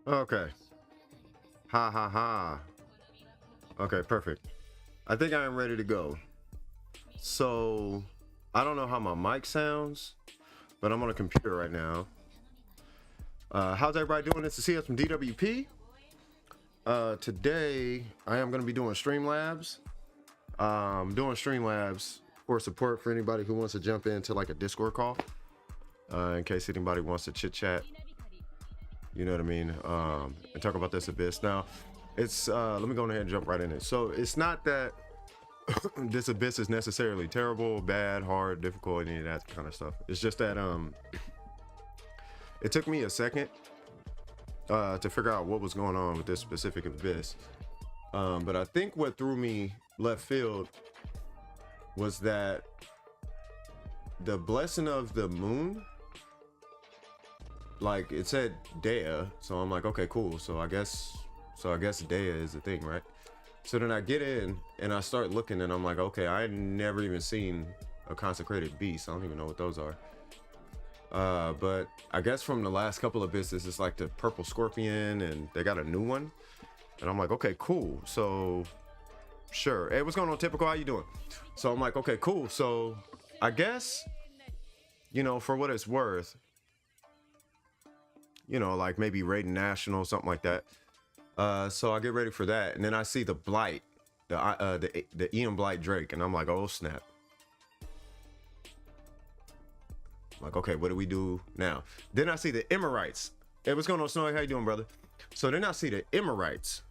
Okay. Ha ha ha. Okay, perfect. I think I am ready to go. So, I don't know how my mic sounds, but I'm on a computer right now. How's everybody doing? It's the CS from DWP. Today, I am going to be doing Streamlabs. Doing Streamlabs for support for anybody who wants to jump into like a Discord call. In case anybody wants to chit chat. You know what I mean? And talk about this abyss. Now, it's let me go ahead and jump right in it. So it's not that this abyss is necessarily terrible, bad, hard, difficult, any of that kind of stuff. It's just that it took me a second to figure out what was going on with this specific abyss. But I think what threw me left field was that the blessing of the moon, like it said Dea, so I'm like, okay, cool. So I guess Dea is the thing, right? So then I get in and I start looking and I'm like, okay, I had never even seen a consecrated beast. I don't even know what those are. But I guess from the last couple of abysses, it's like the purple scorpion and they got a new one. And I'm like, okay, cool. So sure. Hey, what's going on, Typical? How you doing? So I'm like, okay, cool. So I guess, you know, for what it's worth, you know, like maybe Raiden National, something like that. So I get ready for that, and then I see the Blight, the Ian Blight Drake, and I'm like, oh snap. I'm like, okay, what do we do now? Then I see the Emirites. Hey, what's going on, Snowy? How you doing, brother? So then I see the Emirites.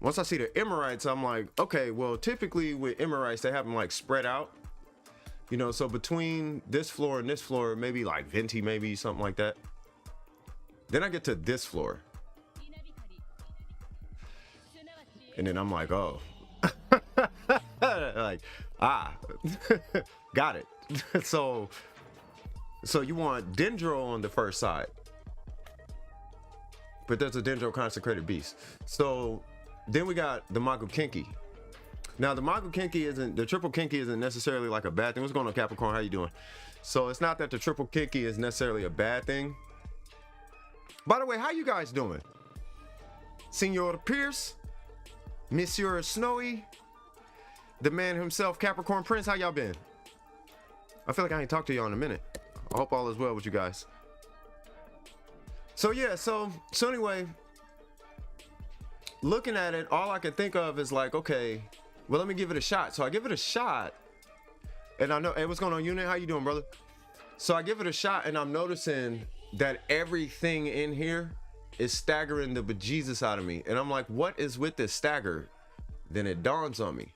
Once I see the Emirites, I'm like, okay, well, typically with Emirites, they have them like spread out. You know, so between this floor and this floor, maybe like Venti, maybe something like that. Then I get to this floor. And then I'm like, oh. Like, got it. So you want Dendro on the first side. But there's a Dendro consecrated beast. So then we got the Magu Kinki. Now the Magu Kinki isn't, the triple Kinki isn't necessarily like a bad thing. What's going on, Capricorn? How you doing? So it's not that the triple Kinki is necessarily a bad thing. By the way, how you guys doing? Senor Pierce, Monsieur Snowy, the man himself, Capricorn Prince, how y'all been? I feel like I ain't talked to y'all in a minute. I hope all is well with you guys. So yeah, so anyway, looking at it, all I can think of is like, okay, well, let me give it a shot. So I give it a shot, and I know, hey, what's going on, Unit? How you doing, brother? So I give it a shot, and I'm noticing that everything in here is staggering the bejesus out of me. And I'm like, what is with this stagger? Then it dawns on me.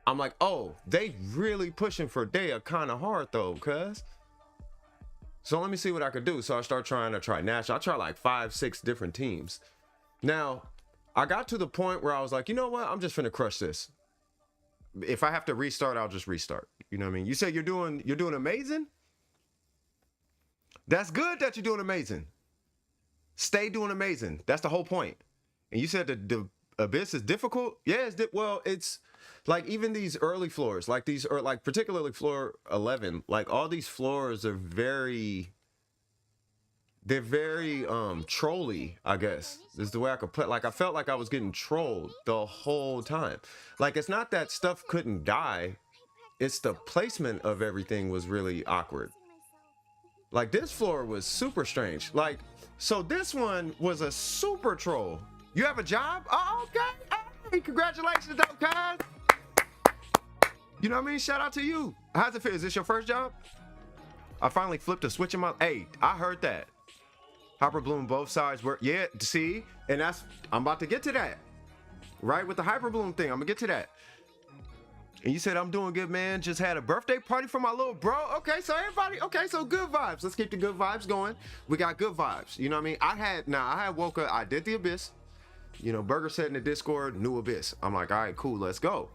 I'm like, oh, they really pushing for Dea kind of hard though, cuz. So let me see what I could do. So I start trying to try Nash. I try like 5, 6 different teams. Now, I got to the point where I was like, you know what? I'm just finna crush this. If I have to restart, I'll just restart. You know what I mean? You say you're doing amazing? That's good that you're doing amazing. Stay doing amazing. That's the whole point. And you said that the abyss is difficult? Yeah, well, it's like even these early floors, like these, or like particularly floor 11, like all these floors are very, they're very trolly, I guess is the way I could put. Like I felt like I was getting trolled the whole time. Like it's not that stuff couldn't die, it's the placement of everything was really awkward. Like this floor was super strange. Like, so this one was a super troll. You have a job? Oh, okay. Hey, congratulations, though, guys. You know what I mean? Shout out to you. How's it feel? Is this your first job? I finally flipped a switch in my, hey, I heard that. Hyper bloom both sides work. Yeah, see? And that's, I'm about to get to that. Right, with the hyper bloom thing, I'm gonna get to that. And you said I'm doing good, man. Just had a birthday party for my little bro. Okay, so everybody, okay, so good vibes. Let's keep the good vibes going. We got good vibes. You know what I mean? I had woke up, I did the Abyss. You know, Burger said in the Discord, new Abyss. I'm like, all right, cool, let's go.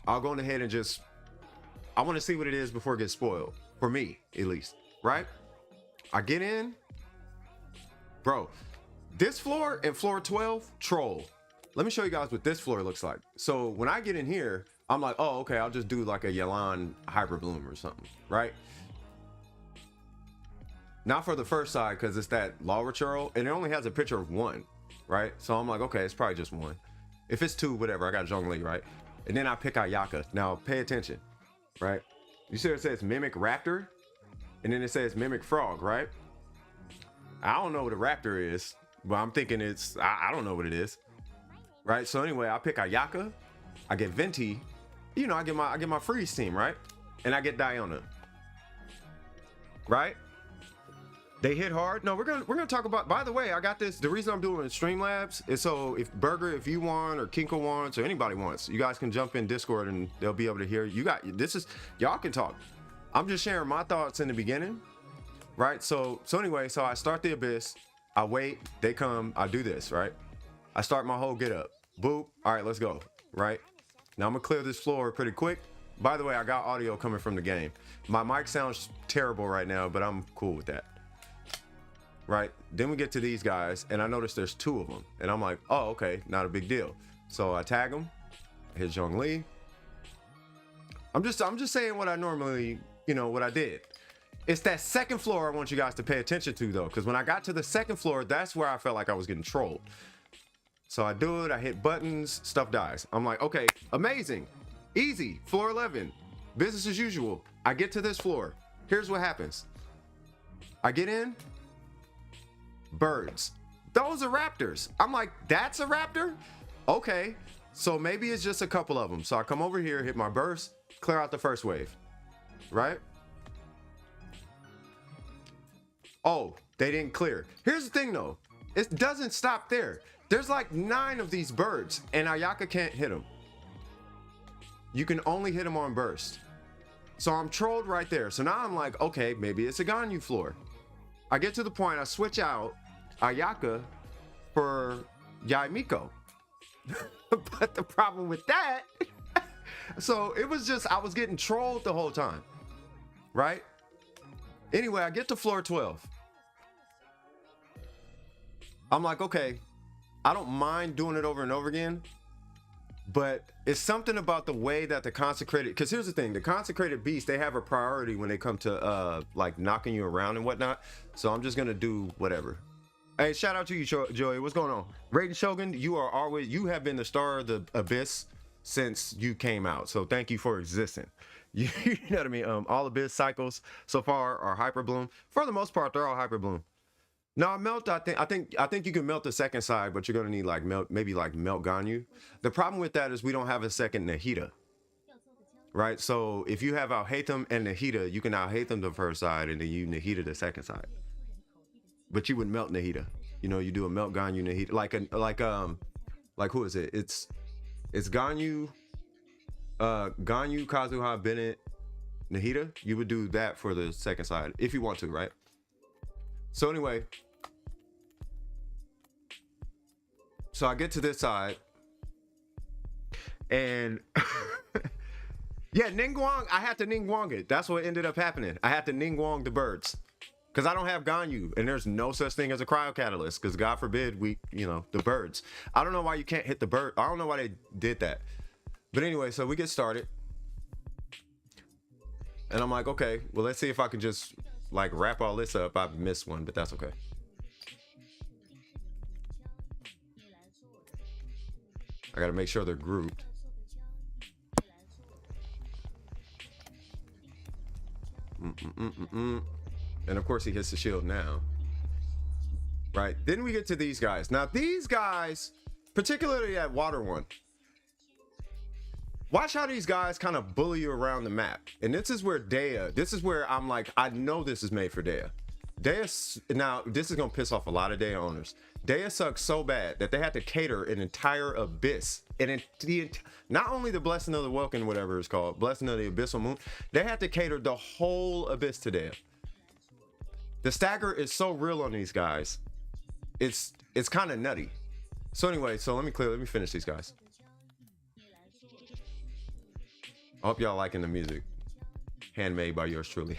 I'll go ahead and just, I want to see what it is before it gets spoiled. For me, at least, right? I get in. Bro, this floor and floor 12, troll. Let me show you guys what this floor looks like. So when I get in here, I'm like, oh, okay, I'll just do like a Yelan Hyper Bloom or something, right? Not for the first side, because it's that Laura Churl, and it only has a picture of one, right? So I'm like, okay, it's probably just one. If it's two, whatever, I got Zhongli, right? And then I pick Ayaka. Now, pay attention, right? You see it says Mimic Raptor, and then it says Mimic Frog, right? I don't know what a raptor is, but I'm thinking it's, I don't know what it is, right? So anyway, I pick Ayaka, I get Venti, you know, I get my freeze team, right? And I get Diona, right? They hit hard. No, we're gonna talk about, by the way, I got this. The reason I'm doing Streamlabs is so if Burger, if you want, or Kinko wants, or anybody wants, you guys can jump in Discord and they'll be able to hear. You got, this is, y'all can talk. I'm just sharing my thoughts in the beginning. Right, so anyway, so I start the Abyss, I wait, they come, I do this, right? I start my whole get up, boop, all right, let's go, right? Now I'm gonna clear this floor pretty quick. By the way, I got audio coming from the game. My mic sounds terrible right now, but I'm cool with that. Right, then we get to these guys, and I notice there's two of them, and I'm like, oh, okay, not a big deal. So I tag them, I hit Zhongli. I'm just saying what I normally, you know, what I did. It's that second floor I want you guys to pay attention to, though, because when I got to the second floor, that's where I felt like I was getting trolled. So I do it, I hit buttons, stuff dies. I'm like, okay, amazing, easy, floor 11, business as usual. I get to this floor, here's what happens. I get in, birds. Those are raptors. I'm like, that's a raptor? Okay, so maybe it's just a couple of them. So I come over here, hit my burst, clear out the first wave, right? Oh, they didn't clear. Here's the thing though, it doesn't stop there. There's like 9 of these birds and Ayaka can't hit them. You can only hit them on burst. So I'm trolled right there. So now I'm like, okay, maybe it's a Ganyu floor. I get to the point, I switch out Ayaka for Yaimiko. But the problem with that, so it was just, I was getting trolled the whole time, right? Anyway, I get to floor 12. I'm like, okay, I don't mind doing it over and over again, but it's something about the way that the consecrated, because here's the thing, the consecrated beasts, they have a priority when they come to like knocking you around and whatnot. So I'm just gonna do whatever. Hey, shout out to you, Joey. What's going on? Raiden Shogun, you have been the star of the Abyss since you came out. So thank you for existing. You know what I mean? All Abyss cycles so far are Hyper Bloom. For the most part, they're all Hyper Bloom. Now melt, I think you can melt the second side, but you're gonna need like maybe melt Ganyu. The problem with that is we don't have a second Nahida. Right? So if you have Alhaitham and Nahida, you can Alhaitham the first side and then you Nahida the second side. But you would melt Nahida. You know, you do a melt Ganyu Nahida. Like who is it? It's Ganyu. Ganyu, Kazuha, Bennett, Nahida, you would do that for the second side if you want to, right? So anyway, so I get to this side and yeah, Ningguang, I had to Ningguang it. That's what ended up happening. I had to Ningguang the birds because I don't have Ganyu and there's no such thing as a cryo catalyst because God forbid the birds. I don't know why you can't hit the bird. I don't know why they did that. But anyway, so we get started. And I'm like, okay, well, let's see if I can just like wrap all this up. I've missed one, but that's okay. I gotta make sure they're grouped. And of course he hits the shield now. Right, then we get to these guys. Now these guys, particularly that water one, Watch how these guys kind of bully you around the map. And this is where this is where I'm like, I know this is made for Dea. Now, this is going to piss off a lot of Dea owners. Dea sucks so bad that they had to cater an entire abyss. And not only the Blessing of the Welkin, whatever it's called, Blessing of the Abyssal Moon, they had to cater the whole abyss to Dea. The stagger is so real on these guys. It's kind of nutty. So anyway, so let me finish these guys. I hope y'all liking the music. Handmade by yours truly.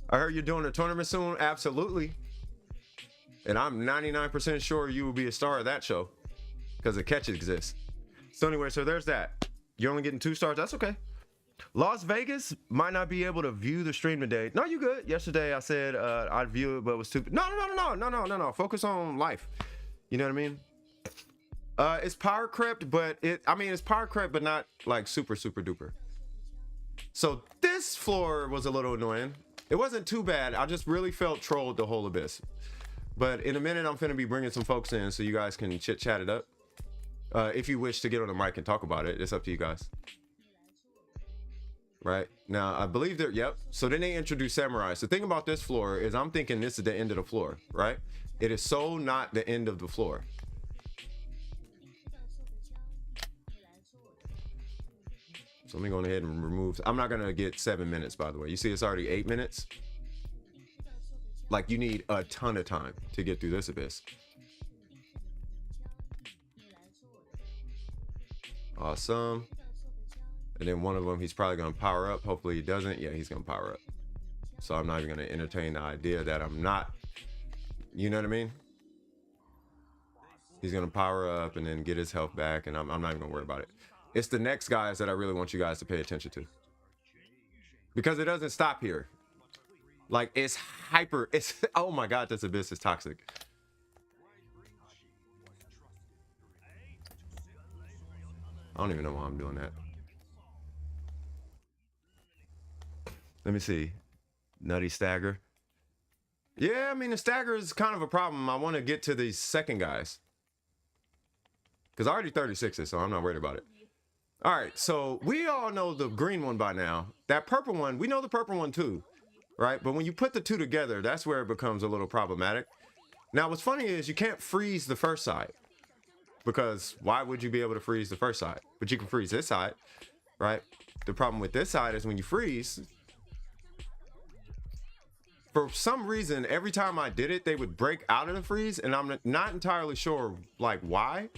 I heard you're doing a tournament soon. Absolutely. And I'm 99% sure you will be a star of that show because the catch exists. So anyway, so there's that. You're only getting 2 stars. That's okay. Las Vegas might not be able to view the stream today. No, you good. Yesterday I said I'd view it, but it was too. No. Focus on life. You know what I mean? It's power crept, but it's power crept, but not like super duper. So this floor was a little annoying. It wasn't too bad. I just really felt trolled the whole abyss. But in a minute, I'm finna be bringing some folks in so you guys can chit chat it up. If you wish to get on the mic and talk about it, it's up to you guys. Right now, I believe they're So then they introduced samurais. The thing about this floor is I'm thinking this is the end of the floor, right? It is so not the end of the floor. So let me go ahead and remove. I'm not gonna get 7 minutes, by the way. You see, it's already 8 minutes. Like you need a ton of time to get through this abyss. Awesome. And then one of them, he's probably gonna power up. Hopefully he doesn't. Yeah, he's gonna power up. So I'm not even gonna entertain the idea that I'm not. You know what I mean? He's gonna power up and then get his health back, and I'm not even gonna worry about it. It's the next guys that I really want you guys to pay attention to. Because it doesn't stop here. Like, it's oh my God, this abyss is toxic. I don't even know why I'm doing that. Let me see. Nutty stagger. Yeah, I mean, the stagger is kind of a problem. I want to get to these second guys. Because I already 36, so I'm not worried about it. All right, so we all know the green one by now. That purple one, we know the purple one too, right? But when you put the two together, that's where it becomes a little problematic. Now, what's funny is you can't freeze the first side. Because why would you be able to freeze the first side? But you can freeze this side, right? The problem with this side is when you freeze, for some reason, every time I did it, they would break out of the freeze, and I'm not entirely sure, like, why.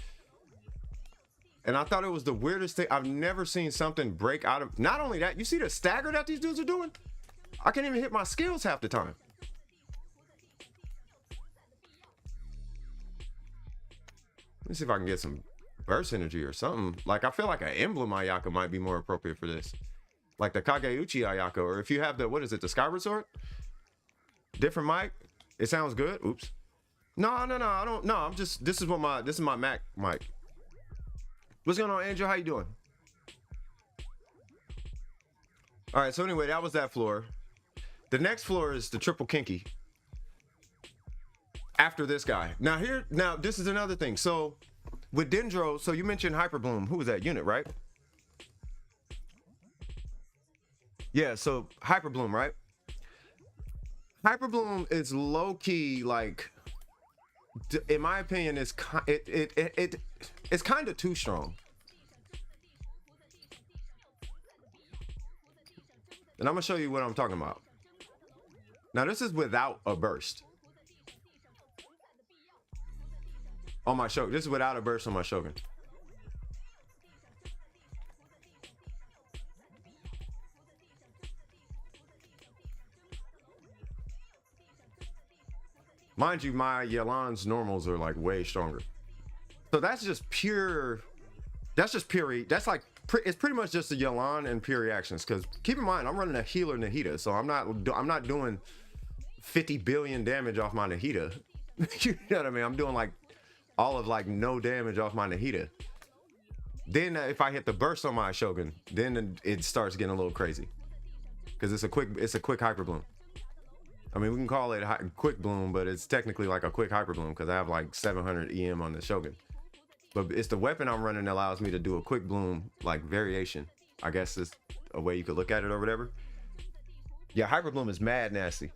And I thought it was the weirdest thing. I've never seen something break out of. Not only that, you see the stagger that these dudes are doing? I can't even hit my skills half the time. Let me see if I can get some burst energy or something. Like, I feel like an emblem Ayaka might be more appropriate for this. Like the Kageuchi Ayaka, or if you have the, what is it, the Skyward Sword? Different mic? It sounds good. Oops. No, I don't. No, I'm just, this is my Mac mic. What's going on, Angel? How you doing? All right, so anyway, that was that floor. The next floor is the triple kinky. After this guy. Now this is another thing. So with Dendro, so you mentioned Hyperbloom. Who was that? Unit, right? Yeah, so Hyperbloom, right? Hyperbloom is low-key, like, in my opinion, it's kind of too strong. And I'm gonna show you what I'm talking about. Now this is without a burst on my Shogun. This is without a burst on my Shogun. Mind you, my Yelan's normals are like way stronger. So that's just pure. That's like, it's pretty much just a Yelan and pure reactions. Because keep in mind, I'm running a healer Nahida, so I'm not doing 50 billion damage off my Nahida. You know what I mean? I'm doing like all of like no damage off my Nahida. Then if I hit the burst on my Shogun, then it starts getting a little crazy. Because it's a quick hyper bloom. I mean, we can call it quick bloom, but it's technically like a quick hyper bloom because I have like 700 EM on the Shogun. But it's the weapon I'm running that allows me to do a quick bloom like variation. I guess is a way you could look at it or whatever. Yeah, hyper bloom is mad nasty.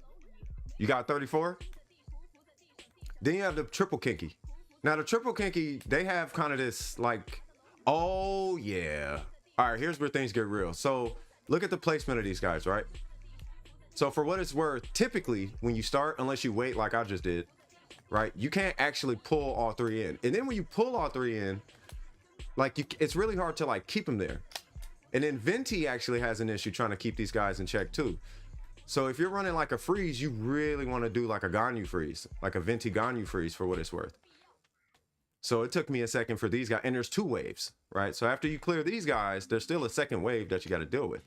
You got 34. Then you have the triple kinky. Now the triple kinky, they have kind of this like, oh yeah. All right, here's where things get real. So look at the placement of these guys, right? So for what it's worth, typically when you start, unless you wait like I just did, right? You can't actually pull all three in. And then when you pull all three in, like it's really hard to like keep them there. And then Venti actually has an issue trying to keep these guys in check too. So if you're running like a freeze, you really want to do like a Ganyu freeze, like a Venti Ganyu freeze for what it's worth. So it took me a second for these guys, and there's 2 waves, right? So after you clear these guys, there's still a second wave that you got to deal with.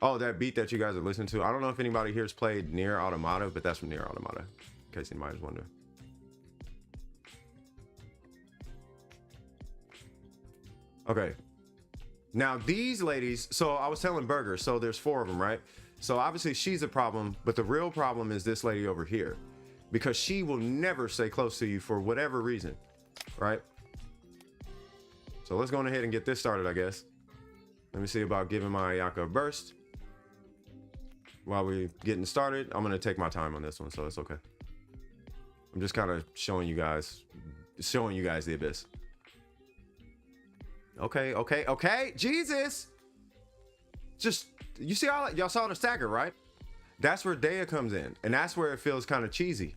Oh, that beat that you guys are listening to. I don't know if anybody here has played Nier Automata, but that's from Nier Automata, in case anybody's wondering. Okay. Now these ladies, so I was telling Burger, so there's 4 of them, right? So obviously she's a problem, but the real problem is this lady over here, because she will never stay close to you for whatever reason, right? So let's go ahead and get this started, I guess. Let me see about giving my Ayaka a burst. While we're getting started, I'm gonna take my time on this one, so it's okay. I'm just kind of showing you guys the abyss. Okay, Jesus! Just, you see all y'all saw the stagger, right? That's where Dea comes in, and that's where it feels kind of cheesy.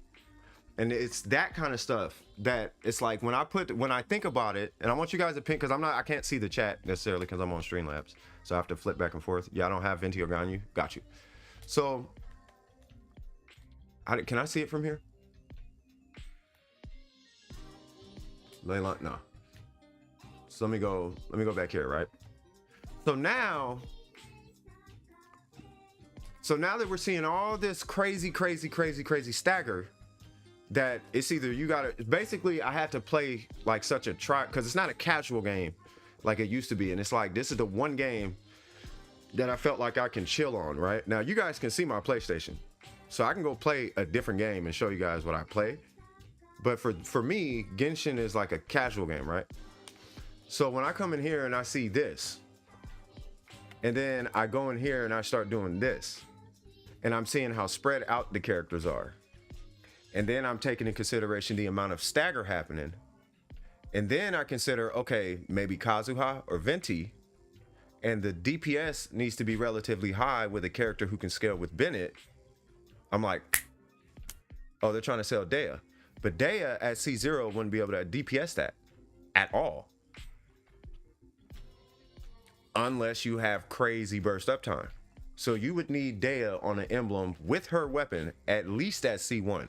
And it's that kind of stuff that it's like when I think about it, and I want you guys to ping, because I can't see the chat necessarily because I'm on Streamlabs, so I have to flip back and forth. Yeah, I don't have Venti or Ganyu. Got you. So, can I see it from here? Layla, no. So let me go back here, right? So now that we're seeing all this crazy stagger, that it's either you gotta, basically I had to play like such a try, because it's not a casual game like it used to be, and it's like this is the one game that I felt like I can chill on. Right now you guys can see my PlayStation, so I can go play a different game and show you guys what I play, but for me Genshin is like a casual game, right? So when I come in here and I see this, and then I go in here and I start doing this, and I'm seeing how spread out the characters are, and then I'm taking into consideration the amount of stagger happening, and then I consider, okay, maybe Kazuha or Venti, and the DPS needs to be relatively high with a character who can scale with Bennett. I'm like, oh, they're trying to sell Dea, but Dea at C0 wouldn't be able to DPS that at all, unless you have crazy burst uptime. So you would need Dea on an emblem with her weapon at least at C1,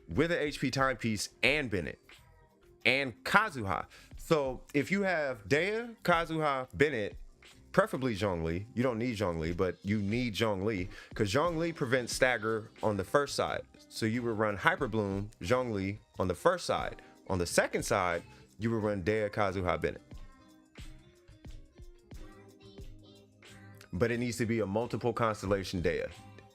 with an HP timepiece and Bennett and Kazuha. So if you have Dea, Kazuha, Bennett, preferably Zhongli, you don't need Zhongli, but you need Zhongli, because Zhongli prevents stagger on the first side. So you would run Hyper Bloom, Zhongli on the first side. On the second side, you would run Dea, Kazuha, Bennett. But it needs to be a multiple constellation Dea.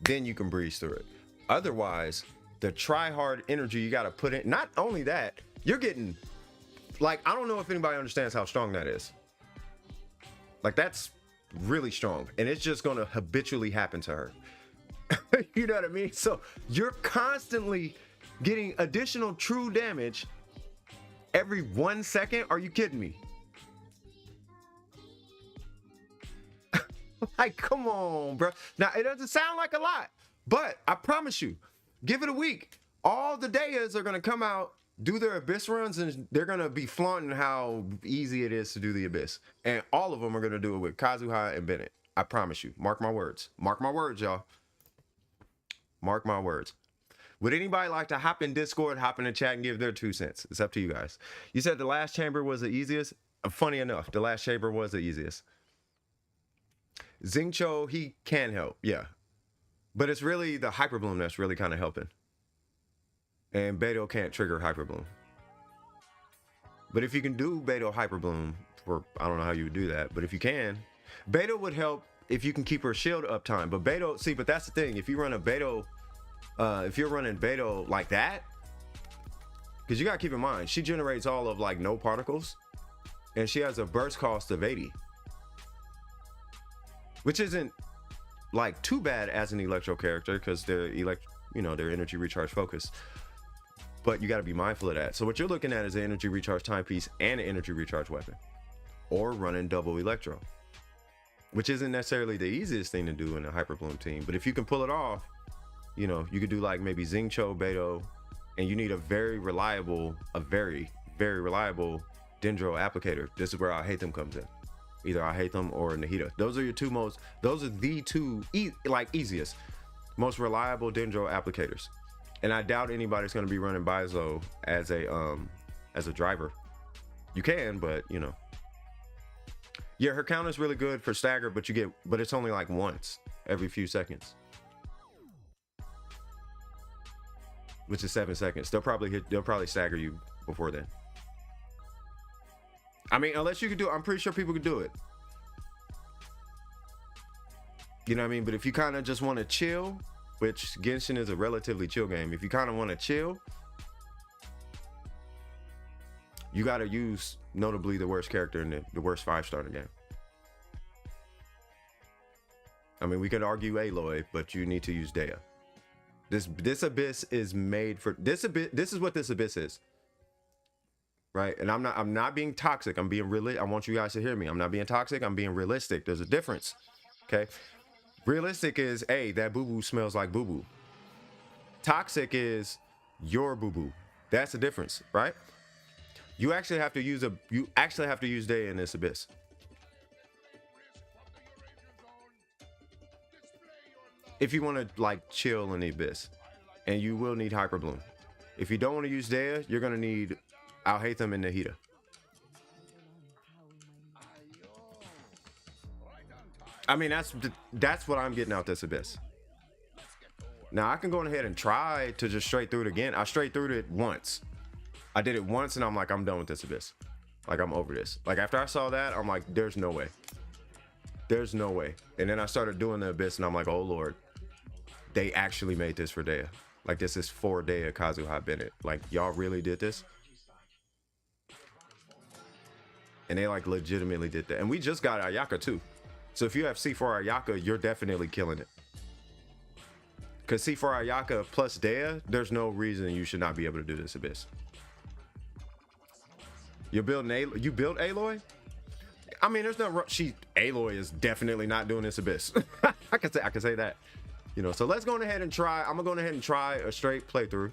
Then you can breeze through it. Otherwise, the try-hard energy you got to put in, not only that, you're getting, like, I don't know if anybody understands how strong that is. Like, that's really strong, and it's just going to habitually happen to her. You know what I mean? So you're constantly getting additional true damage every 1 second. Are you kidding me? Like, come on, bro. Now, it doesn't sound like a lot, but I promise you, give it a week. All the Deas are going to come out, do their Abyss runs, and they're going to be flaunting how easy it is to do the Abyss. And all of them are going to do it with Kazuha and Bennett. I promise you. Mark my words. Mark my words, y'all. Mark my words. Would anybody like to hop in Discord, hop in the chat, and give their 2 cents? It's up to you guys. You said the last chamber was the easiest. Funny enough, the last chamber was the easiest. Xingqiu, he can help, yeah. But it's really the Hyper Bloom that's really kind of helping. And Beidou can't trigger Hyper Bloom. But if you can do Beidou Hyper Bloom, I don't know how you would do that, but if you can, Beidou would help if you can keep her shield uptime. But Beidou, see, but that's the thing. If you run a Beidou If you're running Beto like that, because you gotta keep in mind, she generates all of like no particles, and she has a burst cost of 80, which isn't like too bad as an electro character because they're they're energy recharge focused. But you got to be mindful of that. So what you're looking at is an energy recharge timepiece and an energy recharge weapon, or running double electro, which isn't necessarily the easiest thing to do in a Hyper Bloom team. But if you can pull it off, you know, you could do like maybe Xingqiu, Beto, and you need a very reliable Dendro applicator. This is where I hate them comes in. Either I hate them or Nahida. Those are the two easiest, most reliable Dendro applicators. And I doubt anybody's going to be running Baizo as a driver. You can, but you know. Yeah, her count is really good for stagger, but it's only like once every few seconds, which is 7 seconds. They'll probably stagger you before then. I mean, unless you could do it, I'm pretty sure people could do it. You know what I mean? But if you kind of just want to chill, which Genshin is a relatively chill game. If you kind of want to chill, you got to use notably the worst character in the worst 5-star in the game. I mean, we could argue Aloy, but you need to use Dea. This abyss is made for this abyss. This is what this abyss is, right? And I'm not being toxic. I'm being real. I want you guys to hear me. I'm not being toxic. I'm being realistic. There's a difference, okay? Realistic is, hey, that boo-boo smells like boo-boo. Toxic is your boo-boo. That's the difference, right? You actually have to use Dea in this abyss. If you want to like chill in the abyss, and you will need Hyper Bloom. If you don't want to use Dea, you're gonna need Alhaitham and Nahida. I mean, that's what I'm getting out this abyss. Now I can go ahead and try to just straight through it again. I straight through it once. I did it once and I'm like, I'm done with this abyss. Like, I'm over this. Like, after I saw that, I'm like, there's no way. There's no way. And then I started doing the abyss and I'm like, oh Lord, they actually made this for Dea. Like, this is for Dea Kazuha Bennett. Like, y'all really did this? And they like legitimately did that. And we just got Ayaka too. So if you have C4 Ayaka, you're definitely killing it. Because C4 Ayaka plus Dea, there's no reason you should not be able to do this abyss. You build Aloy? I mean, there's no Aloy is definitely not doing this abyss. I can say that. You know, so let's go ahead and try. I'm gonna go ahead and try a straight playthrough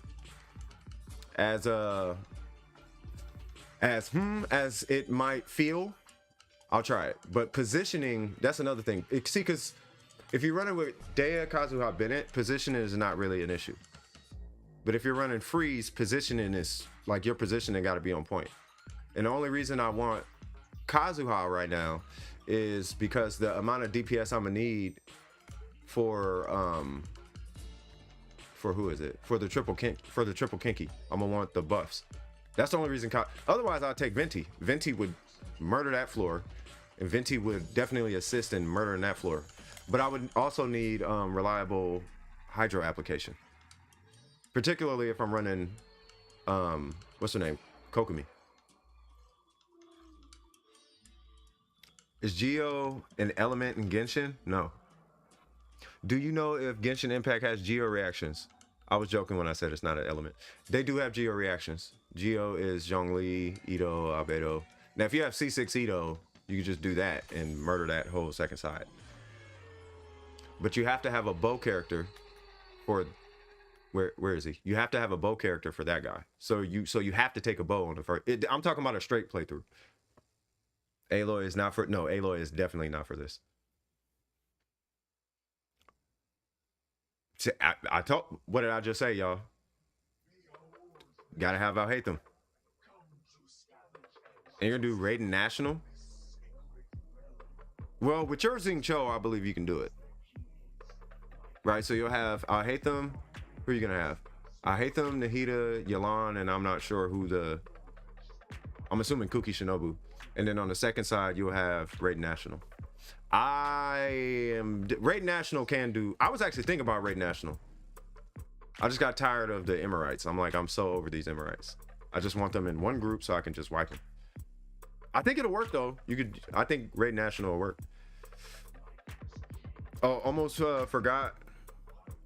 as it might feel. I'll try it. But positioning, that's another thing. See, because if you're running with Dea Kazuha Bennett, positioning is not really an issue. But if you're running Freeze, positioning is like your positioning got to be on point. And the only reason I want Kazuha right now is because the amount of DPS I'm gonna need for who is it? For the triple kinky. I'm gonna want the buffs. That's the only reason. Otherwise, I'll take Venti. Venti would murder that floor, and Venti would definitely assist in murdering that floor. But I would also need reliable hydro application, particularly if I'm running what's her name, Kokomi. Is Geo an element in Genshin? No. Do you know if Genshin Impact has Geo reactions? I was joking when I said it's not an element. They do have Geo reactions. Geo is Zhongli, Ito, Albedo. Now, if you have C6 Ito, you can just do that and murder that whole second side. But you have to have a bow character for where is he? You have to have a bow character for that guy. So you have to take a bow on the first. I'm talking about a straight playthrough. Aloy is not for Aloy is definitely not for this. See, I told, what did I just say, y'all? Gotta have Alhaitham. And you're gonna do Raiden National? Well, with your Xingqiu, I believe you can do it. Right, so you'll have Alhaitham. Who are you gonna have? Alhaitham, Nahida, Yelan, and I'm not sure who I'm assuming Kuki Shinobu. And then on the second side, you'll have Raiden National. Raiden National can do. I was actually thinking about Raiden National. I just got tired of the Emirites. I'm like, I'm so over these Emirites. I just want them in one group so I can just wipe them. I think it'll work though. I think Raid National will work. Oh, almost forgot.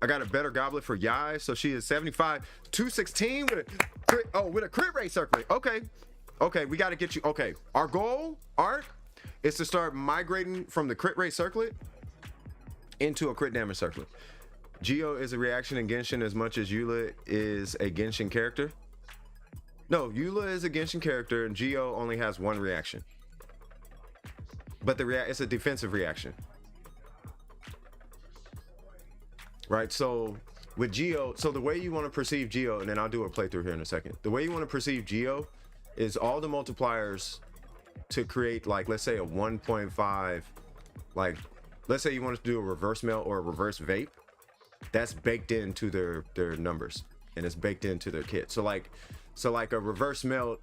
I got a better goblet for Yai, so she is 75, 216 with a crit, with a crit rate circlet. Okay, we got to get you. Okay, our goal, Art, is to start migrating from the crit rate circlet into a crit damage circlet. Geo is a reaction in Genshin as much as Eula is a Genshin character. No, Eula is a Genshin character and Geo only has one reaction. But it's a defensive reaction. Right, so with Geo, so the way you want to perceive Geo, and then I'll do a playthrough here in a second. The way you want to perceive Geo is all the multipliers to create, like, let's say a 1.5, like, let's say you want to do a reverse melt or a reverse vape. That's baked into their numbers, and it's baked into their kit. So like a reverse melt,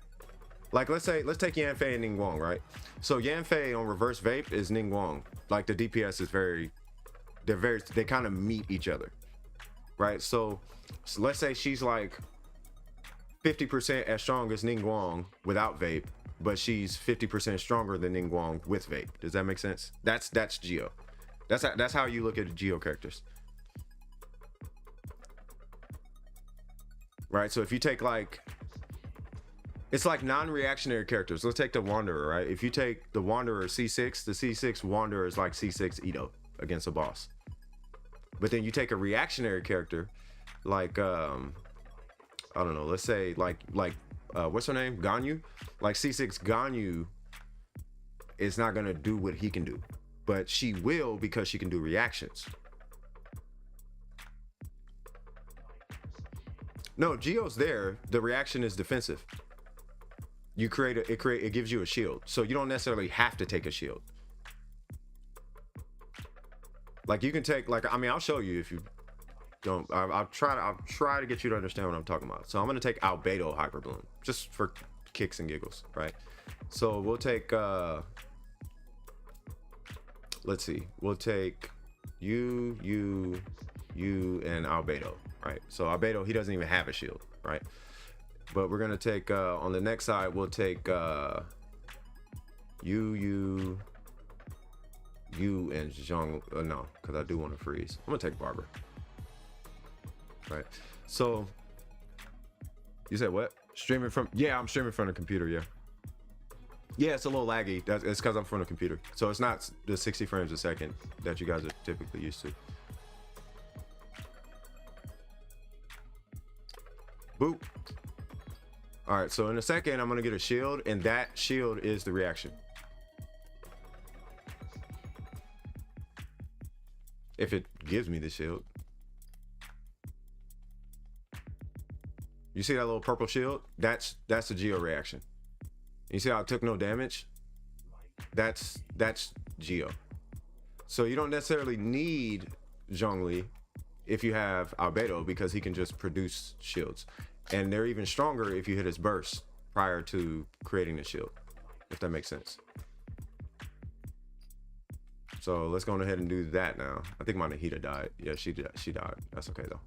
like let's take Yanfei and Ningguang, right? So Yanfei on reverse vape is Ningguang. Like the DPS is they kind of meet each other, right? So let's say she's like 50% as strong as Ningguang without vape, but she's 50% stronger than Ningguang with vape. Does that make sense? That's Geo. That's how you look at Geo characters. Right, so if you take it's like non-reactionary characters. Let's take the Wanderer, right? If you take the Wanderer C6, the C6 Wanderer is like C6 Ito against a boss. But then you take a reactionary character, like I don't know, let's say like what's her name? Ganyu? Like C6 Ganyu is not gonna do what he can do, but she will because she can do reactions. No, Geo's there. The reaction is defensive. You it gives you a shield, so you don't necessarily have to take a shield. Like you can take, like, I mean, I'll show you if you don't. I'll try to get you to understand what I'm talking about. So I'm gonna take Albedo Hyper Bloom just for kicks and giggles, right? So we'll take. Let's see. We'll take you, and Albedo. Right, so Albedo, he doesn't even have a shield, right? But we're gonna take on the next side, we'll take you and Zhang. No, because I do want to freeze. I'm gonna take Barber. Right. So you said what? Streaming from? Yeah, I'm streaming from the computer. Yeah. Yeah, it's a little laggy. It's because I'm from the computer, so it's not the 60 frames a second that you guys are typically used to. Boop. All right, so in a second, I'm gonna get a shield, and that shield is the reaction. If it gives me the shield. You see that little purple shield? That's a Geo reaction. You see how I took no damage? That's Geo. So you don't necessarily need Zhongli if you have Albedo, because he can just produce shields. And they're even stronger if you hit his burst prior to creating the shield, if that makes sense. So let's go ahead and do that now. I think my Nahida died. Yeah, she died. That's okay though.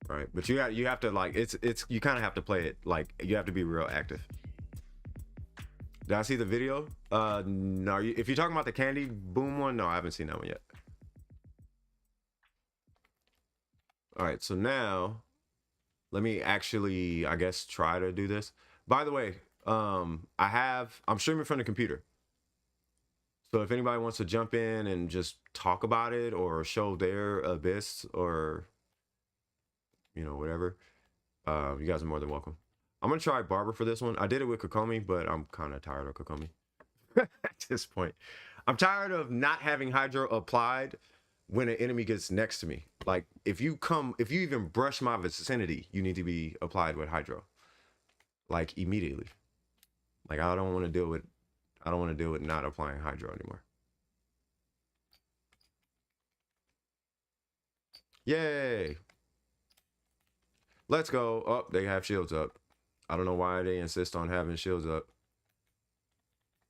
Right, but you have to, like, it's you kind of have to play it, like, you have to be real active. Did I see the video? No. If you're talking about the candy boom one, no, I haven't seen that one yet. All right, so now let me actually, I guess, try to do this. By the way, I'm streaming from the computer. So if anybody wants to jump in and just talk about it or show their abyss or, you know, whatever, you guys are more than welcome. I'm gonna try Barber for this one. I did it with Kokomi, but I'm kind of tired of Kokomi at this point. I'm tired of not having Hydro applied when an enemy gets next to me. Like, if you even brush my vicinity, you need to be applied with Hydro, like, immediately. Like, I don't want to deal with not applying Hydro anymore. Yay! Let's go. Oh, they have shields up. I don't know why they insist on having shields up.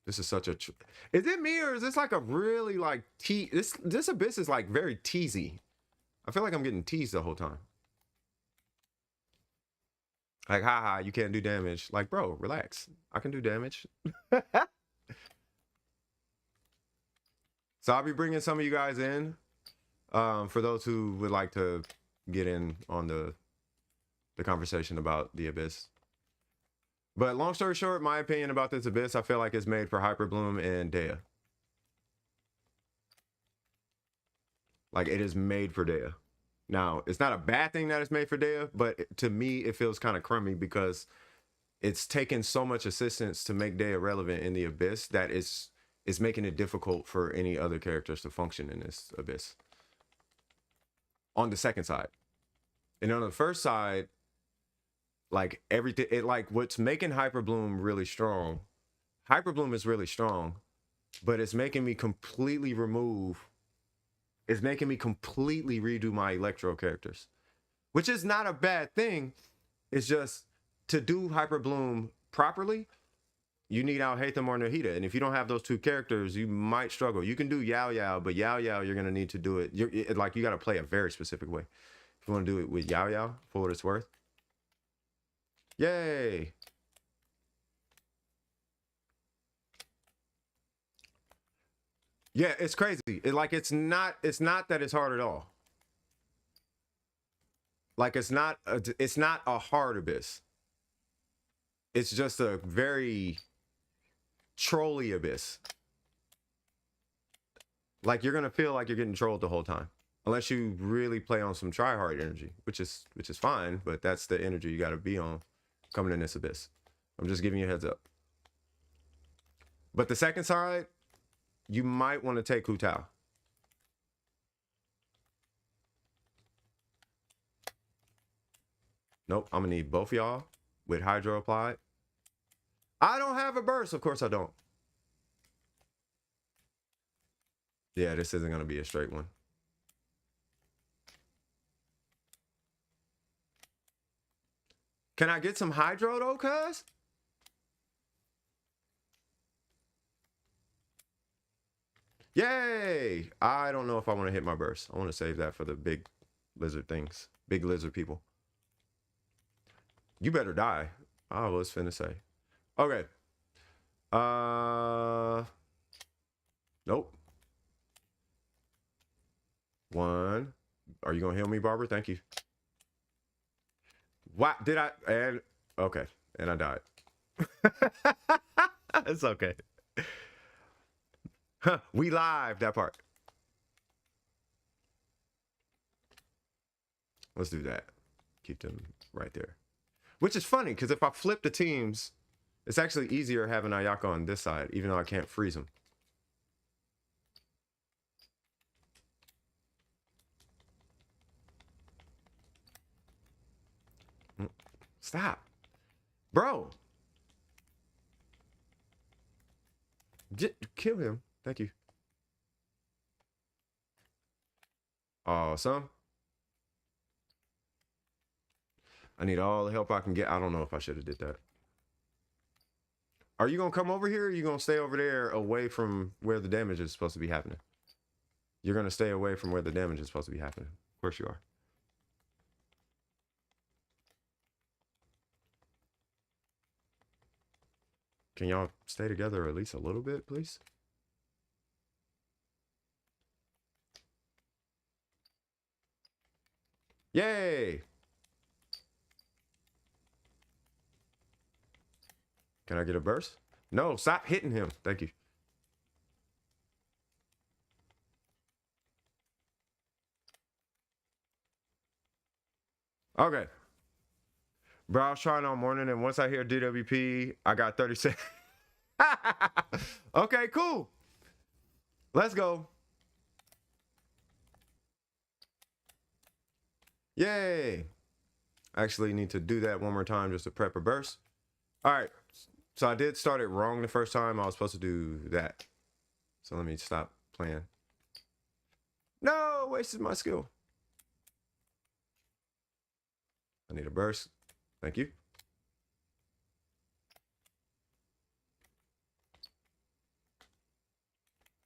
This is such a... Is it me, or is this like a really, like, this abyss is like very teasy. I feel like I'm getting teased the whole time. Like, haha, you can't do damage. Like, bro, relax. I can do damage. So I'll be bringing some of you guys in. For those who would like to get in on the conversation about the Abyss. But long story short, my opinion about this Abyss, I feel like it's made for Hyperbloom and Dea. Like, it is made for Dea. Now, it's not a bad thing that it's made for Dea, but to me, it feels kind of crummy because it's taken so much assistance to make Dea relevant in the Abyss that it's making it difficult for any other characters to function in this Abyss. On the second side. And on the first side, like everything, what's making Hyperbloom really strong. Hyperbloom is really strong, but it's making me completely redo my Electro characters, which is not a bad thing. It's just to do Hyperbloom properly, you need Alhaitham or Nahida. And if you don't have those two characters, you might struggle. You can do Yao Yao, but Yao Yao, you're going to need to do it. You got to play a very specific way. If you want to do it with Yao Yao, for what it's worth. Yay. Yeah, it's crazy. It's not that it's hard at all. Like, it's not a hard Abyss. It's just a very trolly Abyss. Like, you're gonna feel like you're getting trolled the whole time, unless you really play on some try-hard energy, which is fine, but that's the energy you got to be on coming in this Abyss. I'm just giving you a heads up. But the second side, you might want to take Hu Tao. Nope, I'm gonna need both of y'all with Hydro applied. I don't have a burst, of course I don't. Yeah, this isn't gonna be a straight one. Can I get some Hydro though, cuz? Yay! I don't know if I want to hit my burst. I want to save that for the big lizard things. Big lizard people. You better die. I was finna say. Okay. Nope. One. Are you gonna heal me, Barber? Thank you. What did I? And okay. And I died. It's okay. Huh, we live that part. Let's do that. Keep them right there. Which is funny, because if I flip the teams, it's actually easier having Ayaka on this side, even though I can't freeze him. Stop. Bro. Kill him. Thank you. Awesome. I need all the help I can get. I don't know if I should have did that. Are you going to come over here, or are you going to stay over there away from where the damage is supposed to be happening? You're going to stay away from where the damage is supposed to be happening. Of course you are. Can y'all stay together at least a little bit, please? Yay! Can I get a burst? No, stop hitting him. Thank you. Okay. Bro, I was trying all morning, and once I hear DWP, I got 30 seconds. Okay, cool. Let's go. Yay. I actually need to do that one more time just to prep a burst. All right. So I did start it wrong the first time. I was supposed to do that. So let me stop playing. No, wasted my skill. I need a burst. Thank you.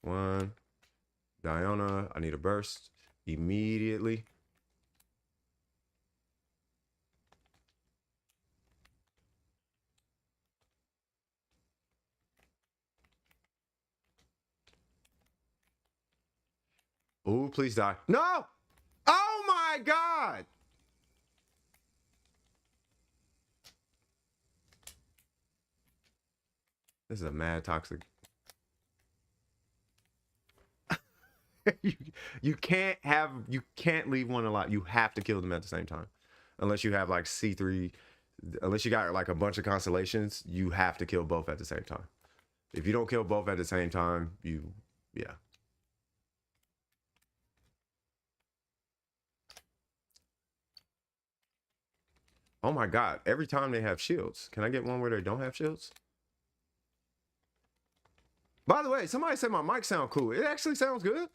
One. Diana, I need a burst immediately. Oh, please die. No! Oh my God! This is a mad toxic. you, you can't leave one alive. You have to kill them at the same time. Unless you have like C3, unless you got like a bunch of constellations, you have to kill both at the same time. If you don't kill both at the same time, yeah. Oh my God, every time they have shields. Can I get one where they don't have shields? By the way, somebody said my mic sound cool. It actually sounds good.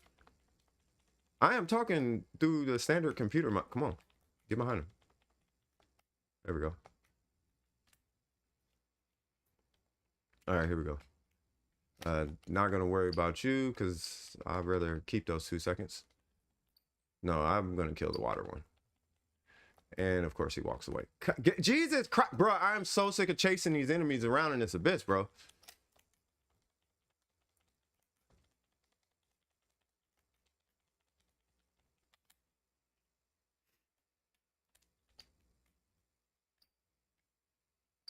I am talking through the standard computer mic. Come on, get behind him. There we go. All right, here we go. Not gonna worry about you because I'd rather keep those 2 seconds. No, I'm gonna kill the water one. And of course he walks away. Jesus Christ, bro, I'm so sick of chasing these enemies around in this abyss, bro.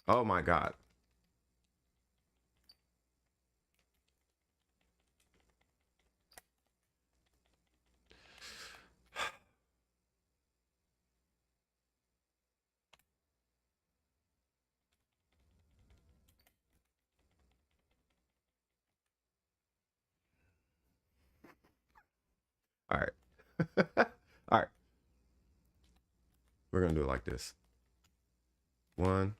Oh my God. All right. All right. We're gonna do it like this. 1,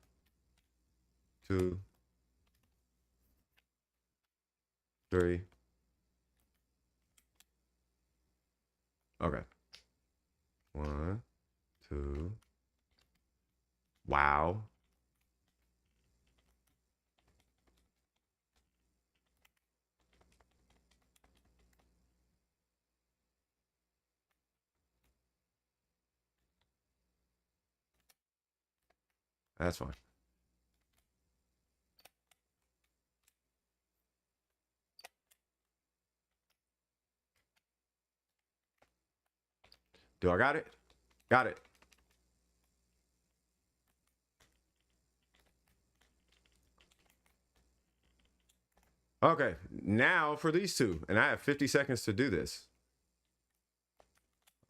2, 3. Okay. 1, 2. Wow. That's fine. Do I got it? Got it. Okay, now for these two, and I have 50 seconds to do this.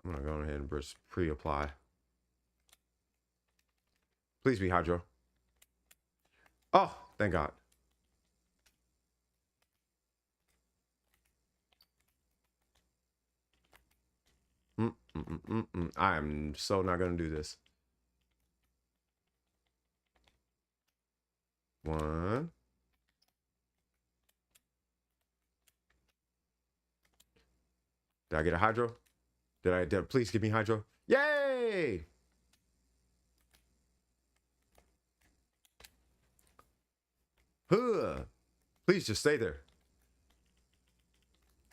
I'm gonna go ahead and pre-apply. Please be hydro. Oh, thank God. I am so not gonna do this. 1. Did I get a hydro? Did please give me hydro? Yay! Huh. Please just stay there.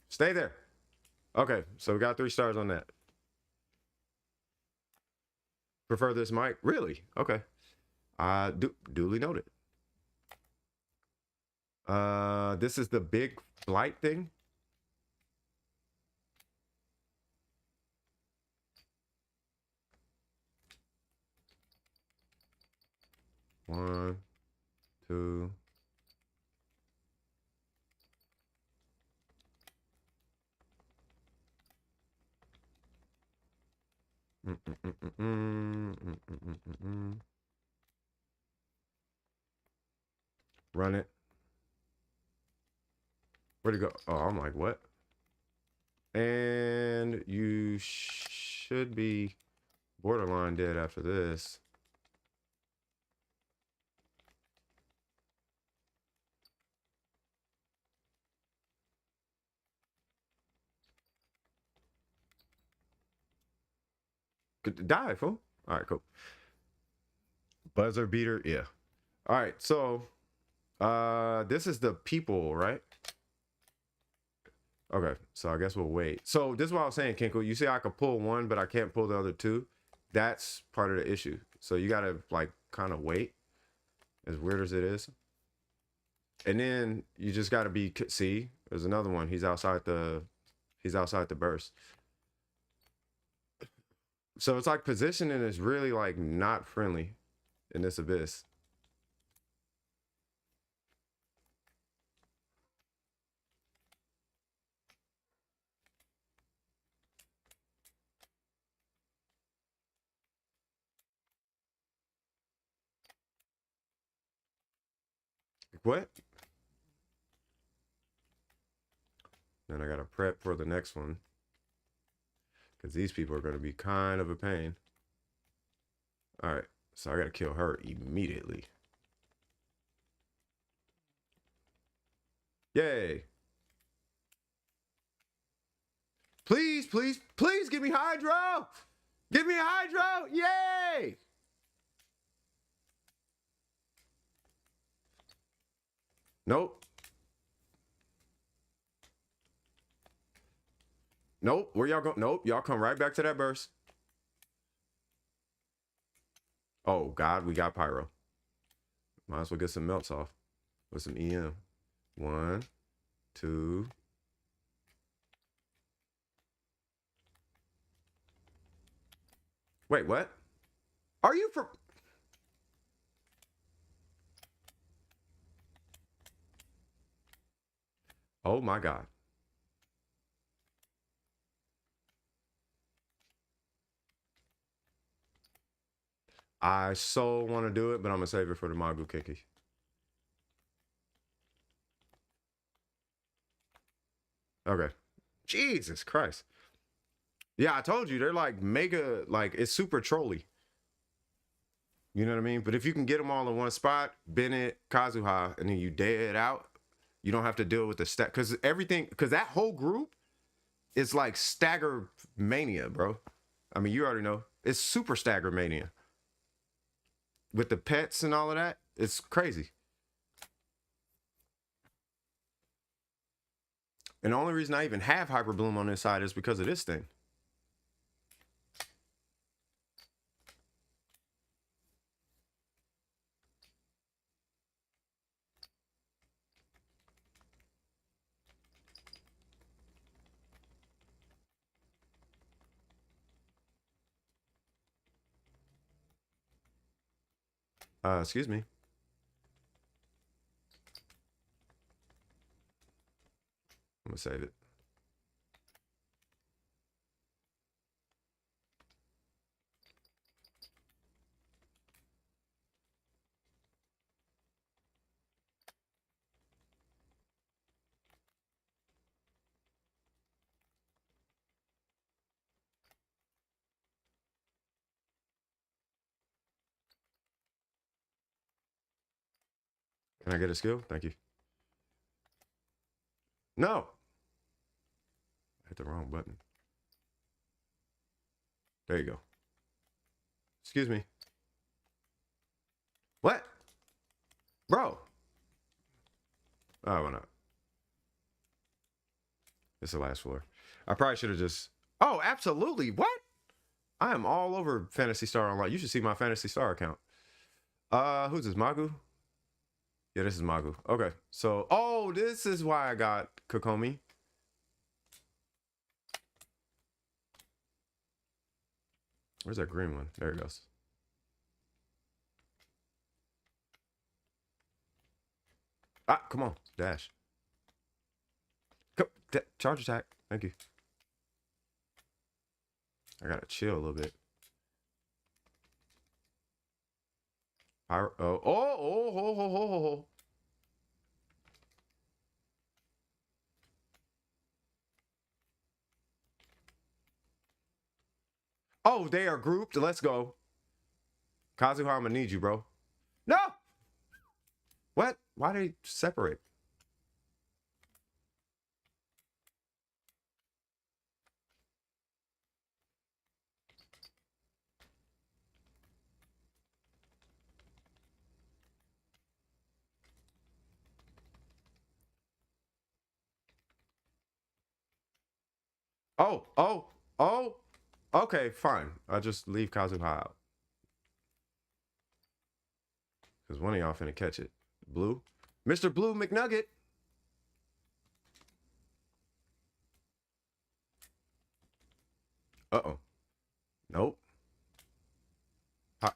Stay there. Okay, so we got 3 stars on that. Prefer this mic? Really? Okay. Duly noted. This is the big blight thing. One, 2. Run it. Where'd it go? Oh, I'm like, what? And you should be borderline dead after this. Could die, fool. All right, cool. Buzzer beater, yeah. All right, so this is the people, right? Okay, so I guess we'll wait. So this is what I was saying, Kinko. You see I could pull one, but I can't pull the other 2. That's part of the issue. So you gotta like kind of wait, as weird as it is. And then you just gotta be, see, there's another one. He's outside the He's outside the burst. So it's like positioning is really like not friendly in this abyss. What? Then I gotta prep for the next one. Because these people are gonna be kind of a pain. Alright, so I gotta kill her immediately. Yay. Please, please, please give me Hydro! Give me Hydro! Yay! Nope. Nope. Where y'all go? Nope. Y'all come right back to that burst. Oh, God. We got Pyro. Might as well get some melts off with some EM. 1, 2. Wait, what? Are you for... Oh, my God. I so want to do it, but I'm going to save it for the Magu Kiki. Okay. Jesus Christ. Yeah, I told you, they're like mega, like, it's super trolly. You know what I mean? But if you can get them all in one spot, Bennett, Kazuha, and then you dead out, you don't have to deal with the stack. Because everything, because that whole group is like stagger mania, bro. I mean, you already know. It's super stagger mania. With the pets and all of that, it's crazy. And the only reason I even have Hyper Bloom on this side is because of this thing. Excuse me. I'm gonna save it. Can I get a skill? Thank you. No. I hit the wrong button. There you go. Excuse me. What? Bro. Oh, why not? It's the last floor. I probably should have just... Oh, absolutely. What? I am all over Phantasy Star Online. You should see my Phantasy Star account. Who's this? Magu? Yeah, this is Magu. Okay. So, oh, this is why I got Kokomi. Where's that green one? There it goes. Ah, come on. Dash. Go. Charge attack. Thank you. I gotta chill a little bit. Oh. Oh, they are grouped. Let's go. Kazuha, I'm gonna need you, bro. No! What? Why did they separate? Oh. Okay, fine. I'll just leave Kazuha out. Because one of y'all finna catch it. Blue. Mr. Blue McNugget. Uh-oh. Nope.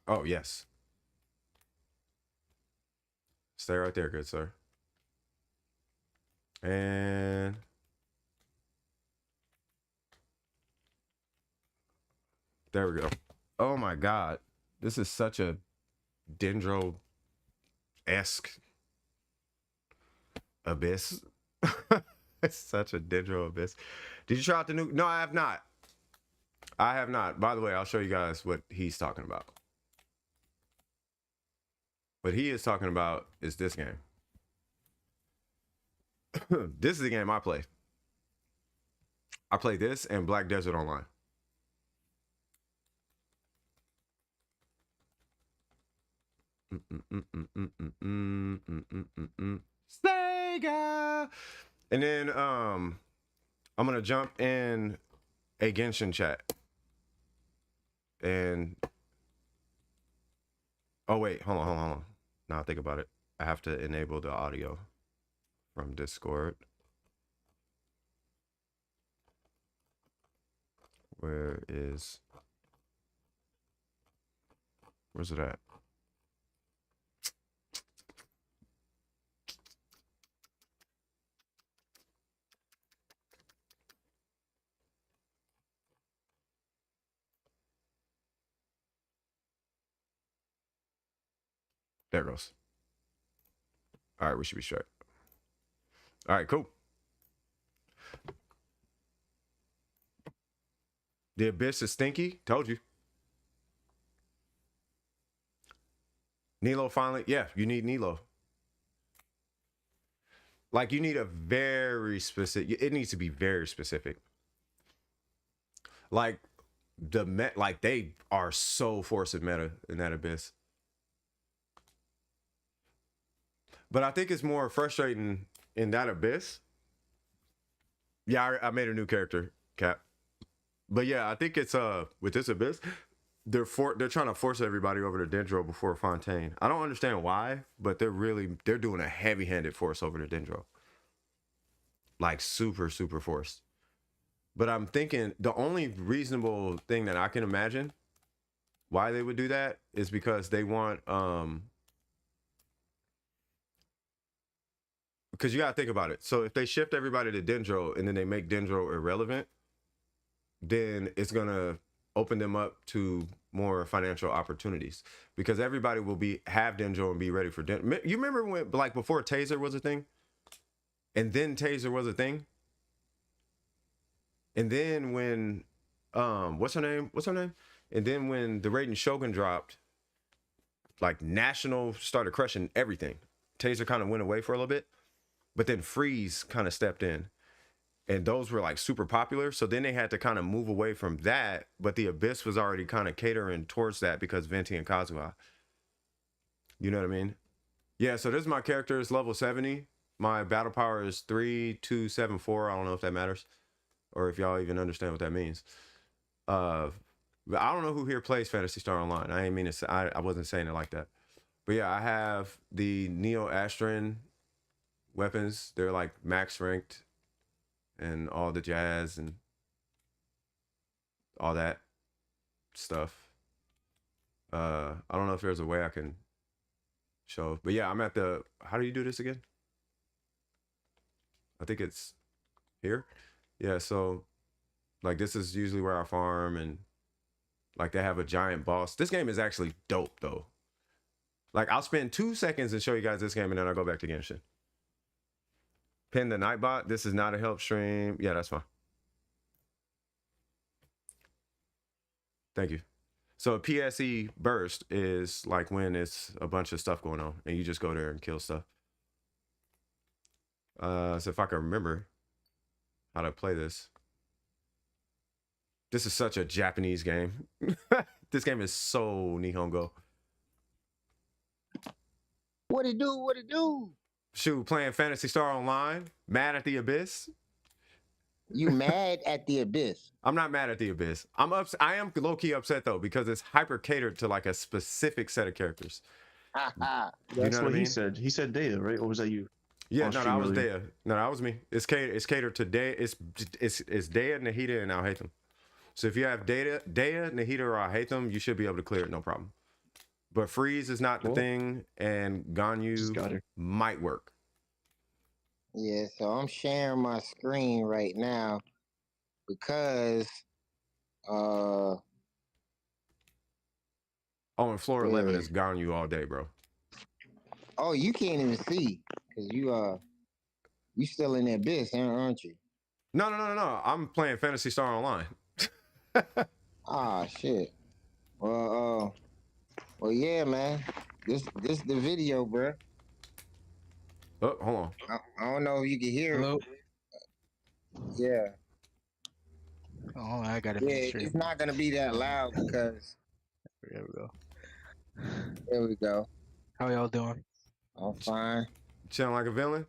Oh, yes. Stay right there, good sir. And there we go. Oh my God. This is such a Dendro-esque abyss. It's such a Dendro abyss. Did you try out the new? No, I have not. I have not. By the way, I'll show you guys what he's talking about. What he is talking about is this game. This is the game I play. I play this and Black Desert Online. Sega. And then I'm gonna jump in a Genshin chat. And oh wait, hold on. Now I think about it. I have to enable the audio from Discord. Where's it at? There it goes. All right, we should be straight. All right, cool. The Abyss is stinky. Told you. Nilo finally. Yeah, you need Nilo. Like, you need a very specific. It needs to be very specific. Like, like they are so forcing meta in that Abyss. But I think it's more frustrating in that Abyss. Yeah, I made a new character, Cap. But yeah, I think it's with this Abyss, they're trying to force everybody over to Dendro before Fontaine. I don't understand why, but they're doing a heavy-handed force over to Dendro. Like super forced. But I'm thinking the only reasonable thing that I can imagine why they would do that is because they want because you gotta think about it. So if they shift everybody to Dendro and then they make Dendro irrelevant, then it's gonna open them up to more financial opportunities because everybody will have Dendro and be ready for Dendro. You remember when, like, before Taser was a thing, and then Taser was a thing, and then when what's her name, and then when the Raiden Shogun dropped, like, National started crushing everything. Taser kind of went away for a little bit, but then Freeze kind of stepped in. And those were like super popular. So then they had to kind of move away from that. But the Abyss was already kind of catering towards that because Venti and Kazuha. You know what I mean? Yeah, so this is my character. It's level 70. My battle power is 3274. I don't know if that matters. Or if y'all even understand what that means. But I don't know who here plays Phantasy Star Online. I ain't mean to say, I wasn't saying it like that. But yeah, I have the Neo Astron weapons. They're like max ranked. And all the jazz and all that stuff. I don't know if there's a way I can show, but yeah, I'm at the, how do you do this again? I think it's here. Yeah, so like this is usually where I farm, and like they have a giant boss. This game is actually dope though. Like I'll spend 2 seconds and show you guys this game and then I'll go back to Genshin. Pin the Nightbot. This is not a help stream. Yeah, that's fine. Thank you. So a PSE burst is like when it's a bunch of stuff going on and you just go there and kill stuff. So if I can remember how to play this. This is such a Japanese game. This game is so Nihongo. What it do? Shoot, playing Phantasy Star Online, mad at the Abyss. You mad at the Abyss? I'm not mad at the Abyss. I am low-key upset though because it's hyper catered to like a specific set of characters. That's what he said. He said Data, right? Or was that you? Yeah, no, that was Dea. No, that was me. It's catered to Dea. It's Dea, Nahida, and Al Haytham. So if you have Dea, Nahida, or I hate them, you should be able to clear it, no problem. But freeze is not the thing, and Ganyu might work. Yeah, so I'm sharing my screen right now because oh, and floor 11 is Ganyu all day, bro. Oh, you can't even see because you still in the abyss, aren't you? No. I'm playing Phantasy Star Online. Ah, shit. Well, yeah, man. This the video, bro. Oh, hold on. I don't know if you can hear Hello? it. Yeah. Oh, I got it. Yeah, it's not gonna be that loud because. There we go. There we go. How y'all doing? I'm fine. Chilling like a villain.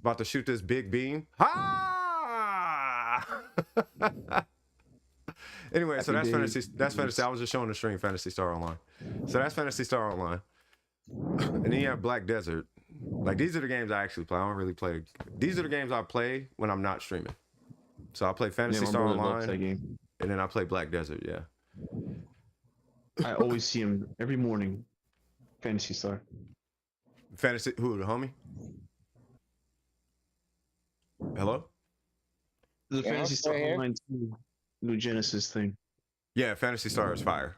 About to shoot this big beam. Ha! Anyway, so that's Fantasy. That's Fantasy. I was just showing the stream Fantasy Star Online. So that's Fantasy Star Online. And then you have Black Desert. Like, these are the games I actually play. I don't really play. These are the games I play when I'm not streaming. So I play Fantasy Star Online, and then I play Black Desert. Yeah. I always see him every morning. Fantasy Star. Fantasy. Who, the homie? Hello? The Fantasy Star Online new Genesis thing. Yeah, Fantasy Star is fire.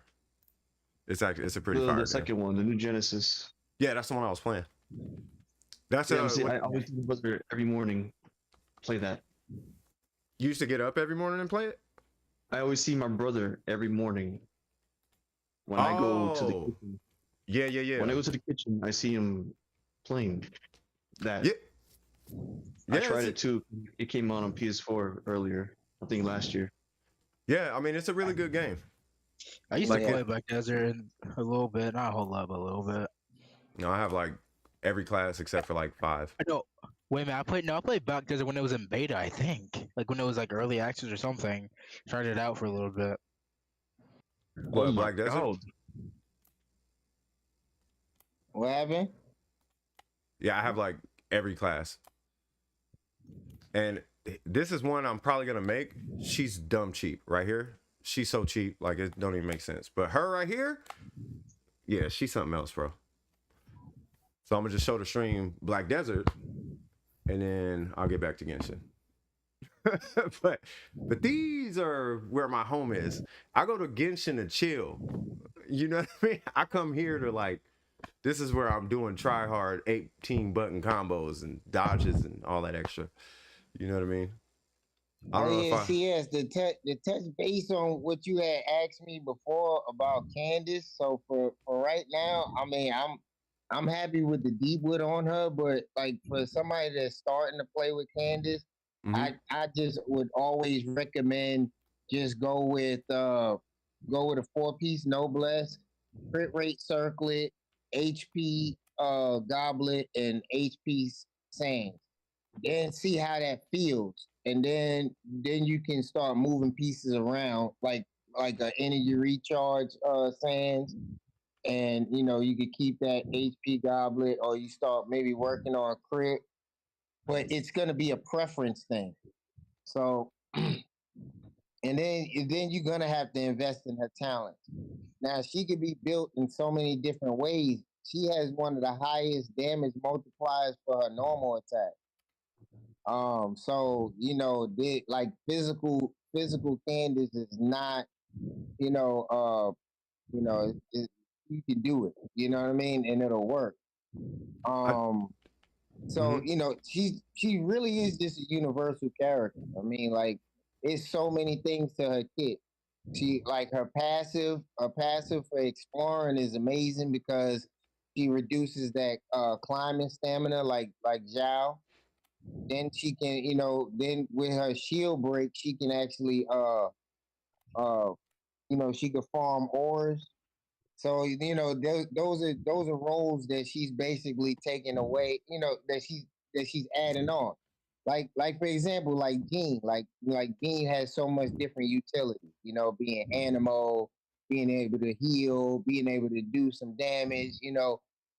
It's a pretty fire. The second one, the new Genesis. Yeah, that's the one I was playing. That's I always see my brother every morning play that. You used to get up every morning and play it? I always see my brother every morning when I go to the kitchen. Yeah. When I go to the kitchen, I see him playing that. Yeah. I tried it too. It came out on PS4 earlier, I think last year. Yeah, I mean, it's a really good game. I used to play Black Desert a little bit, not a whole lot, but a little bit. No, I have like every class except for like 5. I know. Wait a minute, I played Black Desert when it was in beta, I think. Like when it was like early access or something. Tried it out for a little bit. What, Black Desert? God. What happened? Yeah, I have like every class. And this is one I'm probably gonna make. She's dumb cheap right here. She's so cheap, like it don't even make sense. But her right here, yeah, she's something else, bro. So I'm gonna just show the stream Black Desert, and then I'll get back to Genshin. but these are where my home is. I go to Genshin to chill. You know what I mean? I come here to like, this is where I'm doing try hard 18 button combos and dodges and all that extra. You know what I mean? Yes. The touch base on what you had asked me before about Candace. So for right now, I mean, I'm happy with the Deepwood on her, but like for somebody that's starting to play with Candace, I just would always recommend just go with a 4-piece Noblesse, crit rate circlet, HP goblet, and HP sands. Then see how that feels, and then you can start moving pieces around like an energy recharge sands, and you could keep that HP goblet, or you start maybe working on crit, but it's gonna be a preference thing. So, and then you're gonna have to invest in her talent. Now she could be built in so many different ways. She has one of the highest damage multipliers for her normal attack. So like physical Candace is not, you can do it. You know what I mean, and it'll work. So she really is just a universal character. I mean, like it's so many things to her kit. She like her passive for exploring is amazing because she reduces that climbing stamina like Zhao. Then she can, then with her shield break, she can actually, she can farm ores. So those are roles that she's basically taking away. That she's adding on. Like for example, like Jean, like Jean has so much different utility. Being animal, being able to heal, being able to do some damage.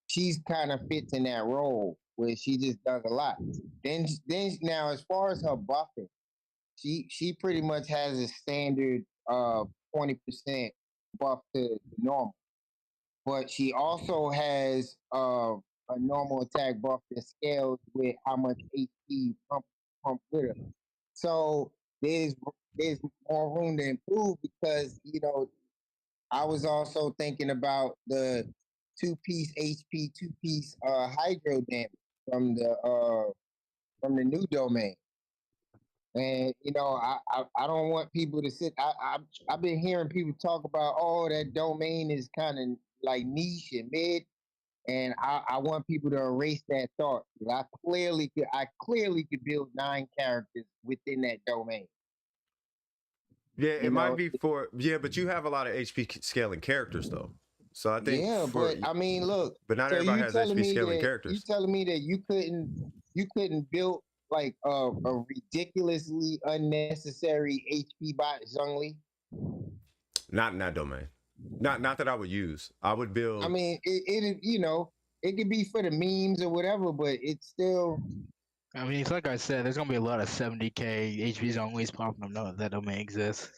She's kind of fits in that role where she just does a lot. Then now, as far as her buffing, she pretty much has a standard 20% buff to normal. But she also has a normal attack buff that scales with how much HP you pump with her. So there's there's more room to improve because I was also thinking about the 2-piece HP, 2-piece hydro damage from the new domain. And I don't want people to sit. I've been hearing people talk about, oh, that domain is kind of like niche and mid, and I want people to erase that thought. I clearly could build 9 characters within that domain. Yeah, it might be but you have a lot of HP scaling characters though. So I think but I mean, look. But not everybody has HP scaling characters. You telling me that you couldn't build like a ridiculously unnecessary HP bot Zhongli? Not in that domain. Not that I would use. I would build. I mean, it could be for the memes or whatever, but it's still. I mean, it's like I said, there's gonna be a lot of 70k HPs always popping up now that domain exists.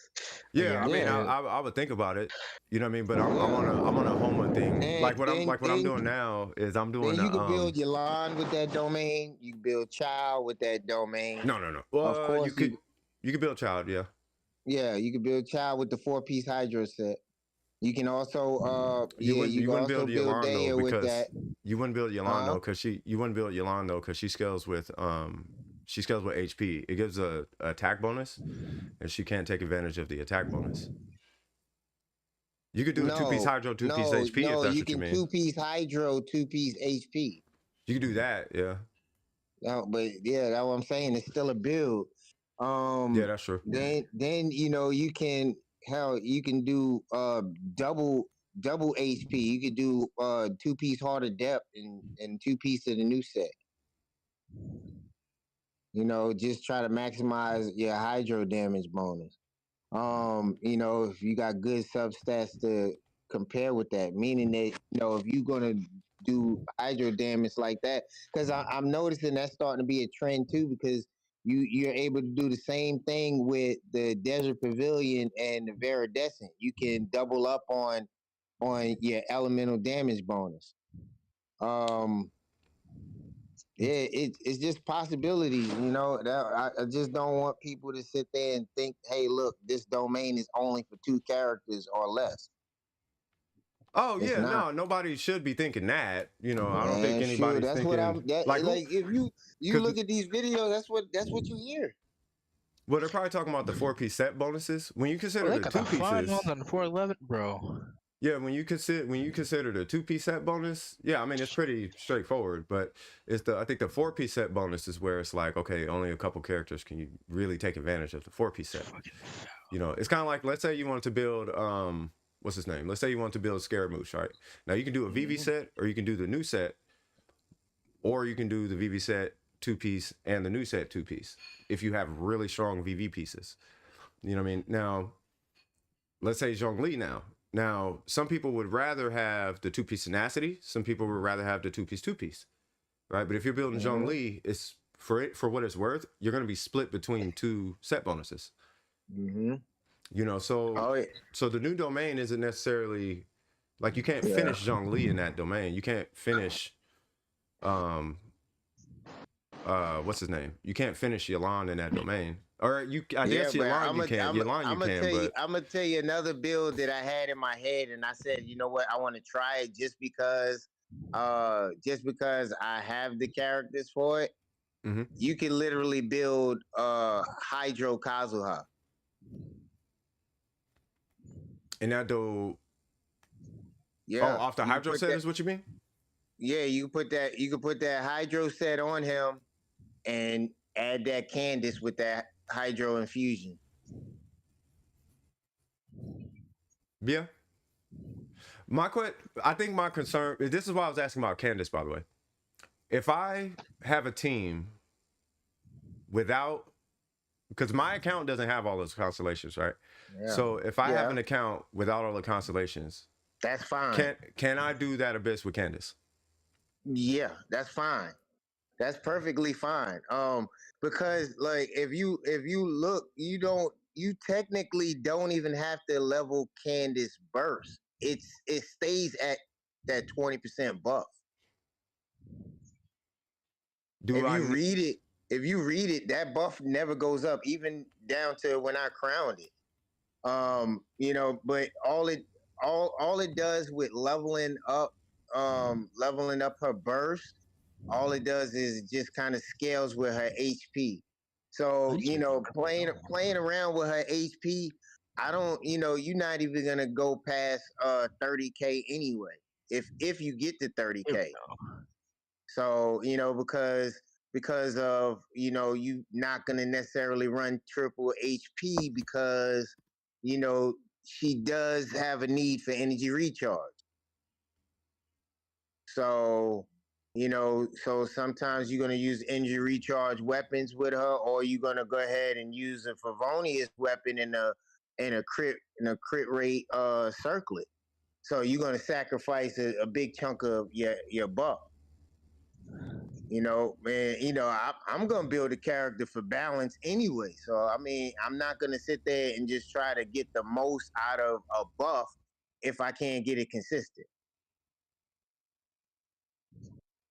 Yeah, I mean, I would think about it. You know what I mean? But I'm on a home run thing. And what I'm doing now is I'm doing. Then you can build Yalan with that domain. You can build Child with that domain. No. Well, of course you could build Child, yeah. Yeah, you can build Child with the 4-piece Hydro set. You can also you wouldn't build Yalan though because you wouldn't build Yalan though because she scales with HP. It gives a attack bonus, and she can't take advantage of the attack bonus. You could do a 2-piece Hydro, 2-piece HP if that's what you mean. 2-piece Hydro, 2-piece HP. You could do that, yeah. No, but yeah, that's what I'm saying. It's still a build. Yeah, that's true. Then you can. Hell, you can do double HP. You could do 2-piece Heart of Depth and 2-piece of the new set. Just try to maximize your hydro damage bonus. If you got good substats to compare with that, meaning that if you're gonna do hydro damage like that, because I'm noticing that's starting to be a trend too, because you're able to do the same thing with the Desert Pavilion and the Viridescent. You can double up on your elemental damage bonus. It's just possibilities, that I just don't want people to sit there and think, hey, look, this domain is only for 2 characters or less. Oh it's no, nobody should be thinking that. I don't think anybody's that's thinking. Like if you look at these videos, that's what you hear. Well, they're probably talking about the 4-piece set bonuses. When you consider the 2 pieces, on 411, bro. Yeah, when you consider the 2-piece set bonus, yeah, I mean it's pretty straightforward. But I think the 4-piece set bonus is where it's like, okay, only a couple characters can you really take advantage of the 4-piece set. It's kind of like, let's say you wanted to build what's his name? Let's say you want to build Scaramouche, right? Now you can do a VV set, or you can do the new set, or you can do the VV set 2-piece and the new set 2-piece if you have really strong VV pieces. You know what I mean? Now, let's say Zhongli now. Now, some people would rather have the 2-piece Tenacity. Some people would rather have the 2-piece 2-piece, right? But if you're building Zhongli, it's for what it's worth, you're going to be split between 2 set bonuses. Mm-hmm. So the new domain isn't necessarily like you can't finish Zhongli in that domain. You can't finish what's his name? You can't finish Yalan in that domain. Or I guess Yalan you can. Yalan you can. I'm gonna tell you another build that I had in my head, and I said, you know what, I want to try it just because I have the characters for it. Mm-hmm. You can literally build Hydro Kazuha. And that though, off the Hydro set is what you mean? Yeah, you can put that Hydro set on him, and add that Candace with that Hydro infusion. Yeah. I think my concern. This is why I was asking about Candace, by the way. If I have a team without, because my account doesn't have all those constellations, right? Yeah. So if I have an account without all the constellations, that's fine. Can I do that Abyss with Candace? Yeah, that's fine. That's perfectly fine. Because like if you look, you technically don't even have to level Candace burst. It stays at that 20% buff. Do If I? you read it, that buff never goes up, even down to when I crowned it. But all it does with leveling up her burst, all it does is just kind of scales with her HP. So, playing around with her HP, I don't, you're not even gonna go past 30K anyway. If you get to 30K. So, because of, you not gonna necessarily run triple HP because, she does have a need for energy recharge. So, so sometimes you're gonna use energy recharge weapons with her, or you're gonna go ahead and use a Favonius weapon in a crit rate circlet. So you're gonna sacrifice a big chunk of your buff. I'm gonna build a character for balance anyway. So I mean, I'm not gonna sit there and just try to get the most out of a buff if I can't get it consistent.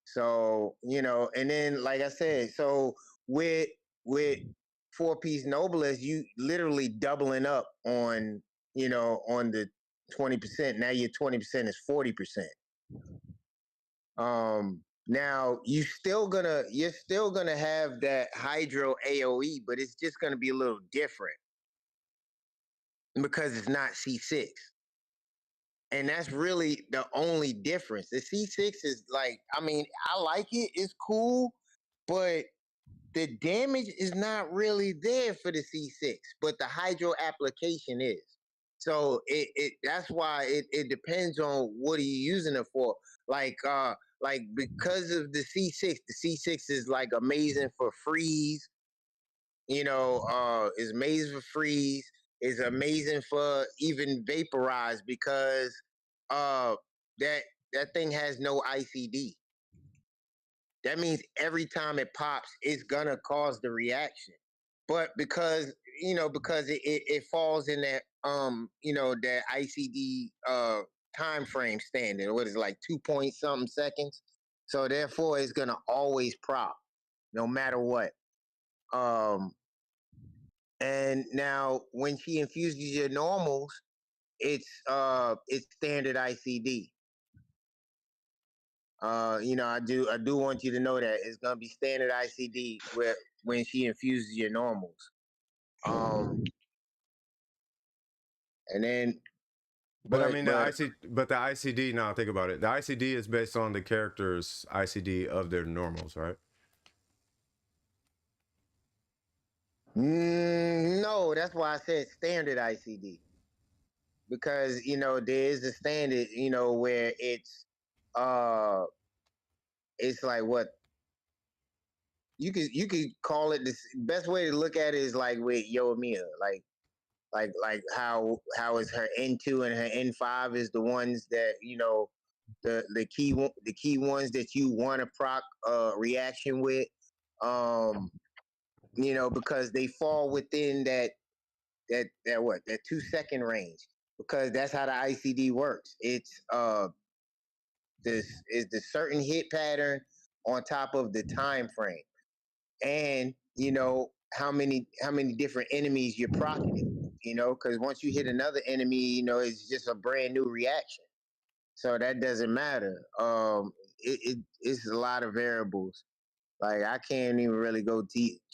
So, and then like I said, so with 4-piece noblest, you literally doubling up on, on the 20%. Now your 20% is 40%. Now you're still gonna have that hydro AoE, but it's just gonna be a little different because it's not C6. And that's really the only difference. The C6 is like, I mean, I like it, it's cool, but the damage is not really there for the C6, but the hydro application is. So that's why it depends on what are you using it for. Like because of the C6, the C6 is like amazing for freeze, is amazing for freeze, is amazing for even vaporize because uh that that thing has no ICD. That means every time it pops, it's gonna cause the reaction. But because it falls in that that ICD time frame standard, what is it, like 2 point something seconds. So therefore it's gonna always prop, no matter what. Um and now when she infuses your normals, it's standard ICD. I do want you to know that it's gonna be standard ICD where when she infuses your normals. And then, But I mean, the ICD. Now think about it. The ICD is based on the character's ICD of their normals, right? No, that's why I said standard ICD because there is a standard where uh it's like what you could call it. The best way to look at it is like with Yoimiya, like how is her N2 and her N5 is the ones that the key ones that you want to proc reaction with, because they fall within that 2 second range, because that's how the ICD works. It's this is the certain hit pattern on top of the time frame, and how many different enemies you're proccing. Because once you hit another enemy, it's just a brand new reaction. So that doesn't matter. It's a lot of variables. Like I can't even really go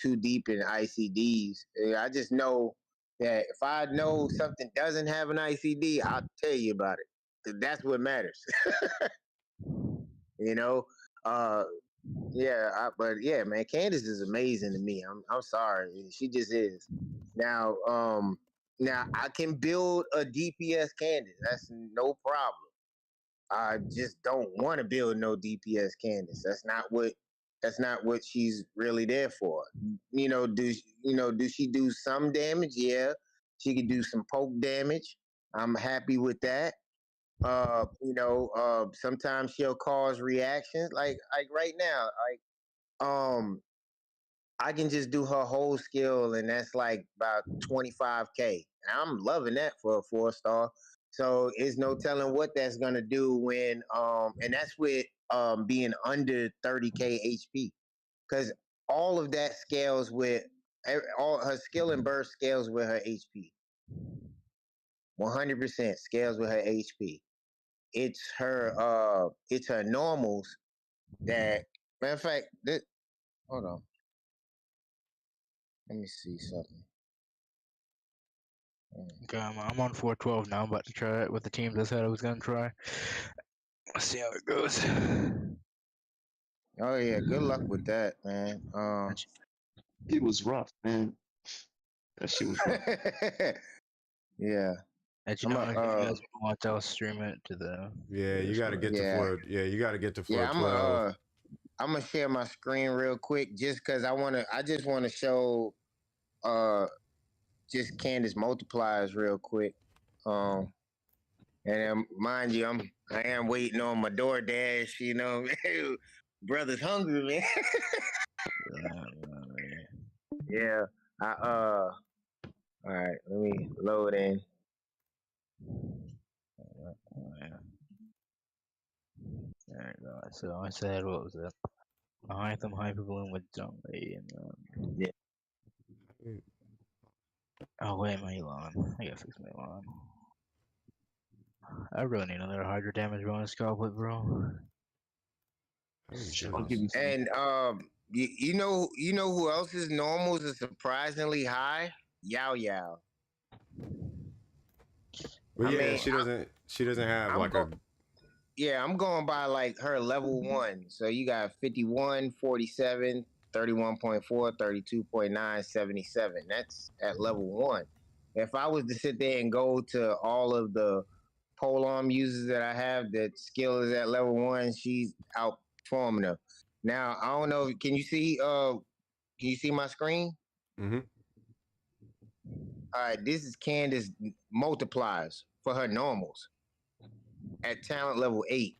too deep in ICDs. I just know that if I know something doesn't have an ICD, I'll tell you about it. 'Cause that's what matters. you know. Uh, but yeah, man, Candace is amazing to me. I'm sorry, she just is. Now, now I can build a DPS Candace. That's no problem. I just don't want to build no DPS Candace. That's not what she's really there for. Do she do some damage? Yeah, she can do some poke damage. I'm happy with that. Sometimes she'll cause reactions like right now. I can just do her whole skill, and that's like about 25K. I'm loving that for a 4-star. So it's no telling what that's gonna do when and that's with being under 30K HP. Because all of that scales with all her skill and burst scales with her HP. 100% scales with her HP. It's her normals that, matter of fact, hold on. Let me see something. Okay, I'm on 412 now. I'm about to try it with the teams I said I was gonna try. Let's see how it goes. Oh yeah, good luck with that, man. It was rough, man. That shit was rough. Yeah. As you know, if you guys want, I'll stream it to the. Yeah, you got to get to floor. Yeah, you got to get to floor 12. I'm gonna share my screen real quick, just because I just want to show just Candace multipliers real quick. And mind you, I am waiting on my DoorDash. You know, brother's hungry, man. Yeah. All right. Let me load in. Alright, so I said, what was it? Hytham Hyperbloom with Zombie, and then. Yeah. Oh wait, my Elon. I gotta fix my Elon. I really need another Hydra damage bonus goblet, bro. I'll give you some. And you know who else's normals is surprisingly high? Yao Yao. But yeah, she doesn't have like a. Yeah, I'm going by like her level 1. So you got 51, 47, 31.4, 32.9, 77. That's at level 1. If I was to sit there and go to all of the pole arm users that I have that skill is at level 1, she's outperforming them. Now, I don't know, can you see my screen? Mm-hmm. All right, this is Candace multipliers for her normals at talent level 8.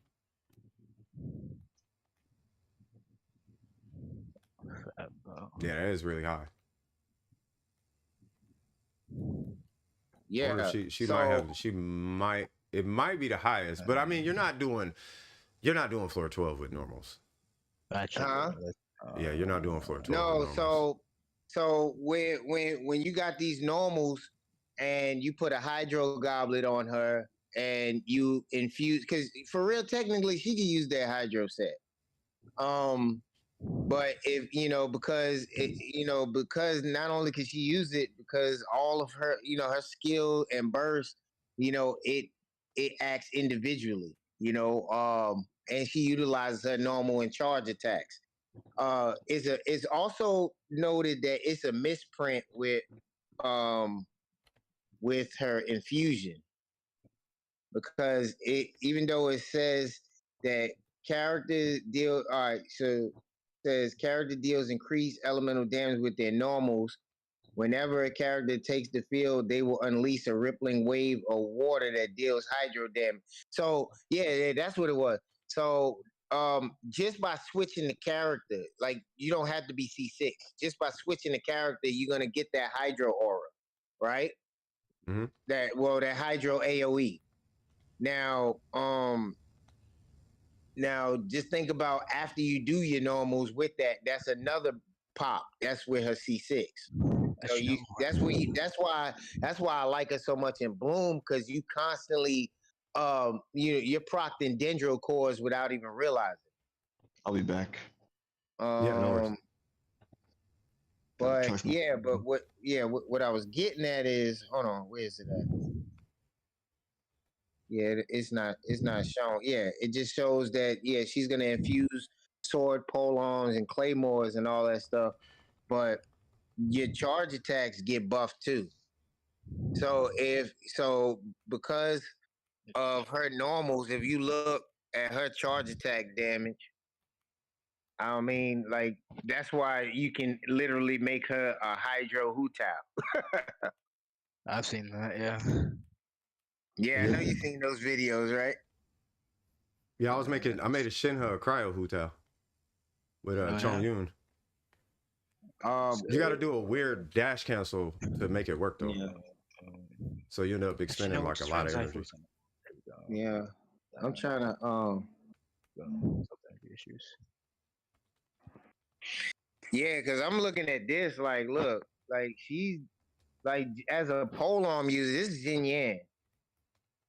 Yeah, that is really high. Yeah, it might be the highest, but I mean, you're not doing floor 12 with normals. Yeah, you're not doing floor 12. No, so when you got these normals and you put a hydro goblet on her and you infuse, because for real, technically she can use that hydro set. But if because not only can she use it, because all of her, her skill and burst, it acts individually, and she utilizes her normal and charge attacks. It's also noted that it's a misprint with her infusion, because even though it says that character deal, all right, so says character deals increased elemental damage with their normals. Whenever a character takes the field, they will unleash a rippling wave of water that deals hydro damage. So yeah, that's what it was. So just by switching the character, like you don't have to be C6. Just by switching the character, you're gonna get that hydro aura, right? Mm-hmm. That hydro AOE. Now just think about after you do your normals with that, that's another pop. That's with her C6. So that's why I like her so much in Bloom, because you constantly you're procced in dendro cores without even realizing. I'll be back. Yeah, no worries. But what I was getting at is, hold on, where is it at? Yeah, it's not shown. Yeah, it just shows that she's gonna infuse sword, pole arms, and claymores and all that stuff, but your charge attacks get buffed too. So because of her normals, if you look at her charge attack damage, I mean, like, that's why you can literally make her a hydro Hu-Tao. I've seen that, yeah. Yeah, I know you've seen those videos, right? Yeah, I made a shenhe a cryo Hu-Tao. with Oh, Chong yeah. Yoon. Um, You got to do a weird dash cancel to make it work though. yeah, So you end up Actually, expending no, like a let's lot try of Zypher energy. something. There we go. yeah. I'm trying to Something issues. yeah, because I'm looking at this like, look, like she's like as a pole arm user, this is Jin Yan.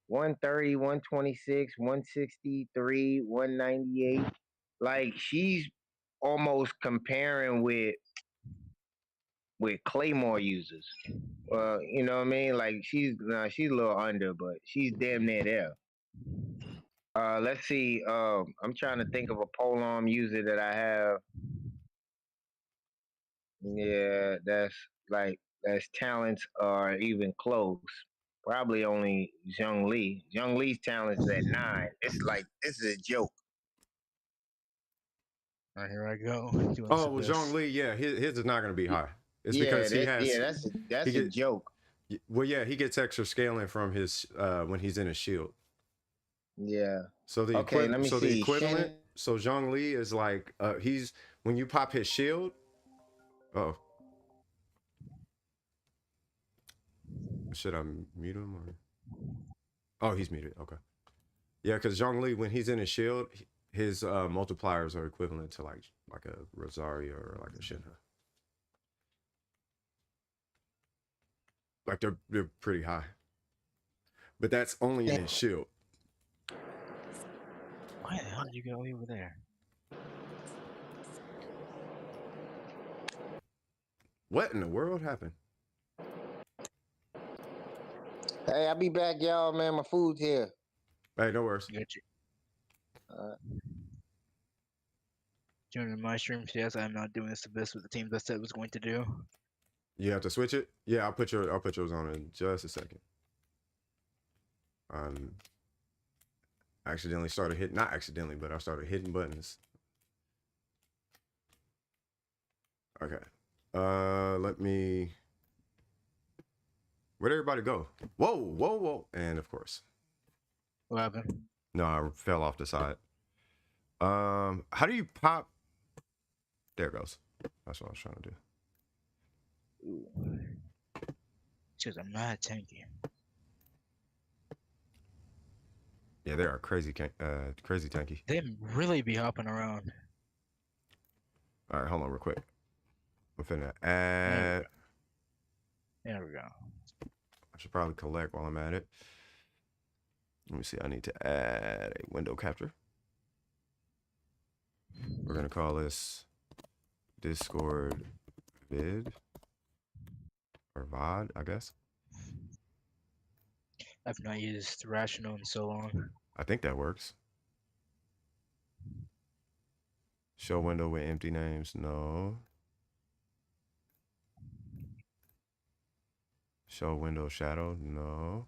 130, 126, 163, 198. Like she's almost comparing with Claymore users. You know what I mean? Like she's a little under, but she's damn near there. Let's see. I'm trying to think of a pole arm user that I have. Yeah, that's talents are even close. Probably only Zheng Li. Zheng Li's talents is at 9. It's like this is a joke. All right, here I go. Doing Oh, some well, this. Zhong yeah, his is not going to be high. It's Yeah, because he has. that's he a get, joke. Well, yeah, he gets extra scaling from his when he's in his shield. Yeah. So the Okay, let me so the see. equivalent. So Zhong Li is like he's when you pop his shield. Oh, should I mute him or? Oh, he's muted. Okay. Yeah, because Zhong Li when he's in his shield, his multipliers are equivalent to like a Rosario or like a Shenhe. Like they're pretty high. But that's only in his shield. Why the hell did you get all the way over there? What in the world happened? Hey, I'll be back, y'all, man. My food's here. Hey, no worries. Got you. Joining my streams, yes, I'm not doing this the best with the teams I said was going to do. You have to switch it? Yeah, I'll put yours on in just a second. Accidentally started hitting, not accidentally, but I started hitting buttons. Okay. Let me. Where'd everybody go? Whoa, whoa, whoa. And of course. What happened? No, I fell off the side. How do you pop? There it goes. That's what I was trying to do. Ooh. Because I'm not tanky. Yeah, they are crazy tanky. They really be hopping around. All right, hold on real quick. I'm finna add. There we go. I should probably collect while I'm at it. Let me see. I need to add a window capture. We're gonna call this Discord vid or VOD, I guess. I've not used Rational in so long. I think that works. Show window with empty names. No. Show window shadow. No.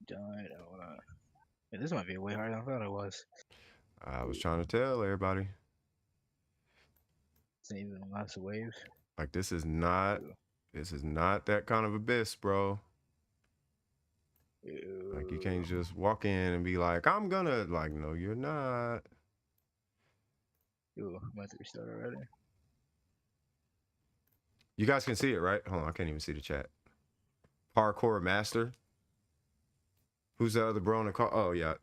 Died. Yeah, this might be way harder than I thought it was. I was trying to tell everybody. It's even the last wave. Like this is not that kind of abyss, bro. Like you can't just walk in and be like, I'm gonna like, no, you're not. Ooh, I'm about to restart already. You guys can see it, right? Hold on, I can't even see the chat. Parkour master. Who's the other bro in the car? Oh yeah,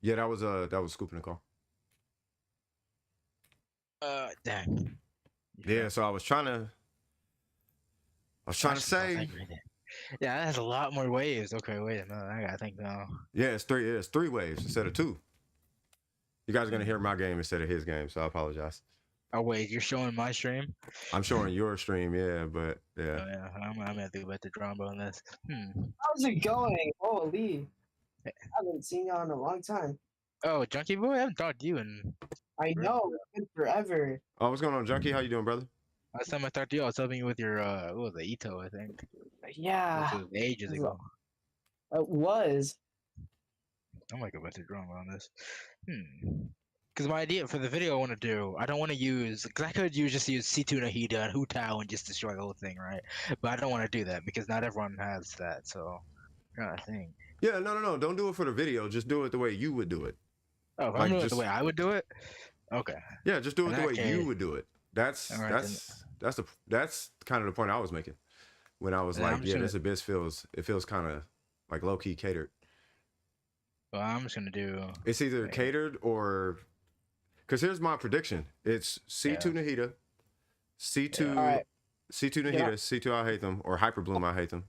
yeah. That was scooping the car. Dang. Yeah, so I was trying to say. Yeah, that has a lot more waves. Okay, wait a minute. I gotta think now. Yeah, it's three waves instead of two. You guys are gonna hear my game instead of his game, so I apologize. Oh wait, you're showing my stream? I'm showing your stream, yeah, but yeah. Oh, yeah, I'm gonna have to go back to drum on this. How's it going? Holy, I haven't seen y'all in a long time. Oh, Junkie Boy, I haven't talked to you in. I know, it's been forever. Oh, what's going on, Junkie? How you doing, brother? Last time I talked to you, I was helping you with your what was it, Ito, I think. Yeah, This was ages ago. it was. I might go back to drum on this. Because my idea for the video I want to do, I don't want to use, because I could just use C2 Nahida and Hu Tao and just destroy the whole thing, right? But I don't want to do that because not everyone has that. So, kind of thing. Yeah, no. Don't do it for the video. Just do it the way you would do it. Oh, if Like, I'm doing it just- the way I would do it. Okay. Yeah, just do it In the that way you case- would do it. That's All right, that's kind of the point I was making when I was Yeah, I'm like, just yeah, this abyss feels kind of like low key catered. Well, I'm just gonna do. It's either Wait. catered or because here's my prediction. It's C2 Nahida, C2 All right. C2 Nahida, Yeah. C2 I hate them, or Hyper Bloom I hate them.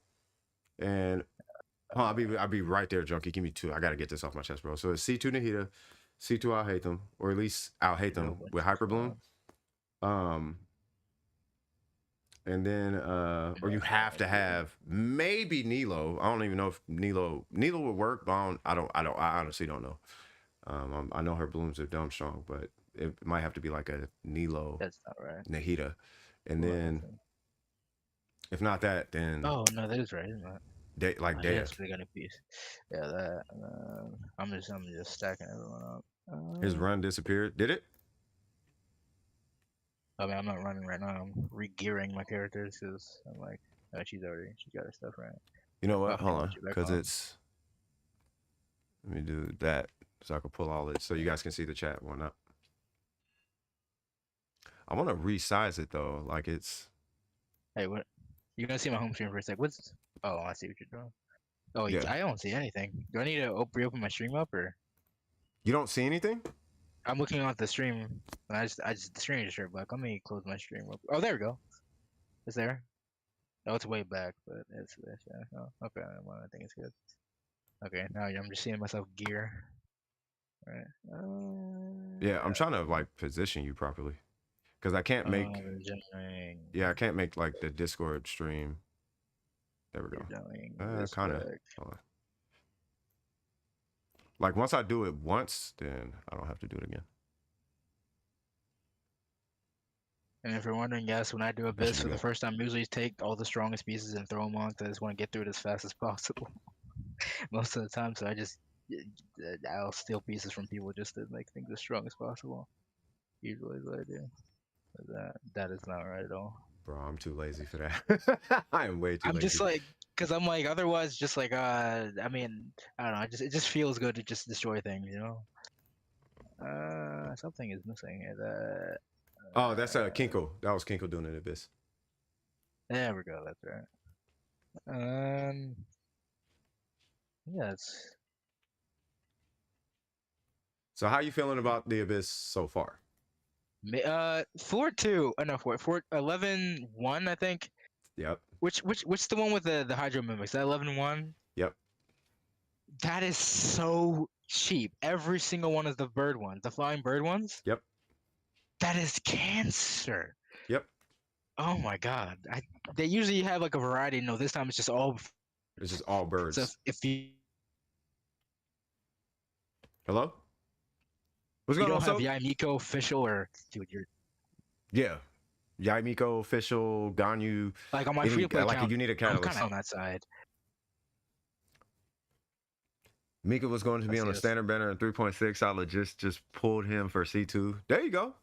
And I'll be right there, Junkie. Give me two. I gotta get this off my chest, bro. So it's C2 Nahida, C2 I'll hate them, or at least I'll hate them with Hyper Bloom. And then or you have to have maybe Nilo. I don't even know if Nilo would work, but I honestly don't know. I know her blooms are dumb strong, but it might have to be like a Nilo That's not right. Nahida. And then if not that, then Oh no, that is right, isn't it? like Oh, Dad. yes, we got a piece. Yeah, that. I'm just stacking everyone up. His run disappeared. Did it? I mean, I'm not running right now. I'm re-gearing my characters because I'm like, oh, she got her stuff right. You know what? Okay, Hold on, put you back because on. it's. Let me do that so I can pull all it so you guys can see the chat. Why not? I want to resize it though. Like it's. Hey, what? You're gonna see my home screen for a sec. What's? Oh, I see what you're doing. Oh, Yeah. I don't see anything. Do I need to reopen my stream up or? You don't see anything? I'm looking at the stream, and the screen just turned black. Let me close my stream up. Oh, there we go. It's there. Oh, it's way back, but it's yeah. Oh, okay, well, I think it's good. Okay, now I'm just seeing myself gear. Right. Yeah, I'm trying to like position you properly, because I can't make. Generating, Yeah, I can't make like the Discord stream. There we go. Kind of. Like once I do it once, then I don't have to do it again. And if you're wondering, yes, when I do Abyss for the first time, I usually take all the strongest pieces and throw them on because I just want to get through it as fast as possible. Most of the time, so I'll steal pieces from people just to make things as strong as possible. Usually is what I do. But that is not right at all. Bro, I'm too lazy for that. I am way too lazy. I'm just like, because I'm like, otherwise, just like, I mean, I don't know, it just feels good to just destroy things, you know? Something is missing here. Oh, that's Kinko. That was Kinko doing an Abyss. There we go, that's right. Yeah, it's... So how you feeling about the Abyss so far? 4-2. No, 11-1, I think. Yep. Which the one with the Hydro Mimics? That 11-1? Yep. That is so cheap. Every single one is the bird ones, the flying bird ones. Yep. That is cancer. Yep. Oh my god. They usually have like a variety. No, this time it's just all. It's just all birds. So if you Hello? What's going don't on, have so? Yaimiko official or dude, you're Yeah. Yaimiko official, Ganyu. like on my free to play like account. you need a I'm catalyst. kind of on that side. Mika was going to be Let's on see a this. standard banner at 3.6. I just pulled him for C2. There you go.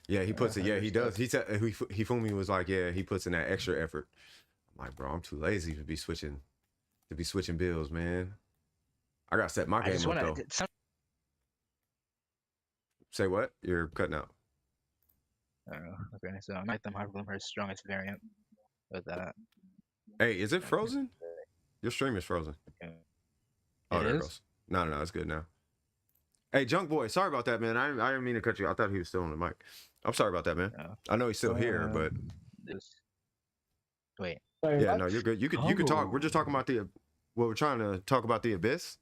Yeah, he puts it. Yeah, he does. He said Hifumi was like, yeah, he puts in that extra effort. I'm like, bro, I'm too lazy to be switching bills, man. I gotta set my I game just up want though. to. Say what? You're cutting out. Okay, so I might them have her strongest variant with that. Hey, is it frozen? Your stream is frozen. Okay. Oh, It there it is? goes. No, it's good now. Hey, Junk Boy, sorry about that, man. I didn't mean to cut you. I thought he was still on the mic. I'm sorry about that, man. No. I know he's still here, but Wait. Sorry, yeah, what? no, you're good. You could talk. We're just talking about we're trying to talk about the Abyss.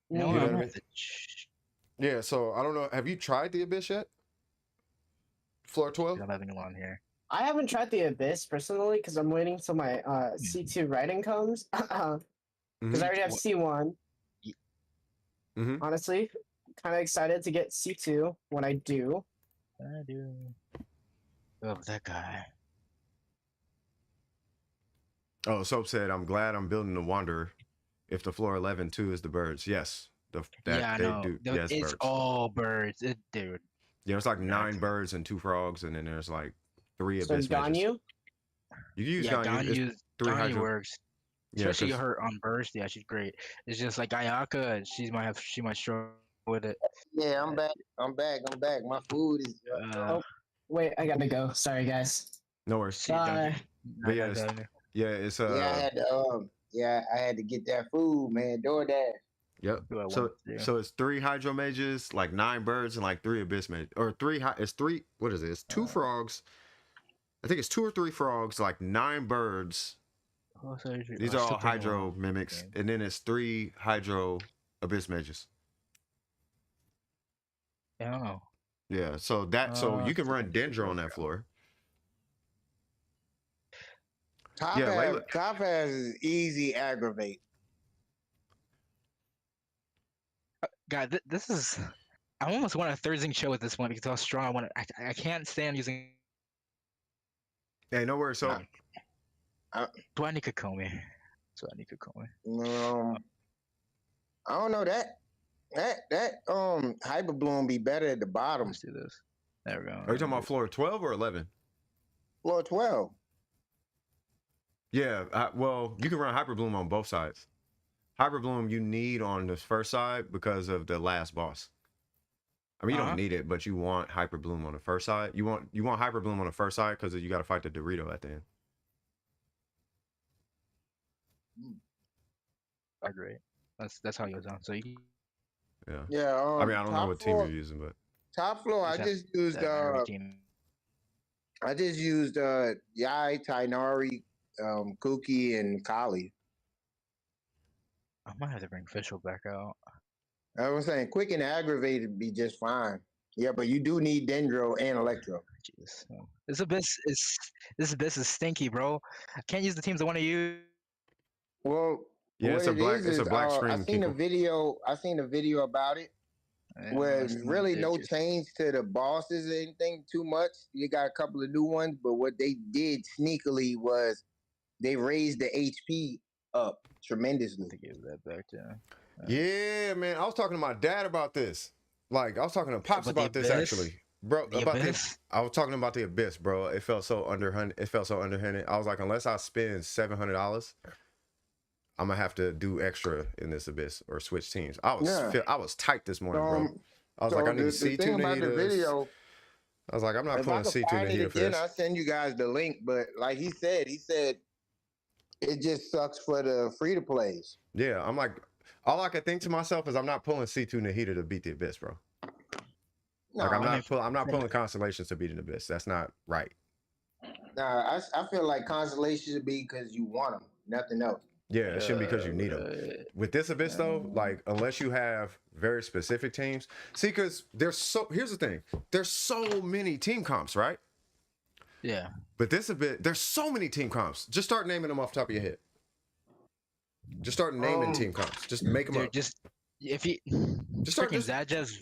No, You know I'm what I mean? with the Yeah, so I don't know. Have you tried the Abyss yet? Floor 12? I'm having on here. I haven't tried the Abyss personally because I'm waiting till my C2 writing comes. Because I already have C1. Mm-hmm. Honestly, kind of excited to get C2 when I do. I do. Oh, that guy. Oh, Soap said, I'm glad I'm building the Wanderer. If the floor 11 2 is the birds, yes. Yeah, I They know. do. Yes, It's birds. all birds, dude. Yeah, it's like Yeah, 9 birds and 2 frogs, and then there's like 3 So abyss mages. Ganyu? You can use Yeah, Ganyu. It's 3 Ganyu hydro. works. Yeah, Especially because her on burst. Yeah, she's great. It's just like Ayaka, she might struggle with it. Yeah, I'm back. I'm back. I'm back. My food is. Oh, wait, I gotta go. Sorry, guys. no worries. See, Bye. But yeah, it's Yeah, I had to get that food, man. DoorDash. Yep. So it's 3 hydro mages, like 9 birds, and like 3 abyss mages, or 3. It's 3. What is it? It's 2 frogs. I think it's 2 or 3 frogs, like 9 birds. These are all hydro mimics, and then it's 3 hydro abyss mages. Oh. Yeah. So you can run Dendro on that floor. Top has is easy aggravate. God, this is. I almost want a Thursday show with this one because how strong I want it. I can't stand using. Hey, no worries. So, do I need Kokomi? I don't know that hyper bloom be better at the bottom. Let's do this. There we go. Are you talking about floor 12 or 11? Floor 12. Yeah. Well, you can run hyper bloom on both sides. Hyper bloom you need on the first side because of the last boss. I mean, you don't need it, but you want hyper bloom on the first side. You want hyper bloom on the first side because you got to fight the Dorito at the end. Great. That's how it goes on. So you. Yeah. Yeah. I mean, I don't know what team you're using, but top floor. I just used Yai, Tainari, Kuki, and Kali. I might have to bring Fischl back out. I was saying, quick and aggravated be just fine. Yeah, but you do need Dendro and Electro. Jeez. This abyss is stinky, bro. I can't use the teams I want to use. Well, yeah, it's a black screen. I seen a video about it. Where really no change to the bosses or anything too much. You got a couple of new ones, but what they did sneakily was they raised the HP up tremendously. To give that back to. Yeah, man. I was talking to my dad about this. Like, I was talking to Pops about this actually, bro. I was talking about the abyss, bro. It felt so underhanded. I was like, unless I spend $700, I'm gonna have to do extra in this abyss or switch teams. I was tight this morning, bro. I was like, I need C2 Nahitas. I was like, I'm not pulling C2 Nahita for this. I'll send you guys the link, but like he said it just sucks for the free to plays. Yeah, I'm like, all I could think to myself is I'm not pulling C2 Nahita to beat the abyss, bro. No, like I'm not pulling constellations to beat an abyss. That's not right. Nah, I feel like constellations should be because you want them, nothing else. Yeah, it shouldn't be because you need them. With this abyss though, like unless you have very specific teams, see, because here's the thing, there's so many team comps, right? Yeah. But this abyss, there's so many team comps. Just start naming them off the top of your head. Just start naming team comps. Just make them up. If he just start that just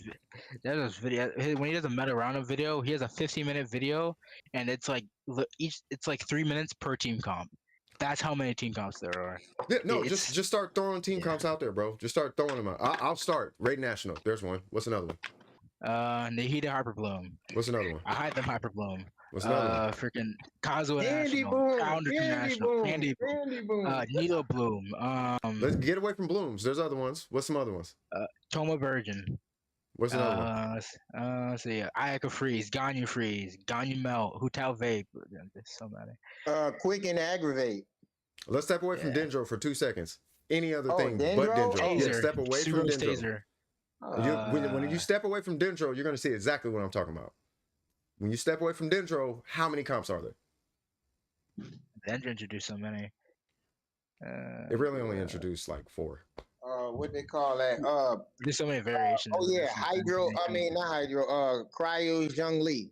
video when he does a meta roundup video, he has a 15-minute video, and it's like 3 minutes per team comp. That's how many team comps there are. Yeah, no, just start throwing team comps out there, bro. Just start throwing them out. I'll start. Raid National. There's one. What's another one? Nahida Hyperbloom. What's another one? I hide them Hyperbloom. What's another one? Freaking Kazuha National. Pounder National. Candy Boom. Needle Bloom. Let's get away from blooms. There's other ones. What's some other ones? Toma Virgin. What's another one? Let's see. Ayaka Freeze, Ganyu Melt, Hutao Vape. There's so many. Quick and aggravate. Let's step away from Dendro for 2 seconds. Any other thing but Dendro. Yeah, step away from Dendro. When you step away from Dendro, you're going to see exactly what I'm talking about. When you step away from Dendro, how many comps are there? Dendro introduced so many. It really only introduced like 4. What they call that? There's so many variations. Oh yeah, Hydro. I mean not Hydro. Cryo Zhongli.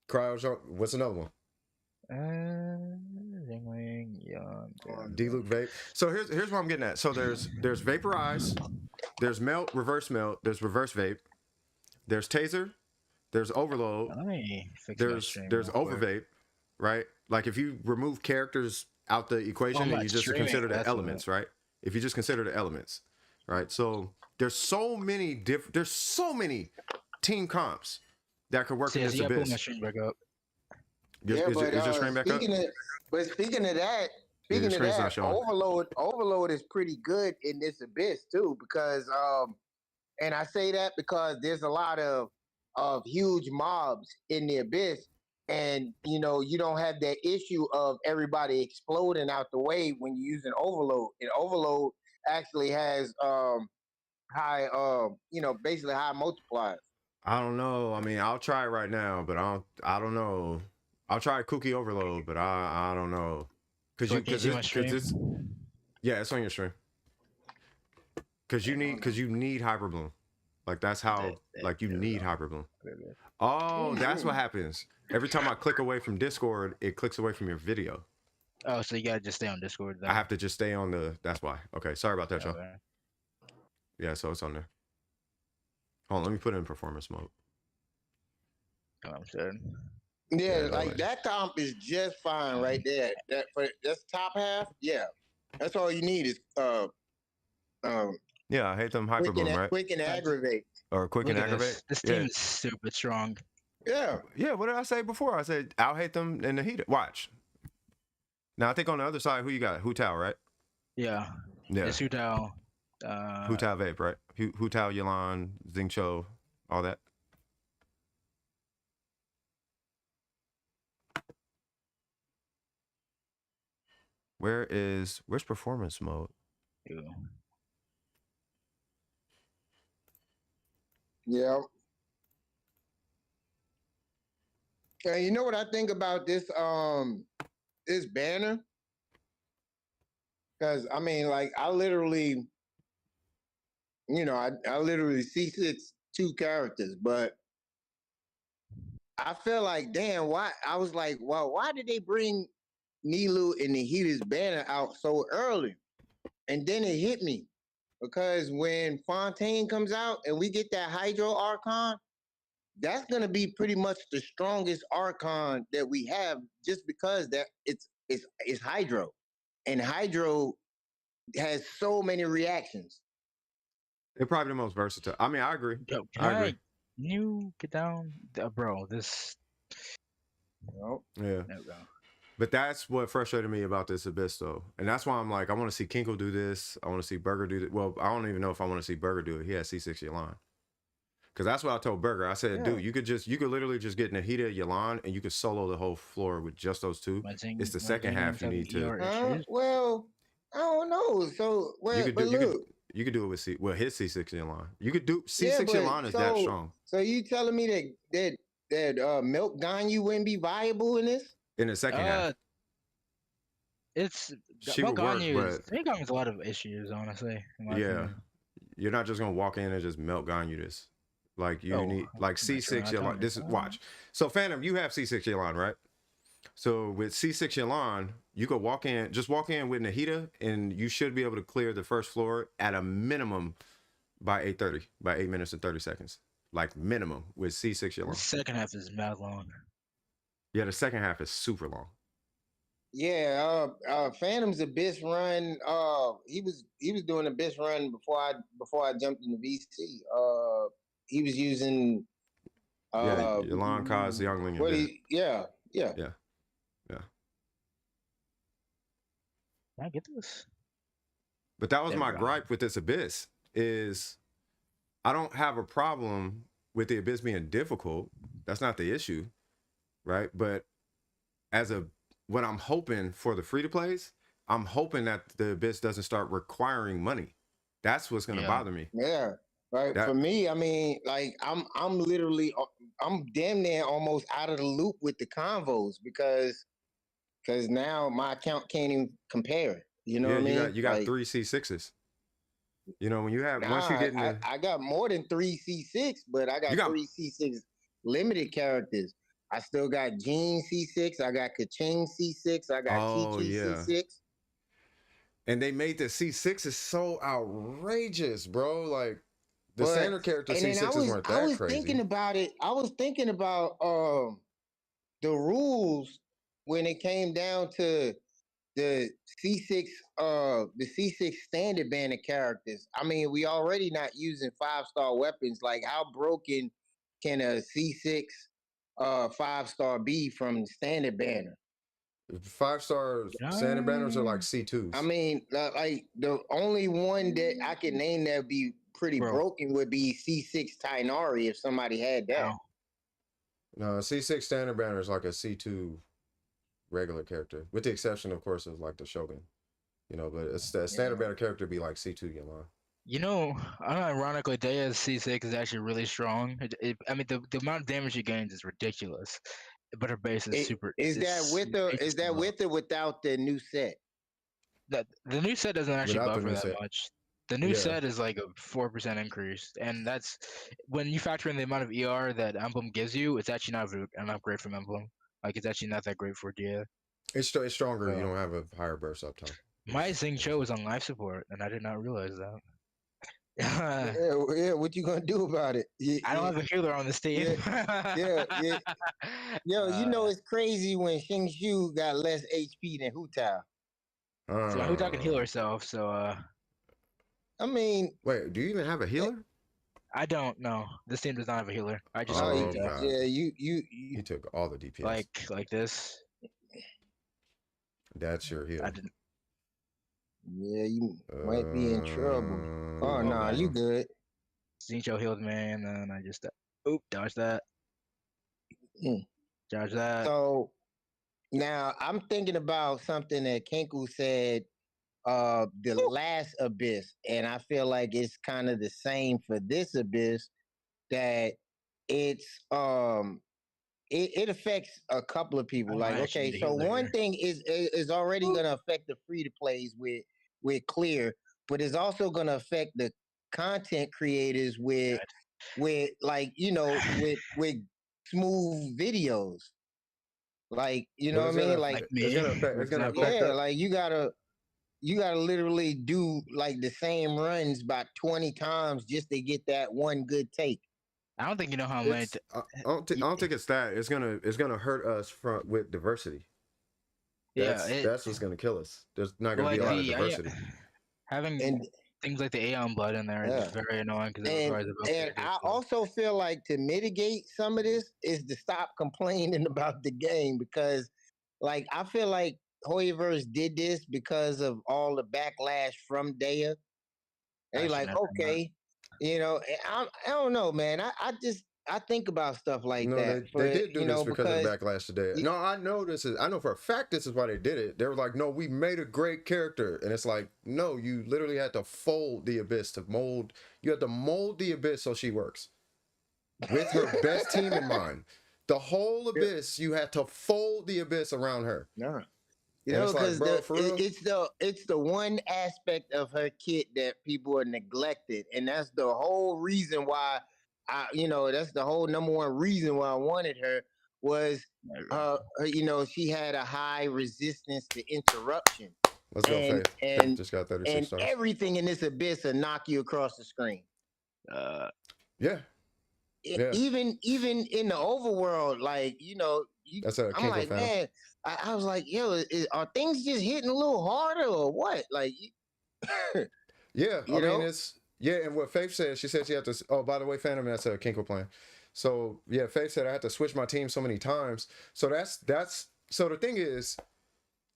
Cryo. What's another one? D-Luke Vape. So here's what I'm getting at. So there's Vaporize, there's Melt, Reverse Melt, there's Reverse Vape, there's Taser, there's Overload, there's Overvape, right? Like if you remove characters out the equation and you just streaming, consider the that's elements, right? If you just consider the elements, right? So there's so many team comps that could work in this pull my abyss. stream back up. Yeah, Is your screen back up? Speaking of that, Overload is pretty good in this abyss too, because and I say that because there's a lot of huge mobs in the abyss, and you know you don't have that issue of everybody exploding out the way when you're using Overload. And Overload actually has high basically high multipliers. I don't know. I mean, I'll try it right now, but I don't know. I'll try Cookie Overload, but I don't know. Cause it's it's on your stream. Cause you need Hyperbloom. Like that's how you need Hyperbloom. Oh, that's what happens. Every time I click away from Discord, it clicks away from your video. Oh, so you gotta just stay on Discord then. I have to just stay on that's why. Okay, sorry about that, y'all. Okay. Yeah, so it's on there. Hold on, let me put it in performance mode. Oh, I'm sorry. Yeah, like that comp is just fine right there. That's top half. Yeah, that's all you need is yeah, I hate them Hyperbloom, right? Quick and aggravate. Or quick and aggravate. This team is super strong. Yeah. Yeah, what did I say before? I said I'll hate them in the heat. Watch. Now I think on the other side, who you got? Hu Tao, right? Yeah. Yeah. It's Hu Tao. Hu Tao Vape, right? Hu Tao, Yelan, Xing Cho, all that. Where's performance mode? Ew. Yeah. And you know what I think about this this banner? Because I mean, like I literally, I literally C6 2 characters, but I feel like damn, why I was like, well, why did they bring Nilu and Nahita's banner out so early? And then it hit me. Because when Fontaine comes out and we get that Hydro Archon, that's gonna be pretty much the strongest Archon that we have, just because that it's Hydro, and Hydro has so many reactions. They're probably the most versatile. I mean, I agree. Yo, I agree. You get down, bro. This. Nope. Yeah. There we go. But that's what frustrated me about this abyss, though, and that's why I'm like, I want to see Kinkle do this. I want to see Burger do it. Well, I don't even know if I want to see Burger do it. He has C6 Yelan. Because that's what I told Burger. I said, dude, you could literally just get Nahita, Yelan, and you could solo the whole floor with just those two. It's the second half you need to. Well, I don't know. So, you could do it with his C6 Yelan. You could do C6 Yelan is that strong. So you telling me that Milk Ganyu wouldn't be viable in this? In the second half. It's she would work, but Milk Ganyu's a lot of issues, honestly. Yeah. Opinion. You're not just gonna walk in and just Milk Ganyu this. Like you need like C6 Yelan. This is watch. So Phantom, you have C6 Yelan, right? So with C6 Yelan, you could walk in with Nahita, and you should be able to clear the first floor at a minimum by 8:30, by 8 minutes and 30 seconds. Like minimum with C6 Yelan. The second half is mad long. Yeah, the second half is super long. Yeah, Phantom's Abyss run. He was doing Abyss run before I jumped into VC. He was using Yelan, Kaz, Youngling, and yeah. I get this. But that was my gripe with this Abyss is I don't have a problem with the Abyss being difficult. That's not the issue, right? But what I'm hoping for the free-to-plays, I'm hoping that the Abyss doesn't start requiring money. That's what's going to bother me. Yeah. Right. For me, I mean, like I'm damn near almost out of the loop with the convos because now my account can't even compare it. You know what I mean? You got like, 3 C6s. You know, when you have once you get in I got more than 3 C6, but I got 3 C6 limited characters. I still got Jean C6, I got Kaching C6, I got Kiki C6. And they made the C6s so outrageous, bro. Like the standard character C6s weren't that crazy. I was thinking about the rules when it came down to the C6 standard banner characters. I mean, we already not using 5-star weapons. Like, how broken can a C6 5-star be from standard banner? 5-star standard banners are like C2s. I mean, like the only one that I can name that would be pretty broken would be C6 Tainari if somebody had that. No, C6 standard banner is like a C2 regular character, with the exception, of course, of like the Shogun. You know, but it's the standard banner character be like C2 Yamon. You know, ironically, Daya's C6 is actually really strong. I mean, the amount of damage she gains is ridiculous, but her base is super. Is that with or without the new set? That the new set doesn't actually buff her that much. The new set is like a 4% increase, and that's when you factor in the amount of ER that Emblem gives you. It's actually not an upgrade from Emblem. Like, it's actually not that great for Dia. It's stronger. You don't have a higher burst uptime. My Xingqiu was on life support, and I did not realize that. Yeah, what you gonna do about it? I don't have a healer on this team. Yeah. Yo, you know it's crazy when Xingqiu got less HP than Hu Tao. So Hu Tao can heal herself, so I mean, wait, do you even have a healer? I don't know. This team does not have a healer. I just you took all the DPS. Like this. That's your healer. Yeah, you might be in trouble. Oh no, you good. Xingqiu healed me, and then I just dodge that. Dodge that. So now I'm thinking about something that Kenku said, the last Abyss, and I feel like it's kind of the same for this Abyss, that it's it affects a couple of people. Like, okay, so one thing is already gonna affect the free to plays with Clear, but it's also gonna affect the content creators with like, you know, with smooth videos. Like, you know what I mean? Like, it's gonna affect like you gotta literally do like the same runs about 20 times just to get that one good take. I don't think you know how many. I don't think it's that. It's gonna hurt us with diversity. That's what's gonna kill us. There's not gonna be a lot of diversity. Having things like the Aeon blood in there is very annoying because and I also feel like to mitigate some of this is to stop complaining about the game, because like I feel like Hoyoverse did this because of all the backlash from Daya. They like, okay, you know, I don't know, man. I think about stuff like that. They did do this because of backlash today. No, I know for a fact this is why they did it. They were like, no, we made a great character. And it's like, no, you literally had to fold the Abyss to mold. You had to mold the Abyss so she works. With her best team in mind. The whole Abyss, you had to fold the Abyss around her. Yeah. You know, because it's the one aspect of her kit that people are neglected. And that's the whole reason why that's the whole number one reason why I wanted her was, you know, she had a high resistance to interruption. Let's go, Faith. Faith just got 36 stars. Everything in this Abyss will knock you across the screen. Even in the overworld, like, you know, I'm like, man, I was like, yo, are things just hitting a little harder or what? Like, yeah, I mean, it's. Yeah, and what Faith said, she said she had to. Oh, by the way, Phantom, that's a Kinko plan. So yeah, Faith said I had to switch my team so many times. So that's. So the thing is,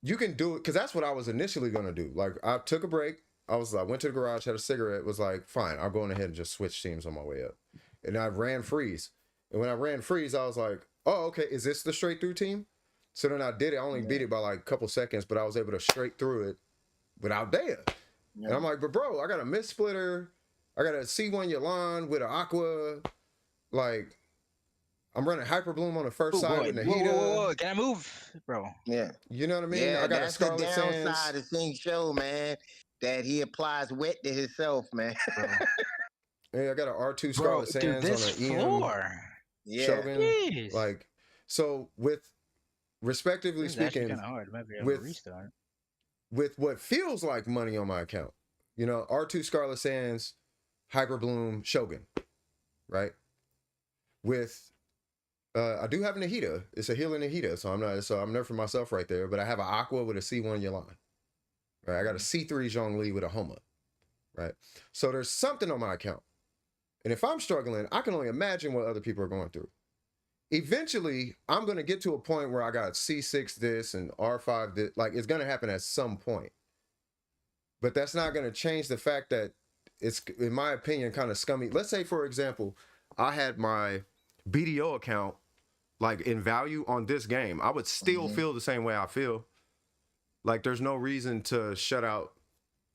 you can do it because that's what I was initially gonna do. Like, I took a break. I went to the garage, had a cigarette. Was like, fine, I'll go ahead and just switch teams on my way up. And I ran freeze. And when I ran freeze, I was like, oh, okay, is this the straight through team? So then I did it. I only beat it by like a couple seconds, but I was able to straight through it without Daya. Yeah. And I'm like, but bro, I got a mist splitter. I got a C1 Yalan with an Aqua. Like, I'm running Hyper Bloom on the first side with Nahida. Whoa, can I move, bro? Yeah. You know what I mean? Yeah, I got that's a Scarlet the downside of Xingqiu, man, that he applies wet to himself, man. Yeah, I got an R2 Scarlet Sands on an EM Shogun. Jeez. Like, so with, respectively speaking, with what feels like money on my account, you know, R2 Scarlet Sands, Hyper Bloom, Shogun, right? With I do have an Nahida. It's a healing Nahida, so I'm nerfing myself right there. But I have an Aqua with a C1 Yalan. Right, I got a C3 Zhongli with a Homa. Right, so there's something on my account, and if I'm struggling, I can only imagine what other people are going through. Eventually, I'm gonna get to a point where I got C6 this and R5 this. Like, it's gonna happen at some point, but that's not gonna change the fact that it's, in my opinion, kind of scummy. Let's say, for example, I had my BDO account like in value on this game, I would still feel the same way I feel. Like, there's no reason to shut out,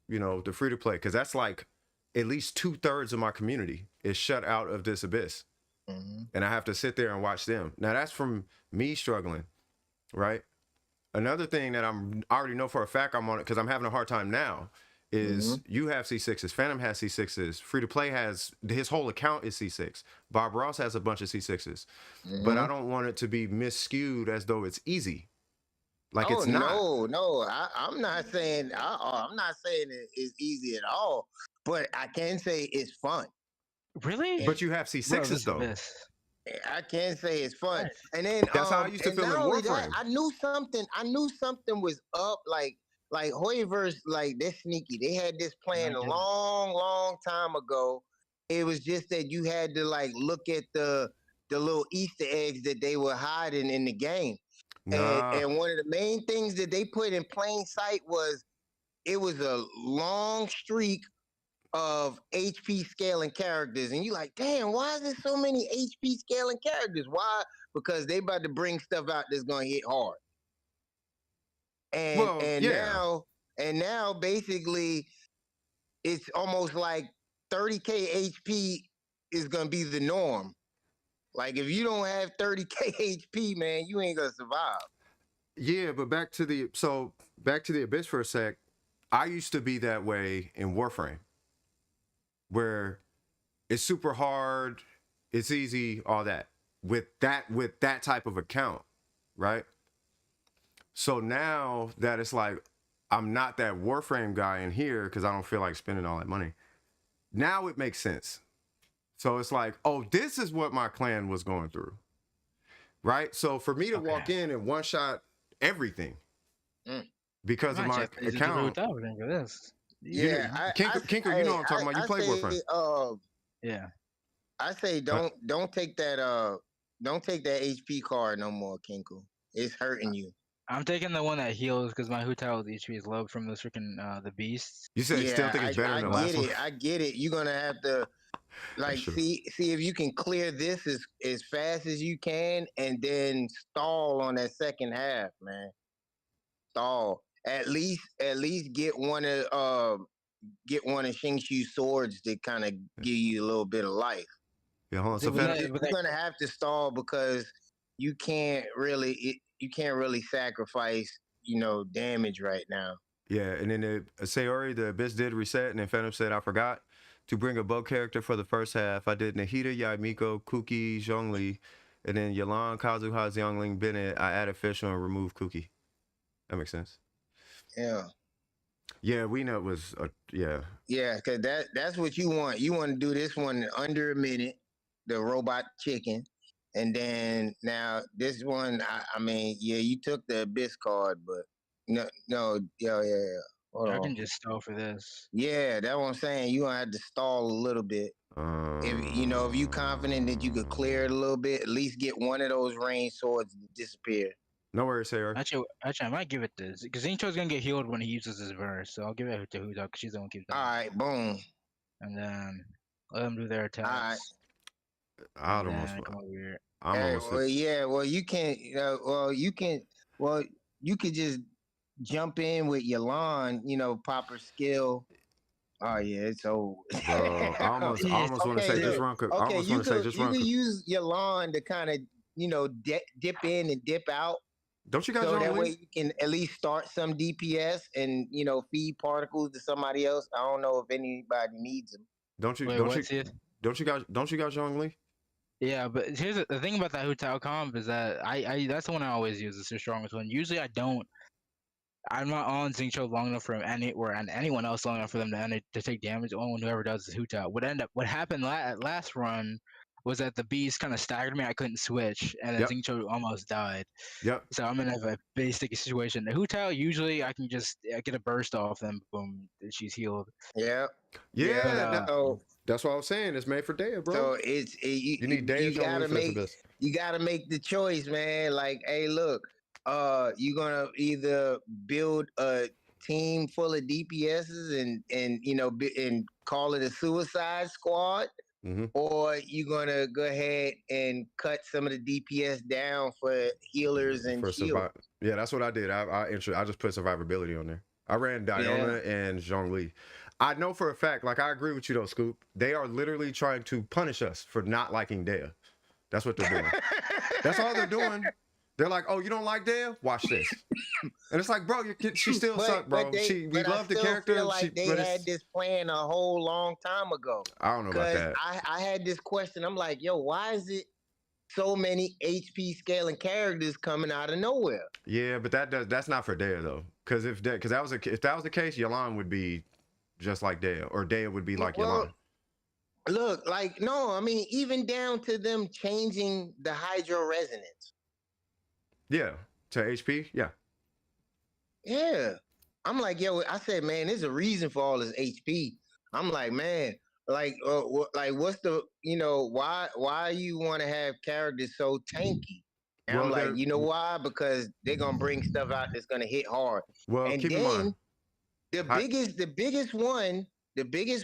you know, the free to play, because that's like at least 2/3 of my community is shut out of this abyss, and I have to sit there and watch them. Now that's from me struggling, right? Another thing that I already know for a fact I'm on it because I'm having a hard time now is you have C6s, Phantom has C6s, free to play has his whole account is C6. Bob Ross has a bunch of C6s, but I don't want it to be misskewed as though it's easy. Like, it's not. I'm not saying it's easy at all, but I can say it's fun. Really? But you have C6s though. I can say it's fun, and then that's how I used to feel in Warframe. I knew something was up. Like Hoiverse, like they're sneaky. They had this plan a long time ago. It was just that you had to like look at the little Easter eggs that they were hiding in the game. And one of the main things that they put in plain sight was it was a long streak of HP scaling characters, and you like, damn, why is there so many HP scaling characters? Why? Because they about to bring stuff out that's gonna hit hard. And now basically it's almost like 30k HP is gonna be the norm. Like, if you don't have 30k HP, man, you ain't gonna survive. Yeah, but back to the Abyss for a sec. I used to be that way in Warframe, where it's super hard, it's easy, all that. With that type of account, right? So now that it's like I'm not that Warframe guy in here because I don't feel like spending all that money. Now it makes sense. So it's like, oh, this is what my clan was going through, right? So for me to walk in and one shot everything because of my account. Yeah, Kinker, you know what I'm talking about. You play Warframe. Yeah. I say don't take that HP card no more, Kinker. It's hurting you. I'm taking the one that heals because my Hu Tao's HP is low from the freaking the beasts. You said you still think it's better than the last one? I get it. You're gonna have to see if you can clear this as fast as you can, and then stall on that second half, man. Stall. At least get one of Xingshu's swords to kind of give you a little bit of life. Yeah, hold on. So you're gonna have to stall because you can't really sacrifice, damage right now. Yeah, and then Sayori, the Abyss did reset, and then Phantom said, I forgot to bring a bow character for the first half. I did Nahida, Yaimiko, Kuki, Zhongli, and then Yalan, Kazuha, Xiangling, Bennett. I added Fischl and removed Kuki. That makes sense. Yeah. Yeah, we know it was yeah. Yeah, because that's what you want. You want to do this one in under a minute, the robot chicken. And then now this one, I mean, yeah, you took the Abyss card, but no, yeah. Hold I on. can just stall for this. Yeah, that's what I'm saying. You gonna have to stall a little bit. If you confident that you could clear it a little bit, at least get one of those range swords to disappear. No worries, Sarah. Actually, I might give it this because Zincho's gonna get healed when he uses his verse, so I'll give it to Huda because she's the one who keeps. All right, boom. And then let them do their attacks. All right. I'd almost. You could just jump in with Yalan, pop her skill. Oh yeah, it's over. Bro, I almost want to say just run. You could use Yalan to kind of dip in and dip out. Don't you guys so that way you can at least start some DPS and feed particles to somebody else. I don't know if anybody needs them. Don't you guys Zhongli? Yeah, but here's the thing about that Hu Tao comp is that I that's the one I always use. It's the strongest one. Usually I'm not on Xingqiu long enough for anyone else long enough for them to take damage. The only one who ever does is Hu Tao. What happened last run was that the bees kind of staggered me. I couldn't switch, and then Xingqiu almost died. Yep. So I'm in a pretty sticky situation. The Hu Tao, usually I can just get a burst off, and boom, she's healed. Yeah. Yeah. That's what I was saying. It's made for Dea, bro. So you need Dea. You gotta make the choice, man. Like, hey, look, you're gonna either build a team full of DPSs and you know and call it a Suicide Squad, or you're gonna go ahead and cut some of the DPS down for healers and shield. Yeah, that's what I did. I just put survivability on there. I ran Diona and Zhongli. I know for a fact, like I agree with you though, Scoop. They are literally trying to punish us for not liking Dea. That's what they're doing. That's all they're doing. They're like, oh, you don't like Dea? Watch this. And it's like, bro, she still sucked, bro. We love the character. Feel like they had this plan a whole long time ago. I don't know about that. I had this question. I'm like, yo, why is it so many HP scaling characters coming out of nowhere? Yeah, but that's not for Dea though. Because if that was the case, Yelan would be just like Dea, or Dea would be like Yelan. Look, like no, I mean even down to them changing the hydro resonance. Yeah, to HP. Yeah. Yeah, I'm like, yo, I said, man, there's a reason for all this HP. I'm like, man, like what's the, you know, why you want to have characters so tanky? And I'm like, you know why? Because they're gonna bring stuff out that's gonna hit hard. Well, and keep in mind, the biggest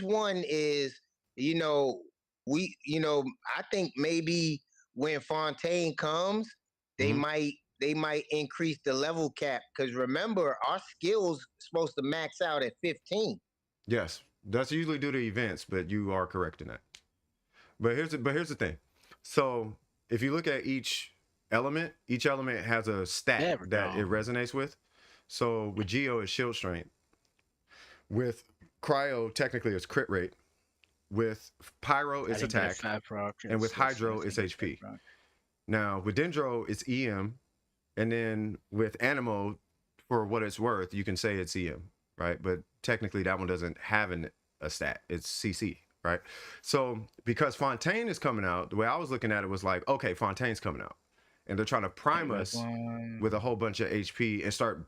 one is, you know, I think maybe when Fontaine comes, they might increase the level cap, because remember our skills supposed to max out at 15. Yes, that's usually due to events, but you are correct in that. But here's the thing. So if you look at each element has a stat that it resonates with. So with Geo it's shield strength. With Cryo, technically it's crit rate. With Pyro it's attack. And with Hydro it's HP. Now with Dendro it's EM. And then with Animo, for what it's worth, you can say it's EM, right? But technically that one doesn't have a stat. It's CC, right? So because Fontaine is coming out, the way I was looking at it was like, okay, Fontaine's coming out. And they're trying to prime us with a whole bunch of HP and start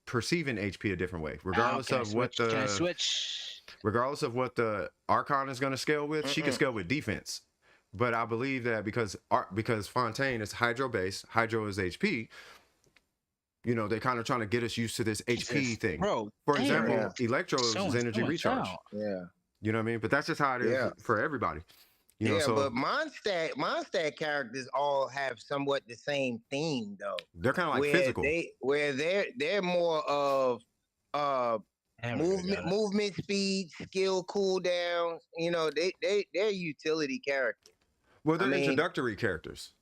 perceiving HP a different way, regardless of what the Archon is going to scale with. She can scale with defense. But I believe that because Fontaine is Hydro base, Hydro is HP, you know, they're kind of trying to get us used to this HP thing. Bro, for example, Electro is energy recharge. Yeah. You know what I mean? But that's just how it is for everybody. You know, but Mondstadt characters all have somewhat the same theme though. They're kind of like physical. They're more of movement speed, skill cooldowns. You know, they're utility characters. Well, they're introductory characters.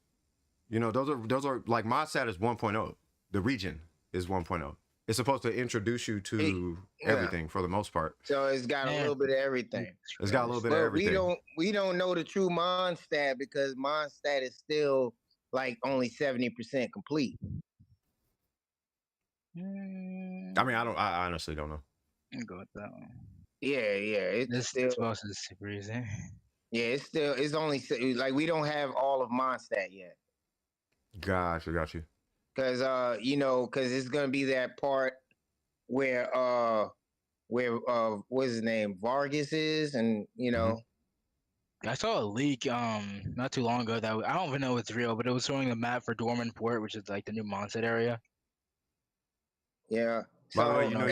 You know, those are like Mondstadt is 1.0. The region is 1.0. It's supposed to introduce you to everything for the most part. So it's got a little bit of everything. It's got a little bit of everything. We don't know the true Mondstadt because Mondstadt is still like only 70% complete. I mean, I honestly don't know. I'll go with that one. Yeah. This boss is super easy. Yeah, it's only like we don't have all of Mondstadt yet. Got you. Because because it's gonna be that part where what's his name, Vargas is, and you know. I saw a leak not too long ago that I don't even know if it's real, but it was showing the map for Dorman Port, which is like the new Mondstadt area. Yeah. By the way, you know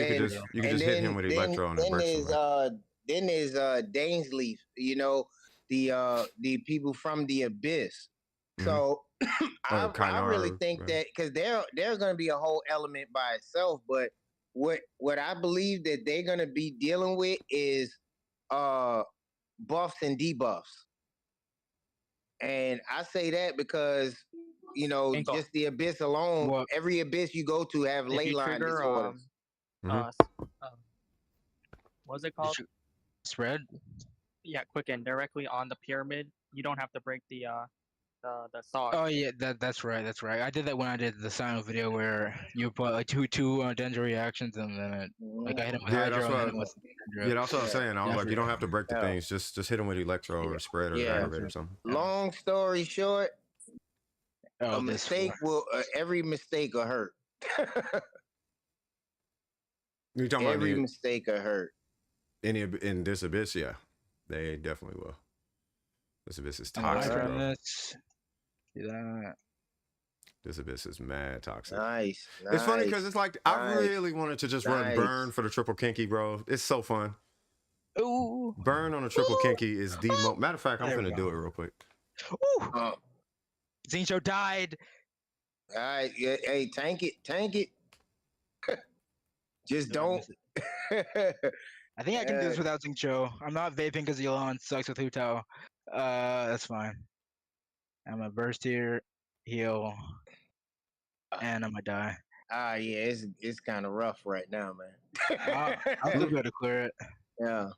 you can just hit him with Electro and then there's Dainsleif, you know, the people from the Abyss. So I really think that because they're going to be a whole element by itself, but what I believe that they're going to be dealing with is buffs and debuffs. And I say that because, you know, just the Abyss alone, every Abyss you go to have ley line disorders. What's it called? Spread? Yeah, quicken directly on the pyramid. You don't have to break the the thought. Oh yeah, that's right. That's right. I did that when I did the silent video where you put like two Dendro reactions and then like I hit him with Yeah, that's Hydro and then what. with Dendro. Yeah, that's what I was saying. I was like, you don't have to break the Yeah. things. Just hit them with Electro or Spread or Yeah. Aggravate or something. Long story short, Oh, a mistake every mistake will hurt. You talking Every about mistake will hurt. in this Abyss? Yeah, they definitely will. This Abyss is toxic, bro. Yeah. This Abyss is mad toxic. Nice. It's funny because it's like I really wanted to just run Nice. Burn for the triple kinky, bro. It's so fun. Ooh. Burn on a triple kinky is the most. Matter of fact, I'm gonna do it real quick. Ooh. Zincho died. All right. Yeah, hey, tank it. Just don't. I think I can do this without Zincho. I'm not vaping because Elon sucks with Hu Tao. That's fine. I'm gonna burst here, heal, and I'm gonna die. Yeah, it's kind of rough right now, man. I'll still be able to clear it. Yeah.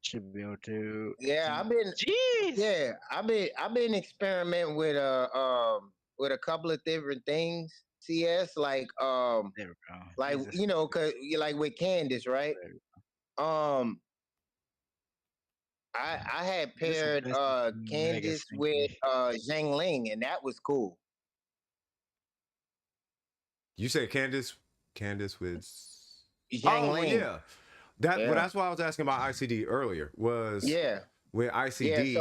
Should be able to. Yeah, I've been. Jeez. Yeah, I've been experimenting with a couple of different things. CS There we go. like Jesus. you know, cause you like with Candace, right? I had paired Candace with Zhang Ling, and that was cool. You say Candace with Zhang Ling. Yeah. Well, that's why I was asking about ICD earlier. Was with ICD.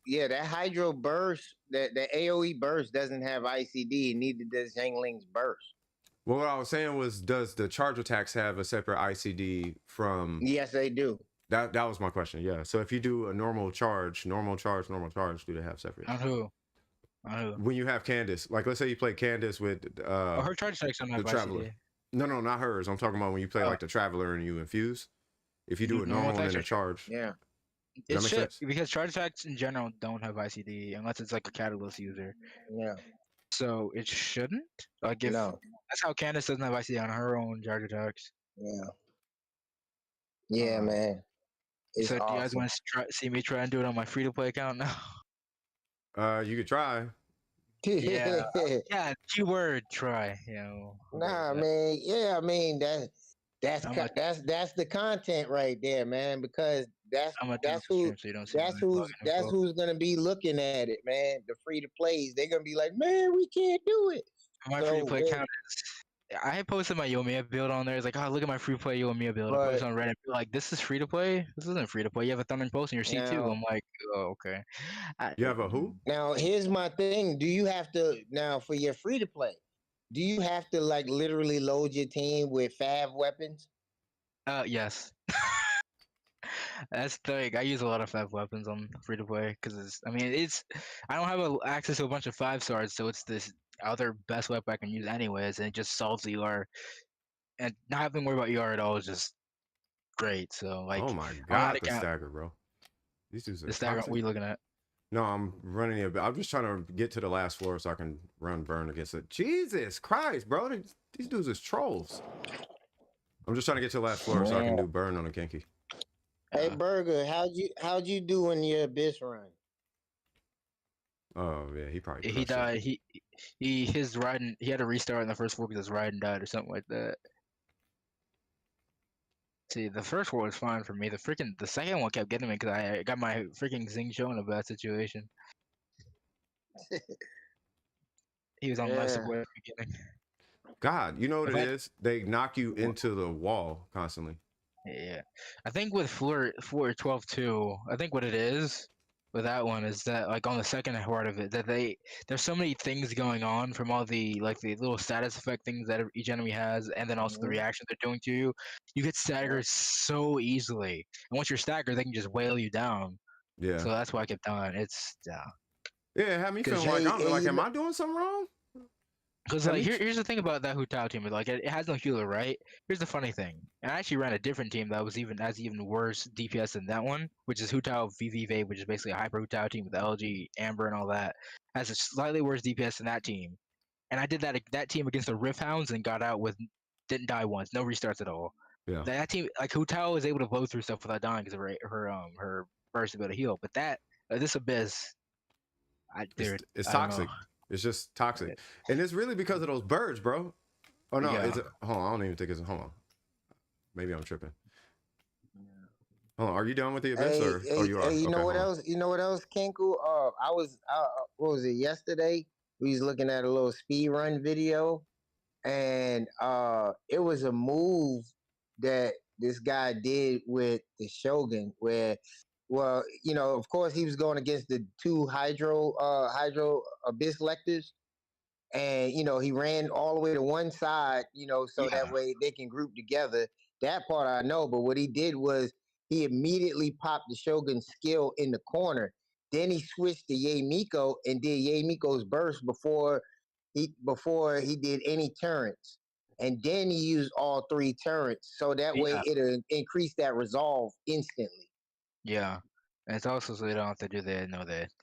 Yeah, so that Hydro burst, that AOE burst doesn't have ICD, neither does Zhang Ling's burst. Well, what I was saying was, does the charge attacks have a separate ICD from? Yes, they do. That was my question. Yeah. So if you do a normal charge, do they have separate? On who? When you have Candace, like let's say you play Candace with her charge attacks don't have the Traveler. ICD. No, not hers. I'm talking about when you play like the Traveler and you infuse. If you do a normal and then a charge. Yeah. It should, because charge attacks in general don't have ICD unless it's like a catalyst user. Yeah. So it shouldn't. Like if that's how Candace doesn't have ICD on her own charge attacks. Yeah. Yeah, man. It's so awesome. do you guys want to see me try and do it on my free to play account now? You could try. Yeah. Yeah. Keyword try. You know. Nah, man. Yeah, I mean that's the content right there, man. Because that's who's gonna be looking at it, man. The free to plays, they're gonna be like, man, we can't do it. My free to play account is. I had posted my Yomiya build on there. It's like, oh, look at my free to play Yomiya build. I posted on Reddit. Like, this is free to play. This isn't free to play. You have a Thundering Post in your C2. I'm like, oh, okay. You have a who? Now, here's my thing. Do you have to for your free to play? Do you have to like literally load your team with fab weapons? Yes. That's the thing. I use a lot of fab weapons on free to play because I don't have access to a bunch of 5-stars, so it's this other best weapon I can use anyways, and it just solves the ER. And not having to worry about ER at all is just great. So like, oh my god, the stagger, bro. These dudes are the stagger. What are you looking at? No, I'm running it. I'm just trying to get to the last floor so I can run burn against it. Jesus Christ, bro. These dudes is trolls. I'm just trying to get to the last floor so I can do burn on a Genki. Hey Burger, how'd you do in your Abyss run? Oh yeah, he probably he died. His riding. He had to restart in the first floor because his riding died or something like that. See, the first one was fine for me. The second one kept getting me because I got my freaking Zing Show in a bad situation. He was on life support at the beginning. God, you know what it is? They knock you into the wall constantly. Yeah, I think with floor 12 too. I think what it is with that one is that like on the second part of it, that there's so many things going on from all the like the little status effect things that each enemy has, and then also the reaction they're doing to you. You get staggered so easily, and once you're staggered, they can just wail you down. Yeah. So that's why I kept dying. It's Yeah, it had me feeling like am I doing something wrong? Because like here's the thing about that Hu Tao team, like it has no healer, right? Here's the funny thing, and I actually ran a different team that was even worse DPS than that one, which is Hu Tao VV, which is basically a hyper Hu Tao team with LG, Amber, and all that. Has a slightly worse DPS than that team, and I did that team against the Rift Hounds and got out with didn't die once, no restarts at all. Yeah. That team, like Hu Tao, was able to blow through stuff without dying because of her burst ability to heal, but this Abyss. It's I don't know. toxic. It's just toxic, and it's really because of those birds, bro. Oh no, Yeah. is it? Hold on, I don't even think it's. Hold on, maybe I'm tripping. Hold on, are you done with the abyss or? Oh, you are. You Okay, know what hold on. else? You know what else, Kenku? What was it yesterday? We was looking at a little speed run video, and it was a move that this guy did with the Shogun, where, well, you know, of course he was going against the two Hydro Abyss Lectors, and you know he ran all the way to one side, you know, so that way they can group together. That part I know, but what he did was he immediately popped the Shogun skill in the corner. Then he switched to Ye Miko and did Ye Miko's burst before he did any turrets. And then he used all three turrets, so that way Yeah. it'll increase that resolve instantly. Yeah. And it's also so they don't have to do the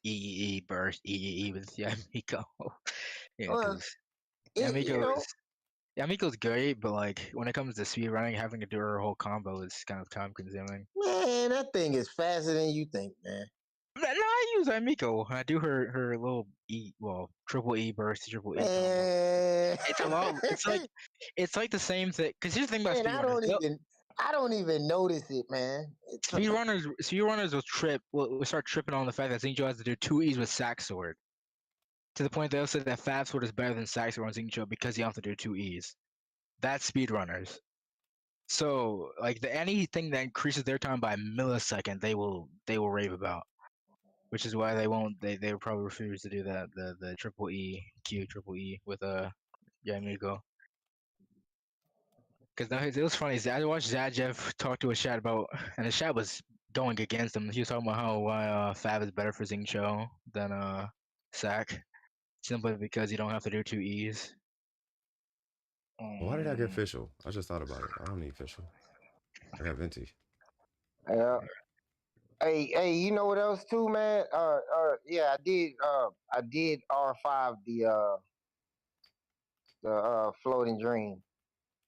EEE burst EEE with Yamiko. Yeah, Well, because you know, Yamiko's great, but like when it comes to speed running, having to do her whole combo is kind of time consuming. man, that thing is faster than you think, man. No, I use Yamiko. I do her little triple E burst, triple E combo. Man, It's a lot. It's like the same thing. Because here's the thing about man, speedrunners. I don't even notice it, man. Speedrunners will start tripping on the fact that Xingqiu has to do two E's with Sack Sword. To the point they'll say that Fab Sword is better than Sack Sword on Xingqiu because you have to do two E's. That's speedrunners. So like anything that increases their time by a millisecond, they will rave about. Which is why they won't. They will probably refuse to do that. The triple E Q triple E with Yamiko. Because it was funny. I watched Zajev talk to a chat about, and the chat was going against him. He was talking about why Fab is better for Xingqiu than Sack, simply because you don't have to do two E's. Why did I get official? I just thought about it. I don't need official. I got Venti. Yeah. Hey, you know what else too, man? Yeah, I did R5 the floating dream.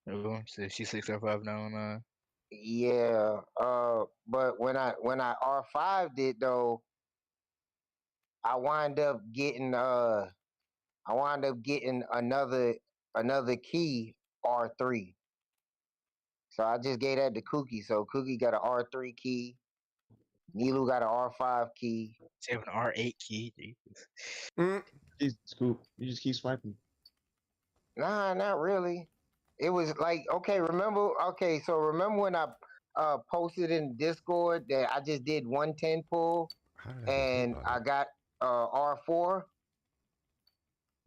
Oh, so she's 605 now on Yeah. But when I R5 did though, I wind up getting another key R3. So I just gave that to Cookie. So Cookie got an R3 key. Nilu got an R5 key. Save an R8 key. Jeez, Scoop, you just keep swiping. Nah, not really. It was like, okay, so remember when I posted in Discord that I just did 110 pull and I got R4?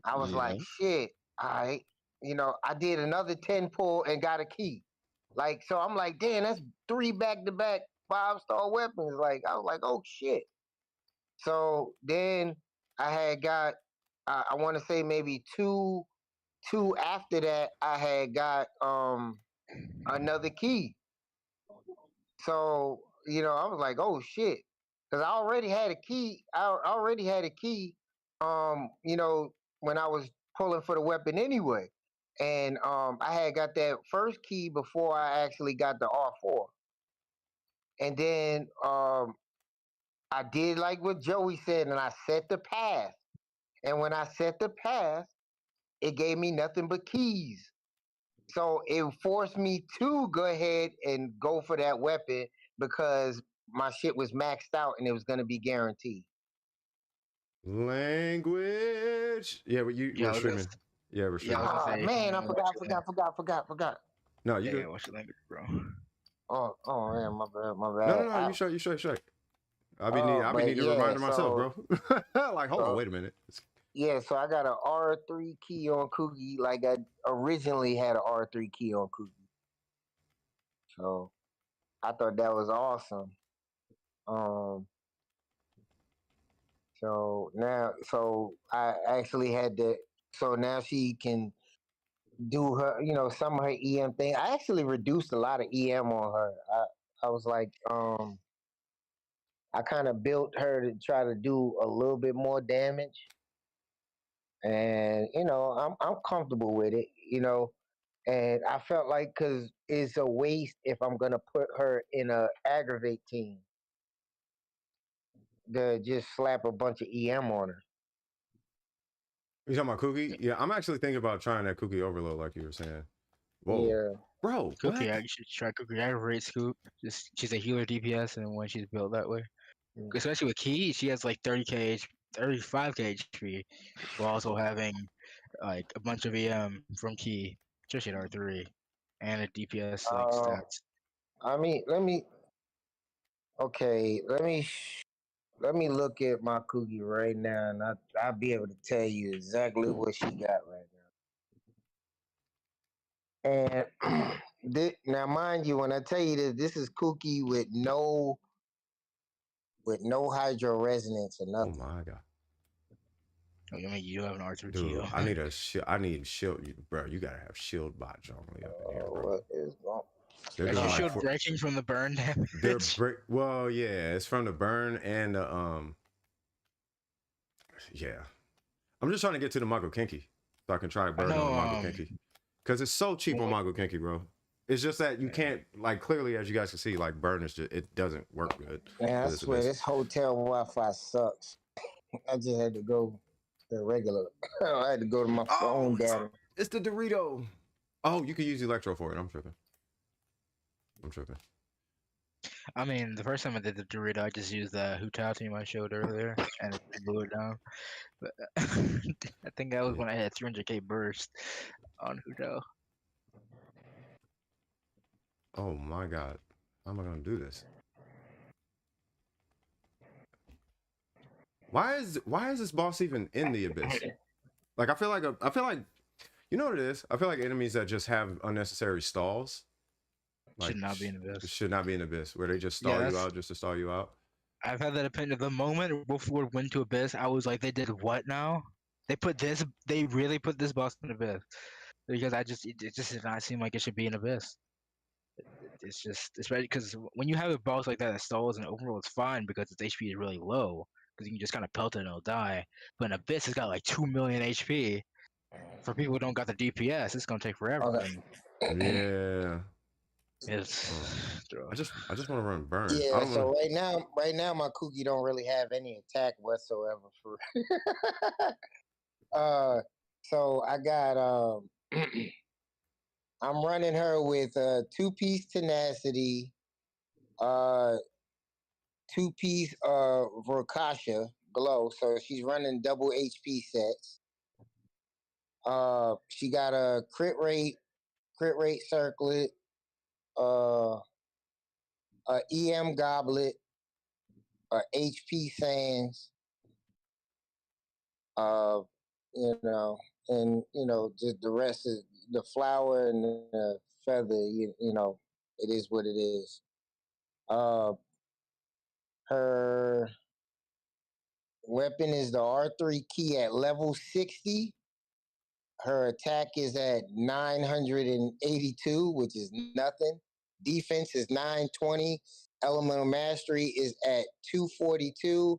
I was like, shit, all right. You know, I did another 10 pull and got a key. Like, so I'm like, damn, that's 3 back-to-back 5-star weapons. Like, I was like, oh shit. So then I had got, I want to say maybe two after that, I had got another key. So, you know, I was like, oh shit. Because I already had a key. You know, when I was pulling for the weapon anyway. And I had got that first key before I actually got the R4. And then I did like what Joey said, and I set the path. And when I set the path, it gave me nothing but keys. So it forced me to go ahead and go for that weapon because my shit was maxed out and it was going to be guaranteed. Language. Yeah, but we're streaming. Yeah, we're streaming. Oh, man, I forgot. No, you good. What's your language, bro? Oh man, my bad. No, you straight. I be needing to remind myself, bro. Like, hold on, wait a minute. Yeah, so I got an R3 key on Cookie, like I originally had an R3 key on Cookie. So I thought that was awesome. So I actually had to. So now she can do her, you know, some of her EM thing. I actually reduced a lot of EM on her. I was like, I kind of built her to try to do a little bit more damage, and you know, I'm comfortable with it, you know, and I felt like because it's a waste if I'm gonna put her in a aggravate team to just slap a bunch of EM on her. You talking about Cookie? Yeah, I'm actually thinking about trying that Cookie Overload, like you were saying. Whoa, Yeah. bro, Cookie, what? you should try Cookie. I rate Scoop. She's a healer DPS, and when she's built that way, especially with Key, she has like 30k, 35k HP, while also having like a bunch of EM from Key, especially at R3, and a DPS like stats. I mean, okay, let me look at my cookie right now, and I'll be able to tell you exactly what she got right now. And now, mind you, when I tell you this is cookie with no hydro resonance or Oh nothing. my god. Oh, I mean, you have an R3 Dude, Key. I need a shield. I need shield, bro. You gotta have shield bots only up in here, bro. What is wrong? They're Is doing your like shield breaking from the burn damage? they're well, yeah, it's from the burn and the yeah. I'm just trying to get to the Mago Kinky so I can try burn on the Mago Kinky. Cause it's so cheap on Mago Kinky, bro. It's just that you can't, like, clearly as you guys can see, like burn is just, it doesn't work good. Man, I swear this hotel Wi-Fi sucks. I just had to go the regular. I had to go to my phone data. It's the Dorito. Oh, you can use Electro for it. I'm tripping. I mean, the first time I did the Dorito, I just used the Hutao team I showed earlier, and it blew it down. But I think that was when I had 300k burst on Hutao. Oh my god, how am I gonna do this? Why is this boss even in the abyss? Like I feel like you know what it is? I feel like enemies that just have unnecessary stalls Should not be in Abyss. Should not be in Abyss, where they just stall you out just to stall you out. I've had that opinion. The moment Wolfwood went to Abyss, I was like, they did what now? They really put this boss in Abyss. Because it just did not seem like it should be in Abyss. It's just, especially because when you have a boss like that stalls in open world, it's fine because its HP is really low. Because you can just kind of pelt it and it'll die. But in Abyss, it's got like 2 million HP. For people who don't got the DPS, it's gonna take forever. Okay. Yeah. It's I just want to run burn. Yeah, so right now my cookie don't really have any attack whatsoever for so I got I'm running her with 2-piece tenacity, 2-piece Vorkasha glow, so she's running double HP sets. She got a crit rate circlet, a EM goblet, a HP sands, you know, and just the rest of the flower and the feather, you know, it is what it is. Her weapon is the R3 key at level 60. Her attack is at 982, which is nothing. Defense is 920. Elemental mastery is at 242.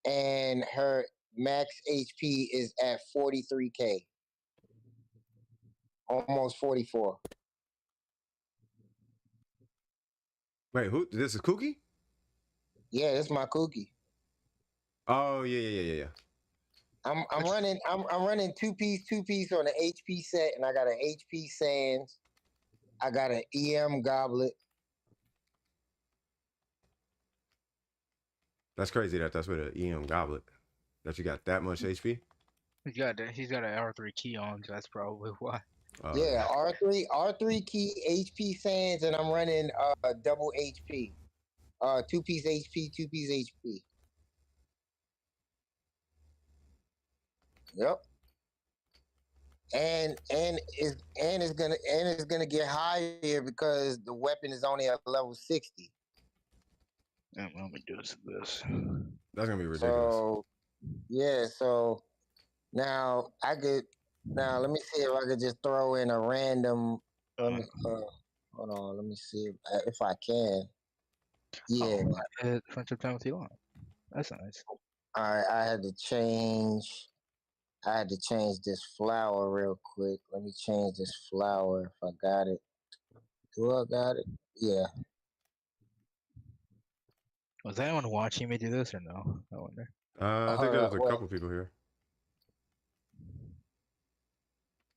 And her max HP is at 43k. Almost 44. Wait, who? This is Cookie? Yeah, this is my cookie. Oh yeah. I'm running 2-piece on the HP set, and I got an HP sands. I got an EM goblet. That's crazy that's with an EM goblet. That you got that much HP? He's got an R3 key on, so that's probably why. Yeah, R3 key, HP sands, and I'm running double HP. 2-piece HP, 2-piece HP. Yep. And it's gonna get higher because the weapon is only at level 60. I'm gonna do this. That's gonna be ridiculous. So yeah, so now let me see if I could just throw in a random. Hold on, let me see if I can. Yeah. Friendship time with Elon. That's nice. All right, I had to change this flower real quick. Let me change this flower if I got it. Do I got it? Yeah. Was anyone watching me do this or no? I wonder. I think there's a couple people here.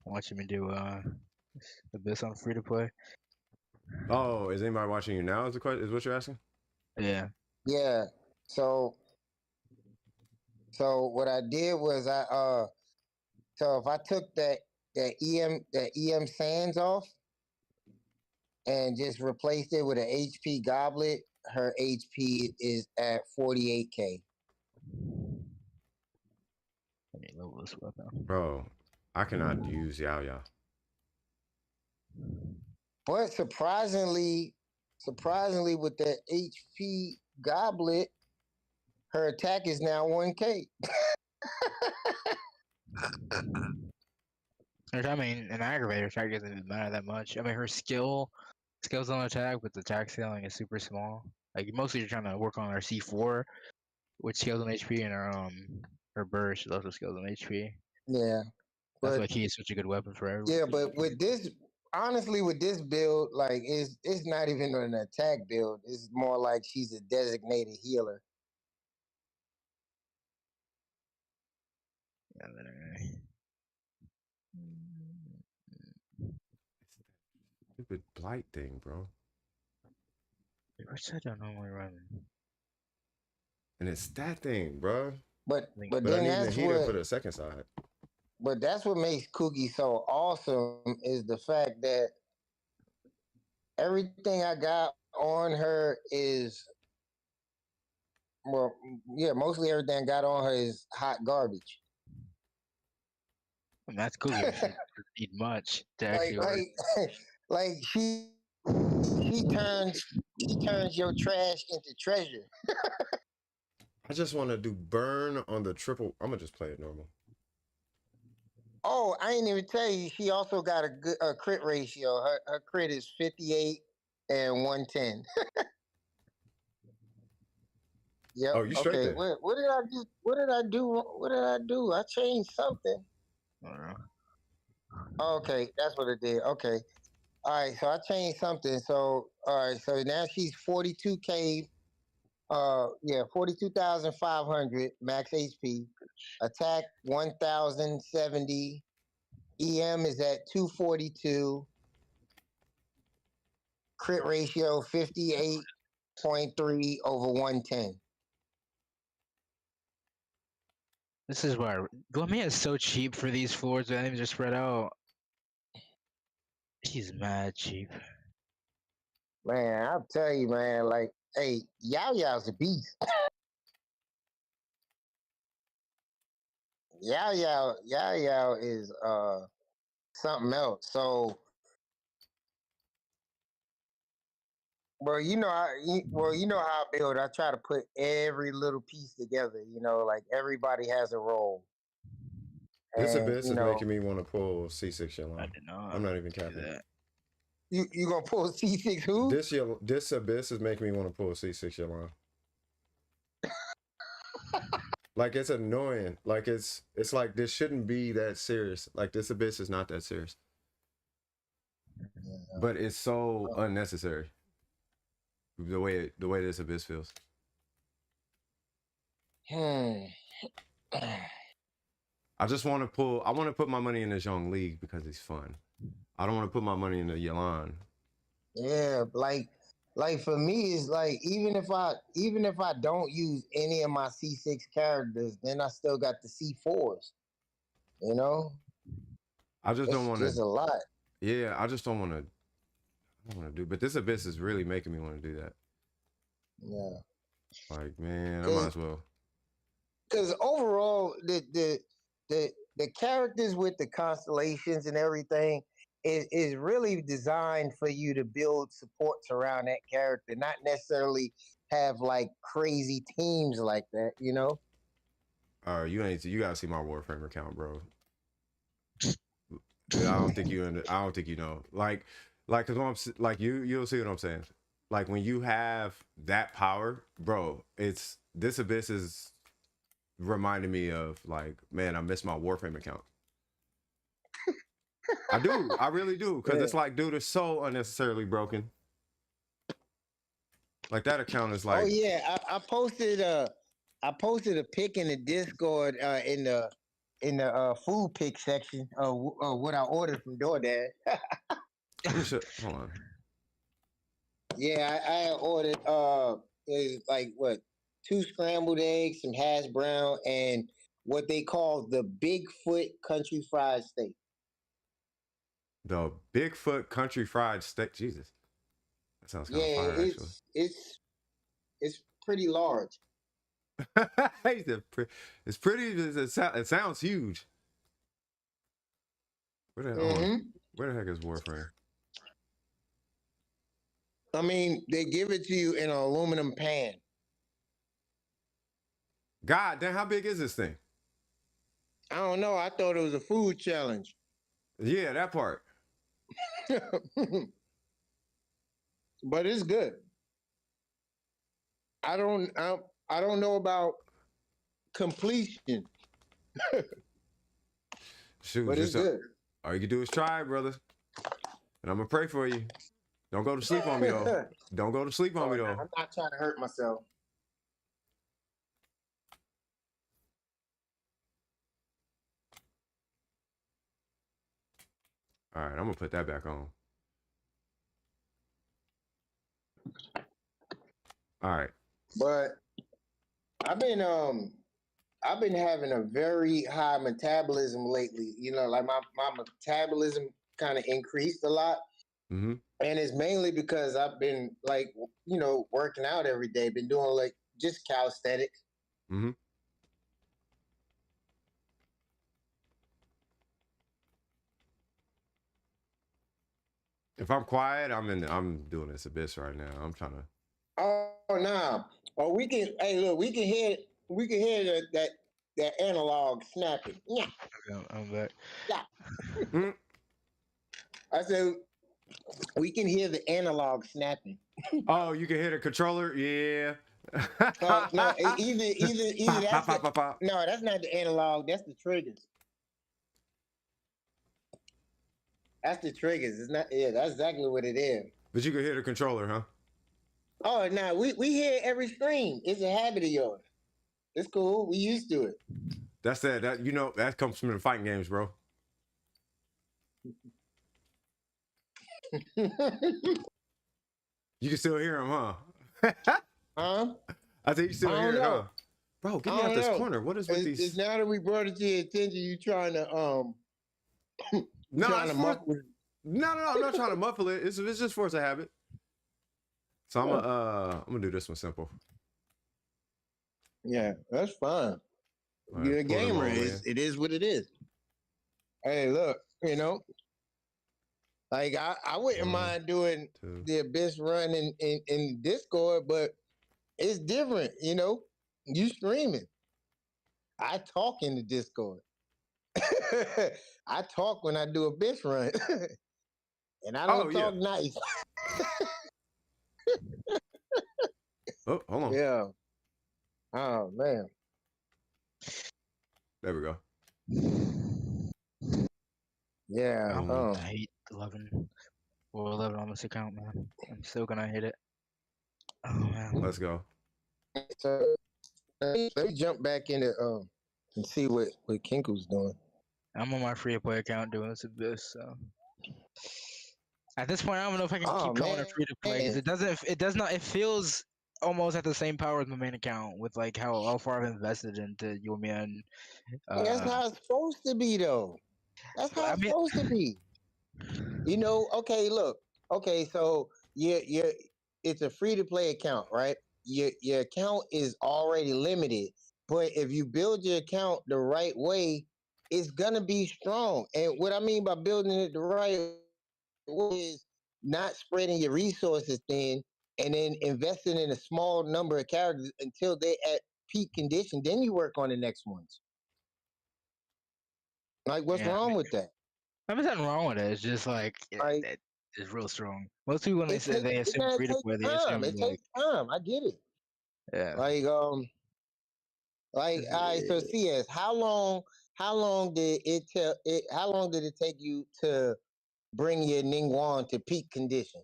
watching me do Abyss on free to play. Oh, is anybody watching you now? Is the question? Is what you're asking? Yeah. Yeah. So what I did was so if I took that EM sands off and just replaced it with an HP goblet, her HP is at 48k. Let me level this weapon. Bro, I cannot use Yao. But surprisingly, with the HP goblet, her attack is now 1k. I mean, an aggravator attack doesn't even matter that much. I mean, her skills on attack, but the attack scaling is super small. Like mostly you're trying to work on her C4, which scales on HP, and her burst also scales on HP. Yeah. That's why he is such a good weapon for everyone. Yeah, but with this, honestly, with this build, like it's not even an attack build. It's more like she's a designated healer. Yeah, Stupid blight thing, bro. which side do I normally run? And it's that thing, bro. But I then need that's the heater what. for the second side. But that's what makes Cookie so awesome is the fact that everything I got on her is, well, yeah, mostly everything I got on her is hot garbage. And that's Cookie. She doesn't need much to actually like she turns your trash into treasure. I just want to do burn on the triple. I'm gonna just play it normal. Oh, I ain't even tell you. She also got a crit ratio. Her crit is 58 and 110. Yep. Oh, you straight there. What did I do? What did I do? I changed something. I don't know. Okay, that's what it did. Okay. All right, so I changed something. So all right, so now she's 42k. 42,500 max HP. Attack 1,070. EM is at 242. Crit ratio 58.3 over 110. This is why Glumia is so cheap for these floors that enemies are spread out. He's mad cheap. Man, I'll tell you, man, like, hey, Yao's a beast. Yao is something else. So, well, you know how I build. I try to put every little piece together. You know, like everybody has a role. This Abyss is making me want to pull C6 Shenhe. I did not. I'm not even capping that. You gonna pull C6 who? This Abyss is making me want to pull C6 Shenhe. Like it's annoying. Like it's like this shouldn't be that serious. Like this Abyss is not that serious. But it's so unnecessary. The way this Abyss feels. I just want to pull. I want to put my money in the Zhong League because it's fun. I don't want to put my money in the Yelan. Yeah, like for me, it's like even if I don't use any of my C6 characters, then I still got the C4s. You know, I just don't want to. There's a lot. Yeah, I just don't want to. I don't want to do. But this Abyss is really making me want to do that. Yeah. Like man, I might as well. Because overall, the characters with the constellations and everything is really designed for you to build supports around that character, not necessarily have like crazy teams like that, you know? You gotta see my Warframe account, bro. I don't think you know. Like, cause you'll see what I'm saying. Like when you have that power, bro, this Abyss is reminding me of like, man, I miss my Warframe account. I do. I really do. Because it's like, dude, it's so unnecessarily broken. Like that account is like. Oh yeah, I posted a pic in the Discord in the in the food pick section of what I ordered from DoorDash. Hold on. Yeah, I ordered like what 2 scrambled eggs, some hash brown, and what they call the Bigfoot country fried steak. The Bigfoot country fried steak. Jesus, that sounds kind of fire. Actually, it's pretty large. It's pretty. It sounds huge. Where the heck is Warframe? I mean, they give it to you in an aluminum pan. God damn, how big is this thing? I don't know. I thought it was a food challenge. Yeah, that part. But it's good. I don't know about completion. Shoot, but it's good. All you can do is try, brother. And I'm gonna pray for you. Don't go to sleep on me though. Don't go to sleep on me though. I'm not trying to hurt myself. All right, I'm gonna put that back on. All right. But I've been having a very high metabolism lately. You know, like my metabolism kind of increased a lot. Mm-hmm. And it's mainly because I've been like, you know, working out every day, been doing like just calisthenics. Mm-hmm. If I'm quiet, I'm doing this abyss right now. I'm trying to. Oh no! Oh, we can. Hey, look, we can hear that analog snapping. Yeah. I'm back. Yeah. I said we can hear the analog snapping. Oh, you can hear the controller? Yeah. No, either that's no, that's not the analog. That's the triggers. That's the triggers. It's not. Yeah, that's exactly what it is. But you can hear the controller, huh? Oh, no, we hear every stream. It's a habit of yours. It's cool. We used to it. That's that. That comes from the fighting games, bro. You can still hear him, huh? Huh? I think you still hear it, huh? Bro, get me out this corner. What is with these? It's now that we brought it to your attention, you trying to No, I'm not trying to muffle it. It's just force a habit. So I'm gonna do this one simple. Yeah, that's fine. Right, you're a gamer. It is what it is. Hey, look, you know, like I wouldn't mind doing the Abyss run in Discord, but it's different, you know. You streaming. I talk in the Discord. I talk when I do Abyss run. And I don't talk nice. Oh, hold on. Yeah. Oh man. There we go. Yeah. I hate 11 or 11 on this account, man. I'm still gonna hit it. Oh man. Let's go. So let me jump back into and see what Kinko's doing. I'm on my free to play account doing this Abyss, so at this point I don't know if I can keep calling it free to play because it feels almost at the same power as my main account with like how far I've invested into Yumian. That's how it's supposed to be though. That's how it's supposed to be. You know, okay, look. Okay, so it's a free to play account, right? Your account is already limited, but if you build your account the right way, it's gonna be strong. And what I mean by building it the right way is not spreading your resources thin and then investing in a small number of characters until they're at peak condition. Then you work on the next ones. Like, what's wrong with that? There's nothing wrong with it. It's just like it's real strong. Most people when they say they assume free to play, they assume it takes time. I get it. Yeah. All right. So CS, how long did it take you to bring your Ningguang to peak condition?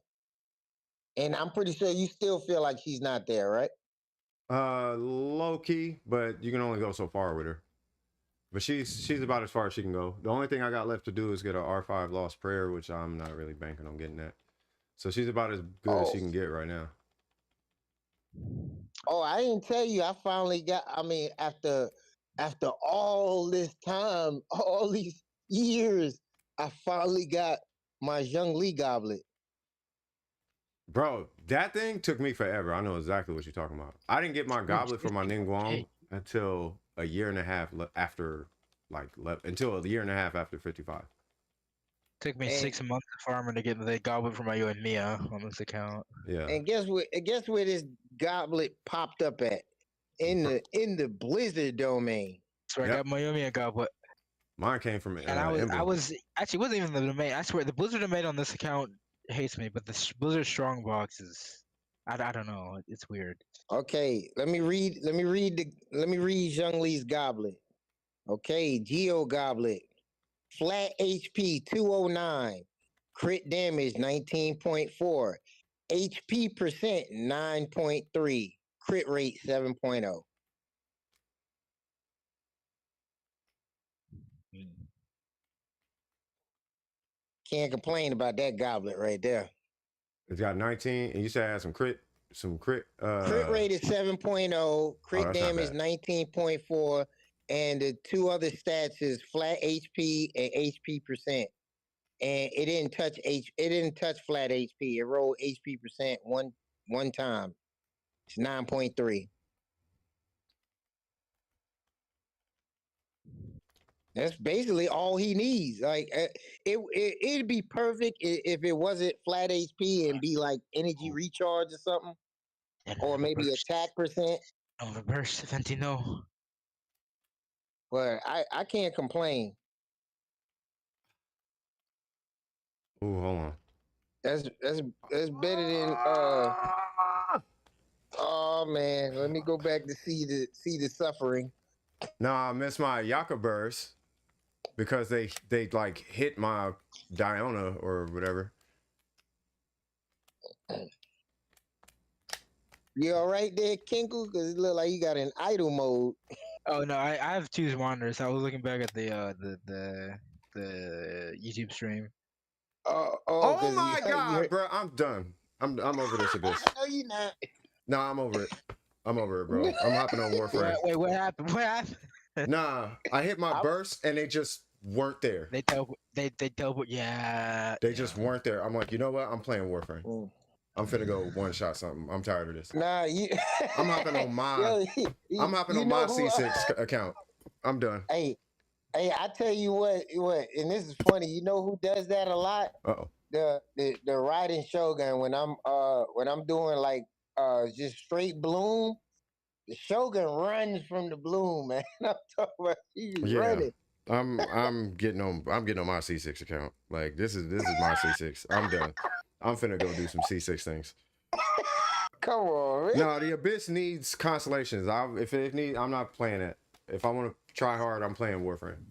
And I'm pretty sure you still feel like she's not there, right? Low key, but you can only go so far with her. But she's about as far as she can go. The only thing I got left to do is get an R5 Lost Prayer, which I'm not really banking on getting that. So she's about as good as she can get right now. Oh, I didn't tell you. I finally got. I mean, after all this time, all these years, I finally got my Zhongli goblet. Bro, that thing took me forever. I know exactly what you're talking about. I didn't get my goblet for my Ningguang until a year and a half after, until a year and a half after 55. Took me 6 months of farming to get the goblet for my you and Mia on this account. Yeah. And guess what? Guess where this goblet popped up at? In the Blizzard domain. So I got my Yumi goblet. Mine came from and I was actually wasn't even the domain. I swear the Blizzard domain on this account hates me, but the Blizzard Strongbox is I don't know. It's weird. Okay, let me read Zhongli's goblet. Okay, Geo goblet. Flat HP 209. Crit damage 19.4. HP percent 9.3. Crit rate 7.0. Can't complain about that goblet right there. It's got 19, and you said it had some crit. Crit rate is 7.0. Crit damage 19.4. And the two other stats is flat HP and HP percent. And it didn't touch flat HP. It rolled HP percent one time. It's 9.3. That's basically all he needs. Like it'd be perfect if it wasn't flat HP and be like energy recharge or something, or maybe attack percent. Oh, reverse Ventino. But I can't complain. Ooh, hold on. That's better than Oh man, let me go back to see the suffering. No, I missed my Ayaka burst because they like hit my Diona or whatever. You all right there, Kinkle? Because it look like you got an idle mode. Oh no, I have two wanderers. I was looking back at the YouTube stream. Oh my god, bro! I'm done. I'm over this abyss. No, you not. No, I'm over it. I'm over it, bro. I'm hopping on Warframe. Wait, what happened? What happened? Nah, I hit my burst and they just weren't there. They teleport. Yeah. They just weren't there. I'm like, you know what? I'm playing Warframe. I'm finna go one shot something. I'm tired of this. Nah, I'm hopping on my. I'm hopping on my C6 account. I'm done. Hey, I tell you what, and this is funny. You know who does that a lot? The riding Shogun when I'm doing like just straight bloom. The Shogun runs from the bloom, man. I'm talking about he's running. I'm getting on my C6 account. Like this is my C6. I'm done. I'm finna go do some C6 things. Come on, man. No, the Abyss needs constellations. If it need, I'm not playing it. If I want to try hard, I'm playing Warframe.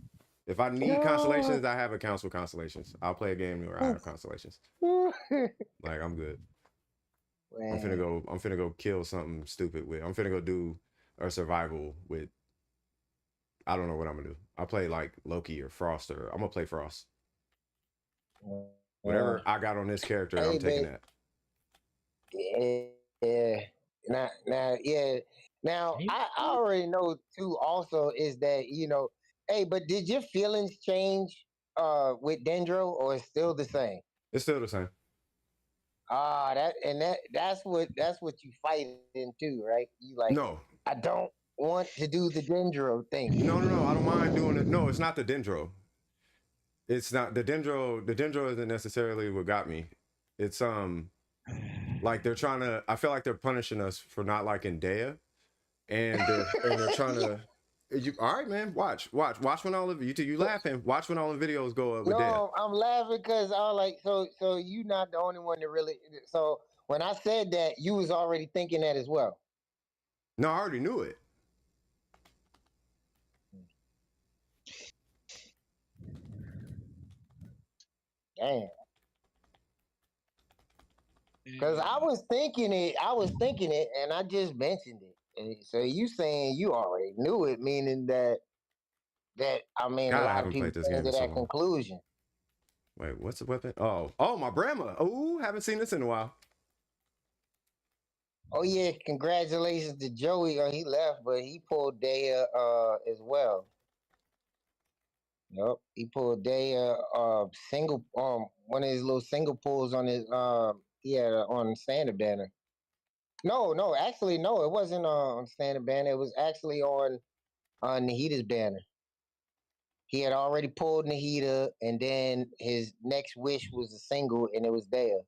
If I need constellations, I have accounts with constellations. I'll play a game where I have constellations. Like I'm good. Man. I'm finna go kill something stupid with. I'm finna go do a survival with. I don't know what I'm gonna do. I play like Loki or Frost, or I'm gonna play Frost. Whatever I got on this character, I'm taking that. Yeah. Now I already know too. Also, is that hey, but did your feelings change with Dendro, or it's still the same? It's still the same. That's what you fight into, right? You like no. I don't want to do the Dendro thing. No, I don't mind doing it. No, it's not the Dendro. It's not the Dendro. The Dendro isn't necessarily what got me. It's like they're trying to. I feel like they're punishing us for not liking Dea, and they're trying to. All right, man. Watch when all of you laughing. Watch when all the videos go up with Dea. No, I'm laughing because I like so you not the only one that really. So when I said that, you was already thinking that as well. No, I already knew it. Damn. Because I was thinking it, and I just mentioned it. And so you saying you already knew it, meaning that that I mean, God, a I lot of haven't people played this came game to in so that long. conclusion. Wait, what's the weapon? Oh, my grandma. Oh, haven't seen this in a while. Oh yeah, congratulations to Joey. He left, but he pulled Daya as well. Yep, he pulled Daya single one of his little single pulls on his on Standard Banner. No, actually no, it wasn't on Standard Banner. It was actually on Nahita's banner. He had already pulled Nahita, and then his next wish was a single, and it was there.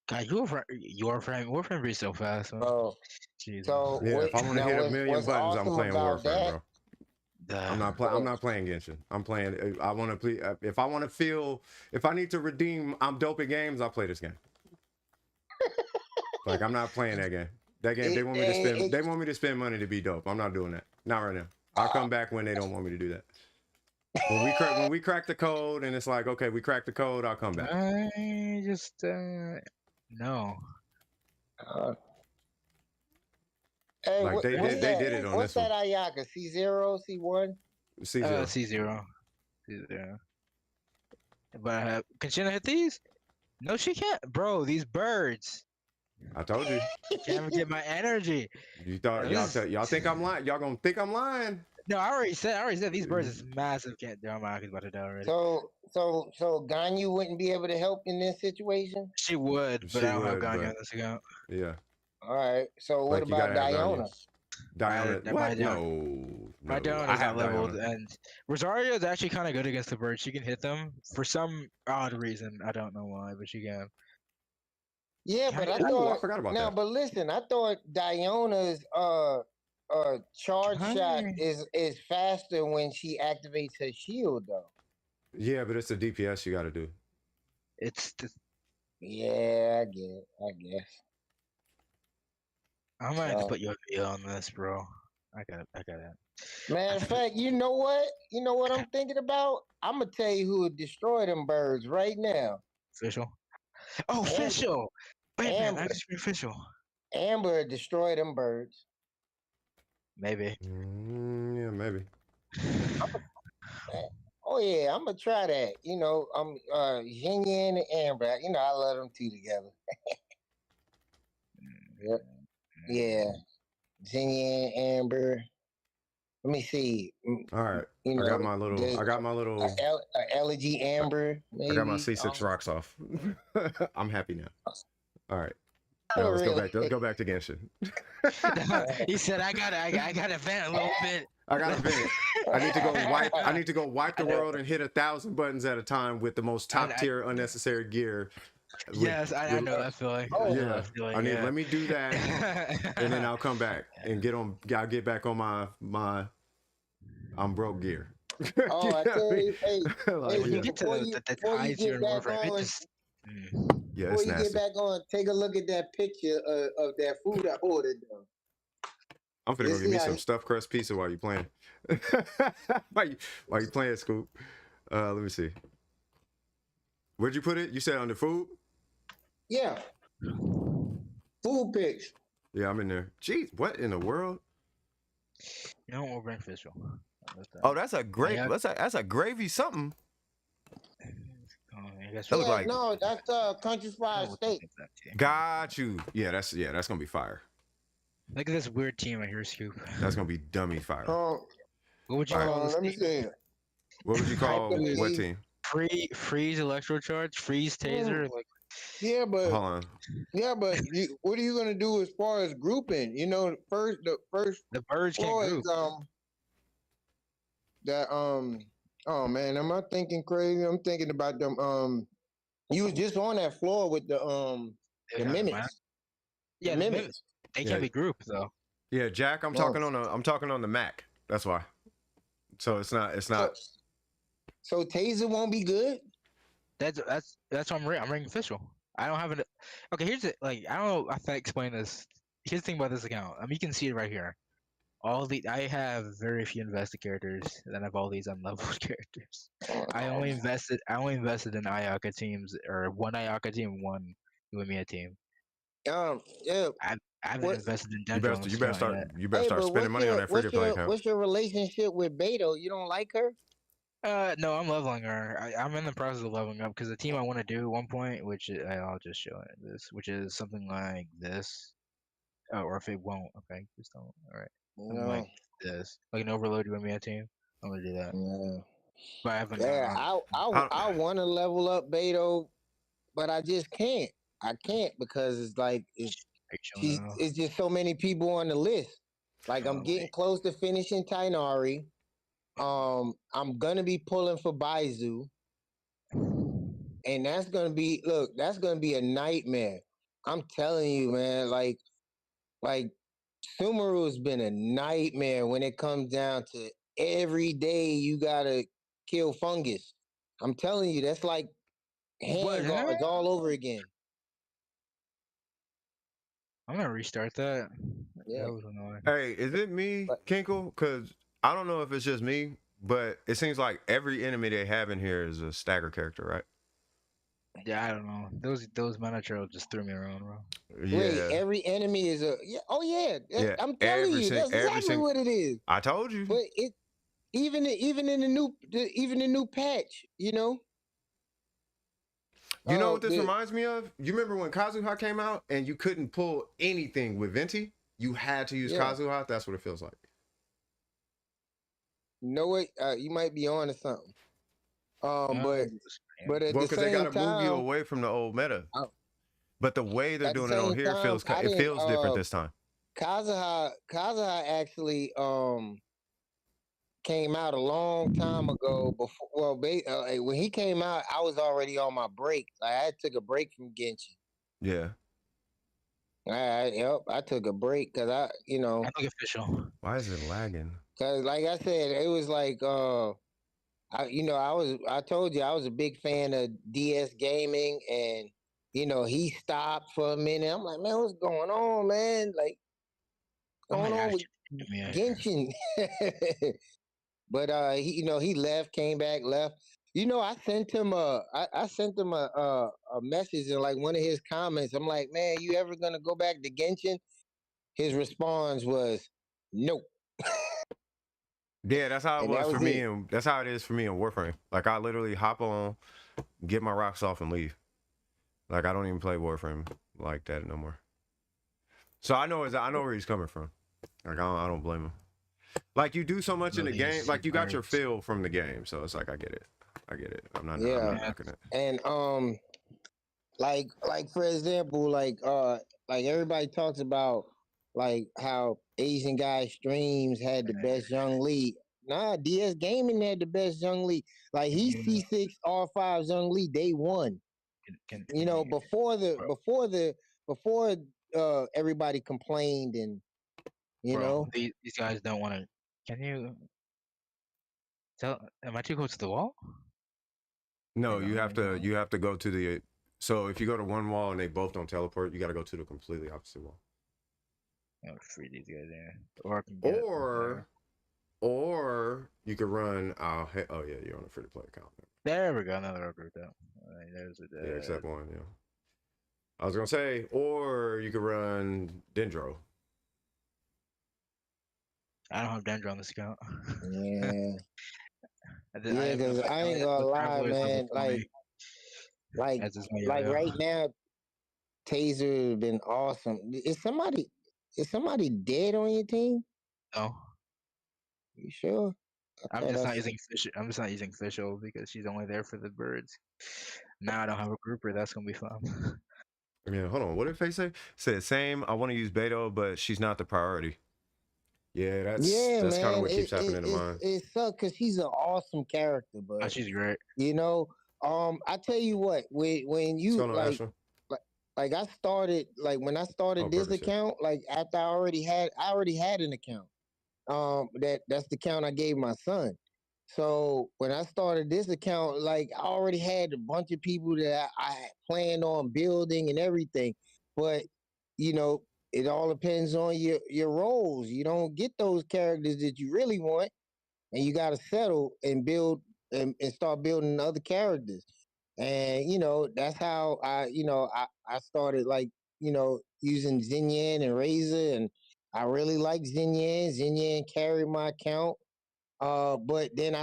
God, Warframe be so fast, man. So, Jesus. so Yeah, what, if I want to now hit a million what's buttons, I'm awesome playing about Warframe, that? bro. I'm not playing Genshin. I'm playing. I want to play. If I want to feel, if I need to redeem, I'm dope at games. I'll play this game. Like I'm not playing that game. That game, they want me to spend. They want me to spend money to be dope. I'm not doing that. Not right now. I'll come back when they don't want me to do that. When we crack the code and it's like, okay, we cracked the code, I'll come back. I just no. Hey, Like they did it on what's this that one. Ayaka? C0, C1? C0. C0. C0. But can Shenhe hit these? No, she can't, bro. These birds. I told you. Can't get my energy. You thought y'all think I'm lying? Y'all gonna think I'm lying? No, I already said these birds is massive. Can't do. My about to die already. So Ganyu wouldn't be able to help in this situation? She would, but I don't have Ganyu on this account. Yeah. All right. So what about Diona? Diona, what? No. My Diona is not leveled, and Rosario is actually kind of good against the birds. She can hit them for some odd reason. I don't know why, but she can. Yeah, but I thought. I forgot about that. But listen, I thought Diona's charge shot is faster when she activates her shield, though. Yeah, but it's a DPS you got to do. Yeah, I guess. I might have to put your video on this, bro. I got it. Matter of fact, you know what? You know what I'm thinking about? I'm gonna tell you who would destroy them birds right now. Official. Oh, official. Wait, man, I just official. Amber destroy them birds. Maybe. Yeah, maybe. Oh yeah, I'm gonna try that. You know, I'm Shenhe and Amber. You know, I love them two together. Yep. Yeah. Shenhe and Amber. Let me see. All right. You know, I got my little Elegy Amber. Maybe. I got my C6 rocks off. I'm happy now. All right. Now, let's go back to Genshin. He said, "I gotta vent a little bit. I gotta vent. I need to go wipe the world and hit 1,000 buttons at a time with the most top tier unnecessary gear." Yes, I know that feeling. Oh yeah, let me do that, and then I'll come back and I'll get back on my I'm broke gear. Oh, I tell you, when you get to the high tier Warframe, yeah, before you get back on, take a look at that picture of that food I ordered, though. I'm finna go get me some stuffed crust pizza while you playing. while you playing, Scoop. Let me see. Where'd you put it? You said under food? Yeah. Food pics. Yeah, I'm in there. Jeez, what in the world? You know what, we'll bring official. Oh, that's a great. That's a gravy something. No, that's country fried steak. Got you. Yeah, that's gonna be fire. Look at this weird team right here, Scoop. That's gonna be dummy fire. What would you call this? Let me see. What would you call what team? Freeze electrocharge, freeze taser. Like, yeah, but hold on. Yeah, but what are you gonna do as far as grouping? You know, the birds can't group. Oh man, am I thinking crazy? I'm thinking about them. You was just on that floor with the mimics. Yeah, the mimics. They can't be grouped though. Yeah, Jack, I'm talking on the Mac. That's why. So it's not. So taser won't be good. That's what I'm ringing official. I don't have it. Okay, here's it. Like, I don't know if I explain this. Here's the thing about this account. I mean, you can see it right here. I have very few invested characters, and I have all these unleveled characters. I only invested in Ayaka teams, or one Ayaka team, one Uemiya team. Yeah. I haven't invested in Dendron. You better start spending money on that free to play account. What's your relationship with Beto? You don't like her? No, I'm leveling her. I'm in the process of leveling up because the team I want to do at one point, which I'll just show it this, which is something like this. Oh, or if it won't, okay, just don't. All right, something like this, like an overload UMBA team. I'm gonna do that. Yeah. But I haven't. Yeah, I want to level up Beto, but I just can't. I can't because it's like it's just so many people on the list. Like I'm getting close to finishing Tainari. I'm gonna be pulling for Baizu, and that's gonna be a nightmare. I'm telling you, man. Like Sumeru has been a nightmare when it comes down to every day you gotta kill fungus. I'm telling you, that's like hand guards all over again. I'm gonna restart that. Yeah. That was annoying. Hey, is it me, Kinkle? Because I don't know if it's just me, but it seems like every enemy they have in here is a stagger character, right? Yeah, I don't know. Those mana trails just threw me around, bro. Yeah. Wait, every enemy is a oh yeah. I'm telling you, that's exactly what it is. I told you. But it even in the new patch, you know. You know what this reminds me of? You remember when Kazuha came out and you couldn't pull anything with Venti? You had to use Kazuha. That's what it feels like. You know what? You might be on to something. But at the same time, they gotta move you away from the old meta. But the way they're doing it on here feels different this time. Kazuha actually came out a long time ago. Before, when he came out, I was already on my break. I took a break from Genshin. Yeah. I took a break because I think official. Why is it lagging? Because like I said, it was like I told you I was a big fan of DS gaming, and he stopped for a minute. I'm like, man, what's going on, man? Like, going on with Genshin? But he left, came back, left. I sent him a message in like one of his comments. I'm like, man, you ever gonna go back to Genshin? His response was, nope. Yeah, that's how it was for me, and that's how it is for me in Warframe. Like I literally hop on, get my rocks off, and leave. Like I don't even play Warframe like that no more. So I know where he's coming from. Like I don't blame him. Like you do so much in the game, like you got your feel from the game, so it's like I get it. I'm not knocking it. And like for example, like everybody talks about like how Asian guy streams had the best young lead. Nah, DS Gaming had the best young lead. Like he's C6 R5 young lead day one. Before everybody complained and these guys don't want to. Can you tell? Am I too close to the wall? No, you have to go to the. So if you go to one wall and they both don't teleport, you got to go to the completely opposite wall. I'll free these guys in. Or you could run. Oh yeah, you're on a free to play account. There we go. Another group though. There's yeah, except one. Yeah. I was gonna say, or you could run Dendro. I don't have Dendro on this account. Yeah. Because I ain't gonna lie, man. Like right now, Taser has been awesome. Is somebody dead on your team? No. You sure? I'm just not using Fischl because she's only there for the birds. Now I don't have a grouper. That's gonna be fun. Yeah, hold on. What did Faye say? Said same. I want to use Beto, but she's not the priority. Yeah, that's kind of what keeps happening to mine. It sucks because she's an awesome character, but she's great. I tell you what, when you like I started when I started this account, like after I already had an account. That's the account I gave my son. So when I started this account, like I already had a bunch of people that I planned on building and everything, but it all depends on your roles. You don't get those characters that you really want, and you got to settle and build and start building other characters. And that's how I started using Xinyan and Razor, and I really like Xinyan. Xinyan carried my account. But then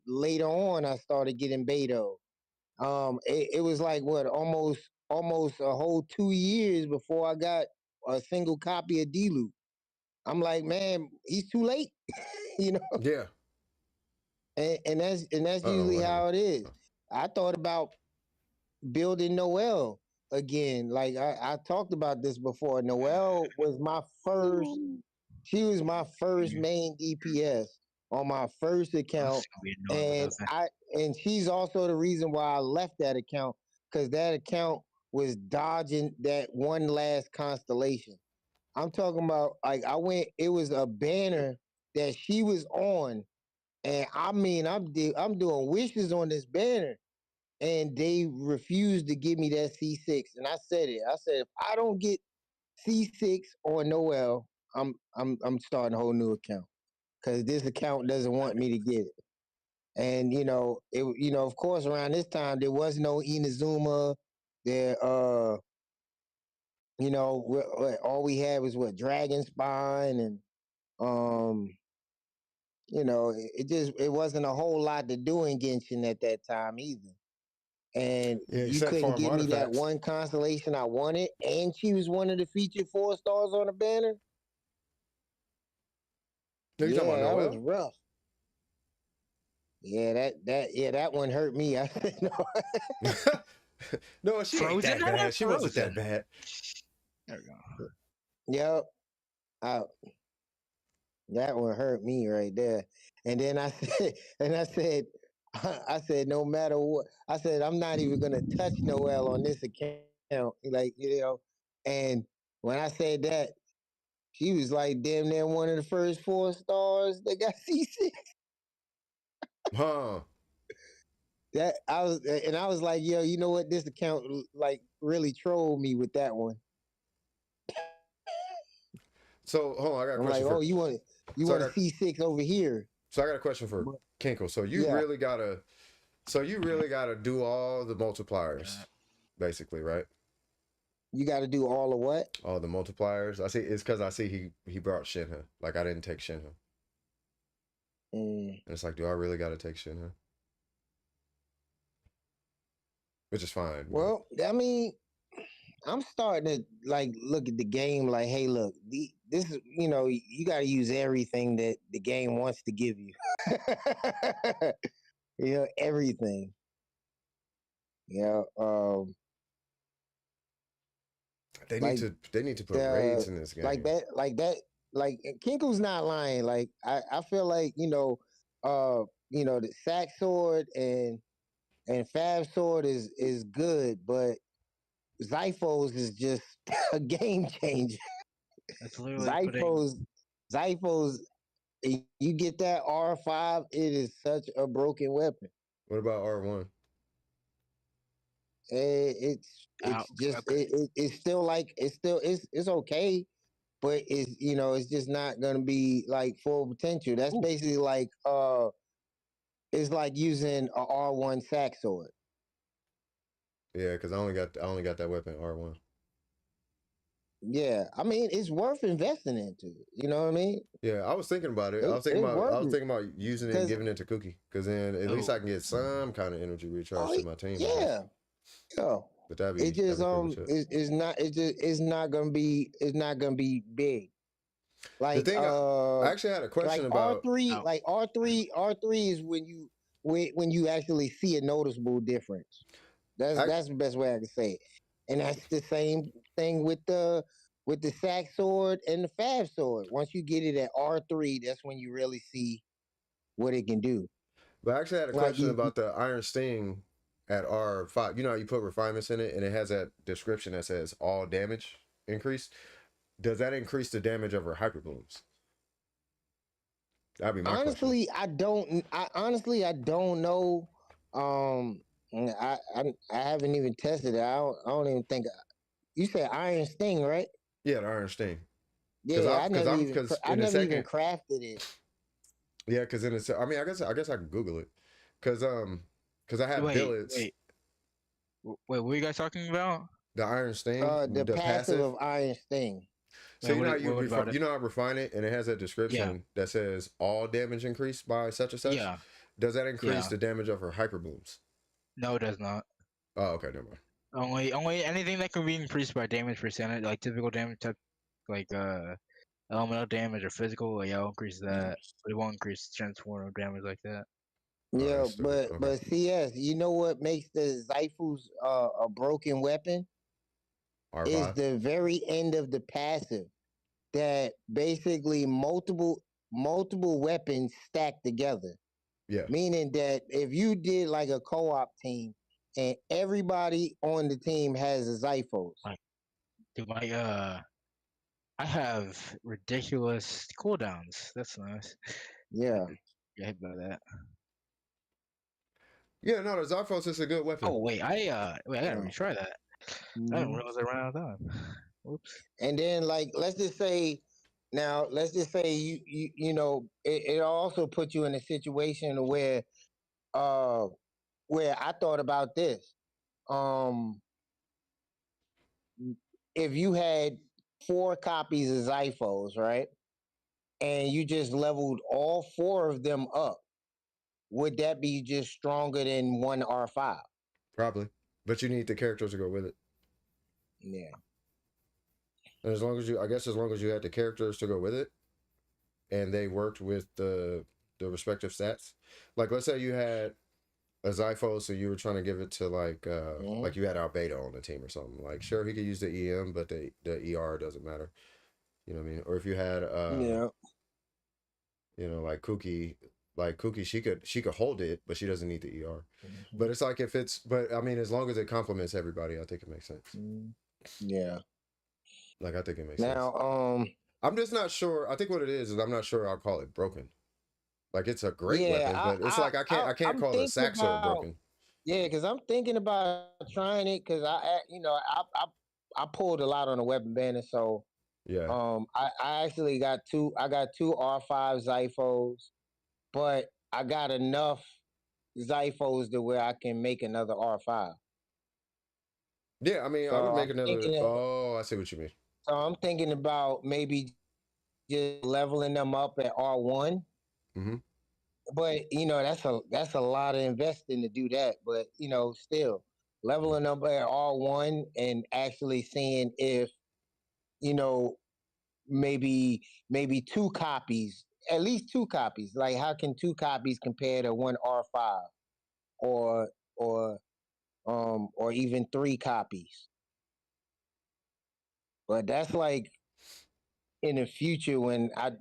later on I started getting Beto. It was like what almost a whole 2 years before I got a single copy of D-Loop. I'm like, man, he's too late, you know. Yeah. And that's usually how it is. I thought about building Noelle again. Like I talked about this before. Noelle was my first. She was my first main DPS on my first account, and she's also the reason why I left that account, because that account was dodging that one last constellation. I'm talking about, like, it was a banner that she was on, and I mean I'm doing wishes on this banner, and they refused to give me that C6. And I said it. I said, if I don't get C6 on Noelle, I'm starting a whole new account, because this account doesn't want me to get it. And of course, around this time there was no Inazuma. There, all we had was what, Dragon Spine, and it wasn't a whole lot to do in Genshin at that time either. And you couldn't give me that one constellation I wanted, and she was one of the featured 4 stars on the banner. Yeah, that was rough. Yeah, that one hurt me. I no. No, she ain't that bad. She wasn't that bad. There we go. Yep. That one hurt me right there. And then I said, no matter what, I said, I'm not even gonna touch Noelle on this account. Like, and when I said that, she was like damn near one of the first 4 stars that got C6. Huh. I was like, yo, you know what? This account like really trolled me with that one. So hold on, I got a question. I'm like, you want a C6 over here? So I got a question for Kinkle. So you really gotta do all the multipliers, basically, right? You got to do all of what? All the multipliers. I see. It's because I see he brought shenhe. Like, I didn't take shenhe. And it's like, do I really got to take shenhe? Which is fine. Well, I mean, I'm starting to like look at the game like, hey, look, this is, you got to use everything that the game wants to give you. Everything. They need to put raids in this game. Like Kinko's not lying. Like I feel like, the sack sword and Fab sword is good, but Zyphos is just a game changer. That's literally Zyphos, you get that R5, it is such a broken weapon. What about R1? It's still like it's okay, but it's just not gonna be like full potential. That's basically like it's like using a R1 sack sword. Yeah, because I only got that weapon R1. Yeah, I mean, it's worth investing into. You know what I mean? Yeah, I was thinking about it. I was thinking about using it and giving it to Cookie, because then at least I can get some kind of energy recharge to my team. Yeah. But that'd be, it's not gonna be big. Like, the thing, I actually had a question about R3. Like R3 is when you actually see a noticeable difference. That's the best way I can say it. And that's the same thing with the sack sword and the Fab sword. Once you get it at R3, that's when you really see what it can do. But I actually had a question about the Iron Sting at R5. You know how you put refinements in it and it has that description that says all damage increased? Does that increase the damage of her hyper blooms? That'd be my question. I don't know. I haven't even tested it. I don't even think. You said Iron Sting, right? Yeah, the Iron Sting. Yeah, I never even crafted it. Yeah, because in a, I mean, I guess I can Google it, because I have billets. Wait, what are you guys talking about? The Iron Sting. The passive of Iron Sting. So Wait, you know how I refine it, and it has a description that says all damage increased by such and such. Yeah. Does that increase Yeah. the damage of her hyper blooms? No, it does not. Oh, okay, never mind. Only anything that can be increased by damage percentage, like typical damage type, like elemental damage or physical, like, I'll increase that. But it won't increase transformative damage like that. Yeah, that's stupid. but CS, you know what makes the Zyphus a broken weapon? Is R5. the very end of the passive that basically multiple weapons stack together. Yeah. Meaning that if you did like a co-op team and everybody on the team has a Zyphos. Dude, I have ridiculous cooldowns. That's nice. Yeah. Get hit by that. Yeah, no, the Zyphos is a good weapon. Oh wait, I gotta retry that. I didn't realize I ran out of time. Whoops. And then like let's just say you know it also put you in a situation where I thought about this. If you had 4 copies of Zyphos, right? And you just leveled all 4 of them up, would that be just stronger than one R5? Probably. But you need the characters to go with it. Yeah. And as long as you had the characters to go with it, and they worked with the respective stats. Like let's say you had a Zyphos, so you were trying to give it to like you had Albedo on the team or something. Like sure he could use the EM, but the ER doesn't matter. You know what I mean? Or if you had you know, like Kuki, she could hold it, but she doesn't need the ER. But it's like but I mean, as long as it complements everybody, I think it makes sense. Yeah. Like I think it makes sense. Now, I'm just not sure. I think what it is I'm not sure I'll call it broken. Like it's a great weapon, but it's like I can't call it Saxo broken. Yeah, because I'm thinking about trying it because I pulled a lot on the weapon banner, so yeah. I actually got two. I got 2 R5 Zyphos, but I got enough Zyphos to where I can make another R5. Yeah, I mean, I would make another. I see what you mean. So I'm thinking about maybe just leveling them up at R1. Mm-hmm. But that's a lot of investing to do that. But still leveling up at R1 and actually seeing if maybe 2 copies, at least 2 copies. Like how can 2 copies compare to one R5 or even 3 copies? But that's like in the future when I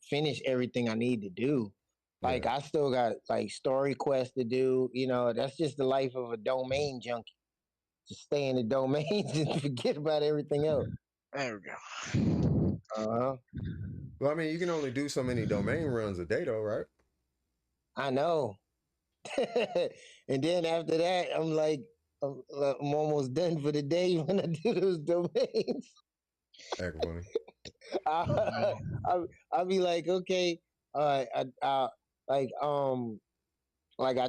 finish everything I need to do. Like I still got like story quests to do. That's just the life of a domain junkie. Just stay in the domains and forget about everything else. There we go. Well, I mean, you can only do so many domain runs a day, though, right? I know. And then after that, I'm like, I'm almost done for the day when I do those domains. Heck, funny. I'll be like, okay, I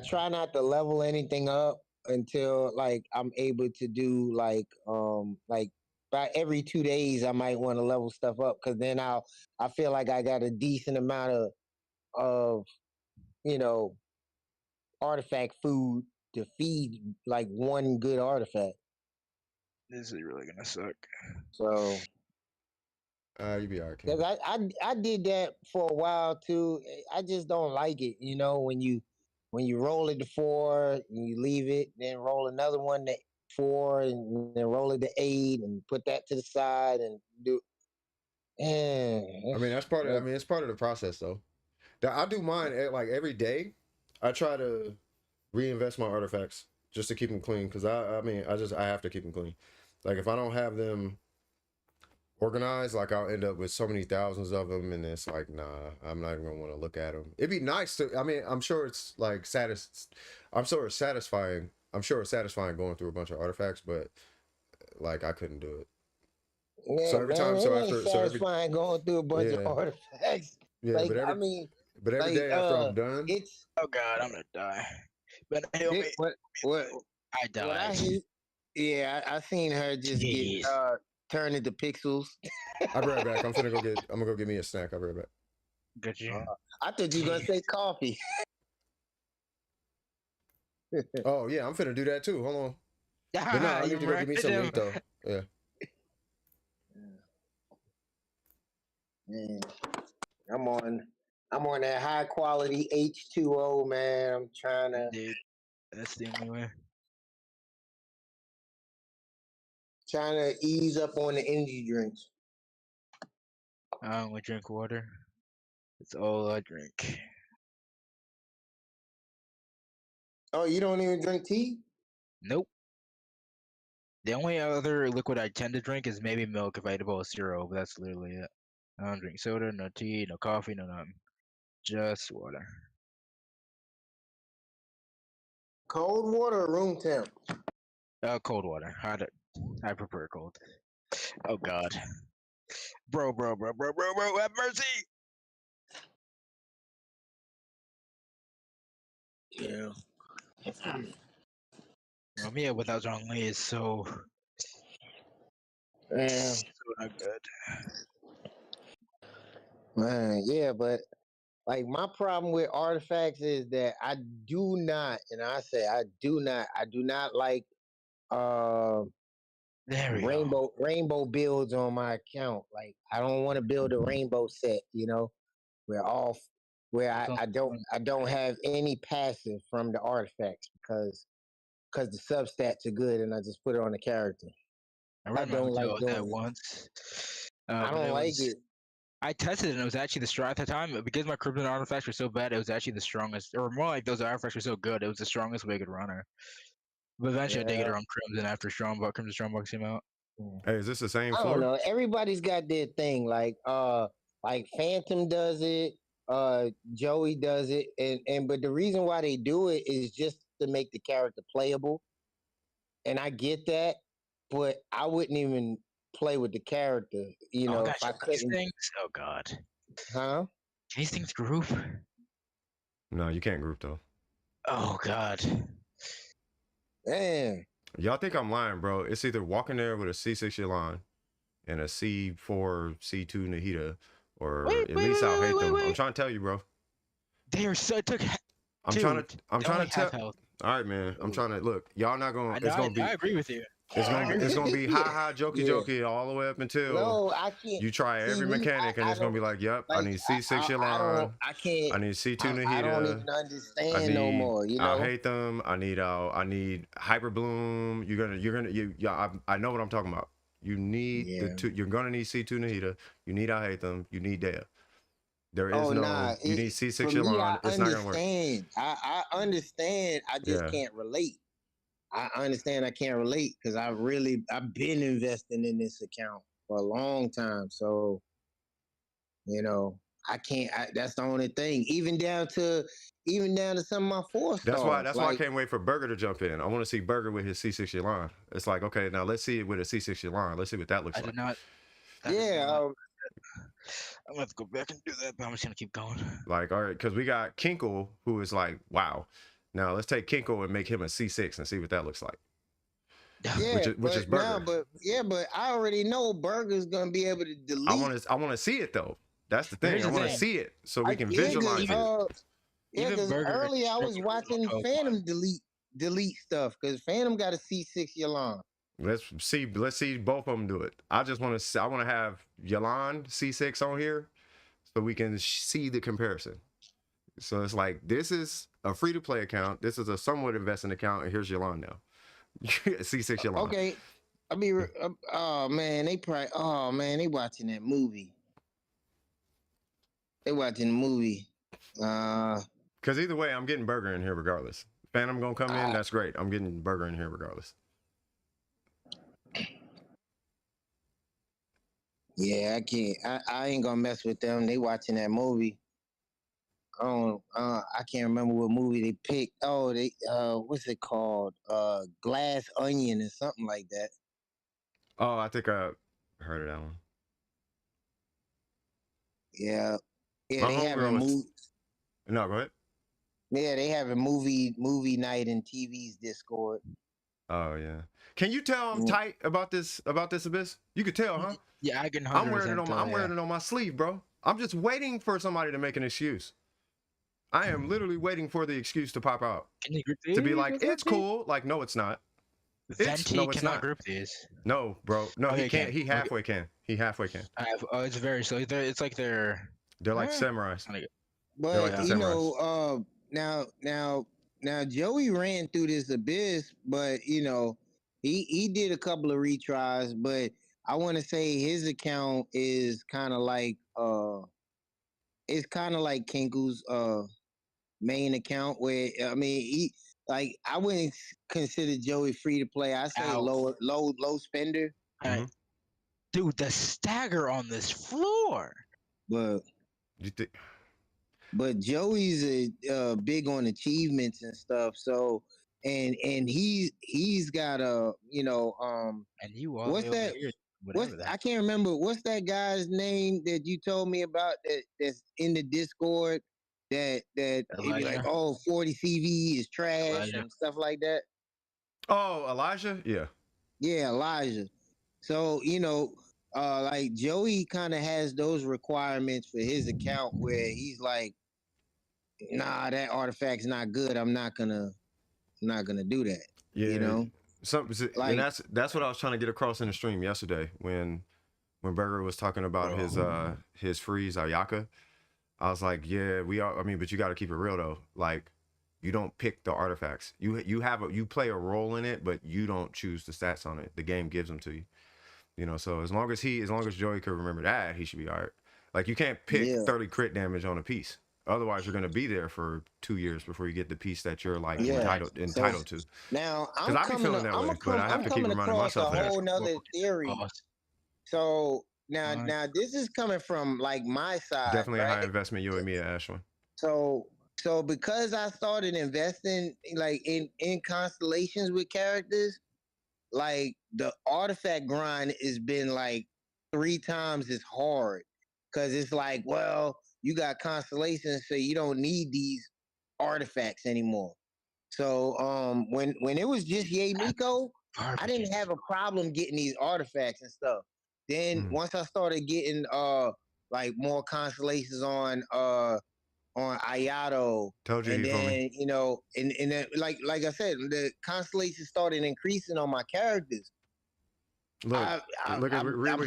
try not to level anything up until like I'm able to do like by every 2 days I might want to level stuff up because then I feel like I got a decent amount of artifact food to feed like one good artifact. This is really gonna suck. So you be alright. Because I did that for a while too. I just don't like it, when you roll it to 4 and you leave it, then roll another one to 4 and then roll it to 8 and put that to the side and do. I mean that's part of. It's part of the process though. I do mine like every day. I try to reinvest my artifacts just to keep them clean because I have to keep them clean. Like if I don't have them organized, like I'll end up with so many thousands of them, and it's like, nah, I'm not even gonna want to look at them. It'd be nice to. I mean, I'm sure it's like I'm sure it's satisfying. I'm sure it's satisfying going through a bunch of artifacts, but like I couldn't do it. Yeah, so every time, satisfying going through a bunch of artifacts. Yeah, like, but every day after I'm done, it's God, I'm gonna die. But what I died. I seen her just get turn into pixels. I'll be right back. I'm gonna go get me a snack. I'll be right back. Good you. I thought you were gonna say coffee. Oh yeah, I'm finna do that too. Hold on. But no, I need to go get me some meat though. Yeah. Man, I'm on that high quality H2O, man. I'm trying to Dude, that's the only way. ease up on the energy drinks. I only drink water. It's all I drink. Oh, you don't even drink tea? Nope. The only other liquid I tend to drink is maybe milk if I eat a bowl of cereal, but that's literally it. I don't drink soda, no tea, no coffee, no nothing. Just water. Cold water or room temp? Cold water. I prefer cold. Oh God. Bro, have mercy! Yeah. Mia without Zhong Li is so Yeah. not good. Man, yeah, but like my problem with artifacts is that I do not like There we go. rainbow builds on my account. Like I don't want to build a rainbow set, where all where I don't have any passive from the artifacts because the substats are good and I just put it on the character. I don't like doing that it. once. I don't like it. I tested it and it was actually the strong at the time because my Krypton artifacts were so bad. It was actually the strongest, or more like those artifacts were so good. It was the strongest way I could run her. But eventually, I did get her on Crimson after Crimson Strongbox came out. Hey, is this the same I floor? don't know. Everybody's got their thing. Like Phantom does it. Joey does it, and but the reason why they do it is just to make the character playable. And I get that, but I wouldn't even play with the character. Oh, if I couldn't. Things? Oh God. Huh? Can these things group? No, you can't group though. Oh God. Man. Y'all think I'm lying, bro? It's either walking there with a C6 Yelan and a C4, C2 Nahida, or at least I'll hate them. I'm trying to tell you, bro. They are so took. I'm trying to tell. All right, man. I'm trying to look. Y'all not gonna. It's gonna be. I agree with you. It's gonna be jokey all the way up until I can't. You try every mechanic and it's gonna be like, yep, I need C6 Yelan. I can't. I need C2 Nahida. I don't even understand no more. I hate them. I need Hyper Bloom. I know what I'm talking about. You need the two. You're gonna need C2 Nahida. You need I hate them. You need Dea. There is you need C6 Yelan. It's not gonna work. I understand. I just can't relate. I understand I can't relate because I've been investing in this account for a long time. So, I can't. That's the only thing. Even down to some of my 4 stars. That's why I can't wait for Burger to jump in. I want to see Burger with his C6 Yelan. It's like, okay, now let's see it with a C6 Yelan. Let's see what that looks like. I'm gonna have to go back and do that, but I'm just gonna keep going. Like, all right, because we got Kinkle, who is like, wow. Now let's take Kinkle and make him a C6 and see what that looks like. Yeah, which is Burger. But I already know Burger's gonna be able to delete. I want to see it though. That's the thing. I want to see it so we can visualize it. Because earlier I was watching Phantom delete stuff because Phantom got a C6 Yelan. Let's see both of them do it. I want to have Yelan C6 on here so we can see the comparison. So it's like, this is a free-to-play account. This is a somewhat investing account, and here's Yelan now. C6 Yelan. Okay. I mean, they watching that movie. They watching the movie. Because either way, I'm getting Burger in here regardless. Phantom gonna come in, that's great. I'm getting Burger in here regardless. Yeah, I can't. I ain't gonna mess with them. They watching that movie. I can't remember what movie they picked. Oh, what's it called? Glass Onion or something like that. Oh, I think I heard of that one. Yeah, they have a movie. No, go ahead. Yeah, they have a movie night in TV's Discord. Oh yeah, Can you tell I'm tight about this Abyss? You could tell, huh? Yeah, I can. I'm wearing it on my sleeve, bro. I'm just waiting for somebody to make an excuse. I am literally waiting for the excuse to pop out. Can you group these? To be like, it's cool. Like, no, it's not. Venti cannot group these. No, bro. No, he can't. He halfway can. He halfway can. It's very slow. It's like they're like samurais. But like you know, now Joey ran through this Abyss, but you know, he did a couple of retries, but I want to say his account is kind of like it's kind of like Kenku's main account, where I mean he like I wouldn't consider Joey free to play. I say low spender. Mm-hmm. Dude, the stagger on this floor. But Joey's big on achievements and stuff. So and he's got a and you what's that? I can't remember. What's that guy's name that you told me about that's in the Discord that like 40 CV is trash and stuff like that? Oh, Elijah? Yeah. Yeah, Elijah. So, you know, like Joey kind of has those requirements for his account where he's like, nah, that artifact's not good. I'm not gonna do that. Yeah, you know. And that's what I was trying to get across in the stream yesterday when Berger was talking about his freeze Ayaka. I was like, yeah, we are. I mean, but you got to keep it real though. Like, you don't pick the artifacts. You play a role in it, but you don't choose the stats on it. The game gives them to you. You know, so as long as Joey could remember that, he should be all right. Like, you can't pick 30 crit damage on a piece. Otherwise, you're going to be there for 2 years before you get the piece that you're like entitled to. Now, I'm coming across a whole nother theory. So now this is coming from like my side. Definitely a high investment, you and me, Ashwin. So because I started investing like in constellations with characters, like the artifact grind has been like 3 times as hard, because it's like, well, you got constellations, so you don't need these artifacts anymore. So when it was just Yay Miko, I didn't have a problem getting these artifacts and stuff. Then once I started getting like more constellations on Ayato, and then you know, and then like I said, the constellations started increasing on my characters. Look, I'm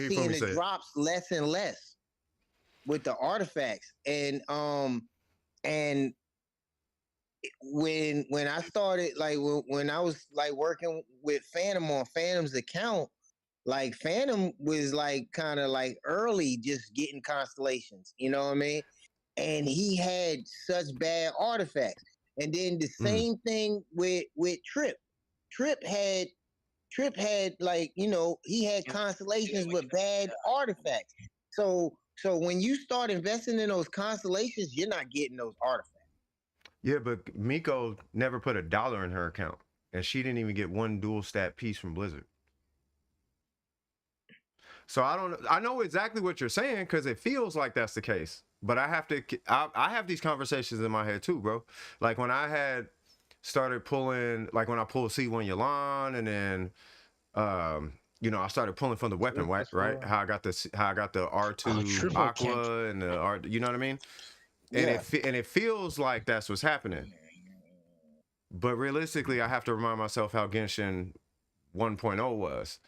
seeing it drops less and less with the artifacts, and when I started, like when I was like working with Phantom on Phantom's account, like Phantom was like kind of like early just getting constellations, you know what I mean? And he had such bad artifacts. And then the same thing with Trip. Trip had like, you know, he had constellations with bad artifacts. So when you start investing in those constellations, you're not getting those artifacts. Yeah, but Miko never put $1 in her account, and she didn't even get 1 dual stat piece from Blizzard. So I know exactly what you're saying, because it feels like that's the case. But I have these conversations in my head too, bro. Like when I had started pulling, like when I pulled C1 Yalan, and then you know, I started pulling from the weapon, right? How I got the R2 Aqua and the R, you know what I mean? And it feels like that's what's happening. But realistically, I have to remind myself how Genshin 1.0 was.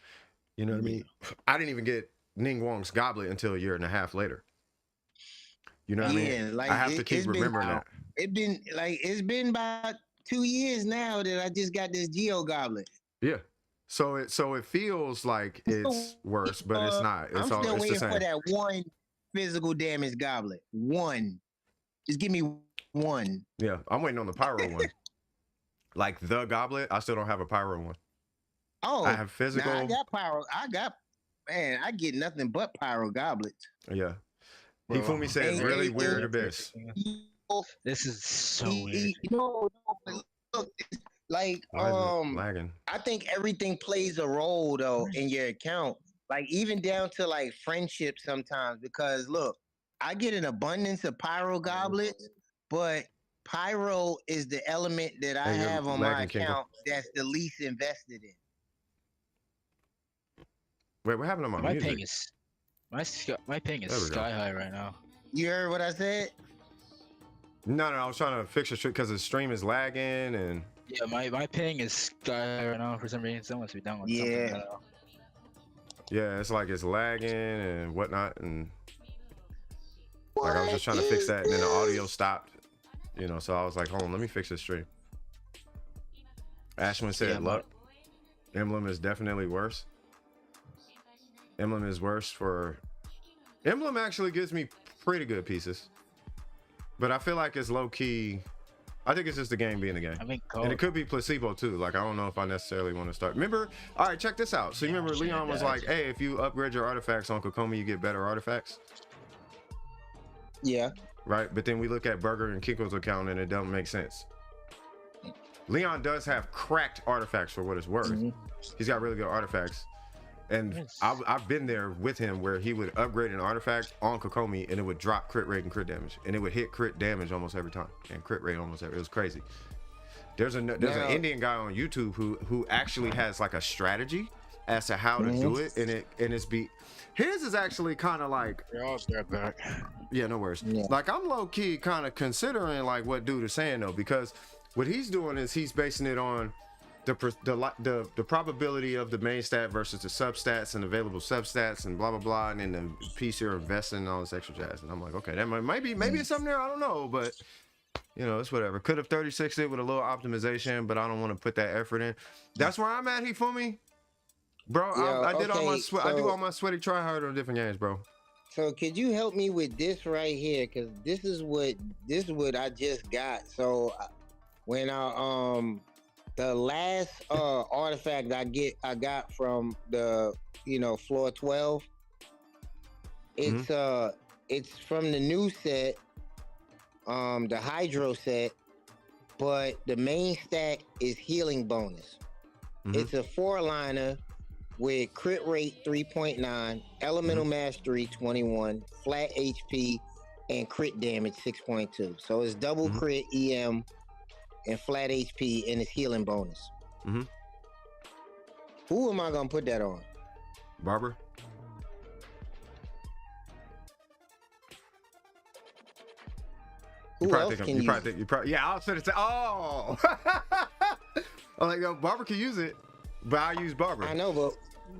You know what I mean? I didn't even get Ning Wong's goblet until a year and a half later. You know what I mean? Like I have to keep remembering that. It's been about 2 years now that I just got this Geo goblet. Yeah. So it feels like it's worse, but it's not. It's I'm still waiting for that 1 physical damage goblet. 1. Just give me 1. Yeah, I'm waiting on the pyro one. Like the goblet, I still don't have a pyro one. Oh, I have physical. I got pyro. I get nothing but pyro goblets. Yeah. Hifumi said really weird Abyss. This is so weird. No, look, like lagging. I think everything plays a role though in your account. Like even down to like friendship sometimes, because look, I get an abundance of pyro goblets, but pyro is the element that I have on my account that's the least invested in. Wait, what happened to my music? ping is my ping is There we go. sky high right now. You heard what I said? No, I was trying to fix the stream because the stream is lagging and. Yeah, my ping is sky high right now for some reason. Someone must be done with something. I don't know. Yeah, it's like it's lagging and whatnot, and like I was just trying to fix that, and then the audio stopped. You know, so I was like, hold on, let me fix this stream. Ashwin said, Yeah, "Luck, Emblem is definitely worse. Emblem is worse for. Emblem actually gives me pretty good pieces, but I feel like it's low key. I think it's just the game being the game. I mean, and it could be placebo too. Like I don't know if I necessarily want to start. Remember, all right, check this out. So you remember Leon was like, "Hey, if you upgrade your artifacts on Kokomi, you get better artifacts." Yeah. Right, but then we look at Burger and Kiko's account, and it doesn't make sense. Leon does have cracked artifacts for what it's worth. He's got really good artifacts, and I've been there with him where he would upgrade an artifact on Kokomi, and it would drop crit rate and crit damage, and it would hit crit damage almost every time, and crit rate almost every. It was crazy. There's an Indian guy on YouTube who actually has like a strategy as to how to do it, and it's his is actually kind of like. Yeah, no worries. Yeah. Like I'm low key kind of considering like what dude is saying though, because what he's doing is he's basing it on the probability of the main stat versus the substats and available substats and blah blah blah, and then the piece you're investing and all this extra jazz. And I'm like, okay, that maybe it's something there. I don't know, but you know, it's whatever. Could have 36'd it with a little optimization, but I don't want to put that effort in. That's where I'm at, Hifumi. Bro, I did all my I do all my sweaty try hard on different games, bro. So could you help me with this right here? Cause this is what I just got. So when the last artifact I got from the floor 12, it's from the new set, the Hydro set, but the main stack is healing bonus. It's a 4-liner with crit rate 3.9, elemental mastery 21, flat HP, and crit damage 6.2. So it's double crit EM and flat HP, and it's healing bonus. Who am I gonna put that on? Barber. Who else can use it? Yeah, I was gonna say, oh. I'm like, yo, Barber can use it, but I use Barber. I know,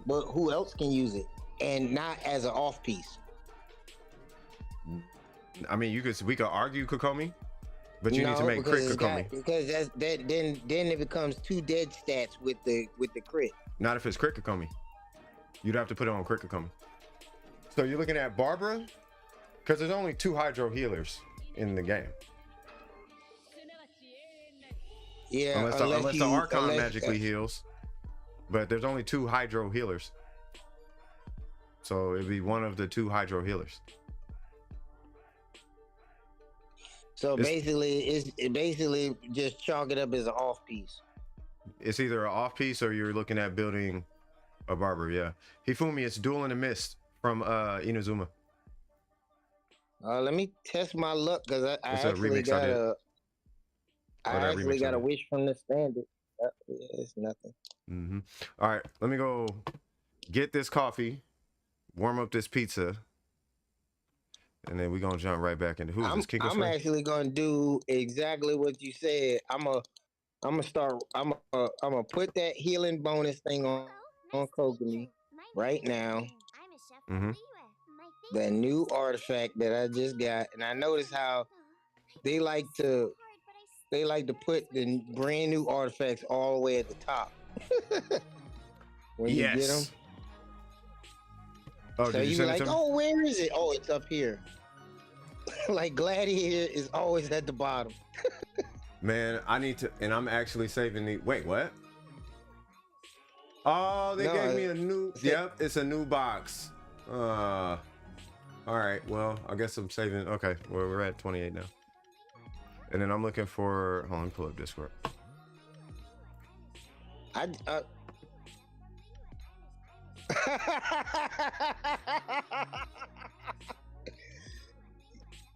but who else can use it and not as an off piece? I mean, we could argue Kokomi, but you need to make crit Kokomi. Because then it becomes 2 dead stats with the crit. Not if it's crit Kokomi. You'd have to put it on crit Kokomi. So you're looking at Barbara, because there's only 2 Hydro healers in the game. Yeah, unless the Archon magically heals. But there's only 2 Hydro healers. So it'd be one of the 2 Hydro healers. So basically just chalk it up as an off piece. It's either an off piece or you're looking at building a Barber, yeah. Hifumi, it's Duel in the Mist from Inazuma. Let me test my luck because I actually got a wish from the standard. It's nothing. All right, let me go get this coffee, warm up this pizza, and then we're gonna jump right back into who's this Kinko's I'm actually gonna do exactly what you said. I'm gonna put that healing bonus thing on Kokomi right now. The new artifact that I just got, and I noticed how they like to put the brand new artifacts all the way at the top. When you get them. Oh, so you be like, oh, where is it? Oh, it's up here. Like Gladiator is always at the bottom. Man, I need to, and I'm actually saving the. Wait, what? Oh, they gave me a new. Yep, it's a new box. All right, well, I guess I'm saving. Okay, well, we're at 28 now. And then I'm looking for. Hold on, let me pull up Discord.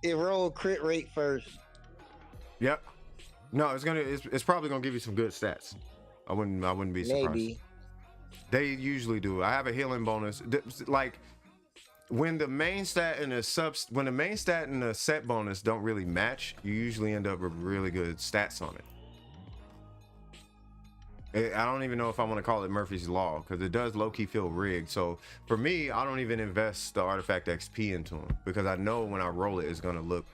It rolled crit rate first. Yep. No, it's probably gonna give you some good stats. I wouldn't be surprised. Maybe. They usually do. I have a healing bonus. Like when the main stat and the set bonus don't really match, you usually end up with really good stats on it. I don't even know if I want to call it Murphy's Law because it does low-key feel rigged. So for me, I don't even invest the artifact XP into them because I know when I roll it, it's gonna look.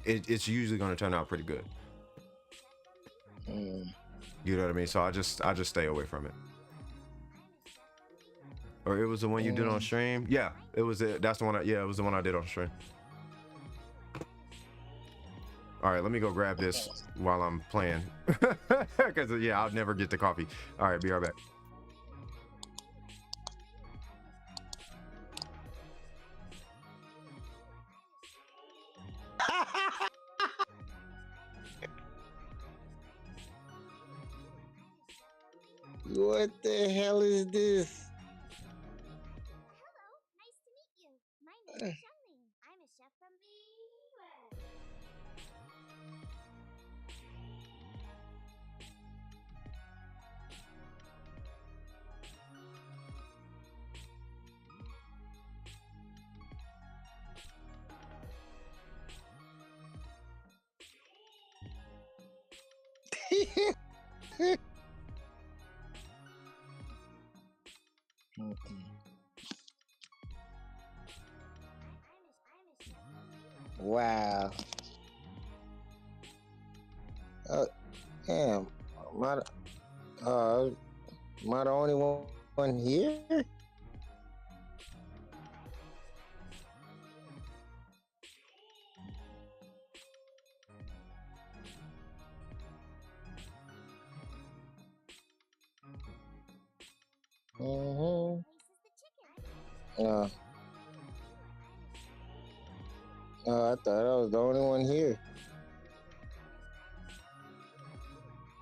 It's usually gonna turn out pretty good. You know what I mean? So I just stay away from it. Or it was the one you did on stream? Yeah, it was it. That's the one. It was the one I did on stream. All right, let me go grab this while I'm playing. Because yeah, I'll never get the coffee. All right, be right back. What the hell is this? Hello, nice to meet you. My name is shenhe. I'm a chef from Wow. Damn. Am I the only one here? I thought I was the only one here.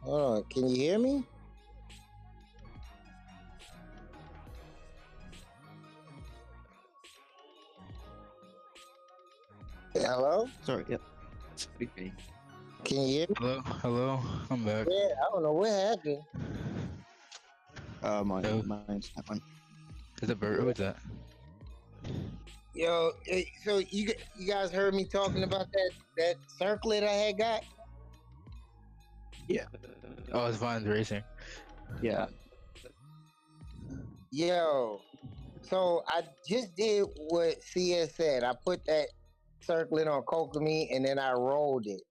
Hold on, can you hear me? Hello? Sorry, yep. Speaking. Can you hear me? Hello, I'm back. Yeah, I don't know what happened. Mine's that one. Is it Bert? Who is that? Yo, so you guys heard me talking about that circlet I had got? Yeah. Oh, it's Vine's Racing. Yeah. Yo, so I just did what CS said. I put that circlet on Kokomi and then I rolled it.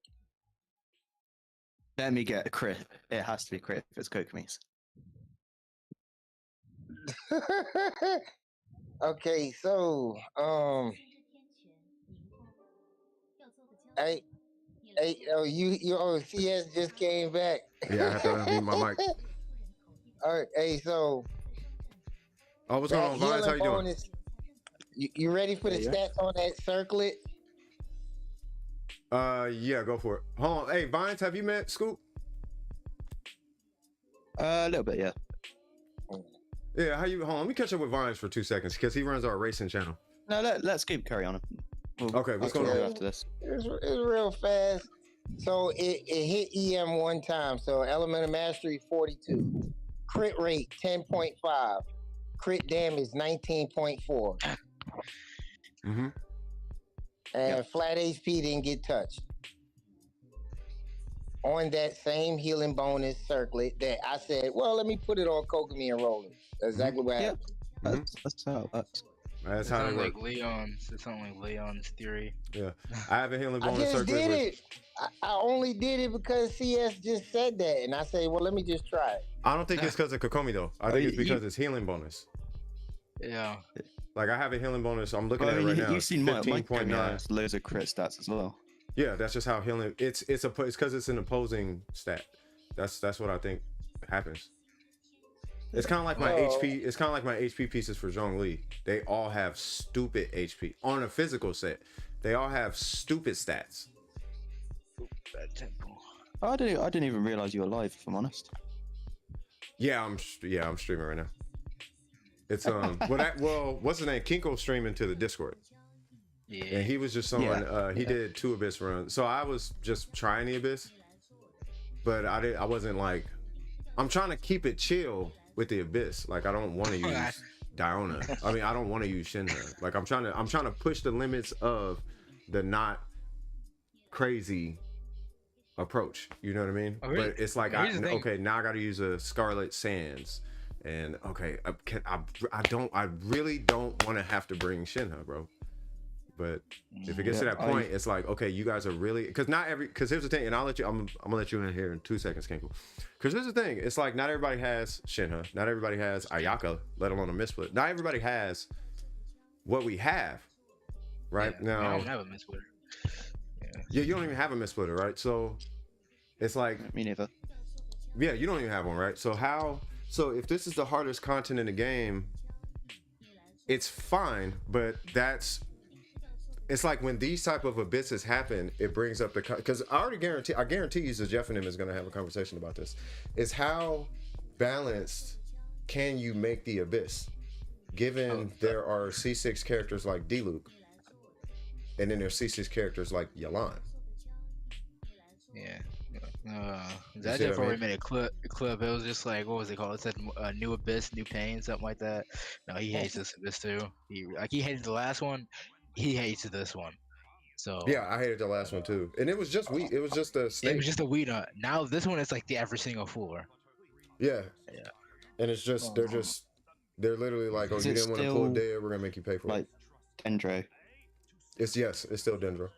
Let me get a crit. It has to be crit if it's Kokomi's. Okay, so CS just came back. Yeah, I have to unmute my mic. All right, hey, so what's going on, Vines? How you doing? You ready for the stats on that circlet? Yeah, go for it. Hold on. Hey, Vines, have you met Scoop? A little bit, yeah. Yeah, hold on, let me catch up with Vines for 2 seconds because he runs our racing channel. No, let's keep carry on. Okay, what's going on after this? It's real fast. So it hit EM one time. So Elemental Mastery 42, crit rate 10.5, crit damage 19.4, and flat HP didn't get touched. On that same healing bonus circlet that I said, well, let me put it on Kokomi and roll it. That's exactly what happened. That's how it works. That's how it sounds works. like Leon's. It sounds like Leon's theory. Yeah, I have a healing I bonus just circlet. did it. I only did it because CS just said that, and I say, well, let me just try it. I don't think it's because of Kokomi though. I think it's because it's healing bonus. Yeah. Like I have a healing bonus. I'm looking at it right now. You've seen my 15.9. loads of crit stats as well. Yeah, that's just how healing. It's because it's an opposing stat. That's what I think happens. It's kind of like my HP. It's kind of like my HP pieces for Zhongli. They all have stupid HP on a physical set. They all have stupid stats. Bad tempo. I didn't even realize you were live, if I'm honest. Yeah, I'm streaming right now. It's what's his name? Kinko streaming to the Discord. Yeah. And he was just on. He did 2 Abyss runs. So I was just trying the Abyss, but I wasn't like. I'm trying to keep it chill with the Abyss. Like I don't want to use Diona. I mean, I don't want to use Shenhe. Like I'm trying to push the limits of the not crazy approach. You know what I mean? But it's like okay, now I got to use a Scarlet Sands, and okay, I really don't want to have to bring Shenhe, bro. But if it gets to that point, it's like, okay, you guys are really, because here's the thing, and I'm gonna let you in here in 2 seconds, Kenku. Because here's the thing, it's like not everybody has Shenhe, not everybody has Ayaka, let alone a missplit. Not everybody has what we have, right? Now, I don't have a missplitter. Yeah, you don't even have a missplitter, right? So it's like, me neither. Yeah, you don't even have one, right? So if this is the hardest content in the game, it's fine, but it's like when these type of abysses happen, it brings up because I guarantee you that Jeff and him is going to have a conversation about this, is how balanced can you make the abyss, given there are C6 characters like D-Luke, and then there's C6 characters like Yalan. Yeah. That just before we made a clip, it was just like, what was it called? It said new abyss, new pain, something like that. No, he hates this abyss too. He hated the last one. He hates this one. So yeah, I hated the last one too, and it was just It was just a snake. It was just a weed. Now this one is like the every single floor. Yeah. And it's just they're literally like, oh, you didn't want to pull dead, we're gonna make you pay for it. Dendro. It's still Dendro.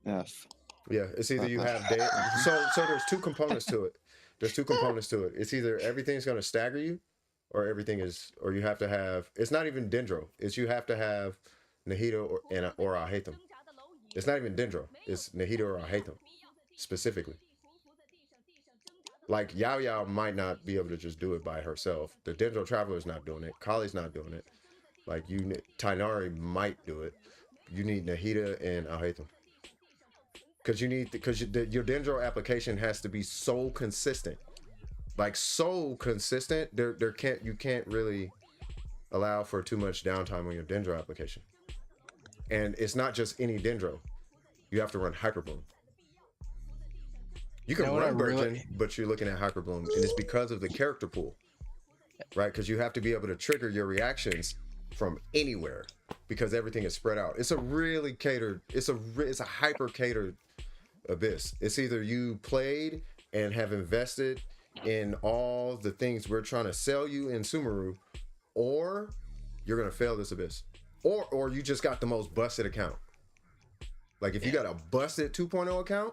Yes. Yeah, it's either you have dead. So there's two components to it. It's either everything's gonna stagger you, or you have to have. It's not even Dendro. It's you have to have Nahida or I hate them. It's not even Dendro. It's Nahida or I hate them specifically. Like Yao might not be able to just do it by herself. The Dendro Traveler's not doing it. Kali's not doing it. Like Tainari might do it. You need Nahida and I hate them. Because your Dendro application has to be so consistent. Like so consistent, you can't really allow for too much downtime on your Dendro application. And it's not just any Dendro. You have to run Hyperbloom. You can run Birkin, but you're looking at Hyperbloom, and it's because of the character pool, right? Because you have to be able to trigger your reactions from anywhere because everything is spread out. It's a really catered. It's a hyper catered abyss. It's either you played and have invested in all the things we're trying to sell you in Sumeru, or you're gonna fail this abyss. Or you just got the most busted account. Like if you got a busted 2.0 account,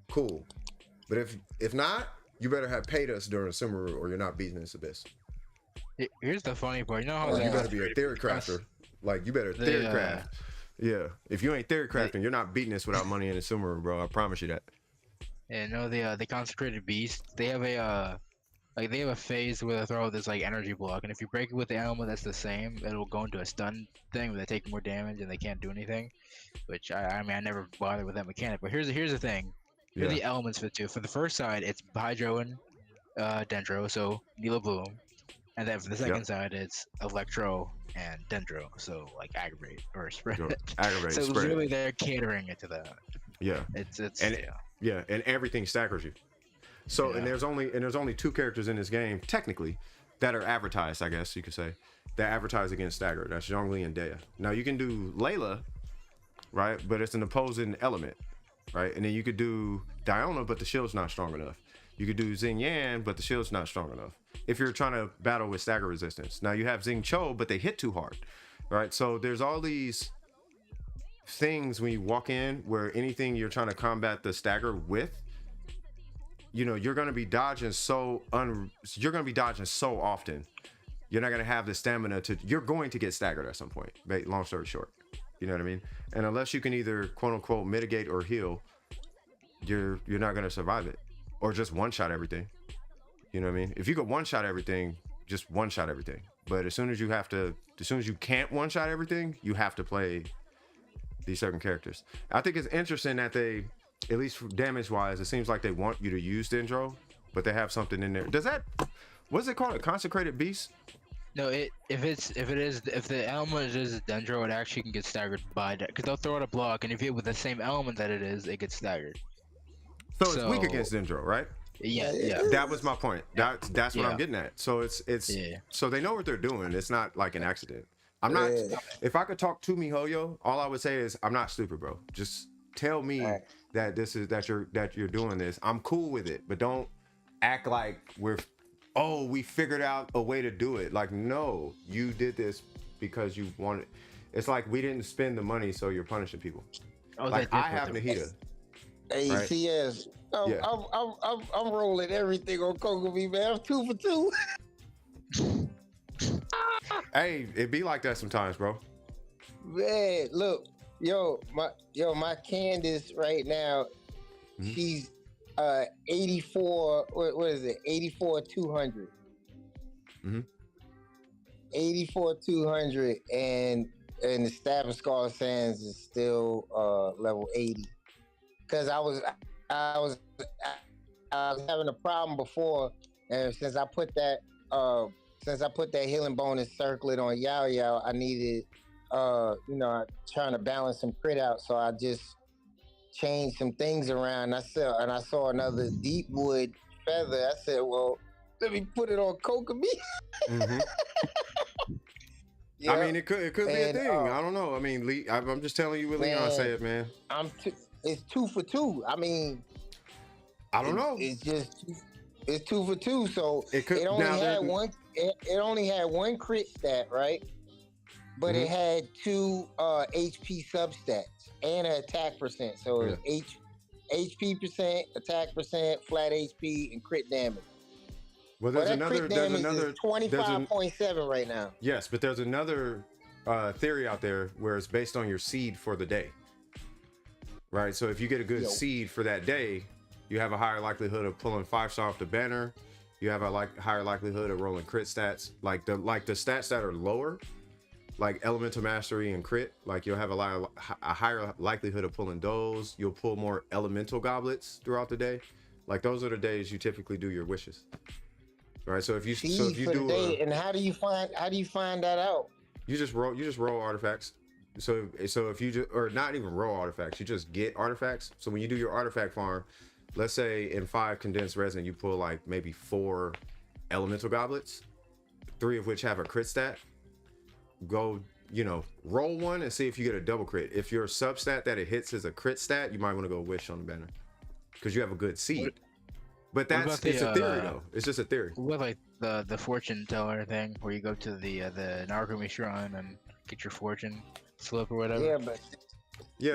cool. But if not, you better have paid us during Sumeru or you're not beating this abyss. Here's the funny part. You know how you better be a theory crafter. Like you better theory craft. Yeah. If you ain't theory crafting, you're not beating this without money in the Sumeru, bro. I promise you that. Yeah, no, the consecrated beast. They have a phase where they throw this like energy block, and if you break it with the element that's the same, it'll go into a stun thing where they take more damage and they can't do anything. Which I mean, I never bothered with that mechanic. But here's the thing. Here are the elements for it too. For the first side, it's Hydro and Dendro, so Nila Bloom, and then for the second side, it's Electro and Dendro, so like Aggravate or Spread. Aggravate. So literally, they're catering it to that. Yeah. And everything staggers you. So and there's only two characters in this game technically that are advertised, I guess you could say, that advertise against stagger. That's Zhongli and Dea. Now you can do Layla, right? But it's an opposing element, right? And then you could do Diona, but the shield's not strong enough. You could do Xing Yan, but the shield's not strong enough. If you're trying to battle with stagger resistance. Now you have Xing Cho, but they hit too hard, right? So there's all these things when you walk in where anything you're trying to combat the stagger with, you know, you're going to be dodging so often. You're not going to have the stamina you're going to get staggered at some point. Long story short, you know what I mean? And unless you can either quote unquote mitigate or heal, you're not going to survive it, or just one shot everything. You know what I mean? If you could one shot everything, just one shot everything. But as soon as you can't one shot everything, you have to play these certain characters. I think it's interesting that they, at least damage wise, it seems like they want you to use Dendro, but they have something in there. What's it called? A consecrated beast? No, if the element is Dendro, it actually can get staggered by that, because they'll throw out a block, and if you hit with the same element that it gets staggered. So it's weak against Dendro, right? Yeah. That was my point. That's what I'm Yeah. getting at. So it's Yeah. so they know what they're doing. It's not like an accident. I'm not. If I could talk to MiHoYo, all I would say is I'm not stupid, bro. Just tell me Right. that you're doing this. I'm cool with it, but don't act like we figured out a way to do it. Like, no, you did this because you wanted. It's like we didn't spend the money, so you're punishing people. Oh, Like I have Nahida. Hey, Right. CS. Yeah. I'm rolling everything on Kokomi, man. I'm 2 for 2. Hey, it be like that sometimes, bro. Man, look, my Candace right now, Mhm. she's 84. What is it? 84 200. Mhm. 84 200, and the Stabbing Scar Sands is still level 80. Because I was having a problem before, and since I put that healing bonus circlet on Yao Yao, I needed trying to balance some crit out, so I just changed some things around. I saw another deep wood feather. I said, well, let me put it on Kokomi. Mm-hmm. Yeah. I mean, it could be a thing. I don't know. I mean, Lee, I'm just telling you what Leon said, man. It's 2 for 2. I mean, I don't know. It's 2 for 2. So it only had one crit stat, right? But it had 2 HP substats and an attack percent. So it was HP percent, attack percent, flat HP, and crit damage. Well, there's another 25.7 right now. Yes, but there's another theory out there where it's based on your seed for the day. Right? So if you get a good seed for that day, you have a higher likelihood of pulling 5-star off the banner. You have a higher likelihood of rolling crit stats. Like the stats that are lower, like elemental mastery and crit, like you'll have a higher likelihood of pulling those. You'll pull more elemental goblets throughout the day. Like those are the days you typically do your wishes. Right? So if you do and how do you find that out? You just roll artifacts. So if you just, or not even roll artifacts, you just get artifacts. So when you do your artifact farm, let's say in 5 condensed resin you pull like maybe 4 elemental goblets, 3 of which have a crit stat. Go, roll one and see if you get a double crit. If your substat that it hits is a crit stat, you might want to go wish on the banner because you have a good seed. But it's a theory though. It's just a theory. What like the fortune teller thing where you go to the Narukami shrine and get your fortune slip or whatever? Yeah, but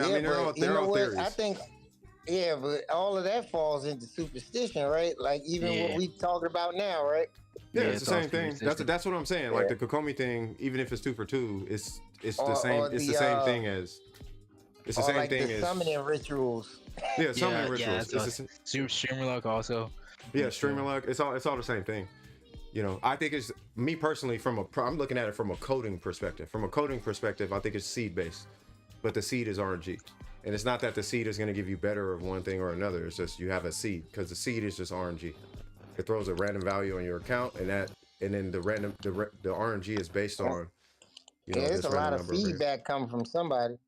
I mean they're all theories. I think but all of that falls into superstition, right? Like even what we talking about now, right? Yeah, it's the same thing. That's what I'm saying. Like the Kokomi thing, even if it's 2 for 2, it's the same. It's the same thing as. It's the same thing as summoning rituals. Yeah, summoning rituals. Streamer luck also. Yeah, streamer luck. It's all the same thing. I think it's me personally I'm looking at it from a coding perspective. From a coding perspective, I think it's seed based, but the seed is RNG, and it's not that the seed is going to give you better of one thing or another. It's just you have a seed because the seed is just RNG. It throws a random value on your account, and then the RNG is based on. There's a lot of feedback coming from somebody.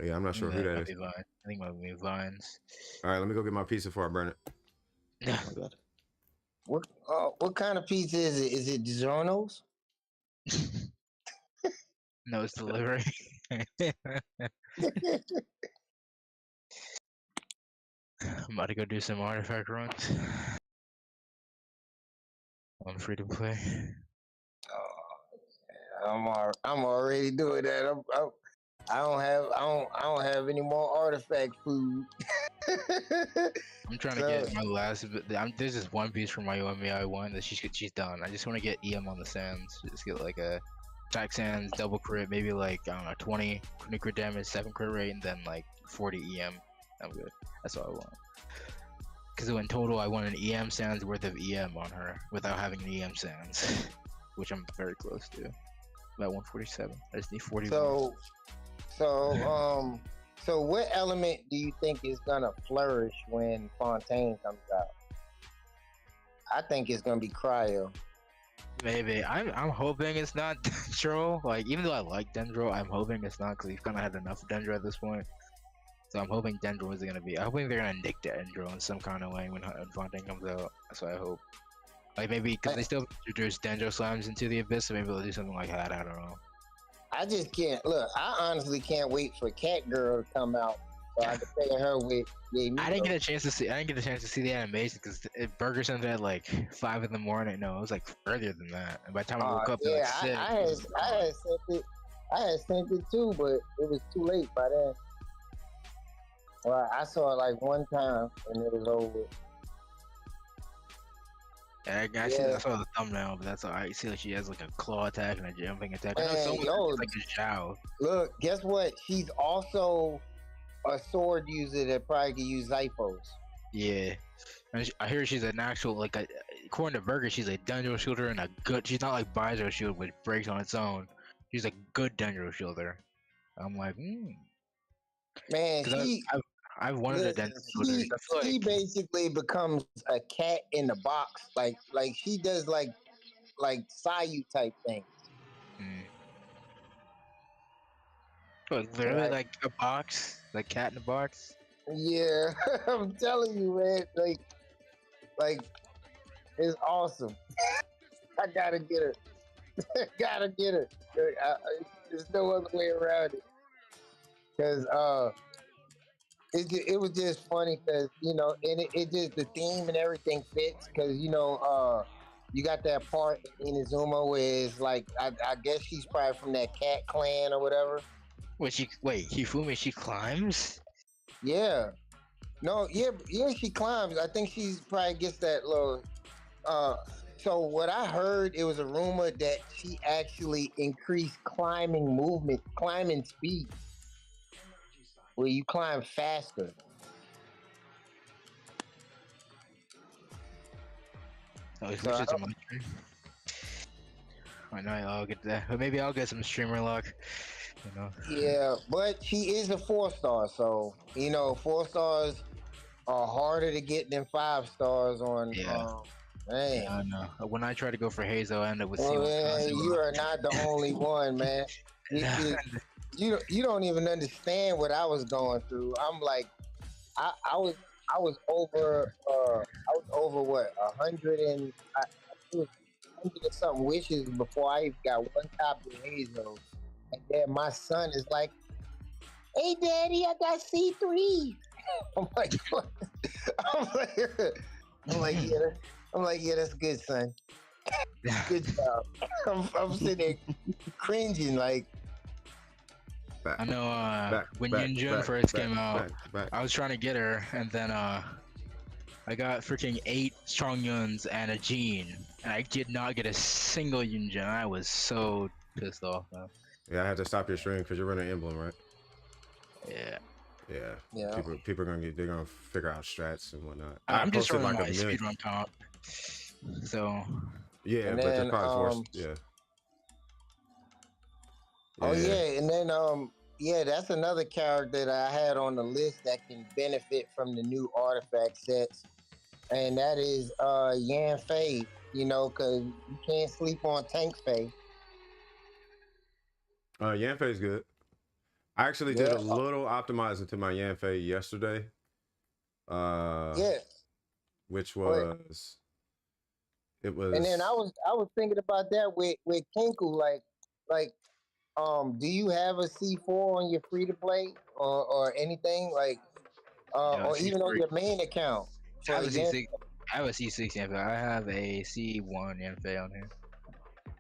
Yeah, I'm not sure who that is. I think it might be Vines. All right, let me go get my pizza before I burn it. Yeah. Oh my god. What kind of pizza is it? Is it DiGiorno's? No, it's delivery. I'm about to go do some artifact runs. I'm free to play. I'm already doing that. I don't have any more artifact food. I'm trying to get my last. There's this one piece from my OMEI one that she's done. I just want to get EM on the sands. Just get like a attack sands, double crit, maybe like I don't know, 20 crit damage, 7 crit rate, and then like 40 EM. I'm good. That's all I want. Because in total, I want an EM sands worth of EM on her without having an EM sands, which I'm very close to. About 147. I just need 41. So what element do you think is gonna flourish when Fontaine comes out? I think it's gonna be Cryo. Maybe. I'm hoping it's not Dendro. Like, even though I like Dendro, I'm hoping it's not because we've kind of had enough of Dendro at this point. So I'm hoping Dendro is gonna be. I'm hoping they're gonna nick Dendro in some kind of way when Fontaine comes out. That's what I hope. Like maybe because they still introduce Dendro slams into the abyss, so maybe they'll do something like that. I don't know. I just can't look. I honestly can't wait for Cat Girl to come out so I can play her with. I didn't get a chance to see. I didn't get a chance to see the animation because Burger Center at like 5 in the morning. No, it was like earlier than that. And by the time I woke up, it was like 6. I had sent it too, but it was too late by then. Well, I saw it like one time and it was over. Yeah, I saw the thumbnail, but that's all right. See, like she has like a claw attack and a jumping attack. Man, like a Zhao. Look, guess what? She's also a sword user that probably can use Zyphos. Yeah, and I hear she's an actual like according to Burger, she's a Dendro shielder and a good. She's not like Bizo shield which breaks on its own. She's a good Dendro shielder. I'm like, man, I've wanted a Dendro shielder. She basically becomes a cat in the box, like she does like Sayu type things. Literally like a box, like cat in a box. Yeah, I'm telling you, man. Like it's awesome. I gotta get her. Gotta get her. There's no other way around it. Cause it was just funny because and it just the theme and everything fits because you got that part in Inazuma where it's like I guess she's probably from that cat clan or whatever. Wait, Hifumi, she climbs? Yeah. No, yeah, she climbs. I think she's probably gets that little so what I heard, it was a rumor that she actually increased climbing speed. Where you climb faster. Oh, it's just a monster. I know I'll get that. But maybe I'll get some streamer luck. Yeah, but she is a 4-star, so 4 stars are harder to get than 5 stars on. Yeah. Man. Yeah, I know. When I try to go for Hazel, I end up with. Man, you are not the only one, man. You don't even understand what I was going through. I'm like, I was over what 100 and it was 100 and something wishes before I even got one copy of Hazel. And then my son is like, "Hey, Daddy, I got C3." I'm like, what? I'm like, yeah, that's good, son. Good job. I'm sitting there cringing like. I know when Yunjun first came out, I was trying to get her, and then I got freaking 8 strong Yuns and a Jean, and I did not get a single Yunjun. I was so pissed off, man. Yeah, I had to stop your stream because you're running Emblem, right? Yeah. People are they're gonna figure out strats and whatnot. I'm just running like my speedrun comp. So. Yeah, but there's probably yeah. Oh yeah, and then that's another character that I had on the list that can benefit from the new artifact sets, and that is Yan Fei. Because you can't sleep on Tank Fei. Yan Fei's good. I actually did a little optimizing to my Yan Fei yesterday. Which was it was. And then I was thinking about that with Kinku, like. Do you have a C4 on your free to play or anything or even on your main account? I have a C6 Yanfei. I have a C1 Yanfei on here.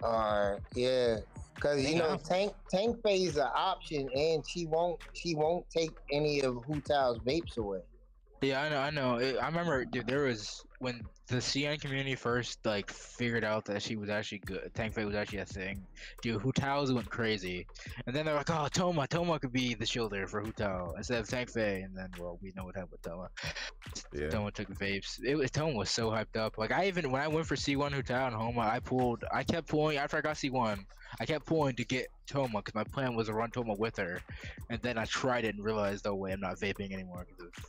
Alright, yeah. Cause Tank Fei is an option and she won't take any of Hu Tao's vapes away. Yeah, I know. I remember, dude, there was when the CN community first figured out that she was actually good. Tank Fei was actually a thing. Dude, Hu Tao's went crazy, and then they're like, "Oh, Toma could be the shielder for Hu Tao instead of Tank Fei." And then, well, we know what happened with Toma. Yeah. Toma took vapes. Toma was so hyped up. Like when I went for C1 Hu Tao and Homa, I kept pulling after I got C1. I kept pulling to get Toma because my plan was to run Toma with her, and then I tried it and realized, oh wait, I'm not vaping anymore because of.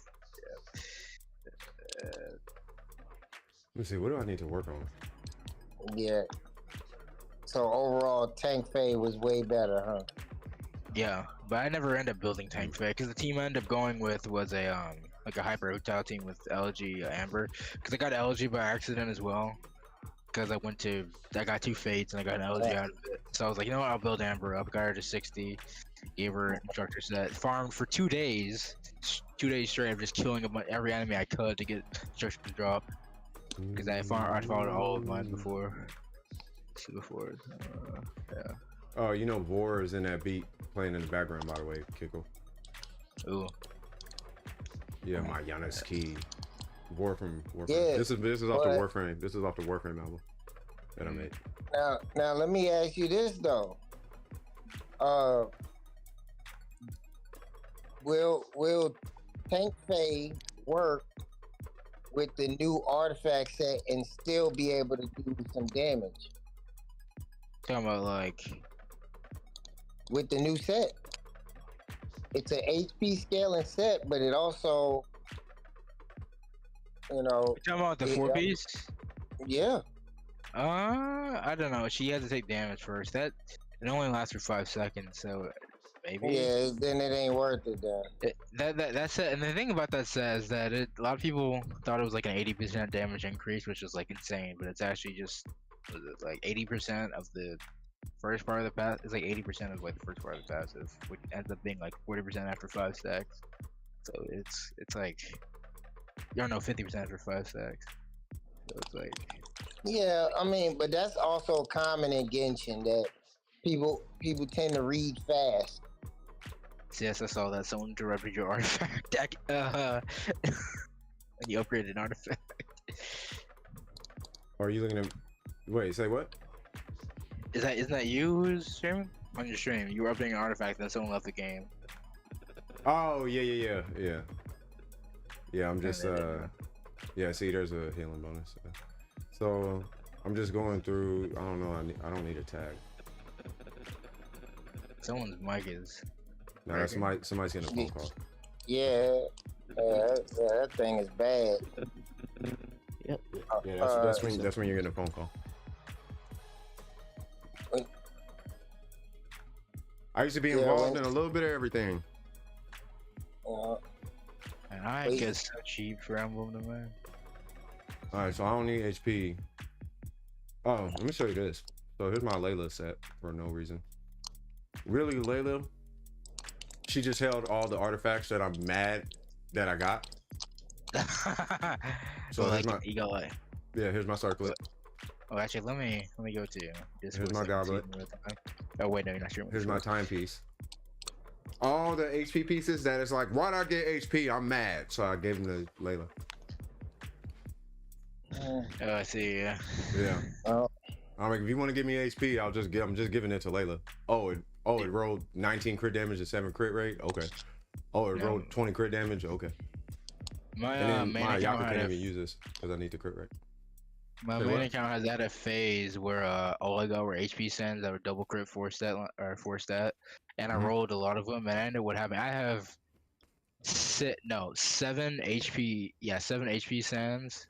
Let me see. What do I need to work on? Yeah. So overall, Tank Fei was way better, huh? Yeah, but I never end up building tank Faye because the team I ended up going with was a like a hyper hotel team with LG Amber because I got LG by accident as well because I got 2 Fates and I got an LG out of it. So I was like, you know what, I'll build Amber up. Got her to 60, gave her an instructor set, farmed for 2 days, 2 days straight of just killing every enemy I could to get instructor to drop because I followed all of mine before. Yeah. Oh, you know, Vor is in that beat playing in the background, by the way, Kiko. Ooh. Yeah, my Giannis Key. War from Warframe. Yeah, This is off the Warframe. This is off the Warframe album that I made. Now let me ask you this though. Will Tank Faye work with the new artifact set and still be able to do some damage? Talking about like with the new set. It's an HP scaling set, but it also, you know. you talking about the 4-piece? Yeah. I don't know. She had to take damage first. That it only lasts for 5 seconds, so maybe. Yeah, then it ain't worth it then. That's it. And the thing about that set is that a lot of people thought it was like an 80% damage increase, which is like insane, but it's actually just like 80% of the first part of the pass. It's like 80% of like the first part of the passive, which ends up being like 40% after 5 stacks. So it's like, you don't know, 50% after 5 stacks. So it's like. Yeah, I mean, but that's also common in Genshin that people tend to read fast. Yes, I saw that someone interrupted your artifact. And you upgraded an artifact. Are you looking at? Wait, say what? Isn't that you who's streaming? On your stream, you were updating an artifact, then someone left the game. Oh yeah. Yeah, I'm just yeah. See, there's a healing bonus. So I'm just going through. I don't know. I don't need a tag. Someone's mic is. No, that's somebody's getting a phone call. Yeah, that thing is bad. Yep. Yeah, that's when you're getting a phone call. I used to be involved in a little bit of everything. And I get so cheap for Emblem to man. Alright, so I don't need HP. Oh, let me show you this. So here's my Layla set for no reason. Really, Layla? She just held all the artifacts that I'm mad that I got. So well, here's like, you got like. Yeah, here's my circlet. Oh, actually, let me go to this. Here's my goblet. Oh wait, no, you're not streaming. Here's my timepiece. All the HP pieces that is like, why'd I get HP? I'm mad, so I gave them to Layla. Oh, I see. Yeah. Yeah. I'm like, if you want to give me HP, I'm just giving it to Layla. Oh, it rolled 19 crit damage and 7 crit rate. Okay. Oh, it rolled 20 crit damage. Okay. My main my account Ayaka can't even use this because I need the crit rate. My main account has had a phase where all I got were HP sends that were double crit 4 stat, and I rolled a lot of them, and I ended up what happened. I have 7 HP, 7 HP sends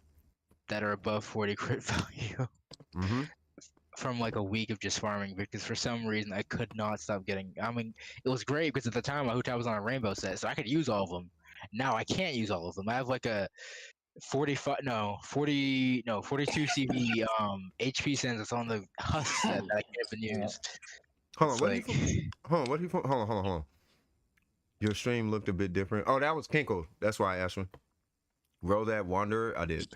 that are above 40 crit value. From like a week of just farming because for some reason I could not stop getting. I mean, it was great because at the time my Hutai was on a rainbow set, so I could use all of them. Now I can't use all of them. I have like a 42 CV HP sends that's on the husk set that I can't even use. Hold on. Your stream looked a bit different. Oh, that was Kinkle. That's why I asked him. Roll that Wanderer. I did.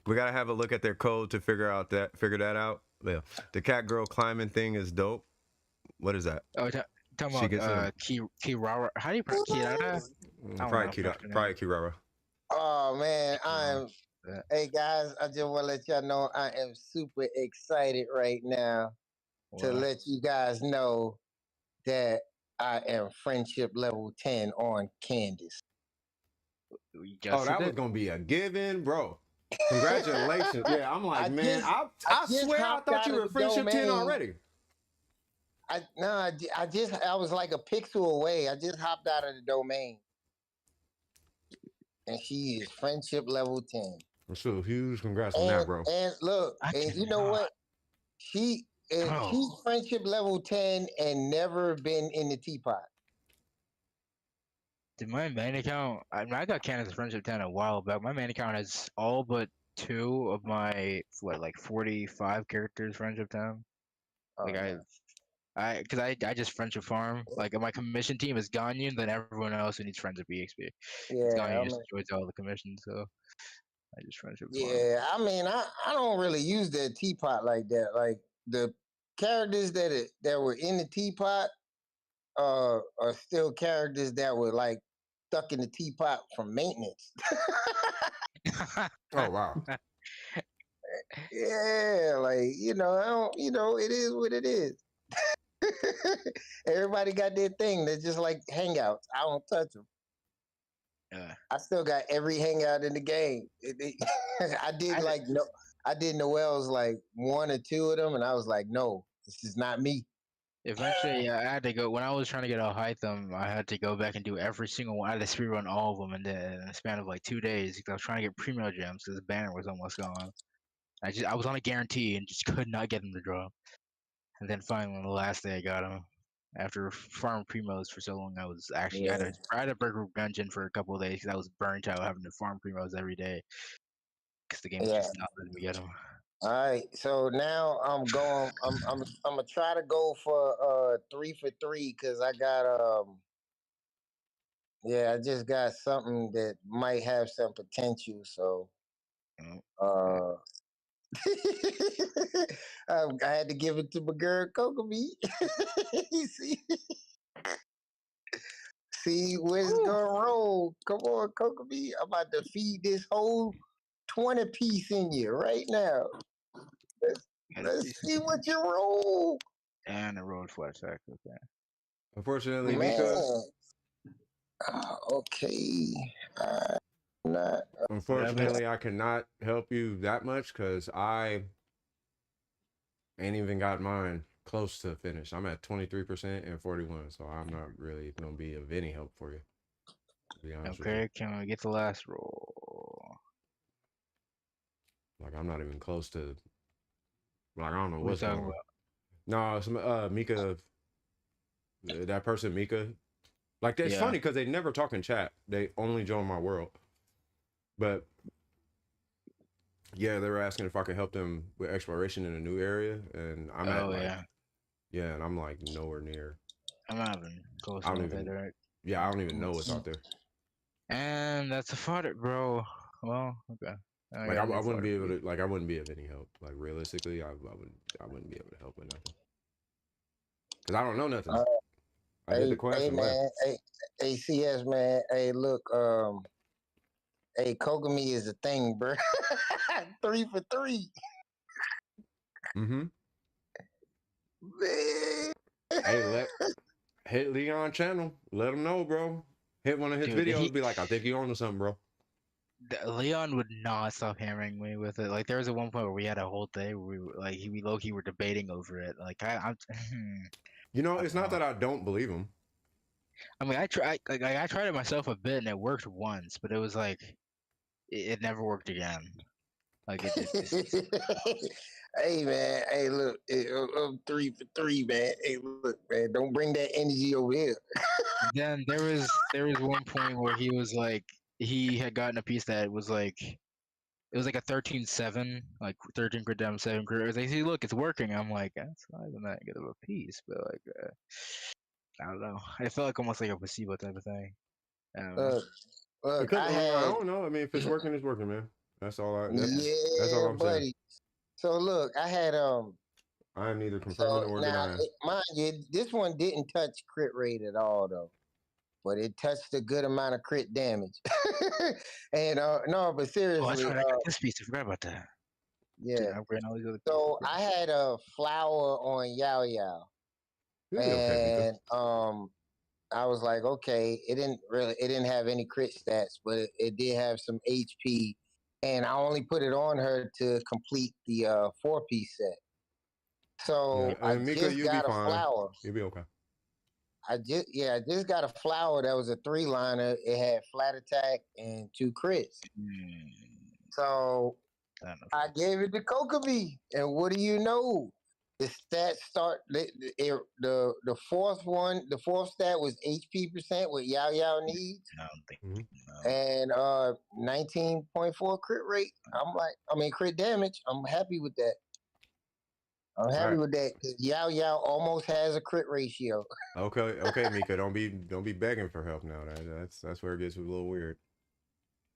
We gotta have a look at their code to figure that out. Yeah, the cat girl climbing thing is dope. What is that? Oh, talking about Kirara. How do you pronounce Kirara? Probably Kirara. Oh man, hey guys, I just want to let y'all know I am super excited right now to let you guys know that I am friendship level 10 on Candace. Oh, that was gonna be a given, bro. Congratulations. Yeah, I'm like, I swear I thought you were friendship 10 already. I was like a pixel away. I just hopped out of the domain. And she is friendship level 10. So huge congrats on that, bro. And look, and you know what? She She's friendship level 10 and never been in the teapot. Did my main account? I got Canada's friendship 10 a while back. My main account has all but 2 of my 45 characters friendship 10. Like because I just friendship farm. Like my commission team is Ganyan, then everyone else who needs friendship EXP. Yeah, Ganyan just enjoys all the commissions, so I just friendship farm. Yeah, I mean, I don't really use that teapot like that. Like the characters that were in the teapot are still characters that were like stuck in the teapot from maintenance. Oh wow. Yeah, like I don't. It is what it is. Everybody got their thing. They're just like hangouts. I don't touch them. I still got every hangout in the game. I did Noel's like 1 or 2 of them, and I was like, no, this is not me. Eventually, I had to go. When I was trying to get a Hytham, I had to go back and do every single one. I had to speedrun all of them in a span of like 2 days because I was trying to get Primo gems because the banner was almost gone. I was on a guarantee and just could not get them to drop. And then finally, on the last day, I got them. After farming primos for so long, I was actually I had to break Genshin for a couple of days because I was burnt out having to farm primos every day because the game was just not letting me get them. All right, so now I'm gonna try to go for 3 for 3 because I got I just got something that might have some potential. So I had to give it to my girl Kokomi. See where's it's gonna roll. Come on, Kokomi. I'm about to feed this whole 20 piece in you right now. Let's see what you roll. And I rolled flat attack. Okay. Unfortunately, Mika. Okay. Not. Unfortunately, I cannot help you that much because I ain't even got mine close to finish. I'm at 23% and 41, so I'm not really gonna be of any help for you. To be honest with you. Can we get the last roll? Like I'm not even close to. Like I don't know what's talking going on. No, some Mika. That person Mika. Like it's funny because they never talk in chat. They only join my world. But yeah, they were asking if I could help them with exploration in a new area, and I'm and I'm like nowhere near. I'm not even close. I don't even know what's out there. And that's a fodder, bro. Well, okay. Like I wouldn't be able to. Like I wouldn't be of any help. Like realistically, I wouldn't be able to help with nothing because I don't know nothing. I did the quest. Hey man, hey CS man. Hey look, hey Kokomi is a thing, bro. 3 for 3. Mm-hmm. Hey, hit Leon channel. Let him know, bro. Hit one of his videos. Be like, I think you on to something, bro. Leon would not stop hammering me with it. Like there was at one point where we had a whole day where we low-key were debating over it. Like I'm it's not that I don't believe him. I mean, I tried it myself a bit and it worked once, but it was like it never worked again. Like hey man, hey look, I'm 3 for 3, man. Hey look, man, don't bring that energy over here. Then there was one point where he was like he had gotten a piece that was like it was like a 13-7, like 13 crit damage, 7 crit. I was like, see, look, it's working. I'm like, that's not even that good of a piece, but like, I don't know. It felt like almost like a placebo type of thing. Look, I don't know. I mean, if it's working, it's working, man. That's all. That's all I'm buddy. saying. So look, I had I'm neither confirming or denying. Mind you, this one didn't touch crit rate at all, though. But it touched a good amount of crit damage. And no, but seriously, that's right. I got this piece. I forgot about that. Yeah. So I had a flower on Yao Yao, and I was like, okay, it didn't have any crit stats, but it did have some HP, and I only put it on her to complete the 4-piece set. So I just got a flower. You'll be okay. I just got a flower that was a 3-liner. It had flat attack and 2 crits. So I gave it to Kokomi, and what do you know? the stats start the fourth one. The fourth stat was HP percent with Yao Yao needs I don't think. Mhm. No. and 19.4 crit rate. Crit damage. I'm happy with that. I'm All happy right. with that because Yao Yao almost has a crit ratio. Okay, Mika. Don't be begging for help now. That's where it gets a little weird.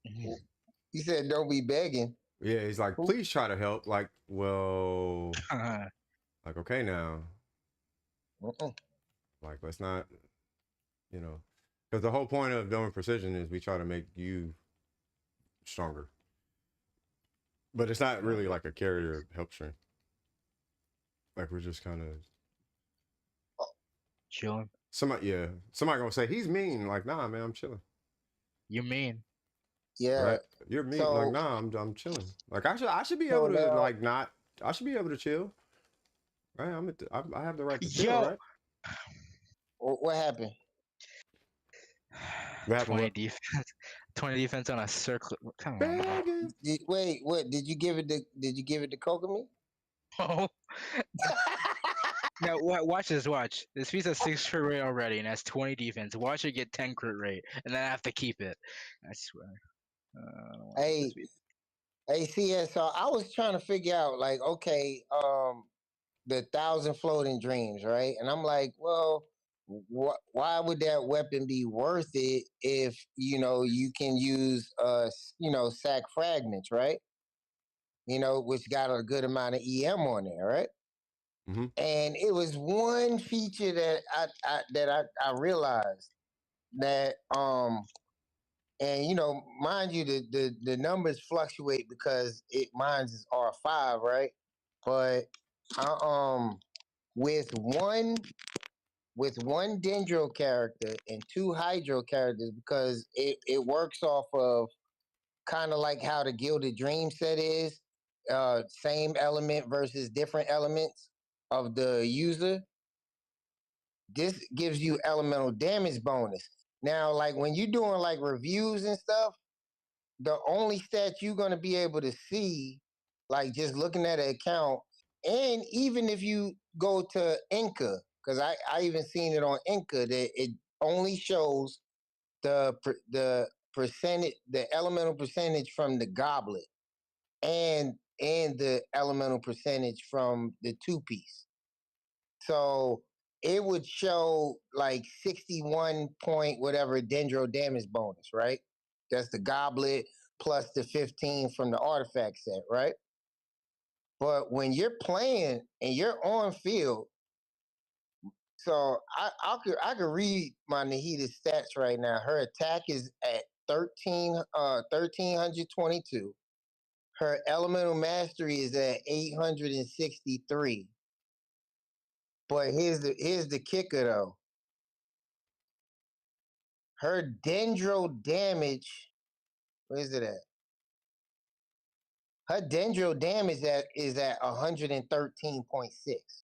He said, "Don't be begging." Yeah, he's like, Who? please try to help. Like, well, like, okay now. Mm-mm. Like, let's not, because the whole point of doing precision is we try to make you stronger. But it's not really like a carrier help stream. Like, we're just kind of Chilling. somebody gonna say he's mean. Like, nah, man, I'm chilling. You mean? Yeah. Right? You're mean. So- Like, nah, I'm chilling. Like, I should be So able to now- like not. I should be able to chill. Right? I have the right to chill. Yo. Right? What happened? What happened? 20 What? defense. 20 defense on a circle. Come on. Begging. Wait, what? Did you give it to Kokomi? Oh. Now watch this. Watch this piece has 6 crit rate already, and has 20 defense. Watch it get 10 crit rate, and then I have to keep it. I swear. I don't wanna keep this piece. Hey, CS. So I was trying to figure out, like, okay, the 1,000 floating dreams, right? And I'm like, well, why would that weapon be worth it if you can use sack fragments, right? Which got a good amount of EM on there, right? Mm-hmm. And it was one feature that I realized that and mind you, the numbers fluctuate because mine's is R5, right? But with one Dendro character and 2 Hydro characters, because it works off of kind of like how the Gilded Dream set is, same element versus different elements of the user. This gives you elemental damage bonus. Now, like when you're doing like reviews and stuff, the only stat you're going to be able to see, like just looking at an account, and even if you go to Inca, because I even seen it on Inca, that it only shows the percentage, the elemental percentage from the goblet, and the elemental percentage from the 2-piece. So it would show like 61 point whatever dendro damage bonus, right? That's the goblet plus the 15 from the artifact set, right? But when you're playing and you're on field, so I could read my Nahida stats right now. Her attack is at 1322. Her elemental mastery is at 863. But here's the kicker though. Her dendro damage, where is it at? Her dendro damage is at 113.6.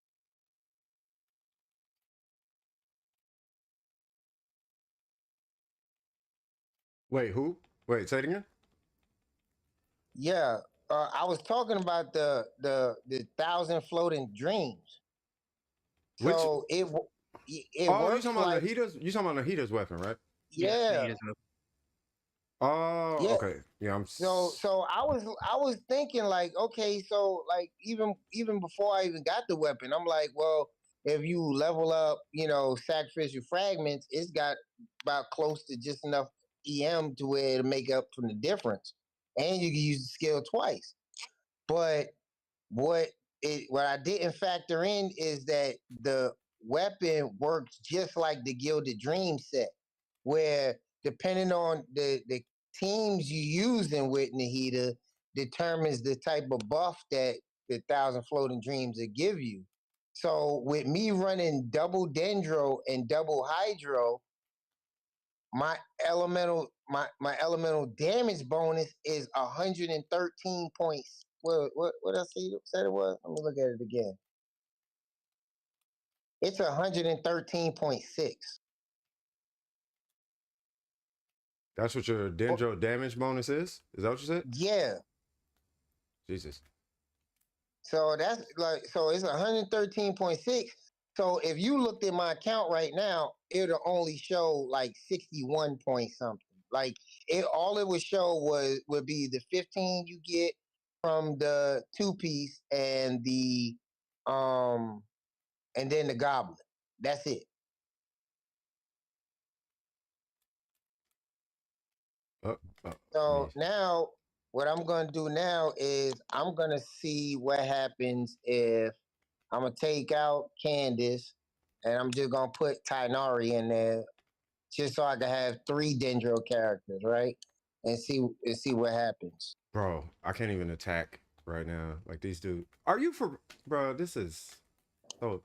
Wait, who? Wait, say it again. Yeah, I was talking about the 1,000 floating dreams. So it oh, works you talking like about Nahita's? You talking about Nahita's weapon, right? yeah. Oh, Yeah. okay. Yeah, I'm. So I was thinking like, okay, so like even before I even got the weapon, I'm like, well, if you level up, sacrificial fragments, it's got about close to just enough EM to where to make up for the difference, and you can use the skill twice. But what I didn't factor in is that the weapon works just like the Gilded Dream set, where depending on the teams you using with Nahida determines the type of buff that the 1,000 floating dreams will give you. So with me running double dendro and double hydro, my elemental damage bonus is 113 points. What else said it was? Let me look at it again. It's 113.6. That's what your dendro damage bonus is? Is that what you said? Yeah. Jesus. So that's like, so it's 113.6. So if you looked at my account right now, it'll only show like 61 point something. Like all it would show would be the 15 you get from the two piece and then the goblin. That's it. So now what I'm gonna do now is I'm gonna see what happens if I'm gonna take out Candace and I'm just gonna put Tainari in there just so I can have 3 Dendro characters, right? And see what happens. Bro, I can't even attack right now. Like these dudes. Are you for bro? This is so.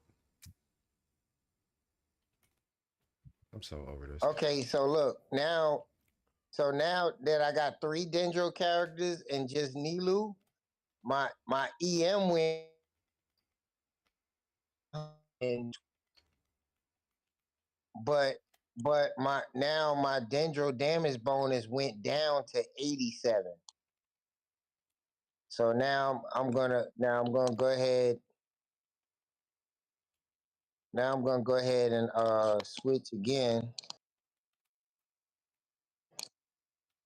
I'm so over this. Okay, so look now. So now that I got 3 Dendro characters and just Nilu, my EM win and but my Dendro damage bonus went down to 87. So now I'm gonna go ahead. Now I'm gonna go ahead and switch again.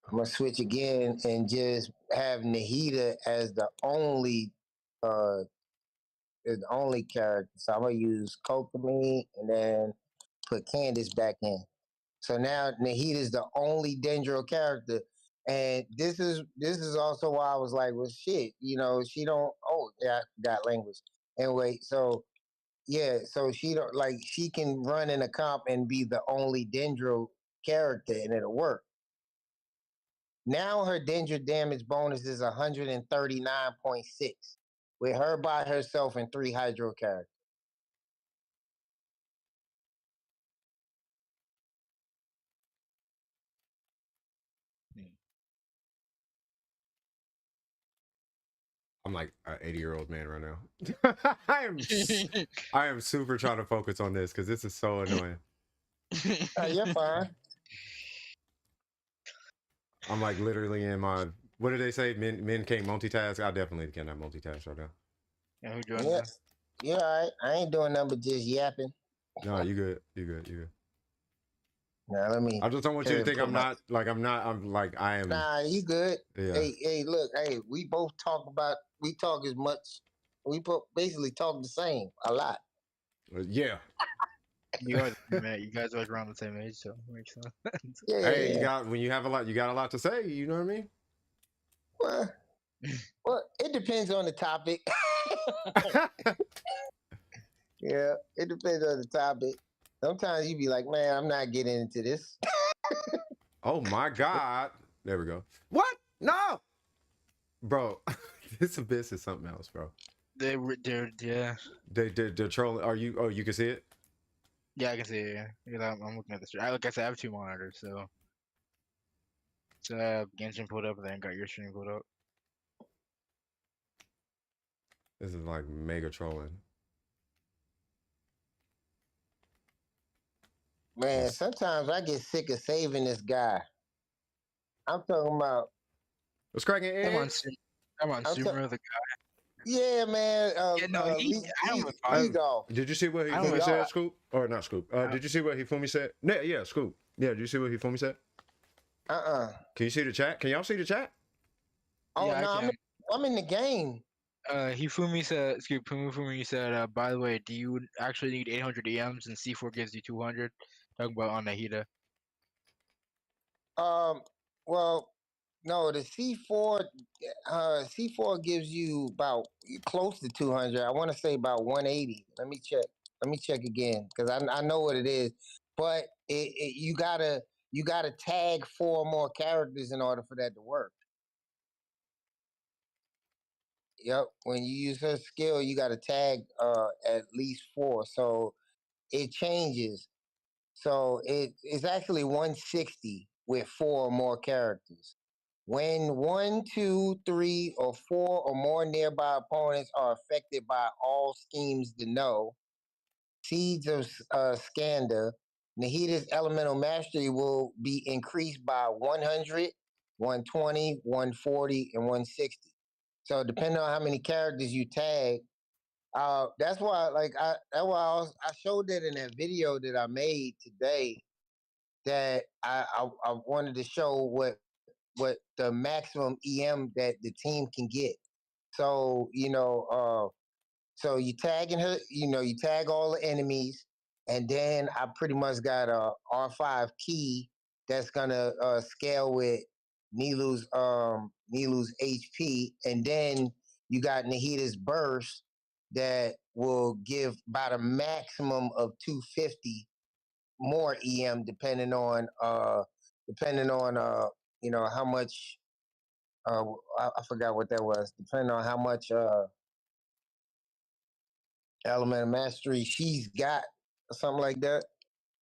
I'm gonna switch again and just have Nahida as the only character. So I'm gonna use Kokomi and then put Candace back in. So now Nahida is the only Dendro character. And this is also why I was like, well shit, she don't I got language. Anyway, so yeah, so she don't she can run in a comp and be the only Dendro character and it'll work. Now her Dendro damage bonus is 139.6 with her by herself and 3 Hydro characters. I'm like an 80-year-old man right now. I am super trying to focus on this because this is so annoying. You're fine. I'm like literally in my. What did they say? Men can't multitask. I definitely cannot multitask right now. Yeah, who joined that? Yeah, all right. I ain't doing nothing but just yapping. No, you good. You good. You good. Now let me. I just don't want you to think I'm not like I'm not. I'm like I am. Nah, you good. Yeah. Hey, look. Hey, we both talk about. We talk as much. We basically talk the same a lot. Yeah. You guys are around the same age, so it makes sense. Yeah. Hey, you got when you have a lot, you got a lot to say. You know what I mean? Well, it depends on the topic. Yeah, it depends on the topic. Sometimes you be like, man, I'm not getting into this. Oh my God. There we go. What? No. Bro, this abyss is something else, bro. They're yeah. They're trolling. Are you? Oh, you can see it. Yeah, I can see it. Yeah, I'm looking at the stream. Like I said, I have 2 monitors, so Genshin pulled up and then got your stream pulled up. This is like mega trolling. Man, sometimes I get sick of saving this guy. I'm talking about. What's cracking? I'm on Sumer, the guy. Yeah, man. Yeah, no, did you see what Hifumi said, Scoop? Or not Scoop? Did you see what Hifumi said? Yeah, Scoop. Yeah, did you see what Hifumi said? Can you see the chat? Can y'all see the chat? Oh, yeah, no, I'm in the game. Hifumi said, Scoop, Hifumi said, by the way, do you actually need 800 EMs and C4 gives you 200? Talking about on Nahida. Well, no, the C4 gives you about close to 200. I want to say about 180. Let me check again because I know what it is. But you gotta tag 4 more characters in order for that to work. Yep. When you use her skill, you gotta tag at least 4. So it changes. So it's actually 160 with 4 or more characters. When 1, 2, 3, or 4 or more nearby opponents are affected by all schemes to know, Seeds of Skanda, Nahida's elemental mastery will be increased by 100, 120, 140, and 160. So depending on how many characters you tag, that's why I showed that in that video that I made today. That I wanted to show what the maximum EM that the team can get. So so you tagging her, you tag all the enemies, and then I pretty much got a R5 key that's gonna scale with Nilu's HP, and then you got Nahita's burst that will give about a maximum of 250 more EM depending on how much uh I forgot what that was, depending on how much element of mastery she's got or something like that.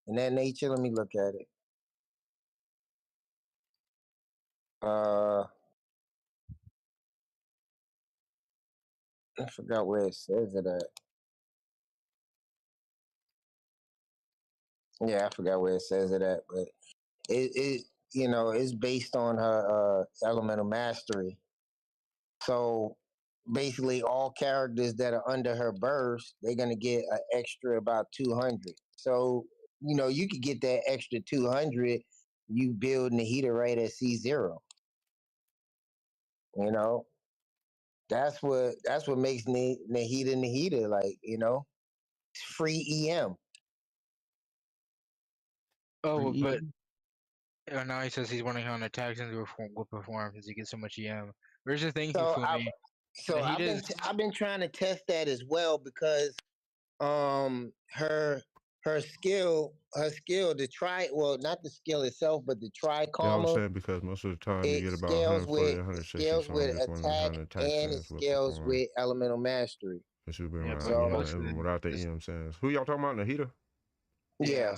In that nature, let me look at it. I forgot where it says it at. Yeah, I forgot where it says it at, but it it's based on her elemental mastery. So basically, all characters that are under her burst, they're gonna get an extra about 200. So you could get that extra 200. You build Nahida right at C0. You know, that's what makes Nahida like free EM. Oh, but now he says he's wondering how an attack will perform since he gets so much EM. Here's the thing, So Hifumi. I've been trying to test that as well because her skill not the skill itself but the tri Yeah, I would karma, say because most of the time you it get about scales 140, with 160, scales so I'm with just wondering how attack an attack and it sense would scales perform. with elemental mastery. It should be Yeah, around but So even without the EM sense. Who y'all talking about, Nahida? yeah.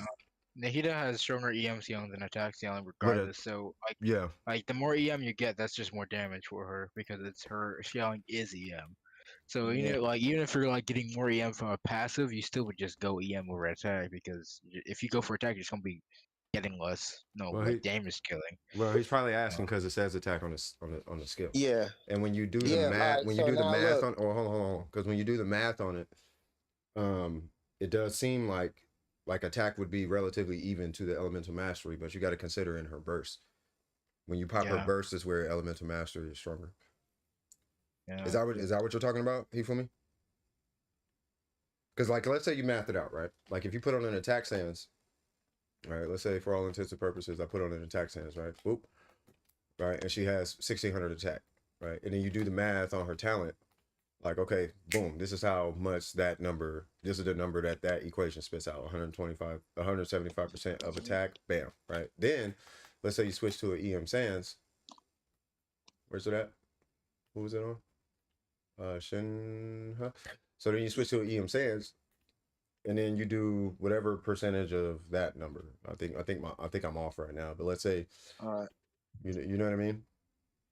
Nahida has stronger EM scaling than attack scaling But regardless. So yeah, like the more EM you get, that's just more damage for her because it's her scaling is EM. So Yeah. even if you're like getting more EM from a passive, you still would just go EM over attack because if you go for attack, you're just gonna be getting less damage scaling. well, he's probably asking because it says attack on the skill. Yeah. And when you do the Yeah. math, All right, so now math look. on, hold on, because when you do the math on it, it does seem like attack would be relatively even to the elemental mastery, but you got to consider in her burst. When you pop her burst is where elemental mastery is stronger. Yeah. Is that what you're talking about, Hifumi? Because let's say you math it out, right? Like if you put on an attack stance, right? Let's say for all intents and purposes, I put on an attack stance, right? Boop, right? And she has 1600 attack, right? And then you do the math on her talent. Like, okay, boom, this is how much this is the number that equation spits out, 175% of attack, bam, right? Then, let's say you switch to an EM Sans. Where's it at? Who was it on? Shenhe. So then you switch to an EM Sans, and then you do whatever percentage of that number. I think I'm off right now, but let's say, you know what I mean?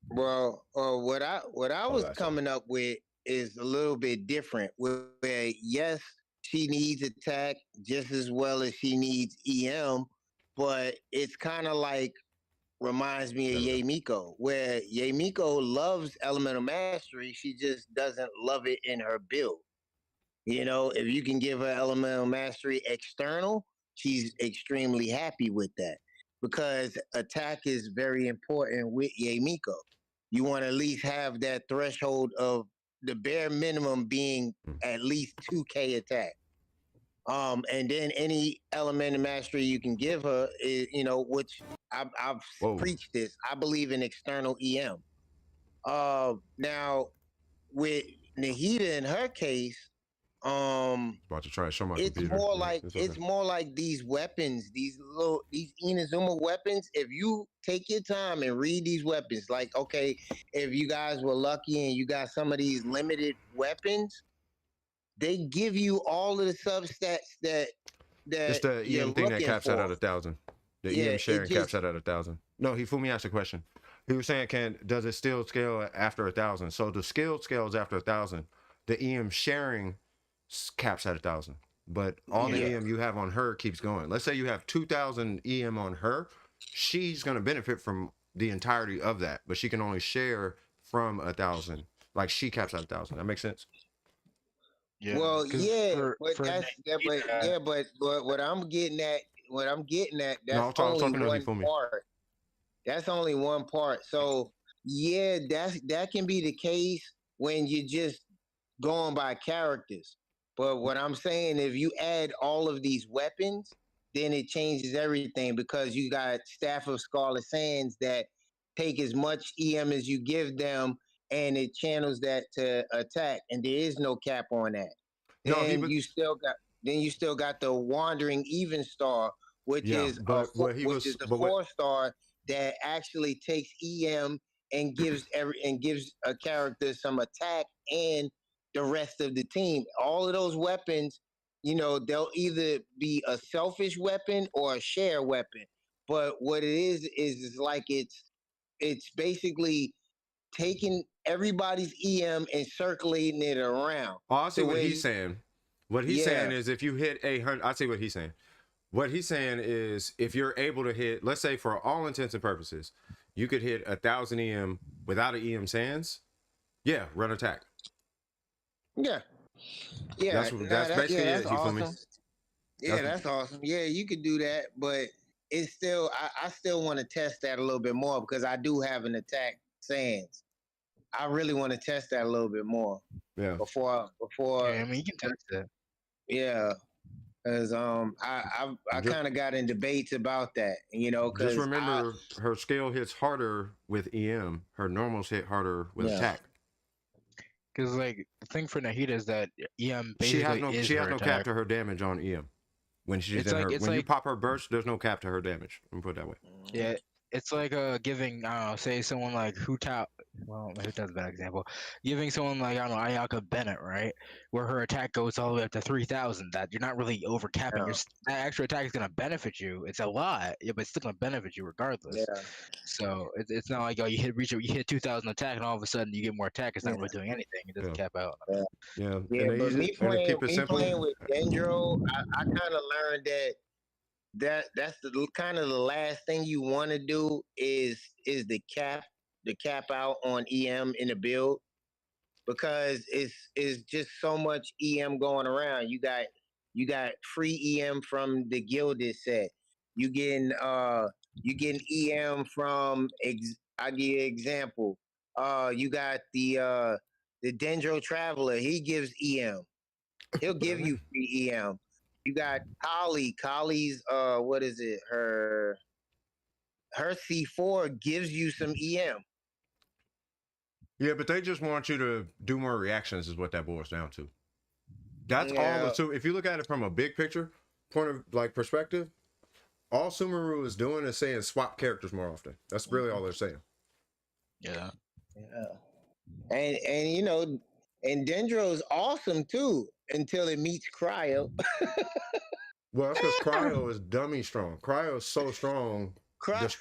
Well, what I was coming up with is a little bit different. Where yes, she needs attack just as well as she needs EM, but it's kind of like reminds me of Yemiko, where Yemiko loves elemental mastery, she just doesn't love it in her build. If you can give her elemental mastery external, she's extremely happy with that because attack is very important with Yemiko. You want to at least have that threshold of the bare minimum being at least 2K attack. And then any element of mastery you can give her is, which I've preached this. I believe in external EM. Now with Nahida in her case, about to try to show my it's computer. It's more like these weapons, these Inazuma weapons. If you take your time and read these weapons, like okay, if you guys were lucky and you got some of these limited weapons, they give you all of the substats that it's the EM thing that caps out at 1,000. The EM sharing caps out at 1,000. No, Hifumi asked a question. He was saying, does it still scale after 1,000? So the skill scales after 1,000. The EM sharing caps at 1,000. But all the EM you have on her keeps going. Let's say you have 2,000 EM on her. She's going to benefit from the entirety of that, but she can only share from 1,000. Like she caps out 1,000. That makes sense. Yeah. Well, 'cause yeah, but for that's yeah, but Nahida, yeah, but what I'm getting at, No, that's I was only talking to you. one For me. part. That's only one part. So yeah, that can be the case when you just going by characters. But what I'm saying, if you add all of these weapons, then it changes everything because you got Staff of Scarlet Sands that take as much EM as you give them and it channels that to attack, and there is no cap on that. No, he Then was. you still got the Wandering Even Star, which Yeah, is but what he which is was, the but what 4 star that actually takes EM and gives a character some attack and the rest of the team. All of those weapons, they'll either be a selfish weapon or a share weapon. But what it is like it's basically taking everybody's EM and circulating it around. Oh, I see To what where he's saying. What he's yeah, saying is if you hit 800, I see what he's saying. What he's saying is if you're able to hit, let's say for all intents and purposes, you could hit 1,000 EM without an EM sands. Yeah, run attack. yeah, That's basically that's it. You feel me? awesome. Yeah, that's awesome. Yeah, you could do that, but it's still I still want to test that a little bit more because I do have an attack sands. I really want to test that a little bit more Yeah. before yeah, I mean, you can test it. yeah, because I kind of got in debates about that, Just because remember, her skill hits harder with EM. Her normals hit harder with attack. Because like the thing for Nahida is that EM She has basically no is she her has no attack. cap to her damage on EM. When she's It's in like- her it's when you like- pop her burst, there's no cap to her damage. Let me put it that way. Yeah, it's like giving I don't know, say someone like Hutao. Well, Hutao's a bad example. Giving someone like I don't know Ayaka Bennett, right, where her attack goes all the way up to 3,000. That you're not really overcapping. Yeah. That extra attack is gonna benefit you. It's a lot, yeah, but it's still gonna benefit you regardless. yeah, So it's not like you hit 2,000 attack and all of a sudden you get more attack. It's not really doing anything. It doesn't cap out. Yeah. yeah. And they But use me it and they playing keep it simple. with Dendro, I kind of learned that's the kind of the last thing you want to do is the cap out on EM in the build because it's just so much EM going around. You got free EM from the gilded set. You getting EM from I give you an example. You got the Dendro Traveler. He gives EM. He'll give you free EM. You got Kali. Kali's what is it? Her C4 gives you some EM. Yeah, but they just want you to do more reactions, is what that boils down to. That's all. So if you look at it from a big picture point of like perspective, all Sumeru is doing is saying swap characters more often. That's really all they're saying. Yeah. Yeah. And Dendro's awesome too until it meets Cryo. Well, that's because Cryo is dummy strong. Cryo is so strong.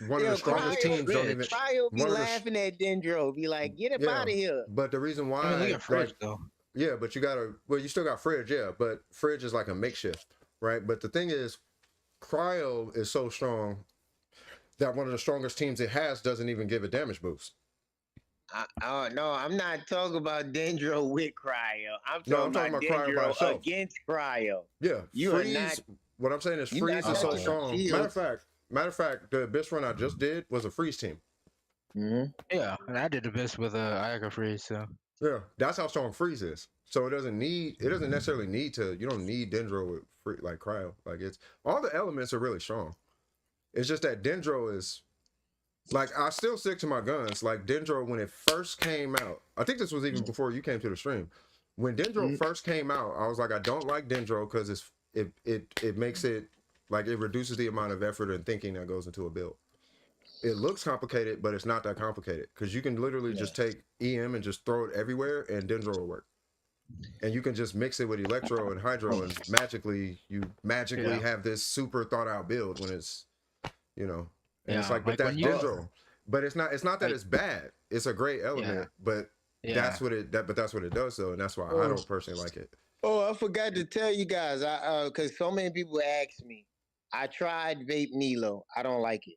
One of the strongest Cryo, teams don't even. Cryo be laughing at Dendro, be like, "Get him out of here." But the reason why, I mean, look at Fridge though. Yeah, but you still got Fridge, yeah, but Fridge is like a makeshift, right? But the thing is, Cryo is so strong that one of the strongest teams it has doesn't even give a damage boost. No, I'm not talking about Dendro with Cryo. I'm talking about Dendro against Cryo. Yeah, Freeze. What I'm saying is Freeze is so strong. Matter of fact, the best run I just did was a Freeze team. Mm-hmm. Yeah, and I did the best with Ayaka Freeze. So yeah, that's how strong Freeze is. So it doesn't necessarily need to. You don't need Dendro with like Cryo. Like it's all the elements are really strong. It's just that Dendro is. Like, I still stick to my guns. Like, Dendro, when it first came out, I think this was even before you came to the stream. When Dendro first came out, I was like, I don't like Dendro because it makes it, like, it reduces the amount of effort and thinking that goes into a build. It looks complicated, but it's not that complicated because you can literally just take EM and just throw it everywhere and Dendro will work. And you can just mix it with Electro and Hydro and magically have this super thought out build when it's, And it's like, but that's Dendro. But it's not that it's bad. It's a great element, but that's what it does though, and that's why I don't personally like it. Oh, I forgot to tell you guys, because so many people ask me. I tried Vape Nilo. I don't like it.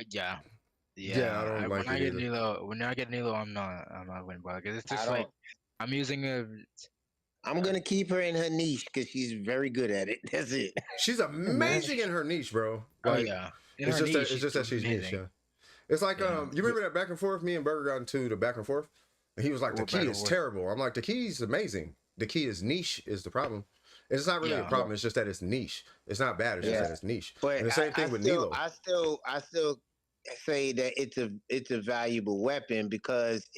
yeah. Yeah, I don't like when I it get either. Nilo, I'm not going to bother. 'Cause it's I just don't. like I'm using a. I'm gonna keep her in her niche because she's very good at it. That's it. She's amazing in her niche, bro. Oh Like yeah, in it's her just niche, that she's niche. amazing. Yeah. It's like Yeah. you remember that back and forth me and Burger got into the back and forth, and he was like, the What key back and is forth? terrible. I'm like, the key is amazing. The key is niche is the problem. It's not really a Yeah. problem. It's just that it's niche. It's not bad. It's just Yeah. that it's niche. But And the same thing with Nilo. I still say that it's a valuable weapon because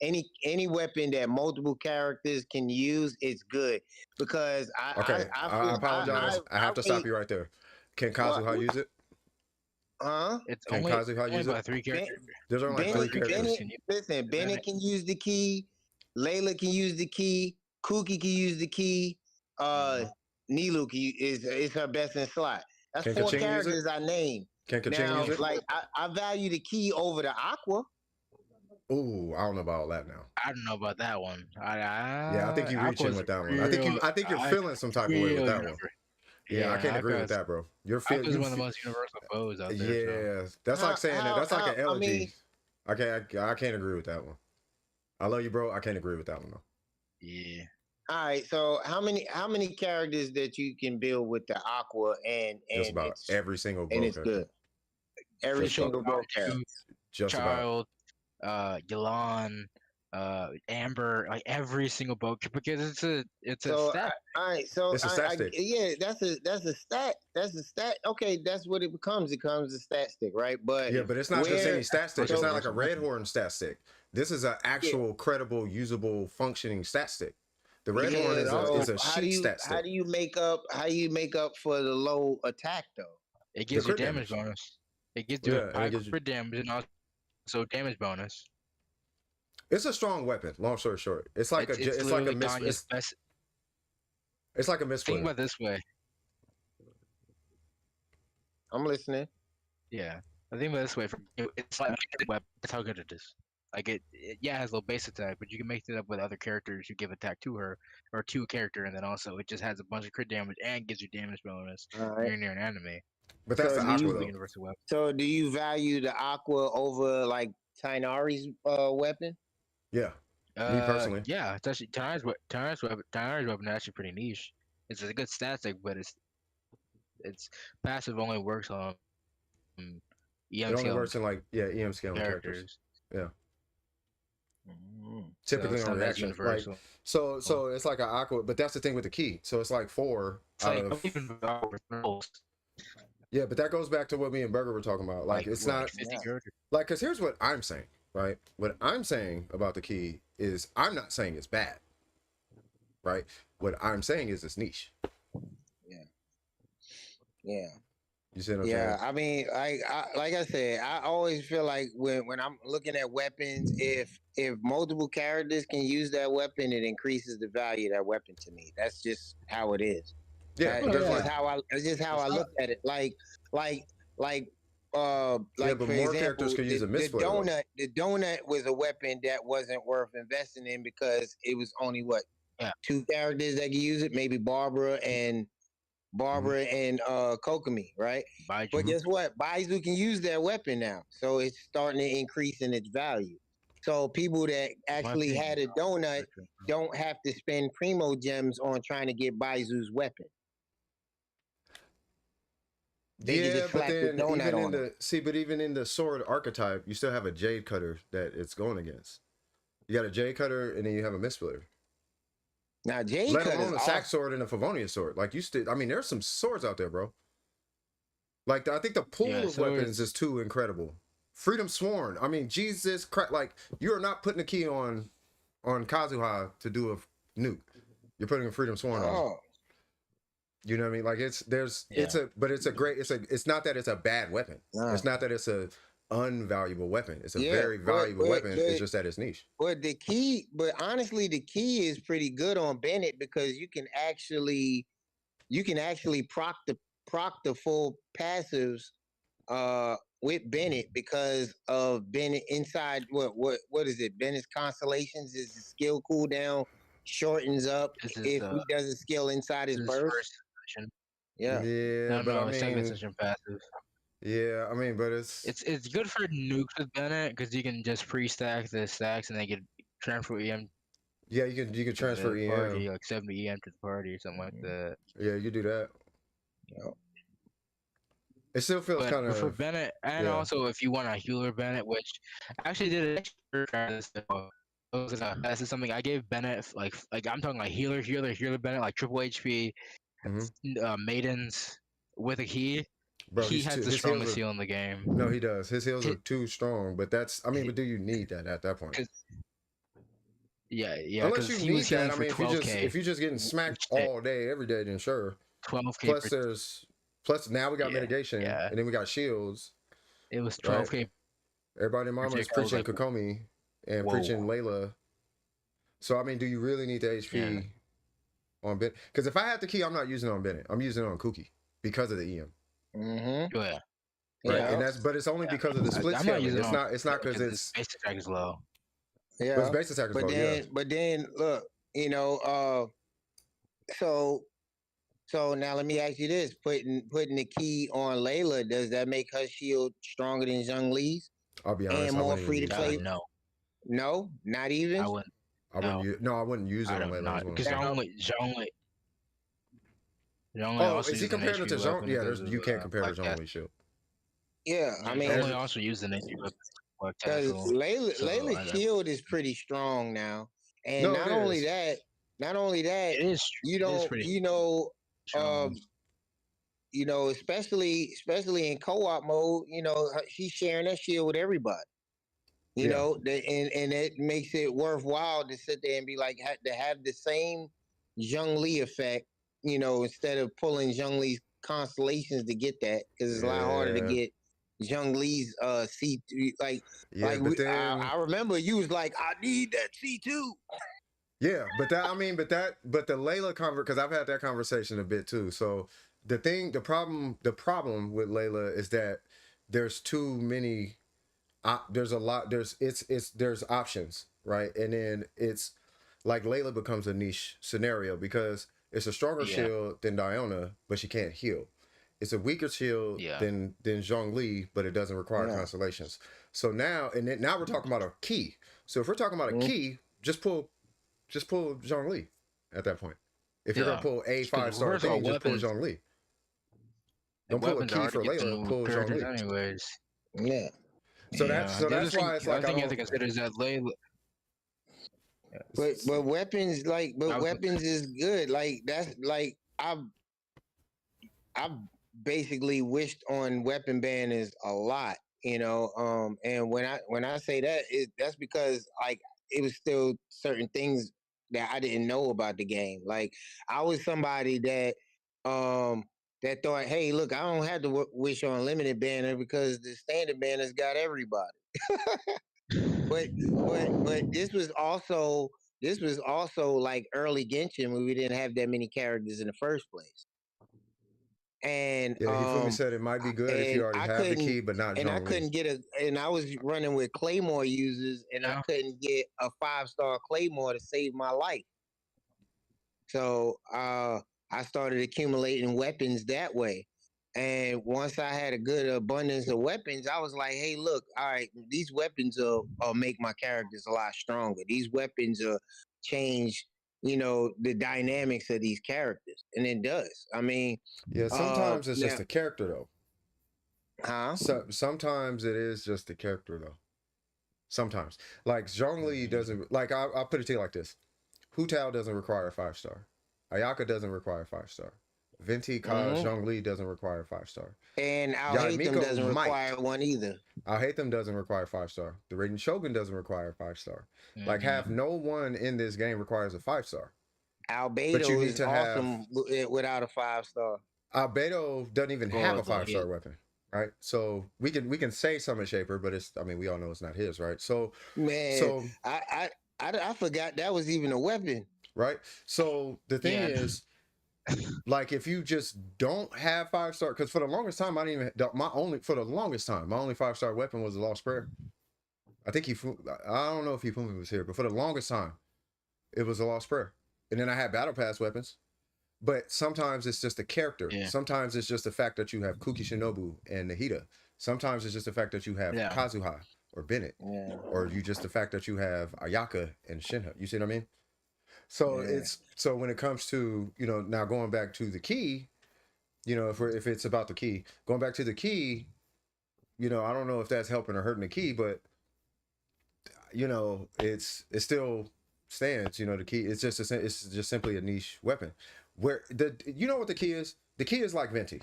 any weapon that multiple characters can use is good because Okay, I apologize. I have to stop rate- you right there. Can What? Kazuha use it? Huh? It's Can only Kazuha use by it? 3 characters. There's only like 3 characters. Listen, Bennett can use the key. Layla can use the key. Kuki can use the key. Nilu is her best in slot. That's Can 4 Kaching use it? characters I named. Can Kaching Now, use it? like I value the key over the aqua. Ooh, I don't know about all that now. I don't know about that one. Yeah, I think you're reaching Aqua's with that one. I think you're feeling some type of way with that one. Yeah, I can't agree with that, bro. You're feeling. Aqua's one of the most universal foes out there. Yeah, that's like saying that. That's like an I elegy. mean- I can't agree with that one. I love you, bro. I can't agree with that one though. Yeah. All right, so how many characters that you can build with the aqua and Just about it's, every single bro and it's character. good. Every Just single bro character. Just about. Child, Yalan, Amber, like every single boat because it's a So stat. all right, so It's a stat stick. yeah, that's a stat. That's a stat. Okay, that's what it becomes. It becomes a stat stick, right? But Yeah, but it's not just where- any stat stick. It's so- not like a red horn stat stick. This is an actual, credible, usable, functioning stat stick. The red Yeah, horn is a how do sheet you stat stick. how do you make up for the low attack though? It gives you crit damage damage. bonus. It gives you Yeah, a and it high gives you- crit damage and also damage bonus. It's a strong weapon. Long story short, it's like it's a it's like a literally mis- Ganya's best. it's like a Think misfit. about it this way. I'm listening. Yeah, I think about it this way. It's like a weapon. That's how good it is. Like it has low base attack, but you can mix it up with other characters who give attack to her or to a character, and then also it just has a bunch of crit damage and gives you damage bonus All when right. you're near an enemy. But that's So the do you- aqua The though. universal weapon. So do you value the aqua over like Tainari's weapon? Yeah. Me personally. Yeah, it's actually Tanar's weapon is actually pretty niche. It's a good stat stick, but its passive only works on EM It only scale works in like EM scale characters. characters. Typically it's on not as reactions. Like, universal. so it's like an aqua, but that's the thing with the key. So it's like 4 It's out like of even rolls, yeah, but that goes back to what me and Burger were talking about. Like it's not 50 characters. like because here's what I'm saying, right? What I'm saying about the key is I'm not saying it's bad, right? What I'm saying is it's niche. Yeah. You see what I'm Yeah, saying? I mean, like I said, I always feel like when I'm looking at weapons, if multiple characters can use that weapon, it increases the value of that weapon to me. That's just how it is. Yeah, but That's there's just how I look at it. Like but for more example, characters could use a misfit. The donut was a weapon that wasn't worth investing in because it was only Yeah. 2 characters that could use it, maybe Barbara and Kokomi, right? Baiju. But guess what? Baizu can use that weapon now, so it's starting to increase in its value. So people that actually thing had a donut don't have to spend primo gems on trying to get Baizu's weapon. They can Yeah, just but slap the then donut even in on but even in the sword archetype, you still have a jade cutter that it's going against. You got a jade cutter, and then you have a missplitter. Now Jade Let Cut is alone a sack awesome. sword and a Favonius sword. Like you still, I mean, there's some swords out there, bro. Like I think the pool Yeah, of weapons is too incredible. Freedom Sworn. I mean, Jesus Christ! Like you are not putting a key on Kazuha to do a nuke. You're putting a Freedom Sworn on. Oh, You know what I mean? Like it's not that it's a bad weapon. Nah. It's not that it's a unvaluable weapon. It's a Yeah, very valuable but- weapon. It's just that it's niche. but honestly, the key is pretty good on Bennett because you can actually proc the full passives with Bennett because of Bennett inside what is it? Bennett's constellations is the skill cooldown shortens up This if is, he does a skill inside his This is burst. first session. Yeah. Yeah, No, but no, I second mean, session passive. Yeah, I mean, but It's good for nukes with Bennett because you can just pre-stack the stacks and they can transfer EM yeah, you can to transfer the party, EM. like 70 EM to the party or something like that. Yeah, you do that. Yeah. It still feels kind But for of Bennett, and yeah. also if you want a healer Bennett, which I actually did a try this. This is something I gave Bennett like I'm talking like healer Bennett like triple HP, Hmm. maidens with a key. Bro, He he's has too. the His heals strongest are heal in the game. no, he does. His heals are Hi- too strong. But that's I mean, but do you need that at that point? Yeah, Unless because you he was need that. healing I for mean, if you 12k just getting smacked each day. all day, every day, then sure. 12k Plus per plus now we got yeah, mitigation yeah. and then we got shields, It was right? 12k Everybody in per mama is tick. I was preaching like, Kokomi and whoa, preaching Layla. So I mean, do you really need the yeah. HP on Bennett? Because if I had the key, I'm not using it on Bennett. I'm using it on Kuki because of the EM. Mm-hmm. Oh, yeah. Right. Yeah. And but it's only because of the split I'm not scaling. using it on It's not because because its it's basic attack is low. but its Yeah. base attack is low, yeah. But then look, you know, so now let me ask you this: putting the key on Layla, does that make her shield stronger than Zhong Li's I'll be honest, and I more wouldn't even free to use play? it. No, No, not even. I wouldn't. I wouldn't use it I on don't Layla as not well. because Zhongli Oh, also is he used an comparing it HP to Zhong? weapon Yeah, because of you can't compare to Black Cat. Zhong shield. Yeah, I mean, Zhongli also used an HP weapon Black because Tackle. Layla's shield is pretty strong now, and No, it is. not only that, It is. you It is don't, pretty you know, strong. especially in co-op mode, she's sharing that shield with everybody. You Yeah. know, and it makes it worthwhile to sit there and be like to have the same Zhong Li effect, instead of pulling Zhong Li's constellations to get that, because it's a lot harder to Yeah. get Zhong Li's C2. Yeah, but then I remember you was like, I need that C2. yeah, but the Layla because I've had that conversation a bit too. So the problem with Layla is that there's too many. There's a lot. There's options, right? And then it's like Layla becomes a niche scenario because it's a stronger shield than Diona, but she can't heal. It's a weaker shield than Zhongli, but it doesn't require constellations. So now we're talking about a key. So if we're talking about a key, just pull Zhongli at that point. If you're gonna pull a 5-star thing, just pull Zhongli. Don't pull a key for Layla. Pull Zhongli. Anyways. Yeah. So that's why it's like I think you have to consider is that Layla. But weapons weapons is good. Like that's like I've basically wished on weapon banners a lot, and when I say that, that's because like it was still certain things that I didn't know about the game. Like I was somebody that that thought, hey, look, I don't have to wish on limited banner because the standard banners got everybody. but this was also like early Genshin when we didn't have that many characters in the first place. And yeah, Hifumi said it might be good if you already have the key, but not Zhongli. And I couldn't get and I was running with Claymore users, and I couldn't get a 5-star Claymore to save my life. So I started accumulating weapons that way. And once I had a good abundance of weapons, I was like, hey, look, all right, these weapons will make my characters a lot stronger. These weapons will change, the dynamics of these characters. And it does. I mean, yeah, sometimes it's just a character, though. Huh? So, sometimes it is just a character, though. Sometimes. Like, Zhongli doesn't, like, I'll put it to you like this. Hu Tao doesn't require a 5-star. Ayaka doesn't require a 5-star. Venti Ka Zhongli doesn't require a 5-star. And I'll hate them doesn't require one either. I'll hate them doesn't require 5-star. The Raiden Shogun doesn't require a 5-star. Like half no one in this game requires a 5-star. Albedo is awesome without a 5-star. Albedo doesn't even have a 5-star weapon, right? So we can say Summon Shaper, but we all know it's not his, right? So man, I forgot that was even a weapon. Right. So the thing is, like, if you just don't have 5-star, because for the longest time, I didn't even my only 5-star weapon was the Lost Prayer. I think I don't know if Hifumi was here, but for the longest time, it was a Lost Prayer. And then I had Battle Pass weapons, But sometimes it's just a character. Yeah. Sometimes it's just the fact that you have Kuki Shinobu and Nahida. Sometimes it's just the fact that you have Kazuha or Bennett. Yeah. Or you just the fact that you have Ayaka and Shenhe. You see what I mean? So it's so when it comes to, you know, now going back to the key, you know, if it's about the key, going back to the key, you know, I don't know if that's helping or hurting the key, but you know, it still stands. You know, the key it's just simply a niche weapon. Where you know what the key is? The key is like Venti.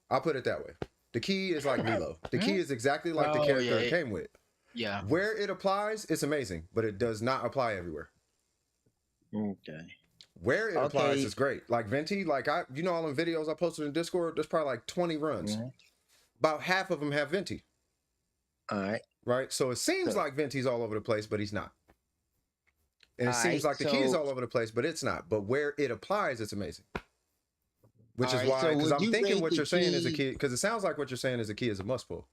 I'll put it that way. The key is like Milo. The key is exactly like the character it came with. Yeah. Where it applies, it's amazing, but it does not apply everywhere. Okay. Where it applies is great. Like Venti, like you know all them videos I posted in Discord, there's probably like 20 runs. About half of them have Venti. All right. Right? So it seems like Venti's all over the place, but he's not. And it seems like the key is all over the place, but it's not. But where it applies, it's amazing. Which is why, because I'm thinking what you're saying is a key, because it sounds like what you're saying is a key is a must pull.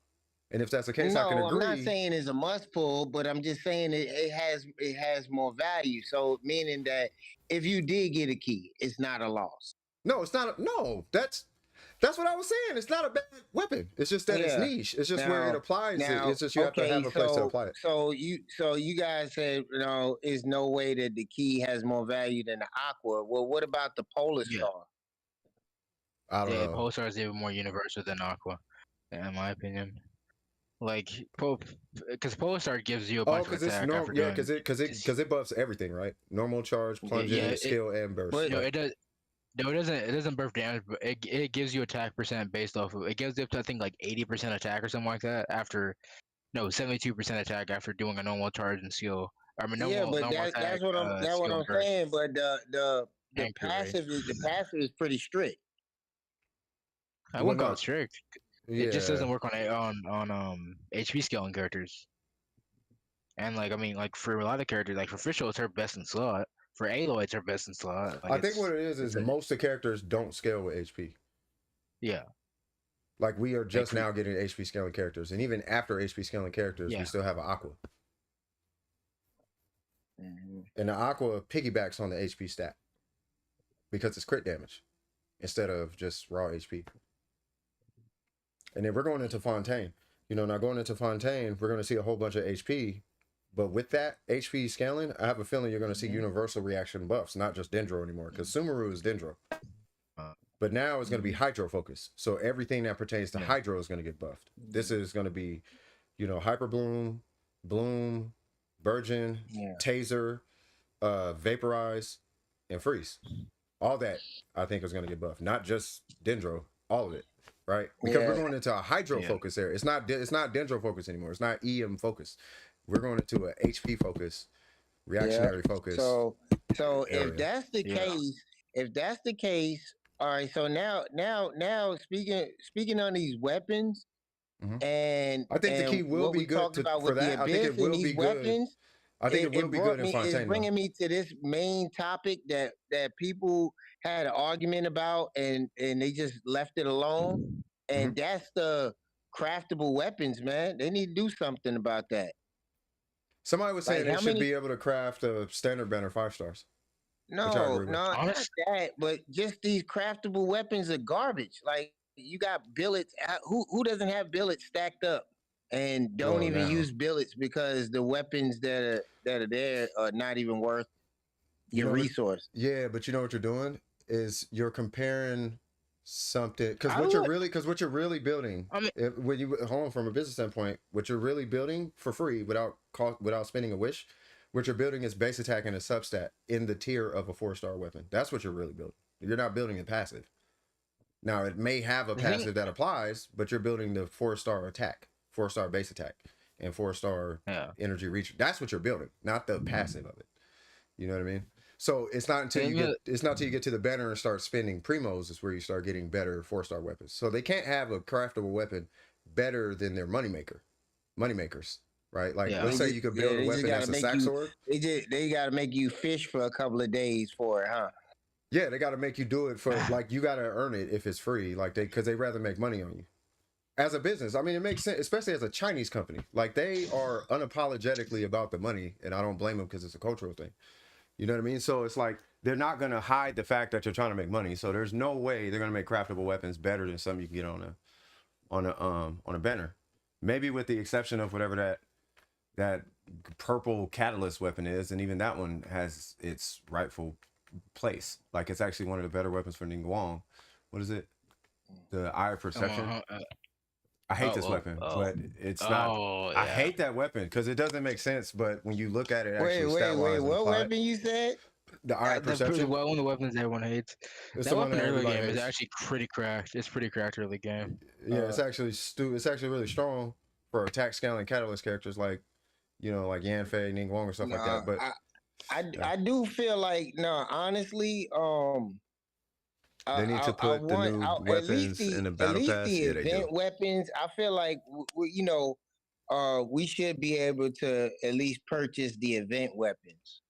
And if that's the case, I can agree. I'm not saying it's a must pull, but I'm just saying it has more value. So meaning that if you did get a key, it's not a loss. No, it's not. That's what I was saying. It's not a bad weapon. It's just that it's niche. It's just where it applies. It's just you have to have a place to apply it. So you guys said, you know, there's no way that the key has more value than the Aqua. Well, what about the Polar Star? I don't know. Polar Star is even more universal than Aqua, in my opinion. Like, because Polar Star gives you a bunch of attack. Because it buffs everything, right? Normal charge, plunging, skill, and burst. But no, it does. No, it doesn't buff damage, but it gives you attack percent based off of it gives you up to I think like 80% attack or something like that after 72% attack after doing a normal charge and skill. I mean, that's what I'm saying. But the passive is pretty strict. I wouldn't call it strict. It just doesn't work on HP scaling characters. And like I mean, like for a lot of characters, like for Fischl, it's her best in slot. For Aloy, it's her best in slot. Like I think what it is most of the characters don't scale with HP. Yeah. Like we are just now getting HP scaling characters, and even after HP scaling characters, we still have an Aqua. And the Aqua piggybacks on the HP stat because it's crit damage instead of just raw HP. And then we're going into Fontaine. You know, now going into Fontaine, we're going to see a whole bunch of HP. But with that HP scaling, I have a feeling you're going to see universal reaction buffs, not just Dendro anymore, because Sumeru is Dendro. But now it's going to be Hydro focus. So everything that pertains to Hydro is going to get buffed. This is going to be, you know, Hyper Bloom, Bloom, Burgeon, Taser, Vaporize, and Freeze. All that I think is going to get buffed. Not just Dendro, all of it. Right? Because we're going into a Hydro focus there. It's not Dendro focus anymore. It's not EM focus. We're going into a HP focus, reactionary focus. So if that's the case, all right. So now speaking on these weapons, and I think the key will be good for that. I think it will be good. I think it will be good in Fontaine. It's bringing me to this main topic that people had an argument about, and they just left it alone. And that's the craftable weapons, man. They need to do something about that. Somebody was saying they should be able to craft a standard banner 5 stars. No, not that, but just these craftable weapons are garbage. Like you got billets. Who doesn't have billets stacked up and don't even use billets because the weapons that are there are not even worth your resource. Yeah, but you know what you're doing is you're comparing something because what you're really building when you hold on from a business standpoint, what you're really building for free without spending a wish, what you're building is base attack and a substat in the tier of a 4-star weapon. That's what you're really building. You're not building it passive. Now it may have a passive that applies, but you're building the 4-star attack, 4-star base attack, and 4-star energy reach. That's what you're building, not the passive of it. You know what I mean? So it's not until you get to the banner and start spending primos is where you start getting better 4-star weapons. So they can't have a craftable weapon better than their moneymakers, right? Like let's say you could build a weapon that's a sack sword. They got to make you fish for a couple of days for it, huh? Yeah, they got to make you do it for like you got to earn it if it's free, like because they rather make money on you. As a business, I mean, it makes sense, especially as a Chinese company. Like they are unapologetically about the money, and I don't blame them because it's a cultural thing. You know what I mean? So it's like they're not gonna hide the fact that you're trying to make money. So there's no way they're gonna make craftable weapons better than something you can get on a banner. Maybe with the exception of whatever that purple catalyst weapon is, and even that one has its rightful place. Like it's actually one of the better weapons for Ningguang. What is it? The Eye of Perception. I hate this weapon, but it's not. Yeah. I hate that weapon because it doesn't make sense. But when you look at it, actually wait, what weapon you said? The Eye of Perception. One of the weapons everyone hates. It's that the one weapon that early everybody game is hates. actually pretty cracked. It's pretty cracked early game. Yeah, it's actually It's actually really strong for attack scaling catalyst characters like, like Yanfei, Ningguang, or stuff like that. But I do feel like honestly, they need to put the new weapons in the battle pass. The event weapons. I feel like we should be able to at least purchase the event weapons.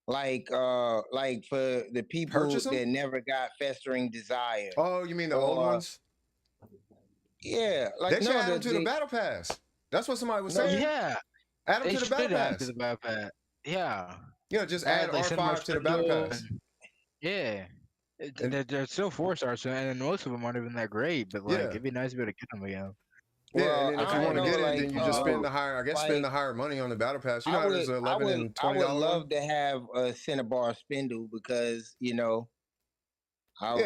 Like for the people that never got Festering Desire. Oh, you mean the old ones? Yeah, like they should add them to the battle pass. That's what somebody was saying. Yeah, add them to the battle pass. Yeah. Just add R5 to the battle pass. Yeah. They're still 4-stars, and most of them aren't even that great. But it'd be nice to be able to get them again. Yeah, and then if you want to get it, then you just spend the higher. I guess spend the higher money on the battle pass. You know, there's $11 and $20. I would love to have a Cinnabar spindle because I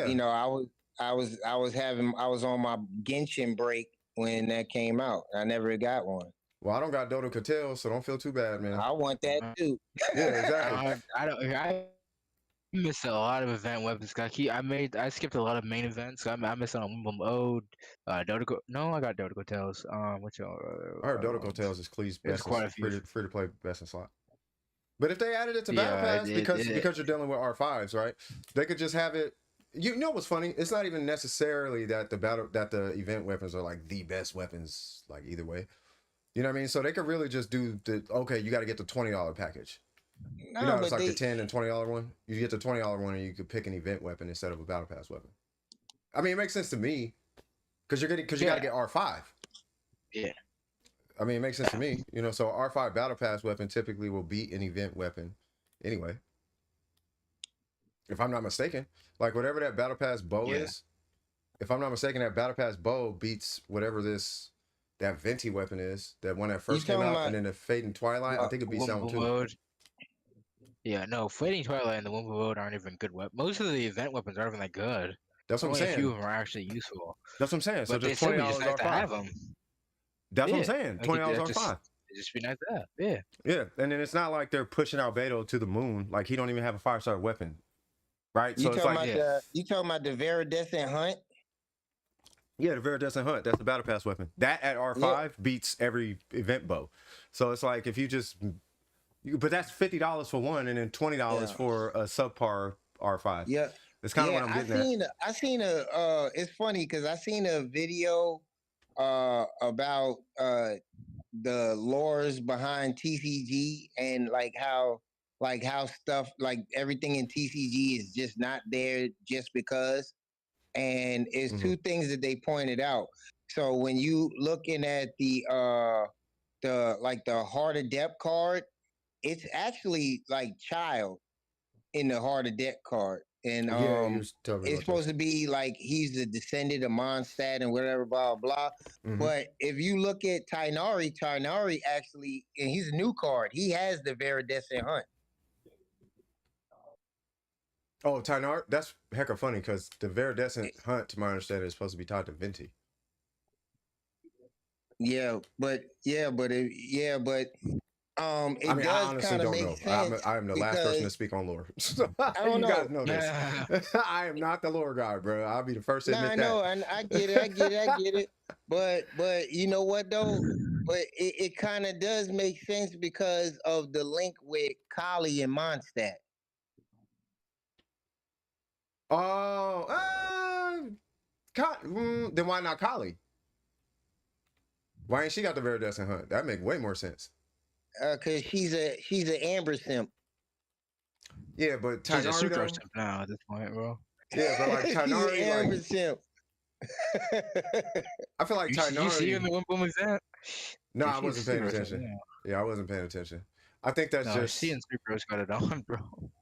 was on my Genshin break when that came out. I never got one. Well, I don't got Dodo Cattell, so don't feel too bad, man. I want that too. Yeah, exactly. I missed a lot of event weapons. I skipped a lot of main events. I missed out on Dodo. No, I got Dodo Cattell's. I heard Dodo Cattell's is Clee's best. Quite a few. Free to play best in slot. But if they added it to Battle Pass, because you're dealing with R5s, right? They could just have it. You know what's funny? It's not even necessarily that the event weapons are like the best weapons, like either way. You know what I mean? So they could really just do you got to get the $20 package. No, it's like the $10 and $20 one. You get the $20 one, and you could pick an event weapon instead of a battle pass weapon. I mean, it makes sense to me because you got to get R5. Yeah. I mean, it makes sense to me. So R5 battle pass weapon typically will beat an event weapon, anyway. If I'm not mistaken, like whatever that battle pass bow is, if I'm not mistaken, that battle pass bow beats whatever that venti weapon is, that one that first came out, and then the Fading Twilight. I think it beats that one too. Yeah, no, Fading Twilight and the Womb Mode aren't even good weapons. Most of the event weapons aren't even that good. That's what I'm saying. A few of them are actually useful. That's what I'm saying. So but just $20 R5. That's what I'm saying. $20 R5. It just be nice to have. Yeah. Yeah, and then it's not like they're pushing Albedo to the moon. Like he don't even have a 5-star weapon, right? You talking about the Viridescent Hunt? Yeah, the Viridescent Hunt. That's the battle pass weapon. That at R5 beats every event bow. So it's like if you just, but that's $50 for one, and then $20 for a subpar R5. Yeah, it's kind of what I'm getting at. I seen it's funny because I seen a video about the lores behind TCG and like how stuff like everything in TCG is just not there just because. And it's two things that they pointed out. So when you looking at the Heart of Depth card, it's actually like Child in the Heart of Depth card. And it's supposed to be like he's the descendant of Mondstadt and whatever, blah, blah. But if you look at Tainari actually, and he's a new card, he has the Viridescent Hunt. Oh, Tainari, that's hecka funny because the Viridescent Hunt, to my understanding, is supposed to be tied to Venti. But I honestly don't know. I am the last person to speak on lore. So I don't know. You guys know this. I am not the lore guy, bro. I'll be the first to admit that. I know, and I get it. But you know what though? But it kind of does make sense because of the link with Kali and Mondstadt. Oh, then why not Kali? Why ain't she got the Viridescent Hunt? That make way more sense. Cause she's an Amber simp. Yeah, but Tainari, she's a Sucro simp now at this point, bro. Yeah, but like Tainari, she's an Amber simp. I feel like Tainari. You see her in the Wimble exam? No, I wasn't paying attention. Yeah, I wasn't paying attention. I think that's No, just she and Three Bros got it on, bro.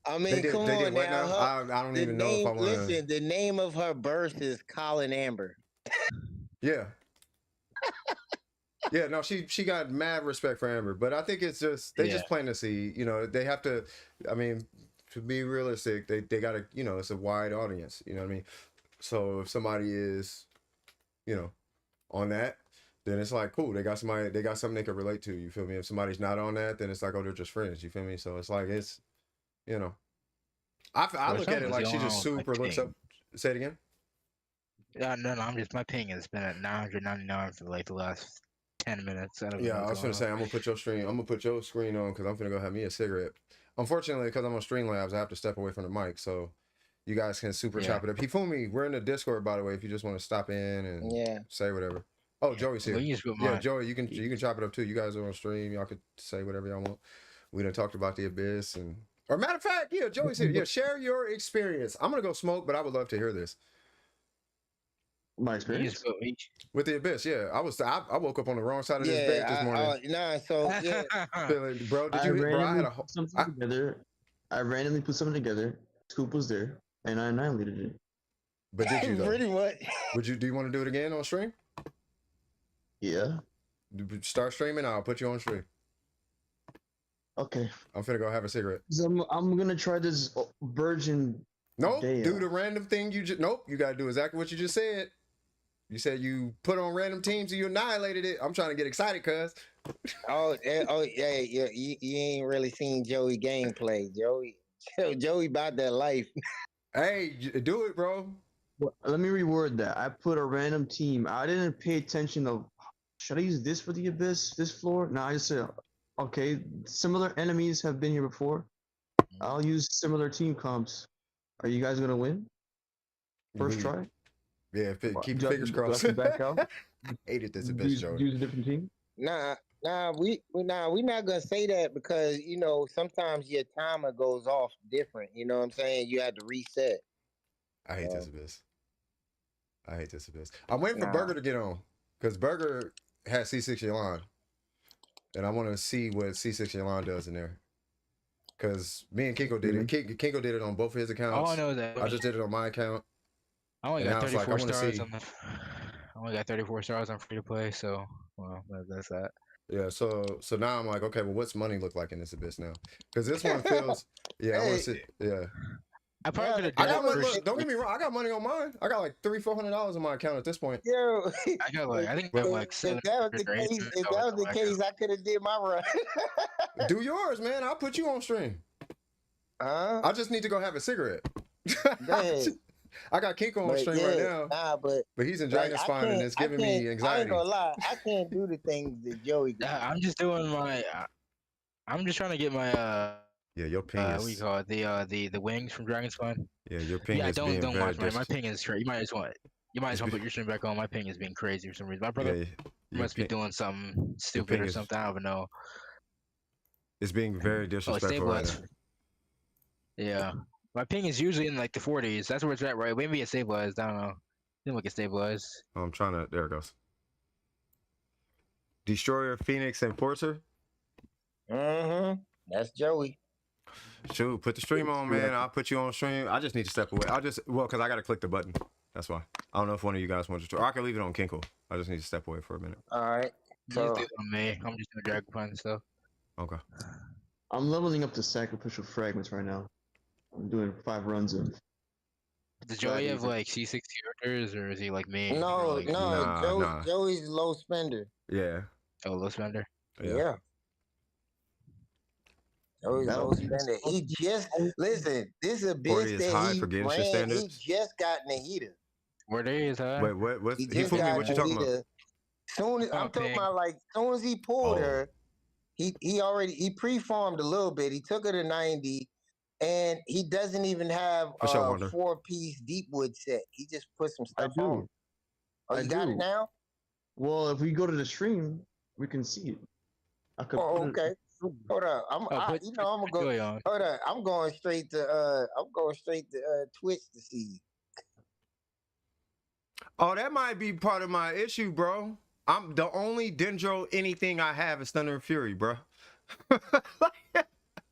I they mean, did. come They did on what now. now? I don't The even know if I name, want to. listen, the name of her birth is Colin Amber. Yeah. Yeah, no, she got mad respect for Amber, but I think it's just they just plant to see, you know, they have to. I mean, to be realistic, they got to, you know, it's a wide audience, you know what I mean. So if somebody is, you know, on that, then it's like cool. They got somebody, they got something they can relate to. You feel me? If somebody's not on that, then it's like, oh, they're just friends. You feel me? So it's like it's, you know, I look at it like she just super looks up. Say it again. Yeah, no, I'm just my ping has been at 999 for like the last 10 minutes. I don't Yeah, know I was gonna say I'm gonna put your stream. I'm gonna put your screen on because I'm gonna go have me a cigarette. Unfortunately, because I'm on Streamlabs, I have to step away from the mic, so you guys can super chop it up. Hifumi, we're in the Discord by the way. If you just want to stop in and say whatever. Oh, Joey's here. Yeah, Joey, you can chop it up too. You guys are on stream. Y'all could say whatever y'all want. We done talked about the abyss or matter of fact, yeah, Joey's here. Yeah, share your experience. I'm gonna go smoke, but I would love to hear this. My experience with the abyss, yeah. I woke up on the wrong side of this bed this morning. Bro, did you? Bro, I had a something together. I randomly put something together. Scoop was there, and I annihilated it. But did you though? Pretty much. Do you want to do it again on stream? Yeah. Start streaming. I'll put you on stream. Okay. I'm finna go have a cigarette. I'm gonna try this virgin. Nope. Do the random thing you just. Nope. You gotta do exactly what you just said. You said you put on random teams and you annihilated it. I'm trying to get excited, cuz. Yeah. You ain't really seen Joey gameplay. Joey about that life. Hey, do it, bro. Well, let me reword that. I put a random team. I didn't pay attention of, should I use this for the abyss, this floor? No, I just said, okay, similar enemies have been here before. I'll use similar team comps. Are you guys gonna win? First try? Yeah, keep your fingers crossed. Back out. I hated this abyss, Joey. Use a different team. Nah, we not gonna say that because you know sometimes your timer goes off different. You know what I'm saying? You had to reset. I hate this abyss. I'm waiting for Burger to get on because Burger has C6 Yalan, and I want to see what C6 Yalan does in there. Because me and Kinko did it. Kinko did it on both of his accounts. Oh, I know that. I just did it on my account. I only got 34 stars on the. I only got 34 stars on free to play, so well, that's that. Yeah, so now I'm like, okay, well, what's money look like in this abyss now? Because this one feels, I want to see, I probably I got money. Look, don't get me wrong, I got money on mine. I got like $300-$400 on my account at this point. Yo, I got like, I think I like if that was the case, I could have did my run. Do yours, man. I'll put you on stream. I just need to go have a cigarette. Go ahead. I got Kinko on stream right now. But he's enjoying his fun and it's giving me anxiety. I ain't gonna lie, I can't do the things that Joey does. I'm just doing my. I'm just trying to get my. Your ping is. What do you call it? The wings from Dragon's Fun. Yeah, your ping is being don't very watch mine. My ping is crazy. You might as well put your stream back on. My ping is being crazy for some reason. My brother must be doing something stupid or something. I don't even know. It's being very disrespectful right now. Yeah. My ping is usually in like the 40s. That's where it's at, right? Maybe it's stabilized. I don't know. I think we can stabilize. I'm trying to. There it goes. Destroyer, Phoenix, Enforcer. That's Joey. Shoot, put the stream on, man. I'll put you on stream. I just need to step away. Because I got to click the button. That's why. I don't know if one of you guys wants to. Or I can leave it on Kinko. I just need to step away for a minute. All right. So on me. I'm just doing Dragon Fun stuff. Okay. I'm leveling up the sacrificial fragments right now. I'm doing 5 runs of. Does Joey have like C6 characters or is he like me? No, like, nah. Joey's low spender. Yeah. Oh, low spender? Yeah. Joey's low spender. He just listen, this abyss that he ran, he just got in the heater. Where they is high? Wait, what you talking about? I'm talking about like soon as he pulled her, he pre-farmed a little bit. He took her to 90. And he doesn't even have a 4-piece Deepwood set. He just put some stuff on. Oh, you got it now? Well, if we go to the stream, we can see it. Okay. Hold up. I'm gonna go. Hold up. I'm going straight to Twitch to see. Oh, that might be part of my issue, bro. I'm the only Dendro anything I have is Thunder and Fury, bro.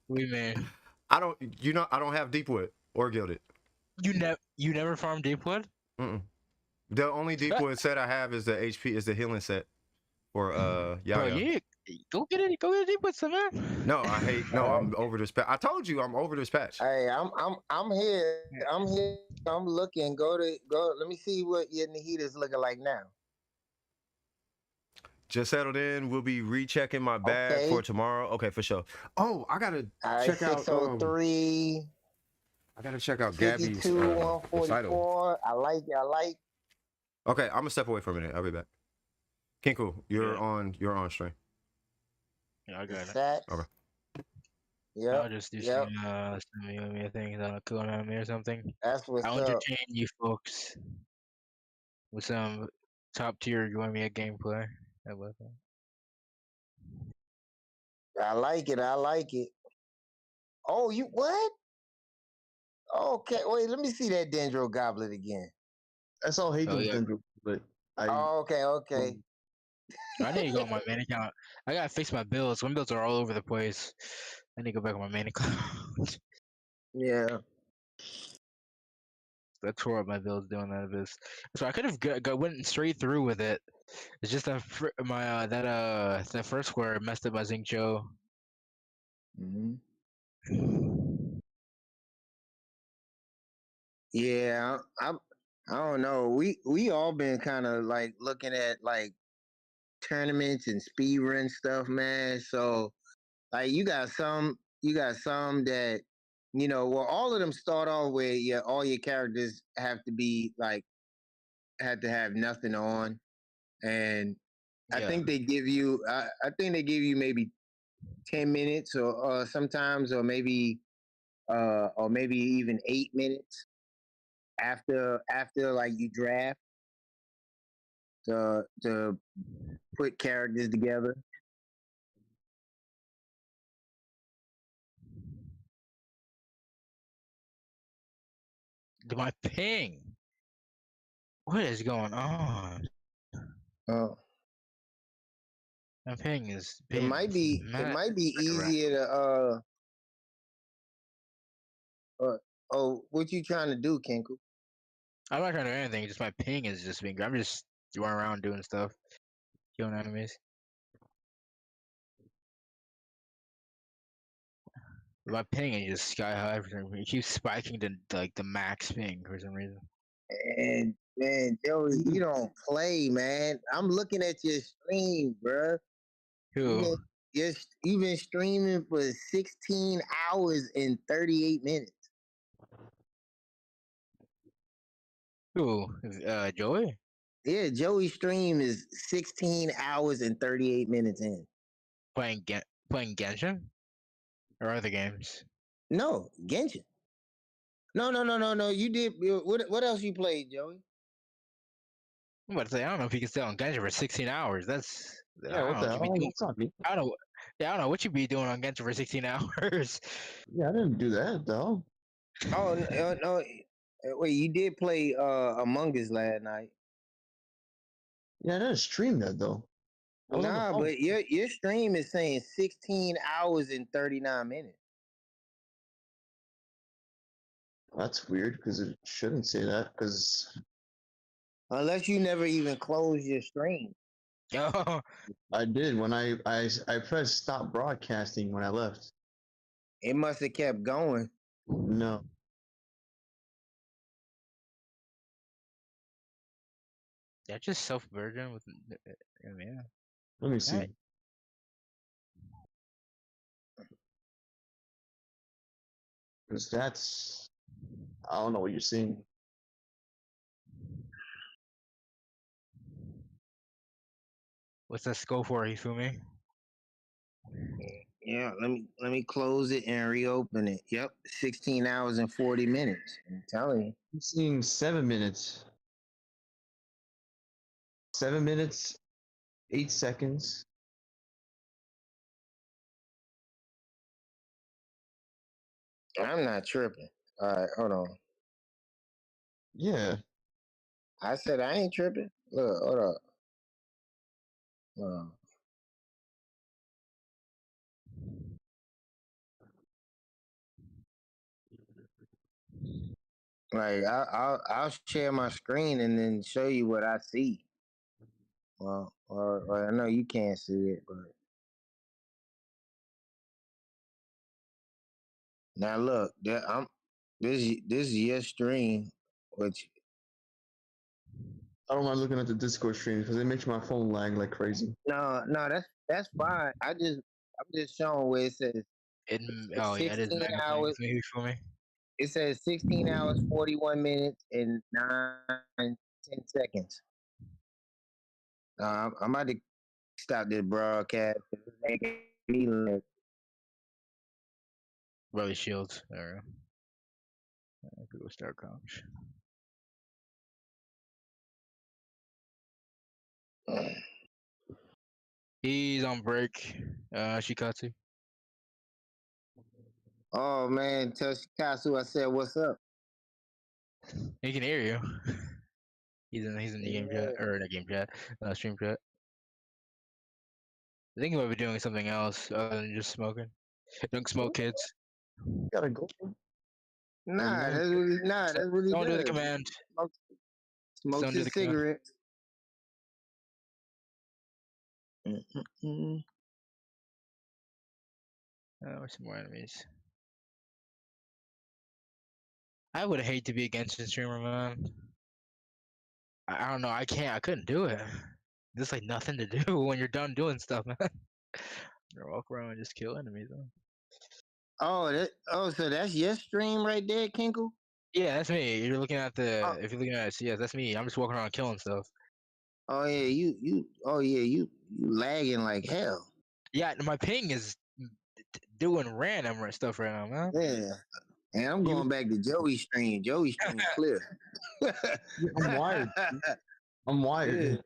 We man, I don't. You know, I don't have Deepwood or Gilded. you never farmed Deepwood? Mm-mm. The only Deepwood set I have is the HP, is the healing set for Bro, Yaya. you go get it. Go get a Deepwood, some man. No, I hate. No, I'm over this patch. I told you I'm over this patch. Hey, I'm here. I'm here. I'm looking. Go. Let me see what your Nahita's looking like now. Just settled in. We'll be rechecking my bag for tomorrow. Okay, for sure. Oh, I gotta check out. 603. I gotta check out Gabby's 144. I like it. I like. Okay, I'm gonna step away for a minute. I'll be back. Kinku, you're on stream. Yeah, I got it. Okay. Yeah. I'll just do some things on a cool anime or something. That's what's I'll up. entertain you folks with some top tier Yoimiya gameplay. How about that? I like it. I like it. Oh, you what? Okay, wait. Let me see that Dendro Goblet again. I saw hate with yeah. Dendro, but okay. I need to go on my main account. I gotta fix my builds. My builds are all over the place. I need to go back on my main account. Yeah. I tore up my builds doing that abyss. So I could have went straight through with it. It's just that that first square messed up my Zinc Joe. Yeah, I don't know. We all been kind of like looking at like tournaments and speed run stuff, man. So like you got some that well, all of them start off with all your characters have to be like had to have nothing on, and I think they give you maybe 10 minutes or sometimes or maybe even 8 minutes after like you draft to put characters together. My ping. What is going on? Oh. My ping is. It might be easier to what you trying to do, Kenku? I'm not trying to do anything. Just my ping is just being. I'm just running around doing stuff, killing enemies. My ping is just sky high for some reason. It keeps spiking to like the max ping for some reason. And man, Joey, you don't play, man. I'm looking at your stream, bro. Who? You've been streaming for 16 hours and 38 minutes. Who? Joey? Yeah, Joey's stream is 16 hours and 38 minutes in. Playing Genshin? Or other games? No, Genshin. No. You did. What else you played, Joey? I'm about to say, I don't know if you can stay on Genshin for 16 hours. That's. Yeah, what the hell? That's not me. I don't know. Yeah, I don't know what you be doing on Genshin for 16 hours. Yeah, I didn't do that though. Oh no. Wait, you did play Among Us last night. Yeah, I didn't stream that though. Nah, but your stream is saying 16 hours and 39 minutes. That's weird because it shouldn't say that because unless you never even closed your stream. I did when I pressed stop broadcasting when I left. It must have kept going. No. Yeah, just self-virgin with. Yeah. Let me see. Right. Because that's. I don't know what you're seeing. What's that score for, Hifumi? Yeah, let me close it and reopen it. Yep, 16 hours and 40 minutes. I'm telling you. I'm seeing 7 minutes. 7 minutes, 8 seconds. I'm not tripping. All right, hold on. Yeah. I said I ain't tripping. Look, hold up. Like I'll share my screen and then show you what I see. Well, or I know you can't see it, but now look, this is your stream, which I don't mind looking at the Discord stream because it makes my phone lag like crazy. no, that's fine. I'm just showing where it says it's Oh yeah, it is 16 magnifying hours. maybe for me. It says 16 hours, 41 minutes, and 10 seconds. I'm about to stop this broadcast. It's making me look. Really shields. There we go. People start comms. He's on break. Shikatsu. Oh man, Toshikazu, I said, what's up? He can hear you. He's in the game chat or the game chat, stream chat. I think he might be doing something else other than just smoking. Don't smoke, kids. Gotta go. Nah, that's what he Don't do the does. command. Smokes Don't do his the command. cigarettes. Where's some more enemies? I would hate to be a Genshin streamer, man. I don't know. I couldn't do it. There's like nothing to do when you're done doing stuff, man. You walk around and just kill enemies. Huh? So that's your stream right there, Kinkle? Yeah, that's me. You're looking at if you're looking at CS, that's me. I'm just walking around killing stuff. Oh yeah, you lagging like hell. Yeah, my ping is doing random stuff right now, man. Yeah. And I'm going back to Joey's stream. Joey's stream clear. I'm wired. I'm wired.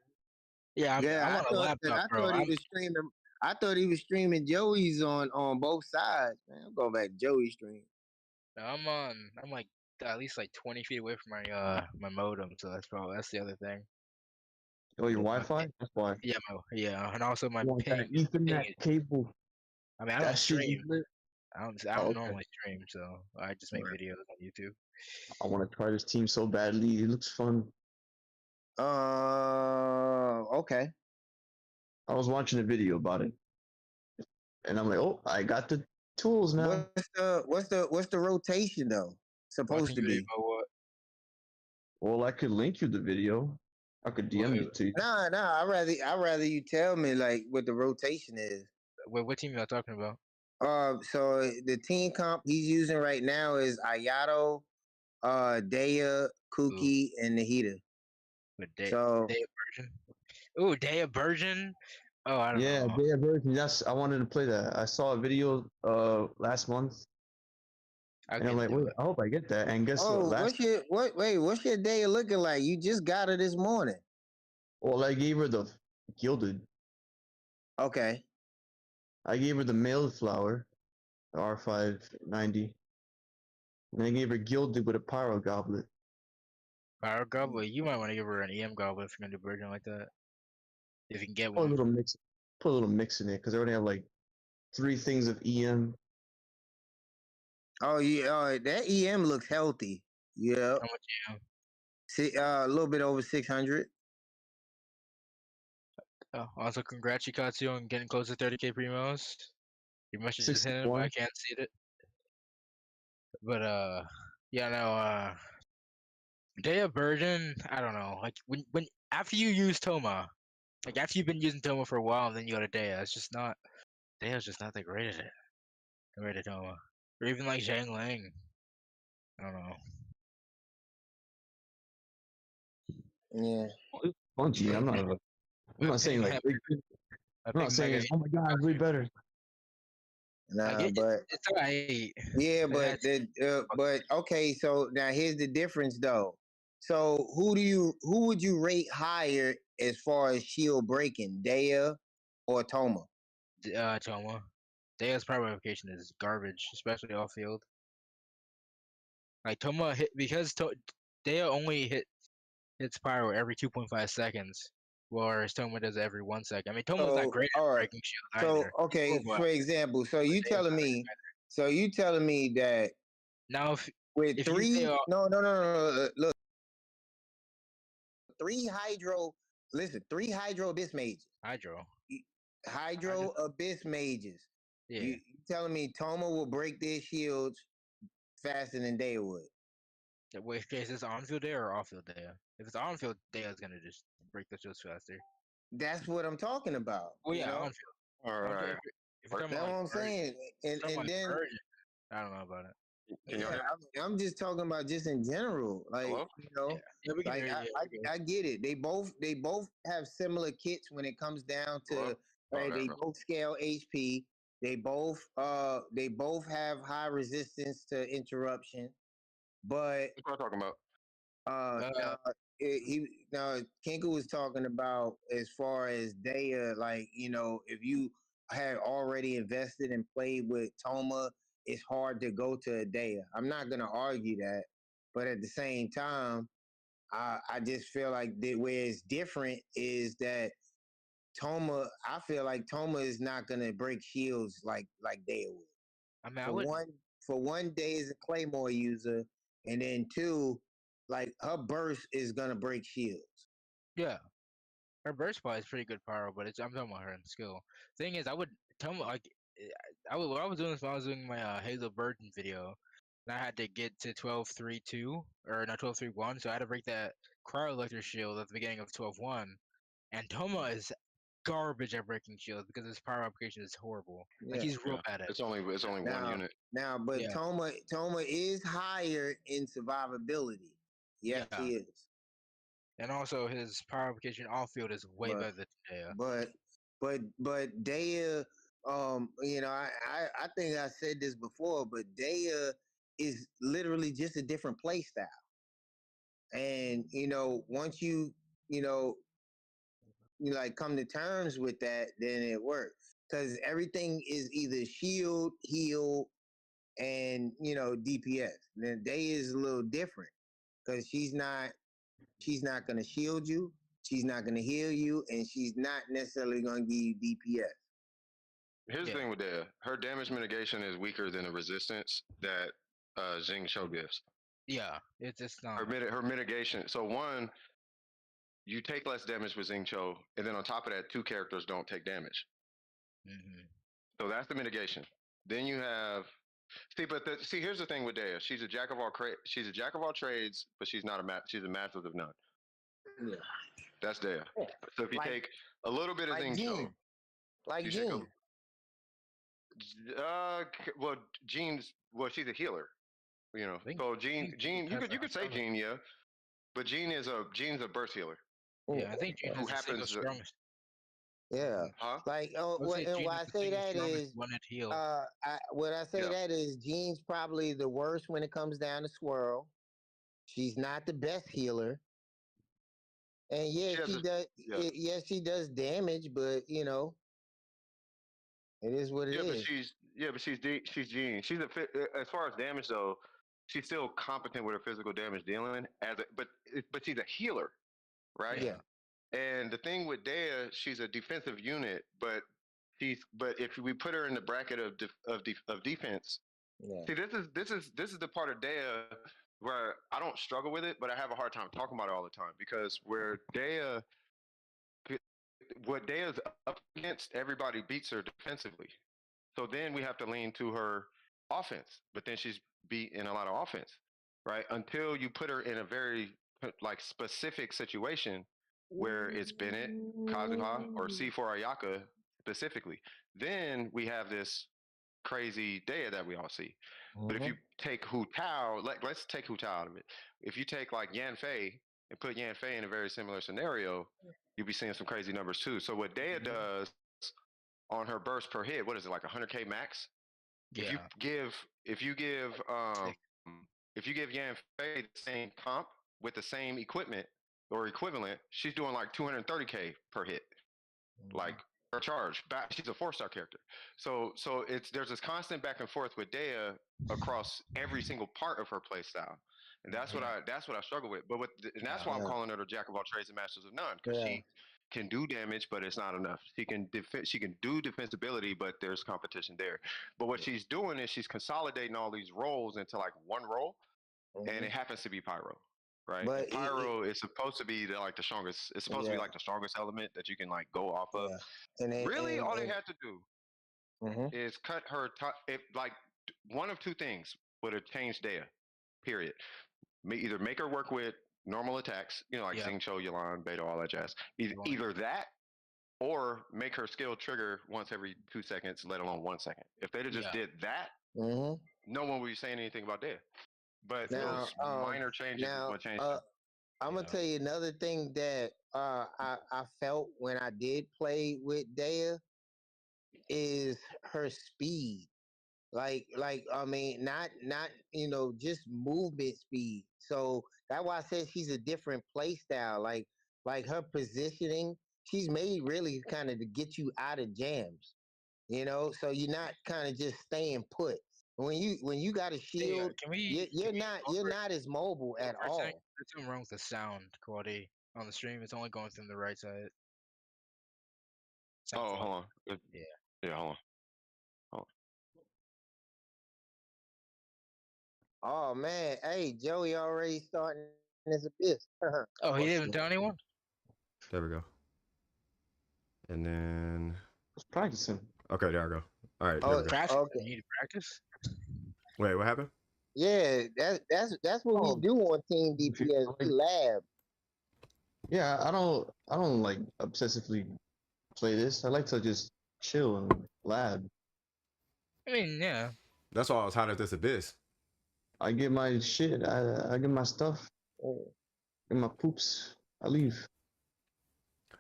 Yeah, I'm on a laptop, bro. I thought he was streaming Joey's on both sides. Man, I'm going back to Joey's stream. I'm like at least like 20 feet away from my modem, so that's the other thing. Oh, your Wi-Fi? That's why. Yeah, and also my ping. Ethernet cable. I mean, I don't stream. I don't normally stream, so I just make videos on YouTube. I want to try this team so badly. It looks fun. Okay. I was watching a video about it, and I'm like, oh, I got the tools now. What's the rotation though? Supposed to be. Well, I could link you the video. I could DM it to you. Nah. I'd rather you tell me like what the rotation is. What team are you talking about? So the team comp he's using right now is Ayato, Daya, Kuki, and Nahida. Daya version. Ooh, Daya version. Oh, I don't know. Yeah, Daya version. Yes, I wanted to play that. I saw a video last month. And I'm like, wait, I hope I get that. And guess what? What's your Daya looking like? You just got her this morning. Well, I gave her the gilded. Okay. I gave her the mailed flower, the R590. And I gave her gilded with a pyro goblet. Pyro goblet? You might want to give her an EM goblet if you're gonna do a version like that. If you can get Put one. Put a little mix in it because I already have like 3 things of EM. Oh yeah, that EM looks healthy. Yeah. How much EM? See, a little bit over 600. Oh, also congrats Shikatsu on getting close to 30k primos. Your message is hidden, but I can't see it. But yeah, no, Daya version, I don't know. Like when after you use Toma, like after you've been using Toma for a while and then you go to Daya, it's just not Daya's just not that great at it. Great at Toma. Or even like Zhang Lang. I don't know. Yeah. Funky. I'm not saying like I'm not saying oh my god, way better. Nah, but it's alright. Yeah, but okay. So now here's the difference, though. So who would you rate higher as far as shield breaking, Daya or Toma? Toma. Daya's power revocation is garbage, especially off field. Like Toma hit because Daya only hits pyro every 2.5 seconds, whereas Toma does it every 1 second. I mean, Toma's not great at breaking shield either. So okay, for example, so you telling me that now with If you say three. No. Look, three hydro. Listen, three hydro abyss mages. Hydro, Hydro abyss mages. yeah. You telling me Toma will break their shields faster than they would? Which case is on field day or off field day? If it's on field day, it's gonna just break the shields faster. That's what I'm talking about. Well, you yeah, know? on field. All On field. right. If you're talking That's about what like I'm saying. And then I don't know about it. Can y'all yeah, hear me? I'm just talking about just in general. Like, Hello? Yeah, we can like hear you. I get it. They both have similar kits when it comes down to Hello? right. Okay. They both scale HP. They both have high resistance to interruption. But What y'all talking about? now now Kinko was talking about as far as Daya, like if you had already invested and played with Toma, it's hard to go to a Daya. I'm not gonna argue that, but at the same time, I just feel like that where it's different is that Toma. I feel like Toma is not gonna break shields like Daya would. I mean, I For would. one day is a Claymore user, and then two, like her burst is gonna break shields. Yeah, her burst spot is pretty good power, but I'm talking about her in skill. Thing is, I would tell me like what I was doing is when I was doing my Halo Burden video, and I had to get to 12.3.2 or not 12.3.1, so I had to break that cryo electro shield at the beginning of 12.1, and Toma is garbage at breaking shields because his power application is horrible. Like Yeah. he's real bad at it. It's only one unit. Now, but Yeah. Toma is higher in survivability. Yes, Yeah. he is. And also his power application off field is way better than Daya. But Daya, I think I said this before, but Daya is literally just a different play style. And once you like come to terms with that, then it works. Because everything is either shield, heal, and DPS. And then Day is a little different because she's not gonna shield you, she's not gonna heal you, and she's not necessarily gonna give you DPS. Here's the thing with Dea. Her damage mitigation is weaker than the resistance that Jing Cho gives. Yeah, it's not. Her mitigation. So one, you take less damage with Xing Cho, and then on top of that, two characters don't take damage. Mm-hmm. So that's the mitigation. Then you have here's the thing with Dea. She's a jack of all trades, but she's not she's a master of none. Yeah. That's Dea. Yeah. So if you take a little bit of Xing Cho, like Jean. Well, she's a healer. So Jean, you could say Jean, yeah, but Jean's a burst healer. Yeah, I think Jean who is the single happens strongest. Yeah. Huh? Like and why I say that is what I say that is Jean's probably the worst when it comes down to swirl. She's not the best healer. And she does. Yes, she does damage, but it is what it is. But she's Jean. She's as far as damage though, she's still competent with her physical damage dealing but she's a healer, right? Yeah. And the thing with Dea, she's a defensive unit, but if we put her in the bracket of defense, see this is the part of Dea where I don't struggle with it, but I have a hard time talking about it all the time because what Dea's up against, everybody beats her defensively. So then we have to lean to her offense, but then she's beat in a lot of offense, right? Until you put her in a very specific situation where it's Bennett, Kazuha, or C4 Ayaka specifically. Then we have this crazy Dea that we all see. Mm-hmm. But if you take Hu Tao, let's take Hu Tao out of it. If you take like Yan Fei and put Yan Fei in a very similar scenario, you'll be seeing some crazy numbers too. So what Dea does on her burst per hit, what is it, like 100K max? Yeah. If you give Yan Fei the same comp with the same equipment or equivalent, she's doing like 230K per hit. Like her charge. She's a 4-star character. So there's this constant back and forth with Dea across every single part of her play style. And that's what I struggle with. And that's why I'm calling her the jack of all trades and masters of none, because she can do damage, but it's not enough. She can do defensibility, but there's competition there. But what she's doing is she's consolidating all these roles into like one role. and it happens to be pyro, right? But And pyro is supposed to be like the strongest. It's supposed to be like the strongest element that you can like go off of. And Really, all they had to do Mhm. is cut her. If like one of two things would have changed Dea. Period. Either make her work with normal attacks, you know, like Xingqiu, Yuan, Beta, all that jazz. Either that, or make her skill trigger once every 2 seconds, let alone 1 second. If they'd have just did that, no one would be saying anything about Dea. But now, those minor changes is what changed it. I'm gonna tell you another thing that I felt when I did play with Dea is her speed. Like I mean, not just movement speed. So that's why I said she's a different play style. Like her positioning, she's made really kind of to get you out of jams. So you're not kind of just staying put. When you got a shield, you're not as mobile at all. There's something wrong with the sound quality on the stream. It's only going through the right side. Hold on. Yeah, hold on. Oh man, hey, Joey already starting this abyss. Oh, he didn't tell anyone? There we go. And then I was practicing. Okay, there I go. All right. Oh, practice? okay. You need to practice? Wait, what happened? Yeah, that's what we do on Team DPS. We lab. Yeah, I don't like obsessively play this. I like to just chill and lab. I mean, yeah. That's why I was hot at this abyss. I get my shit. I get my stuff. Get my poops. I leave.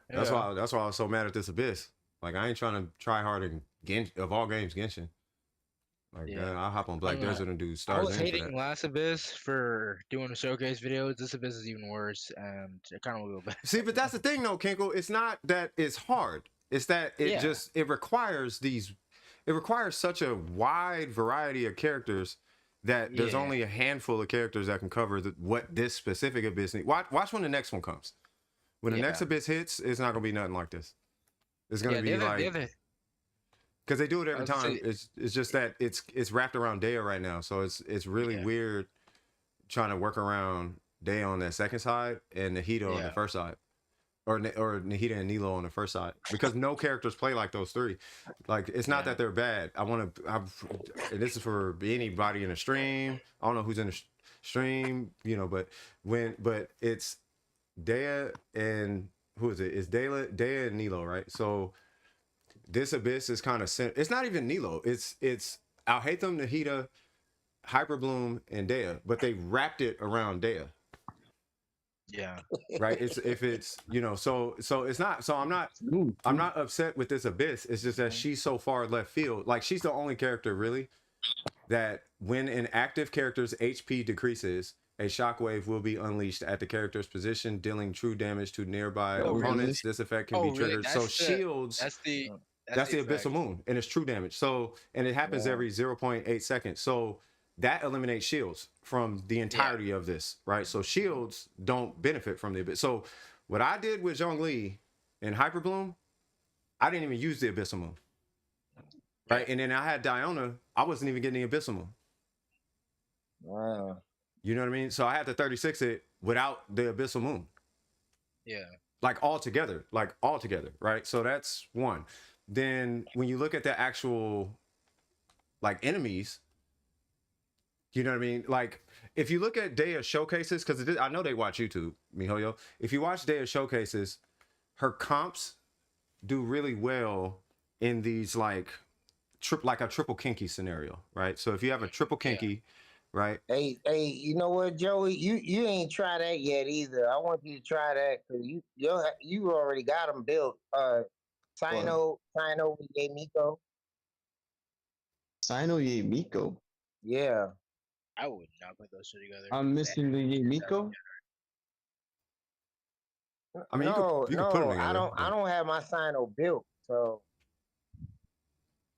That's why I was so mad at this abyss. Like I ain't trying to try hard in of all games, Genshin. Like I'll hop on Black Desert and do stars. I was hating last Abyss for doing the showcase videos. This Abyss is even worse, and it kind of will be. See, but that's the thing, though, Kinkle. It's not that it's hard. It's that it requires such a wide variety of characters that there's only a handful of characters that can cover what this specific Abyss needs. Watch when the next one comes. When the next Abyss hits, it's not gonna be nothing like this. It's gonna be like. Because they do it every time. It's just that it's wrapped around Dea right now, so it's really weird trying to work around Dea on that second side and Nahida on the first side, or Nahida and Nilo on the first side, because no characters play like those three. Like it's not that they're bad. And this is for anybody in a stream. I don't know who's in the stream, but it's Dea and who is it? It's Dea and Nilo, right? So. This Abyss is kind of it's not even Nilo. It's Alhaitham, Nahida, Hyperbloom, and Dea, but they wrapped it around Dea. Yeah. Right. So it's not. So I'm not upset with this Abyss. It's just that she's so far left field. Like she's the only character really that when an active character's HP decreases, a shockwave will be unleashed at the character's position, dealing true damage to nearby opponents. This effect can be triggered. So shields. That's the Abyssal Moon, and it's true damage. So, and it happens every 0.8 seconds. So that eliminates shields from the entirety of this, right? So shields don't benefit from the Abyss. So what I did with Zhongli and Hyperbloom, I didn't even use the Abyssal Moon, right? And then I had Diona, I wasn't even getting the Abyssal Moon. Wow. You know what I mean? So I had to 36 it without the Abyssal Moon. Yeah. Like all together, right? So that's one. Then when you look at the actual like enemies, you know what I mean? Like if you look at Dea showcases, because I know they watch YouTube, Mihoyo. If you watch Dea showcases, her comps do really well in these like a triple kinky scenario, right? So if you have a triple kinky, right? Hey, you know what, Joey? You ain't tried that yet either. I want you to try that because you already got them built. Sino Ye Miko. Sino Ye Miko. Yeah. I would not put those two together. I'm missing the Ye Miko. I mean, you can put them together. I don't have my Sino built, so.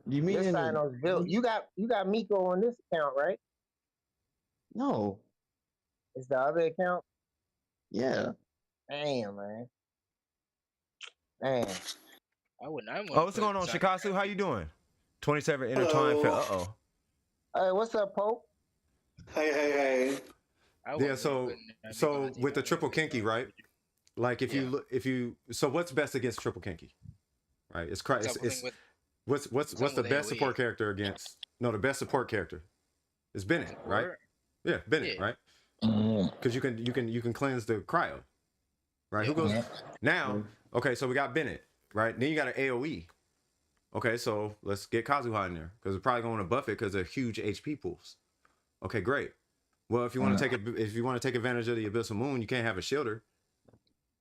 You mean this Sino's built? You got Miko on this account, right? No. It's the other account? Yeah. Damn, man. Damn. What's going on, Shikasu? How you doing? 27 intertwined. Hey, what's up, Pope? Hey. I Yeah, wasn't really putting that big on so that team with the anyway, triple kinky, so right? Like if yeah. you look, if you so what's best against triple kinky, right? Something with What's something the with best AOE support character against? No, the best support character is Bennett, right? support. Yeah, Bennett, Yeah. right? Mm, Because you can cleanse the cryo, right? Who Yep. goes yeah. now? Okay, so we got Bennett, right? Then you got an AOE. Okay, so let's get Kazuha in there because we're probably going to buff it because they're huge HP pools. Okay, great. Well, if you want to take advantage of the Abyssal Moon, you can't have a shielder,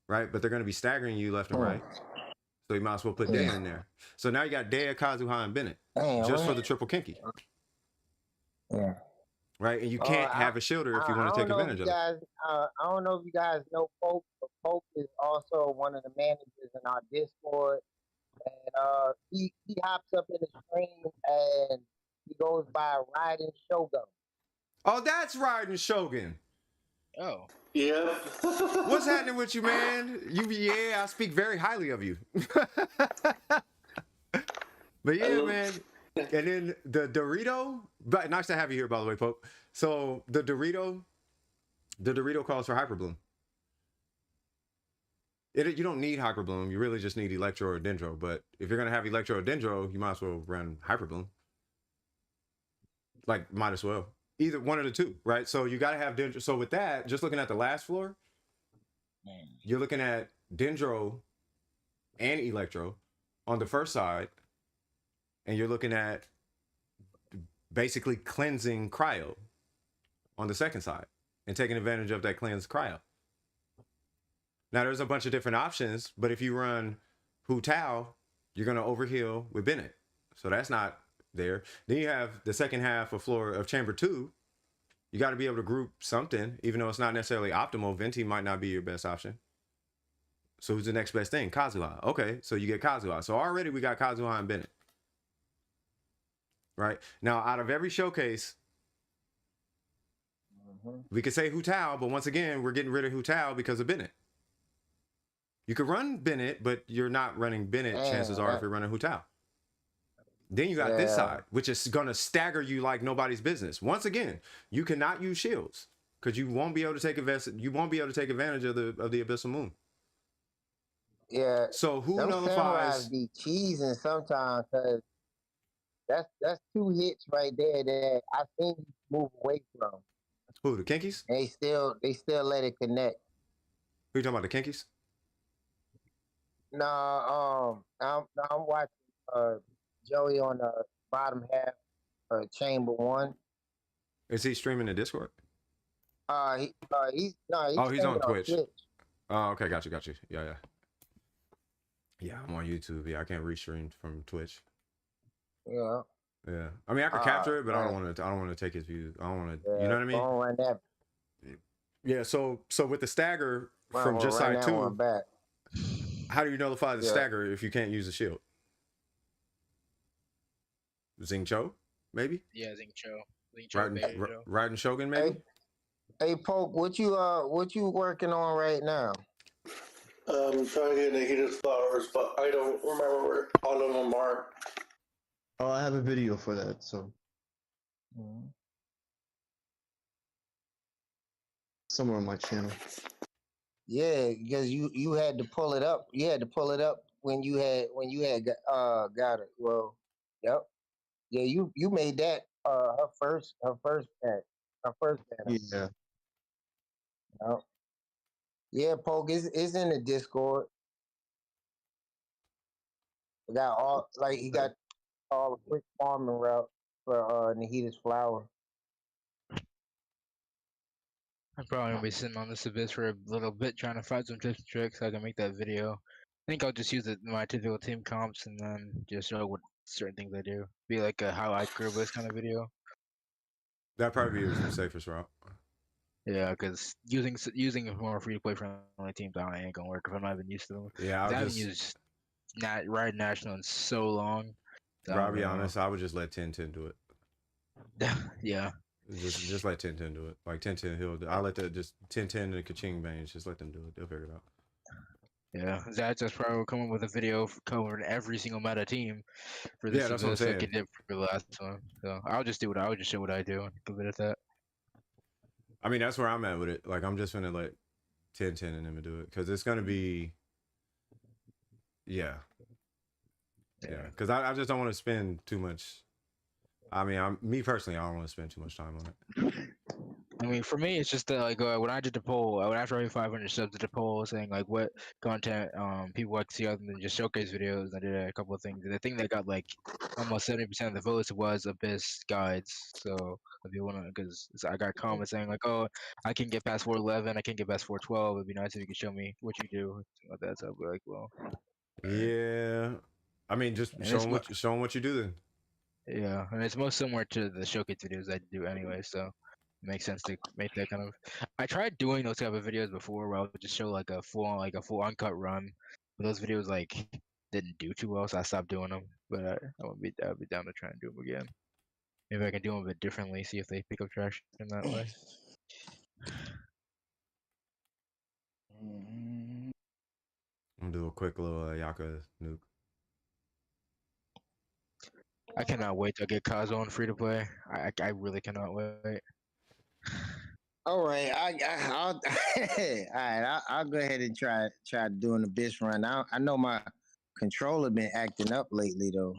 right? But they're going to be staggering you left and right, so you might as well put Dea in there. So now you got Dea, Kazuha, and Bennett just for the triple kinky, Yeah. right? And you can't have a shielder if you want to take advantage of it. I don't know if you guys know Pope, but Pope is also one of the managers in our Discord, and he hops up in the stream and he goes by Riding Shogun. Oh, that's Riding Shogun. Oh. Yeah. What's happening with you, man? I speak very highly of you. But yeah, man. And then the Dorito, but nice to have you here, by the way, Pope. So the Dorito calls for Hyperbloom. You don't need Hyperbloom. You really just need Electro or Dendro. But if you're gonna have Electro or Dendro, you might as well run Hyperbloom. Like, might as well. Either one of the two, right? So you gotta have Dendro. So with that, just looking at the last floor, you're looking at Dendro and Electro on the first side, and you're looking at basically cleansing cryo on the second side and taking advantage of that cleansed cryo. Now there's a bunch of different options, but if you run Hu Tao, you're gonna overheal with Bennett. So that's not there. Then you have the second half of floor of chamber 2. You got to be able to group something, even though it's not necessarily optimal. Venti might not be your best option. So who's the next best thing? Kazuha. Okay, so you get Kazuha. So already we got Kazuha and Bennett. Right? Now, out of every showcase, we could say Hu Tao, but once again, we're getting rid of Hu Tao because of Bennett. You could run Bennett, but you're not running Bennett, chances are, if you're running Hu Tao. Then you got this side, which is going to stagger you like nobody's business. Once again, you cannot use shields because you won't be able to take advantage of the Abyssal Moon. Yeah. So who Them nullifies? samurais be cheesing sometimes because that's 2 hits right there that I think you move away from. Who, the Kinkies? They still let it connect. Who you talking about, the Kinkies? No, I'm watching Joey on the bottom half, chamber 1. Is he streaming the Discord? He's on Twitch. Oh, okay, got you. Yeah, I'm on YouTube. Yeah, I can't restream from Twitch. Yeah. Yeah. I mean, I could capture it, but I don't want to take his views. I don't want to. You know what I mean? Don't run that. Yeah. So with the stagger from just side 2, how do you nullify the stagger if you can't use the shield? Xing Cho, maybe? Yeah, Xing Cho. Riding Shogun, maybe? Hey, Poke, what you working on right now? I'm trying to get the heated flowers, but I don't remember where all of them are. Oh, I have a video for that, so. Somewhere on my channel. Yeah, because you had to pull it up. You had to pull it up when you had got it. Well, yep. Yeah, you made that her first pack. Her first pack. Yeah. Yep. Yeah, Poke is in the Discord. He got all the quick farming route for Nahida's flower. I'm probably gonna be sitting on this abyss for a little bit trying to find some tips and tricks so I can make that video. I think I'll just use my typical team comps and then just show what certain things I do. Be like a how I grew abyss kind of video. That'd probably be the safest route. Yeah, because using more free to play friendly teams ain't gonna work if I'm not even used to them. Yeah, I haven't used Ride National in so long. I'll be honest, I would just let 10-10 do it. Yeah. Just let 10-10 do it. Like 10-10, I'll let that just 10-10 and the Kaching Bangs, just let them do it. They'll figure it out. Yeah, Zach just probably will come up with a video covering every single meta team for this. Yeah, that's what I'm saying. Like it did for the last one. So I'll just show what I do and leave it at that. I mean, that's where I'm at with it. Like, I'm just gonna let 10 and them do it because it's gonna be, yeah. Because I just don't want to spend too much. I mean, me personally, I don't want to spend too much time on it. I mean, for me, it's just that like when I did the poll, after I hit 500 subs, did the poll saying like what content people like to see other than just showcase videos. I did a couple of things. And the thing that got like almost 70% of the votes was Abyss guides. So if you wanna, because I got comments saying like, oh, I can get past 411, I can get past 412. It'd be nice if you could show me what you do. Like that. So I'll be like, well. Yeah, I mean, just show them what you do then. Yeah, and it's most similar to the showcase videos I do anyway, so it makes sense to make that kind of. I tried doing those type of videos before, where I would just show like a full uncut run, but those videos like didn't do too well, so I stopped doing them. But I would be down to try and do them again. Maybe I can do them a bit differently, see if they pick up traction in that way. I'm gonna do a quick little Ayaka nuke. I cannot wait to get Kazo on free to play. I really cannot wait. All right, I'll I'll go ahead and try doing the Abyss run. I know my controller been acting up lately though.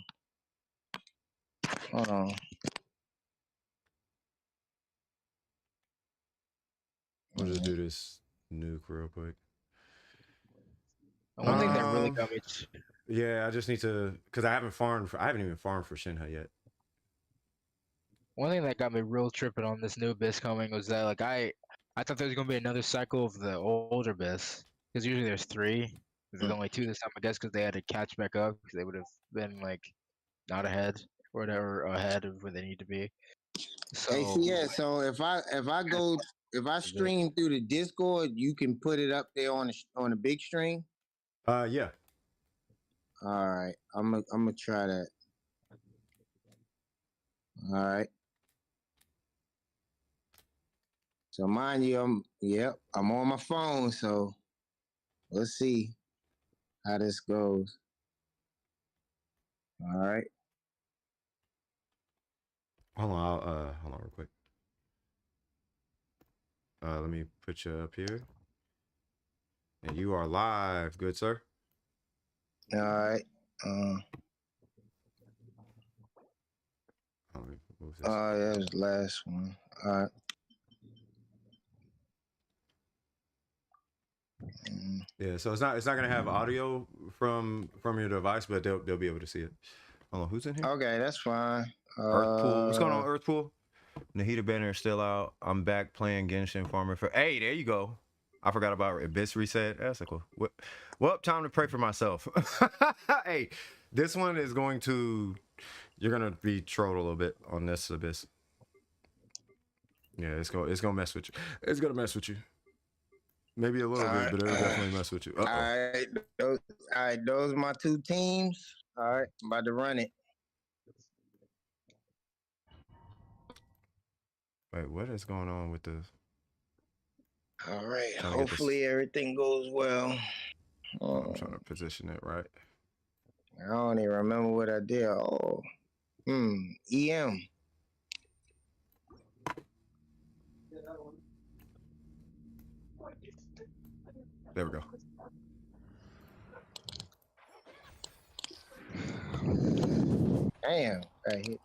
Hold on. I'll just do this nuke real quick. One thing that really got me. Yeah, I just need to, because I haven't even farmed for Shenhe yet. One thing that got me real tripping on this new Abyss coming was that like I thought there was gonna be another cycle of the older Abyss, because usually there's 3. There's only 2 this time, I guess, because they had to catch back up because they would have been like not ahead or whatever, ahead of where they need to be. So hey, yeah. So if I stream through the Discord, you can put it up there on the big stream. Yeah. All right, I'm gonna try that. All right. So mind you, I'm on my phone, so let's see how this goes. All right. Hold on, hold on real quick. Let me put you up here. And you are live, good sir. All right. That was the last one. All right. Yeah, so it's not gonna have audio from your device, but they'll be able to see it. Hold on, who's in here? Okay, that's fine. Earthpool. What's going on, Earthpool? Nahida Banner is still out. I'm back playing Genshin Farmer for. Hey, there you go. I forgot about Abyss reset. That's cool. Well, time to pray for myself. Hey, this one is going to. You're gonna be trolled a little bit on this Abyss. Yeah, it's gonna mess with you. It's gonna mess with you. Maybe a little bit, but it'll definitely mess with you. All right, those are my 2 teams. All right, I'm about to run it. Wait, what is going on with this? All right, hopefully everything goes well. I'm trying to position it right. I don't even remember what I did. EM. There we go. Damn, I hit.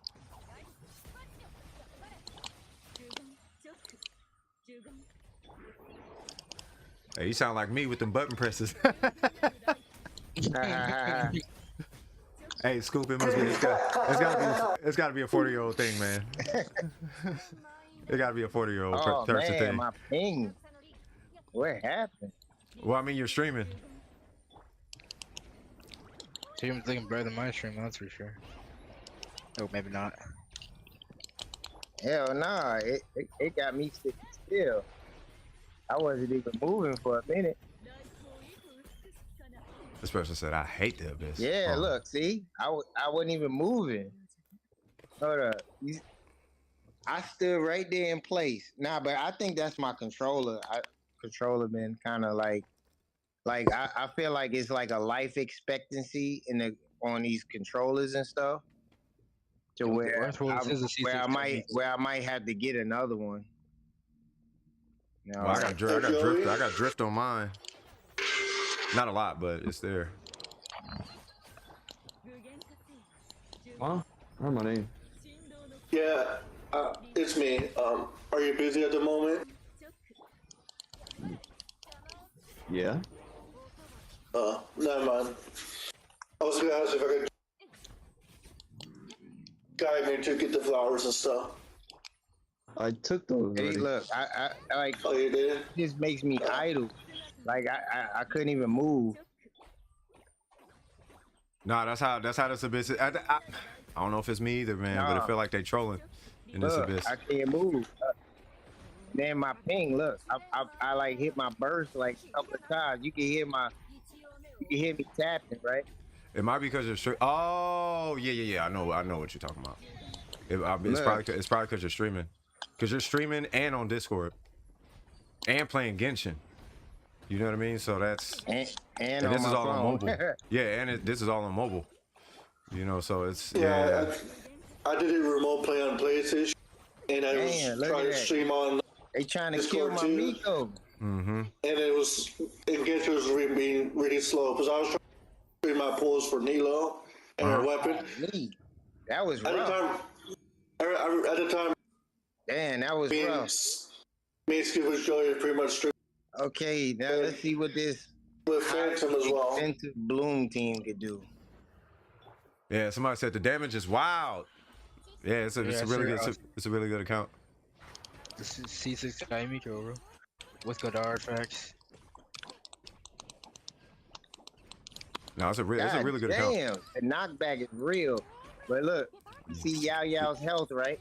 Hey, you sound like me with them button presses. Hey, Scoop, it must be. It's gotta be a 40-year-old thing, man. It gotta be a 40-year-old person thing. My ping. What happened? Well, I mean, you're streaming. Stream's looking better than my stream, that's for sure. Oh, maybe not. Hell nah, it got me sitting still. I wasn't even moving for a minute. This person said, "I hate the Abyss." Yeah, look, see, I wasn't even moving. Hold up, I stood right there in place. Nah, but I think that's my controller. Controller been kind of like I feel like it's like a life expectancy on these controllers and stuff. To where I might have to get another one. No, Well, I got drift. I got drift on mine. Not a lot, but it's there. Huh? Where's my name? Yeah, it's me. Are you busy at the moment? Yeah. Never mind. I was gonna ask if I could guide me to get the flowers and stuff. I took those. Hey, already. look, I like Oh, you did? this makes me idle. Like I couldn't even move. Nah, that's how this abyss is. I don't know if it's me either, man, but I Nah. feel like they trolling in this Look, abyss. I can't move. Then my ping, look, I like hit my burst like a couple of times. You can hear me tapping, right? It might be because you're streaming. Oh, yeah. I know what you're talking about. It's Look. probably because you're streaming. Because you're streaming and on Discord. And playing Genshin. You know what I mean? So that's... And this on is my all on phone. mobile. Yeah, and this is all on mobile. You know, so it's... Yeah, I did a remote play on PlayStation, and I Man, was look trying at to that. stream on They trying to Discord kill my too. Miko. Mm-hmm. And Genshin was being really slow, because I was trying to stream my pulls for Nilo and her weapon. Me. That was At the rough. time, Damn, that was me and rough. Skip was Joey pretty much streaming Okay, now let's see what this with Phantom as well. expensive Bloom team could do. Yeah, somebody said the damage is wild. Yeah, it's a really good it's a really good account. This is C6 Miko, bro. With good artifacts. No, it's a really good account. Damn, the knockback is real. But look, you see Yao Yao's health, right?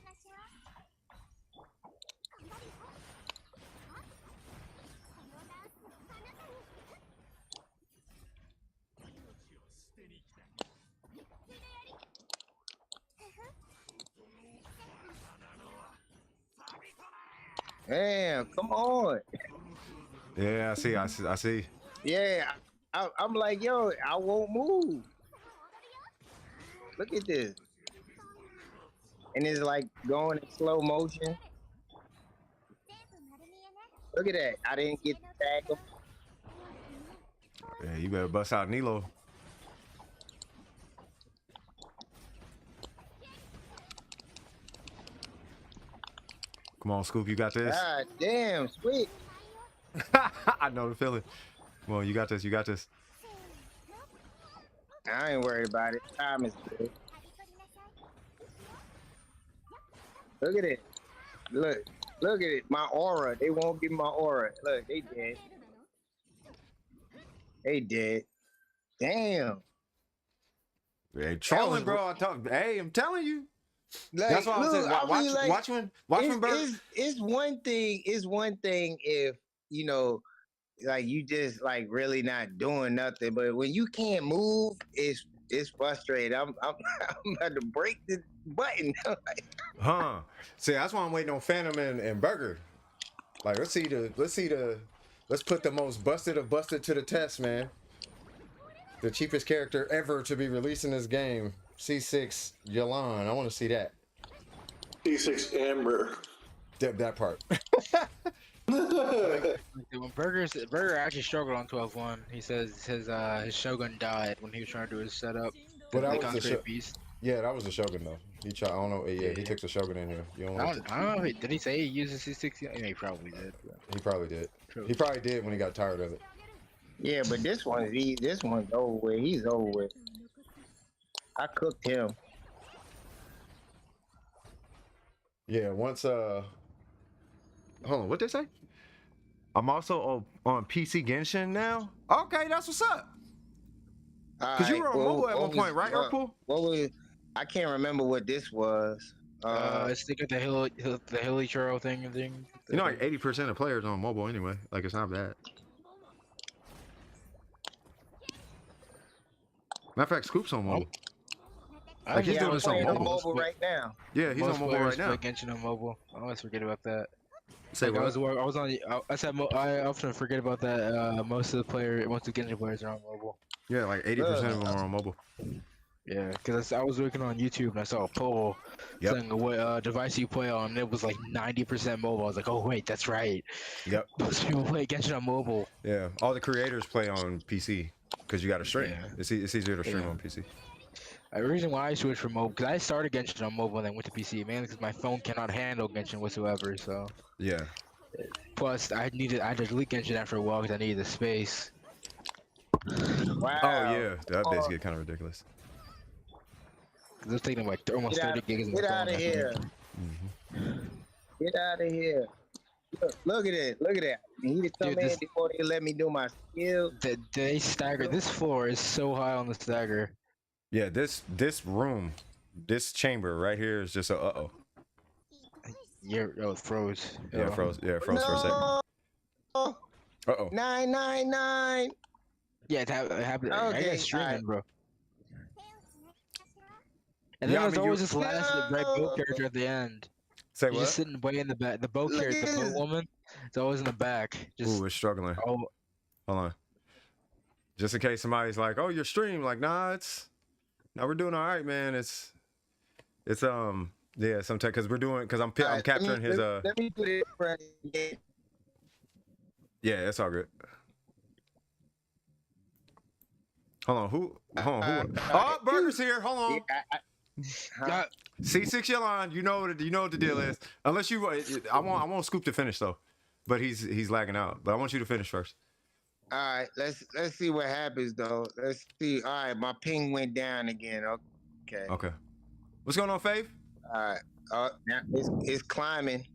Damn, come on. Yeah, I see. Yeah, I'm like, yo, I won't move. Look at this. And it's like going in slow motion. Look at that. I didn't get to tag him. Yeah, you better bust out Nilo. Come on, Scoop, you got this. God damn, sweet. I know the feeling. Come on, you got this. I ain't worried about it. Time is good. Look at it. Look at it. My aura. They won't give me my aura. Look, they dead. They dead. Damn. Hey, trolling, bro. I'm telling you. Like, That's why I was saying, watch when Bert. It's one thing if, you know, like you just like really not doing nothing, but when you can't move, it's frustrating. I'm about to break the button. Huh. See, that's why I'm waiting on Phantom and Burger. Like, let's put the most busted of busted to the test, man. The cheapest character ever to be released in this game. C6 Yalan. I want to see that. C6 Amber. That part. When Burger actually struggled on 12-1. He says his Shogun died when he was trying to do his setup. But that Like was the Beast. Yeah, that was the Shogun though. I don't know. Yeah, he took the Shogun in here. You don't I don't know. Did he say he uses C6? Yeah, he probably did. He probably did. True. He probably did when he got tired of it. Yeah, but this one's over with. He's over with. I cooked him. Yeah, once hold on, what they say? I'm also on PC Genshin now. Okay, that's what's up. Because you were on mobile at one point, right, Urkel? I can't remember what this was. It's the hilly churro thing. You know, like 80% of players on mobile anyway. Like, it's not bad. Matter of fact, Scoop's on mobile. Like, he's doing this on mobile. Right now. Yeah, he's on mobile right now. Play Genshin on mobile. I always forget about that. Say like what? I was on. I often forget about that. Most of the Genshin players are on mobile. Yeah, like 80% of them are on mobile. Yeah, because I was looking on YouTube and I saw a poll saying what device you play on, and it was like 90% mobile. I was like, oh wait, that's right. Yep. Most people play Genshin on mobile. Yeah, all the creators play on PC because you got to stream. Yeah. It's easier to stream on PC. The reason why I switched from mobile, because I started Genshin on mobile and then went to PC, mainly because my phone cannot handle Genshin whatsoever. So yeah. Plus, I had to delete Genshin after a while because I needed the space. Wow. Oh yeah, the updates get kind of ridiculous. They're taking like almost 30 gigs. Get out of here. Get out of here. Look at it. Look at that. He just come in before they let me do my skill. They stagger. This floor is so high on the stagger. Yeah, this room, this chamber right here is just a uh-oh. Yeah, it froze. Yeah, it froze. Yeah, it froze for a second. Uh-oh. 999. Yeah, it happened. Okay, I got streaming, bro. And Yeah, then there's always this last red boat character at the end. Say You're what? just sitting way in the back. The boat character, the boat woman, it's always in the back. Ooh, it's struggling. Hold on. Just in case somebody's like, "Oh, your stream," like, nah, we're doing all right, man. It's yeah, sometimes because I'm capturing his Let me put it right. Yeah, it's all good. Hold on, who? Oh, Burger's here. Hold on. C6 Yelon, you know what the deal is. Unless you, I won't scoop to finish though, but he's lagging out. But I want you to finish first. All right, let's see what happens though. Let's see. All right, my ping went down again. Okay. Okay. What's going on, Faith? All right. Now it's climbing.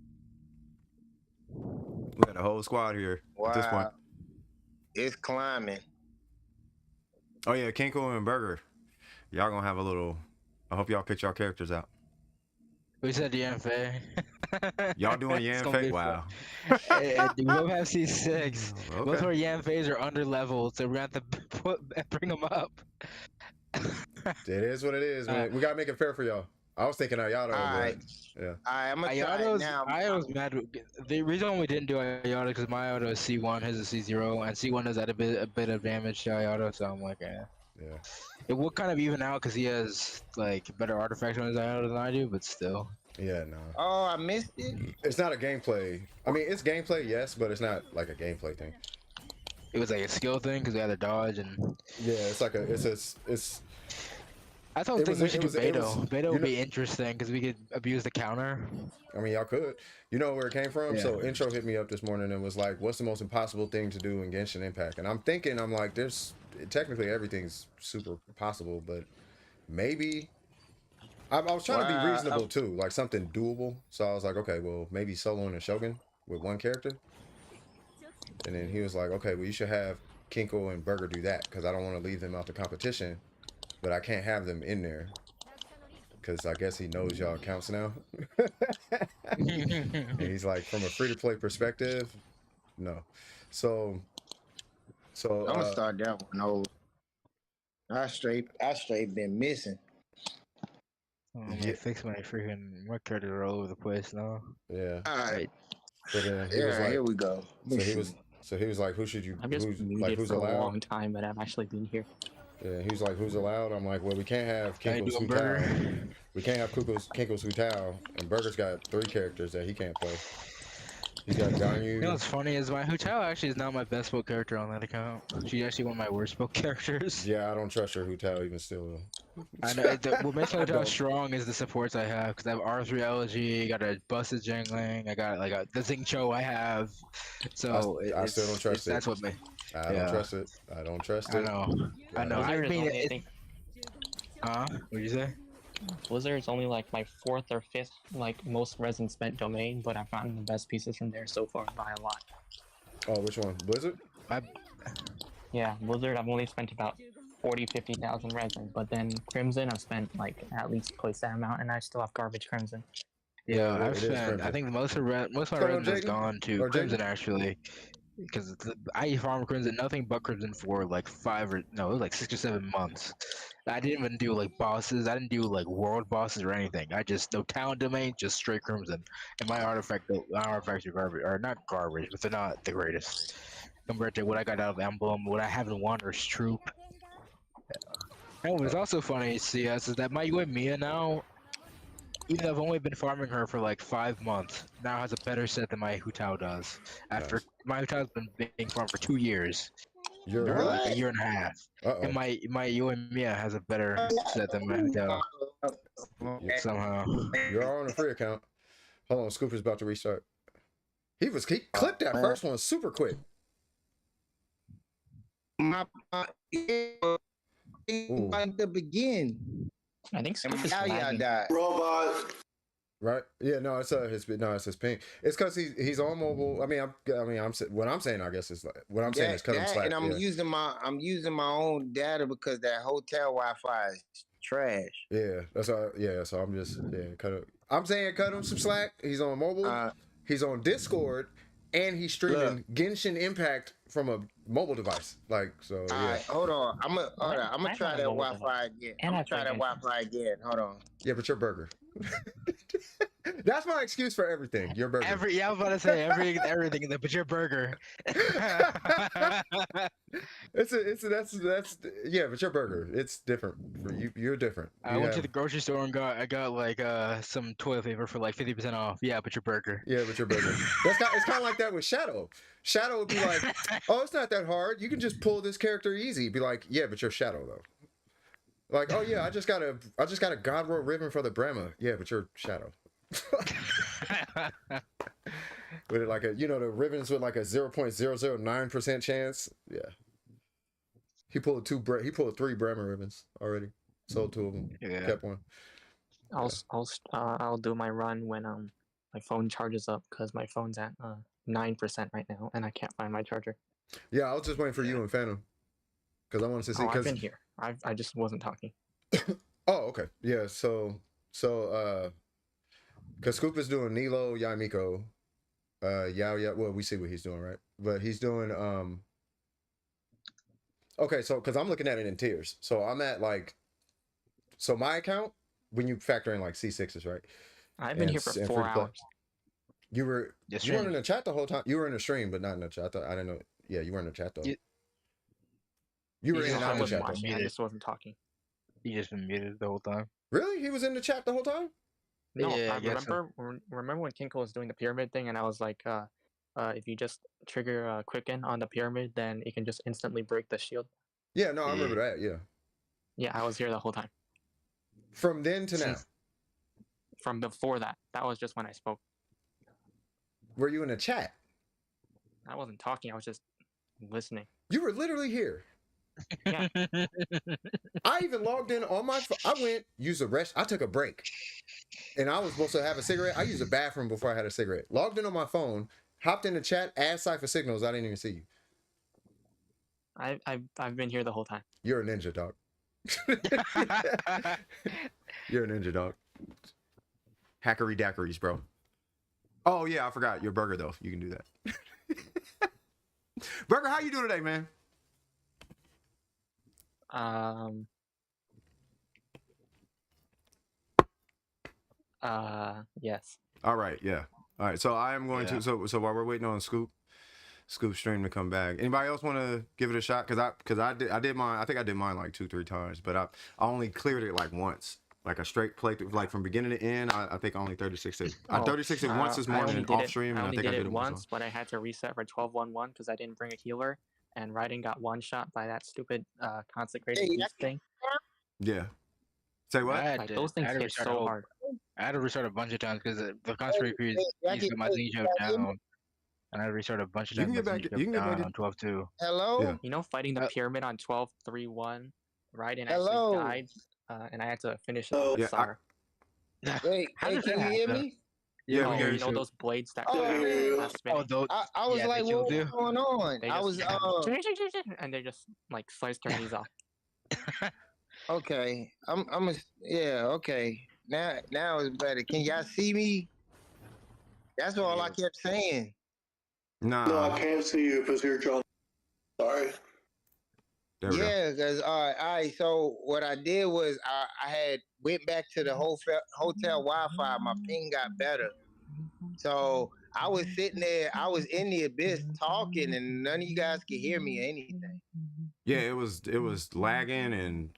We got a whole squad here at this point. It's climbing. Oh yeah, Kinko and Burger. Y'all gonna have a little. I hope y'all pick y'all characters out. We said Yanfei. Y'all doing Yanfei? Wow. We both have C6. Okay. Both our Yanfeis are under leveled, so we're gonna have to bring them up. It is what it is, man. We gotta make it fair for y'all. I was thinking Ayaka. Alright. Yeah. I'm gonna try it now. I was mad. The reason we didn't do Ayaka because my auto is C1, his is C0, and C1 has a bit of damage to Ayaka, so I'm like, yeah. It will kind of even out because he has like better artifacts on his Ayaka than I do, but still. Yeah, no. Oh, I missed it. It's not a gameplay. I mean, it's gameplay, yes, but it's not like a gameplay thing. It was like a skill thing because we had to dodge and. Yeah, it's like it's. I thought we should do Beto. Beto would be interesting because we could abuse the counter. I mean, y'all could. You know where it came from? Yeah. So Intro hit me up this morning and was like, "What's the most impossible thing to do in Genshin Impact?" And I'm like, there's technically everything's super possible, but maybe. I was trying to be reasonable too, like something doable. So I was like, okay, well, maybe soloing a Shogun with one character. And then he was like, okay, well, you should have Kinko and Burger do that because I don't want to leave them out the competition, but I can't have them in there because I guess he knows y'all accounts now. And he's like, from a free-to-play perspective, no. So I'm gonna start that one over. I straight been missing. I'm gonna fix my freaking characters are all over the place now. Yeah. All right. So then he was like, here we go. So he was like, who should you? I've just muted for a long time, but I've actually been here. Yeah, he was like, who's allowed? I'm like, well, we can't have Kinko's Hutao. We can't have Kinko's Hutao, and Burger's got 3 characters that he can't play. He's got Ganyu. You know what's funny is my Hutao actually is not my best book character on that account. She's actually one of my worst book characters. Yeah, I don't trust your Hutao even still. I know. What makes my Hutao strong is the supports I have, because I have R3 LG, got a busted Jangling, I got like the Xingqiu I have. So I still don't trust it. That's what made. I don't trust it. I don't trust it. I know. I mean, what'd you say? Blizzard is only like my 4th or 5th like most resin spent domain, but I've gotten the best pieces from there so far by a lot. Oh, which one? Blizzard? Yeah, Blizzard I've only spent about 40,000-50,000 resin, but then Crimson I've spent like at least twice that amount, and I still have garbage Crimson. Yeah, I've spent. I think most of my resin has gone to Crimson actually. Because I farmed Crimson, nothing but Crimson for like 6 or 7 months. I didn't even do like bosses. I didn't do like world bosses or anything. I just no talent domain, just straight Crimson. And my artifacts are garbage, or not garbage, but they're not the greatest compared to what I got out of Emblem. What I have in Wanderer's Troop. And what's also funny, CS, is that my Mia now, even though I've only been farming her for like 5 months, now has a better set than my Hutao does. After my Hutao's been being farmed for 2 years, You're or what? like a year and a half, and my Mia has a better set than my Hutao. Somehow. You're on a free account. Hold on, Scooper's about to restart. He clipped that first one super quick. My to begin. I think Scoop is How y'all lagging. died? Robot. Right? Yeah, no, it's his ping. It's because he's on mobile. I mean, what I'm saying, I guess is like what I'm saying is cut him slack. And I'm using my own data because that hotel Wi-Fi is trash. Yeah, that's all. Yeah, so I'm just I'm saying cut him some slack. He's on mobile. He's on Discord, and he's streaming Genshin Impact from a mobile device. Like so. Yeah. All right, hold on. I'm gonna try that Wi-Fi again. I'm gonna try that Wi-Fi again. Hold on. Yeah, but your burger. That's my excuse for everything. Your burger. I was about to say everything, but your burger. That's yeah, but your burger. It's different for you. You're different. I went to the grocery store and got like some toilet paper for like 50% off. Yeah, but your burger. Yeah, but your burger. It's kind of like that with Shadow. Shadow would be like, oh, it's not that hard. You can just pull this character easy. Be like, yeah, but you're Shadow though. Like, oh yeah, I just got a God Roll ribbon for the Brahma. Yeah, but you're Shadow. With it like the ribbons with like a 0.009% chance. Yeah. He pulled 3 Brahma ribbons already. Sold 2 of them. Yeah. Kept one. I'll do my run when my phone charges up because my phone's at 9% right now and I can't find my charger. Yeah, I was just waiting for you and Phantom because I wanted to see. I've been here. I just wasn't talking. Oh, okay. Yeah. So because Scoop is doing Nilo, Yamiko, Yao. Well, we see what he's doing, right? But he's doing okay, so because I'm looking at it in tiers, so I'm at my account when you factor in like C6s, right? I've been here for 4 hours. You weren't in the chat the whole time. You were in the stream, but not in the chat. I didn't know. Yeah, you were in the chat though. You were in and out of the chat. I just wasn't talking. He just been muted the whole time. Really? He was in the chat the whole time? No, yeah, remember when Kinko was doing the pyramid thing, and I was like, if you just trigger Quicken on the pyramid, then it can just instantly break the shield. Yeah, no, I remember that. Yeah. Yeah, I was here the whole time. From then to now. From before that, that was just when I spoke. Were you in the chat? I wasn't talking. I was just listening. You were literally here. Yeah. I even logged in on my phone. I went, used a rest. I took a break. And I was supposed to have a cigarette. I used a bathroom before I had a cigarette. Logged in on my phone, hopped in the chat, asked Cypher Signals. I didn't even see you. I've been here the whole time. You're a ninja, dog. You're a ninja, dog. Hackery daiquiris, bro. Oh, yeah, I forgot. Your burger, though. You can do that. Burger, how you doing today, man? Yes. All right, yeah. All right, so I am going to so while we're waiting on Scoop stream to come back. Anybody else want to give it a shot? Cause I did mine. I think I did mine like 2-3 times, but I only cleared it like once, like a straight playthrough, like from beginning to end. I think I only 36 it. I 36 it once this morning off stream, and I think I did it once, but I had to reset for 12-1-1 because I didn't bring a healer, and Raiden got one shot by that stupid consecrated beast thing. Yeah. Say what? Those things hit so hard. I had to restart a bunch of times because the consecrated beast got my Z jump down. And I restarted a bunch of times. You can get back on 12-2. Hello? Yeah. You know, fighting the pyramid on 12-3-1, Raiden actually died, and I had to finish it with Sar. Wait, can you hear me? Yeah, we hear you. You know those blades that those, I was like, what's going on? I was and they just like sliced their knees off. Okay, okay. Now it's better. Can y'all see me? That's all I kept saying. Nah. No, I can't see you because you're John. Sorry. Yeah, because all right. So what I did was I had went back to the hotel Wi-Fi. My ping got better. So I was sitting there. I was in the abyss talking, and none of you guys could hear me or anything. Yeah, it was lagging, and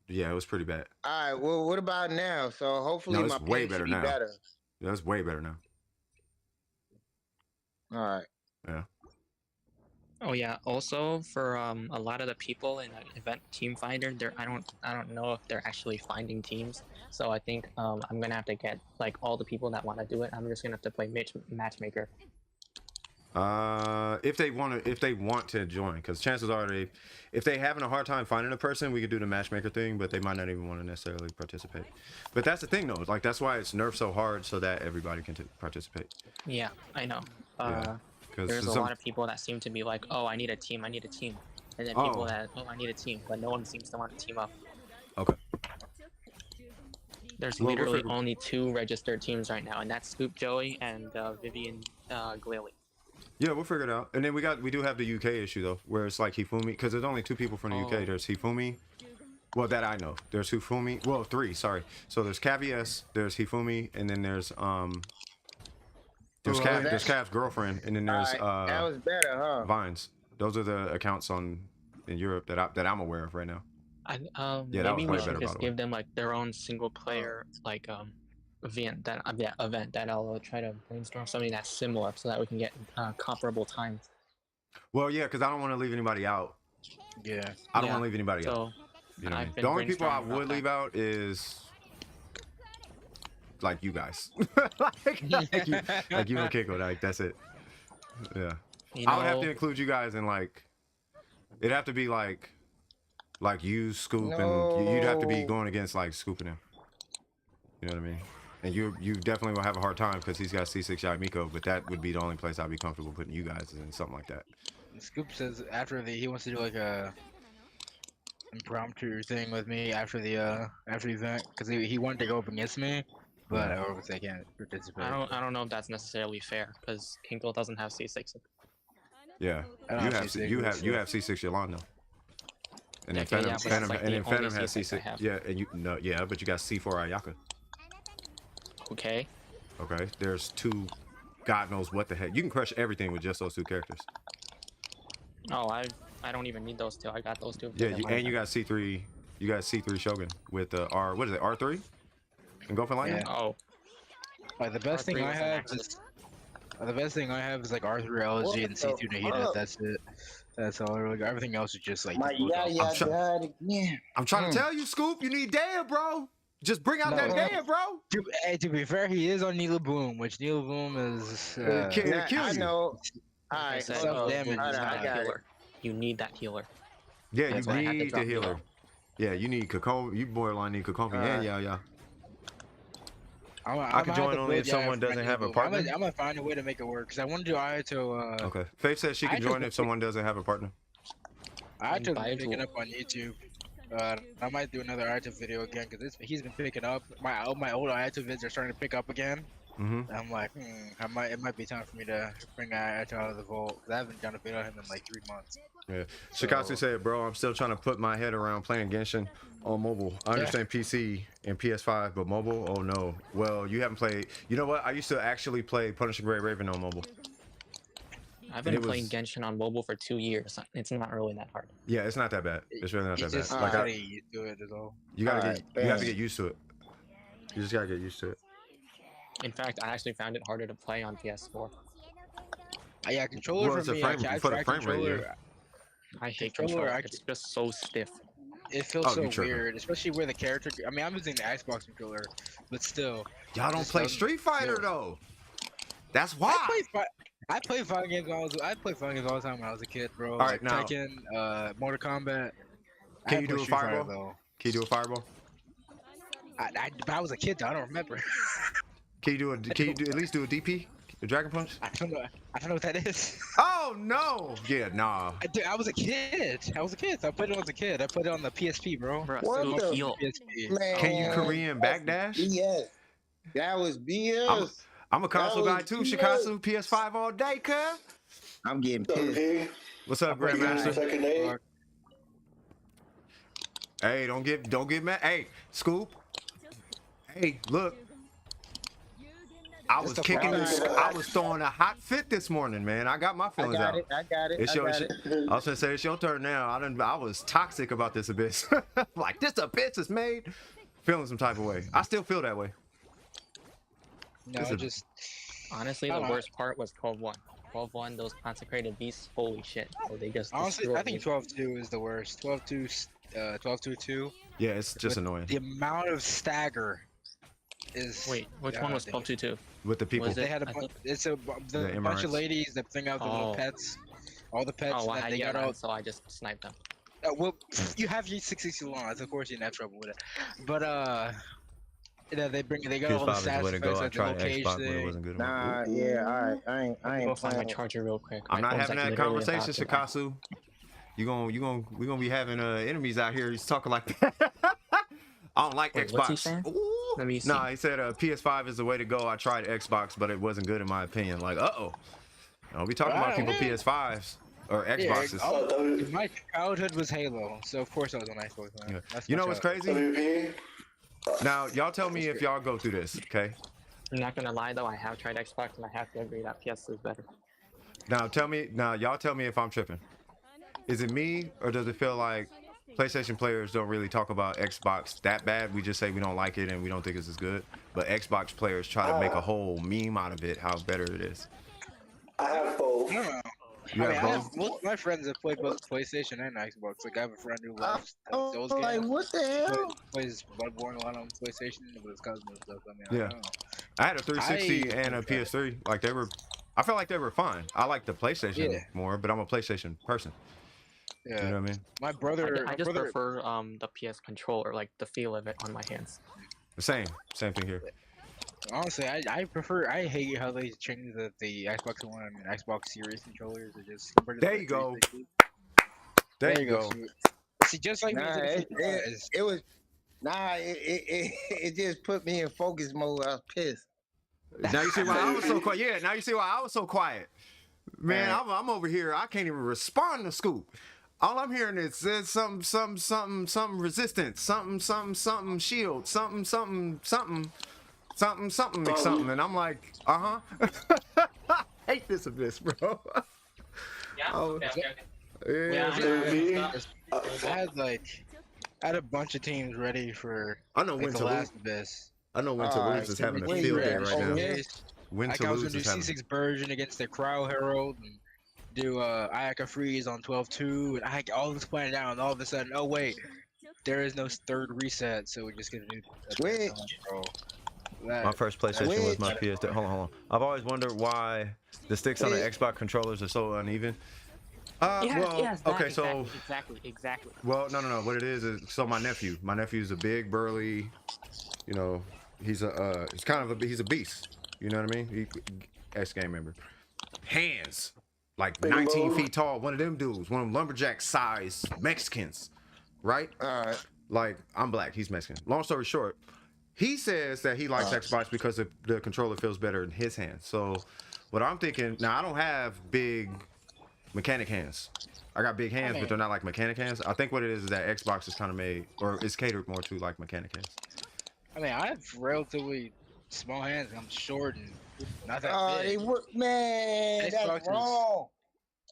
Yeah, it was pretty bad. All right. Well, what about now? So hopefully No, it's my way ping better should be now. better. Yeah, it's way better now. All right. Yeah. Oh yeah. Also, for a lot of the people in event team finder, I don't know if they're actually finding teams. So I think I'm gonna have to get like all the people that want to do it. I'm just gonna have to play matchmaker. If they want to join, because chances are if they having a hard time finding a person, we could do the matchmaker thing, but they might not even want to necessarily participate. But that's the thing though, like that's why it's nerfed so hard so that everybody can participate. Yeah, I know. Yeah. There's a lot of people that seem to be like, oh, I need a team, and then people that, oh, I need a team, but no one seems to want to team up. Okay. There's literally only 2 registered teams right now, and that's Scoop Joey and Vivian Glalie. Yeah, we'll figure it out. And then we do have the UK issue though, where it's like Hifumi, because there's only 2 people from the UK. There's Hifumi, well that I know. There's Hifumi, well 3, sorry. So there's Cavies, there's Hifumi, and then there's Cav's girlfriend, and then there's that was better, huh? Vines. Those are the accounts in Europe that I'm aware of right now. Maybe we should just give them like their own single player like event that I'll try to brainstorm something that's similar so that we can get comparable times. Well, yeah, because I don't want to leave anybody out. Yeah. I don't want to leave anybody out. You know what I mean? The only people I would leave out is like you guys. like you and Kiko, like that's it. Yeah. I would have to include you guys in like, it'd have to be like you, Scoop, and you'd have to be going against like Scoop and him. You know what I mean? And you definitely will have a hard time because he's got C6 Yaimiko, but that would be the only place I'd be comfortable putting you guys in, something like that. Scoop says he wants to do like a impromptu thing with me after the event because he wanted to go up against me. But obviously I can't participate. I don't know if that's necessarily fair because Kinkle doesn't have C6. Yeah, you have C6 Yolanda. And then Phantom has C6. Yeah, and but you got C4 Ayaka. Okay. Okay. There's 2, God knows what the heck. You can crush everything with just those 2 characters. Oh, I don't even need those 2. I got those 2. Yeah, you got C3. You got C3 Shogun with what is it? R3? And go for lightning. Yeah. Oh. The best thing I have is like R3 LSG and C2 Nahida. That's it. That's all I really got. Everything else is just like. I'm trying to tell you, Scoop. You need Daya, bro. Just bring out that Daya, bro. To be fair, he is on Neela Boom, which Neela Boom is. I know. Alright, damage is not a healer. You need that healer. Yeah, you need the healer. Yeah, you need Kokomi. You borderline need Kokomi. Yeah. I can join only if someone doesn't have a partner. I'm gonna find a way to make it work because I want to do Ayato. Okay. Faith says she can join if someone doesn't have a partner. Ayato been picking up on YouTube. I might do another Ayato video again because he's been picking up. My old Ayato vids are starting to pick up again. I'm like, it might be time for me to bring Ayato out of the vault because I haven't done a video on him in like 3 months. Yeah. Shikatsu said, bro, I'm still trying to put my head around playing Genshin on mobile. I understand PC and PS5, but mobile? Oh no. Well, you haven't played. You know what? I used to actually play Punishing Gray Raven on mobile. I've been playing Genshin on mobile for 2 years. It's not really that hard. Yeah, it's not that bad. It's really not that bad. You have to get used to it. You just gotta get used to it. In fact, I actually found it harder to play on PS4. Yeah, controller for me. I try controller. I hate controller. It's just so stiff. It feels so weird, especially where the character. I mean, I'm using the Xbox controller, but still. Y'all don't play Street Fighter though. That's why. I play fighting games. I played fighting games all the time when I was a kid, bro. All right, now. Tekken, Mortal Kombat. Can you do a fireball? Can you do a fireball? I was a kid, though. I don't remember. Can you at least do a DP? The Dragon Punch? I don't know what that is. Oh no! Yeah, nah. I was a kid. So I played it as a kid. I played it on the PSP, bro. What the PSP. Man, can you Korean backdash? BS. That was BS. I'm a console guy too. Shikatsu, PS5 all day, cuz. I'm getting pissed. What's up, Grandmaster? Hey, don't get mad. Hey, Scoop. Hey, look. I was kicking. I was throwing a hot fit this morning, man. I got my feelings out. I got it. I was gonna say it's your turn now. I was toxic about this abyss. Like this abyss is made. Feeling some type of way. I still feel that way. No, just honestly, the worst part was 12-1. 12-1, those consecrated beasts. Holy shit! Oh, they just honestly, I think 12-2 is the worst. 12-2, 12-2-2. Yeah, it's just annoying. The amount of stagger is. Wait, which one was 12-2-2? With the people. They had a bunch. It's a bunch of ladies that bring out the little pets. All the pets. Oh, that they got out. So I just sniped them. Well, you have your 660 lines, of course you're not trouble with it. But they got all the stats way to go. I the whole tried cage Xbox, but it thing. wasn't good. Nah, yeah, I ain't Go find my playing. charger real quick. I'm not My phone's, having like, that literally conversation, about to die. Shikasu. We're gonna be having enemies out here. He's talking like that. I don't like Wait, Xbox. what's he saying? Let me see. Nah, he said PS5 is the way to go. I tried Xbox, but it wasn't good in my opinion. Like, Don't be talking about people PS5s or Xboxes. Yeah, my childhood was Halo, so of course I was on Xbox. Yeah. You know what's crazy? Now, y'all tell me if y'all go through this, okay? I'm not gonna lie though, I have tried Xbox and I have to agree that PS is better. Now, y'all tell me if I'm tripping. Is it me, or does it feel like PlayStation players don't really talk about Xbox that bad? We just say we don't like it and we don't think it's as good. But Xbox players try to make a whole meme out of it, how better it is. I have both. You have I both? have most of my friends that play both PlayStation and Xbox. Like I have a friend who loves those games. Like what the hell? Plays Bloodborne a lot on PlayStation with his cousin and stuff. I mean, Yeah. I don't know. I had a 360 and a PS3. Like I felt like they were fine. I like the PlayStation more, but I'm a PlayStation person. Yeah. You know what I mean? My brother. I just prefer the PS controller, like the feel of it on my hands. The same thing here. Honestly, I hate how they changed the Xbox One and Xbox Series controllers. Are just there you go. There you go. See, just like it was. Nah, it just put me in focus mode. I was pissed. Now you see why I was so quiet. Yeah, now you see why I was so quiet. Man, I'm over here. I can't even respond to Scoop. All I'm hearing is something resistance, something shield, something, and I'm like, I hate this abyss, bro. I had a bunch of teams ready for the last abyss. I know when to lose is having a field day right now. When to lose is having. C6 Version against the Crow Herald and do Ayaka freeze on 12-2 and I all this planned down and all of a sudden, oh wait, there is no third reset, so we just get a new my first PlayStation was my PS3. Hold on. I've always wondered why the sticks on the Xbox controllers are so uneven. Exactly. Well, no. What it is so my nephew's a big burly, he's he's a beast. You know what I mean? X-Game member. Hands like 19 feet tall. One of them dudes. One of them lumberjack size Mexicans, right? Like I'm black. He's Mexican. Long story short, he says that he likes Xbox because the controller feels better in his hands. So what I'm thinking now, I don't have big mechanic hands. I got big hands, but they're not like mechanic hands. I think what it is that Xbox is kind of made, or is catered more to like mechanic hands. I mean, I have relatively small hands. I'm short and not that big. That's wrong.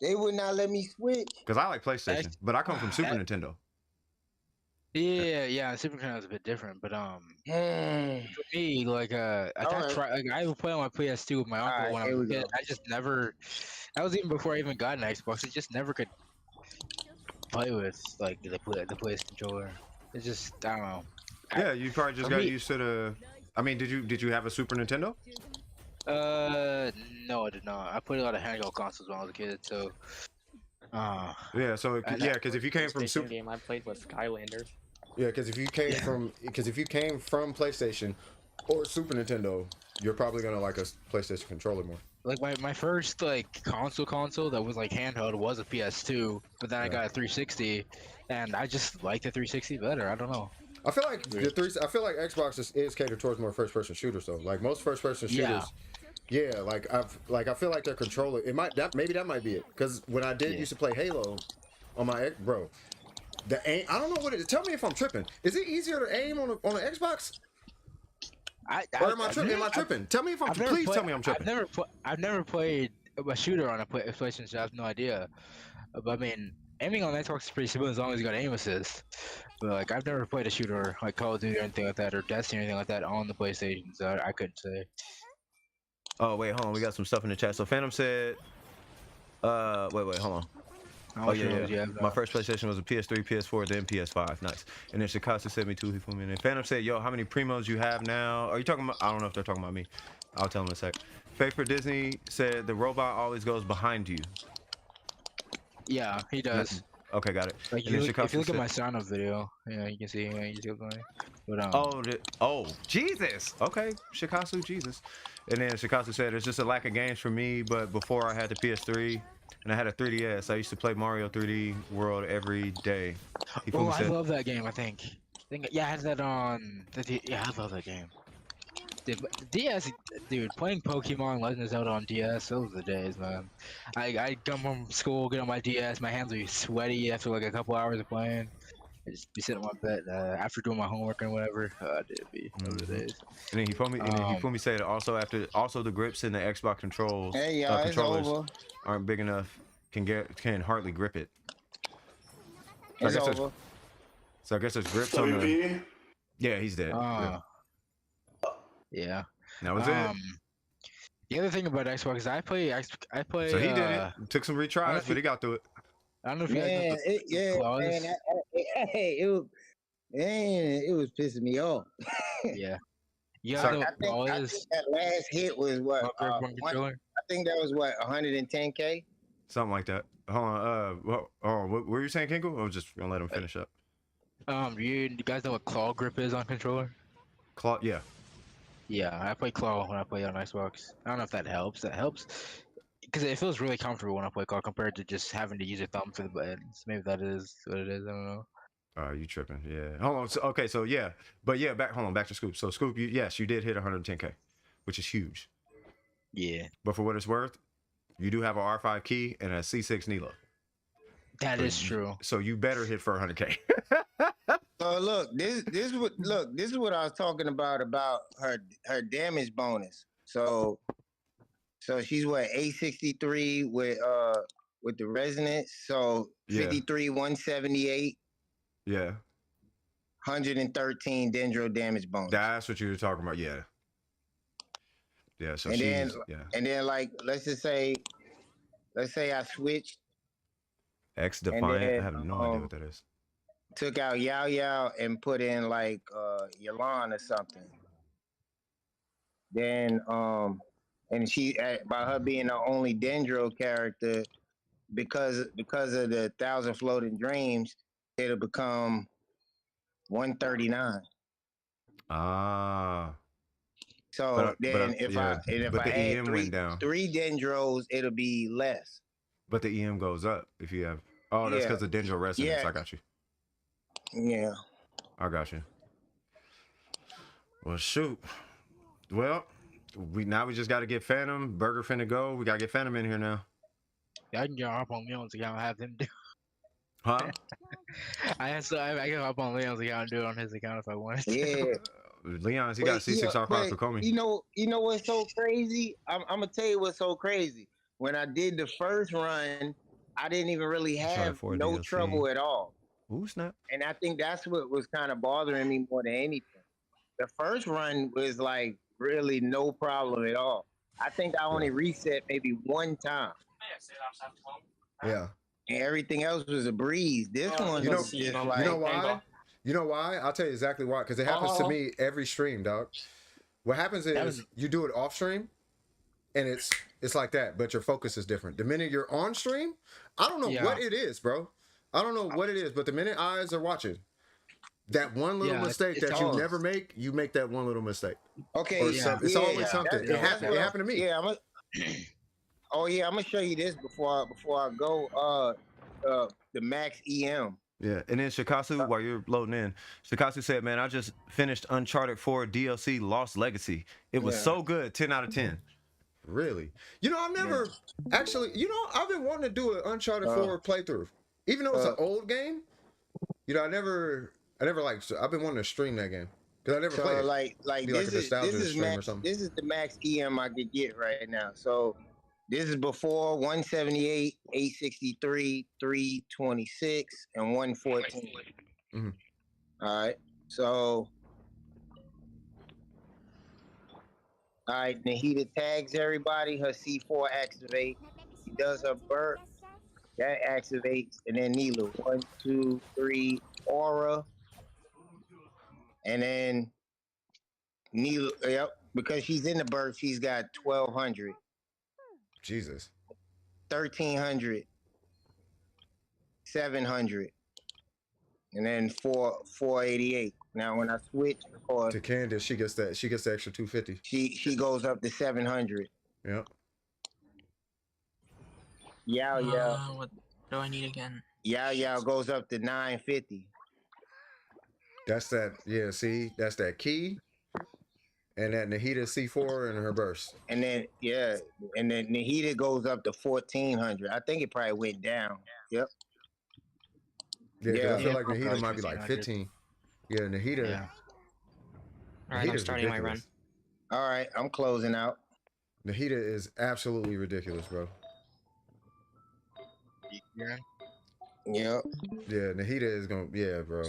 They would not let me switch. Because I like PlayStation, but I come from Super Nintendo. Yeah, Super Nintendo is a bit different, but for me, like I would play on my PS2 with my uncle when I was a kid. I just never. That was even before I even got an Xbox. I just never could play with like the PlayStation controller. It's just I don't know. Yeah, you probably just got used to the. I mean, did you have a Super Nintendo? No, I did not. I played a lot of handheld consoles when I was a kid, so. Because if you came from Super game I played was Skylanders. Yeah, because if you came from PlayStation or Super Nintendo, you're probably gonna like a PlayStation controller more. Like my first like console that was like handheld was a PS2, but then I got a 360, and I just like the 360 better. I don't know. I feel like Xbox is catered towards more first-person shooters though. Like most first-person shooters. Yeah, I feel like their controller. Maybe that might be it. Because when I used to play Halo on my the aim. I don't know what it is. Tell me if I'm tripping. Is it easier to aim on an Xbox? Or am I tripping? Am I tripping? Tell me if I'm tripping. Please tell me I'm tripping. I've never played a shooter on a PlayStation, so I have no idea. But I mean, aiming on Xbox is pretty simple as long as you got aim assist. But like, I've never played a shooter like Call of Duty or anything like that, or Destiny or anything like that on the PlayStation, so I couldn't say. Oh wait, hold on. We got some stuff in the chat. So Phantom said, wait, hold on. Oh yeah. My first PlayStation was a PS3, PS4, then PS5. Nice. And then Shikasu said me too. He put me in. And Phantom said, "Yo, how many primos you have now?" Are you talking about? I don't know if they're talking about me. I'll tell him in a sec. Fake for Disney said the robot always goes behind you. Yeah, he does. Okay, got it. Like if you look at my sound of video, yeah, you can see. Yeah, you see what's going on. But oh, Jesus. Okay, Shikasu, Jesus. And then Shikasu said, "It's just a lack of games for me. But before I had the PS3 and I had a 3DS, I used to play Mario 3D World every day." Oh, I love that game. I think yeah, I had that on. Yeah, I love that game. Dude, DS, dude, playing Pokemon Legend of Zelda on DS, those were the days, man. I'd come from school, get on my DS, my hands would be sweaty after like a couple hours of playing. I'd just be sitting on my bed after doing my homework and whatever. Those were the days. And then he told me, say that also the grips in the Xbox controls, hey, y'all, controllers aren't big enough, can hardly grip it. So I guess there's grips on the. Yeah, he's dead. Yeah. That was it. The other thing about Xbox is I play. So he did it. Took some retries, but he got through it. I don't know if you guys know it was pissing me off. Yeah. I think that last hit was what? I think that was what 110K. Something like that. Hold on. What were you saying, Kinko? I was just gonna let him finish up. You guys know what claw grip is on controller? Claw, yeah. Yeah, I play claw when I play on Xbox. I don't know if that helps. That helps because it feels really comfortable when I play claw compared to just having to use your thumb for the buttons. Maybe that is what it is. I don't know. You tripping? Yeah. Hold on. So yeah, but yeah, back to Scoop. So Scoop, yes, you did hit 110K, which is huge. Yeah. But for what it's worth, you do have a R5 key and a C6 Nilo. That is true. So you better hit for 100K. So look, this is what I was talking about her damage bonus. So she's what A63 with the resonance. So 53, 178. Yeah. 113 dendro damage bonus. That's what you were talking about. Yeah. Yeah. So and then like let's say I switched. X Defiant. I have no idea what that is. Took out Yao Yao and put in like Yalan or something. Then and she by her being the only dendro character, because of the 1,000 floating dreams, it'll become 139. So if I add three dendros, it'll be less. But the EM goes up if you have. Oh, that's because of dendro resonance. I got you. Yeah. I got you. Well, shoot. Well, we just got to get Phantom. Burger finna go. We got to get Phantom in here now. Yeah, I can get up on Leon's account and have him do. Huh? I can hop on Leon's account and do it on his account if I wanted to. Yeah. Leon's, he got C6 R5 for Comey. You know what's so crazy? I'm gonna tell you what's so crazy. When I did the first run, I didn't even really have no trouble at all. Ooh, snap. And I think that's what was kind of bothering me more than anything. The first run was like really no problem at all. I think I only reset maybe one time. Yeah. And everything else was a breeze. This one was just like... You know why? You know why? I'll tell you exactly why. Because it happens to me every stream, dog. What happens is you do it off stream, and it's like that, but your focus is different. The minute you're on stream, I don't know what it is, bro. I don't know what it is, but the minute eyes are watching, that one little mistake that you never make, you make that one little mistake. Okay, it's always something. It happened to me. Yeah, I'm gonna show you this before I go. The max EM. Yeah, and then Shikasu, while you're loading in, Shikasu said, "Man, I just finished Uncharted 4 DLC Lost Legacy. It was so good, 10 out of 10." Really? You know, I've never actually. You know, I've been wanting to do an Uncharted 4 playthrough. Even though it's an old game, you know, I never like. I've been wanting to stream that game. Because I never played it. Like Be this like a is nostalgia stream or something. this is the max EM I could get right now. So this is before 178, 863, 326, and 114. Mhm. All right. So all right, Nahida tags everybody. Her C4 activates. She does her burp. That activates. And then Neela. 1, 2, 3, aura. And then Neela, yep, because she's in the burp, she's got 1200. Jesus. 1300. 700. And then 488. Now when I switch, of course, To Candace, she gets the extra 250. she goes up to 700. Yep. Yao Yao. What do I need again? Yao Yao goes up to 950. That's that. Yeah. See, that's that key, and that Nahida C4 and her burst. And then Nahida goes up to 1400. I think it probably went down. Yep. Yeah. I feel like Nahida might be like 15. Yeah, Nahida. Yeah. All right, I'm starting my run. All right, I'm closing out. Nahida is absolutely ridiculous, bro. Yeah. Yep. Yeah, Nahida is gonna. Yeah, bro.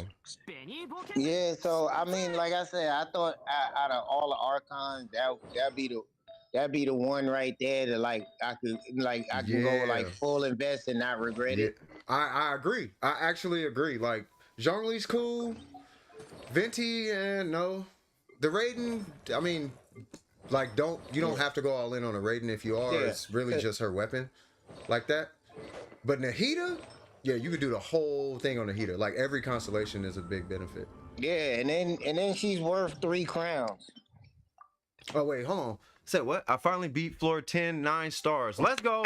Yeah. So I mean, like I said, I thought out of all the archons, that'd be the one right there that I can go like full invest and not regret it. I agree. I actually agree. Like Zhongli's cool. Venti and no, the Raiden. I mean, like you don't have to go all in on a Raiden. If you are, it's really just her weapon, like that. But Nahida, yeah, you could do the whole thing on Nahida. Like every constellation is a big benefit. Yeah, and then she's worth 3 crowns. Oh wait, hold on. Said what? I finally beat floor 10, 9 stars. Let's go.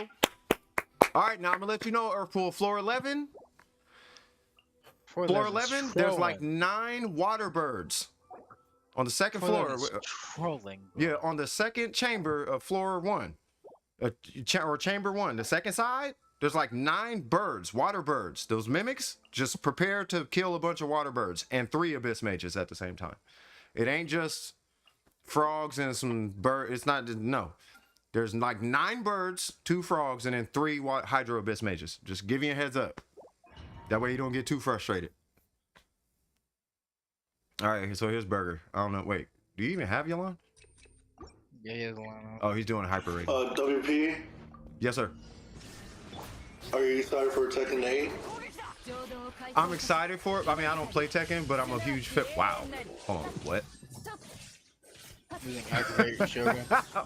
All right, now I'm gonna let you know, Earthpool, floor 11. Floor 11, there's like 9 water birds on the second floor. Trolling. Yeah, on the second chamber of floor 1, or chamber 1, the second side. There's like 9 birds, water birds. Those mimics, just prepare to kill a bunch of water birds and 3 abyss mages at the same time. It ain't just frogs and some bird. It's not, no. There's like 9 birds, 2 frogs, and then 3 hydro abyss mages. Just give you a heads up. That way you don't get too frustrated. All right, so here's Burger. I don't know. Wait, do you even have Yolanda? Yeah, he has a line. Oh, he's doing a hyper rating. WP, Yes, sir. are you excited for Tekken 8? I'm excited for it. I mean, I don't play Tekken, but I'm a huge fan. Wow. Hold on. What?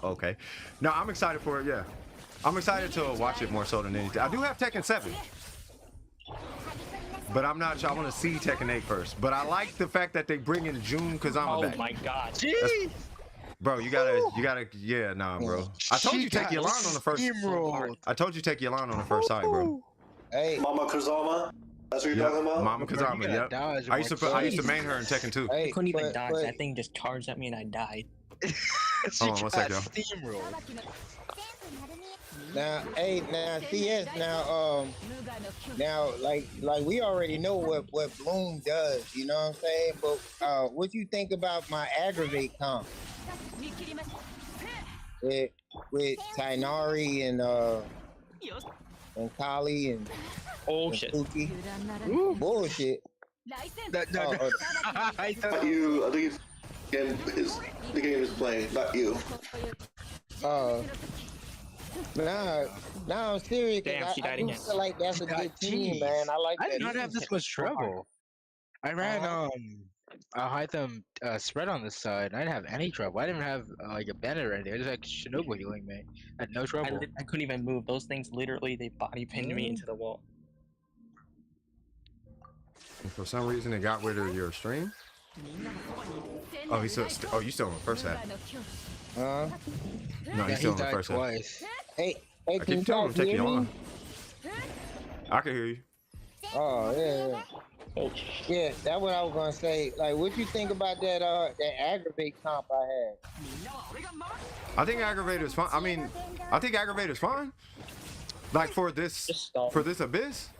Okay. No, I'm excited for it. Yeah. I'm excited to watch it more so than anything. I do have Tekken 7. But I'm not sure. I want to see Tekken 8 first. But I like the fact that they bring in June because I'm a back. Oh my god. Jeez. Bro, you gotta, yeah, nah, bro. I told you take Yolanda on the first. I told you take Yolanda on the first side, bro. Hey, Mama Kazama? That's what you're talking about? Mama Kazama, yep. I used to main her in Tekken 2. I couldn't even dodge. That thing just charged at me and I died. Hold on, one sec, y'all. Steamroll. Now, CS. Now, like we already know what Bloom does. You know what I'm saying? But what you think about my aggravate comp with Tainari and Kali and Bullshit. Bullshit. I think the game is playing, not you. Nah, I'm serious. Damn, she died I again. feel like that's a good team, man. I like I that. did not have this much trouble. I ran a Hytham spread on this side. I didn't have any trouble. I didn't have like a bandit or anything. I just had Shinobu healing me. I had no trouble. I couldn't even move. Those things literally, they body pinned me into the wall. And for some reason, it got rid of your stream. Oh, he's still. Oh, you still on the first half? Huh? No, he's still on the first half. Twice. Hey, I can you keep telling him to take hear you me? on. I can hear you. Oh yeah. Yeah, that's what I was gonna say. Like, what you think about that aggravate comp I had? I think Aggravator's fine. I mean, I think Aggravator's fine. Like for this abyss.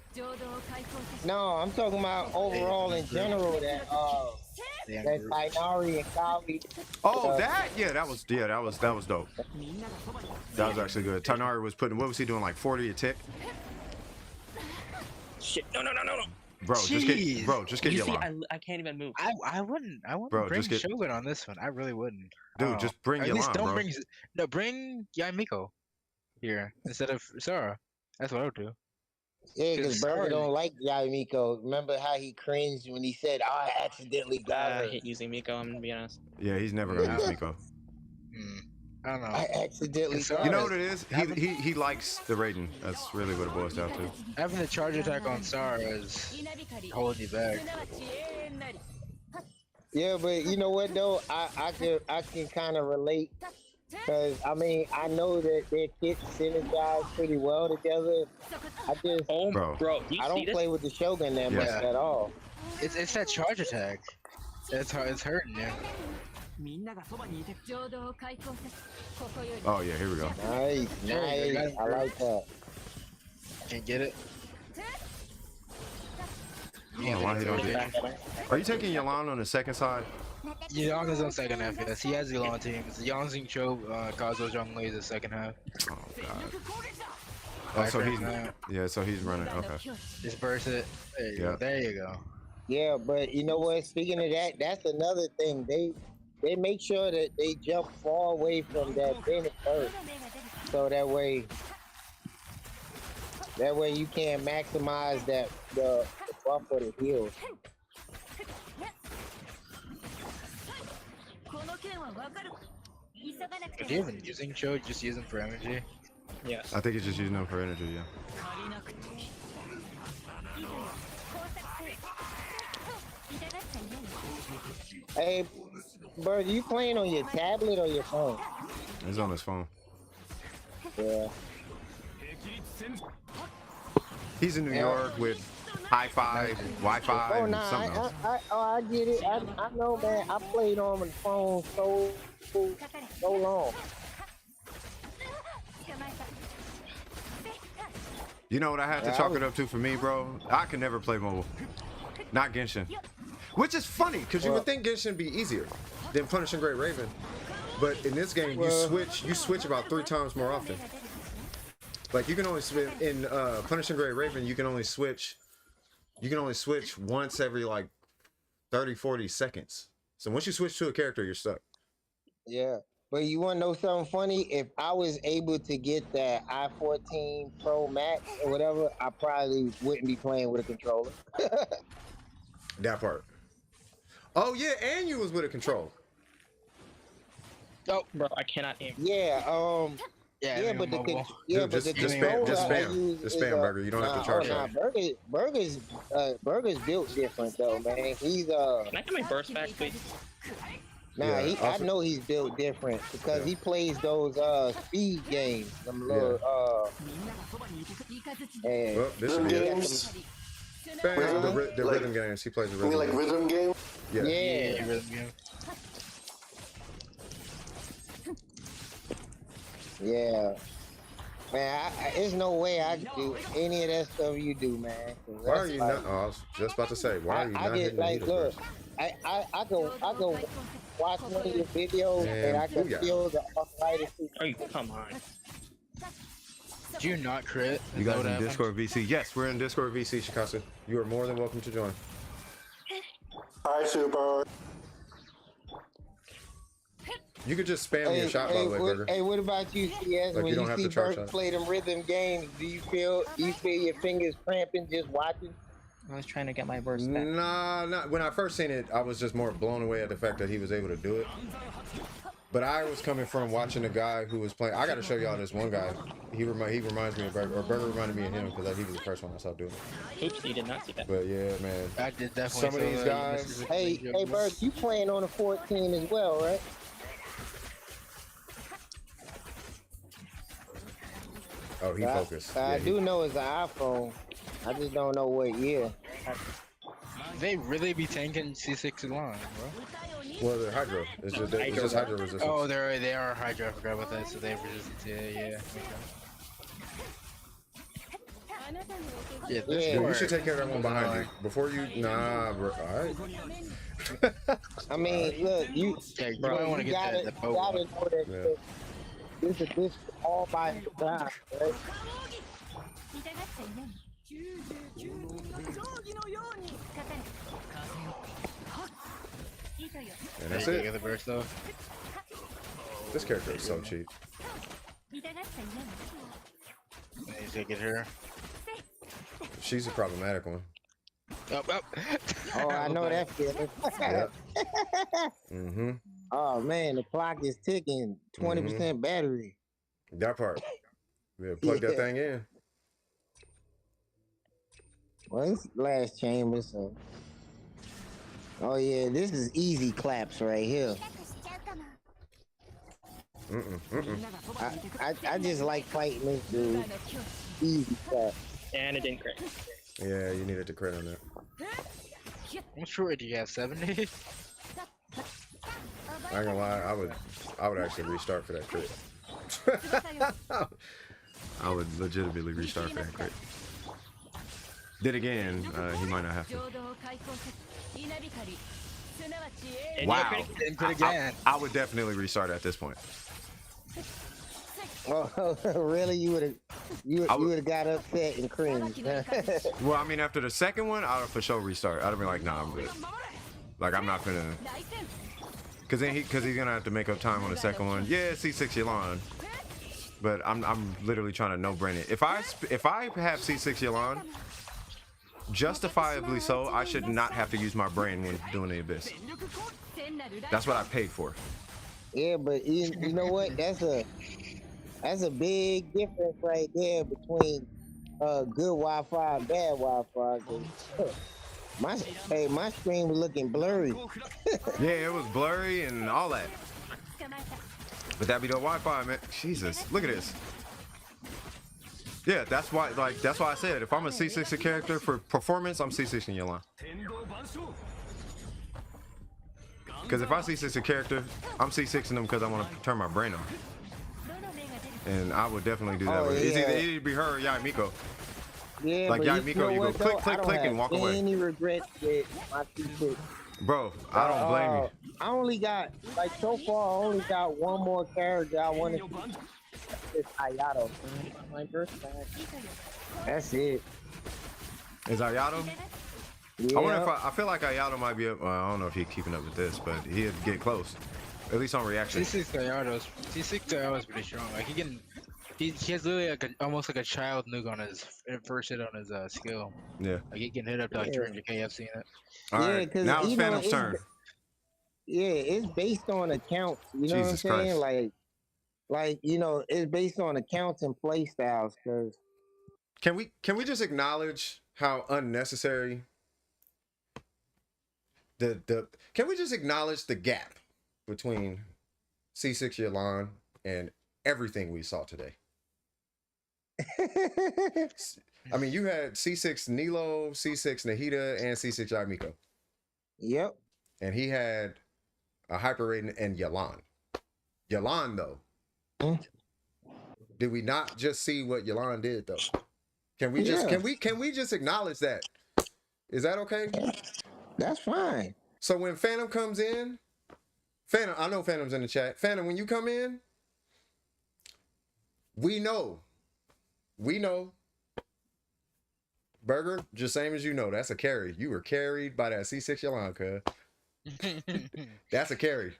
No, I'm talking about overall in general. That's Inari and Kali. Oh, that was dope. That was actually good. Tanari was putting, what was he doing, like 40 a tick? Shit! No! Bro, just get You your see, line. I can't even move. I wouldn't Bro, bring just get- Shogun on this one. I really wouldn't. Dude, just bring At your least line, don't bro. bring Yamiko here instead of Sora. That's what I would do. Yeah, because Burger don't like Yamiko. Remember how he cringed when he said, "I accidentally got her." I hate using Miko. I'm gonna be honest. Yeah, he's never gonna use Miko. I don't know. I accidentally got You know her. what it is? He likes the Raiden. That's really what it boils down to. Having the charge attack on Sora is holding you back. Yeah, but you know what though? I can kind of relate. Cause I mean I know that their kids synergize pretty well together. I just bro, I don't play with the Shogun that much at all. It's that charge attack. It's hurting you. Oh yeah, here we go. Nice. I like that. Can't get it. Yeah, why he don't get it? Are you taking Yalan on the second side? Yang is on second half, yes. He has the long teams. Yang Xing Cho, Kazuo Zhongli is the second half. Oh god. Oh, so he's running. Okay. Just burst it. There you go. There you go. Yeah, but you know what? Speaking of that, that's another thing. They make sure that they jump far away from that Bennett first, so that way you can maximize the buffer to heal. Are you even using Cho? Just using for energy? Yes. I think he's just using them for energy. Yeah. Hey, Bird, you playing on your tablet or your phone? He's on his phone. Yeah. He's in New York with Hi-Fi, Wi-Fi, and something else. I get it. I know, man. I played on my phone so long. You know what I had to chalk it up to for me, bro? I could never play mobile. Not Genshin. Which is funny, because you would think Genshin would be easier than Punishing Great Raven. But in this game, you switch about 3 times more often. Like you can only switch in Punishing Great Raven, you can only switch once every like 30-40 seconds. So once you switch to a character, you're stuck. Yeah. But you want to know something funny? If I was able to get that i14 Pro Max or whatever, I probably wouldn't be playing with a controller. That part. Oh yeah, and you was with a controller. Oh, bro, I cannot aim. Yeah. But the spam Burger. You don't have to charge that. Burger's built different though, man. He's Can I get my burst back, please? I know he's built different because he plays those speed games. Them little well, this should be it. The rhythm games. He plays the rhythm. Like rhythm game? Yeah. Rhythm game. Yeah. Man, there's no way I could do any of that stuff you do, man. Why are you not? Oh, I was just about to say, why are you not hitting the needle first? I go watch one of your videos and I can feel the arthritis. Oh, come on. Did you not crit? You guys in Discord VC? Yes, we're in Discord VC, Shikasa. You are more than welcome to join. Hi, Super. You could just spam your shot, by the way, Burger. Hey, what about you, CS? Like, when you see Burger play them rhythm games, do you feel your fingers cramping just watching? I was trying to get my burst back. Nah, when I first seen it, I was just more blown away at the fact that he was able to do it. But I was coming from watching a guy who was playing. I got to show y'all this one guy. He reminds me of Burger, or Burger reminded me of him because he was the first one I saw doing it. Oops, he did not see that. But yeah, man. I did definitely. Some of these guys. Hey, Burger, you playing on a 14 as well, right? Oh, he focused. I do know it's an iPhone. I just don't know what year. They really be tanking C6 line, bro. Well, they're Hydro. It's just Hydro resistance. Oh, they are Hydro. I forgot about that. So they resist. Yeah. Yeah, Dude, you should take care of that one behind you before you. Nah, bro. All right. I mean, look, you, Yeah, you bro, might want to you get gotta, the you bow gotta one. know that Yeah. this is this all by design, right? And that's You it. get the burst though. This character is so cheap. And he's gonna get her. She's a problematic one. Up, up. Oh, I know that feeling. Yeah. Mm-hmm. Oh man, the clock is ticking. 20% battery. That part. Yeah, plug that thing in. Well, it's last chamber, so. Oh yeah, this is easy claps right here. I just like fighting this dude. Easy claps. And it didn't crit. Yeah, you needed to crit on that. I'm sure do you have 70? I ain't gonna lie, I would actually restart for that crit. I would legitimately restart for that crit. Then again, he might not have to. Wow. I would definitely restart at this point. Oh, really? You would have got upset and cringed. Well, I mean, after the second one, I would for sure restart. I'd have been like, nah, I'm good. Like, I'm not gonna. Cause he's gonna have to make up time on the second one. Yeah, C6 Yelan. But I'm literally trying to no-brain it. If I have C6 Yelan, justifiably so, I should not have to use my brain when doing the Abyss. That's what I paid for. Yeah, but you know what? That's a big difference right there between good Wi-Fi and bad Wi-Fi. My screen was looking blurry. Yeah, it was blurry and all that. But that be the Wi-Fi, man. Jesus, look at this. Yeah, that's why I said if I'm a C6 character for performance, I'm C6 in your line. Because if I C6 a character, I'm C6 in them because I want to turn my brain on. And I would definitely do that. Oh, It's yeah. either be her or Yai Miko. Yeah, Like but Yai you Miko, know you go what, click, though? click, click, and walk I don't away. have any regrets with my C6. Bro, I don't blame you. I only got, like, so far, I only got one more character I want to see. It's Ayato. That's it. Is Ayato? Yeah. I wonder if I feel like Ayato might be up. Well, I don't know if he's keeping up with this, but he'd get close. At least on reaction. C6 Ayato's pretty strong. Like he has literally like almost like a child nuke on his first hit on his skill. Yeah. Like he can hit up to like 300k. I've seen it. All right. Now it's Phantom's turn. Yeah, it's based on accounts. You know Jesus what I'm saying? Christ. Like you know, it's based on accounts and play styles. Cause Can we just acknowledge how unnecessary can we just acknowledge the gap between C6 Yelan and everything we saw today? I mean, you had C6 Nilo, C6 Nahida, and C6 Yai Miko. Yep. And he had a hyper rating and Yelan. Yelan, though. Did we not just see what Yelan did, though? Can we just can we just acknowledge that? Is that okay? That's fine. So when Phantom comes in, Phantom, I know Phantom's in the chat. Phantom, when you come in, we know. Burger, just same as you know, that's a carry. You were carried by that C6 Yelan, cuz. That's a carry.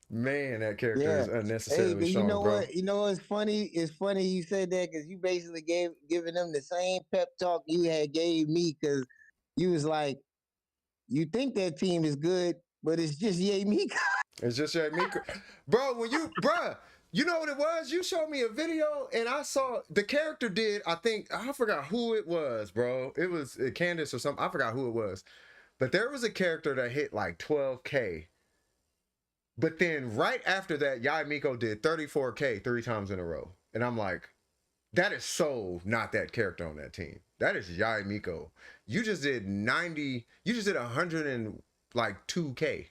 Man, that character is unnecessarily strong, bro. What? You know what's funny? It's funny you said that because you basically giving them the same pep talk you had gave me because you was like, you think that team is good, but it's just Yai Miko. It's just Yai Miko. Bro, you know what it was? You showed me a video and I saw the character did, I forgot who it was, bro. It was Candace or something. I forgot who it was. But there was a character that hit like 12K. But then right after that, Yai Miko did 34K 3 times in a row. And I'm like, that is so not that character on that team. That is Yai Miko. You just did 102K.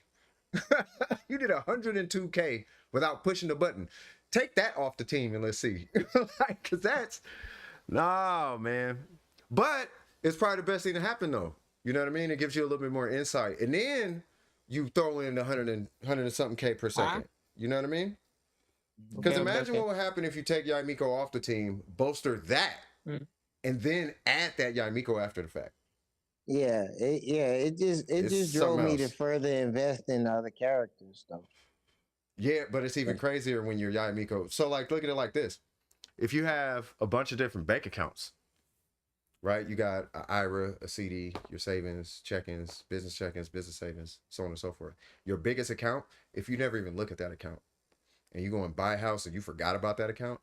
You did 102K without pushing the button. take that off the team and let's see. Like, cause that's no, man. But it's probably the best thing to happen though. You know what I mean? It gives you a little bit more insight. And then you throw in the 100 and something K per second. You know what I mean? Because imagine what would happen if you take Yaimiko off the team, bolster that, and then add that Yaimiko after the fact. Yeah, it just drove me to further invest in other characters though. Yeah, but it's even crazier when you're Yaimiko. So like, look at it like this: if you have a bunch of different bank accounts, right? You got an IRA, a CD, your savings, check-ins, business savings, so on and so forth. Your biggest account, if you never even look at that account, and you go and buy a house and you forgot about that account,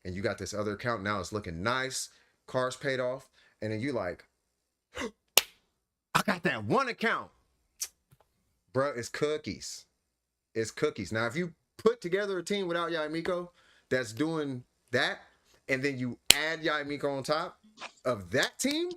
and you got this other account now, it's looking nice, car's paid off, and then you like, I got that one account, bro. It's cookies. It's cookies. Now, if you put together a team without Yaimiko that's doing that, and then you add Yaimiko on top of that team,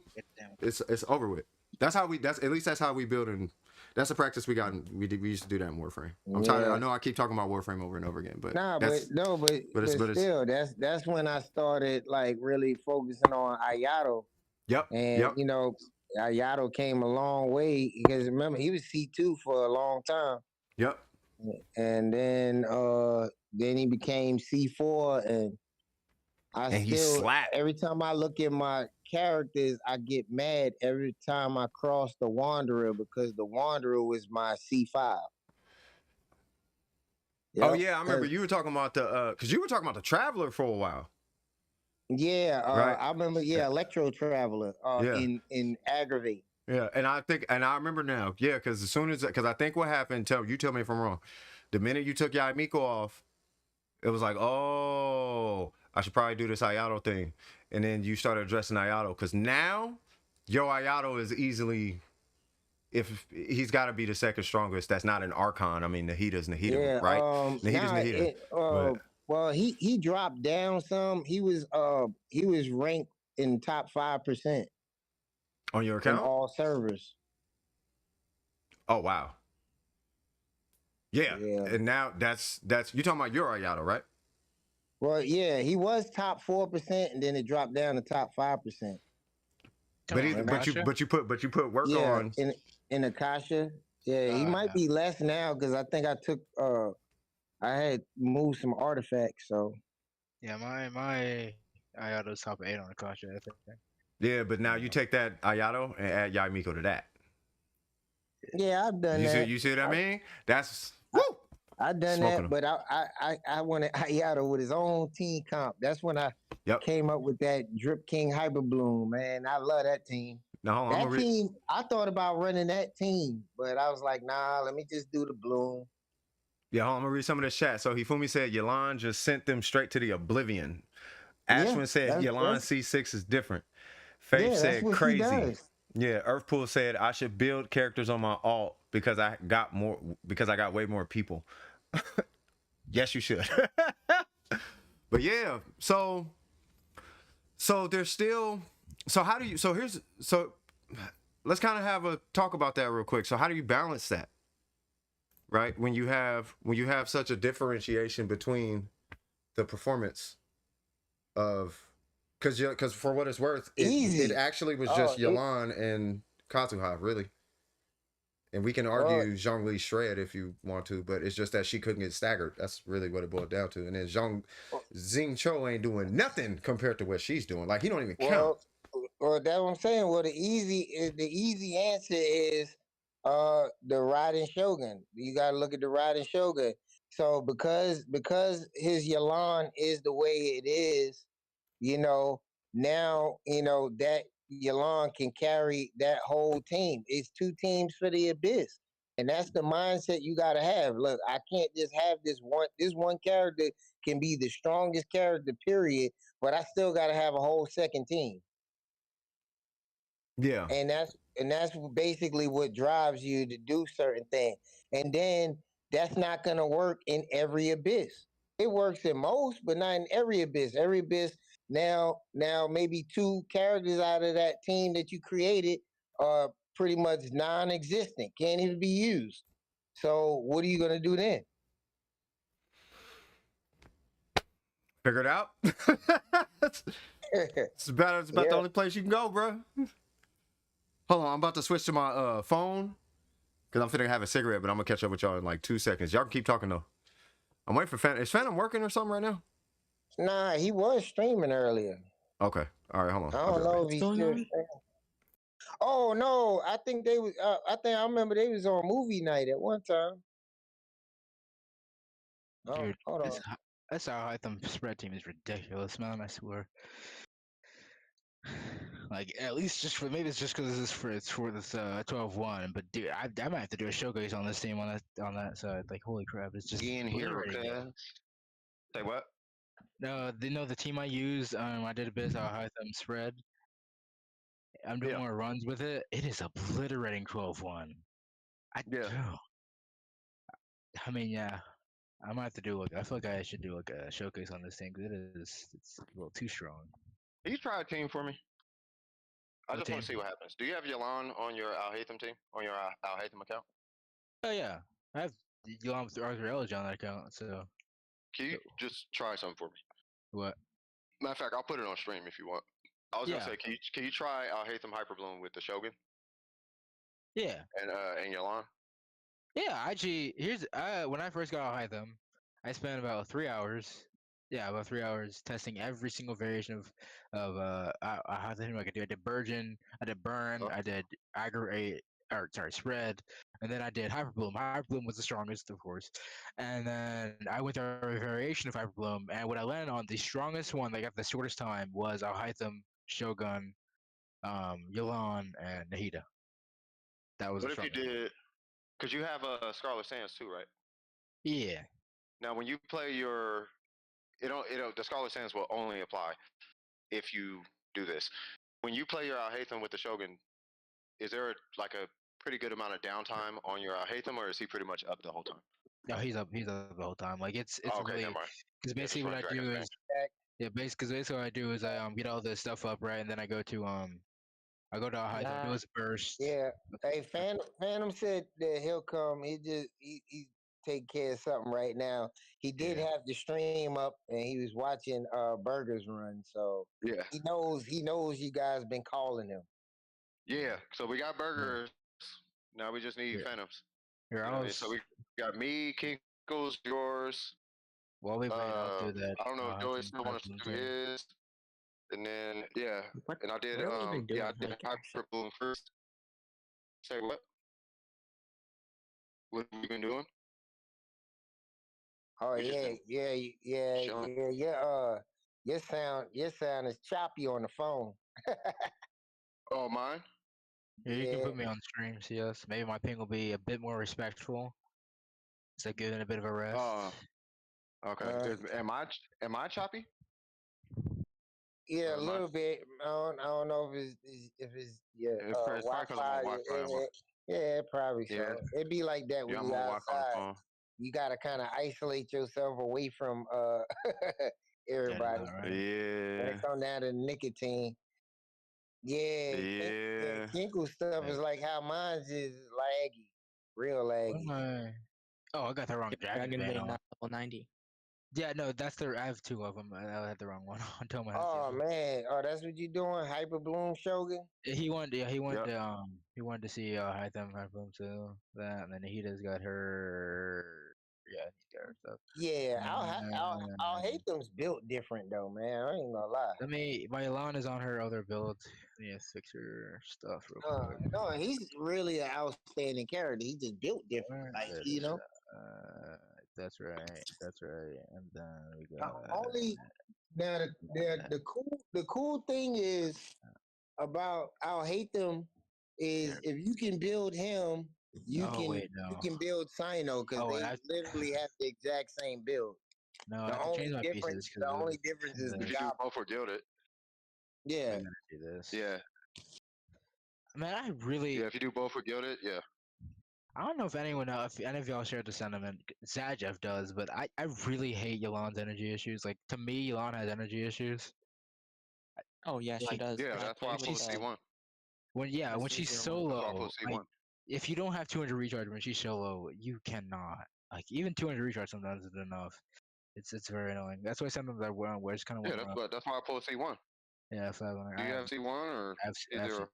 it's over with. That's how we. That's how we build, and that's a practice we got. We used to do that in Warframe. I'm tired. I know I keep talking about Warframe over and over again, but but still, that's when I started like really focusing on Ayato. Yep. And you know, Ayato came a long way because remember he was C2 for a long time. Yep. And then he became C4, and he slapped. Every time I look at my characters, I get mad every time I cross the Wanderer because the Wanderer was my C5. Yep. Oh yeah, I remember you were talking about because you were talking about the Traveler for a while. Yeah, right? I remember. Yeah, Electro Traveler in Aggravate. Yeah, and I remember now. Yeah, because I think what happened. Tell me if I'm wrong. The minute you took Yaimiko off, it was like, oh, I should probably do this Ayato thing, and then you started addressing Ayato because now your Ayato is easily, if he's got to be the second strongest. That's not an Archon. I mean, Nahita's Nahita, right? Nahita's Nahita. Well, he dropped down some. He was ranked in top 5%. On your account? In all servers. Oh wow. Yeah. And now that's you talking about your Ayato, right? Well, yeah, he was top 4%, and then it dropped down to top 5%. But you put work on in Akasha. Yeah, he might be less now because I think I took I had moved some artifacts. So yeah, my Ayato's top 8 on Akasha, I think. Yeah, but now you take that Ayato and add Yaimiko to that. Yeah, I've done that. You see what I mean? That's I've done that, but I wanted Ayato with his own team comp. That's when I came up with that Drip King Hyper Bloom. Man, I love that team. No, that team. I thought about running that team, but I was like, nah, let me just do the Bloom. Yeah, I'm gonna read some of this chat. So Hifumi said Yelan just sent them straight to the oblivion. Ashwin said Yelan C6 is different. Faith said crazy. Yeah, Earthpool said I should build characters on my alt because I got way more people. Yes, you should. But yeah, so there's still let's kind of have a talk about that real quick. So how do you balance that? Right? When you have such a differentiation between the performance of because for what it's worth, it actually was just Yelan and Katsuha, really. And we can argue Zhongli shred if you want to, but it's just that she couldn't get staggered. That's really what it boiled down to. And then Xing Cho ain't doing nothing compared to what she's doing. Like he don't even count. Well, that's what I'm saying. Well, the easy answer is the Raiden Shogun. You got to look at the Raiden Shogun. So because his Yelan is the way it is, now that Yelan can carry that whole team. It's 2 teams for the Abyss. And that's the mindset you got to have. Look, I can't just have this one character can be the strongest character, period, but I still got to have a whole second team. Yeah. And that's basically what drives you to do certain things. And then that's not going to work in every Abyss. It works in most, but not in every Abyss. Every Abyss now maybe 2 characters out of that team that you created are pretty much non-existent, can't even be used. So what are you going to do then? Figure it out. It's about the only place you can go, bro. Hold on, I'm about to switch to my phone because I'm finna have a cigarette, but I'm gonna catch up with y'all in like 2 seconds. Y'all can keep talking though. I'm waiting for Phantom. Is Phantom working or something right now? Nah, he was streaming earlier. Okay. All right, hold on. I don't know if he's still streaming. Oh no, I think they was. I remember they was on movie night at one time. Dude, hold on. That's how high them spread team is ridiculous, man. I swear. Like at least just for maybe it's just because it's for this 12-1, but dude, I might have to do a showcase on this team on that side. Like holy crap, it's just in here, okay. Say what? No, the team I used, I did a bit of high thumb spread. I'm doing more runs with it. It is obliterating 12-1. I mean, yeah. I might have to do I feel like I should do like a showcase on this thing because it's a little too strong. Can you try a team for me? I just want to see what happens. Do you have Yalan on your Al Haytham team? On your Al Haytham account? Oh yeah, I have Yalan with Arthur Elledge on that account. So can you just try something for me? What? Matter of fact, I'll put it on stream if you want. I was gonna say, can you try Al Haytham Hyperbloom with the Shogun? Yeah. And Yalan? Yeah, actually, when I first got Al Haytham, I spent about 3 hours. Yeah, about 3 hours testing every single variation of how the I could do. I did Burgeon, I did Burn, I did Aggravate, Spread, and then I did Hyperbloom. Hyperbloom was the strongest, of course, and then I went through a variation of Hyperbloom, and what I landed on, the strongest one that got the shortest time was Al Haytham, Shogun, Yalan, and Nahida. That was. What if you did? Because you have Scarlet Sands too, right? Yeah. Now, when you play your, the Scarlet Sands will only apply if you do this. When you play your Al Haytham with the Shogun, is there like a pretty good amount of downtime on your Al Haytham, or is he pretty much up the whole time? No, he's up the whole time. Like it's okay, really because basically what I do is basically what I do is I get all this stuff up right, and then I go to Al Haytham, do his burst. Yeah. Hey, Phantom said that he'll come. He take care of something right now. He did have the stream up and he was watching Burgers run, so he knows you guys been calling him. Yeah, so we got Burgers. Now we just need Phantoms. So we got me, Kinkles, yours. Well, we I'll do that. I don't know if Joey still wants to do his. And then and I did I did Hyperbloom first. Say what? What have you been doing? Oh yeah. Your sound is choppy on the phone. Oh, mine? Yeah, you can put me on stream, CS. Maybe my ping will be a bit more respectful. Is that giving a bit of a rest? Okay. Am I choppy? Yeah, a little bit. I don't know if it's Wi-Fi. Yeah, probably so. It'd be like that when you outside. You gotta kind of isolate yourself away from everybody. When it comes down to nicotine. Yeah. Kinkle stuff is like how mine's is laggy, real laggy. Oh, I got the wrong Dragon Bait on. Level 90. Yeah, no, I have two of them. I had the wrong one. Man, that's what you doing? Hyperbloom Shogun? He wanted to see Hyperbloom too. That, and then Nahida's got her. Yeah, he's got her stuff. Yeah, I'll hate them's built different though, man. I ain't gonna lie. My Elan is on her other build. Yeah, fix her stuff real quick. No, he's really an outstanding character. He just built different, That's right. And then we got the cool thing is about I'll hate them is if you can build him, you can build Sino because they literally have the exact same build. No, the only difference is the job. Both were gilded. Yeah. Do this. Yeah. Man, I really. Yeah, if you do both were gilded, yeah. I don't know if any of y'all shared the sentiment. Zajev does, but I really hate Yalan's energy issues. Like, to me, Yalan has energy issues. Oh, yeah, she does. Yeah, that's why I pulled C1. When she's solo, if you don't have 200 recharge when she's solo, you cannot. Like, even 200 recharge sometimes is enough. It's very annoying. That's why sometimes I wear just kind of Yeah, that's why I pulled C1. Yeah, flatline. Do you have C1 or I have C0?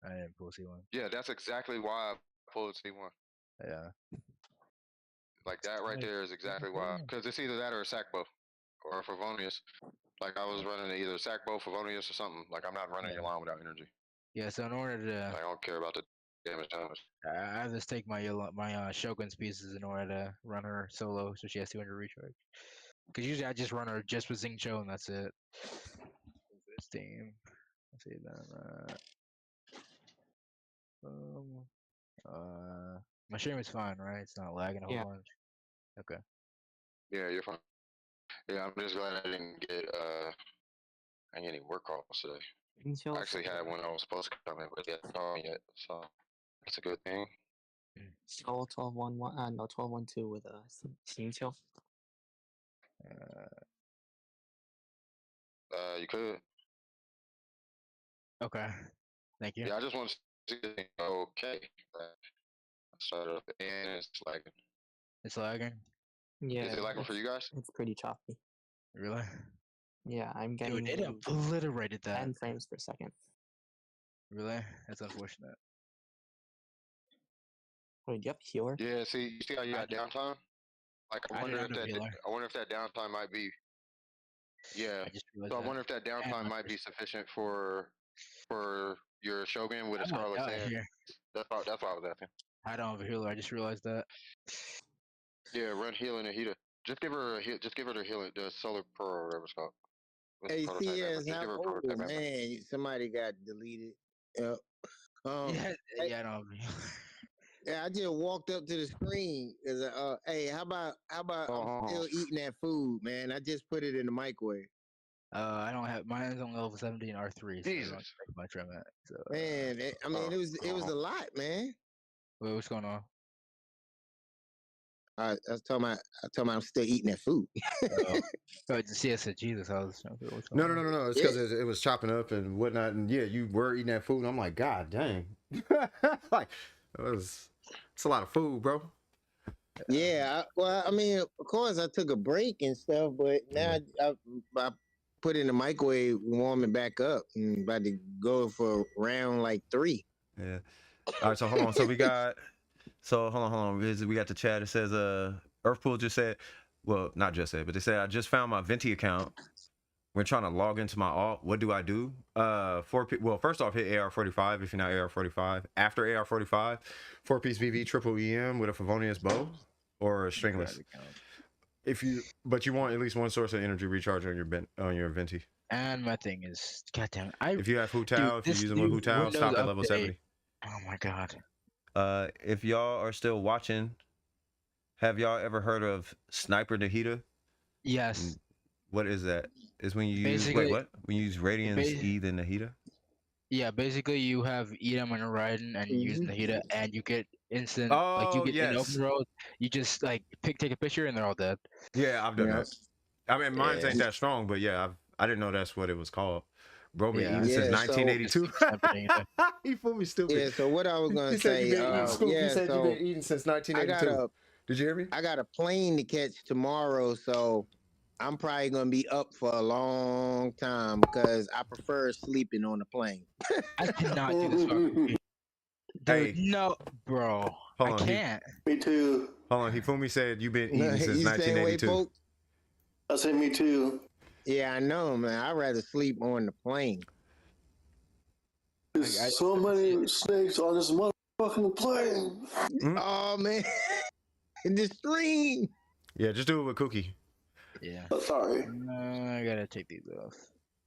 I didn't pull C1. Yeah, that's exactly why I pulled C1. Yeah. Like that right there is exactly why. Because it's either that or a Sackbow or Favonius. Like I was running either Sackbow, Favonius, or something. Like I'm not running your line without energy. Yeah, so in order to, I don't care about the damage. I have to take my Shogun's pieces in order to run her solo, so she has 200 recharge. Because usually I just run her just with Xingqiu and that's it. This team, let's see then. My stream is fine, right? It's not lagging a whole bunch. Okay. Yeah, you're fine. Yeah, I'm just glad I didn't get any work calls today. I actually had one I was supposed to come in, but they haven't called me yet, so that's a good thing. Go 12-1-1, no 12-1-2 with Xingqiu. You could. Okay. Thank you. Yeah, I just want to see okay. I started up and it's lagging. It's lagging? Yeah. Is it lagging for you guys? It's pretty choppy. Really? Yeah, I'm getting. Dude, it obliterated that. 10 frames per second. Really? That's unfortunate. Wait, do you have a healer? Yeah, see, you see how you got downtime? Like, I wonder if that downtime might be. Yeah. So I wonder if that downtime might be sufficient for your Shogun with a Scarlet Sand. That's why I was asking. I don't have a healer. I just realized that. Yeah, run healing and Hita. Just give her a just give her the healing, the Solar Pearl or whatever it's called. Hey, man, somebody got deleted. Yep. Yeah, I don't. Yeah, I just walked up to the screen. Hey, how about I'm still eating that food, man? I just put it in the microwave. I don't have mine is on level 17 R3. So I don't take much from it. So, man, I mean, it was a lot, man. Wait, what's going on? I was talking about I'm still eating that food. See, I said Jesus. I was no. It's because it was chopping up and whatnot, and yeah, you were eating that food. And I'm like, God dang, like it's a lot of food, bro. Yeah, well, I mean, of course, I took a break and stuff, but now I put it in the microwave, warm it back up, and about to go for round like 3. Yeah. All right, so hold on. So we got. So hold on. We got the chat. It says Earthpool just said, well, not just said, but they said I just found my Venti account. We're trying to log into my alt. What do I do? Well, first off, hit AR45 if you're not AR45. After AR45, 4-piece VV triple EM with a Favonius bow or a stringless. But you want at least one source of energy recharge on your Venti. And my thing is, goddamn, if you have Hu Tao, if you're using one Hu Tao, stop at level 70. Oh my god. If y'all are still watching, have y'all ever heard of Sniper Nahida? Yes. What is that? Is when you use when you use Radiance E the Nahida? Yeah, basically you have Edom and Raiden and you use Nahida and you get instant you get in open road, you just like take a picture and they're all dead. Yeah, I've done that. I mean mine ain't that strong, but yeah, I didn't know that's what it was called. Bro, been eating since 1982. He fooled me stupid. Yeah, so what I was gonna say, you said you've been eating since 1982. Did you hear me? I got a plane to catch tomorrow, so I'm probably gonna be up for a long time because I prefer sleeping on the plane. I cannot do this fucking dude, no, bro. I can't. Me too. Hold on, Hifumi said you've been eating since 1982. I said me too. Yeah, I know, man. I'd rather sleep on the plane. There's so many snakes on this motherfucking plane. Oh, man. In the stream. Yeah, just do it with Cookie. Yeah. Sorry. I gotta take these off.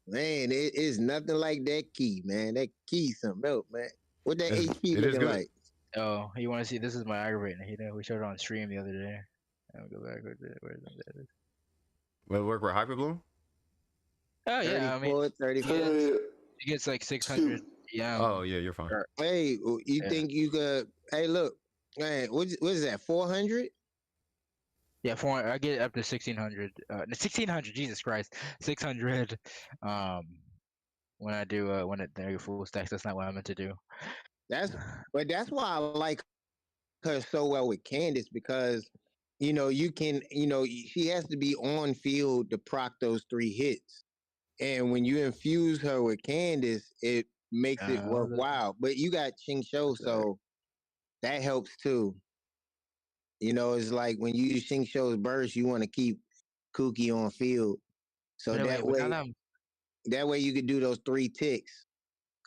Man, it is nothing like that key, man. That key something else, man. What that HP looking like? Oh, you want to see? This is my aggravating. We showed it on stream the other day. I'll go back. Where is it? Will it work with Hyperbloom? Oh yeah, 34, 34. It gets like 600. Yeah. Oh yeah, you're fine. Hey, you think you could? Hey, look, man, what is that? 400? Yeah, 400. I get up to 1600. 1600. Jesus Christ, 600. When I do when it full stacks, that's not what I meant to do. That's why I like her so well with Candace because you can, she has to be on field to proc those 3 hits. And when you infuse her with Candace, it makes it worthwhile. But you got Ching Shou, so that helps too. It's like when you use Ching Shou's burst, you want to keep Kuki on field. So that way you could do those 3 ticks.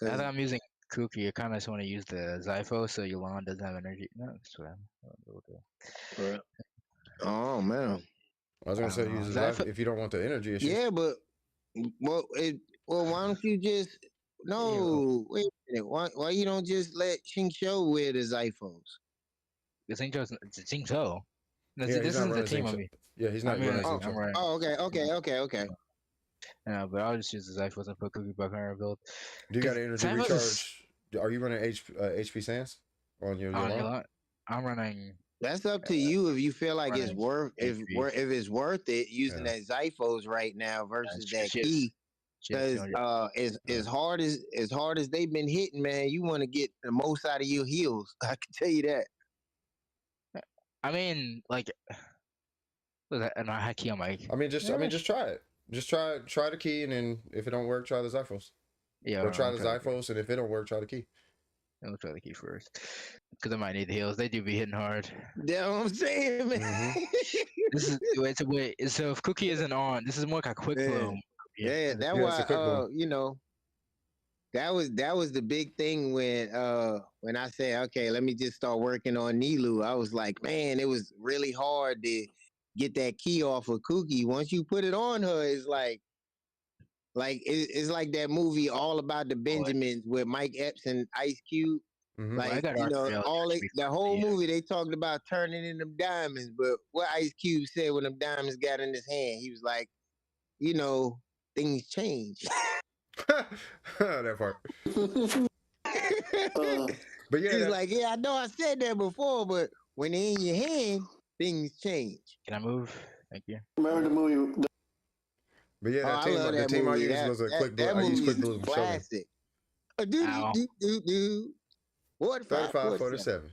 Now that I'm using Kuki, I kind of just want to use the Zypho so Yulon doesn't have energy. No, that's what I'm. Oh man. I was gonna say use the Zypho if you don't want the energy issue. Yeah, but why don't you just wait a minute. Why you don't just let Ching Shou wear the Zyphos? The Ching Shou. This he's isn't the team on me. Yeah, he's not running Xing Shou. Right. Oh, okay. Yeah, but I'll just use the Zyphos and put Kuki back on our build. Do you got an energy recharge? Are you running HP Sans on your Yulon? I'm running. That's up to you if you feel like it's worth if it's worth it using that Zyphos right now versus that key. Because as hard as they've been hitting, man, you want to get the most out of your heals. I can tell you that. I mean, like, and I had key on my. I mean, just try it. Just try the key, and then if it don't work, try the Zyphos. Yeah. Or try the Zyphos, and if it don't work, try the key. I'll try the key first, because I might need the heals. They do be hitting hard. That's what I'm saying, man. Mm-hmm. This is so if Kuki isn't on, this is more like a quick flow. Yeah, that's why that was the big thing when I said, okay, let me just start working on Nilu. I was like, man, it was really hard to get that key off of Kuki. Once you put it on her, it's like it's like that movie All About the Benjamins with Mike Epps and Ice Cube. Mm-hmm. Like, the whole movie they talked about turning in them diamonds, but what Ice Cube said when them diamonds got in his hand, he was like, things change. That part. But yeah, he's like, I know I said that before, but when they're in your hand, things change. Can I move? Thank you. Remember the movie? But yeah, the team I used was a quick blue. I used quick blue from classic. What 35 47.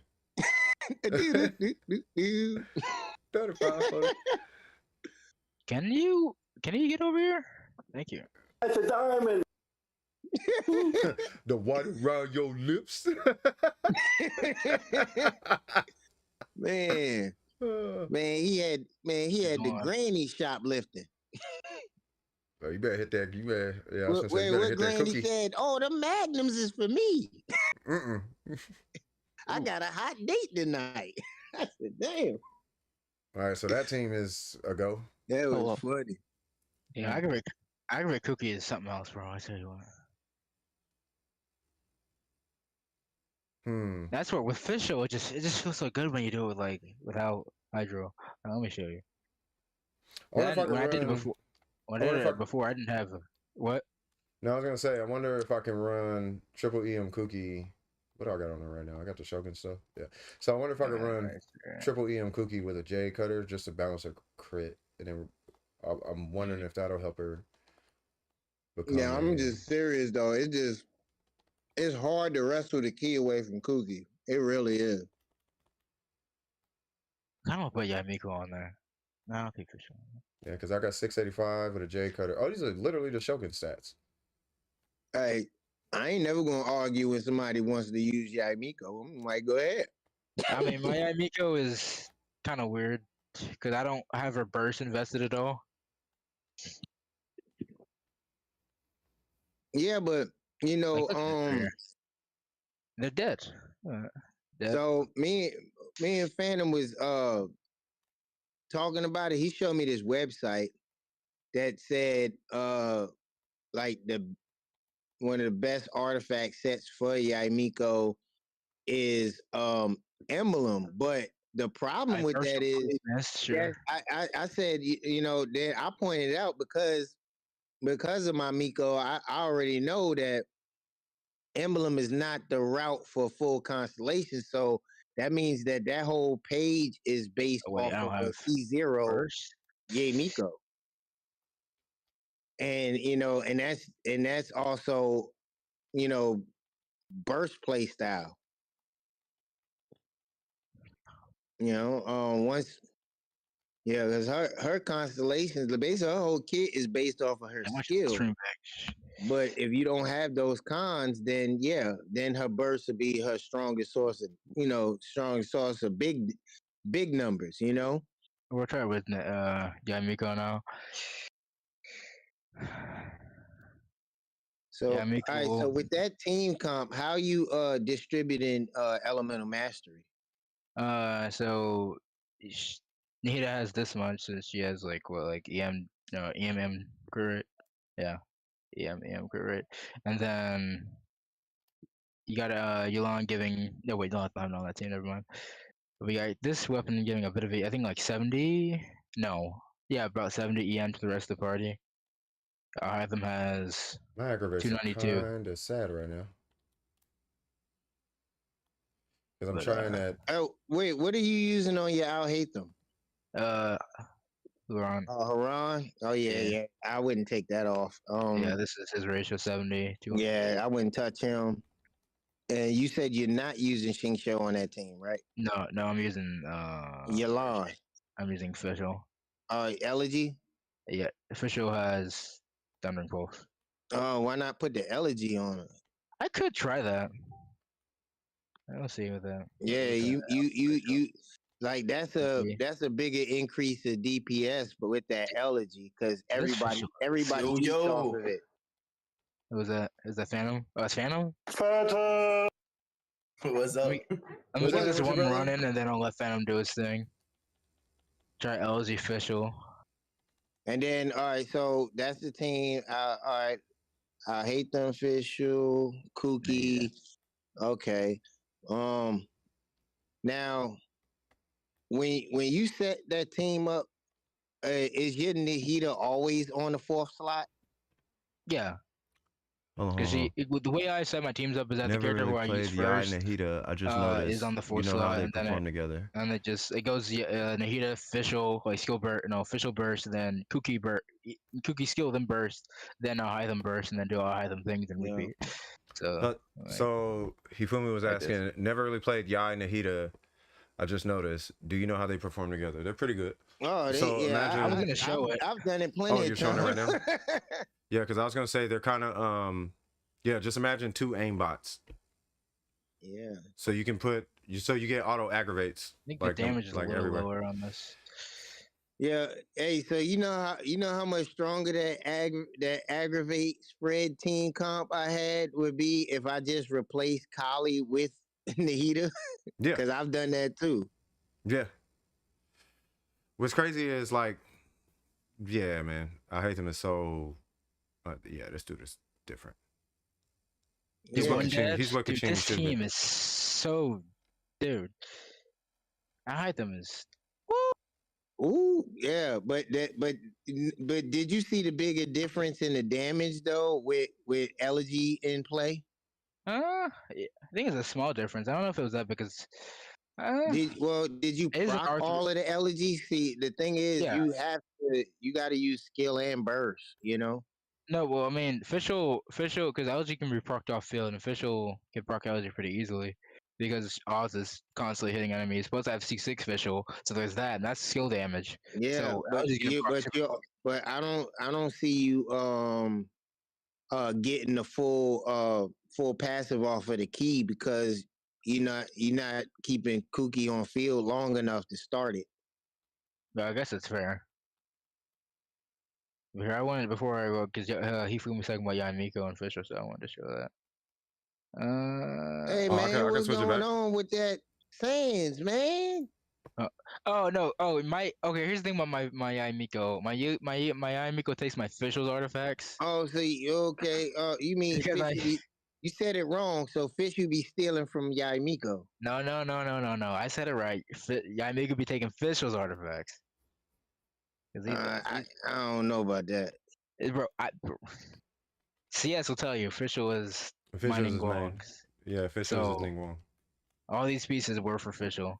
35 Can you get over here? Thank you. That's a diamond. The water around your lips. man, he had the granny shoplifting. Oh, you better hit that. You better, yeah. What Granny said? Oh, the magnums is for me. I got a hot date tonight. I said, damn. All right, so that team is a go. That was funny. Yeah, aggravate Cookie is something else, bro. I tell you what. That's where with Fischl, it just feels so good when you do it without Hydro. Let me show you. When I did it before. When I did it before, I didn't have what? No, I was gonna say, I wonder if I can run triple EM Cookie. What do I got on there right now? I got the Shogun stuff. Yeah. So I wonder if I can run triple EM Cookie with a J cutter just to balance a crit, and then I'm wondering if that'll help her. Yeah, I'm just serious though. It's hard to wrestle the key away from Cookie. It really is. I don't put Yamiko on there. No, I'll keep Fischl. Yeah, because I got 685 with a J cutter. Oh, these are literally the Shogun stats. Hey, I ain't never gonna argue when somebody wants to use Yamiko. I'm like, go ahead. I mean, my Yamiko is kind of weird because I don't have her burst invested at all. Yeah, but they're dead. So me and Phantom was talking about it. He showed me this website that said one of the best artifact sets for Yamiko is Emblem, but the problem with that is I said that I pointed out because of my Miko, I already know that Emblem is not the route for full constellation, so that means that whole page is based off of C0 Yamiko. And and that's also burst play style. Yeah, because her constellations, the base of her whole kit is based off of her skill. But if you don't have those cons, then yeah, then her burst would be her strongest source of, strongest source of big numbers, We'll try with Yamiko now. So all right, so with that team comp, how you distributing elemental mastery? So Nihita has this much, so she has like EMM crit, yeah, EMM crit, and then you got Yulan giving. No wait, no, I'm not on that team. Never mind. We got this weapon giving a bit of I think like 70. No, yeah, about 70 EM to the rest of the party. Hytham has my aggravates 292. Kind of sad right now. Because I'm trying that. Oh wait, what are you using on your Al Haytham? Haran. Haran. Oh yeah. I wouldn't take that off. Yeah, this is his ratio 70 to. Yeah, I wouldn't touch him. And you said you're not using Xingqiu on that team, right? No, I'm using Yalan. I'm using Official. Elegy? Yeah, Official has Thundering Pulse. Oh, why not put the Elegy on it? I could try that. I'll see with that. Yeah, you like that's a bigger increase of DPS, but with that Elegy, because everybody eats off of it. Was that? Is that Phantom? Oh, it's Phantom. Phantom. What's up? I'm gonna get this one running, and then I'll let Phantom do his thing. Try LG Official. And then all right, so that's the team. All right, I hate them Official, Kooky. Okay. Now, when you set that team up, is your Nihita always on the 4th slot? Yeah. Because the way I set my teams up is that the character who I use first Nahida. I just noticed is on the 4th you know slot, how they and then perform together. And it goes Nahida Official, like skill burst, Official burst, then Kooky skill, then burst, then I'll hide them burst, and then do all hide them things and repeat. So Hifumi was asking, never really played Yai Nahida. I just noticed. Do you know how they perform together? They're pretty good. Oh, imagine, I was gonna show it. I've done it plenty. Oh, you're showing it right now. Yeah, because I was gonna say they're kind of just imagine 2 aimbots. Yeah. So you can you get auto aggravates. I think the damage is like a little lower on this. Yeah. Hey, so you know how much stronger that aggravate spread team comp I had would be if I just replaced Kali with Nahida. Yeah. Because I've done that too. Yeah. What's crazy is like, yeah, man, I hate him. Is so, this dude is different. He's what Kachini this team is so, dude. I hate them as. Ooh, yeah, but did you see the bigger difference in the damage though with Elegy in play? I think it's a small difference. I don't know if it was that because. Did you proc all of the Elegy? See, the thing is, you got to use skill and burst. No, well, I mean, official, because Elegy can be procced off field, and official can proc Elegy pretty easily because Oz is constantly hitting enemies. It's supposed to have C6 official, so there's that, and that's skill damage. Yeah, so but I don't see you getting the full passive off of the key because you're not keeping Kooky on field long enough to start it. No, I guess it's fair. Here, I wanted before I go because Hifumi was talking about Yamiko and Fisher, so I wanted to show that. Hey man, what's going on with that Sands, man? Here's the thing about my Yamiko. My Yamiko takes my officials artifacts. Oh, so okay. You mean you said it wrong. So Fish would be stealing from Yamiko. No. I said it right. Yamiko be taking officials artifacts. I don't know about that. Bro, CS will tell you official is mining Guangs. Yeah, official is Ningguang. All these pieces were for official.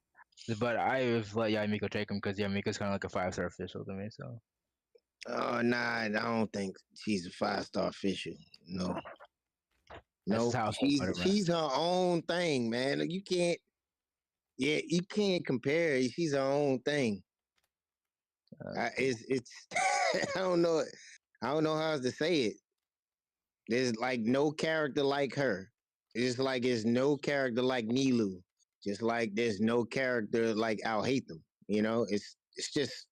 But I've let Yamiko take them because Yamiko's kind of like a 5-star official to me. So. Nah, I don't think she's a 5-star official. No. No, she's her own thing, man. You can't compare. She's her own thing. It's I don't know. I don't know how else to say it. There's like no character like her. It's like there's no character like Nilu. Just like there's no character like Al Hatham. You know, it's just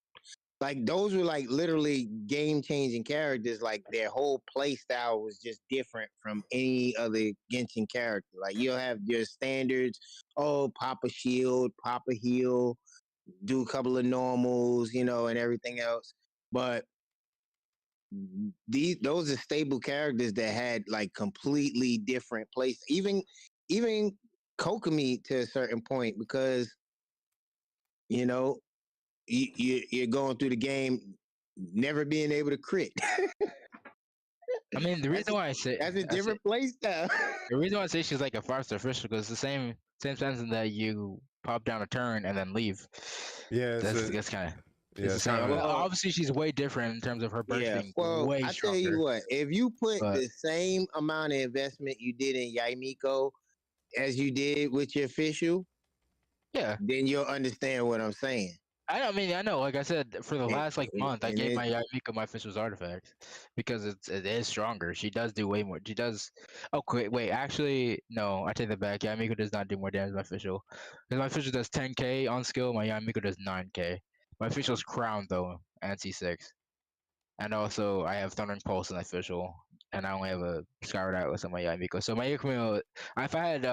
like those were like literally game changing characters. Like their whole play style was just different from any other Genshin character. Like you'll have your standards. Oh, pop a shield, pop a heal, do a couple of normals, you know, and everything else. But those are stable characters that had like completely different places. Even Kokomi to a certain point, because you know you're going through the game never being able to crit. I mean, the reason why I say that's a different play style. The reason why I say she's like a 5-star official because it's the same sense in that you pop down a turn and then leave. Yeah, that's kind of. Yeah, it's the same. Well, obviously, she's way different in terms of her burst being way I stronger. tell you what, if you put the same amount of investment you did in Yaimiko as you did with your official, yeah, then you'll understand what I'm saying. I mean, I know. Like I said, for the last month, I gave my Yaimiko my official's artifact because it is stronger. She does do way more. She does. Oh, wait. Actually, no. I take that back. Yaimiko does not do more damage than my official. Because my official does 10k on skill. My Yaimiko does 9k. My official's crown though, and C6. And also, I have Thundering Pulse in the official, and I only have a Skyward Atlas on my Yaimiko. So my Yaimiko, if I had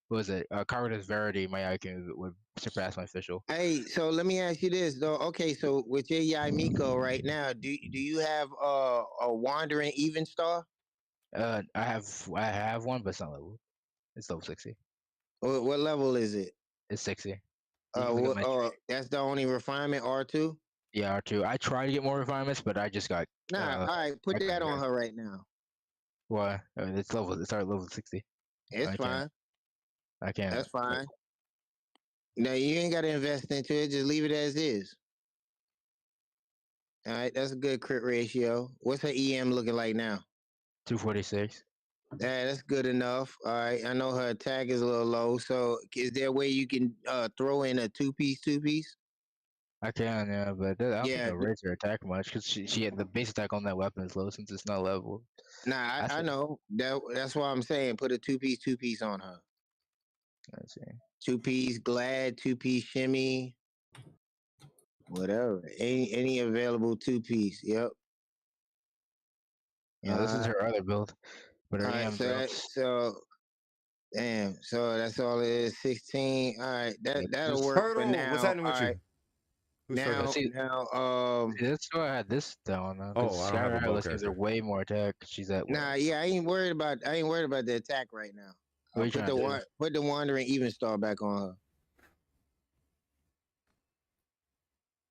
what was it, Carbonus Verity, my Yaimiko would surpass my official. Hey, so let me ask you this though. Okay, so with your Yaimiko right now, do you have a Wandering Even Star? I have one, but it's not level. It's level 60. What level is it? It's 60. That's the only refinement, R2? Yeah, R2. I try to get more refinements, but I just got. All right, put that on her right now. Why? I mean, it's already level 60. It's fine. I can't. That's fine. No, you ain't got to invest into it. Just leave it as is. All right, that's a good crit ratio. What's her EM looking like now? 246. Yeah, that's good enough. All right, I know her attack is a little low. So, is there a way you can throw in a two piece? I can, yeah, but I don't think it'll raise her attack much because she had the base attack on that weapon is low since it's not level. Nah, I know that's why I'm saying put a two piece on her. Let's see. 2-piece Glad, 2-piece Shimmy, whatever. Any available 2-piece. Yep. Yeah, this is her other build. But her EM so damn. So that's all it is. 16. All right, that'll work for now. What's happening with you? Let's go ahead. This down. Oh, I don't have a bow gives her way more attack. She's at. I ain't worried about the attack right now. Put the Wandering Even Star back on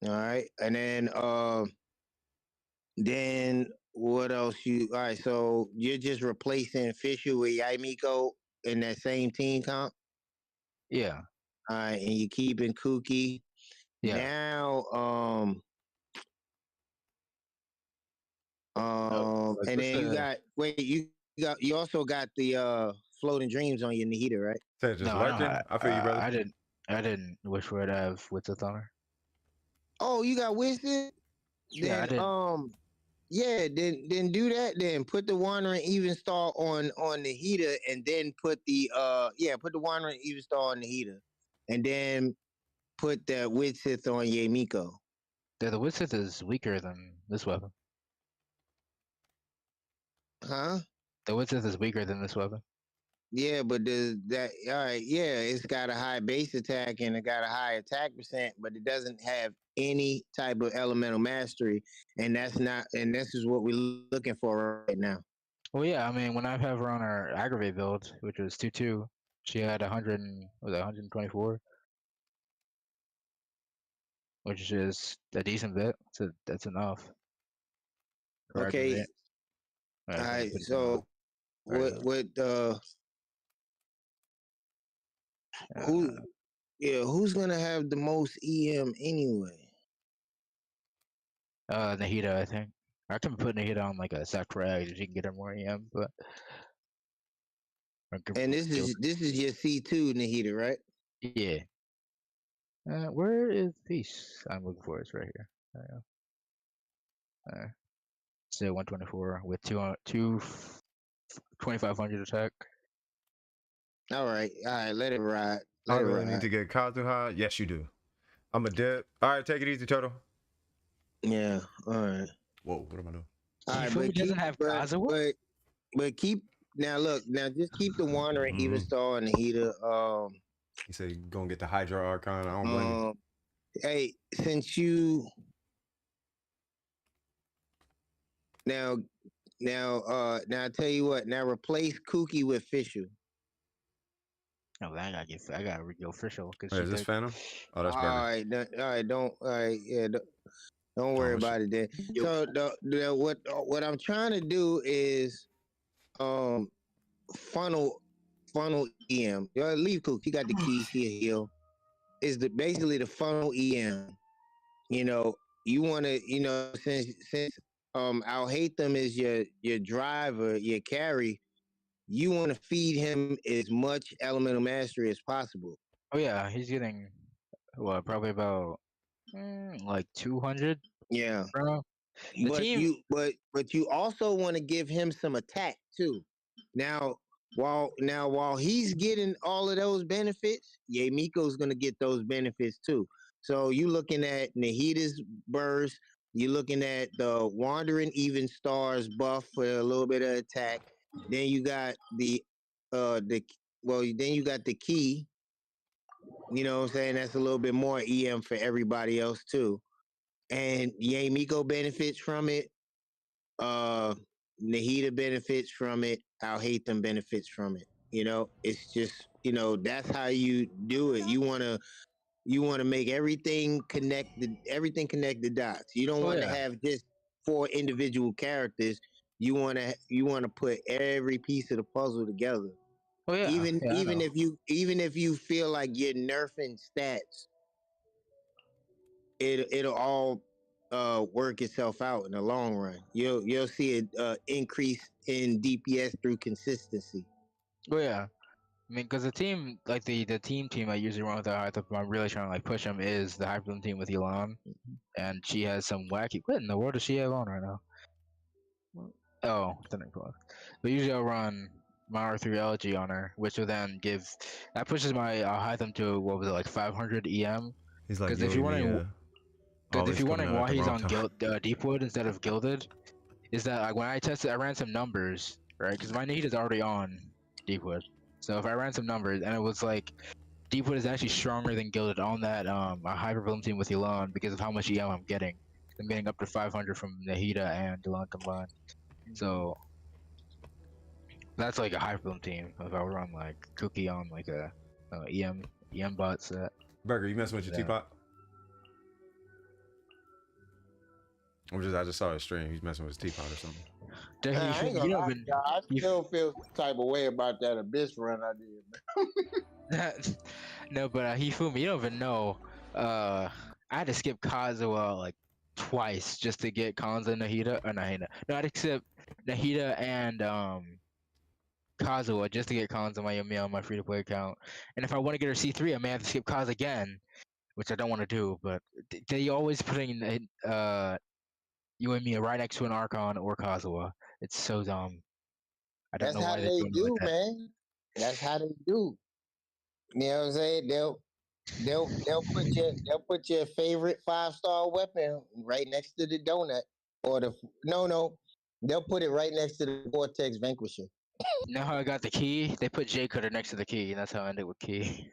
her. All right, and then what else all right, so you're just replacing Fisher with Yaimiko in that same team comp? Yeah. All right, and you keeping Kuki. Yeah. Now, and then you also got the Floating Dreams on your Nahida, right? Just lurking? I feel you, brother. I didn't wish for it to have Wits of Honor. Oh, you got Wisdom? Yeah, I did. Yeah, then do that. Then put the Wandering Even Star on the heater, and then put the put the Wandering Even Star on the heater, and then put the Widsith on Yaimiko. Yeah, the Widsith is weaker than this weapon. Huh? The Widsith is weaker than this weapon. Yeah, but it's got a high base attack and it got a high attack %, but it doesn't have any type of elemental mastery, and this is what we're looking for right now. Well, yeah, I mean, when I have her on her aggravate build, which was 2/2, she had 124, which is a decent bit. So that's enough. Okay. All right. So who's gonna have the most EM anyway? Nahida, I think. I can put Nahida on like a sack frag if you can get her more EM, but. And this is your C2 Nahida, right? Yeah. Where is Peace? I'm looking for it. It's right here. Say 124 with 2500 attack. All right, let it ride. I really need to get Kazu high. Yes, you do. I'm a dip. All right, take it easy, Turtle. Yeah. All right. Whoa, what am I doing? All right, but doesn't have Kazuha? But keep now. Look now. Just keep the Wandering Even Star and the Heater. He said he gonna get the Hydra Archon. I don't blame him. Hey, since you now I tell you what. Now replace Kooky with Fischl. Oh, I gotta go Fischl because is this Phantom? Oh, that's Burger. All right, yeah. Don't worry about it then. So what I'm trying to do is funnel EM. Leave Cook. He got the keys. He a heal. Is basically the funnel EM. You know, you want to, since Al Haytham is your driver, your carry, you want to feed him as much elemental mastery as possible. Oh yeah, he's getting probably about like 200. Yeah, bro. But you also want to give him some attack too. Now while he's getting all of those benefits, Miko's gonna get those benefits too. So you looking at Nahita's burst, you're looking at the Wandering Even Stars buff for a little bit of attack. Then you got then you got the key. You know what I'm saying? That's a little bit more EM for everybody else too. And Miko benefits from it. Nahita benefits from it. Al Haytham benefits from it. You know, it's just, that's how you do it. You wanna make everything connect the dots. You don't want to have just 4 individual characters. You wanna put every piece of the puzzle together. Oh yeah. Even if you feel like you're nerfing stats, it'll all work itself out in the long run. You'll see an increase in DPS through consistency. Oh yeah. I mean, because the team, like the team I usually run with, I'm really trying to like push him is the Hyper team with Elon, and she has some wacky. What in the world does she have on right now? Oh, but usually I'll run my R3 LG on her, which will then that pushes my Hytham to what was it, like 500 EM. He's like, because if you're wondering why he's on Deepwood instead of Gilded, is that like when I tested, I ran some numbers, right? Because my need is already on Deepwood. So if I ran some numbers and it was like Deepwood is actually stronger than Gilded on that Hyperboom team with Elon because of how much EM I'm getting. I'm getting up to 500 from Nahida and Elon combined. So that's like a Hyperboom team. If I were on like Cookie on like a EM bot set. Burger, you messing with your teapot? I just saw his stream. He's messing with his teapot or something. I still feel some type of way about that Abyss run I did. No, but he fooled me. You don't even know. I had to skip Kazuha like twice just to get Kanza and Nahida. Or Nahida. No, I had to skip Nahida and Kazuha just to get Kanza on my free-to-play account. And if I want to get her C3, I may have to skip Kaza again, which I don't want to do. But they always putting you and me right next to an Archon or Kazuha. It's so dumb. I don't know why they're doing do, man. That's how they do. You know what I'm saying? They'll put your favorite 5-star weapon right next to the donut, or they'll put it right next to the Vortex Vanquisher. You know how I got the key? They put J Cutter next to the key, and that's how I ended with key.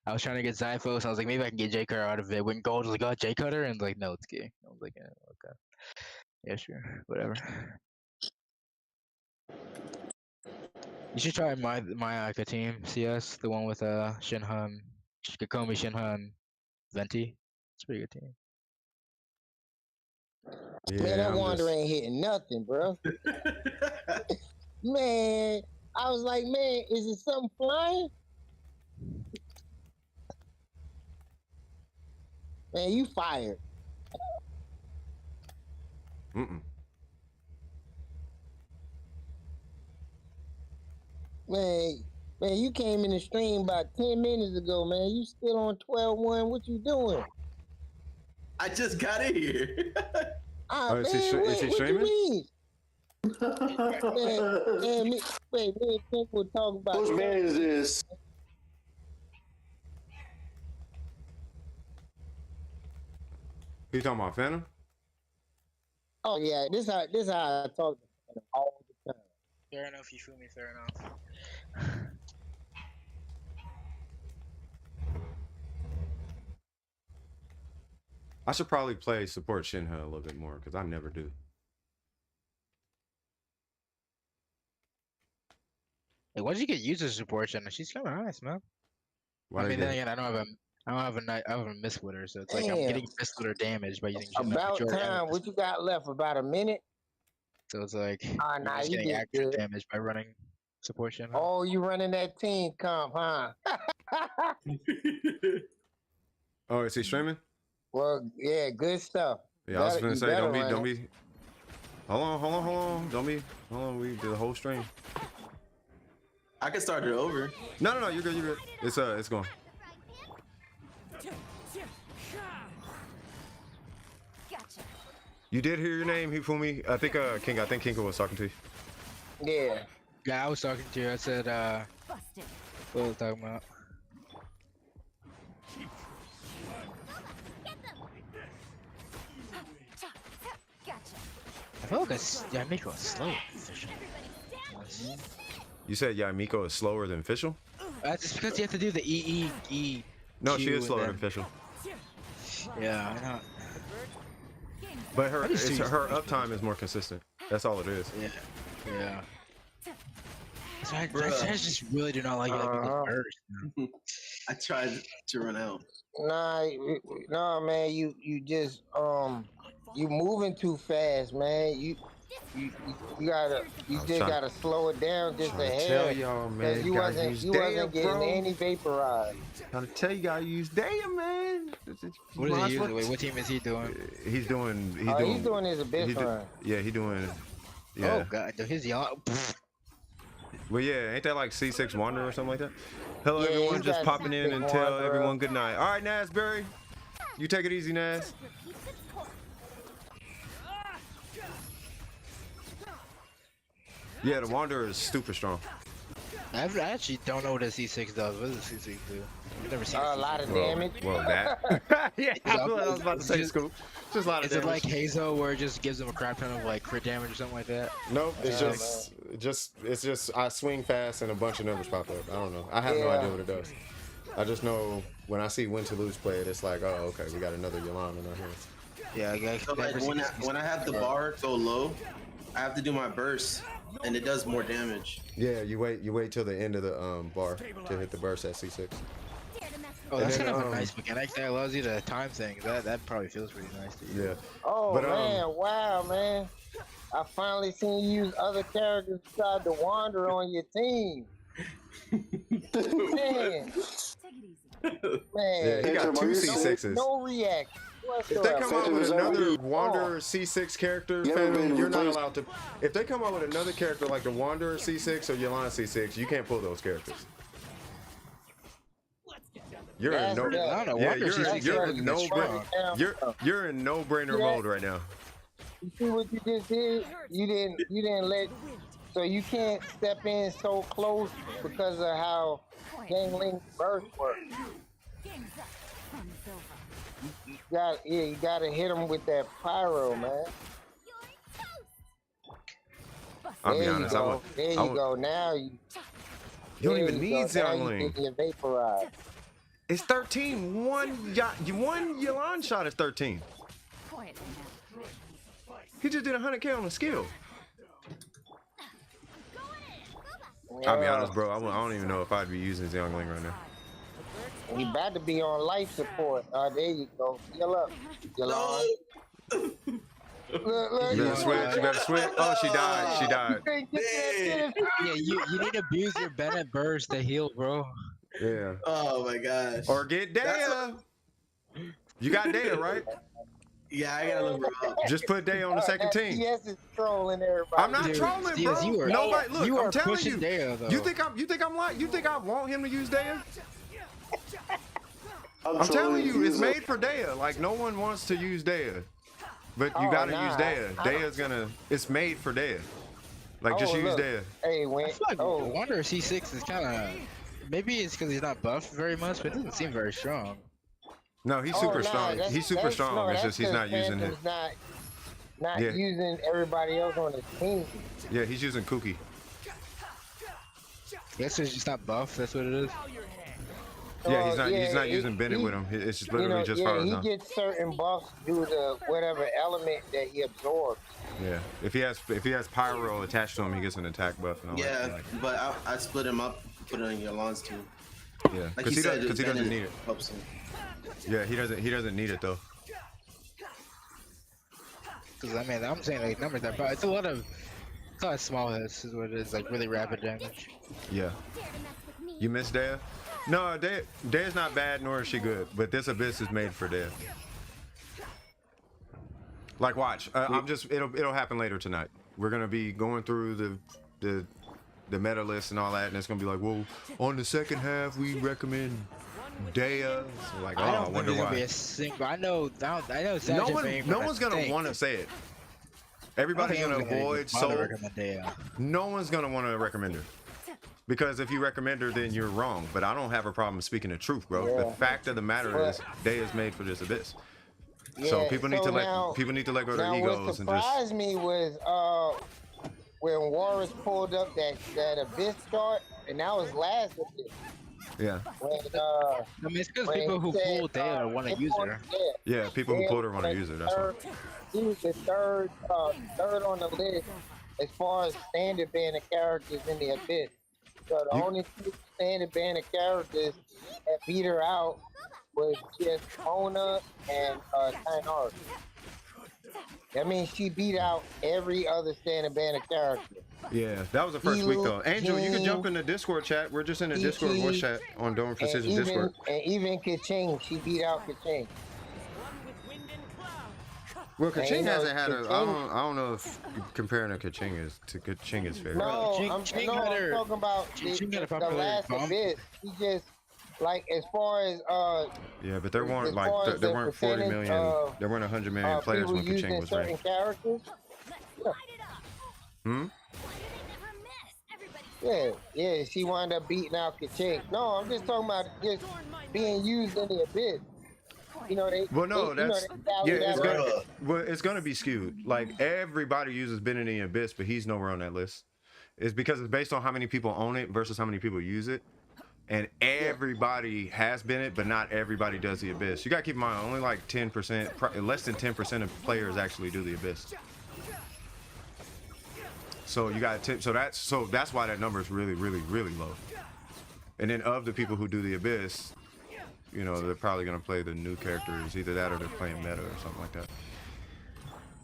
I was trying to get Zyphos, I was like, maybe I can get J Cutter out of it. When Gold was like, oh, J Cutter, and like, no, it's key. I was like, yeah, okay, yeah, sure, whatever. You should try my Ayaka team CS, the one with Shenhe, Kikomi, Shenhe, Venti. It's a pretty good team. Yeah, man, that Wander ain't hitting nothing, bro. Man, I was like, man, is it something flying? Man, you fired. Man, you came in the stream about 10 minutes ago, man. You still on 12-1. What you doing? I just got in here. Is he streaming? Wait, we'll talk about. Whose man is this? You talking about Phantom? Oh yeah, this how I talk to Phantom all the time. Fair enough, you feel me? Fair enough. I should probably play support Shenhe a little bit more because I never do. Hey, why'd you get user support, Shenhe? She's kind of nice, man. Why I mean, then again, I don't have a miss with her, so it's like I'm getting miss with her damage by using Shenhe. About time. What you got left? About a minute. So it's like nah, just you getting did extra good. damage by running support Shenhe. Oh, you running that team comp, huh? Oh, is he streaming? Well, yeah, good stuff. Yeah, I was gonna say, don't be. Hold on. Hold on, we did the whole stream. I can start it over. No, you're good. It's going. You did hear your name, Hifumi. I think Kinko was talking to you. Yeah. Yeah, I was talking to you. I said, what was I talking about? I feel like Yamiko is slow. You said Yamiko is slower than Fischl? Just because you have to do the E. No, Q, she is slower than Fischl. Yeah, I know. But her uptime is more consistent. That's all it is. Yeah. So I just really do not like it. I tried to run out. Nah, man. You just you moving too fast, man. You gotta slow it down just a hair. Tell y'all, man. You wasn't getting any vaporized. Gotta tell you, gotta use Daya, man. What is he using? Wait, what team is he doing? He's doing his abyss run. Yeah, he doing. Yeah. Oh god, his yacht. Well, yeah, ain't that like C6 Wanderer or something like that? Hello, everyone, just popping in and tell everyone good night. All right, Nasberry, you take it easy, Nas. Yeah, the Wanderer is super strong. I actually don't know what a C6 does. What does a C6 do? I've never seen a lot of damage. Well, that. Yeah, I was about to say Scoop. Just a lot of damage. Is it like Hazo where it just gives them a crap ton of like crit damage or something like that? Nope, it's just I swing fast and a bunch of numbers pop up. I don't know. I have no idea what it does. I just know when I see Win to Lose play it, it's like, oh, okay, we got another Yolanda in our hands. Yeah, I guess. So like when I have the bar go low, I have to do my burst, and it does more damage. Yeah, you wait till the end of the bar to hit the burst at C6. Oh, that's kind of a nice mechanic that allows you to time things. That probably feels pretty nice to you. Yeah. Oh man, wow, man! I finally seen you use other characters besides the Wanderer on your team. Man. Yeah, he got two C6s. No reaction. If they come out with another Wanderer C6 character, Phantom, you're not allowed to. If they come out with another character like the Wanderer C6 or Yolanda C6, you can't pull those characters. You're in no-brainer mode right now. You see what you just did? You didn't let. So you can't step in so close because of how Gangling burst works. You gotta hit him with that pyro, man. I'll be honest. There you go. Now you don't even need Xiangling. You vaporize. It's 13. One Yolanda shot is 13. He just did 100K on a skill. I'll be honest, bro. I don't even know if I'd be using Xiangling right now. We about to be on life support. There you go. Heal up. Look. You better switch. Oh, she died. Yeah, you need to abuse your Bennett burst to heal, bro. Yeah. Oh my gosh. Or get Daya. You got Daya, right? Yeah, I got a little bro. Just put Daya on the second team. Yes, it's trolling everybody. I'm not trolling, bro. Nobody, look, I'm telling you. Daya, you think I want him to use Daya? I'm telling you, it's made for Dea. Like, no one wants to use Dea. But you gotta use Dea. Dea's gonna, it's made for Dea. Like, just use Dea. Hey, I feel like Wander C6 is kind of, maybe it's because he's not buffed very much, but it doesn't seem very strong. No, he's super strong. He's super strong. It's just he's not using it. Not using everybody else on his team. Yeah, he's using Kuki. Guess it's just not buff. That's what it is. Yeah, he's not using Bennett with him. It's just literally just far he gets certain buffs due to whatever element that he absorbs. Yeah, if he has pyro attached to him, he gets an attack buff and all that. Yeah, but I split him up, put it on Yolan's team. Yeah, like because he doesn't need it. Helps him. Yeah, he doesn't need it though. Because I mean, I'm saying like numbers that, but it's a lot of small hits is what it is, like really rapid damage. Yeah. You missed Dea? No, Dea's not bad, nor is she good. But this Abyss is made for Dea. Like, watch. It'll happen later tonight. We're gonna be going through the meta list and all that, and it's gonna be like, well, on the second half we recommend Dea. So like, oh, I wonder why. Be a single. I know. No one's gonna want to say it. Everybody's gonna avoid Soul. No one's gonna want to recommend her. Because if you recommend her, then you're wrong. But I don't have a problem speaking the truth, bro. Yeah. The fact of the matter is, Dea is made for this Abyss. So people need to let go of their egos and just. What surprised me was when Warris pulled up that Abyss chart, and that was last Abyss. Yeah. When, I mean, it's because people who pull Dea want to use her. Yeah, people who pulled her want to use her. That's why. He was the third on the list as far as standard banner characters in the Abyss. So the only two standard banner characters that beat her out was just Ona and Tainara. That means she beat out every other standard banner character. Yeah, that was the first week though. Angel, you can jump in the Discord chat. We're just in the Discord voice chat on Dome Precision Discord. And even Kaching, she beat out Kaching. Well, Kaching hasn't had a. I don't know if comparing to Kaching is fair. No, I'm talking about the last Abyss. He just like as far as Yeah, but there weren't there weren't 40 million. There weren't 100 million players when Kaching was ranked. Characters. Hmm. Yeah, she wound up beating out Kaching. No, I'm just talking about just being used in the Abyss. You know, it's gonna be skewed. Like everybody uses Ben in the Abyss, but he's nowhere on that list. It's because it's based on how many people own it versus how many people use it, and everybody has Bennett, but not everybody does the Abyss. You gotta keep in mind, only like 10%, less than 10% of players actually do the Abyss. So you got so that's why that number is really low. And then of the people who do the Abyss, you know, they're probably gonna play the new characters, either that or they're playing meta or something like that.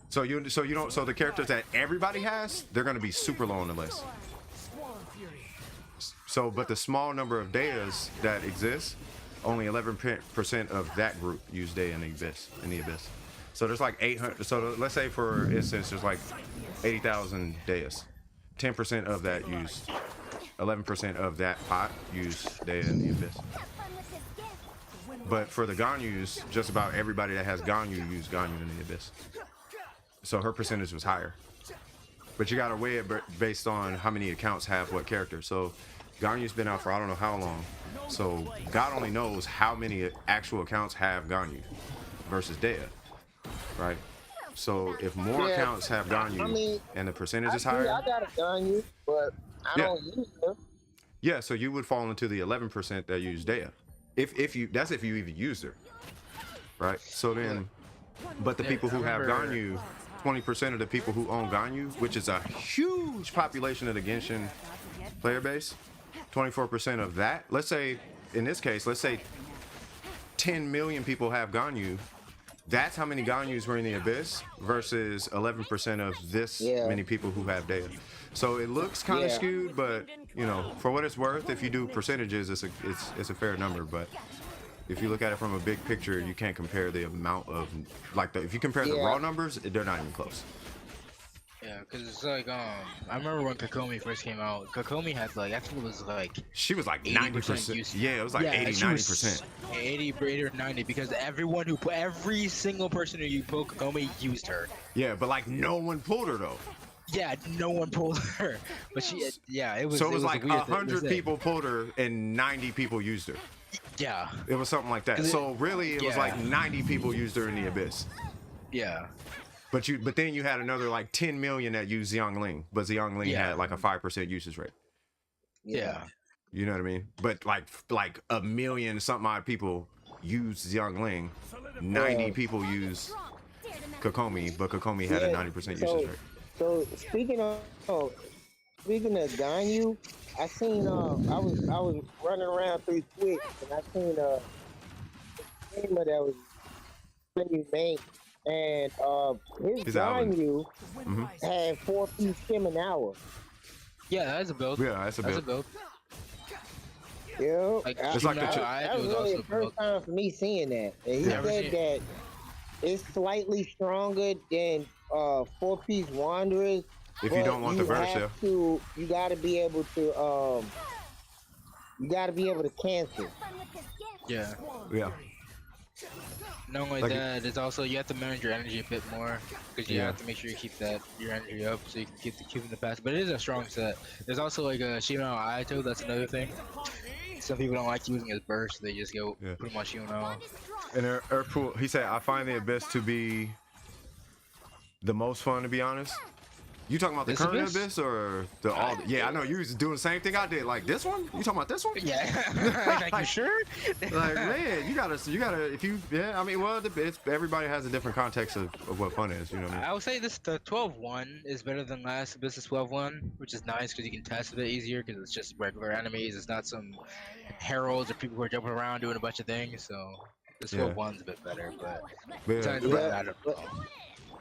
So the characters that everybody has, they're gonna be super low on the list. So, but the small number of Deas that exist, only 11% of that group use Dea in the Abyss. So there's like 800. So let's say for instance, there's like 80,000 Deas. 10% of that use, 11% of that pot use Dea in the Abyss. But for the Ganyus, just about everybody that has Ganyu use Ganyu in the Abyss. So her percentage was higher. But you gotta weigh it based on how many accounts have what character. So Ganyu's been out for I don't know how long. So God only knows how many actual accounts have Ganyu versus Dea, right? So if more accounts have Ganyu and the percentage is higher. I got a Ganyu, but I don't use her. Yeah, so you would fall into the 11% that use Dea. If you even use her, right? So then, but the people who have Ganyu, 20% of the people who own Ganyu, which is a huge population of the Genshin player base, 24% of that. Let's say, in this case, let's say 10 million people have Ganyu. That's how many Ganyus were in the Abyss versus 11% of this many people who have Dea. So it looks kind of skewed, but you know, for what it's worth, if you do percentages, it's a fair number. But if you look at it from a big picture, you can't compare the amount of if you compare the raw numbers, they're not even close. Yeah, because it's like I remember when Kokomi first came out. Kokomi had like I think it was like she was like 90%. Yeah, it was like 80-90%. 80 or 90 because every single person who pulled Kokomi used her. Yeah, but like no one pulled her though. Yeah, no one pulled her, but she. Yeah, it was. So it was a like weird 100 people pulled her and 90 people used her. Yeah. It was something like that. So really, it was like 90 people used her in the Abyss. Yeah. But then you had another like 10 million that used Xiangling, but Xiangling had like a 5% usage rate. Yeah. You know what I mean? But like a million something odd people use Xiangling. 90 people use Kokomi, but Kokomi had a 90% usage rate. So speaking of Ganyu, I seen I was running around through Twitch and I seen a gamer that was pretty main and his Ganyu had 4-piece stim an hour. Yeah, that's a build. Yeah, that's a build. Yeah, like, that was really the first time for me seeing that. And he said that it's slightly stronger than 4-piece Wanderers. If you don't want the burst, you gotta be able to cancel. Yeah. Yeah. Not only that, it's also you have to manage your energy a bit more because you have to make sure you keep your energy up so you can keep the pass. But it is a strong set. There's also like a Shino Ayato. That's another thing. Some people don't like using his burst. They just go put him on Shino. And Earthpool, he said, I find the Abyss to be the most fun, to be honest. You talking about the current Abyss or the all? Yeah, I know you was doing the same thing I did. Like this one? You talking about this one? Yeah. Like you sure? Like man, you gotta. If you, I mean, well, everybody has a different context of what fun is. You know what I mean? I would say the 12-1 is better than last Abyss 12-1, which is nice because you can test a bit easier because it's just regular enemies. It's not some heralds or people who are jumping around doing a bunch of things. So the 12-1's a bit better, but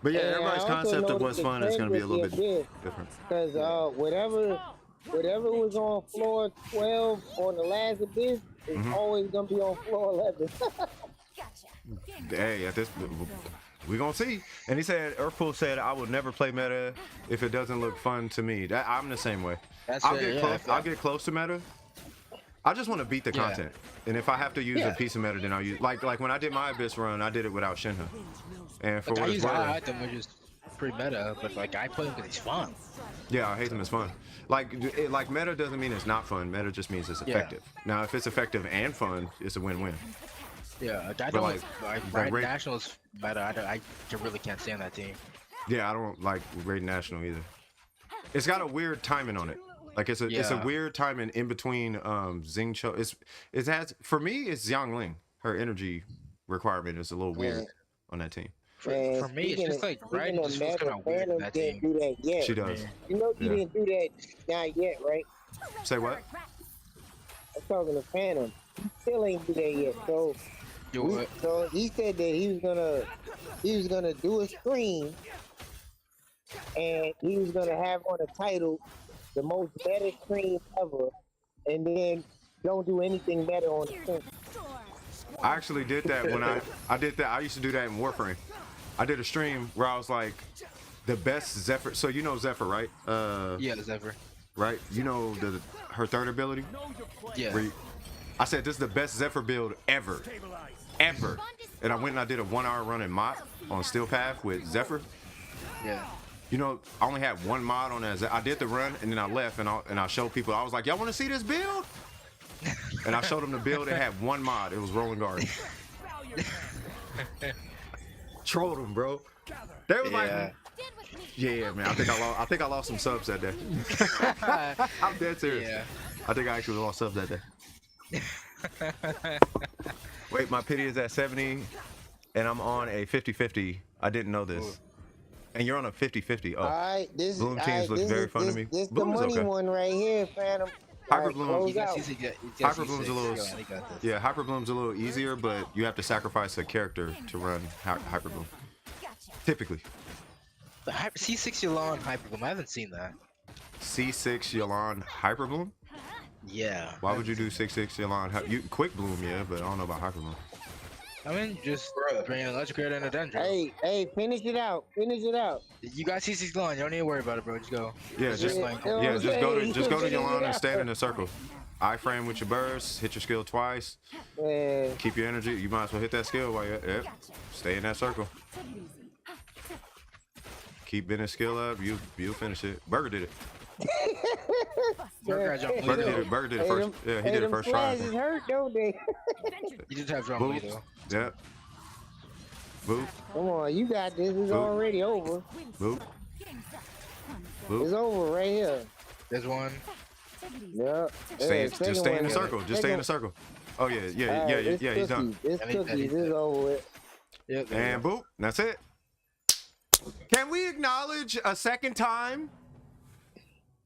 But yeah, everybody's concept of what's fun is going to be a little bit different. Because whatever was on floor 12 on the last Abyss is always going to be on floor 11. Hey, at this, we're going to see. And he said, Earthpool said, I would never play meta if it doesn't look fun to me. I'm the same way. I'll get close to meta. I just want to beat the content. And if I have to use a piece of meta, then I'll use like when I did my Abyss run, I did it without Shenhe. And for what it's worth, I like them, which is pretty meta, but like I play them because it's fun. Yeah, I hate them. It's fun. Like meta doesn't mean it's not fun. Meta just means it's effective. Now, if it's effective and fun, it's a win-win. Yeah, I don't like Nationals meta. I really can't stand that team. Yeah, I don't like Raid National either. It's got a weird timing on it. Like it's a weird timing in between Xingqiu. It has, for me, it's Xiangling. Her energy requirement is a little weird on that team. For me, it's just like Raid just feels kind of weird. That team. Do that yet. She does. You know you didn't do that not yet, right? Say what? I'm talking to Phantom. He still ain't do that yet. So he said that he was gonna do a stream and he was gonna have on a title the most better stream ever, and then don't do anything better on the stream. I actually did that when I did that. I used to do that in Warframe. I did a stream where I was like, the best Zephyr. So you know Zephyr, right? Yeah, Zephyr. Right? You know her third ability? Yeah. I said this is the best Zephyr build ever. Ever. And I went and I did a 1-hour run in Mott on Steel Path with Zephyr. Yeah. You know, I only had one mod on that. I did the run and then I left and I showed people. I was like, y'all want to see this build? And I showed them the build. It had one mod. It was Rolling Guard. Trolled them, bro. They was like, yeah, man. I think I lost some subs that day. I'm dead serious. Yeah. I think I actually lost subs that day. Wait, my pity is at 70, and I'm on a 50-50. I didn't know this. Ooh. And you're on a 50-50. Oh, all right, Bloom teams look very fun to me. This the money one right here, Phantom. Hyper Bloom's a little, yeah, Hyper Bloom's a little easier, but you have to sacrifice a character to run Hyper Bloom. Typically. The C6 Yelan Hyper Bloom, I haven't seen that. C6 Yelan Hyper Bloom? Yeah. Why would you do 6-6 Yelan? You Quick Bloom, yeah, but I don't know about Hyper Bloom. I mean, just bring an electric and a dendro. Hey, finish it out. Finish it out. You got CC's going. You don't need to worry about it, bro. Just go. Yeah, just go to Yolanda and stand in a circle. Iframe with your burst, hit your skill twice. Keep your energy. You might as well hit that skill while you're stay in that circle. Keep bending skill up. You'll finish it. Burger did it. Burger did it first. Yeah, he did it first try. Hurt, don't they? You just have drum though. Yep. Boop. Come on, you got this. It's already over. Boop. Boop. It's over right here. There's one. Yep. Just stay in the circle. Just stay in the circle. Oh yeah. He's done. It's cookies. It's over with. Yep, and boop. That's it. Can we acknowledge a second time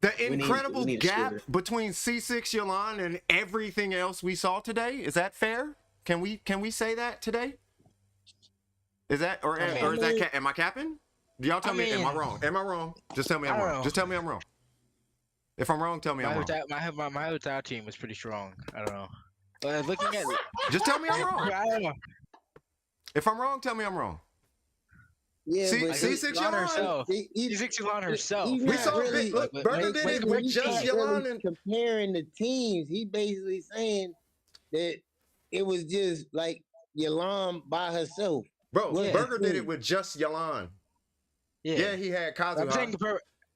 the incredible gap between C6 Yolanda and everything else we saw today? Is that fair? Can we say that today? Is that is that am I capping? Y'all tell me, am I wrong? Am I wrong? Just tell me I'm wrong. Just tell me I'm wrong. If I'm wrong, tell me I'm wrong. My hotel team was pretty strong. I don't know. But looking at it, just tell me I'm wrong. I don't know. If I'm wrong, tell me I'm wrong. Yeah, C6 Yolanda herself. C6 Yolanda herself. We saw really, look, Burger did it with just Yolanda. Really comparing the teams, he basically saying that it was just like Yolanda by herself. Bro, Burger did it with just Yolanda. Yeah, he had Kazuha.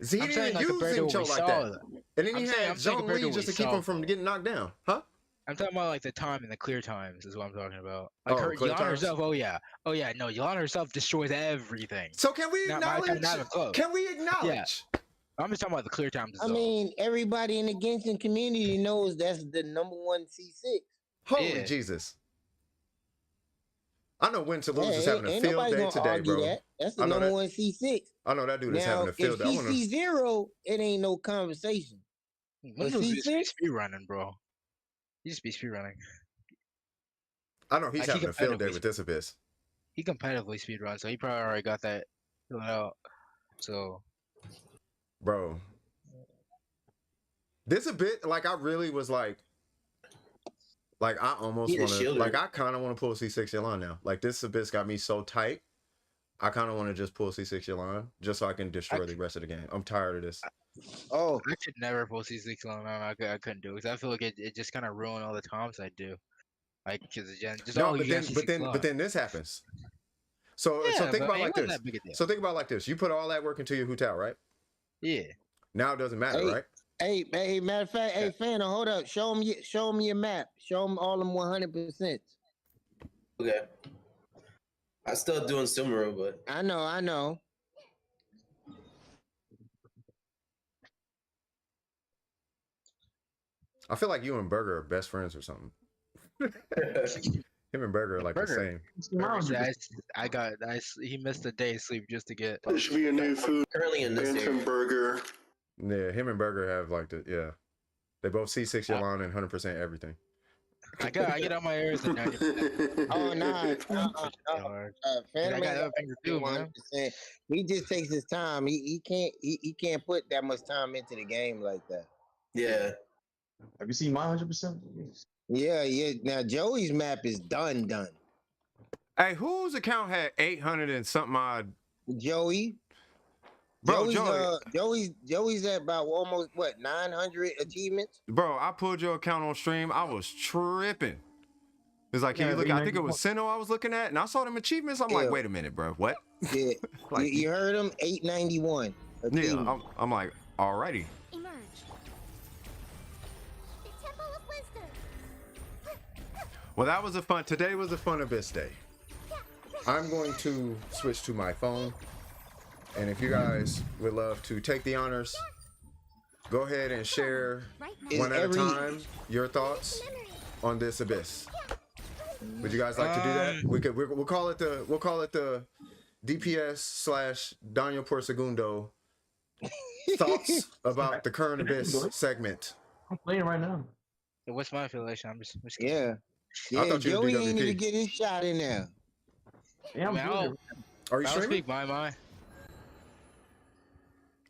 He didn't use him choke like that. And then he had Zhongli just to keep him from getting knocked down. Huh? I'm talking about like the time and the clear times is what I'm talking about. Like Yolanda herself, no, Yolanda herself destroys everything. So can we acknowledge? Can we acknowledge? Yeah. I'm just talking about the clear times. I mean, everybody in the Genshin community knows that's the #1 C6. Holy Jesus. I know Win to Lose is having a field day today, bro. That's the #1 C6. I know that dude is having a field day. If he's C0, it ain't no conversation. But C6 speed running, bro. He just be speed running. I know he's having a field day with this Abyss. He competitively speed runs, so he probably already got that filled out. So, bro, this a bit like I really was like I almost want to, like I kind of want to pull C6 Yolanda now. Like this Abyss got me so tight. I kind of want to just pull C6 Yolanda just so I can destroy the rest of the game. I'm tired of this. Oh, I could never pull C6 on. I couldn't do it because I feel like it just kind of ruined all the times I do. Like, because just but then this happens. So think about like this. So think about like this. You put all that work into your Hutao, right? Yeah. Now it doesn't matter, right? Hey, matter of fact, hey, Fana, hold up. Show him your map. Show him all them 100%. Okay. I'm still doing Sumeru, but I know. I feel like you and Burger are best friends or something. Him and Burger are like the same. He missed a day's sleep just to get. There should be a new food. Currently in this area. Burger. Yeah, him and Burger have like they both C6 Yolanda and 100% everything. I get on my ears at 90%. Oh no. He just takes his time. He can't put that much time into the game like that. Yeah. Have you seen my 100%? Yeah. Now Joey's map is done. Hey, whose account had 800 and something odd? Joey. Bro, Joey's at about almost 900 achievements. Bro, I pulled your account on stream. I was tripping. It's like, I think it was Sinnoh I was looking at, and I saw them achievements. I'm like, wait a minute, bro, what? Yeah, like, you heard him? 891. Yeah, I'm like, alrighty. Well, that was today was a fun Abyss day. I'm going to switch to my phone. And if you guys would love to take the honors, go ahead and share one at a time your thoughts on this Abyss. Would you guys like to do that? We'll call it the DPS / Daniel por segundo thoughts about the current Abyss segment. I'm playing right now. What's my affiliation? I'm just yeah. I thought you were Joey DWP. ain't need to get his shot in there. Yeah, Are you streaming? Speak my.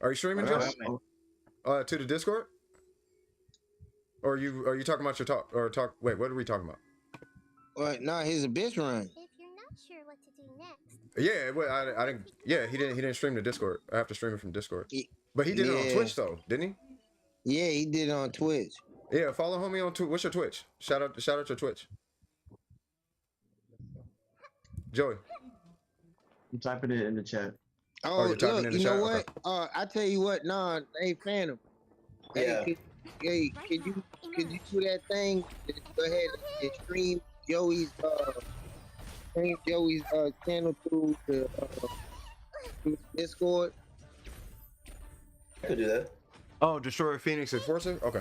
Are you streaming, Joe? To the Discord? Or are you talking about your talk? Wait, what are we talking about? No, his Abyss run. Yeah, well, I didn't. Yeah, he didn't stream the Discord. I have to stream it from Discord. But he did it on Twitch though, didn't he? Yeah, he did it on Twitch. Yeah, follow homie on Twitch. What's your Twitch? Shout out your Twitch. Joey. I'm typing it in the chat. Oh, look, you know what? I tell you what, hey, Phantom. Yeah. Hey, could you do that thing? Go ahead and stream Joey's channel through the Discord. I could do that. Oh, Destroyer Phoenix Enforcer? Okay.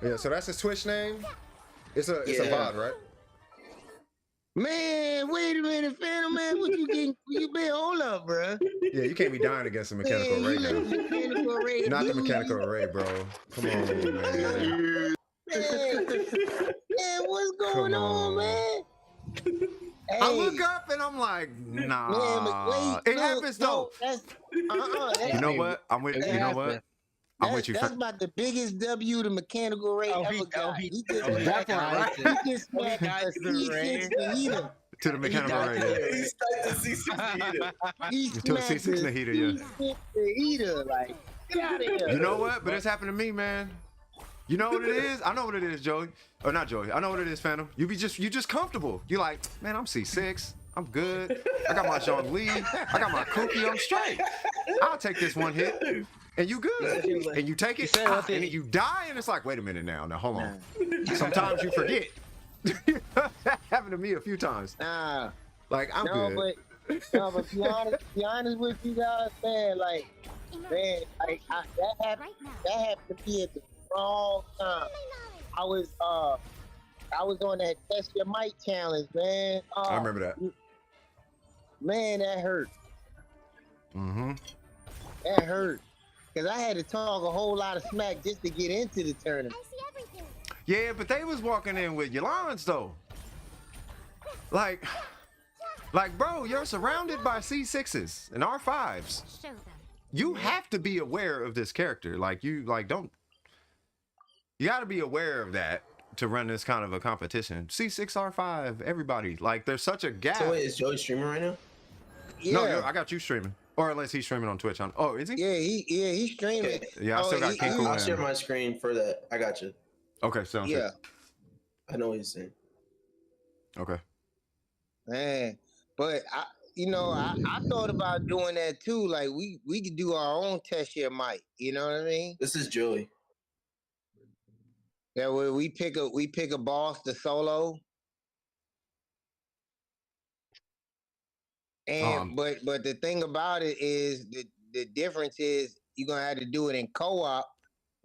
Yeah, so that's his Twitch name. It's a VOD, right? Man, wait a minute, Phantom, man. What you been? Hold up, bro. Yeah, you can't be dying against a mechanical array now. Not the mechanical array, bro. Come on, man. Man, what's going on, man? Hey. I look up and I'm like, nah. Man, it happens though. You know what? I'm with you. Know what? I'm with you. That's about the biggest W the mechanical array ever got. He just smacked a C6 Nahida. To the mechanical array. He stuck to C6 Nahida. To a C6 Nahida, yeah. Nahida, like, get out of here. You know what? But it's happened to me, man. You know what it is? I know what it is, Joey. Or not Joey. I know what it is, Phantom. You just comfortable. You like, man, I'm C6. I'm good. I got my Zhongli. I got my Kuki. I'm straight. I'll take this one hit. And you good. And you take it, and then you die, and it's like, wait a minute now. Now, hold on. Sometimes you forget. That happened to me a few times. Nah. Like, I'm good. But be honest with you guys, man, like, that happened to me at the wrong time. I was on that Test Your Might challenge, man. I remember that. Man, that hurt. Mm-hmm. That hurt. Because I had to talk a whole lot of smack just to get into the tournament. Yeah, but they was walking in with Yolans, though. Like, bro, you're surrounded by C6s and R5s. You have to be aware of this character. You got to be aware of that to run this kind of a competition. C6, R5, everybody. Like, there's such a gap. So wait, is Joey streaming right now? Yeah. No, I got you streaming. Or unless he's streaming on Twitch. Oh, is he? Yeah, he's streaming. Okay. Yeah, I still got Kinko. I'll share my screen for that. I got you. Okay, sounds good. I know what he's saying. Okay. Man, but I thought about doing that too. Like we could do our own Test Your Might. You know what I mean? This is Joey. That way we pick a boss to solo. And but the thing about it is the difference is you're gonna have to do it in co-op,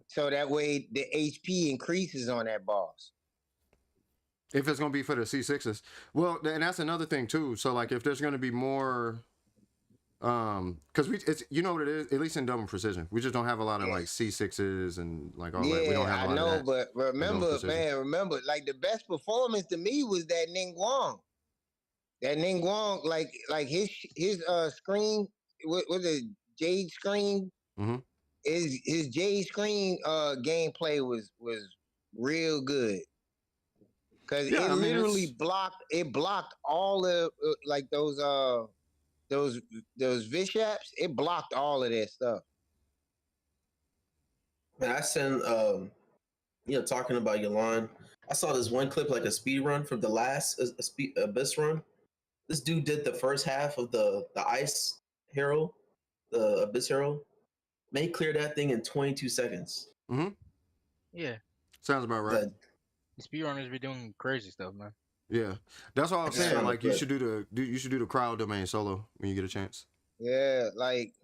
so that way the HP increases on that boss. If it's gonna be for the C6s, well, and that's another thing too. So like, if there's gonna be more, because it's you know what it is. At least in Double Precision, we just don't have a lot of like C6s and like all that. We don't have a lot of that. But remember, like the best performance to me was that Ningguang. That Ningguang, like his screen, what was it, Jade screen? Mm-hmm. His Jade screen gameplay was real good. Cause it literally blocked all the like those Vishaps. It blocked all of that stuff. Man, I sent talking about Yolan. I saw this one clip, like a speed run from the last Abyss run. This dude did the first half of the Ice Hero, the Abyss Hero. May clear that thing in 22 seconds. Mm-hmm. Yeah. Sounds about right. The speedrunners be doing crazy stuff, man. Yeah, that's what I was saying. Like, you should do the crowd domain solo when you get a chance. Yeah, like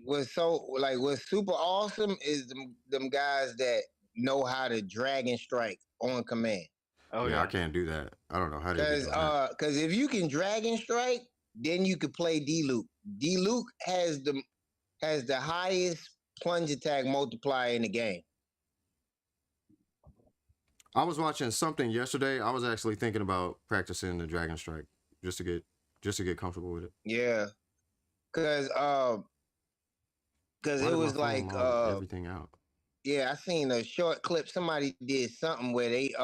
what's super awesome is them guys that know how to dragon strike on command. Oh yeah, I can't do that. I don't know how to do that. Because if you can dragon strike, then you could play D-Luke. D-Luke has the highest plunge attack multiplier in the game. I was watching something yesterday. I was actually thinking about practicing the Dragon Strike just to get comfortable with it. Yeah, because it was like everything out. Yeah, I seen a short clip. Somebody did something where they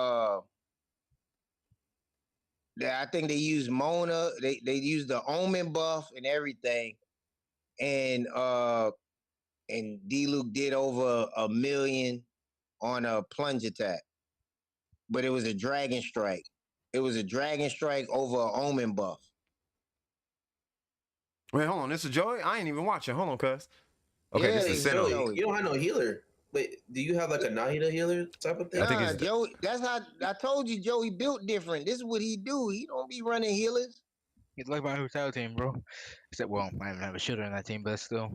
I think they used Mona. They used the Omen buff and everything, and D. Luke did over 1 million on a plunge attack, but it was a Dragon Strike. It was a Dragon Strike over an Omen buff. Wait, hold on. This is Joey? I ain't even watching. Hold on, cuz. Okay, Yeah, this is Senno. Joey. You don't have no healer. Wait, do you have like a Nahida healer type of thing? Nah, Joey. That's how I told you. Joey built different. This is what he do. He don't be running healers. He's like my hotel team, bro. Except, well, I don't have a shooter in that team, but still.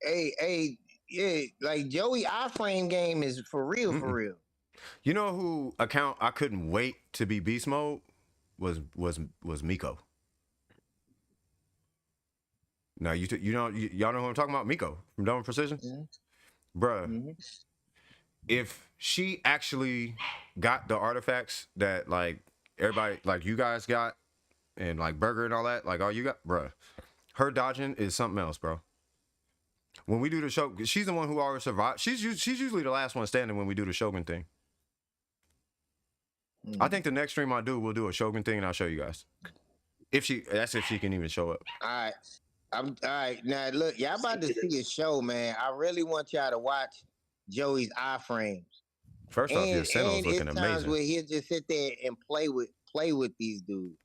Hey, yeah, like Joey, iframe game is for real, for real. You know who account I couldn't wait to be beast mode was Miko. Now y'all know who I'm talking about, Miko from Double Precision, bruh. If she actually got the artifacts that like everybody, like you guys got, and like Burger and all that, like all you got, bruh, her dodging is something else, bro. When we do the show, she's the one who always survived. She's usually the last one standing when we do the Shogun thing. I think the next stream I do, we'll do a Shogun thing, and I'll show you guys. That's if she can even show up. All right. Now look, y'all about to see a show, man. I really want y'all to watch Joey's iframes. First off, your Senno's looking amazing. Times where he'll just sit there and play with these dudes.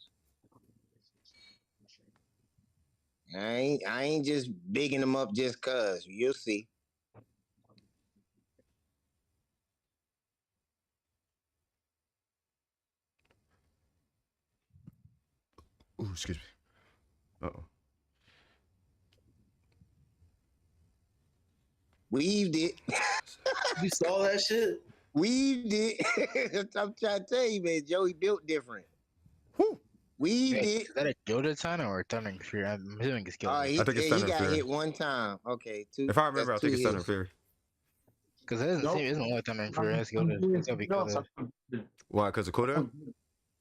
I ain't just bigging them up just cause. You'll see. Ooh, excuse me. Uh-oh. Weaved it. You saw that shit? Weaved it. I'm trying to tell you, man. Joey built different. Weaved it. Is that a Yoda time or a Thunder Fury? I'm assuming it's Yoda. I think it's Thunder He got Fury. hit one time. Okay, two. If I remember, I think it's Thunder Fury. Because it isn't only Thunder Fury. It's Yoda. It's gonna be Yoda. Why? Because of cooldown?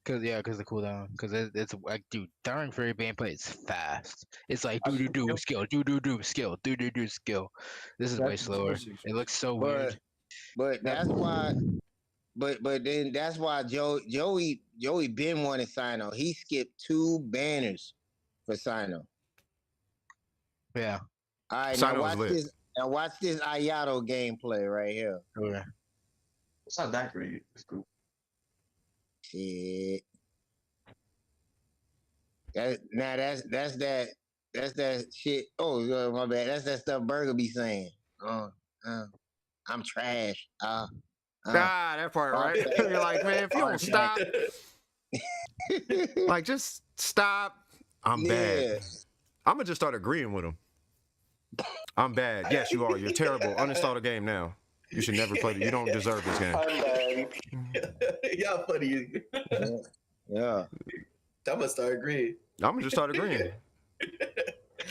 Because the cooldown. Because it's like, dude, Thunder Fury being played is fast. It's like do skill, do skill, do skill. This is way slower. It looks so weird. But that's why. But then that's why Joey been wanting Sino. He skipped 2 banners for Sino. Yeah. All right, Sino's now watch this Ayato gameplay right here. Okay. It's not that great. It's cool. Shit. That's that shit. Oh, my bad. That's that stuff Burger be saying. I'm trash. That part, right? You're like, man, if you don't stop, like, just stop. I'm bad. I'm gonna just start agreeing with him. I'm bad. Yes, you are. You're terrible. Uninstall the game now. You should never play it. You don't deserve this game. I'm bad. Y'all funny. Yeah. I'm gonna start agreeing. I'm gonna just start agreeing.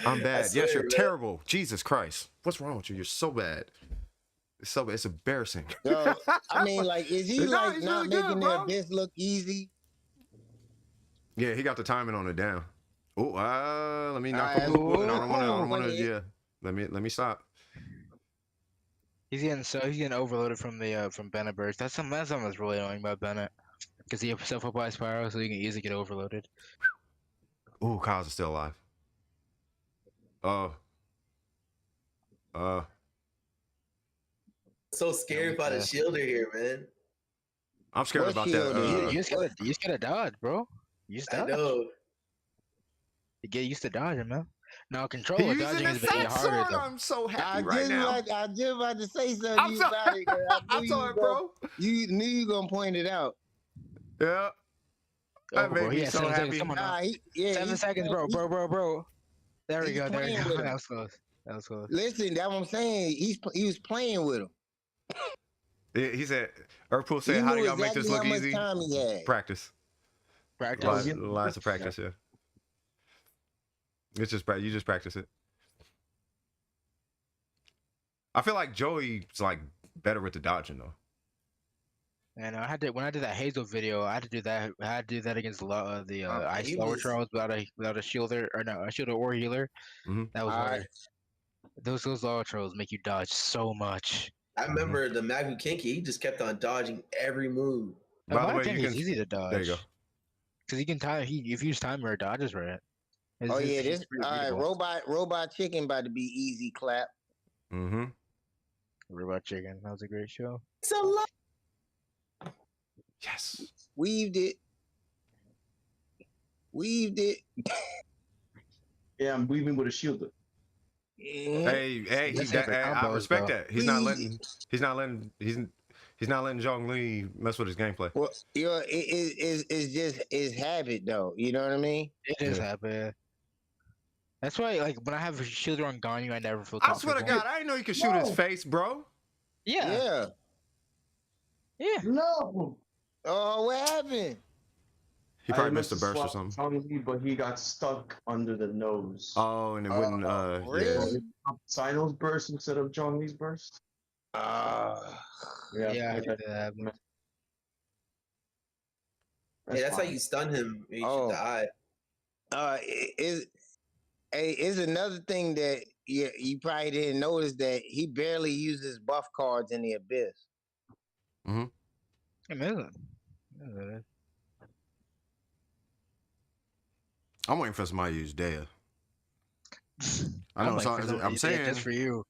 I'm bad. Yes, you're terrible. Jesus Christ. What's wrong with you? You're so bad. It's so bad. It's embarrassing. Yo, I mean, like, is he like not really making good, their bro. best look easy? Yeah, he got the timing on it down. Oh, let me knock him. Ooh, I don't want to. Yeah, let me stop. He's getting overloaded from Bennett burst. That's something that's really annoying about Bennett. Because he self-applies pyro, so he can easily get overloaded. Ooh, Kyle's is still alive. So scared by the shielder here, man. I'm scared about that. You just gotta dodge, bro. You just dodge. I know. You get used to dodging, man. Now controller dodging is a bit harder. Though. I'm so happy right now. I just about to say something about it. I'm sorry, bro. You knew you gonna point it out. Yeah. That made me so happy. 7 seconds, bro. There we go. There you go. That was close. Listen, that's what I'm saying. He was playing with him. He said, Urpool said, how do y'all make this look easy? Practice. Lots of practice, yeah. It's just you just practice it. I feel like Joey's like better with the dodging though. And when I did that Hazel video, I had to do that. I had to do that against the ice lower trials without a shielder or no, a shielder or healer. Mm-hmm. That was hard. Those lower trials make you dodge so much. I remember the Magu Kinky. He just kept on dodging every move. By the way, it's easy to dodge. There you go. Because he can time. If you use timer, it dodges right. Oh yeah, this robot chicken about to be easy clap. Mm-hmm. Robot Chicken. That was a great show. It's a lot. Yes. Weaved it. Yeah, I'm weaving with a shield. Hey, I respect that. He's not letting Zhongli mess with his gameplay. Well, it's habit though. You know what I mean? It is habit. That's why, like, when I have a shield on Ganyu, I never feel I comfortable. swear to God, I didn't know you could shoot his face, bro. Yeah. No. Oh, what happened? He probably missed a burst or something. Zhongli, but he got stuck under the nose. Oh, and it wouldn't. Really? Sino's burst instead of Zhongli's burst. Yeah. That's how you stun him. You should die. Is another thing that you probably didn't notice that he barely uses buff cards in the Abyss. Mm-hmm. Amazing. I'm waiting for somebody to use Dea. I know. I'm saying just for you.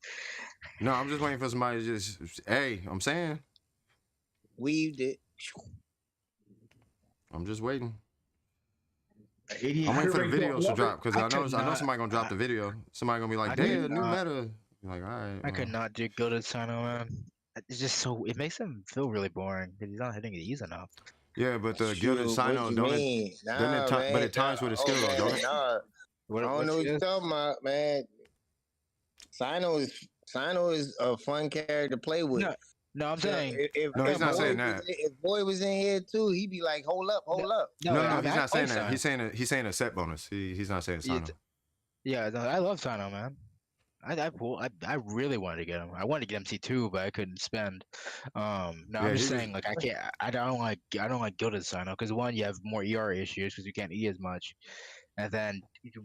No, I'm just waiting for somebody to just. Hey, I'm saying. Weaved it. I'm just waiting. I'm waiting for the videos to drop because I know somebody gonna drop the video. Somebody gonna be like, "Damn, new meta." You're like, all right. I could not do Gilded Sino, man. It's just so it makes him feel really boring because he's not hitting it easy enough. Yeah, but the Gilded Sino but it times with his skill though, don't it? I don't know what you're talking about, man. Sino is a fun character to play with. No, I'm saying. He's not saying that. If Boy was in here too, he'd be like, "Hold up." No, he's not saying that. He's saying a set bonus. He's not saying Sino. Yeah, I love Sino, man. I really wanted to get him. I wanted to get him C2, but I couldn't spend. I'm just saying, like, I can't. I don't like Gilded Sino because one, you have more ER issues because you can't E as much, and then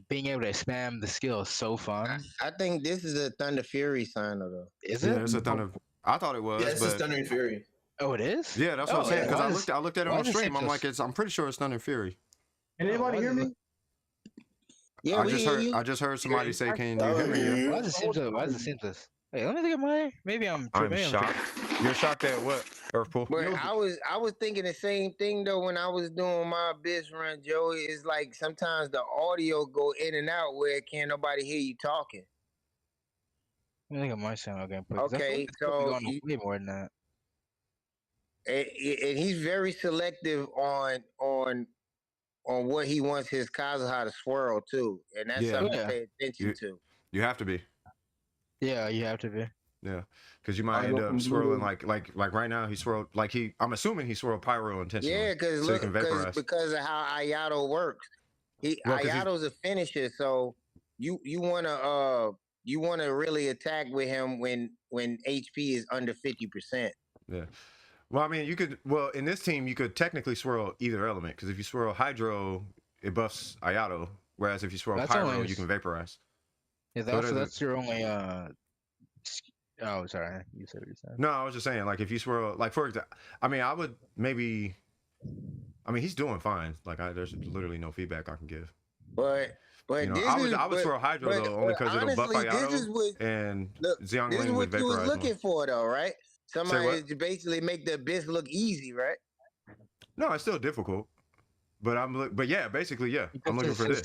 being able to spam the skill is so fun. I think this is a Thunder Fury Sino though. Is it? Yeah, it's a Thunder. I thought it was. Yeah, it's just Thunder and Fury. Oh, it is. Yeah, that's what I'm saying. Because I looked at it on stream. I'm like, I'm pretty sure it's Thunder and Fury. Can anybody hear me? Yeah, I just heard somebody say, "Can you hear me?" Why does it seem this? Hey, let me think of mine. Maybe I'm shocked. You're shocked at what, Earthpool? But I was thinking the same thing though when I was doing my Abyss run, Joey. It's like sometimes the audio go in and out where can't nobody hear you talking. I think I might sound again. Okay, so way more than that. And he's very selective on what he wants his Kazuha to swirl too, and that's something to pay attention to. You have to be. Yeah, you have to be. Yeah, because you might end up swirling like right now he swirled I'm assuming he swirled pyro intentionally. Yeah, because of how Ayato works. Ayato's a finisher, so you wanna really attack with him when HP is under 50%. Yeah. Well, I mean, in this team, you could technically swirl either element, because if you swirl Hydro, it buffs Ayato, whereas if you swirl Pyro, you can vaporize. Yeah, that's your only, oh, sorry, you said what you said. No, I was just saying, like, if you swirl, like, for example, I mean, he's doing fine. Like, there's literally no feedback I can give. But I would swirl Hydro, though, only because it'll buff Ayato, and Xiangling would vaporize. This is what you was looking for, though, right? Somebody to basically make the Abyss look easy, right? No, it's still difficult, but yeah, basically, yeah. I'm looking for this.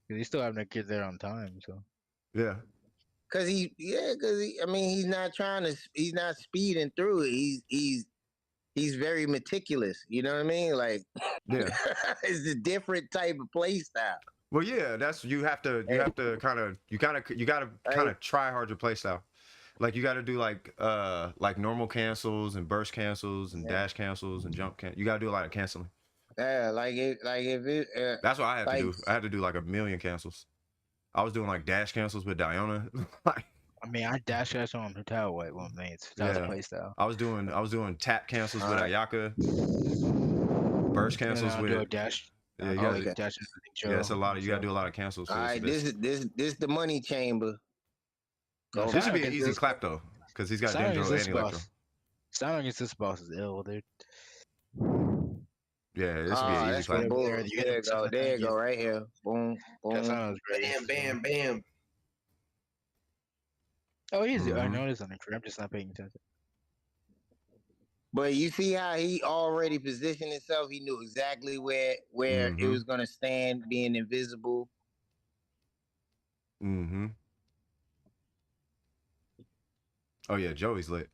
He's still having to get there on time, so. Yeah. He's not he's not speeding through it. He's very meticulous. You know what I mean? Like, yeah, it's a different type of play style. Well, yeah, you gotta kind of try hard your play style. Like you got to do like normal cancels and burst cancels and dash cancels and jump you got to do a lot of canceling. Yeah, that's what I had to do. I had to do like 1,000,000 cancels. I was doing like dash cancels with Diona. I dash cancel on Hotel White one mates. That's a play style. I was doing tap cancels with Ayaka. Burst cancels with dash. Yeah, you gotta, it's a lot of you gotta do a lot of cancels. All right, this is the money chamber. This should be an easy clap though, because he's got Dendro and Electro. Sound against this boss is ill, dude. Yeah, this would be an easy clap. There you go. There you go. Right here. Boom. Boom. Bam, bam, bam. Oh, easy. I know it's on the tree. I'm just not paying attention. But you see how he already positioned himself. He knew exactly where it was gonna stand, being invisible. Oh yeah, Joey's lit.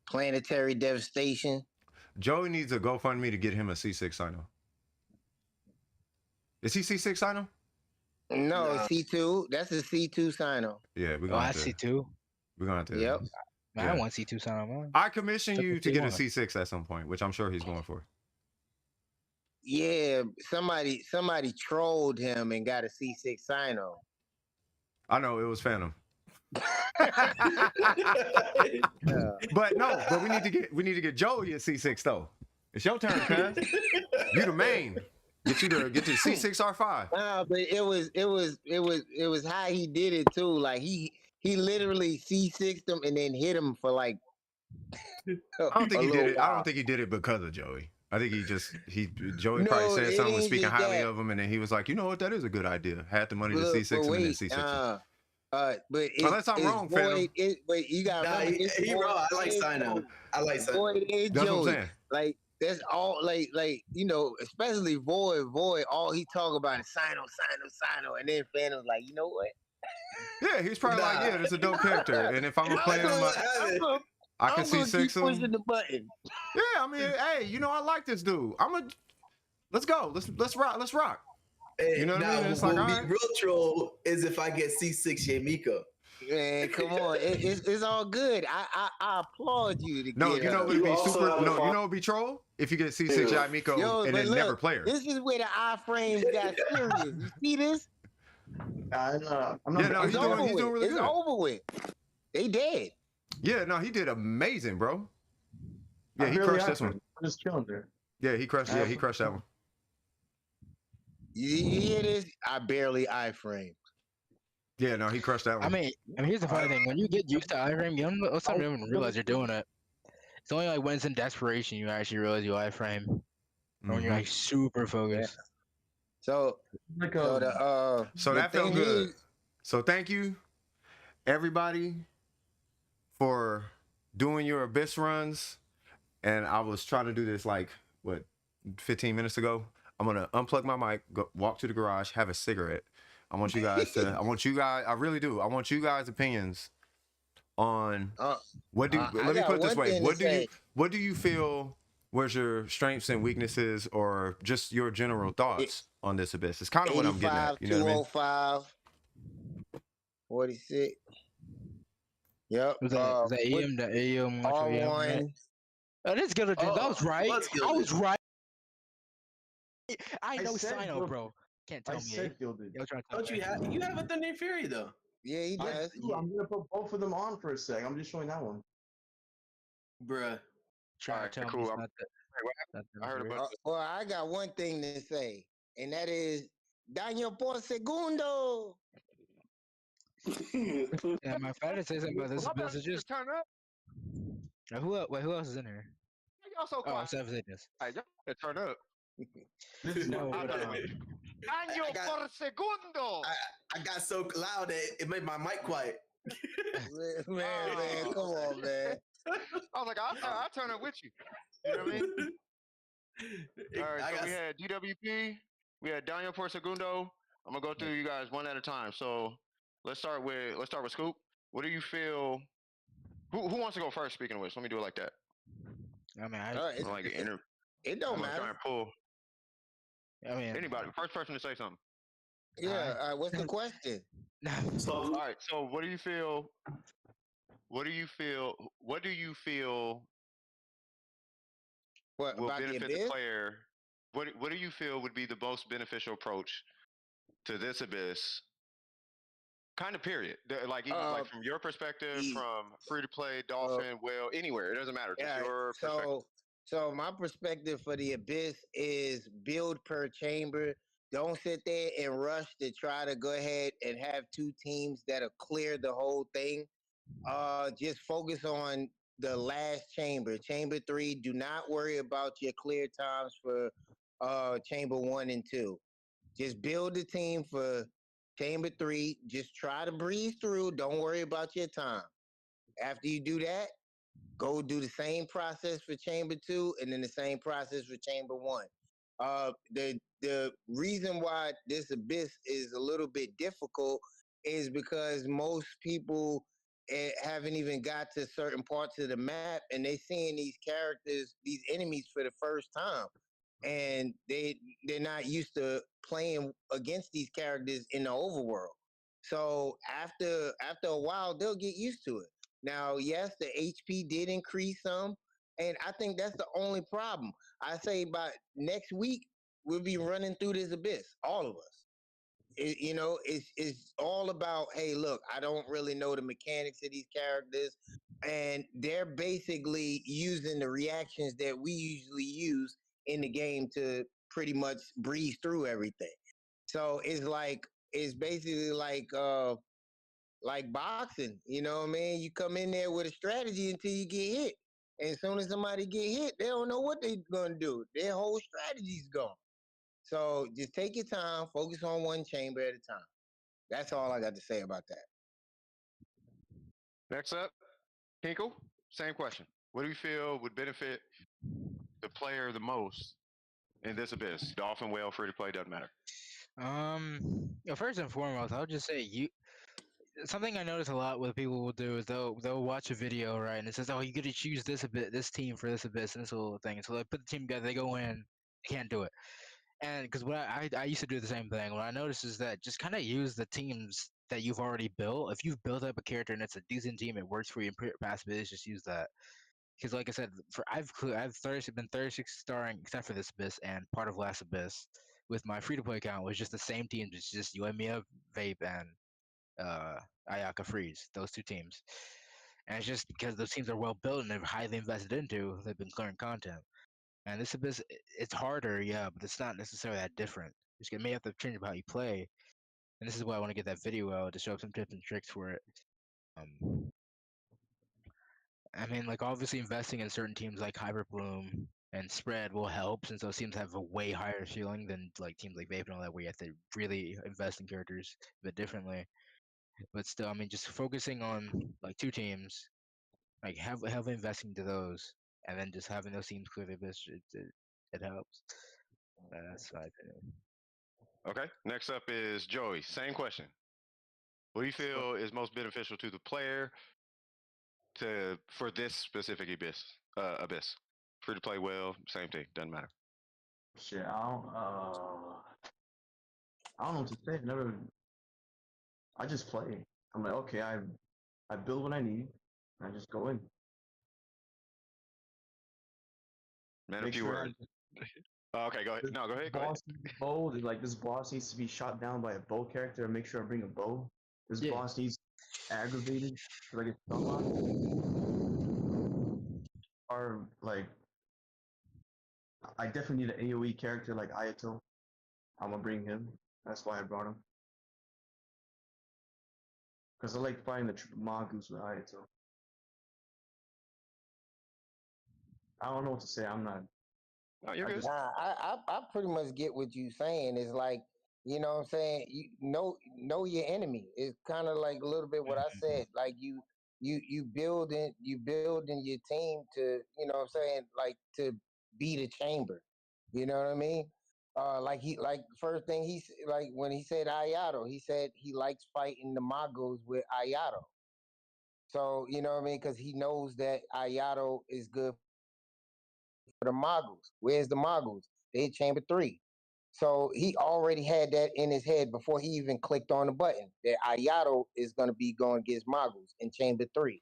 Planetary devastation. Joey needs a GoFundMe to get him a C6 sign-on. Is he C6 sign-on? No, C2. That's a C2 sign-on. Yeah, we're gonna have to. C2. We're gonna have to. Yep. I want C2 sign-on. I commission you to get a C6 at some point, which I'm sure he's going for. Yeah, somebody trolled him and got a C6 sign-on. I know, it was Phantom. But we need to get Joey a C6 though. It's your turn, cuz. You the main. Get to C6R5. Nah, but it was how he did it too. Like he literally C6'd him and then hit him for like I don't think he did it. I don't think he did it because of Joey. I think Joey probably said something, was speaking highly of him, and then he was like, you know what, that is a good idea. Had the money to C6 him and then C6 him. But unless I'm wrong, Phantom. Wait, you got he wrong. I like Sino. That's what I'm saying. Like that's all. Like especially Void. All he talk about is Sino, and then Phantom's like, you know what? Yeah, he's probably like, yeah, that's a dope character, and if I'm playing him, I can see six of them. Pushing the button. Yeah, I mean, hey, I like this dude. Let's go. Let's rock. Hey, you know what I mean? It's what like, would be real troll is if I get C6 Yamika. Man, come on, it's all good. I applaud you. To no, you know what would be super. No, you know what would be troll if you get C6 Yamiko and then never play her. This is where the iframes got serious. You see this? I'm not. He's doing really good. It's over with. They dead. Yeah, no, he did amazing, bro. Yeah, he crushed this one. I'm just chilling there. Yeah, he crushed that one. You hear this? I barely iframe. Yeah, no, he crushed that one. I mean, here's the funny thing: when you get used to iframe, you don't even realize you're doing it. It's only like when it's in desperation you actually realize you iframe. When you're like super focused. So that felt good. So thank you, everybody, for doing your Abyss runs. And I was trying to do this 15 minutes ago. I'm gonna unplug my mic, walk to the garage, have a cigarette. I want you guys, I really do. I want you guys' opinions on let me put it this way. What do you feel was your strengths and weaknesses, or just your general thoughts on this Abyss? It's kind of what I'm getting at. You know what I mean? 205, 46. Yep. Was that AM? R1. Oh, that's good. That was right. I was right. I know Sino, bro. Can't tell me. Don't you have a Thunder Fury though? Yeah, he does. I'm gonna put both of them on for a sec. I'm just showing that one. Bruh. Try to tell me it's not that. I heard about Well, I got one thing to say, and that is daño por segundo. Yeah, my father says something about this. This is just turn up. Who else is in here? Y'all so quiet. Seven Fitness. Hey, y'all turn up. No, Daño por segundo. I got so loud that it made my mic quiet. Man, come on, man. I was like, I'll turn up with you. You know what I mean? All right, so we had DWP, we had Daniel por segundo. I'm gonna go through you guys one at a time. So let's start with Scoop. What do you feel? Who wants to go first? Speaking of which, let me do it like that. I mean, it don't matter. Try and pull. I mean, anybody, first person to say something. Yeah. What's the question? All right. So, what do you feel? What do you feel will benefit the player? What do you feel would be the most beneficial approach to this Abyss? Kind of period. Like from your perspective, from free to play, Dolphin, Whale, anywhere. It doesn't matter. Just your perspective. So my perspective for the Abyss is build per chamber. Don't sit there and rush to try to go ahead and have two teams that'll clear the whole thing. Just focus on the last chamber, chamber 3. Do not worry about your clear times for chamber 1 and 2. Just build the team for chamber 3. Just try to breeze through. Don't worry about your time. After you do that, go do the same process for chamber 2 and then the same process for chamber 1. The reason why this abyss is a little bit difficult is because most people haven't even got to certain parts of the map and they seeing these characters, these enemies for the first time, and they're not used to playing against these characters in the overworld. So after a while, they'll get used to it. Now, yes, the HP did increase some, and I think that's the only problem. I say by next week we'll be running through this abyss, all of us. It's all about, hey, look, I don't really know the mechanics of these characters, and they're basically using the reactions that we usually use in the game to pretty much breeze through everything. So it's basically like boxing. You know what I mean? You come in there with a strategy until you get hit. And as soon as somebody get hit, they don't know what they're gonna do. Their whole strategy's gone. So just take your time, focus on one chamber at a time. That's all I got to say about that. Next up, Kinkle, same question. What do you feel would benefit the player the most in this abyss? Dolphin, whale, free to play, doesn't matter. First and foremost, I'll just say something I notice a lot what people will do is they'll watch a video, right, and it says, oh, you get to choose this team for this abyss and this little thing. So they put the team together, they go in, they can't do it. And because what I used to do the same thing. What I noticed is that just kind of use the teams that you've already built. If you've built up a character and it's a decent team, it works for you in past abyss, just use that. Because like I said, I've been 36 starring except for this abyss and part of last abyss with my free to play account was just the same team, just Yoimiya, Vape, and Ayaka Freeze, those two teams. And it's just because those teams are well built and they're highly invested into, they've been clearing content. And this abyss, it's harder, yeah, but it's not necessarily that different. You may have to change about how you play. And this is why I want to get that video out to show some tips and tricks for it. I mean, like obviously investing in certain teams like Hyperbloom and Spread will help since those teams have a way higher ceiling than like teams like Vape and all that, where you have to really invest in characters a bit differently. But still, I mean, just focusing on like two teams, like heavily investing to those, and then just having those teams clear the abyss, it helps. That's my opinion. Okay. Next up is Joey. Same question. What do you feel is most beneficial to the player for this specific abyss? Free to play, well, same thing, doesn't matter. Shit, I don't know what to say. I just play. I'm like, okay, I build what I need, and I just go in. Man, a few words. Okay, go ahead. No, go ahead. Bow, like this boss needs to be shot down by a bow character and make sure I bring a bow. This boss needs aggravated so I get stun or like I definitely need an AoE character like Ayato. I'm gonna bring him. That's why I brought him. Because I like fighting the triple mongoose with Ayato. I don't know what to say. I'm not. Oh, you're good. I pretty much get what you're saying. It's like, you know what I'm saying? You know your enemy. It's kind of like a little bit what I said. Like you building your team to, you know what I'm saying, like to beat a chamber. You know what I mean? Like first thing like when he said Ayato, he said he likes fighting the Magos with Ayato. So, you know what I mean? Because he knows that Ayato is good for the Moguls. Where's the Moguls? They chamber 3. So he already had that in his head before he even clicked on the button that Ayato is going to be going against Moguls in chamber 3.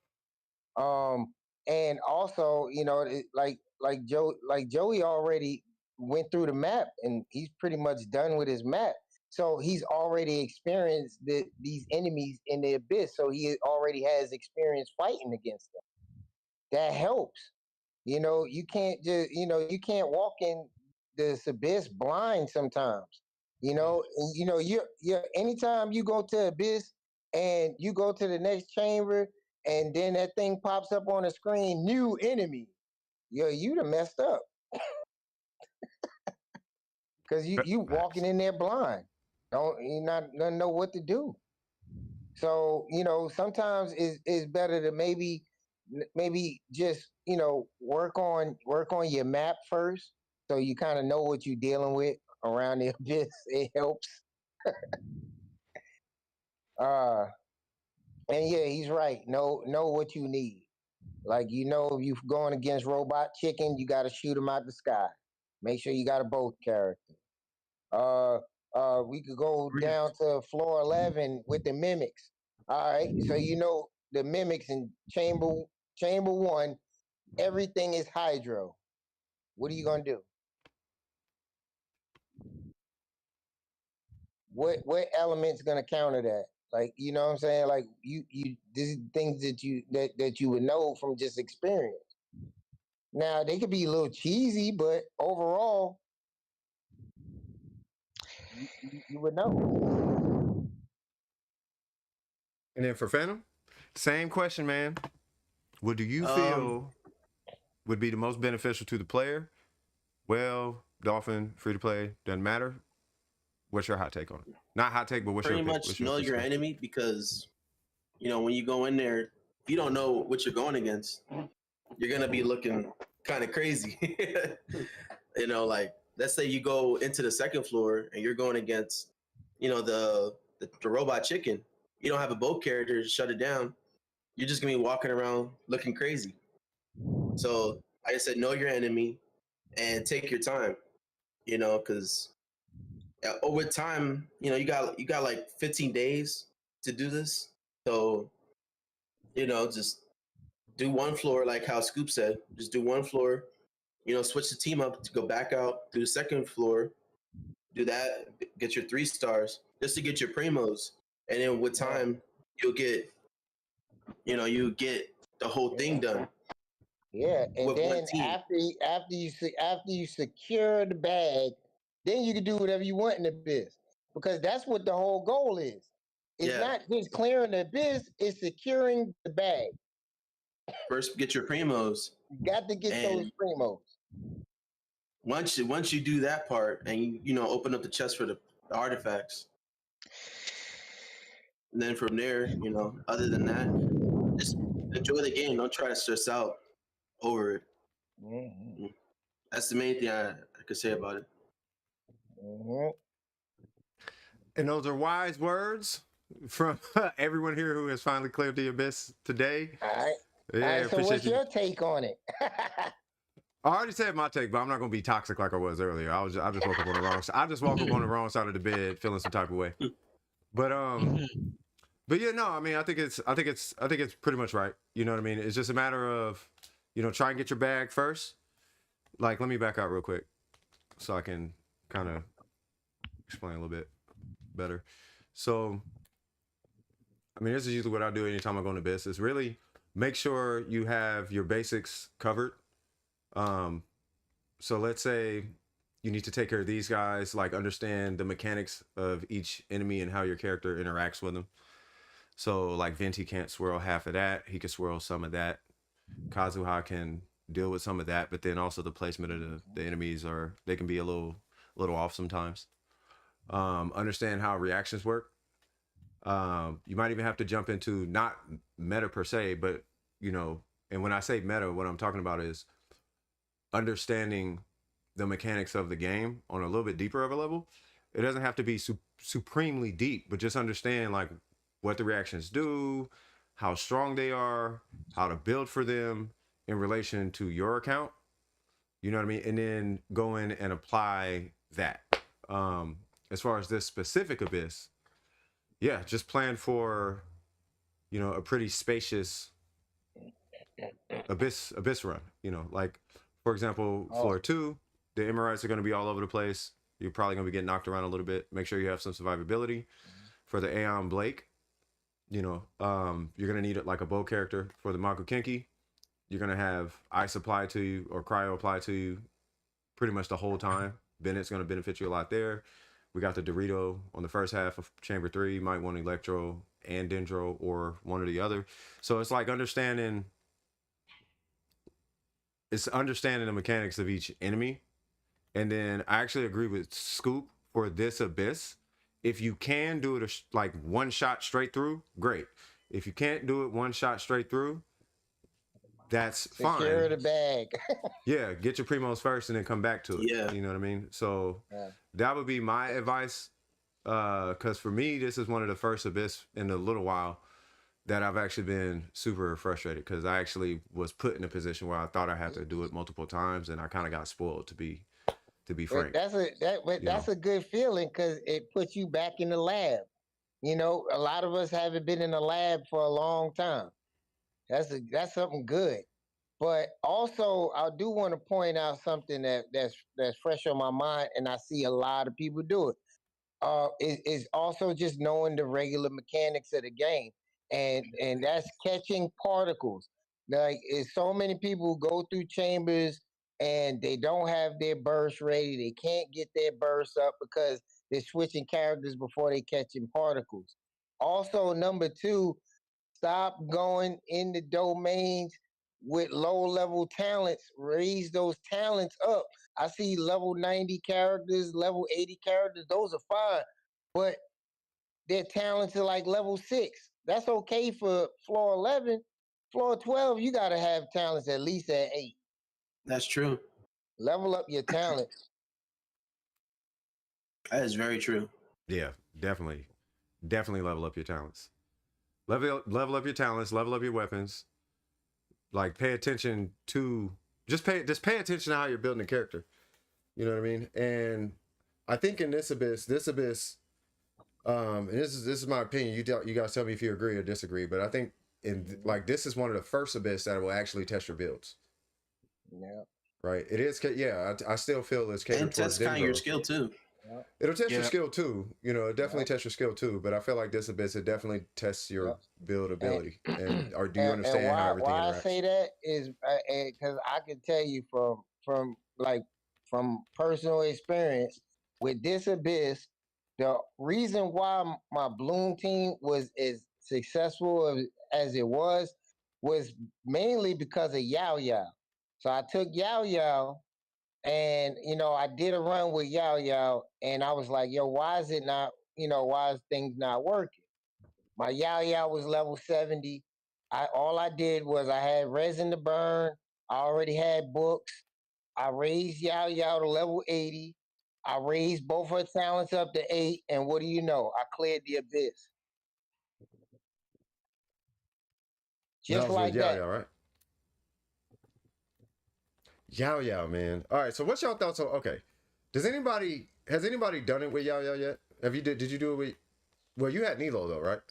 And also, you know, like Joey already went through the map and he's pretty much done with his map. So he's already experienced these enemies in the abyss. So he already has experience fighting against them. That helps. You know, you can't walk in this abyss blind sometimes. You're anytime you go to abyss and you go to the next chamber and then that thing pops up on the screen, new enemy. Yo, you done messed up. Because you walking in there blind. You not gonna know what to do. So, sometimes it's better to maybe just, work on your map first, so you kind of know what you're dealing with around the abyss. It helps. And yeah, he's right. Know what you need. Like, if you're going against Robot Chicken, you got to shoot him out the sky. Make sure you got a both character. We could go down to floor 11 with the mimics. All right, so the mimics in chamber 1, everything is hydro. What are you gonna do? What element's gonna counter that? Like, you know what I'm saying? Like, this is things that you would know from just experience. Now they could be a little cheesy, but overall, you would know. And then for Phantom, same question, man. What do you feel would be the most beneficial to the player? Well, Dolphin, free to play, doesn't matter. What's your hot take on it? Not hot take, but what's pretty your much what's know your enemy, because when you go in there, if you don't know what you're going against, you're gonna be looking kind of crazy. Like, let's say you go into the second floor and you're going against, the Robot Chicken. You don't have a boat character to shut it down. You're just gonna be walking around looking crazy. So like I said, know your enemy and take your time. Because over time, you got like 15 days to do this. So, just do one floor, like how Scoop said. Just do one floor. Switch the team up to go back out, do the second floor, do that, get your 3 stars, just to get your primos. And then with time, you'll get, you get the whole thing done. Yeah, and then after you secure the bag, then you can do whatever you want in the abyss, because that's what the whole goal is. It's not just clearing the abyss; it's securing the bag. First, get your primos. You got to get those primos. Once you do that part, and you open up the chest for the artifacts, and then from there, other than that, just enjoy the game. Don't try to stress out over it. Mm-hmm. That's the main thing I could say about it. Mm-hmm. And those are wise words from everyone here who has finally cleared the abyss today. All right. Yeah, all right, so what's your take on it? I already said my take, but I'm not gonna be toxic like I was earlier. I just woke up on the wrong side. I just woke up on the wrong side of the bed, feeling some type of way. But yeah, no, I mean, I think it's pretty much right. You know what I mean? It's just a matter of, try and get your bag first. Like, let me back out real quick so I can kind of explain a little bit better. So, I mean, this is usually what I do anytime I go into business. Is really make sure you have your basics covered. So let's say you need to take care of these guys, like understand the mechanics of each enemy and how your character interacts with them. So like Venti can't swirl half of that. He can swirl some of that. Kazuha can deal with some of that, but then also the placement of the enemies they can be a little off sometimes. Understand how reactions work. You might even have to jump into not meta per se, but and when I say meta, what I'm talking about is understanding the mechanics of the game on a little bit deeper of a level. It doesn't have to be supremely deep, but just understand like what the reactions do, how strong they are, how to build for them in relation to your account. You know what I mean? And then go in and apply that. As far as this specific abyss, yeah, just plan for, a pretty spacious abyss run. Like, for example, floor 2, the Emirites are going to be all over the place. You're probably going to be getting knocked around a little bit. Make sure you have some survivability. For the Aeon Blake, you're going to need like a bow character. For the Makukenki, you're going to have ice applied to you or cryo applied to you pretty much the whole time. Bennett's going to benefit you a lot there. We got the Dorito on the first half of Chamber 3. You might want Electro and Dendro or one or the other. So it's like understanding the mechanics of each enemy. And then I actually agree with Scoop for this Abyss. If you can do it like one shot straight through, great. If you can't do it one shot straight through, that's fine. Secure the bag. Yeah, get your primos first and then come back to it. Yeah. You know what I mean? So that would be my advice. Because for me, this is one of the first Abyss in a little while that I've actually been super frustrated because I actually was put in a position where I thought I had to do it multiple times and I kind of got spoiled, to be frank. That's a good feeling because it puts you back in the lab. You know, a lot of us haven't been in the lab for a long time. That's something good. But also, I do want to point out something that's fresh on my mind, and I see a lot of people do it. Is also just knowing the regular mechanics of the game, and that's catching particles. Like, it's so many people who go through chambers and they don't have their burst ready. They can't get their burst up because they're switching characters before they catching particles. Also, number two, stop going in the domains with low level talents. Raise those talents up. I see level 90 characters, level 80 characters. Those are fine, but their talents are like level 6. That's okay for floor 11. Floor 12, you got to have talents at least at 8. That's true. Level up your talents. That is very true. Yeah, definitely level up your talents. Level up your talents. Level up your weapons. Like, pay attention to just pay attention to how you're building a character. You know what I mean? And I think in this Abyss, and this is my opinion. You guys tell me if you agree or disagree. But I think this is one of the first Abyss that will actually test your builds. Yeah. Right. It is. Yeah. I still feel it's catered towards test kind of your skill too. Yeah. It'll test your skill too. You know, it dedefinitely tests your skill too. But I feel like this Abyss, it definitely tests your build ability. Or do you understand how everything why interacts? I say that is because I can tell you from personal experience with this Abyss, the reason why my Bloom team was as successful as it was mainly because of Yao Yao. So I took Yao Yao. And, I did a run with Yao Yao, and I was like, yo, why is things not working? My Yao Yao was level 70. All I did was I had resin to burn. I already had books. I raised Yao Yao to level 80. I raised both her talents up to 8. And what do you know? I cleared the Abyss. Just like that. Yao Yao, right? Yao Yao, man. All right, so what's y'all thoughts on? Okay, has anybody done it with Yao Yao yet? Did you do it with? Well, you had Nilo though, right?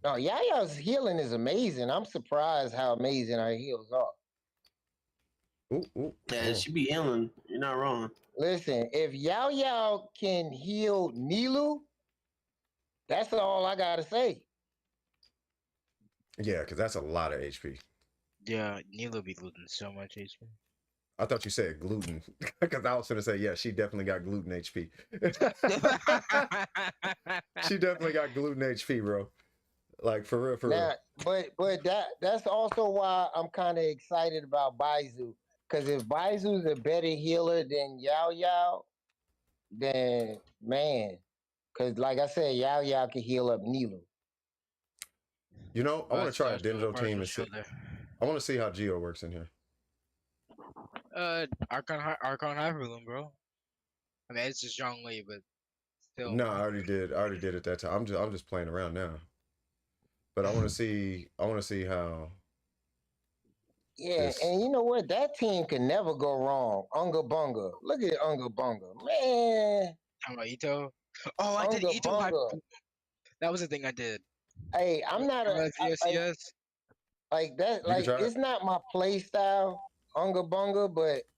No, Yao Yao's healing is amazing. I'm surprised how amazing her heals are. Yeah, she be healing. You're not wrong. Listen, if Yao Yao can heal Nilu, that's all I gotta say. Yeah, because that's a lot of HP. Yeah, Nilo be losing so much HP. I thought you said gluten, because I was gonna say, yeah, she definitely got gluten HP. She definitely got gluten HP, bro. Like, for real, for real. But that's also why I'm kind of excited about Baizu. Because if Baizu's a better healer than Yao Yao, then man, because like I said, Yao Yao can heal up Nilu. You know, I want to try a Dendro team and see. I want to see how Geo works in here. Archon Hyperloom, bro. I mean, it's just Zhongli, but still. No, I already did it that time. I'm just playing around now. But I want to see how. Yeah, and you know what? That team can never go wrong. Unga Bunga. Look at Unga Bunga. Man. Talking about Ito? Oh, I did Ito Hyperloom. That was the thing I did. Hey, I'm not a like that. Like, it's not my play style, Unga Bunga,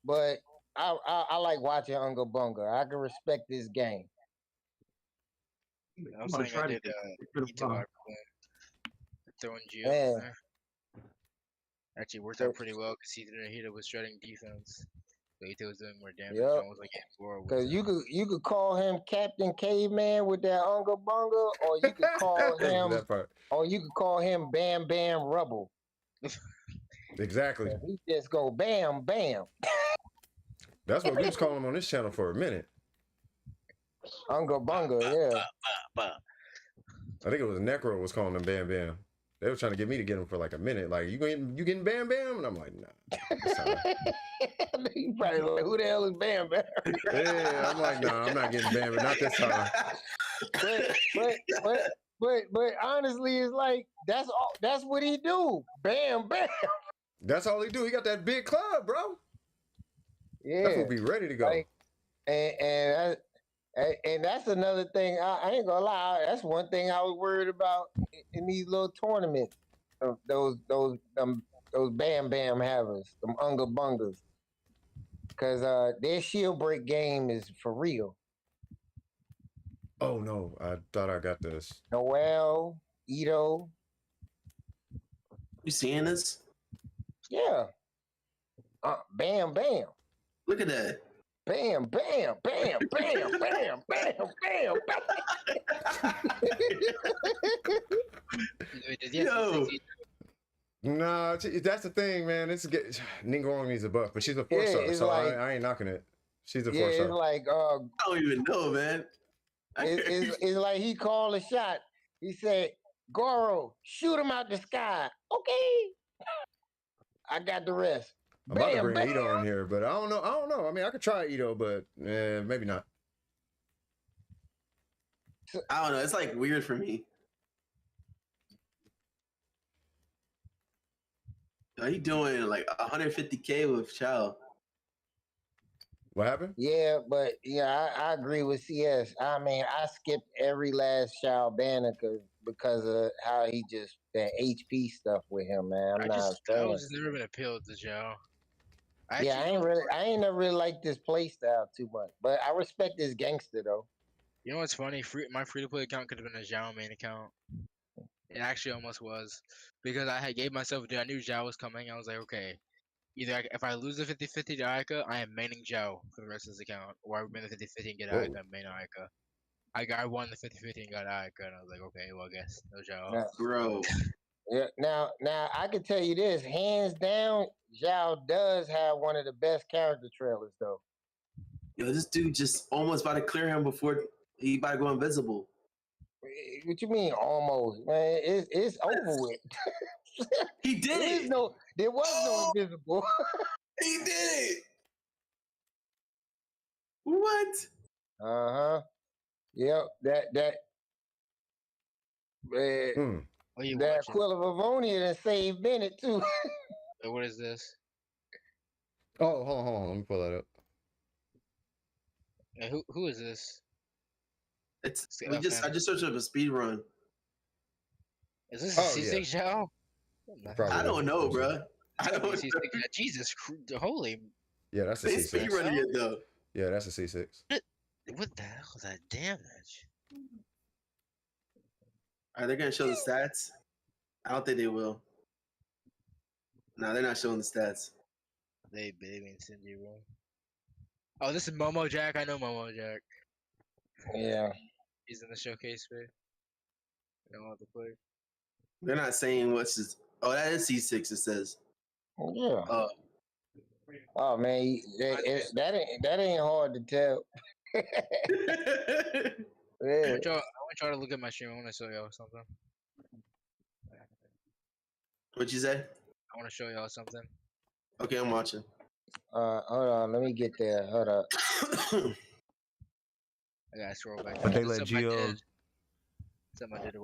but I like watching Unga Bunga. I can respect this game. I was saying I did Ito Hyperloom. Throwing Geo in there. Actually worked out pretty well because he didn't hit it with shredding defense. Leite was doing more damage. Yep. Almost like Game 4. Cause you could call him Captain Caveman with that unga bunga, or you could call him that part. or you could call him Bam Bam Rubble. Exactly. He just go bam bam. That's what we was calling him on this channel for a minute. Unga bunga, yeah. I think it was Necro was calling him Bam Bam. They were trying to get me to get him for like a minute. Like, you getting Bam Bam? And I'm like, nah. You probably like, who the hell is Bam Bam? Yeah, I'm like, nah, I'm not getting Bam Bam. Not this time. But honestly, it's like that's what he do. Bam bam. That's all he do. He got that big club, bro. Yeah. That would be ready to go. Like, and that's another thing. I ain't gonna lie. That's one thing I was worried about in these little tournaments. Those bam bam havers, them unga bungas, because their shield break game is for real. Oh no, I thought I got this. Noel, Ito. You seeing this? Yeah. Bam bam. Look at that. Bam, bam, bam, bam, bam, bam, bam, bam. Yo. Nah, that's the thing, man. Ningguang needs a buff, but she's a 4-star, so like, I ain't knocking it. She's a 4-star. It's like I don't even know, man. It's like he called a shot. He said, "Goro, shoot him out the sky." Okay, I got the rest. I'm about to bring Ito on here, but I don't know. I mean, I could try Ito, but maybe not. I don't know. It's like weird for me. He doing like 150K with Chow. What happened? Yeah, but yeah, I agree with CS. I mean, I skipped every last Shao banner because of how he just that HP stuff with him, man. I was never been appealed to Zhao. I ain't never really liked this play style too much, but I respect this gangster though. You know what's funny? My free to play account could have been a Zhao main account. It actually almost was, because I had gave myself, I knew Zhao was coming. I was like, okay, either if I lose the 50-50 to Ayaka, I am maining Zhao for the rest of this account, or I win the 50-50 and get Ayaka and main Ayaka. I won the 50-50 and got Ayaka, and I was like, okay, well, I guess no Zhao. Now, bro. Yeah, now I can tell you this, hands down, Zhao does have one of the best character trailers though. Yo, this dude just almost about to clear him before he about to go invisible. What you mean almost, man? It's over with. He did it. There was no invisible. He did it. What? Yep. That Quill of Avonia that saved Bennett too. What is this? Oh, hold on. Let me pull that up. Hey, who is this? I just searched up a speed run. Is this a C6 Zhao? I don't know, bro. I don't know. Jesus, holy. Yeah, that's a C6. C6. Speed running it though. Yeah, that's a C6. What the hell is that damage? Are they gonna show the stats? I don't think they will. No, they're not showing the stats. They baby and Cindy room. Oh, this is Momo Jack. I know Momo Jack. Yeah. He's in the showcase, man. I don't want to play. They're not saying what's his. Oh, that is C6. It says. Yeah. Oh man, that ain't hard to tell. Yeah. I want y'all to look at my stream. I want to show y'all something. What'd you say? I want to show y'all something. Okay, I'm watching. Hold on, let me get there. Hold up. I gotta scroll back. But they let Geo.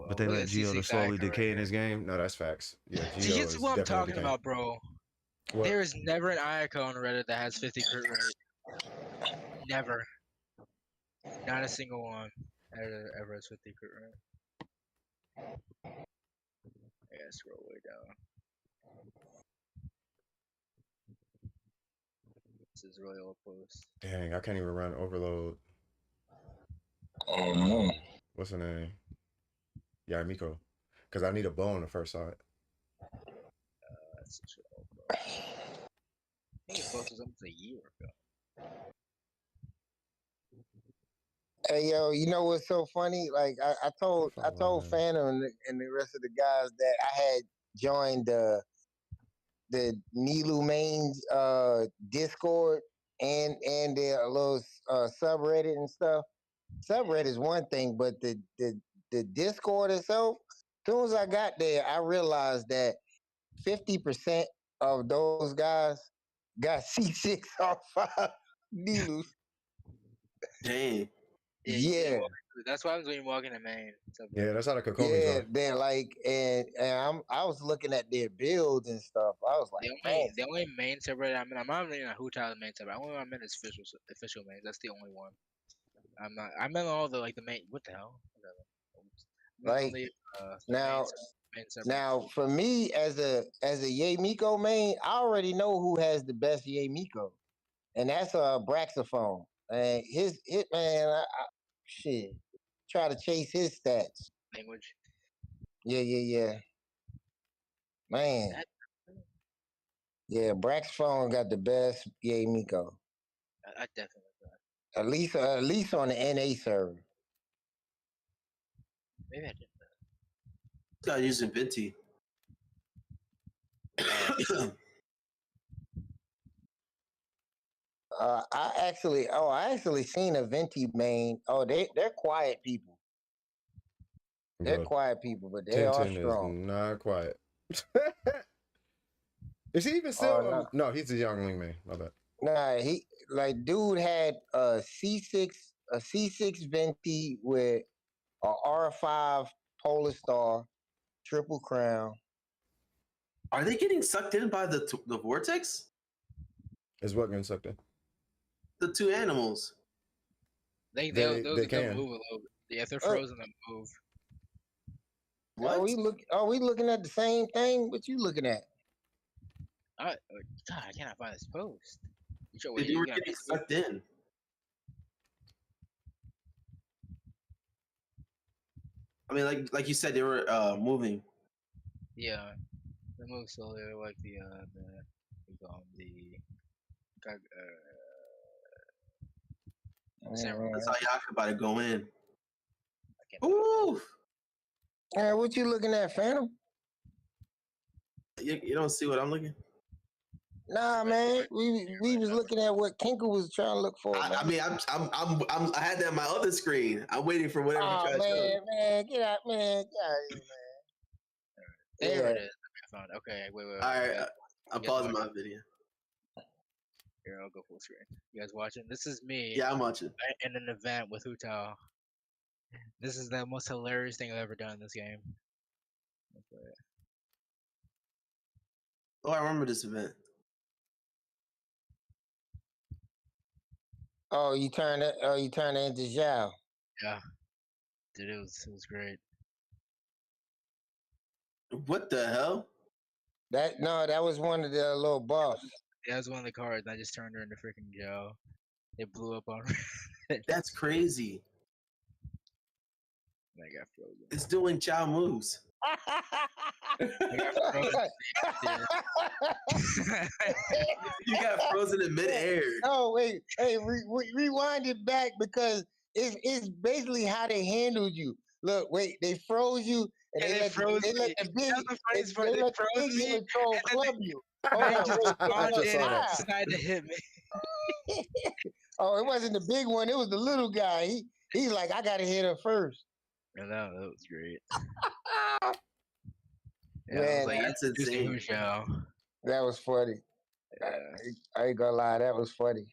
But they let Geo to slowly decay in his game. No, that's facts. Yeah, Geo See, it's is what I'm definitely talking decaying. about, bro. What? There is never an Ayaka on Reddit that has 50 crit rate. Never. Not a single one ever has 50 crit rate. I gotta scroll way down. This is really old post. Dang, I can't even run overload. Oh no. What's her name? Yeah, Miko. Because I need a bow on the first side. That's such an old post. I think it posted almost a year ago. Hey yo, you know what's so funny? Like I told Phantom and the rest of the guys that I had joined the Nilu Main's Discord and their little subreddit and stuff. Subreddit is one thing, but the Discord itself. As soon as I got there, I realized that 50% of those guys got C6 or 5 Nilus. Dang. Yeah. That's what happens when you walk in the main. Yeah, that's how the Kokomis Yeah, are. they're like, and I was looking at their builds and stuff. I was like, the only main server I'm not even a Hootile main server. The only one I'm in is official main. That's the only one. I'm in all the like the main. What the hell? like only, now for me as a Ye Miko main, I already know who has the best Ye Miko, and that's Braxophone. And his man, shit, try to chase his stats. Language. Yeah. Man. Yeah, Braxophone got the best Ye Miko. I definitely got. At least on the NA server. Maybe I did that. This guy using Venti. I actually seen a Venti main. Oh, they're quiet people. They're quiet people, but they are strong. Is not quiet. Is he even still? No, he's a youngling man. My bad. Nah, he dude had a C6 Venti with a R5 Polar Star, Triple Crown. Are they getting sucked in by the vortex? Is what getting sucked in? The two animals. They can move a little bit. Yeah, if they're frozen, they move. What? Are we looking at the same thing? What you looking at? God, I cannot find this post. You were getting sucked in. I mean, like you said, they were moving. Yeah, they move slowly, like the That's Ayaka about to go in. Ooh. What you looking at, Phantom? You don't see what I'm looking? Nah, man. We was looking at what Kinker was trying to look for. I mean, I had that on my other screen. I'm waiting for whatever you try to show. Man, get out, man. Get out here, man. There it is. I found it. Okay, wait. All right, I'm pausing my video. Here, I'll go full screen. You guys watching? This is me. Yeah, I'm watching. In an event with Hutao. This is the most hilarious thing I've ever done in this game. Okay. Oh, I remember this event. Oh, you turned it into Zhao. Yeah. Dude, it was great. What the hell? That was one of the little buffs. That was one of the cards. I just turned her into freaking Zhao. It blew up on her. That's crazy. I got frozen. It's doing Zhao moves. You got frozen in midair. Oh wait, hey, rewind it back because it's basically how they handled you. Look, wait, they froze you and they let the big troll club you. I just decided to hit me. Oh, it wasn't the big one; it was the little guy. He's like, I gotta hit her first. Yeah, that was great. Yeah, man, like, that's insane. That was funny. I ain't gonna lie, that was funny.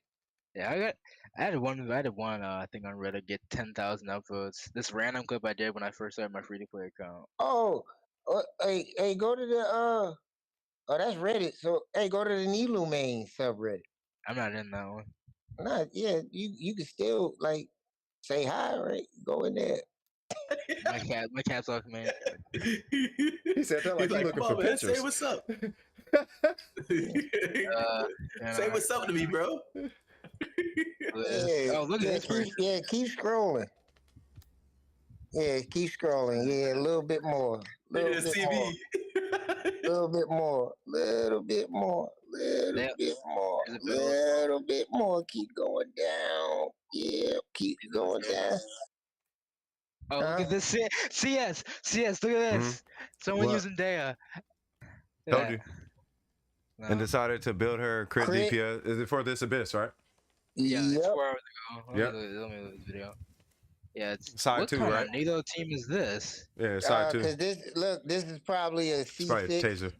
Yeah, I had one thing on Reddit get 10,000 upvotes. This random clip I did when I first started my free to play account. Oh, hey, go to the oh, that's Reddit. So hey, go to the Nilu main subreddit. I'm not in that one. Nah, yeah, you can still like say hi, right? Go in there. My cat's off, man. He said that like he's looking for pictures. Say what's up. Say what's up to me, bro. Yeah, oh, look at this. Keep scrolling. Yeah, keep scrolling. Yeah, a little bit more. Little bit more. little bit more. Little bit more. Keep going down. Yeah, keep going down. Oh, look at this. CS. Look at this. Someone What? using Dea. Told you. No. And decided to build her crit DPS. Is it for this abyss, right? Yeah, it's Yep. 4 hours ago. Yep. Let me look at this video. Yeah, it's Side what 2, kind right? of NATO team is this? Yeah, side 2. Cause this is probably a It's probably a C6. taser.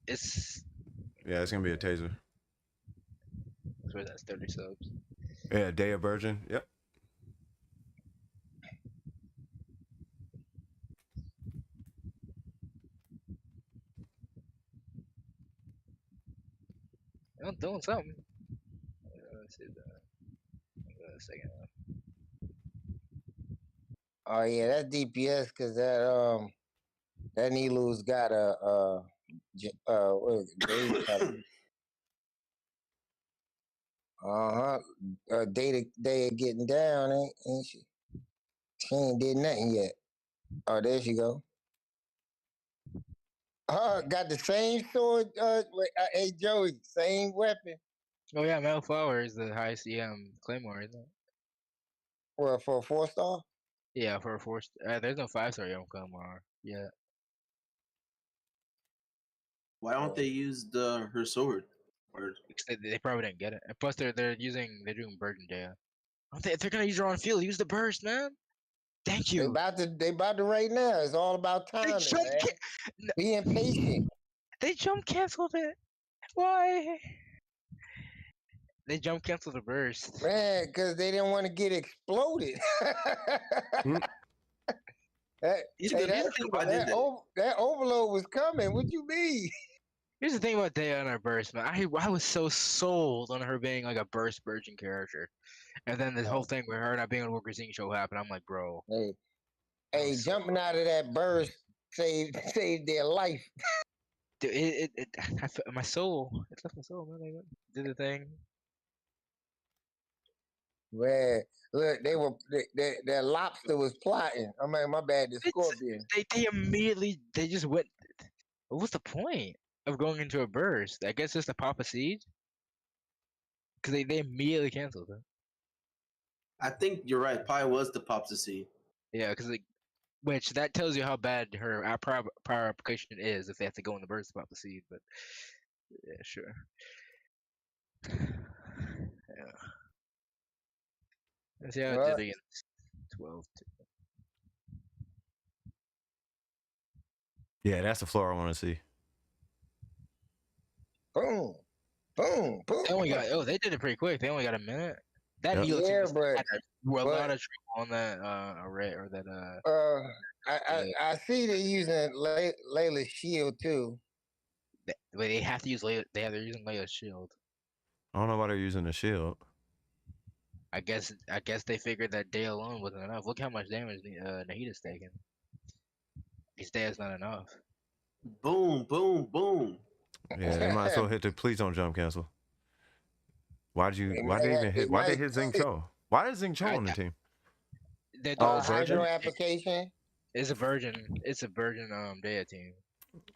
It's Yeah, it's gonna be a taser. That's where that's 30 subs. Yeah, Day of Virgin. Yep. I'm doing something. Let's see that. A second. Oh yeah, that's DPS because that Nilu's got a what is it, base cover. Data getting down, ain't she? She ain't did nothing yet. Oh, there she go. Got the same sword. Hey Joey, same weapon. Oh yeah, Metal Flower is the highest EM Claymore, isn't it? For a 4-star. Yeah, for a 4-star. There's no 5-star EM Claymore. Yeah. Why don't they use her sword? Or They probably didn't get it. And plus, they're doing Burden Dea. If they're gonna use her on field, use the burst, man. Thank you. They about to right now. It's all about timing, man. Being patient. They jump canceled it. Why? They jump canceled the burst. Man, because they didn't want to get exploded. That overload was coming. What you mean? Here's the thing about Dea and her burst, man. I was so sold on her being like a burst virgin character. And then this whole thing with her not being able to work her Zing show happened. I'm like, bro. Hey, jumping out of that burst saved their life. Dude, my soul. It left my soul, man. They did the thing. Man, look, their lobster was plotting. I mean, my bad, the scorpion. They immediately just went. What was the point of going into a burst? I guess just to pop a seed. Because they immediately canceled it. I think you're right. Probably was the pop to see. Yeah, because which that tells you how bad her power application is if they have to go in the burst to pop the seed. But yeah, sure. Yeah. Let's see how it did against 12. Yeah, that's the floor I want to see. Boom, boom, boom. They did it pretty quick. They only got a minute. That had a lot of trouble on that array or that I see they're using Layla's shield too. They have to use Layla. They're using Layla's shield. I don't know why they're using the shield. I guess they figured that day alone wasn't enough. Look how much damage Nahida's taking. His day is not enough. Boom, boom, boom. Yeah, they might as well hit the please don't jump cancel. Why they hit Zing Cho? Why is Zing Cho on the team? Hydro application. It's a virgin Dea team.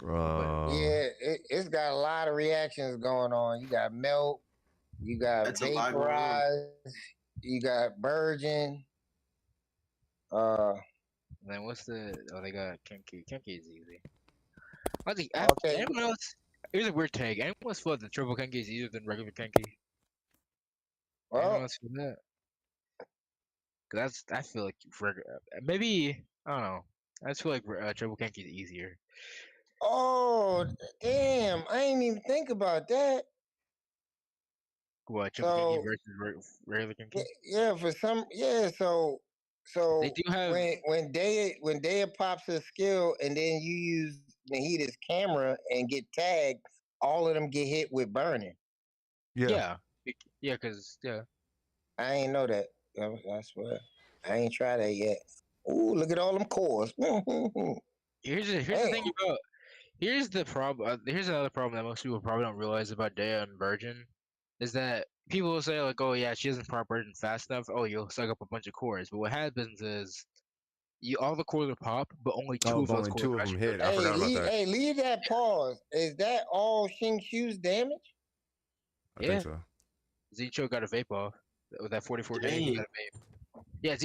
Yeah, it's got a lot of reactions going on. You got melt, you got vaporize, you got virgin. Then what's the? Oh, they got Kenki. Kenki is easy. I think. Anyone else? Here's a weird take. Anyone else feel the triple Kenki is easier than regular Kenki? Anyone else feel that? Cause I feel like maybe I don't know. I just feel like triple Kenki is easier. Oh damn! I didn't even think about that. What triple Kenki versus regular Kenki? Yeah, for some. Yeah, so they do have when Dea pops a skill and then you use Nahida's camera and get tagged, all of them get hit with burning. Yeah. I ain't know that. I swear, I ain't tried that yet. Ooh, look at all them cores. Here's the thing about. Here's the problem. Here's another problem that most people probably don't realize about Dea and Virgin, is that people will say like, "Oh yeah, she doesn't prop Virgin fast enough. Oh, you'll suck up a bunch of cores." But what happens is, all the cores are pop, but only two Oh, of but those only cores two are of them actually hit. good. I forgot about that. Hey, leave that pause. Is that all Xingqiu's damage? I think so. Xingqiu got a vape off with that 44 K. He Dang. got a vape. Yeah,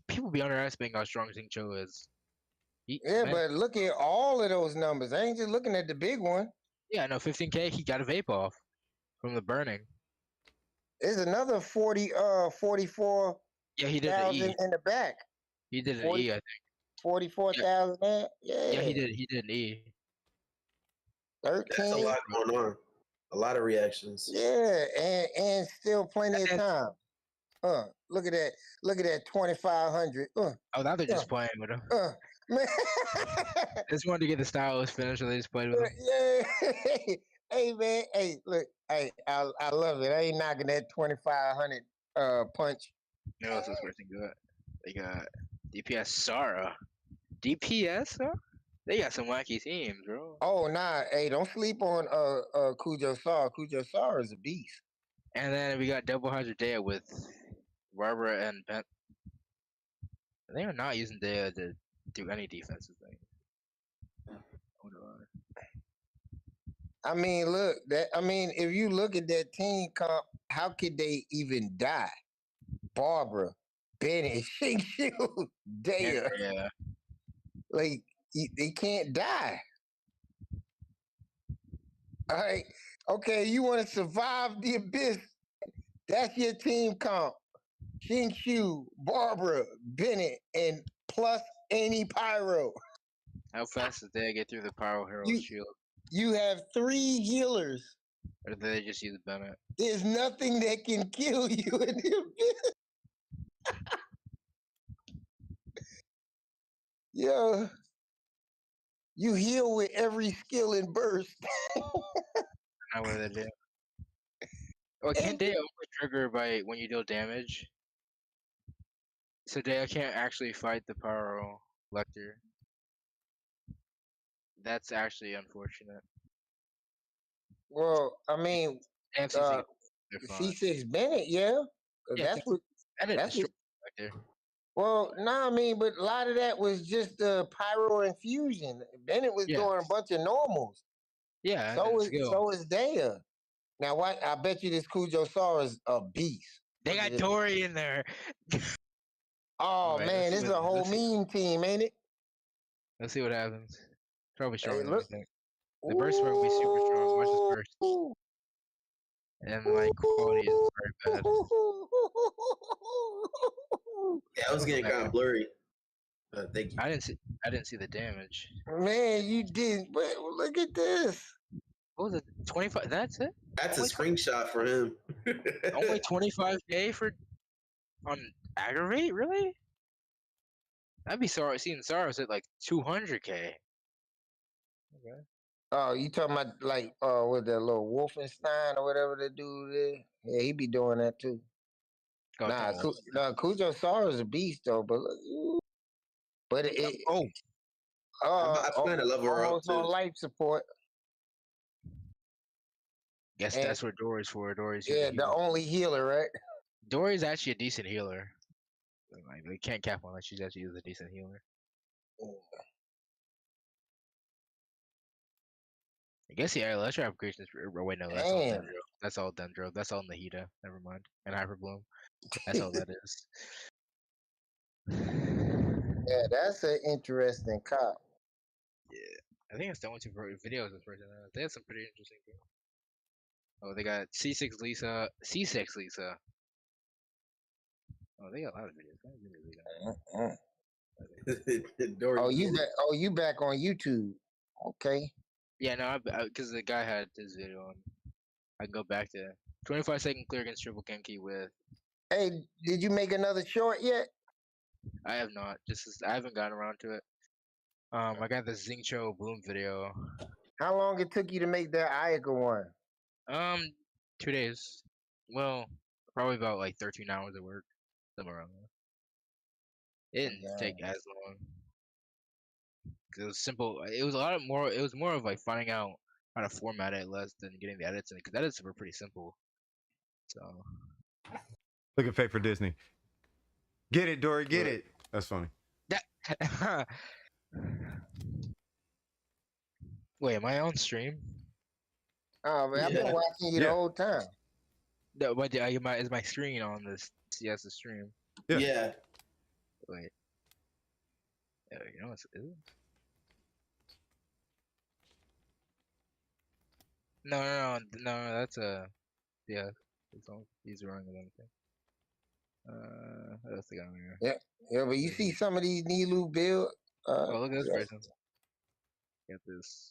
people be underestimating how strong Xingqiu is. Yeah, but look at all of those numbers. I ain't just looking at the big one. Yeah, no, 15K. He got a vape off from the burning. There's another 44. Yeah, he did an E in the back. He did an E, I think. 44,000. Yeah. Yeah, he did. He did an E. 13. That's a lot going on. A lot of reactions. Yeah, and still plenty of time. Look at that. Look at that 2,500. Oh, now they're just playing with him. Man. I just wanted to get the stylist finish, so they just played with him. Yeah. Hey man. Hey, look. Hey, I love it. I ain't knocking that 2,500 punch. You know what's this person got? They got DPS Sara. DPS, huh? They got some wacky teams, bro. Oh nah, hey, don't sleep on Kujo Sara. Kujo Sara is a beast. And then we got Double Hundred Dea with Barbara and Bent. They are not using Dea to do any defensive thing. Hold on. I mean, look, if you look at that team comp, how could they even die? Barbara, Bennett, Xingqiu, Dea. Yeah. Like, they can't die. All right. Okay, you want to survive the abyss. That's your team comp. Xingqiu, Barbara, Bennett, and plus any pyro. How fast does they get through the Pyro Hero shield? You have 3 healers. Or do they just use Bennett? There's nothing that can kill you in the abyss. Yo, you heal with every skill and burst. Not what they do. Oh, can't they only trigger by when you deal damage? So Dea can't actually fight the Pyro Lecter. That's actually unfortunate. Well, I mean, C6 Bennett, yeah. That's what. Well, no, I mean, but a lot of that was just the pyro infusion. Bennett was doing a bunch of normals. Yeah. So is Dea. Now, what? I bet you this Kujo Sara is a beast. They got Tori in there. Oh right, man, this is a whole meme team, ain't it? Let's see what happens. Probably stronger than I think. The burst will be super strong. Watch this burst. And like quality is very bad. Yeah, I was getting kind of blurry. Thank you. I didn't see the damage. Man, you did. But look at this. What was it? 25. That's it. That's a screenshot for him. Only 25K on aggravate, really? I'd be sorry seeing Saros at like 200K. Okay. Oh, you talking about like with that little Wolfenstein or whatever the dude is? Yeah, he be doing that too. Oh, nah, Kujo Sara is a beast though, but I plan to level her up too. On life support. Guess that's what Dory's for. Dory's the only healer, right? Dory's actually a decent healer. Like they can't cap on that she's actually a decent healer. I guess electro upgrades. Wait, no, that's all Dendro. That's all Dendro. That's all Nahida. Never mind. And Hyperbloom. That's all that is. Yeah, that's an interesting cop. Yeah, I think it's the only 2 videos this person has. They had some pretty interesting things. Oh, they got C6 Lisa. Oh, they got a lot of videos. You back on YouTube? Okay. Yeah, no, because the guy had this video on. I can go back to 25-second clear against triple Genki with. Hey, did you make another short yet? I have not. I haven't gotten around to it. I got the Xingqiu Bloom video. How long it took you to make that Ayaka one? 2 days. Well, probably about like 13 hours of work, somewhere around there. It didn't take as long. It was simple. It was It was more of like finding out how to format it less than getting the edits in it, because edits were pretty simple. So. Look at Fake for Disney. Get it, Dory. Get it. That's funny. That. Wait, am I on stream? Oh man, I've been watching you the whole time. No, but is my screen on this CS stream? Yeah. Wait. You know what's is it? No, that's yeah. It's all he's running the thing. What else they got on here? Yeah, but you see some of these Nilu build. Oh, look at this person. Get this.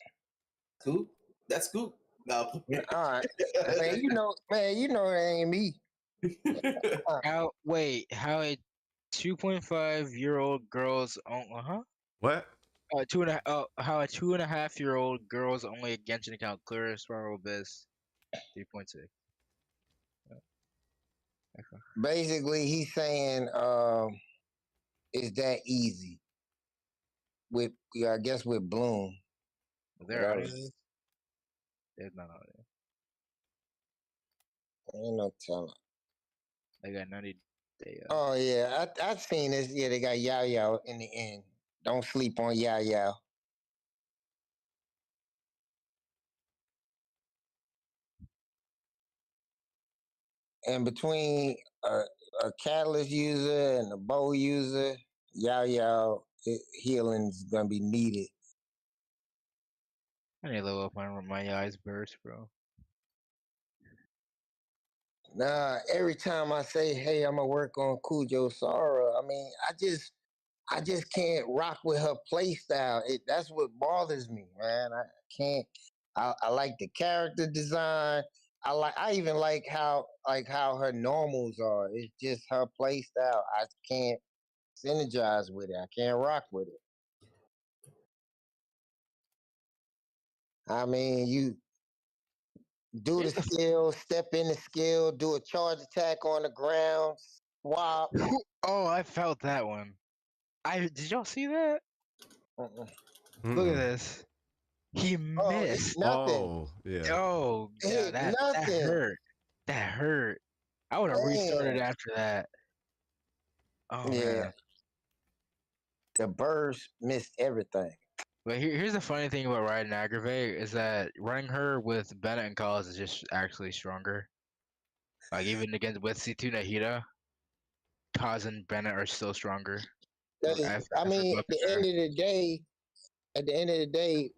Coop? That's Coop. No. All right. Man, you know that ain't me. How a 2.5-year-old girl's What? how a 2.5-year-old girl's only a Genshin account clears Spiral Abyss 3.6. Basically, he's saying it's that easy. With I guess with Bloom. There audience? There's not audience. Ain't no telling. They got 90 day. Oh yeah, I've seen this. Yeah, they got Yao Yao in the end. Don't sleep on Yao Yao. And between a catalyst user and a bow user, Yao Yao healing's gonna be needed. I need to level up my eyes burst, bro. Nah, every time I say, "Hey, I'm gonna work on Kujo Sara," I mean, I just can't rock with her play style. That's what bothers me, man. I can't. I like the character design. I even like how her normals are. It's just her play style. I can't synergize with it. I can't rock with it. I mean, you do the skill, step in the skill, do a charge attack on the ground, swap. Oh, I felt that one. Did y'all see that? Look at this. He missed. Nothing. Oh, yeah. Oh, yeah, that hurt. That hurt. I would have restarted after that. Oh, yeah. man. The burst missed everything. But here's the funny thing about riding Aggravate is that running her with Bennett and Cause is just actually stronger. Like even against with C2 Nahida, Cause and Bennett are still stronger. I mean, at the end of the day,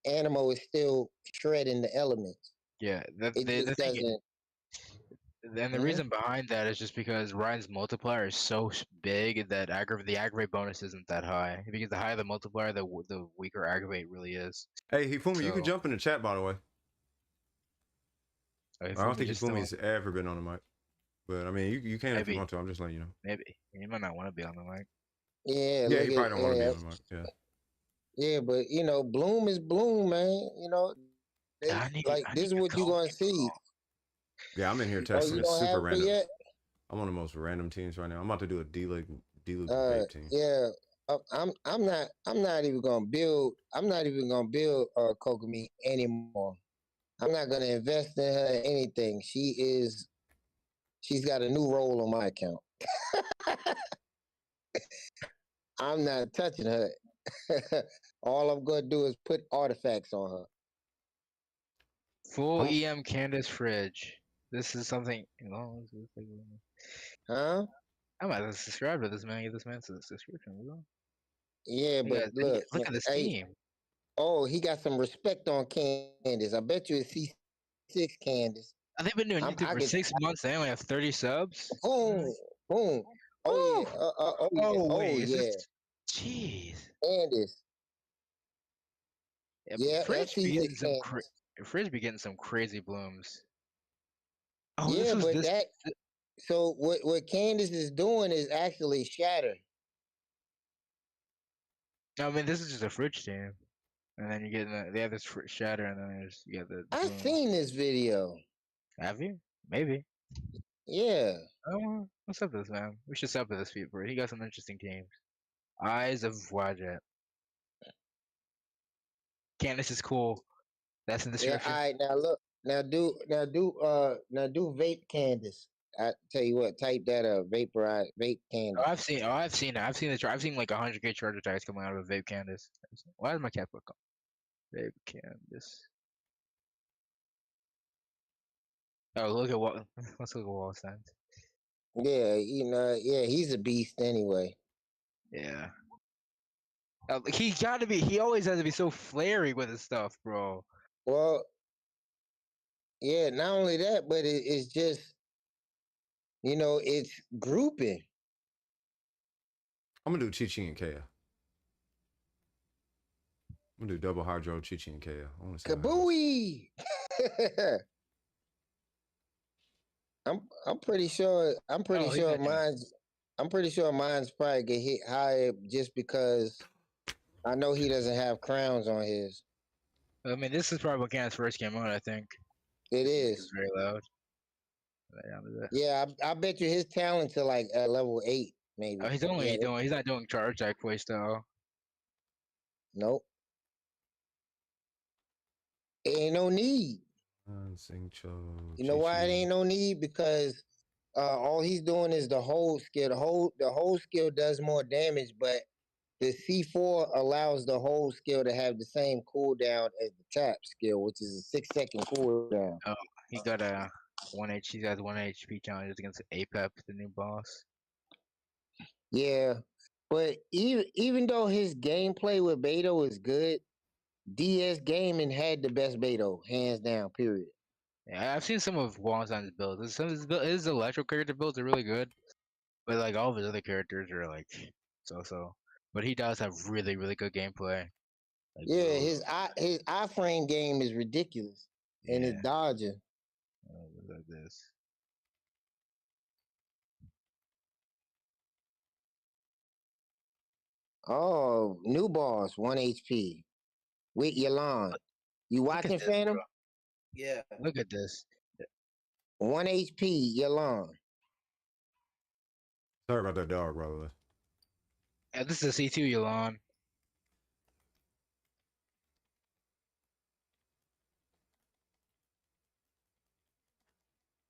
Animo is still shredding the elements. Yeah, the thing. And the reason behind that is just because Ryan's multiplier is so big that the aggravate bonus isn't that high. Because the higher the multiplier, the weaker aggravate really is. Hey, Hifumi, you can jump in the chat, by the way. I don't think Hifumi's ever been on the mic. But, I mean, you can if you want to. I'm just letting you know. Maybe. You might not want to be on the mic. Yeah, he probably don't want to be on the mic. Yeah. Yeah, but, you know, Bloom is Bloom, man. You know, this is what you're going to see. Yeah, I'm in here testing it super random. I'm on the most random teams right now. I'm about to do a D-League vape team. Yeah, I'm not even gonna build. I'm not even gonna build Kokomi anymore. I'm not gonna invest in her anything. She's got a new role on my account. I'm not touching her. All I'm gonna do is put artifacts on her. Full EM Candace fridge. This is something. Huh? I'm about to subscribe to this man. Get this man to the subscription. Yeah, but look at this team. Oh, he got some respect on Candace. I bet you it's C6 Candace. They've been doing YouTube for 6 months. They only have 30 subs. Boom, boom. Oh yeah. Jeez. Candace. Yeah, Fridge be getting some crazy blooms. Oh, yeah, but so what Candace is doing is actually shatter. I mean, this is just a Fridge team, and then you get they have this shatter, and then you get the. I've seen this video. Have you? Maybe. Yeah. What's up with this man? We should sub to this feed, bro. He got some interesting teams. Eyes of Wajet. Candace is cool. That's in the description. Yeah, all right, now look. Now do vape Candace. I tell you what, type that vaporized vape candy. I've seen it. I've seen like 100K charger tags coming out of a vape Candace. Why is my cat book on? Vape Candace. Oh, look at what. Let's look at wall signs. Yeah, yeah, he's a beast anyway. Yeah. He gotta be. He always has to be so flary with his stuff, bro. Well, yeah. Not only that, but it's just, it's grouping. I'm gonna do Chi Chi and Kaya. I'm gonna do double hydro Chi Chi and Kaya. I want to see. Kabooey! I'm pretty sure. I'm pretty sure mine's. I'm pretty sure mine's probably get hit higher just because I know he doesn't have crowns on his. I mean, this is probably when Candace first came out. I think it is. It's very loud. Yeah, I bet you his talents are like at level 8, maybe. Oh, he's not doing charge jack play style. Nope. Ain't no need. You know why it ain't no need? Because all he's doing is the hold skill. The hold skill does more damage, but the C4 allows the hold skill to have the same cooldown as the tap skill, which is a 6-second cooldown. Oh, he got a 1 He has 1 HP challenges against Apep, the new boss. Yeah, but even though his gameplay with Beto is good, DS Gaming had the best Beto, hands down. Period. Yeah, I've seen some of Wallenstein's builds. Some of his electro character builds are really good, but like all of his other characters are like so. But he does have really good gameplay. Like, yeah, his iframe game is ridiculous, and his dodging. Like this. Oh, new boss, 1 HP. With Yalan. You watching, Phantom? Yeah. Look at this. 1 HP, Yalan. Sorry about that dog, brother. Yeah, this is a C2 Yalan.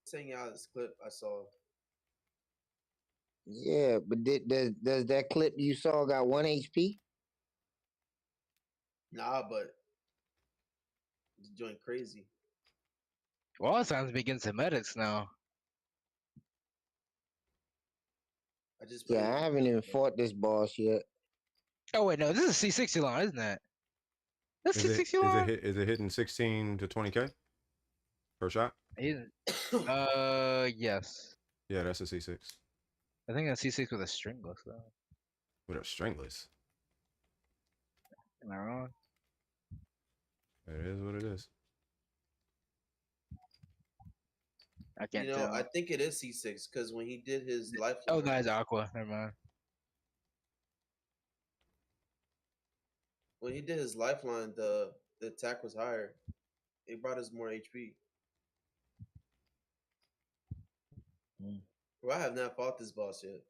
Sending out this clip I saw. Yeah, but does that clip you saw got 1 HP? Nah, but it's doing crazy. Wallenstein's begins some edits now. I haven't even fought this boss yet. Oh wait, no, this is C6 Yalan, isn't it? That's C6 Yalan. Is it hitting 16 to 20K per shot? Yes. Yeah, that's a C6. I think that's C6 with a stringless though. With a stringless. Am I wrong? It is what it is. I can't tell. tell. I think it is C6 because when he did his lifeline. Oh, guys, Aqua. Never mind. When he did his lifeline, the attack was higher. It brought us more HP. Well, I have not fought this boss yet.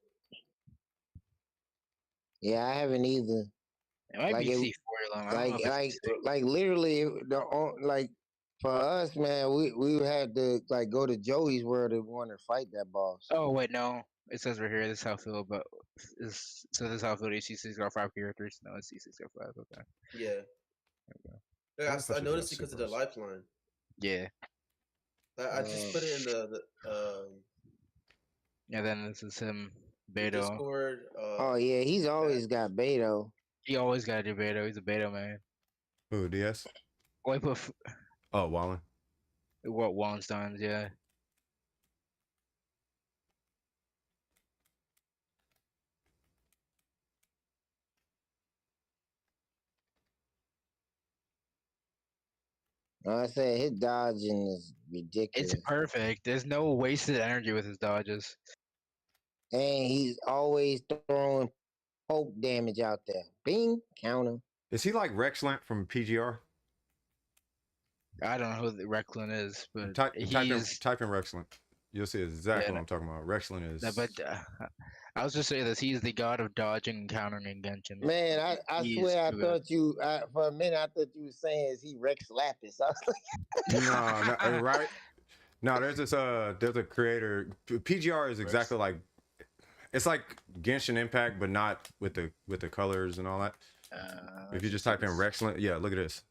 Yeah, I haven't either. It might be C4 like literally for us, man, we had to like go to Joey's world and want to fight that boss. Oh wait, no. It says right here. This is how I feel about. This is how I feel. C6 got 5 characters. No, it's C6 got 5. Okay. Yeah. Yeah, I noticed it because of the lifeline. Yeah. I just put it in the Yeah, then this is him, Beto. Discord. Oh yeah, he's always got Beto. He always got to do Beto. He's a Beto man. Who, DS? Wait, oh, Wallen. What Wallenstein's? Yeah. I said his dodging is ridiculous. It's perfect. There's no wasted energy with his dodges. And he's always throwing poke damage out there. Bing, counter. Is he like Rexlant from PGR? I don't know who the Rexlant is, but type in Rexlant. You'll see exactly what I'm talking about. Rexlant is. No, but I was just saying this. He's the god of dodging and countering in Genshin. Man, I swear I thought for a minute I thought you were saying is he Rex Lapis. I was like, no, right? No, there's this there's a creator. PGR is exactly like, it's like Genshin Impact, but not with the colors and all that. If you just type in Rexlent, yeah, look at this.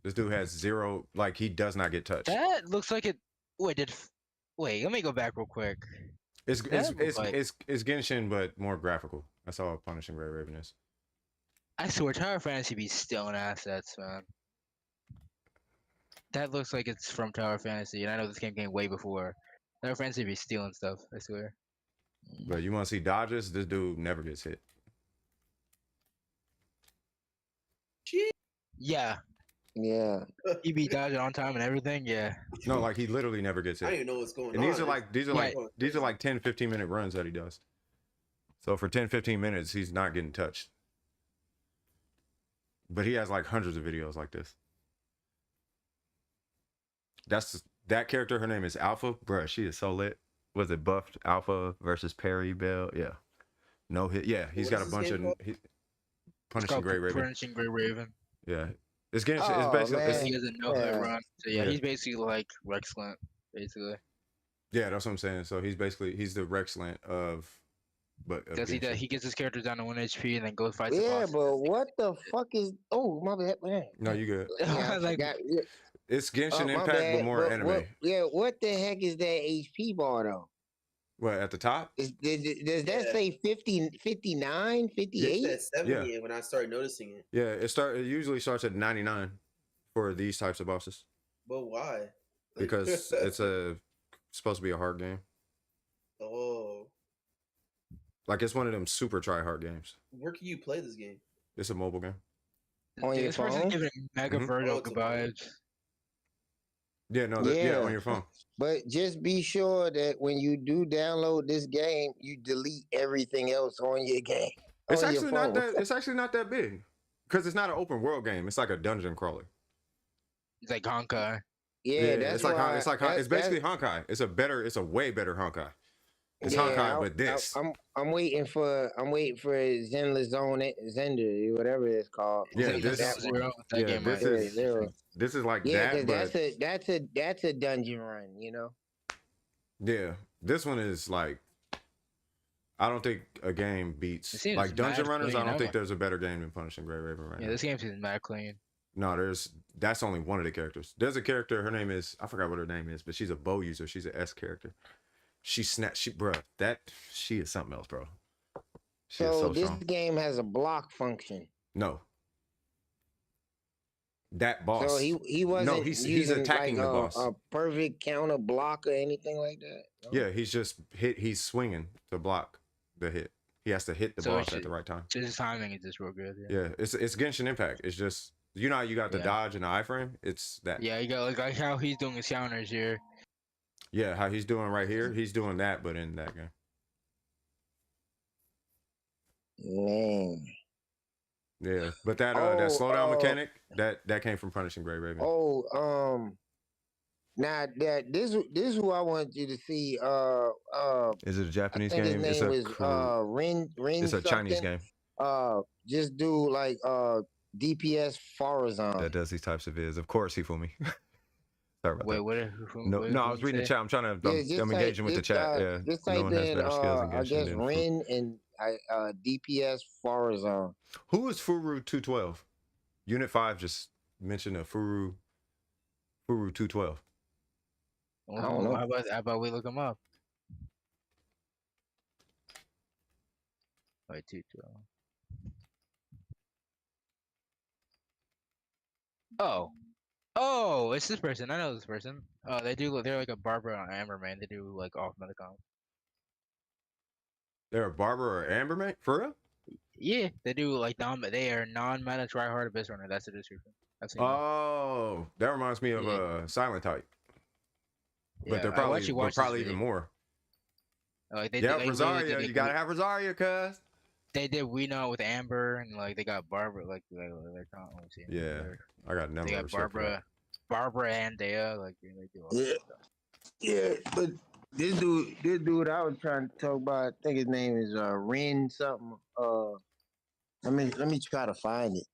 This dude has 0, like he does not get touched. That looks like it. Wait, let me go back real quick. It's Genshin, but more graphical. That's all Punishing Gray Raven is. I swear, Tower Fantasy be stealing assets, man. That looks like it's from Tower Fantasy, and I know this game came way before. Tower Fantasy be stealing stuff, I swear. But you want to see dodges? This dude never gets hit. Yeah. Yeah. He be dodging on time and everything. Yeah. No, like he literally never gets hit. I don't even know what's going and on. These are like 10, 15-minute runs that he does. So for 10, 15 minutes, he's not getting touched. But he has like hundreds of videos like this. That character, her name is Alpha. Bruh, she is so lit. Was it buffed Alpha versus Perry Bell? Yeah. No hit. Yeah, he's got a bunch of Punishing Gray Raven. Punishing Gray Raven. Yeah. It's basically he doesn't know how to run. So yeah, he's basically like Rexlent, basically. Yeah, that's what I'm saying. So he's the Rexlent of Does he he gets his character down to 1 HP and then goes fight the Yeah, boss. but what the fuck is? Oh, my bad, man. No, you good. Yeah, Like, it's Genshin Impact, but more anime. What the heck is that HP bar though? What, at the top? Does that say 50, 59, 58? It said 70 when I started noticing it. Yeah, it usually starts at 99 for these types of bosses. But why? Because it's supposed to be a hard game. Oh. Like it's one of them super try hard games. Where can you play this game? It's a mobile game. On your phone? Giving Mega Virgil vibes. Yeah, no, on your phone. But just be sure that when you do download this game, you delete everything else on your game. It's actually not that. It's actually not that big, because it's not an open world game. It's like a dungeon crawler. It's like Honkai. Yeah, it's basically Honkai. It's a way better Honkai. It's Honkai, but this. I'm waiting for Zenless Zender, whatever it's called. Yeah, this is like that. But that's a dungeon run, you know. Yeah, this one is like, I don't think a game beats like Dungeon Runners. I don't think there's a better game than Punishing Gray Raven right now. Yeah, this game seems mad clean. No, that's only one of the characters. There's a character. Her name is, I forgot what her name is, but she's a bow user. She's an S character. She is something else, bro. So this game has a block function. No. That boss. So he wasn't. No, he's attacking like the boss. A perfect counter block or anything like that. No? Yeah, he's just he's swinging to block the hit. He has to hit the boss at the right time. His timing is just real good. Yeah, it's Genshin Impact. It's just, you know how you got the dodge and the iframe? It's that. Yeah, you got like how he's doing his counters here. Yeah, how he's doing right here. He's doing that, but in that game. Man. Yeah, but that slowdown mechanic that came from Punishing Gray Raven. Now that this is who I want you to see. Is it a Japanese I think game? His name is Rin. It's a Chinese game. Just do like DPS Farazan. That does these types of vids. Of course, he fooled me. Sorry about that. What, no, I was reading the chat. I'm trying to. I'm engaging with the chat. Yeah, just type in. I guess Rin and DPS Farazan. Who is Furu 212? Unit 5 just mentioned a Furu 212. I don't know. How about we look him up? Wait, 212. Oh, it's this person. I know this person. They're like a Barbara or Amber man. They do like off Medicom. They're a Barbara or Amber man? For real? Yeah, they do like they are non-meta try-hard abyss runner. That's the description. Oh, that reminds me of Silent Type. But they're probably even more. Like Rosaria. You gotta have Rosaria, cuz. They did We Know with Amber, and like they got Barbara. Like they're yeah, I got numbers. They got Barbara and Dea. Like they do all that stuff. Yeah, but this dude I was trying to talk about, I think his name is Rin something. Let me try to find it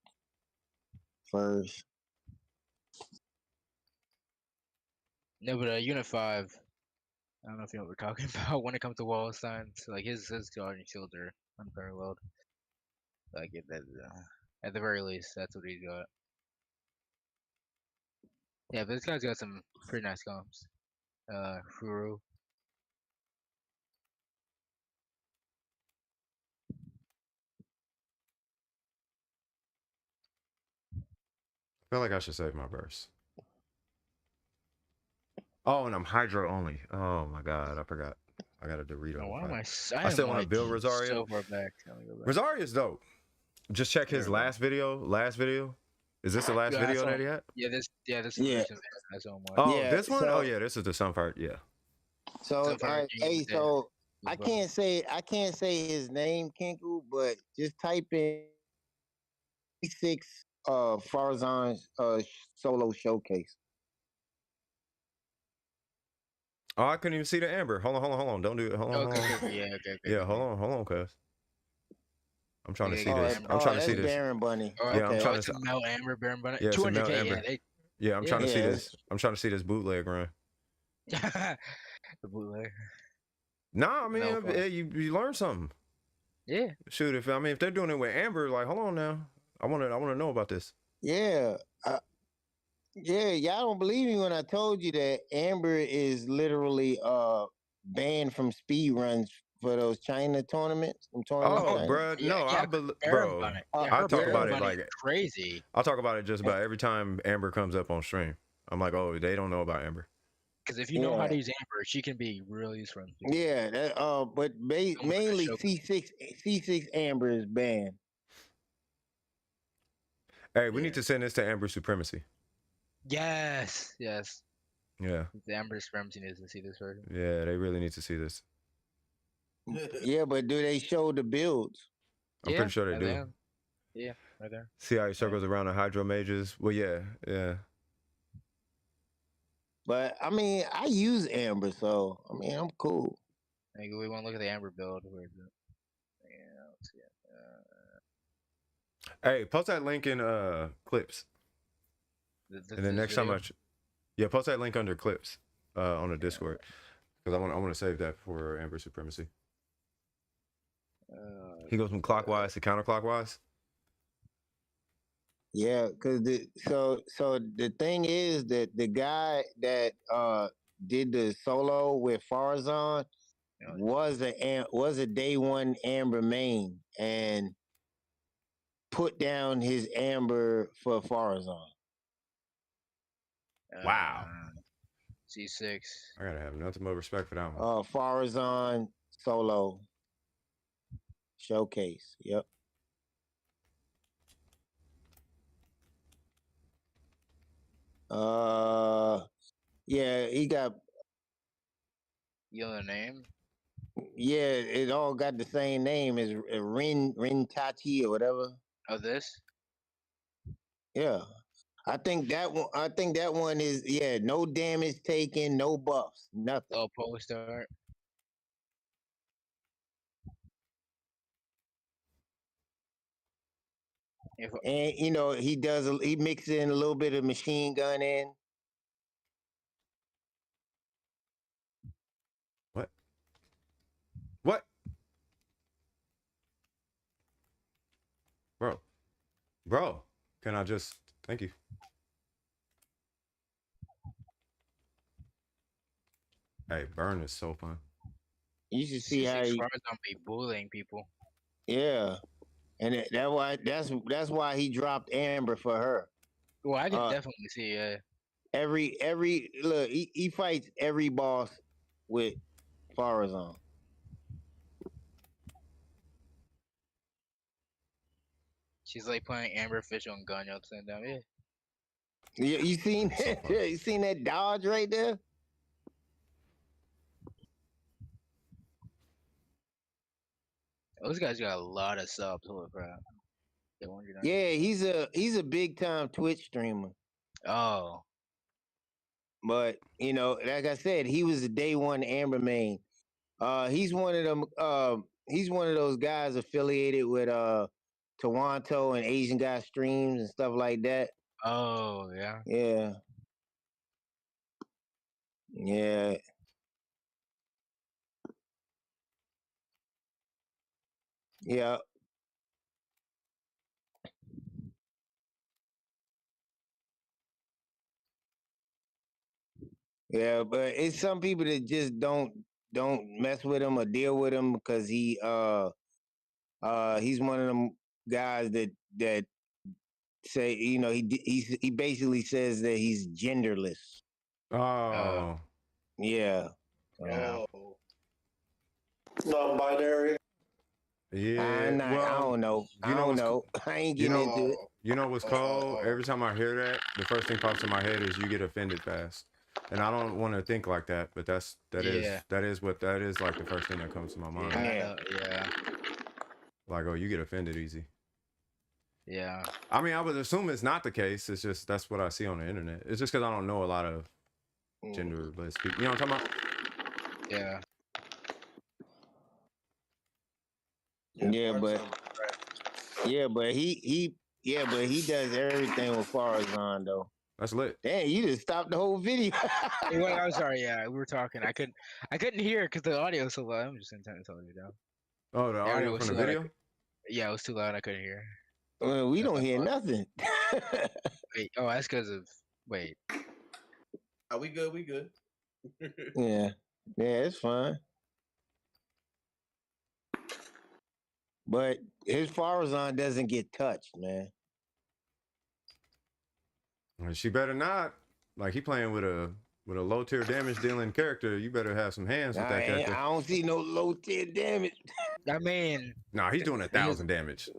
first. No, but Unit 5. I don't know if you know what we're talking about when it comes to wall signs. Like his guardian shields are unparalleled. Like at the very least, that's what he's got. Yeah, but this guy's got some pretty nice comps. Furu. I feel like I should save my burst. Oh, and I'm hydro only. Oh my god, I forgot. I got a Dorito. Why am I still want to build Rosario. So far back. Rosario's dope. Just check his last video. Is this the last video that he had? Yeah, this. Yeah. Oh, Yeah, this one? so- Oh yeah, this is the sun part. Yeah. So hey, so I can't say his name, Kinku, but just type in 6 Farzan solo showcase. Oh, I couldn't even see the amber. Hold on. Don't do it. Hold on. Okay. Yeah, okay. Yeah, hold on, cuz. I'm trying to see Oh, this. I'm trying to see this. Baron Bunny. Yeah, I'm trying it's to a Mel Amber Baron Bunny. Yeah, it's a Mel 200K. Amber. Yeah, I'm trying to see this. I'm trying to see this bootleg run. the bootleg. Nah, I mean, you learn something. Yeah. Shoot, if they're doing it with Amber, like, hold on now. I want to know about this. Yeah. Y'all don't believe me when I told you that Amber is literally banned from speed runs for those China tournaments. Oh, bro, no, bro. I talk about it like crazy. I'll talk about it just about every time Amber comes up on stream. I'm like, oh, they don't know about Amber. Because if you know how to use Amber, she can be really useful. Yeah, but mainly C6 Amber is banned. Hey, we need to send this to Amber Supremacy. Yes. Yeah. The Amber Supremacy needs to see this version. Yeah, they really need to see this. Yeah, but do they show the builds? I'm pretty sure they do. Yeah, right there. See how he circles around the Hydro Mages? Well, yeah. But I mean, I use Amber, so I mean, I'm cool. Maybe we want to look at the Amber build. Where is it? Yeah, let's see it. Hey, post that link in clips. And then next time post that link under clips on the Discord, because I want to save that for Amber Supremacy. He goes from clockwise to counterclockwise. Yeah, because so the thing is that the guy that did the solo with Farzan was a day one Amber main and put down his Amber for Farzan. Wow. C6. I gotta have nothing but respect for that one. Farzan solo showcase. Yep. Yeah, he got. You know the name? Yeah, it all got the same name as Rin Tati or whatever. Oh, this? Yeah. I think that one is no damage taken, no buffs, nothing. Oh, post art. And he mixes in a little bit of machine gun in. What? Bro, can I just thank you? Hey, burn is so fun. You should see how he be bullying people. Yeah. And that's why he dropped Amber for her. Well, I can definitely see. Every look, he fights every boss with Farazan. She's like playing Amber Fish on Ganyo at the same time. Yeah, you seen that? You seen that dodge right there? Those guys got a lot of subs. Holy crap! Yeah, he's a big time Twitch streamer. Oh, but like I said, he was a day one Amber main. He's one of them. He's one of those guys affiliated with Toronto and Asian Guy Streams and stuff like that. Oh yeah. Yeah. Yeah. Yeah. Yeah, but it's some people that just don't mess with him or deal with him because he's one of them guys that say, you know, he basically says that he's genderless. Oh. Yeah. Oh. Non-binary. Yeah. I don't know. I don't know. I ain't getting into it. You know what's cold? Every time I hear that, the first thing pops in my head is you get offended fast. And I don't want to think like that, but that is like the first thing that comes to my mind. Yeah. Like, oh, you get offended easy. Yeah. I mean, I would assume it's not the case. It's just that's what I see on the internet. It's just because I don't know a lot of genderless people. You know what I'm talking about? Yeah. But he does everything with Farazan though. That's lit. Damn, you just stopped the whole video. Wait, I'm sorry. Yeah, we were talking. I couldn't hear because the audio was so loud. I'm just gonna turn it down. Oh, the audio from the video? Yeah, it was too loud. I couldn't hear. Well, we don't hear nothing. Wait, oh, that's because of wait. Are we good? We good. Yeah, it's fine. But his Farazan doesn't get touched, man. She better not. Like, he playing with a low tier damage dealing character. You better have some hands with that character. I don't see no low tier damage. I mean, nah, he's doing 1,000 damage.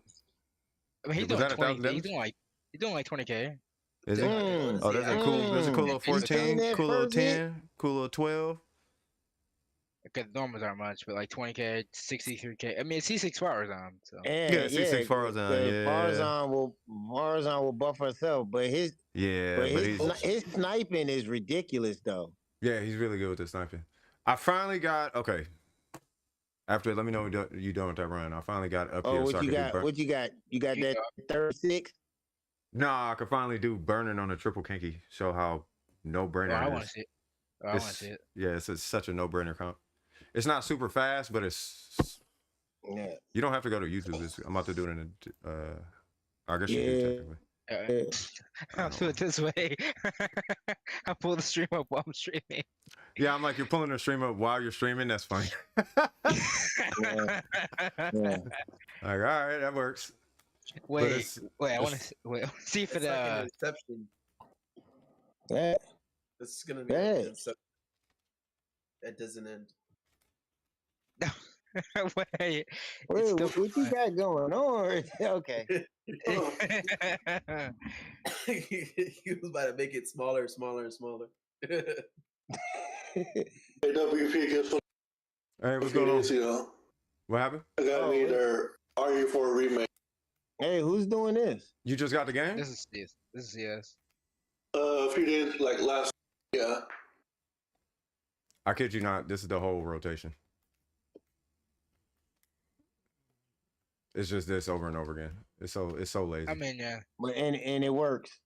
I mean, he's doing 20. He's doing like 20K. Is he? Oh, there's a cool little 14, cool little 10, cool little 12. Okay, the normals aren't much, but like 20K, 63K. I mean, it's C6 Farazan. So. Yeah, C6 Farazan. Yeah. Farazan will buff herself, but his sniping is ridiculous though. Yeah, he's really good with the sniping. I finally got After, let me know when you done with that run. I finally got up here. What you got? You got that 36? Nah, I could finally do burning on a triple kinky. Show how no brainer. I want to see it. I want to see it. Yeah, it's such a no brainer comp. It's not super fast, but it's. Yeah. You don't have to go to YouTube. I'm about to do it in I guess you do technically. I'll do it this way. I pull the stream up while I'm streaming. Yeah, I'm like, you're pulling the stream up while you're streaming. That's funny. Yeah. Like, all right, that works. Wait, I want to see if it. Inception. Yeah. This is gonna be an inception. That doesn't end. Wait, what you got going on? Okay. He was about to make it smaller, smaller, and smaller. DWP gets. Hey, what's going on? What happened? I got me there. Are you for a remake? Hey, who's doing this? You just got the game? This is CS. A few days, like last. Yeah. I kid you not. This is the whole rotation. It's just this over and over again. It's so lazy. I mean, yeah. And it works.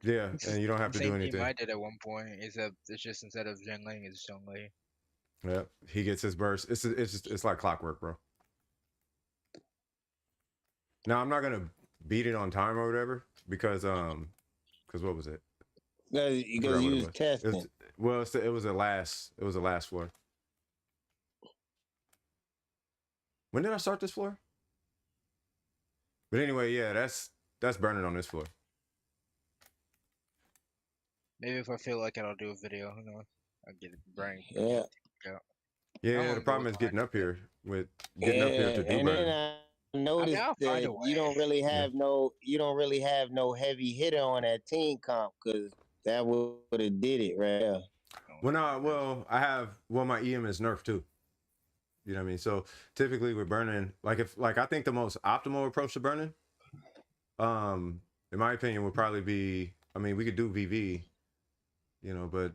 Yeah, and you don't have to do anything. Team I did at one point. It's just instead of Zhengling, it's Zhongli. Yeah, he gets his burst. It's like clockwork, bro. Now I'm not gonna beat it on time or whatever because what was it? You gotta use testing. It was the last floor. When did I start this floor? But anyway, yeah, that's burning on this floor. Maybe if I feel like it, I'll do a video. Who knows? I'll get it burning. Yeah. Yeah, the problem is getting up here to do burning. I noticed that you don't really have no heavy hitter on that team comp because that would have did it right there. My EM is nerfed too. You know what I mean? So typically we're burning I think the most optimal approach to burning, in my opinion, would probably be, I mean, we could do VV, you know, but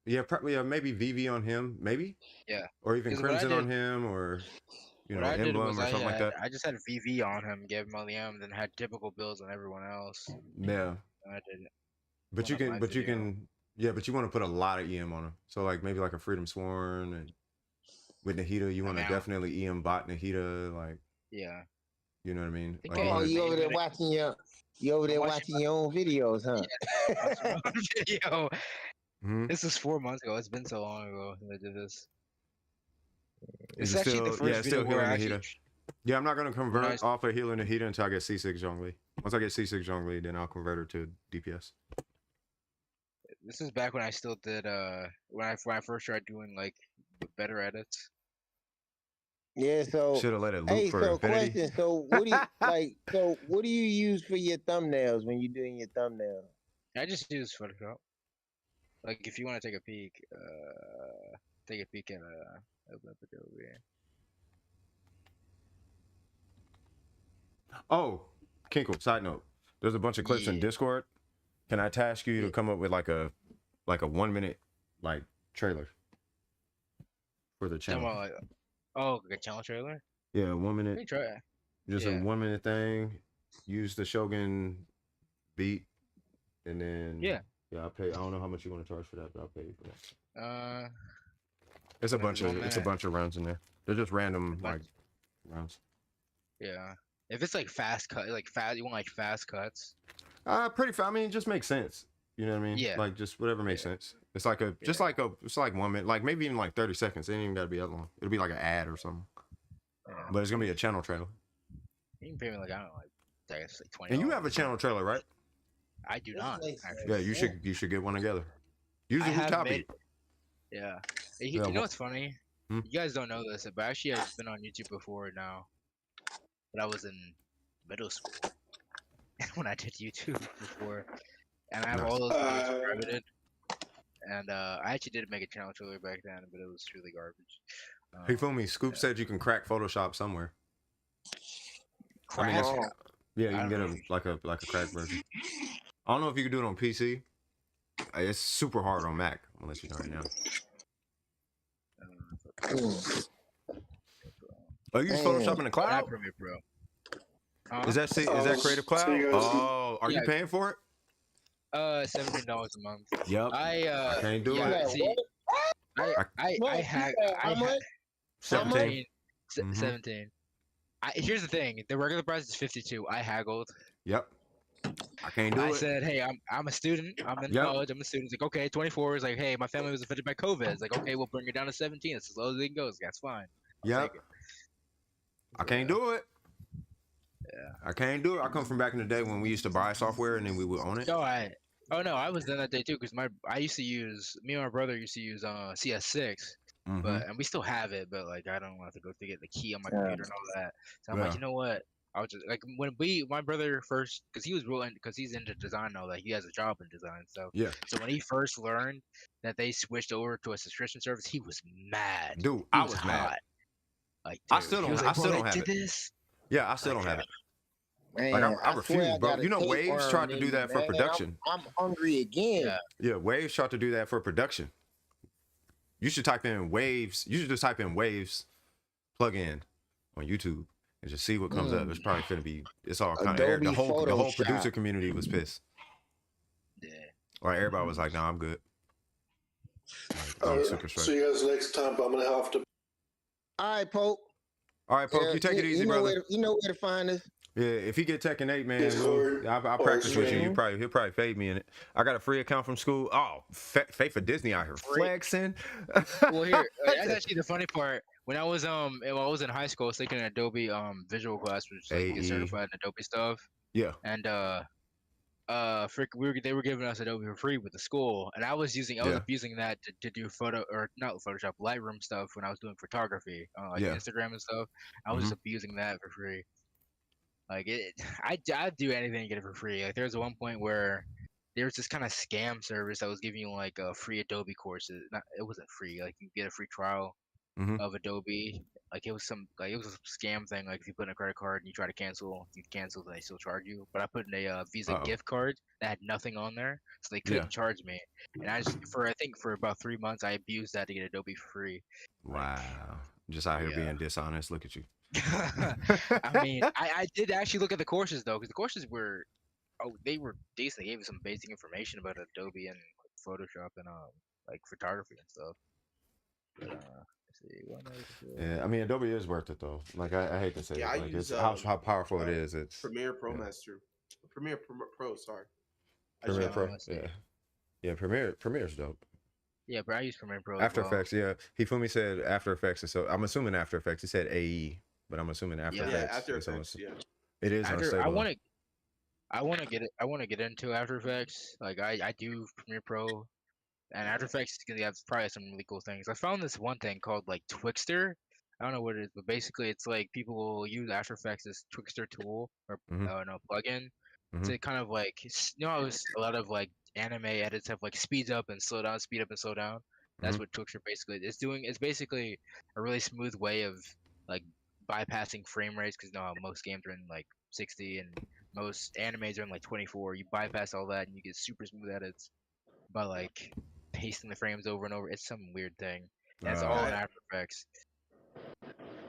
maybe VV on him, maybe. Yeah. Or even Crimson on him, or Emblem or something like that. I just had VV on him, gave him LEM, then had typical builds on everyone else. Yeah. I did it. But you can Yeah, but you want to put a lot of EM on them. So like maybe like a Freedom Sworn and with Nahida, you want to definitely EM bot Nahida, like. Yeah. You know what I mean? Like you over there watching your own videos, huh? Yeah, video. Mm-hmm. This is 4 months ago. It's been so long ago that I did this. It's actually the first video where I actually... Yeah, I'm not gonna convert off of healer Nahida until I get C6 Zhongli. Once I get C6 Zhongli, then I'll convert her to DPS. This is back when I still did when I first started doing like better edits. Yeah, so should have let it loop for infinity. Question. So what do you like? So what do you use for your thumbnails when you're doing your thumbnails? I just use Photoshop. Like if you want to take a peek at open up Adobe. Oh, Kinkle, side note. There's a bunch of clips in Discord. Can I task you to come up with like a 1 minute like trailer for the channel? Oh, like a channel trailer? Yeah, 1 minute. Let me try. Just a 1 minute thing. Use the Shogun beat, and then I'll pay. I don't know how much you want to charge for that, but I'll pay you for that. It's a bunch of rounds in there. They're just random like rounds. Yeah. If it's like fast cut, you want like fast cuts. Pretty fast. I mean, it just makes sense. You know what I mean? Yeah. Like just whatever makes sense. It's like it's like 1 minute, like maybe even like 30 seconds. It ain't even gotta be that long. It'll be like an ad or something. Yeah. But it's gonna be a channel trailer. You can pay me like I don't know, like I guess like $20. And you have a channel trailer, right? I do not. Actually. Yeah, you should get one together. Usually we copy. Yeah. You know what's funny? You guys don't know this, but actually I've been on YouTube before now. But I was in middle school when I did YouTube before, and I have all those videos prohibited. And I actually did make a channel trailer back then, but it was truly garbage. Hey, feel me? Scoop said you can crack Photoshop somewhere. Crack? Yeah, you can get a cracked version. I don't know if you can do it on PC. It's super hard on Mac. I'll let you know right now. Oh, you use Photoshop in the cloud? Not Premiere Pro. Is that Creative Cloud? Oh, are you paying for it? $17 a month. Yep. I can't do it. See, I hack. 17. 17. Here's the thing: the regular price is 52. I haggled. Yep. I can't do it. I said, hey, I'm a student. I'm in college. I'm a student. It's like, okay, 24 is like, hey, my family was affected by COVID. It's like, okay, we'll bring it down to 17. It's as low as it goes. That's fine. Yep. I can't do it. Yeah. I can't do it. I come from back in the day when we used to buy software and then we would own it. No, I was there that day too, because me and my brother used to use CS6, and we still have it, but like I don't want to go to get the key on my computer and all that. So I'm like, you know what? I was just like my brother first, because he's into design now, like he has a job in design, so So when he first learned that they switched over to a subscription service, he was mad. Dude, I was mad. Like, dude, I still don't have it. This? Yeah, I still don't have it. Man, like I refuse, bro. You know, Waves tried to do that for production. I'm hungry again. Yeah, Waves tried to do that for production. You should type in Waves. You should just type in Waves plugin on YouTube and just see what comes up. It's probably gonna be. It's all kind of the whole producer community was pissed. Yeah. Or everybody was like, "Nah, I'm good." Super straight. See you guys next time. But I'm gonna have to. All right, Pope. All right, Pope. You take it easy, brother. You know where to find us. Yeah, if he get Tekken 8, man, I'll practice with you. He'll probably fade me in it. I got a free account from school. Oh, Faith for Disney out here flexing. Well, here that's actually the funny part. When I was in high school, I was taking an Adobe visual class, which is like, get certified in Adobe stuff. Yeah. And they were giving us Adobe for free with the school, and I was using that to do Lightroom stuff when I was doing photography, like Instagram and stuff. I was just abusing that for free. Like I'd do anything to get it for free. Like there was one point where there was this kind of scam service that was giving you like free Adobe courses. It wasn't free. Like you get a free trial of Adobe. Like it was a scam thing. Like if you put in a credit card and you try to cancel, and they still charge you. But I put in a Visa gift card that had nothing on there, so they couldn't charge me. And I think for about 3 months I abused that to get Adobe for free. Wow, just out here being dishonest. Look at you. I mean, I did actually look at the courses though, because the courses were, they were decent. They gave me some basic information about Adobe and Photoshop and like photography and stuff. But, let's see, what Yeah, I mean Adobe is worth it though. Like I hate to say Yeah, it, I like use it's how powerful it is. It's Premiere Pro Master, Premiere Pro. Sorry, Premiere Pro. Yeah, Premiere's dope. Yeah, but I use Premiere Pro. After as well. Effects, yeah. Hifumi said After Effects, and so I'm assuming After Effects. He said AE, but I'm assuming After Effects. Yeah, After Effects. Yeah, it is unstable. I want to get into After Effects. Like I do Premiere Pro, and After Effects is gonna have probably some really cool things. I found this one thing called like Twixter. I don't know what it is, but basically it's like people will use After Effects as Twixter tool or no plugin to kind of like a lot of like anime edits have like speeds up and slow down, speed up and slow down. That's what Twixter basically is doing. It's basically a really smooth way of like bypassing frame rates because most games are in like 60 and most animes are in like 24. You bypass all that and you get super smooth edits by like pasting the frames over and over. It's some weird thing. That's all in After Effects.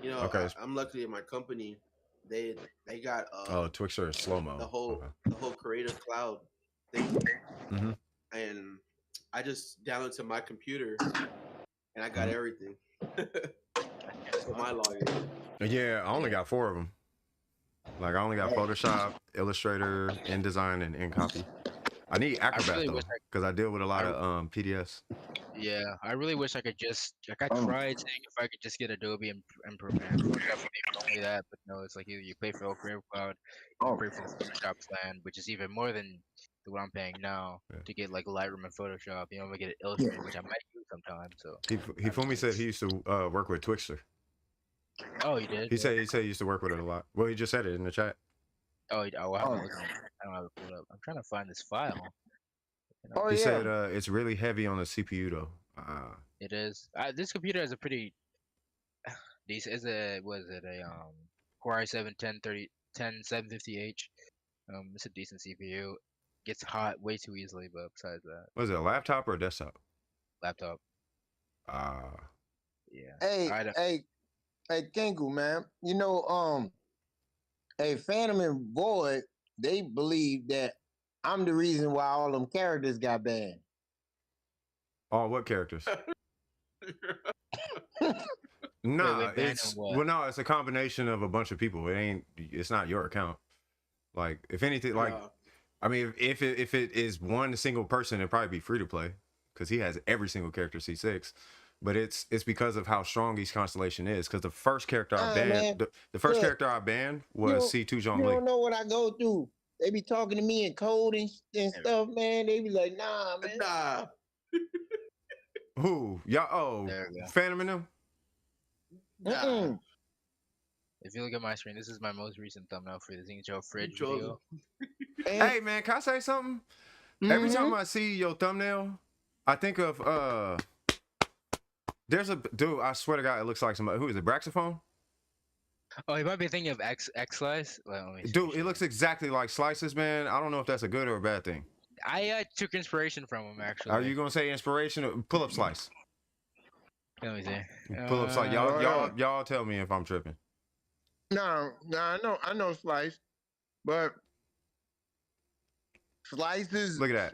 You know, I'm lucky in my company. They got Twixter is slow mo. The whole Creative Cloud thing, and I just downloaded to my computer, and I got everything. For my login. Yeah, I only got 4 of them. Like I only got Photoshop, Illustrator, InDesign, and InCopy. I need Acrobat though, because I deal with a lot of PDFs. Yeah, I really wish I could just I tried saying if I could just get Adobe and Photoshop only that, but no, it's like you pay for Creative Cloud, you pay for the Photoshop plan, which is even more than what I'm paying now to get like Lightroom and Photoshop. You know, I get Illustrator, which I might use sometimes. So Hifumi said he used to work with Twixter. Oh, he did. He said he used to work with it a lot. Well, he just said it in the chat. Oh, I don't have it pulled up. I'm trying to find this file. He said it's really heavy on the CPU though. It is. This computer has a pretty decent. A Core i7 10750H. It's a decent CPU. Gets hot way too easily, but besides that. Was it a laptop or a desktop? Laptop. Yeah. Hey, Kenku, man. You know, Phantom and Void, they believe that I'm the reason why all them characters got banned. Oh, what characters? Nah, it's a combination of a bunch of people. It's not your account. Like, if anything, I mean, if it is one single person, it'd probably be free to play because he has every single character C6. But it's because of how strong East Constellation is. Because the first character I banned, the first character I banned was C2 Zhongli. You don't know what I go through. They be talking to me in code and stuff, man. They be like, nah, man. Nah. Who? Y'all? Oh, Phantom and them? Nah. If you look at my screen, this is my most recent thumbnail for the Zinjo Fridge video. Hey, man, can I say something? Every time I see your thumbnail, I think of there's a dude. I swear to God, it looks like somebody. Who is it? Braxophone? Oh, you might be thinking of X Slice. Dude, it looks exactly like Slices, man. I don't know if that's a good or a bad thing. I took inspiration from him, actually. Are you gonna say inspiration? Or pull up Slice. Let me see. Pull up Slice. Y'all tell me if I'm tripping. No, I know Slice, but Slices. Look at that.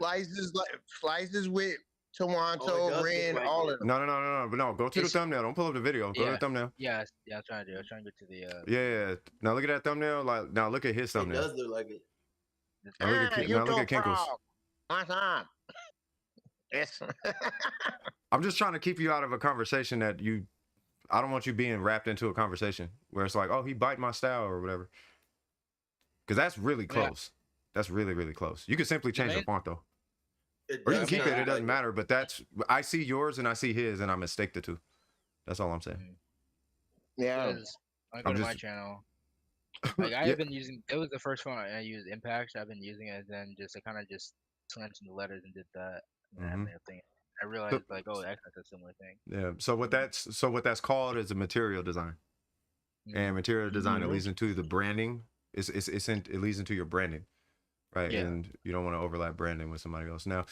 Slices with Toronto, Ren, all of them. No. Go to the thumbnail. Don't pull up the video. Go to the thumbnail. Yeah, I'm trying to do. I'm trying to get to the. Yeah. Now look at that thumbnail. Like now look at his thumbnail. It does look like it. Now look at Kinkle's. Yes. I'm just trying to keep you out of a conversation that I don't want you being wrapped into a conversation where it's like, oh, he bite my style or whatever. Because that's really close. That's really, really close. You can simply change the font though. Or you can keep it. It doesn't matter. But I see yours and I see his and I mistake the two. That's all I'm saying. Yeah. I go to my channel. Like I have been using. It was the first font I used. Impact. I've been using it. And then I kind of just slashed in the letters and did that. I realized that's a similar thing. Yeah. So what that's called is a material design. And material design it leads into the branding. It leads into your branding. Right, and you don't want to overlap branding with somebody else. Now,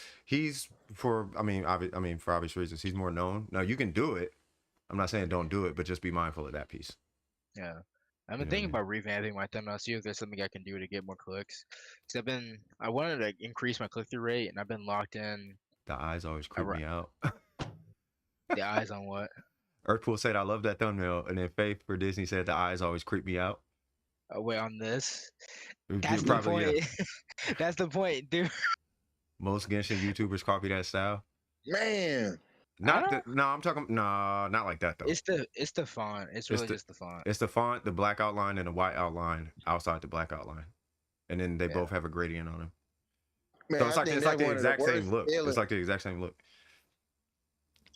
for obvious reasons, he's more known. Now, you can do it. I'm not saying don't do it, but just be mindful of that piece. Yeah, I've been thinking about revamping my thumbnail. See if there's something I can do to get more clicks. Because I wanted to increase my click-through rate, and I've been locked in The eyes always creep me out. The eyes on what? Earthpool said, I love that thumbnail. And then Faith for Disney said, the eyes always creep me out. Wait, on this? That's the point. Yeah. That's the point, dude. Most Genshin YouTubers copy that style. Man. I'm talking not like that though. It's the font. It's really just the font. It's the font, the black outline, and the white outline outside the black outline. And then they both have a gradient on them. Man, so it's like the exact same look. It's like the exact same look.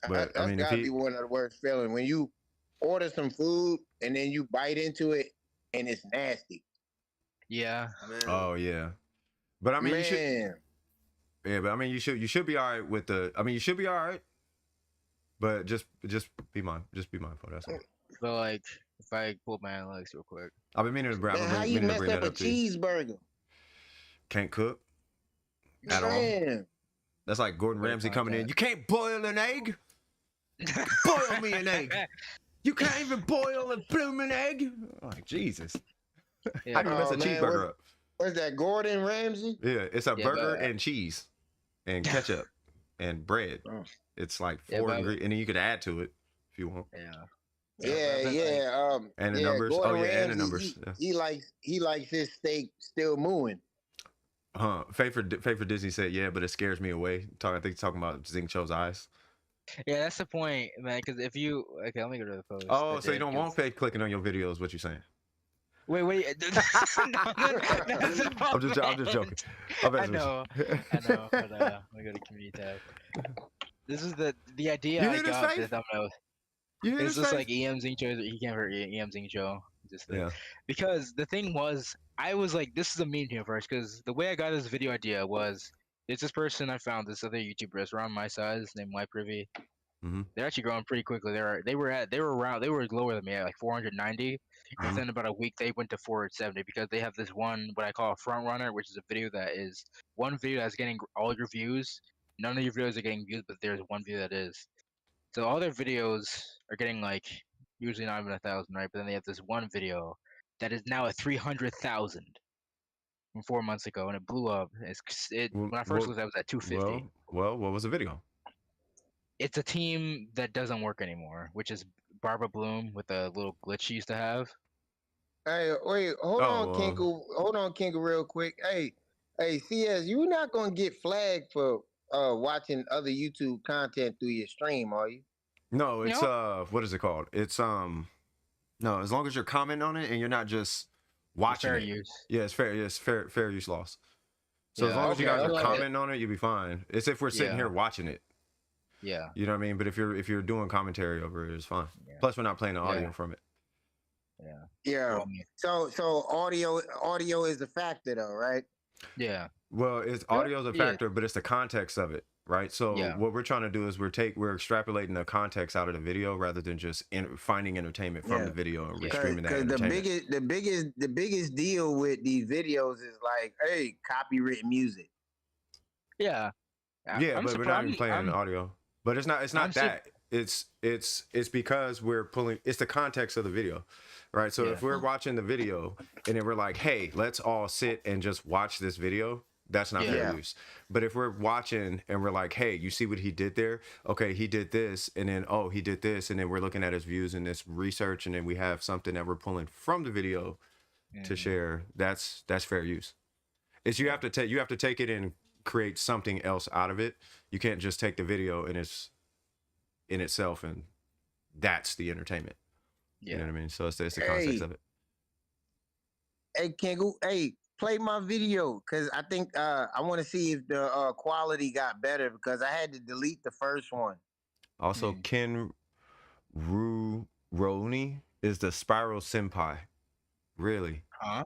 But that's gotta be one of the worst feelings when you order some food and then you bite into it and it's nasty. Yeah. Man. Oh yeah. But I mean, you should. Yeah, but I mean, you should be all right with the. I mean, you should be all right. But just be mindful. Just be mindful. That's all. But like, if I pull my legs real quick, I've been meaning to grab. How you mess up a cheeseburger? Can't cook at all. That's like Gordon Ramsay coming in. You can't boil an egg. Boil me an egg. You can't even boil a blooming egg. Like Jesus. How do you mess a cheeseburger up? What's that, Gordon Ramsay? Yeah, it's a burger and cheese, and ketchup, and bread. It's like 4 ingredients, and then you could add to it if you want. Yeah. And the numbers. Gordon Ramsay, and the Ramsay, numbers. He likes his steak still mooing. Favorite Disney said, yeah, but it scares me away. I think he's talking about Zing Cho's eyes. Yeah, that's the point, man. Because if you let me go to the post. Oh, so you don't want Faith clicking on your videos? What you saying? Wait. I'm just joking. I know. But let me go to community tab. This is the idea I got with the thumbnail. It's just like EM Zing Cho. He can't hurt EM Zing Cho. Because the thing was, I was like, this is a meme here first. Because the way I got this video idea was, it's this person I found, this other YouTuber around my size named My Privy. They're actually growing pretty quickly. They were lower than me at like 490. Within about a week, they went to 470 because they have this one, what I call a front runner, which is a video that is one video that's getting all your views. None of your videos are getting views, but there's one video that is. So all their videos are getting like usually not even 1,000, right? But then they have this one video that is now at 300,000 from 4 months ago, and it blew up. When I first looked, I was at 250. Well, what was the video? It's a team that doesn't work anymore, which is Barbara Bloom with a little glitch she used to have. Hey, wait, hold on, Kinko, real quick. Hey, CS, you're not gonna get flagged for watching other YouTube content through your stream, are you? No, it's what is it called? It's no, as long as you're commenting on it and you're not just watching fair it. Use. Yeah, it's fair. Yes, fair use laws. So as long as you guys are commenting on it, you'll be fine. It's if we're sitting here watching it. Yeah. You know what I mean? But if you're doing commentary over it, it's fine. Plus, we're not playing the audio from it. Yeah. So audio is the factor though, right? Yeah. Well, it's audio is a factor, but it's the context of it, right? So what we're trying to do is we're extrapolating the context out of the video rather than just finding entertainment from the video and streaming that entertainment. The biggest deal with these videos is like, hey, copywritten music. Yeah. Yeah, but we're not even playing the audio. But it's not that. It's because we're pulling. It's the context of the video, right? So if we're watching the video and then we're like, hey, let's all sit and just watch this video. That's not fair use. But if we're watching and we're like, hey, you see what he did there? Okay, he did this, and then he did this, and then we're looking at his views and this research, and then we have something that we're pulling from the video to share. That's fair use. It's you have to take it and create something else out of it. You can't just take the video and it's in itself and that's the entertainment. You know what I mean? So it's the context of it. Hey, Kingo, play my video because I think I want to see if the quality got better because I had to delete the first one. Also, Ken Ruroni is the Spiral Senpai. Really? Huh?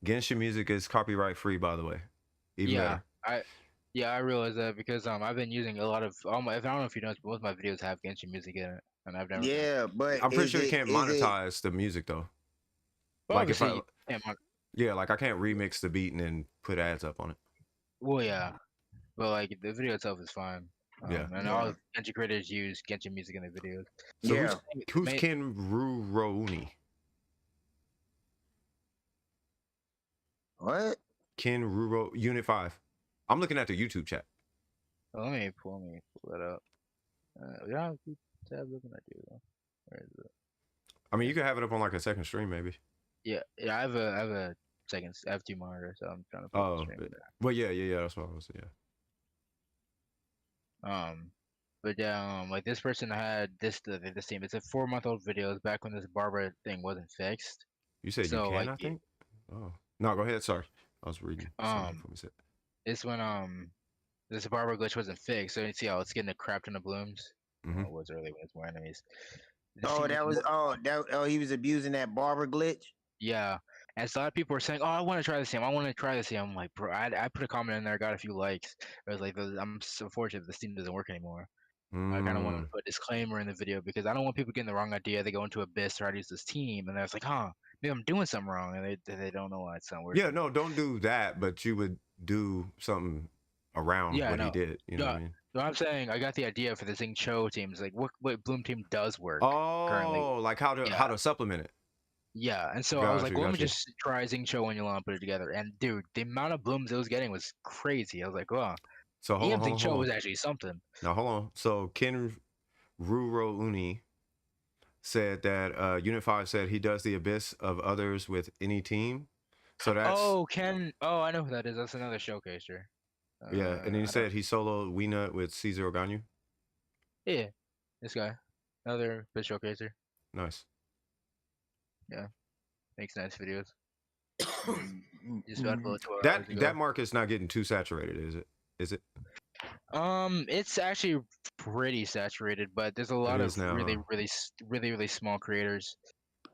Genshin music is copyright free, by the way. Even better. I realize that because I've been using a lot of I don't know if you noticed, but most of my videos have Genshin music in it, and I've never. Yeah, but I'm pretty sure you can't monetize the music though. Well, like if I can't remix the beat and then put ads up on it. Well, yeah, but like the video itself is fine. And all Genshin creators use Genshin music in their videos. So who's Ken Ruroni? What? Ken Ruro Unit 5. I'm looking at the YouTube chat. Let me pull that up. Yeah, keep tab looking at you though. Where is it? I mean, you could have it up on like a second stream, maybe. Yeah, I have a second. I have 2 monitors, so I'm trying to put the stream there. Well, yeah. That's what I was. But yeah, like this person had this team. It's a 4-month-old video. It's back when this barber thing wasn't fixed. You said so, you can, like, I think. Oh no, go ahead. Sorry, I was reading. It's when this barber glitch wasn't fixed. So you see how it's getting the crap ton of blooms. It was early when it's more enemies. He was abusing that barber glitch. Yeah, and so a lot of people were saying, "Oh, I want to try this game. I want to try this game." I'm like, bro, I put a comment in there, got a few likes. It was like, I'm so fortunate this team doesn't work anymore. I kind of want to put a disclaimer in the video because I don't want people getting the wrong idea. They go into Abyss, try to use this team, and they're like, "Huh, maybe I'm doing something wrong," and they don't know why it's not working. Yeah, no, don't do that. But you would do something around what he did. You know what I mean? So I'm saying I got the idea for the Zing Cho teams, like what Bloom team does work. Currently, like how to supplement it. Yeah, and so I was like, well, let me just try Zing Cho and Yulon, put it together. And dude, the amount of blooms it was getting was crazy. I was like, wow. So hold on. Zing Cho was actually something. Now hold on. So Ken Ruro Uni said that Unit 5 said he does the Abyss of others with any team. So that's I know who that is. That's another showcaser. Yeah, and then he said he soloed Weenut with Caesar Oganyu. Yeah, this guy, another bit showcaser. Nice. Yeah, makes nice videos. Just about that market's not getting too saturated, is it? Is it? It's actually pretty saturated, but there's a lot of really small creators.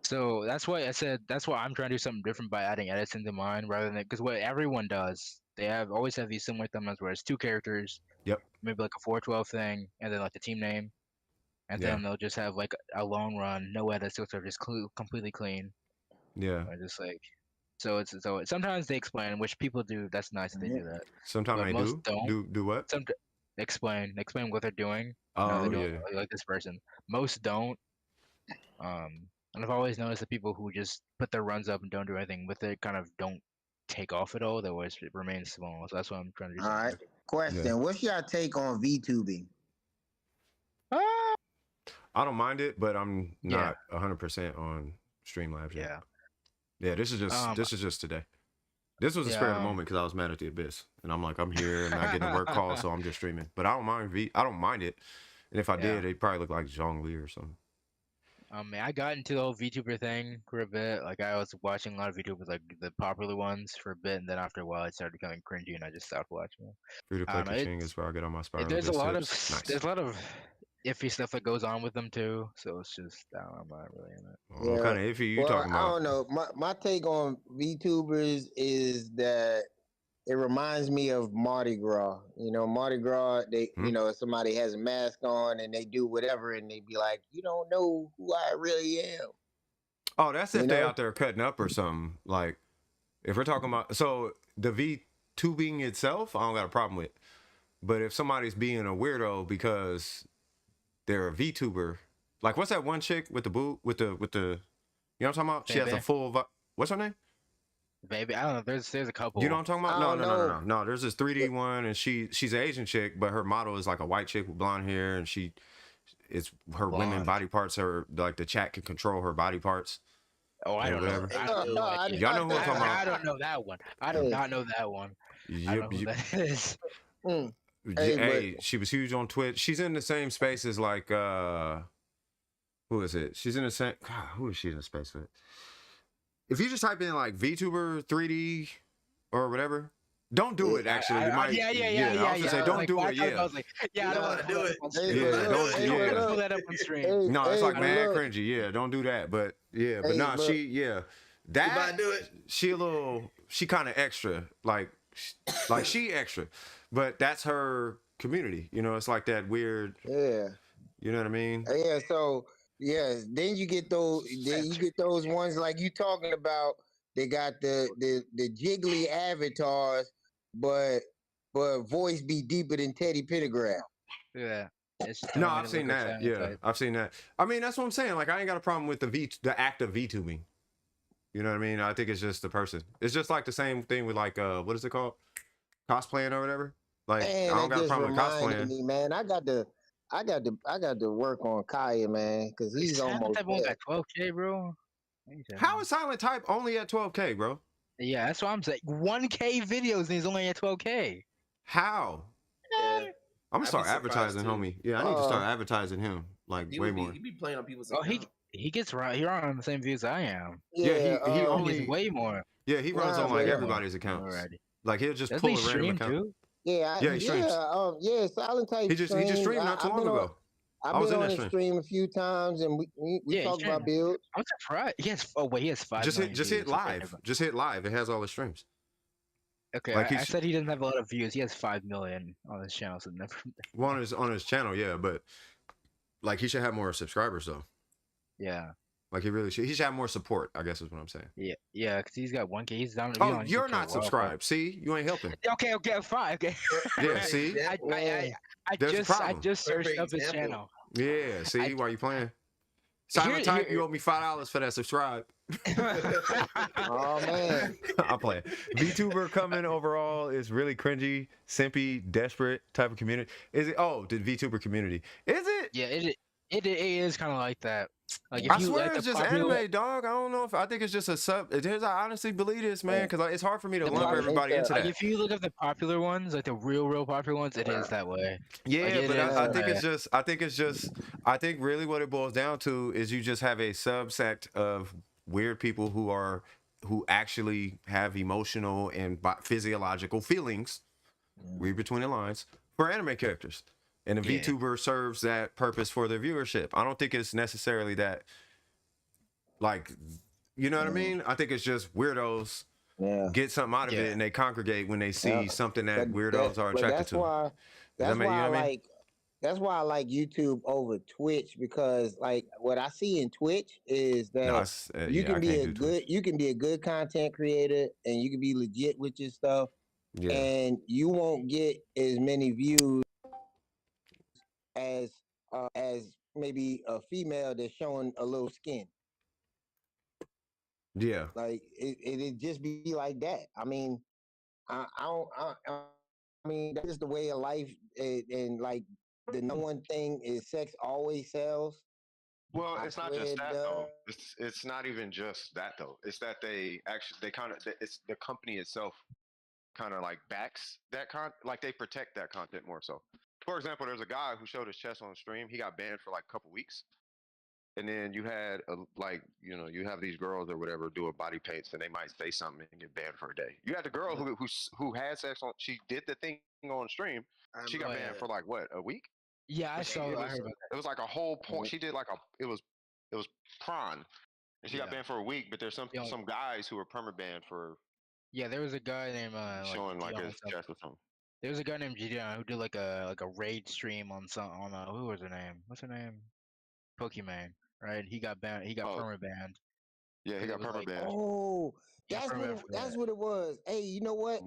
So that's why I said that's why I'm trying to do something different by adding edits into mine rather than because what everyone does, they always have these similar thumbnails where it's 2 characters. Yep. Maybe like a 412 thing, and then like the team name. And then they'll just have like a long run, no edits, so they're just completely clean. Yeah. Or just like, so sometimes they explain, which people do. That's nice that they do that. Sometimes they most don't. Do what? Explain what they're doing. Oh, they're doing, like this person. Most don't. And I've always noticed that people who just put their runs up and don't do anything with it kind of don't take off at all. They always remain small. So that's what I'm trying to do. All right. Question: yeah. What's your take on VTubing? I don't mind it, but I'm not 100% on Streamlabs yet. Yeah, this is just today. This was a spare of the moment because I was mad at the Abyss, and I'm like, I'm here and not getting a work call, so I'm just streaming. But I don't mind it, and if I did, it'd probably look like Zhongli or something. I got into the whole VTuber thing for a bit. Like I was watching a lot of VTubers, like the popular ones, for a bit, and then after a while, it started becoming cringy, and I just stopped watching them. Free to play Kaching is where I get on my spiral. There's a lot of iffy stuff that goes on with them too, so it's just I'm not really in it. What kind of iffy you talking about? I don't know. My take on VTubers is that it reminds me of Mardi Gras. You know, Mardi Gras, you know, somebody has a mask on and they do whatever, and they be like, you don't know who I really am. Oh, that's if they out there cutting up or something. Like, if we're talking about the VTubing itself, I don't got a problem with. But if somebody's being a weirdo because they're a VTuber, like what's that one chick with the with the you know what I'm talking about? Baby. She has a full what's her name? Baby, I don't know. There's a couple. You know what I'm talking about? No. There's this 3D one, and she's an Asian chick, but her model is like a white chick with blonde hair, and it's her women body parts are like the chat can control her body parts. Oh, I don't know. Y'all know who I'm talking about? I don't know that one. I do not know that one. I don't know who that is. Hey, she was huge on Twitch. She's in the same space as like who is it? She's in the same. God, who is she in the space with? If you just type in like VTuber 3D or whatever, don't do it. Actually, you might. I was gonna say don't do it. I was like, I don't want to do it. Pull that up on stream. No, it's like mad cringy. Yeah, don't do that. But but nah, that do it. She kind of extra. Like she extra. But that's her community, you know. It's like that weird. Yeah. You know what I mean? Yeah. So then you get those. Then you get those ones like you talking about. They got the jiggly avatars, but voice be deeper than Teddy Pentagram. Yeah. No, I've seen that. Yeah, I've seen that. I mean, that's what I'm saying. Like, I ain't got a problem with the act of VTubing. You know what I mean? I think it's just the person. It's just like the same thing with like what is it called? Cosplaying or whatever. Like Man, I don't that got a just problem with reminded cosplaying. me, man. I got to work on Kaya, man, because he's Silent almost Type only there. got 12K, bro. How is Silent Type only at 12K, bro? Yeah, that's what I'm saying. 1K videos and he's only at 12K. How? Yeah. I'm gonna I'd start be surprised advertising, too. homie. Yeah, I need to start advertising him like way more. He be playing on people's Oh, account. he gets right. He on the same views I am. Yeah, Yeah, he He only gets way more. yeah he runs nah, on like but everybody's accounts. Already. Like he'll just Doesn't pull he a random stream account. too? yeah, Yeah, he streams. yeah. Silent Type He just streamed not too I've long been on. ago. I've I was been in on that his stream. stream a few times, and we Yeah, talk about builds. I'm surprised. He has. Oh wait, he has 5 million Just views. hit live. Just hit live. It has all the streams. Okay, Like I said he doesn't have a lot of views. He has 5 million on his channel, so never. Well, on his channel, yeah, but like he should have more subscribers though. Yeah. Like he really should. He should have more support. I guess is what I'm saying. Yeah, because he's got 1K. He's down. Oh, you're not subscribed. See, you ain't helping. Okay, fine. Okay. Yeah, see. I There's a problem. just searched up his channel. Yeah, see, why you playing? Silent Type, you owe me $5 for that subscribe. Oh man, I'm playing. VTuber coming overall is really cringy, simpy, desperate type of community. Is it? Oh, the VTuber community. Is it? Yeah, it is kind of like that. Like if I you swear like it's the just popular- anime, dog. I don't know if I think it's just a sub. I honestly believe this, man, because it's hard for me to The lump popular- everybody into like that. if you look at the popular ones, like the real popular ones, it is that way. Yeah, Like, it but is, I think it's just. I think really what it boils down to is you just have a subsect of weird people who actually have emotional and physiological feelings, read between the lines, for anime characters. And the VTuber serves that purpose for their viewership. I don't think it's necessarily that, like, you know what I mean? I think it's just weirdos get something out of it and they congregate when they see something that weirdos are attracted to. That's why I like YouTube over Twitch, because like what I see in Twitch is that you can be a good content creator and you can be legit with your stuff, and you won't get as many views as maybe a female that's showing a little skin. Yeah, like it just be like that. I mean, I mean that's just the way of life, and like the number one thing is sex always sells. Well, it's not just that though. It's not even just that though. It's that they kind of it's the company itself kind of like backs that like they protect that content more so. For example, there's a guy who showed his chest on stream. He got banned for like a couple weeks. And then you had you have these girls or whatever doing body paints, and they might say something and get banned for a day. You had the girl who had sex on. She did the thing on stream. She got banned for like what, a week? Yeah, I saw. I heard about that. It was like a whole point. She did like it was prawn, and she got banned for a week. But there's some guys who were permabanned for. Yeah, there was a guy named showing like his chest or something. There was a guy named Gideon who did like a raid stream on who was her name? What's her name? Pokemon, right? He got banned. He got perma-banned. Yeah, he got perma-banned. Oh, that's what it was. Hey, you know what?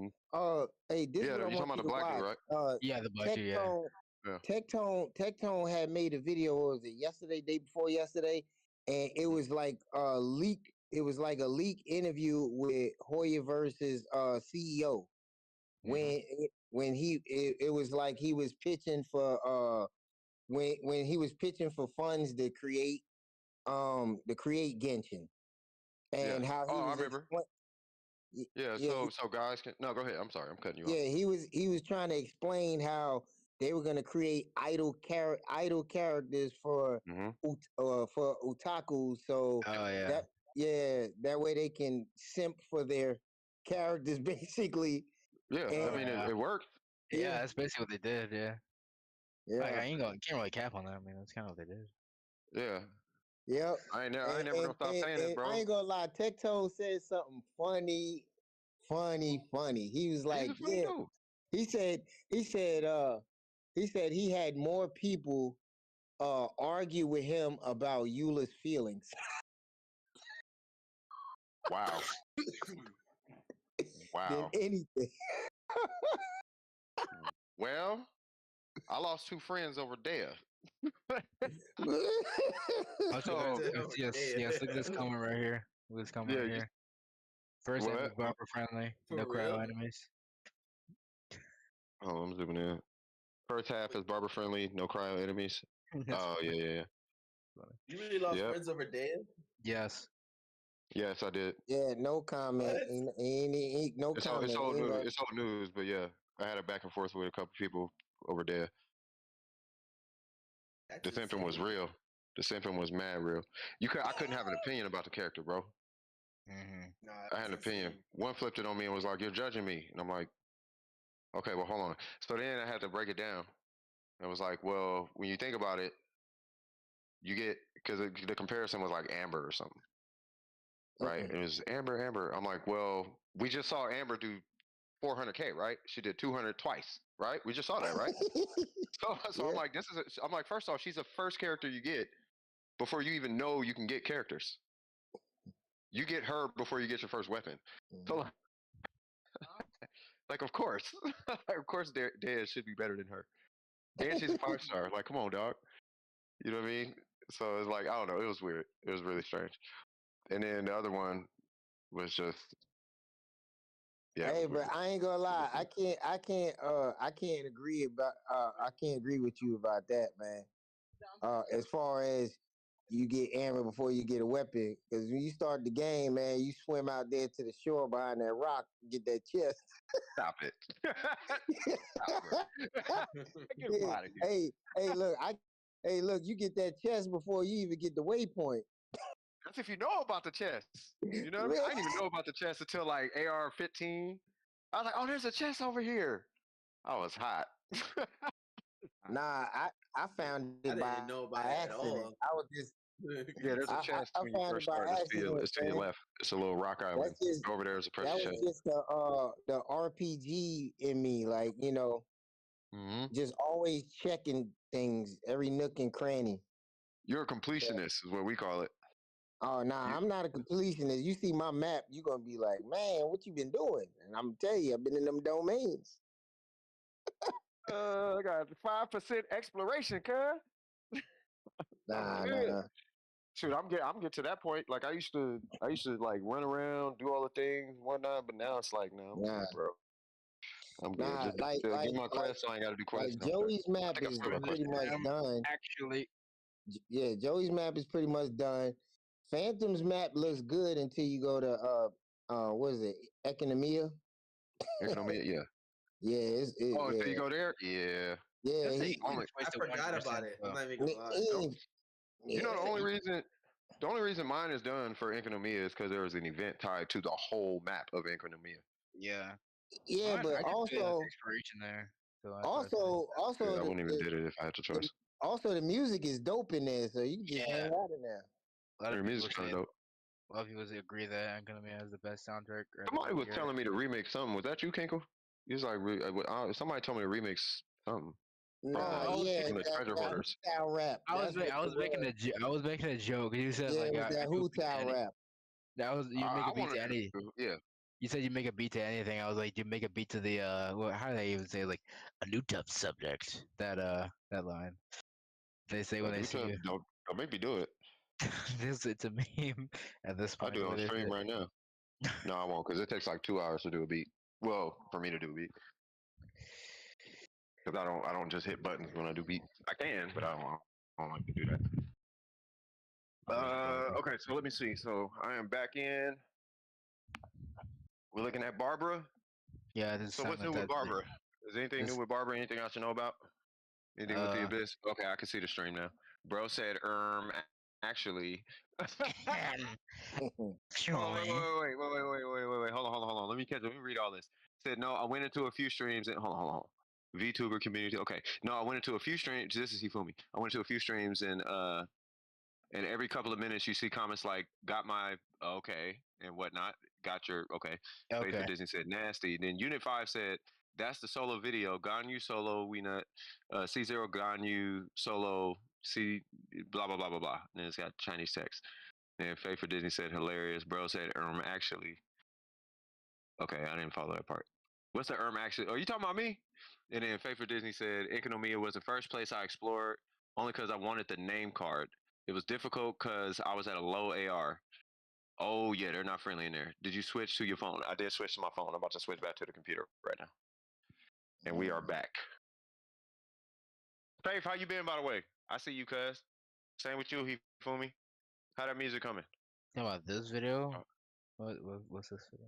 Hey, this is what I you're talking about the black dude, right? Yeah, the black dude. Yeah. Tectone had made a video. What was it yesterday? Day before yesterday, and it was like a leak. It was like a leak interview with Hoya versus CEO. When it was like he was pitching for when he was pitching for funds to create Genshin, and how he was I remember. So guys can go ahead. I'm sorry, I'm cutting you off. Yeah, he was trying to explain how they were going to create idol characters for otaku, so that way they can simp for their characters basically. Yeah, I mean it worked. Yeah, that's basically what they did. Yeah. Like, can't really cap on that. I mean, that's kind of what they did. Yeah. Yep. I ain't never gonna stop saying it, bro. I ain't gonna lie. Tectone said something funny. He was like, he said he had more people argue with him about Eula's feelings. Wow. Than anything. Well, I lost 2 friends over there. Yes, look at this comment right here. Look at this comment right here. First, barber friendly, no crowd enemies. Oh, I'm zooming in. First half is barber friendly, no cryo enemies. Oh yeah. You really lost Yep. friends over Dan? Yes. Yes, I did. Yeah, no comment. No comment. It's old news. It's old news, but yeah, I had a back and forth with a couple people over there. The symptom was real. The symptom was mad real. I couldn't have an opinion about the character, bro. Mm-hmm. I had an opinion. One flipped it on me and was like, "You're judging me," and I'm like, "Okay, well, hold on." So then I had to break it down. It was like, well, when you think about it, you get because the comparison was like Amber or something, right? It was Amber. I'm like, well, we just saw Amber do 400K, right? She did 200 twice, right? We just saw that, right? So I'm like, I'm like, first off, she's the first character you get before you even know you can get characters. You get her before you get your first weapon. So like of course, Dea should be better than her. And she's a 5-star. Like, come on, dog. You know what I mean? So it's like, I don't know. It was weird. It was really strange. And then the other one was just, yeah. Hey, but I ain't gonna lie. I can't agree with you about that, man. As far as you get ammo before you get a weapon, because when you start the game, man, you swim out there to the shore behind that rock, get that chest. Stop it. Stop it. Hey, look, you get that chest before you even get the waypoint. That's if you know about the chest. You know what I mean? I didn't even know about the chest until like AR-15. I was like, oh, there's a chest over here. I was hot. Nah, I found it by accident. I was just yeah, there's a chest when you first start. It's to your left. It's a little rock island. Over there is a precious chest. That was just the RPG in me, like just always checking things, every nook and cranny. You're a completionist, is what we call it. Oh, nah, I'm not a completionist. You see my map, you're gonna be like, man, what you been doing? And I'm gonna tell you, I've been in them domains. I got 5% exploration, cuz. Nah. Shoot, I'm getting to that point. Like I used to like run around, do all the things, whatnot, but now it's like, no, I'm good, bro. I'm good. Just give my quest, so I ain't gotta do quests. Like Joey's map is pretty much done. Actually, yeah, Joey's map is pretty much done. Phantom's map looks good until you go to what is it, Economia? Economia, yeah. Yeah, until you go there? Yeah. Yeah, I forgot about it. I'm not even gonna lie. You know, the only reason mine is done for Economia is because there was an event tied to the whole map of Economia. Yeah. Yeah, but also expiration there. So also, I wouldn't even did it if I had to choice. Also, the music is dope in there, so you can just hang out in there. A lot of music's kind of dope. A lot of people agree that Economia has the best soundtrack. Somebody was telling me to remix something. Was that you, Kinkle? He was like, somebody told me to remix something. Nah, yeah, that style rap. I was making a joke. You said that Who style rap. That was you make a beat to any. Yeah. You said you make a beat to anything. I was like, you make a beat to the how do they even say, like, a new tough subject? That line. They say when they see you. Don't make me do it. It's a meme at this point. I'll do it on stream right now. No, I won't, because it takes like 2 hours to do a beat. Well, for me to do a beat. Because I don't just hit buttons when I do beats. I can, but I don't like to do that. Okay, so let me see. So I am back in. We're looking at Barbara. Yeah. So what's new with Barbara? Is anything new with Barbara? Anything I should know about? Anything with the Abyss? Okay, I can see the stream now. Bro said, actually. Wait. Hold on. Let me read all this. Said, no, I went into a few streams and hold on. VTuber community. Okay. No, I went into a few streams. This is Hifumi. I went into a few streams and every couple of minutes you see comments like, got my okay and whatnot. Got your okay. Facebook Disney said nasty. Then Unit 5 said, that's the solo video. Ganyu solo, we not C0 Ganyu solo C blah blah blah blah blah. And it's got Chinese text. And Faith for Disney said hilarious. Bro said actually. Okay, I didn't follow that part. What's the actually? Are you talking about me? And then Faith for Disney said Economia was the first place I explored only because I wanted the name card. It was difficult because I was at a low AR. Oh yeah, they're not friendly in there. Did you switch to your phone? I did switch to my phone. I'm about to switch back to the computer right now. And we are back. Faith, how you been, by the way? I see you, cuz. Same with you, Hifumi. How that music coming? How about this video? What's this video?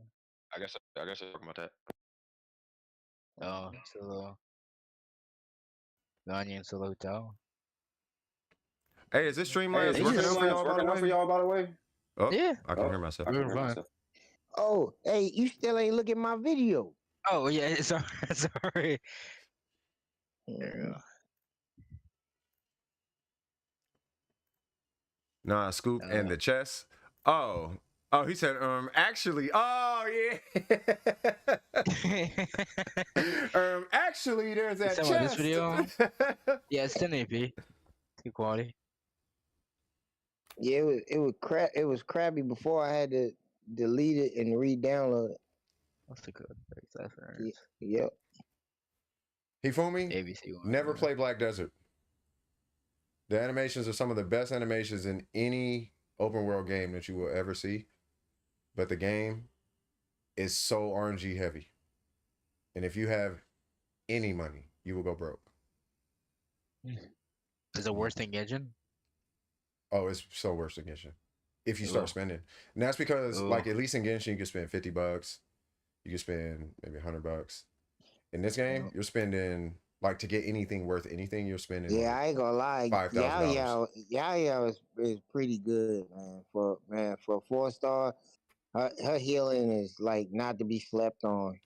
I guess I'm talking about that. Oh, solo. Onion solo hotel. Hey, is this Streamlabs working out for y'all, by the way? Oh, yeah. I can hear myself. Oh, hey, you still ain't look at my video. Oh yeah, sorry. There we go. Nah, Scoop and the chess. Oh, he said, actually, oh yeah. Actually, there's that chest. This video? Yeah, it's 1080p. Good quality. Yeah, it was crappy before I had to delete it and re-download it. What's the code? Yep. Hifumi, never play Black Desert. The animations are some of the best animations in any open world game that you will ever see. But the game is so RNG heavy. And if you have any money, you will go broke. Is it worse than Genshin? Oh, it's so worse than Genshin. If you start spending. And that's because, like, at least in Genshin, you can spend $50. You can spend maybe $100. In this game, you're spending, like, to get anything worth anything, you're spending. Yeah, like, I ain't gonna lie. $5,000. Yao is pretty good, man. For a 4-star, her healing is like not to be slept on.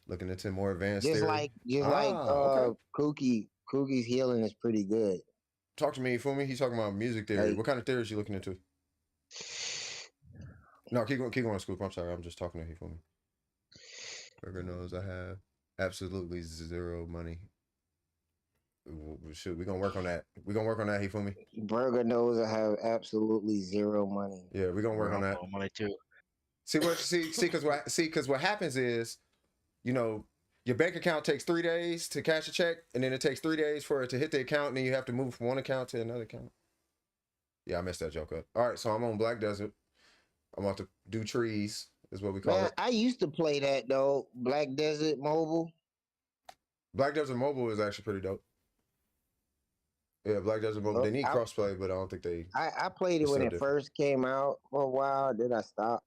Looking into more advanced Just theory. like Okay. Kookie's healing is pretty good. Talk to me, Fumi. He's talking about music theory. What kind of theories you looking into? No, keep going, Scoop. I'm sorry. I'm just talking to Hifumi. Burger knows I have absolutely zero money. Shoot, we're gonna work on that. We're gonna work on that, Hifumi. Burger knows I have absolutely zero money. Yeah, we're gonna work on that. Money too. Because what happens is, you know, your bank account takes 3 days to cash a check, and then it takes 3 days for it to hit the account, and then you have to move from one account to another account. Yeah, I messed that joke up. All right, so I'm on Black Desert. I'm about to do trees, is what we call it. I used to play that though, Black Desert Mobile. Black Desert Mobile is actually pretty dope. Yeah, Black Desert Mobile. They need crossplay, but I don't think they. I played it when it first came out for a while. Then I stopped.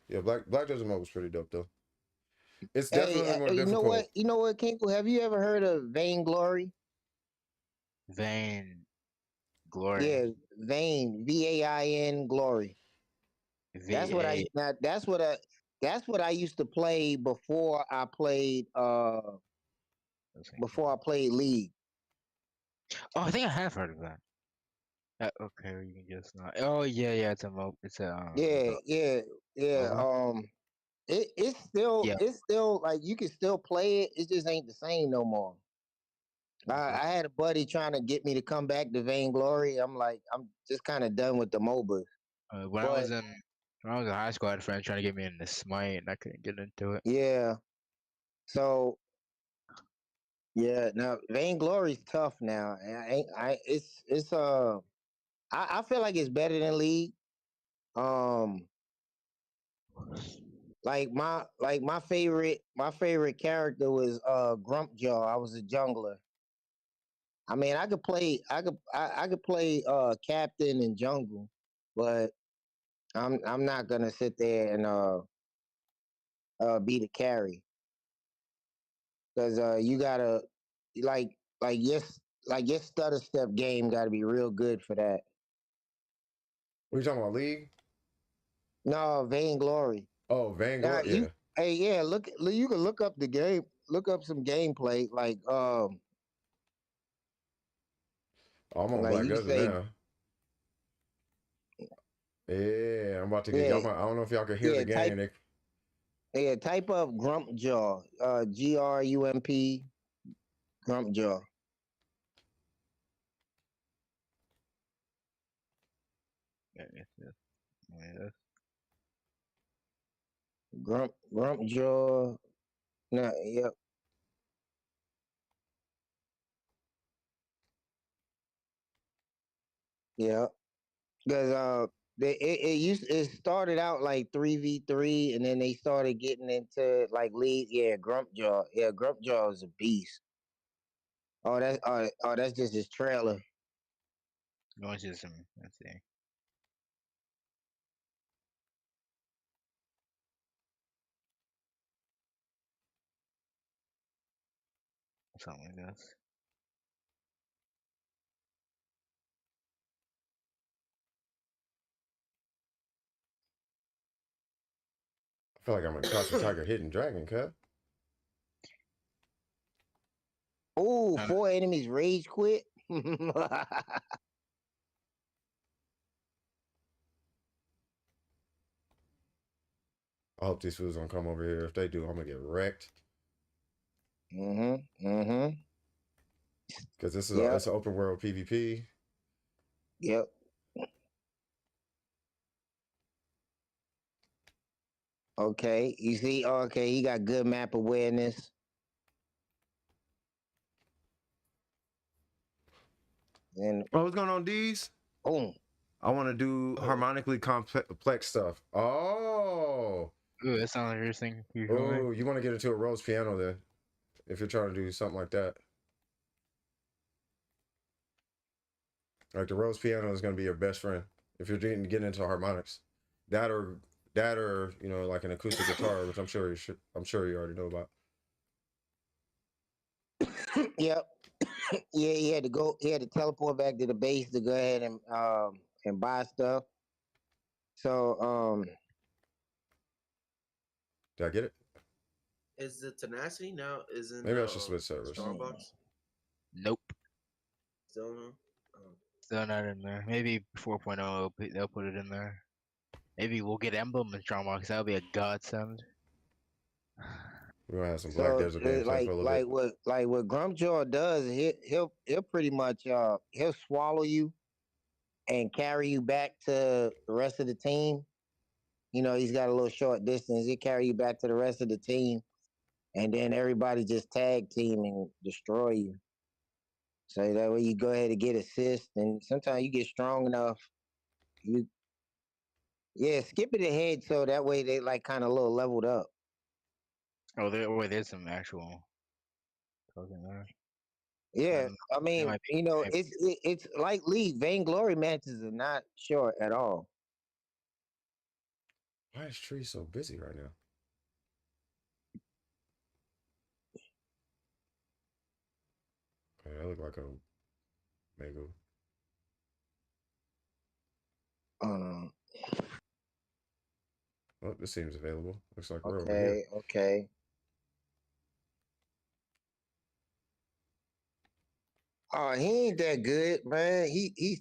Yeah, Black Desert Mobile is pretty dope though. It's definitely more difficult. You know what, Kinkle? Have you ever heard of Vainglory? Vainglory. Yeah, Vain Glory. That's what I used to play before I played League. Oh, I think I have heard of that. Okay, you can just not. Oh yeah, it's a It's still like you can still play it. It just ain't the same no more. I had a buddy trying to get me to come back to Vainglory. I'm like, I'm just kind of done with the MOBAs. When I was in high school, I had a friend trying to get me into Smite, and I couldn't get into it. Yeah. So yeah, now Vainglory's tough now. I feel like it's better than League. Like my favorite character was Grumpjaw. I was a jungler. I mean, I could play captain and jungle, but I'm not gonna sit there and be the carry, because you gotta like your stutter step game gotta be real good for that. What are you talking about, League? No, Vainglory. Oh, Vainglory. Yeah. You can look up the game. Look up some gameplay. Like I'm on Black Desert now. Yeah, I'm about to get y'all. I don't know if y'all can hear the game. Type up Grumpjaw. GRUMP. Grumpjaw. Grumpjaw. No, yep. Yeah, because It started out like 3v3, and then they started getting into like league. Yeah, Grumpjaw. Yeah, Grumpjaw is a beast. That's just his trailer. Going to some. Let's see. Something like this. I feel like I'm a Crouching Tiger, Hidden Dragon, cut. Oh, 4 enemies rage quit. I hope these fools don't come over here. If they do, I'm gonna get wrecked. Because this is it's an open world PvP. Yep. Okay, you see, okay, he got good map awareness. And what's going on, D's? Boom. I want to do harmonically complex stuff. Oh. Ooh, that sounds interesting. Oh, you want to get into a Rose piano then, if you're trying to do something like that. Like the Rose piano is going to be your best friend if you're getting into harmonics. That or you know, like an acoustic guitar, which I'm sure you already know about. Yep. Yeah, he had to teleport back to the base to go ahead and buy stuff. So did I get it? Is the tenacity now isn't maybe I should switch servers. Starbucks? Nope. Still no? Still not in there. Maybe 4.0 they'll put it in there. Maybe we'll get Emblem and Strongbox. That'll be a godsend. We're gonna have some Black Desert gameplay for a little bit. Like what Grumpjaw does, he'll pretty much he'll swallow you and carry you back to the rest of the team. You know, he's got a little short distance. He'll carry you back to the rest of the team, and then everybody just tag team and destroy you. So that way you go ahead and get assists, and sometimes you get strong enough. Skip it ahead so that way they like kind of a little leveled up. Oh, there's some actual token there. Yeah, I mean, you know, it's like League. Vainglory matches are not short at all. Why is Tree so busy right now? Okay, I look like a Mego. Oh, this seems available. Looks like we're over here. Okay. Oh, he ain't that good, man. He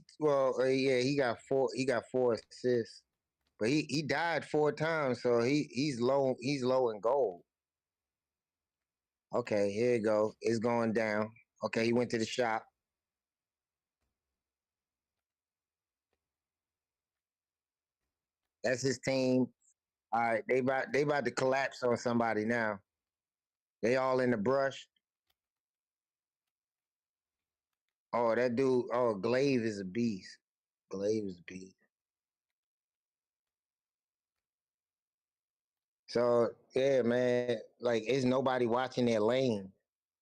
got 4 assists, but he died 4 times, so he's low in gold. Okay, here you go. It's going down. Okay, he went to the shop. That's his team. All right, they about to collapse on somebody now. They all in the brush. Oh, that dude. Oh, Glaive is a beast. Glaive is a beast. So yeah, man. Like, it's nobody watching their lane.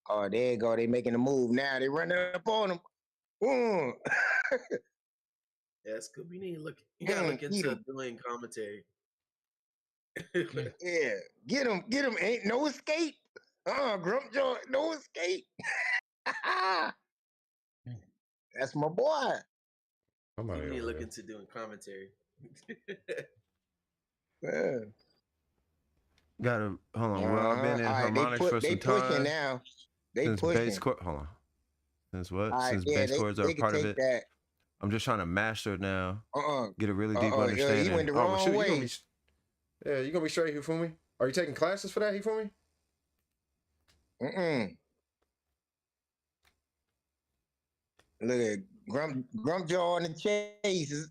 Oh, there you go. They making a move now. They running up on him. Yeah, it's good. You gotta look into doing commentary. Yeah, get him. Ain't no escape. Grumpjaw, no escape. That's my boy. You need to look into doing commentary. Yeah. Gotta hold on. Well, I've been in harmonics for some time. Pushing now. Since base chord, hold on. Since what? Since base chords are a part of it. That. I'm just trying to master it now. Get a really deep understanding. You went the wrong way. You gonna be straight, Hifumi? Are you taking classes for that, Hifumi? Look at Grumpjaw on the chase.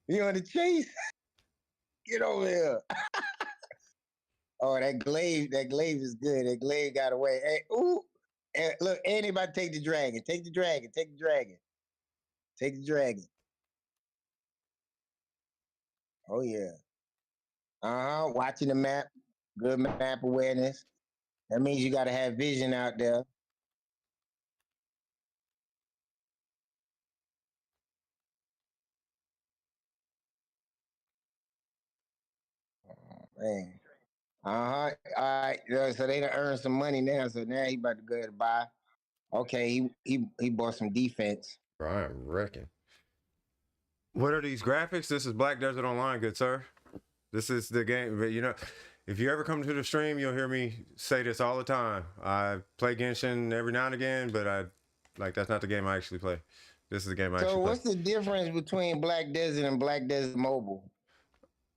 You on the chase? Get over here. Oh, that glaive is good. That glaive got away. Hey, ooh. Look, anybody take the dragon. Take the dragon. Oh yeah. Watching the map, good map awareness. That means you got to have vision out there. Man. All right. So they done earned some money now. So now he about to go ahead and buy. Okay, he bought some defense. Bro, I reckon. What are these graphics? This is Black Desert Online, good sir. This is the game. But you know, if you ever come to the stream, you'll hear me say this all the time. I play Genshin every now and again, but that's not the game I actually play. This is the game I actually play. So what's the difference between Black Desert and Black Desert Mobile?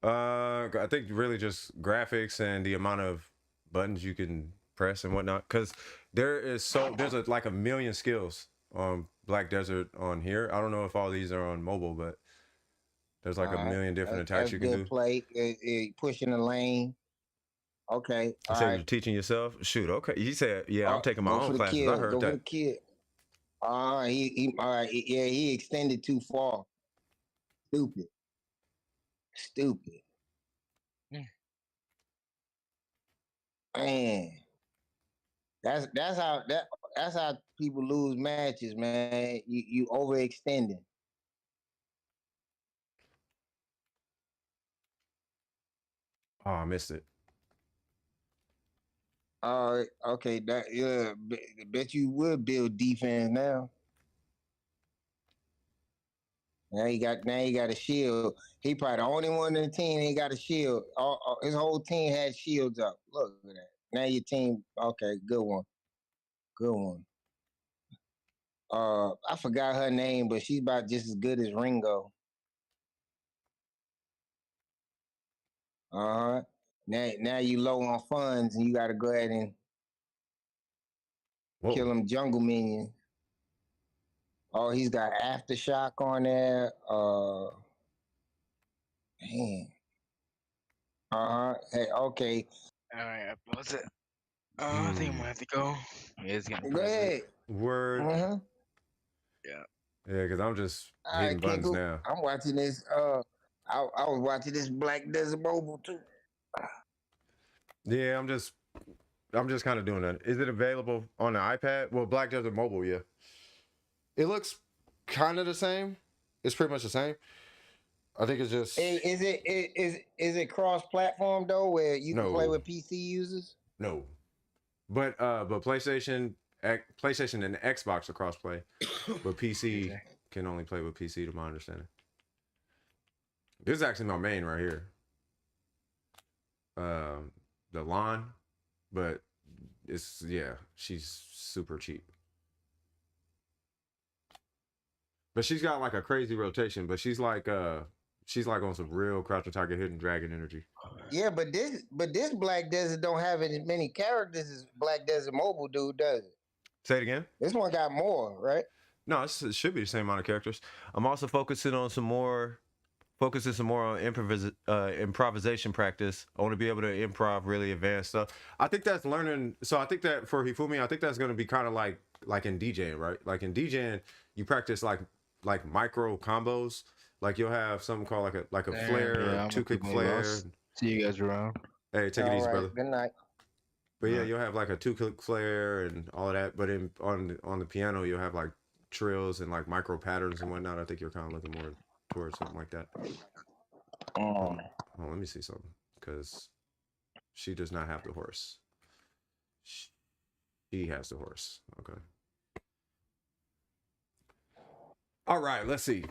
I think really just graphics and the amount of buttons you can press and whatnot. Because there's like a million skills on Black Desert on here. I don't know if all these are on mobile, but there's like a million different attacks you can do. Play, pushing the lane. Okay. You say you're teaching yourself? Shoot. Okay. You said, yeah, I'm taking my own classes. I heard that. For the kid. All right. He extended too far. Stupid. Man. That's how people lose matches, man. You overextending. Oh, I missed it. Okay. Bet you would build defense now. Now you got a shield. He probably the only one in the team ain't got a shield. His whole team had shields up. Look at that. Now your team, okay, good one. I forgot her name, but she's about just as good as Ringo. Now you low on funds and you got to go ahead and kill them jungle minions. Oh, he's got aftershock on there. Man. Hey, okay. All right, what's it? I think I'm gonna have to go. Yeah, it's getting go ahead. Word. Yeah. Yeah, because I'm just hitting buttons now. I'm watching this. I was watching this Black Desert Mobile too. Yeah, I'm just kind of doing that. Is it available on the iPad? Well, Black Desert Mobile, yeah. It looks kind of the same. It's pretty much the same. I think it's just. Is it cross-platform though, where you can play with PC users? No, but PlayStation and Xbox are cross-play, but PC can only play with PC, to my understanding. This is actually my main right here. The Lawn, but she's super cheap. But she's got like a crazy rotation, but she's like on some real Crouching Tiger, Hidden Dragon energy. Yeah, but this Black Desert don't have as many characters as Black Desert Mobile do, does it? Say it again. This one got more, right? No, it should be the same amount of characters. I'm also focusing some more on improvisation practice. I want to be able to improv really advanced stuff. I think that's learning. So I think that for Hifumi, I think that's going to be kind of like in DJing, right? Like in DJing, you practice like micro combos. Like you'll have something called like a flare, 2-click flare. See you guys around. Hey, take it easy, brother. Good night. But yeah, you'll have like a 2-click flare and all of that. But on the piano, you'll have like trills and like micro patterns and whatnot. I think you're kind of looking more towards something like that. Oh, let me see something, because she does not have the horse. She has the horse. Okay. All right, let's see.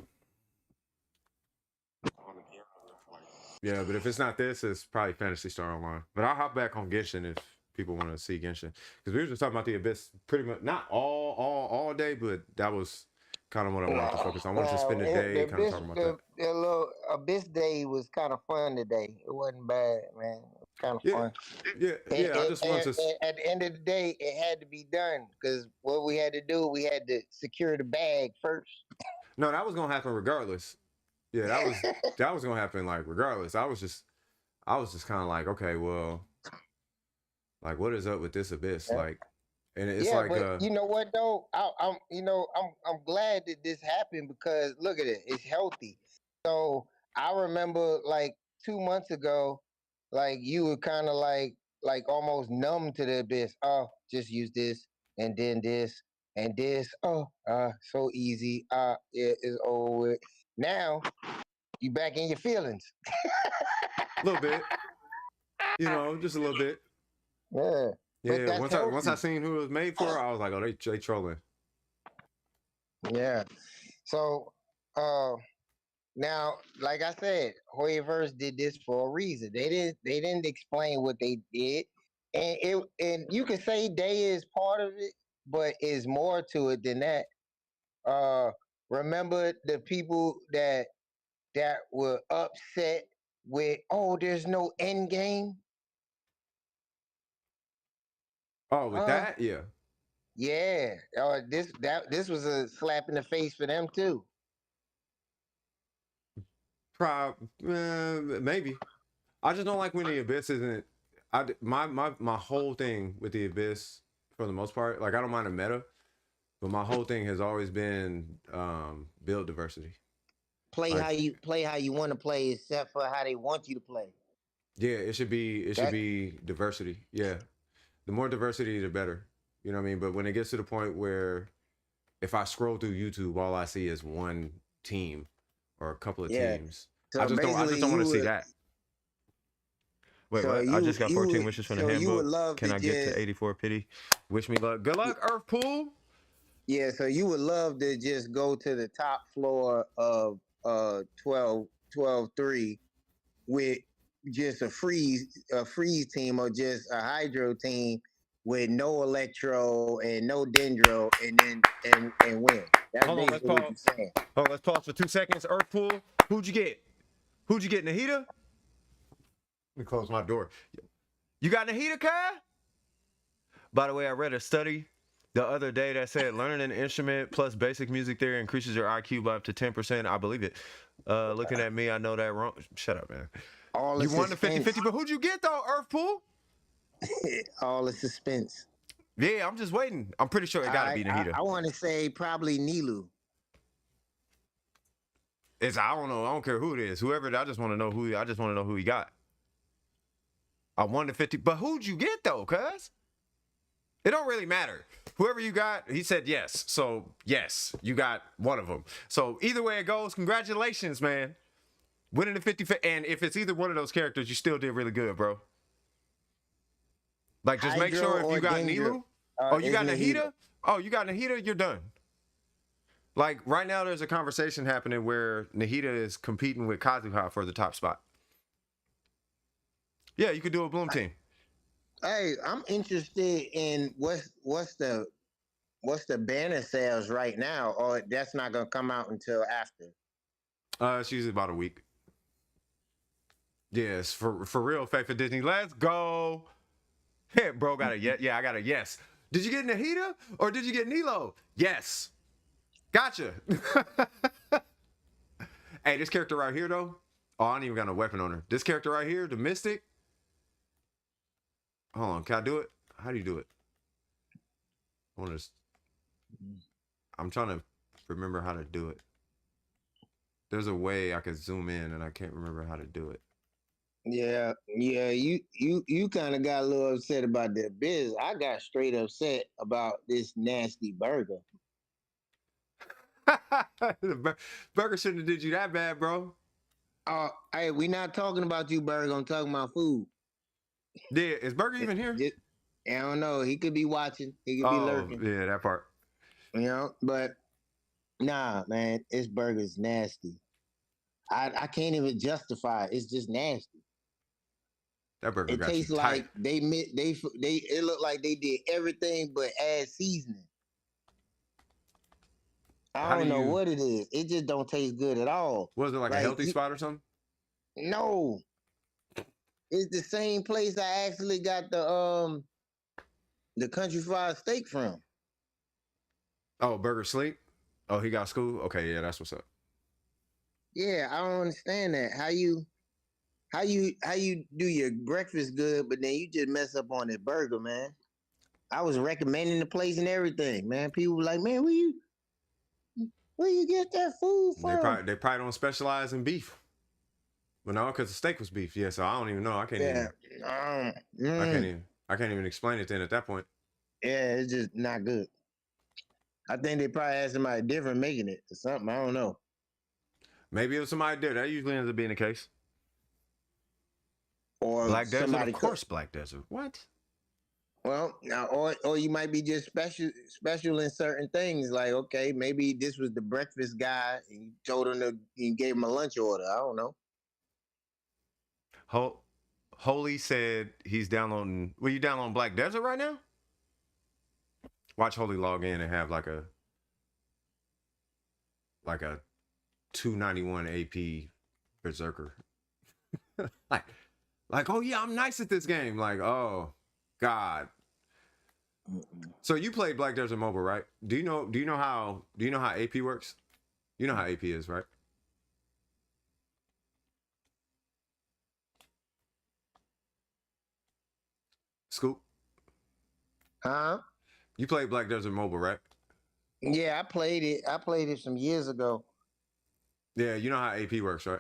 Yeah, but if it's not this, it's probably Phantasy Star Online. But I'll hop back on Genshin if people want to see Genshin, because we were just talking about the Abyss pretty much, not all day, but that was kind of what I wanted to focus on. I wanted to spend the day kind of talking about that. The little Abyss Day was kind of fun today. It wasn't bad, man. It was kind of fun. Yeah. I just wanted to. At the end of the day, it had to be done, because what we had to do, we had to secure the bag first. No, that was gonna happen regardless. Yeah, that was gonna happen like regardless. I was just kind of like, okay, well, like what is up with this Abyss? Like, and it's like, but you know what though? I'm glad that this happened, because look at it, it's healthy. So I remember like 2 months ago, like you were kind of like almost numb to the abyss. Oh, just use this and then this and this. Oh, so easy. Yeah, it's over with. Now you back in your feelings. A little bit, you know, just a little bit. Yeah. Yeah. Once I seen who it was made for, I was like, oh, they trolling. Yeah. So, now, like I said, Hoyoverse did this for a reason. They didn't explain what they did, and you can say Day is part of it, but it's more to it than that. Uh, remember the people that were upset with, oh, there's no end game. Oh, with that, yeah. Yeah. This was a slap in the face for them too. Maybe. I just don't like when the Abyss isn't. My whole thing with the Abyss, for the most part, like I don't mind the meta, but my whole thing has always been build diversity. Play how you want to play, except for how they want you to play. Yeah, it should be diversity. Yeah, the more diversity, the better. You know what I mean? But when it gets to the point where if I scroll through YouTube, all I see is one team or a couple of teams. So I just don't want to see that. Wait, so what? I just got 14 wishes from the handbook. Can I get to 84 pity? Wish me luck. Good luck, Earthpool. Yeah, so you would love to just go to the top floor of 12-3 with just a freeze team or just a hydro team with no electro and no dendro and win. That's basically what you're saying. Hold on, let's pause for 2 seconds. Earthpool, who'd you get? Nahida? Let me close my door. You got Nahida, Kai? By the way, I read a study the other day that said learning an instrument plus basic music theory increases your IQ by up to 10%. I believe it. Looking at me, I know that wrong. Shut up, man. You won the 50-50, but who'd you get though, Earthpool? All the suspense. Yeah, I'm just waiting. I'm pretty sure it gotta be Nahida. I want to say probably Nilu. I don't know. I don't care who it is. Whoever. I just want to know who he got. I won the 50, but who'd you get though, cuz? It don't really matter. Whoever you got, he said yes. So yes, you got one of them. So either way it goes, congratulations, man. Winning the 50, and if it's either one of those characters, you still did really good, bro. Like just make sure if you got Nilu, you got Nahida. Oh, you got Nahida, you're done. Like right now, there's a conversation happening where Nahida is competing with Kazuha for the top spot. Yeah, you could do a Bloom team. Hey, I'm interested in what's the banner sales right now, or that's not gonna come out until after. It's usually about a week. Yes, for real, Faith for Disney. Let's go. Hey, bro, got a yes. Yeah, I got a yes. Did you get Nahida or did you get Nilo? Yes. Gotcha. Hey, this character right here though. Oh, I don't even got no weapon on her. This character right here, the Mystic. Hold on, can I do it? How do you do it? I'm trying to remember how to do it. There's a way I could zoom in and I can't remember how to do it. Yeah, you kind of got a little upset about the biz. I got straight upset about this nasty burger. The burger shouldn't have did you that bad, bro. Hey, we not talking about you, Burger. I'm talking about food. Yeah, is Burger even here? I don't know. He could be watching. He could be lurking. Yeah, that part. You know, but nah, man, this burger's nasty. I can't even justify it. It's just nasty. That burger it tastes like they it looked like they did everything but add seasoning. I don't know what it is. It just don't taste good at all. Was it like a healthy spot or something? No. It's the same place I actually got the country fried steak from. Oh, Burger Sleep? Oh, he got school? Okay, yeah, that's what's up. Yeah, I don't understand that. How you do your breakfast good, but then you just mess up on that burger, man. I was recommending the place and everything, man. People were like, man, where you get that food from? They probably don't specialize in beef. But no, because the steak was beef. Yeah, so I don't even know. I can't Yeah. even. I can't even explain it then at that point. Yeah, it's just not good. I think they probably had somebody different making it or something. I don't know. Maybe it was somebody there. That usually ends up being the case. Or Black Desert, somebody of course, Black Desert. What? Well, now, or you might be just special in certain things. Like, okay, maybe this was the breakfast guy, and you told him you gave him a lunch order. I don't know. Holy said he's downloading. Were you downloading Black Desert right now? Watch Holy log in and have like a 291 AP berserker. like, oh yeah, I'm nice at this game. Like, oh God. So you played Black Desert Mobile, right? Do you know how AP works? You know how AP is, right? Scoop? Huh? You played Black Desert Mobile, right? Yeah, I played it. I played it some years ago. Yeah, you know how AP works, right?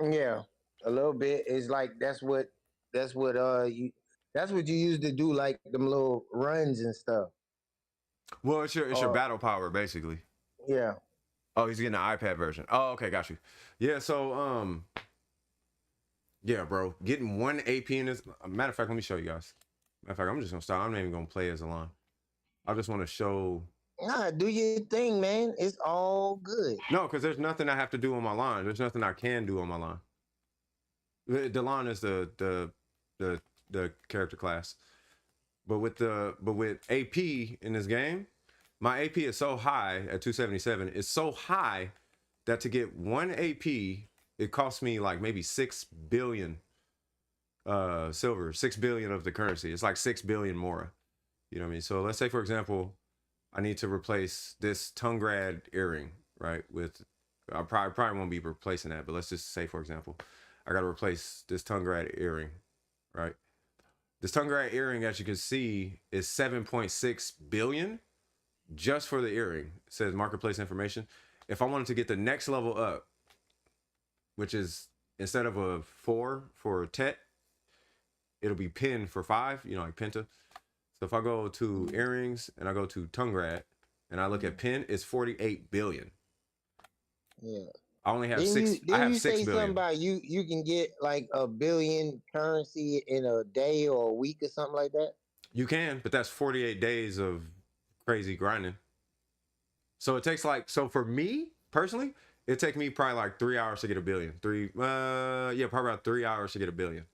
Yeah, a little bit. It's like that's what you use to do like them little runs and stuff. Well, it's your battle power basically. Yeah. Oh, he's getting the iPad version. Oh, okay, got you. Yeah, so yeah, bro, getting 1 AP in this. Matter of fact, let me show you guys. Matter of fact, I'm just gonna stop. I'm not even gonna play as Alon. I just want to show. Nah, do your thing, man. It's all good. No, because there's nothing I have to do on my line. There's nothing I can do on my line. The line is the character class, but with AP in this game, my AP is so high at 277. It's so high that to get 1 AP, it costs me like maybe 6 billion silver, 6 billion of the currency. It's like 6 billion mora. You know what I mean? So let's say, for example, I need to replace this Tungrad earring, right? With I probably won't be replacing that, but let's just say, for example, I got to replace this Tungrad earring, right? This Tungrad earring, as you can see, is 7.6 billion just for the earring. It says marketplace information. If I wanted to get the next level up, which is instead of a 4 for Tet, it'll be Pin for 5, you know, like Penta. So if I go to earrings and I go to Tungrad and I look at Pin, it's 48 billion. Yeah. I only have Didn't 6 you, I have you 6 say billion. something about you can get like 1 billion currency in a day or a week or something like that? You can, but that's 48 days of crazy grinding. So it takes so for me personally, it take me probably like 3 hours to get 1 billion. Probably about 3 hours to get 1 billion.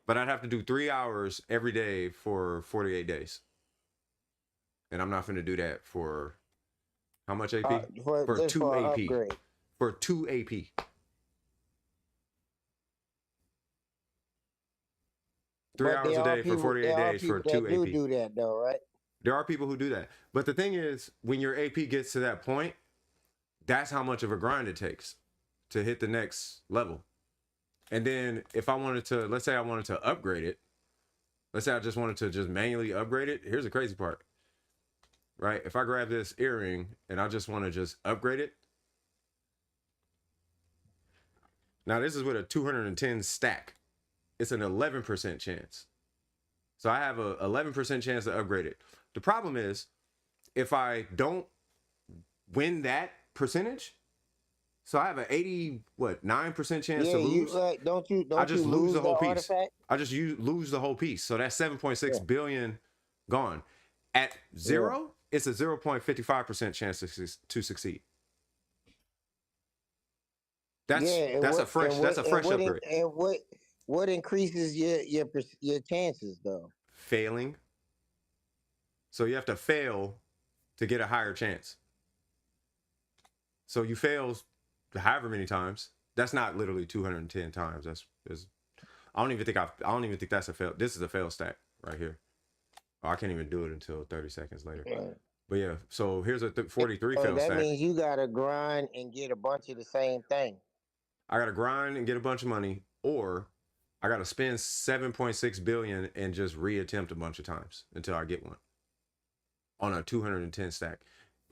But I'd have to do 3 hours every day for 48 days. And I'm not going to do that for how much AP? For 2 AP. Upgrade. For 2 AP. 3 hours a day for 48 days for 2 AP. Do that though, right? There are people who do that. But the thing is, when your AP gets to that point, that's how much of a grind it takes to hit the next level. And then if I wanted to, let's say I wanted to upgrade it. Let's say I just wanted to just manually upgrade it. Here's the crazy part, right? If I grab this earring and I just want to just upgrade it. Now this is with a 210 stack. It's an 11% chance. So I have a 11% chance to upgrade it. The problem is if I don't win that percentage, so I have an 9% chance to lose. I just lose the whole piece. Artifact? I just lose the whole piece. So that's 7.6 billion gone. At 0, it's a 0.55% chance to succeed. That's a fresh upgrade. And what increases your chances though? Failing. So you have to fail to get a higher chance. So you fail however many times. That's not literally 210 times. I don't even think that's a fail. This is a fail stack right here. Oh, I can't even do it until 30 seconds later. Right. But yeah, so here's a 43 fail stack. That means you gotta grind and get a bunch of the same thing. I gotta grind and get a bunch of money, or I gotta spend 7.6 billion and just reattempt a bunch of times until I get one. On a 210 stack.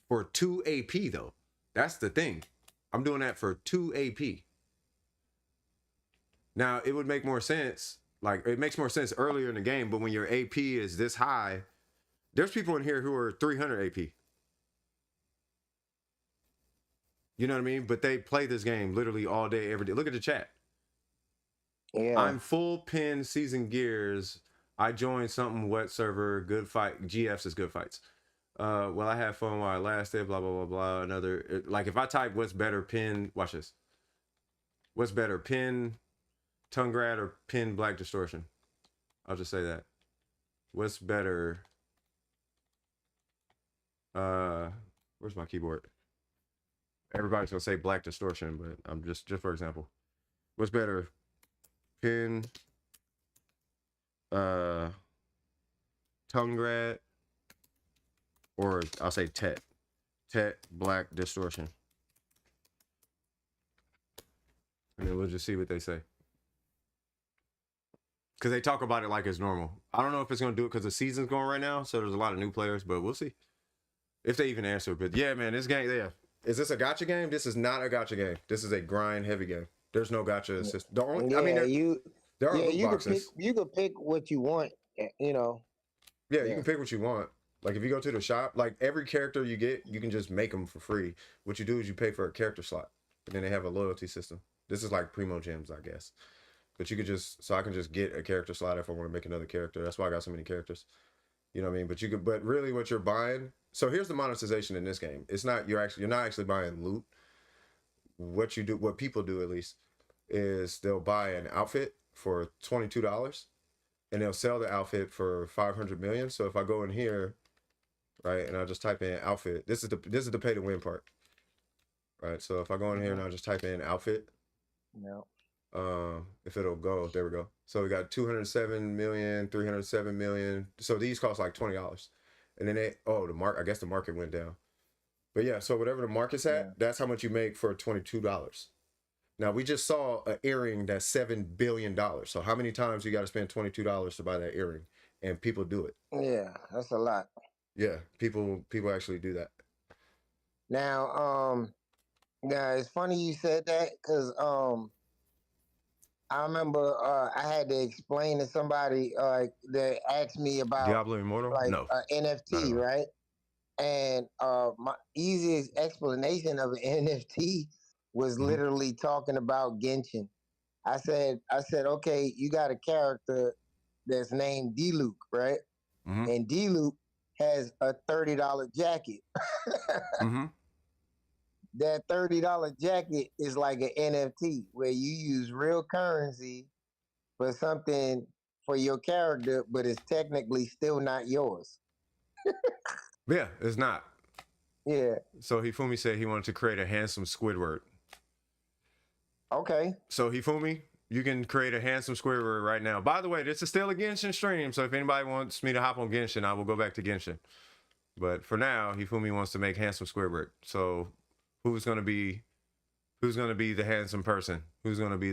For 2 AP though. That's the thing. I'm doing that for 2 AP. Now it would make more sense. Like it makes more sense earlier in the game, but when your AP is this high, there's people in here who are 300 AP. You know what I mean? But they play this game literally all day, every day. Look at the chat. Yeah. I'm full pin season gears. I joined something wet server. Good fight. GFs is good fights. Well, I had fun while I lasted. Blah blah blah blah. Another like if I type what's better pin. Watch this. What's better pin, tongue grad or pin black distortion? I'll just say that. What's better? Where's my keyboard? Everybody's gonna say black distortion, but I'm just for example. What's better? Pin, tongue grad, or I'll say tet black distortion, and then we'll just see what they say. Because they talk about it like it's normal. I don't know if it's gonna do it because the season's going right now, so there's a lot of new players, but we'll see if they even answer. But yeah, man, this game, yeah. Is this a gacha game? This is not a gacha game. This is a grind heavy game. There's no gacha system. The only, I mean, there are loot boxes. You could pick what you want. You know. Yeah, you can pick what you want. Like if you go to the shop, like every character you get, you can just make them for free. What you do is you pay for a character slot, and then they have a loyalty system. This is like Primo Gems, I guess. But you could just, so I can just get a character slot if I want to make another character. That's why I got so many characters. You know what I mean? But you could, but really what you're buying. So here's the monetization in this game. It's not, you're not actually buying loot. What you do, what people do at least, is they'll buy an outfit for $22 and they'll sell the outfit for 500 million. So if I go in here, right, and I'll just type in outfit, this is the pay to win part. Right. So if I go in here and I'll just type in outfit. No. If it'll go, there we go. So we got 207 million, 307 million. So these cost like $20. And then I guess the market went down. But yeah, so whatever the market's at, that's how much you make for $22. Now we just saw an earring that's $7 billion. So how many times you got to spend $22 to buy that earring? And people do it. Yeah, that's a lot. Yeah, people actually do that. Now, it's funny you said that because I remember I had to explain to somebody that asked me about Diablo Immortal, like no NFT, right? And my easiest explanation of an NFT was literally talking about Genshin. I said, okay, you got a character that's named D-Luke, right? And D-Luke has a $30 jacket. That $30 jacket is like an NFT where you use real currency for something for your character, but it's technically still not yours. Yeah, it's not. Yeah. So Hifumi said he wanted to create a handsome Squidward. Okay. So Hifumi, you can create a handsome Squidward right now. By the way, this is still a Genshin stream, so if anybody wants me to hop on Genshin, I will go back to Genshin. But for now, Hifumi wants to make handsome Squidward. So who's gonna be the handsome person? Who's gonna be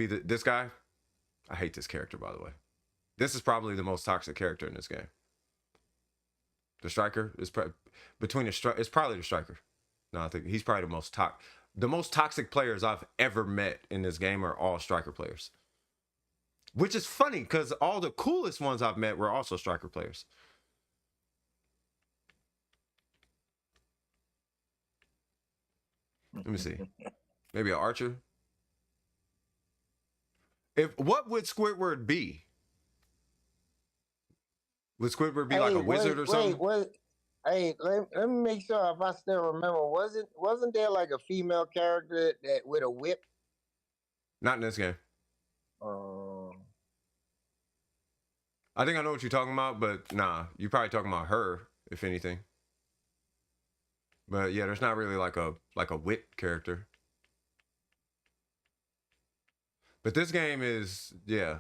this guy? I hate this character, by the way. This is probably the most toxic character in this game. The striker is it's probably the striker. No, I think he's probably the most toxic players I've ever met in this game are all striker players. Which is funny because all the coolest ones I've met were also striker players. Let me see. Maybe an archer. What would Squidward be? Would Squidward be like a wizard or something? Let me make sure if I still remember. Wasn't there like a female character that with a whip? Not in this game. I think I know what you're talking about, but nah, you're probably talking about her, if anything. But yeah, there's not really like a wit character. But this game is, yeah.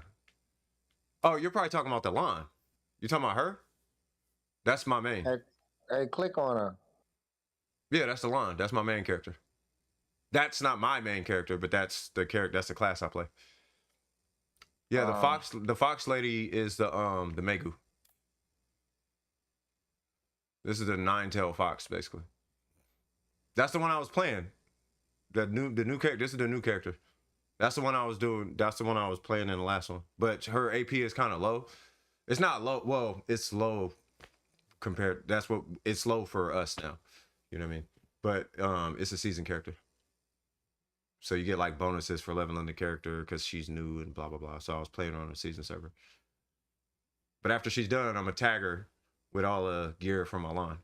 Oh, you're probably talking about the line. You talking about her? That's my main. Hey, click on her. Yeah, that's the line. That's my main character. That's not my main character, but that's the character. That's the class I play. Yeah, the fox lady is the Megu. This is the 9-tailed fox, basically. That's the one I was playing. The new character. This is the new character. That's the one I was doing. That's the one I was playing in the last one. But her AP is kind of low. It's not low. Well, it's low compared. That's what it's low for us now. You know what I mean? But it's a season character. So you get like bonuses for leveling the character because she's new and blah blah blah. So I was playing on a season server. But after she's done, I'm gonna tag her with all the gear from my line.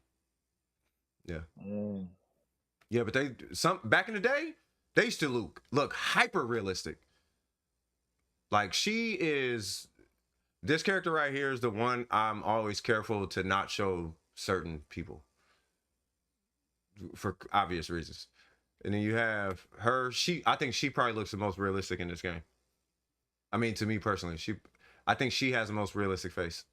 Yeah. Yeah, but back in the day, they used to look hyper realistic. Like this character right here is the one I'm always careful to not show certain people for obvious reasons. And then you have her. I think she probably looks the most realistic in this game. I mean, to me personally, I think she has the most realistic face.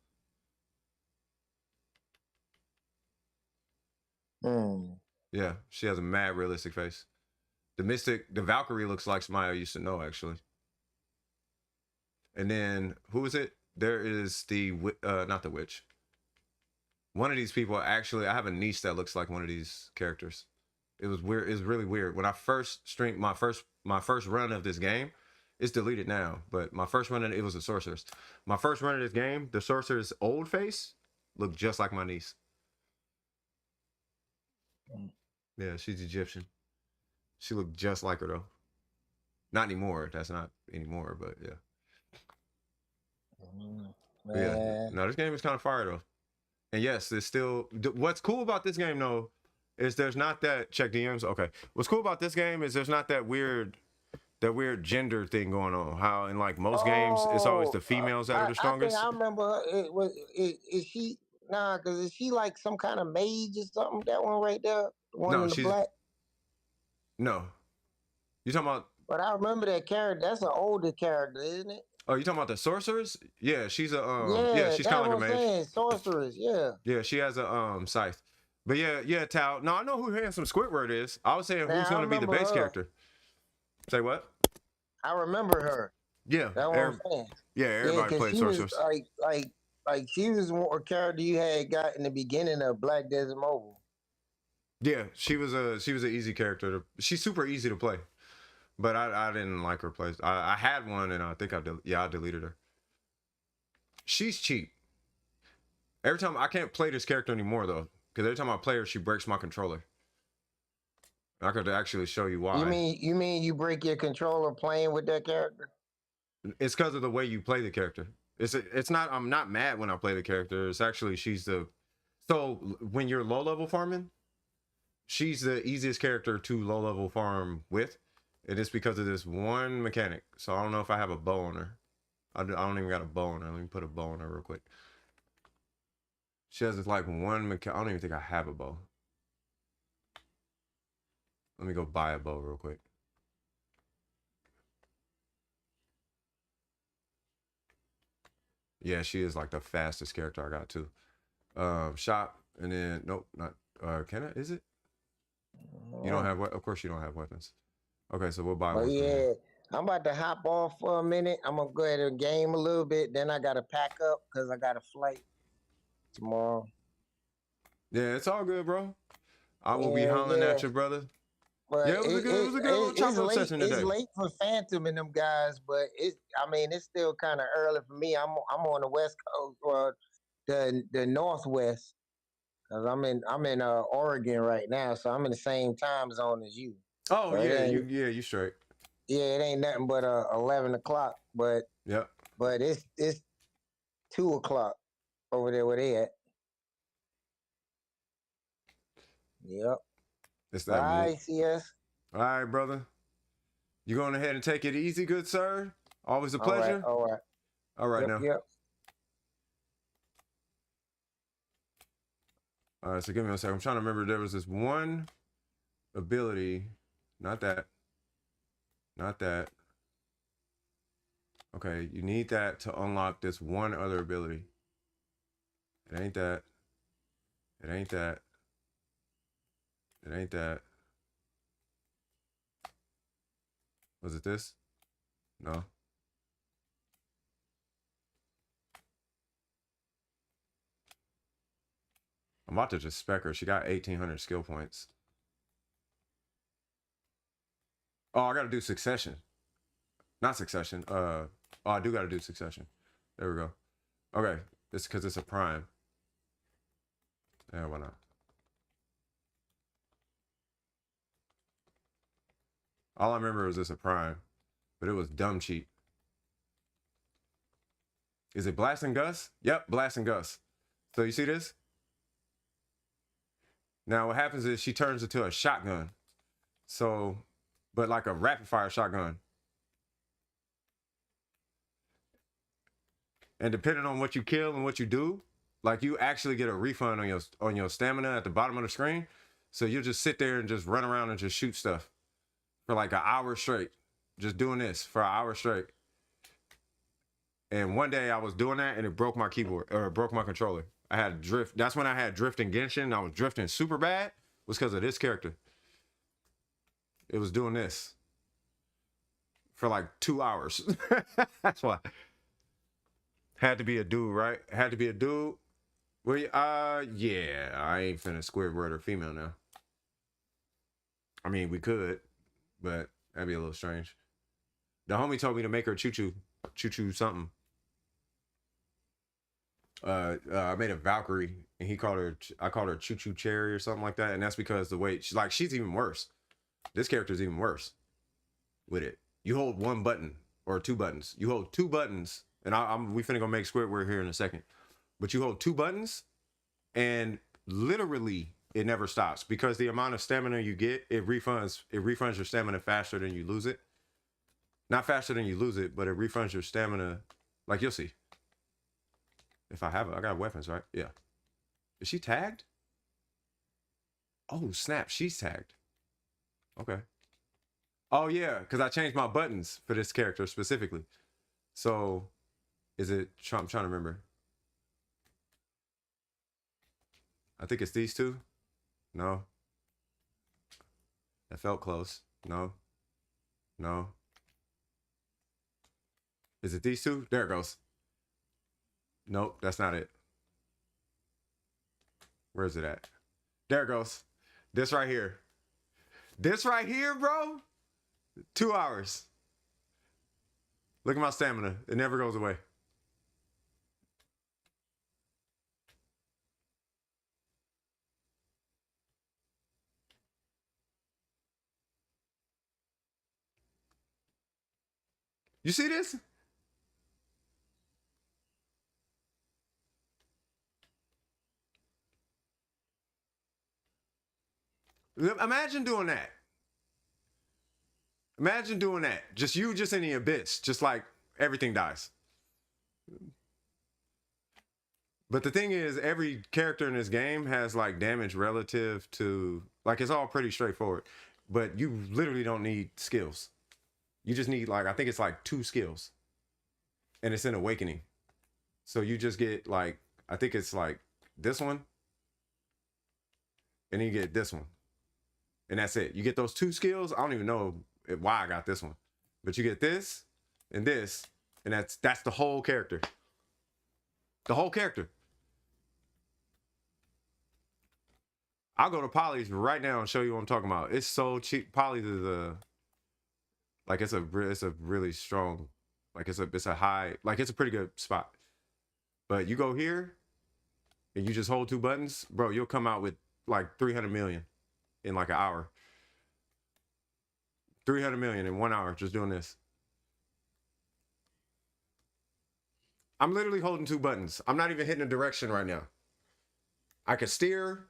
Yeah, she has a mad realistic face. The Valkyrie looks like somebody I used to know, actually. And then, who is it? There is not the witch. One of these people, actually, I have a niece that looks like one of these characters. It was weird. It's really weird. When I first streamed my first run of this game, it's deleted now, but my first run, it was a sorceress. My first run of this game, the sorcerer's old face looked just like my niece. Yeah, she's Egyptian. She looked just like her though. Not anymore. That's not anymore, but yeah. But yeah. No, this game is kind of fire though. And yes, it's still. What's cool about this game though is there's not that check DMs. Okay. What's cool about this game is there's not that weird gender thing going on. How in like most games, it's always the females that are the strongest. I remember is she because is she like some kind of mage or something? That one right there, the one in the black. No, you talking about? But I remember that character. That's an older character, isn't it? Oh, you talking about the sorceress? Yeah, she's a she's kind of like a mage. Sorceress, yeah. Yeah, she has a scythe. But yeah, Tao. No, I know who Handsome Squidward is. I was saying who's gonna be the base character. Say what? I remember her. Yeah, that's what I'm saying. Yeah, everybody plays sorceress. Like she was a character you had got in the beginning of Black Desert Mobile. Yeah, she was an easy character. She's super easy to play, but I didn't like her play. I had one and I think I deleted her. She's cheap. Every time I can't play this character anymore though, because every time I play her, she breaks my controller. I could actually show you why. You mean you break your controller playing with that character? It's because of the way you play the character. It's not. I'm not mad when I play the character. It's actually so when you're low level farming, she's the easiest character to low level farm with, and it's because of this one mechanic. So I don't know if I have a bow on her. I don't even got a bow on her. Let me put a bow on her real quick. She has this like one mechanic. I don't even think I have a bow. Let me go buy a bow real quick. Yeah, she is like the fastest character I got too. Shop and then nope, not can I? Is it? You don't have of course you don't have weapons. Okay, so we'll buy one. Yeah, I'm about to hop off for a minute. I'm gonna go ahead and game a little bit. Then I gotta pack up because I got a flight tomorrow. Yeah, it's all good, bro. I will be hollering at you, brother. But yeah, it was a good chocolate session today. It's late for Phantom and them guys, but it's still kind of early for me. I'm on the West Coast or the Northwest, cause I'm in Oregon right now, so I'm in the same time zone as you. Oh so you straight. Yeah, it ain't nothing but 11 o'clock, but but it's 2 o'clock over there where they at. Yep. It's that. Bye, CS. All right, brother. You going ahead and take it easy, good sir. Always a pleasure. All right. Now. Yep. All right, so give me a second. I'm trying to remember. There was this one ability, not that. Okay, you need that to unlock this one other ability. It ain't that. Was it this? No. I'm about to just spec her. She got 1,800 skill points. Oh, I gotta do succession. Not Succession. Oh, I do got to do Succession. There we go. Okay, it's because it's a prime. Yeah, why not? All I remember was it's a prime, but it was dumb cheap. Is it Blast and Gus? Yep, Blast and Gus. So you see this? Now what happens is she turns into a shotgun. So, but like a rapid fire shotgun. And depending on what you kill and what you do, like you actually get a refund on your stamina at the bottom of the screen. So you'll just sit there and just run around and just shoot stuff for like an hour straight. Just doing this for an hour straight. And one day I was doing that and it broke my keyboard, or it broke my controller. I had drift. That's when I had drift in Genshin. I was drifting super bad. It was because of this character. It was doing this for like 2 hours. That's why. Had to be a dude, right? Had to be a dude. Well, yeah, I ain't finna Squidward or female now. I mean, we could, but that'd be a little strange. The homie told me to make her choo-choo something. I made a Valkyrie, and I called her Choo-Choo Cherry or something like that, and that's because the way she's even worse. This character's even worse with it. You hold one button or two buttons. You hold two buttons, and we finna go make Squidward here in a second. But you hold two buttons, and literally it never stops because the amount of stamina you get, it refunds your stamina faster than you lose it. Not faster than you lose it, but it refunds your stamina. Like you'll see. If I have it, I got weapons, right? Yeah. Is she tagged? Oh, snap. She's tagged. Okay. Oh, yeah, because I changed my buttons for this character specifically. So, is it... I'm trying to remember. I think it's these two. No. That felt close. No. No. Is it these two? There it goes. Nope, that's not it. Where is it at? There it goes. This right here. This right here, bro. 2 hours. Look at my stamina. It never goes away. You see this? Imagine doing that. Imagine doing that. Just in the abyss. Just like everything dies. But the thing is, every character in this game has like damage relative to, like, it's all pretty straightforward. But you literally don't need skills. You just need, like, I think it's like 2 skills. And it's in Awakening. So you just get like, I think it's like this one. And then you get this one. And that's it. You get those 2 skills. I don't even know why I got this one. But you get this. And that's the whole character. The whole character. I'll go to Polly's right now and show you what I'm talking about. It's so cheap. Polly's is it's a really strong, like it's a high, like it's a pretty good spot. But you go here and you just hold 2 buttons, bro, you'll come out with like 300 million in like an hour. 300 million in 1 hour just doing this. I'm literally holding 2 buttons. I'm not even hitting a direction right now. I can steer.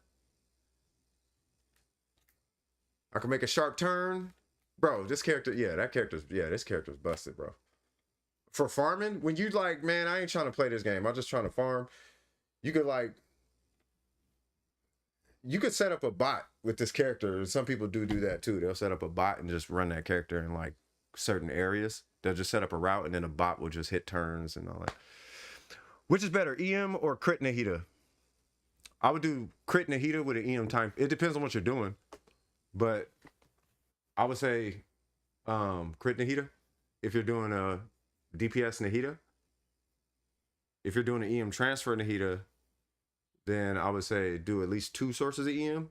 I can make a sharp turn. Bro, this character, this character's busted, bro. For farming, when you like, man, I ain't trying to play this game. I'm just trying to farm. You could set up a bot with this character. Some people do that too. They'll set up a bot and just run that character in like certain areas. They'll just set up a route and then a bot will just hit turns and all that. Which is better, EM or crit Nahida? I would do crit Nahida with an EM time. It depends on what you're doing. But I would say crit Nahida if you're doing a DPS Nahida. If you're doing an EM transfer Nahida, then I would say do at least 2 sources of EM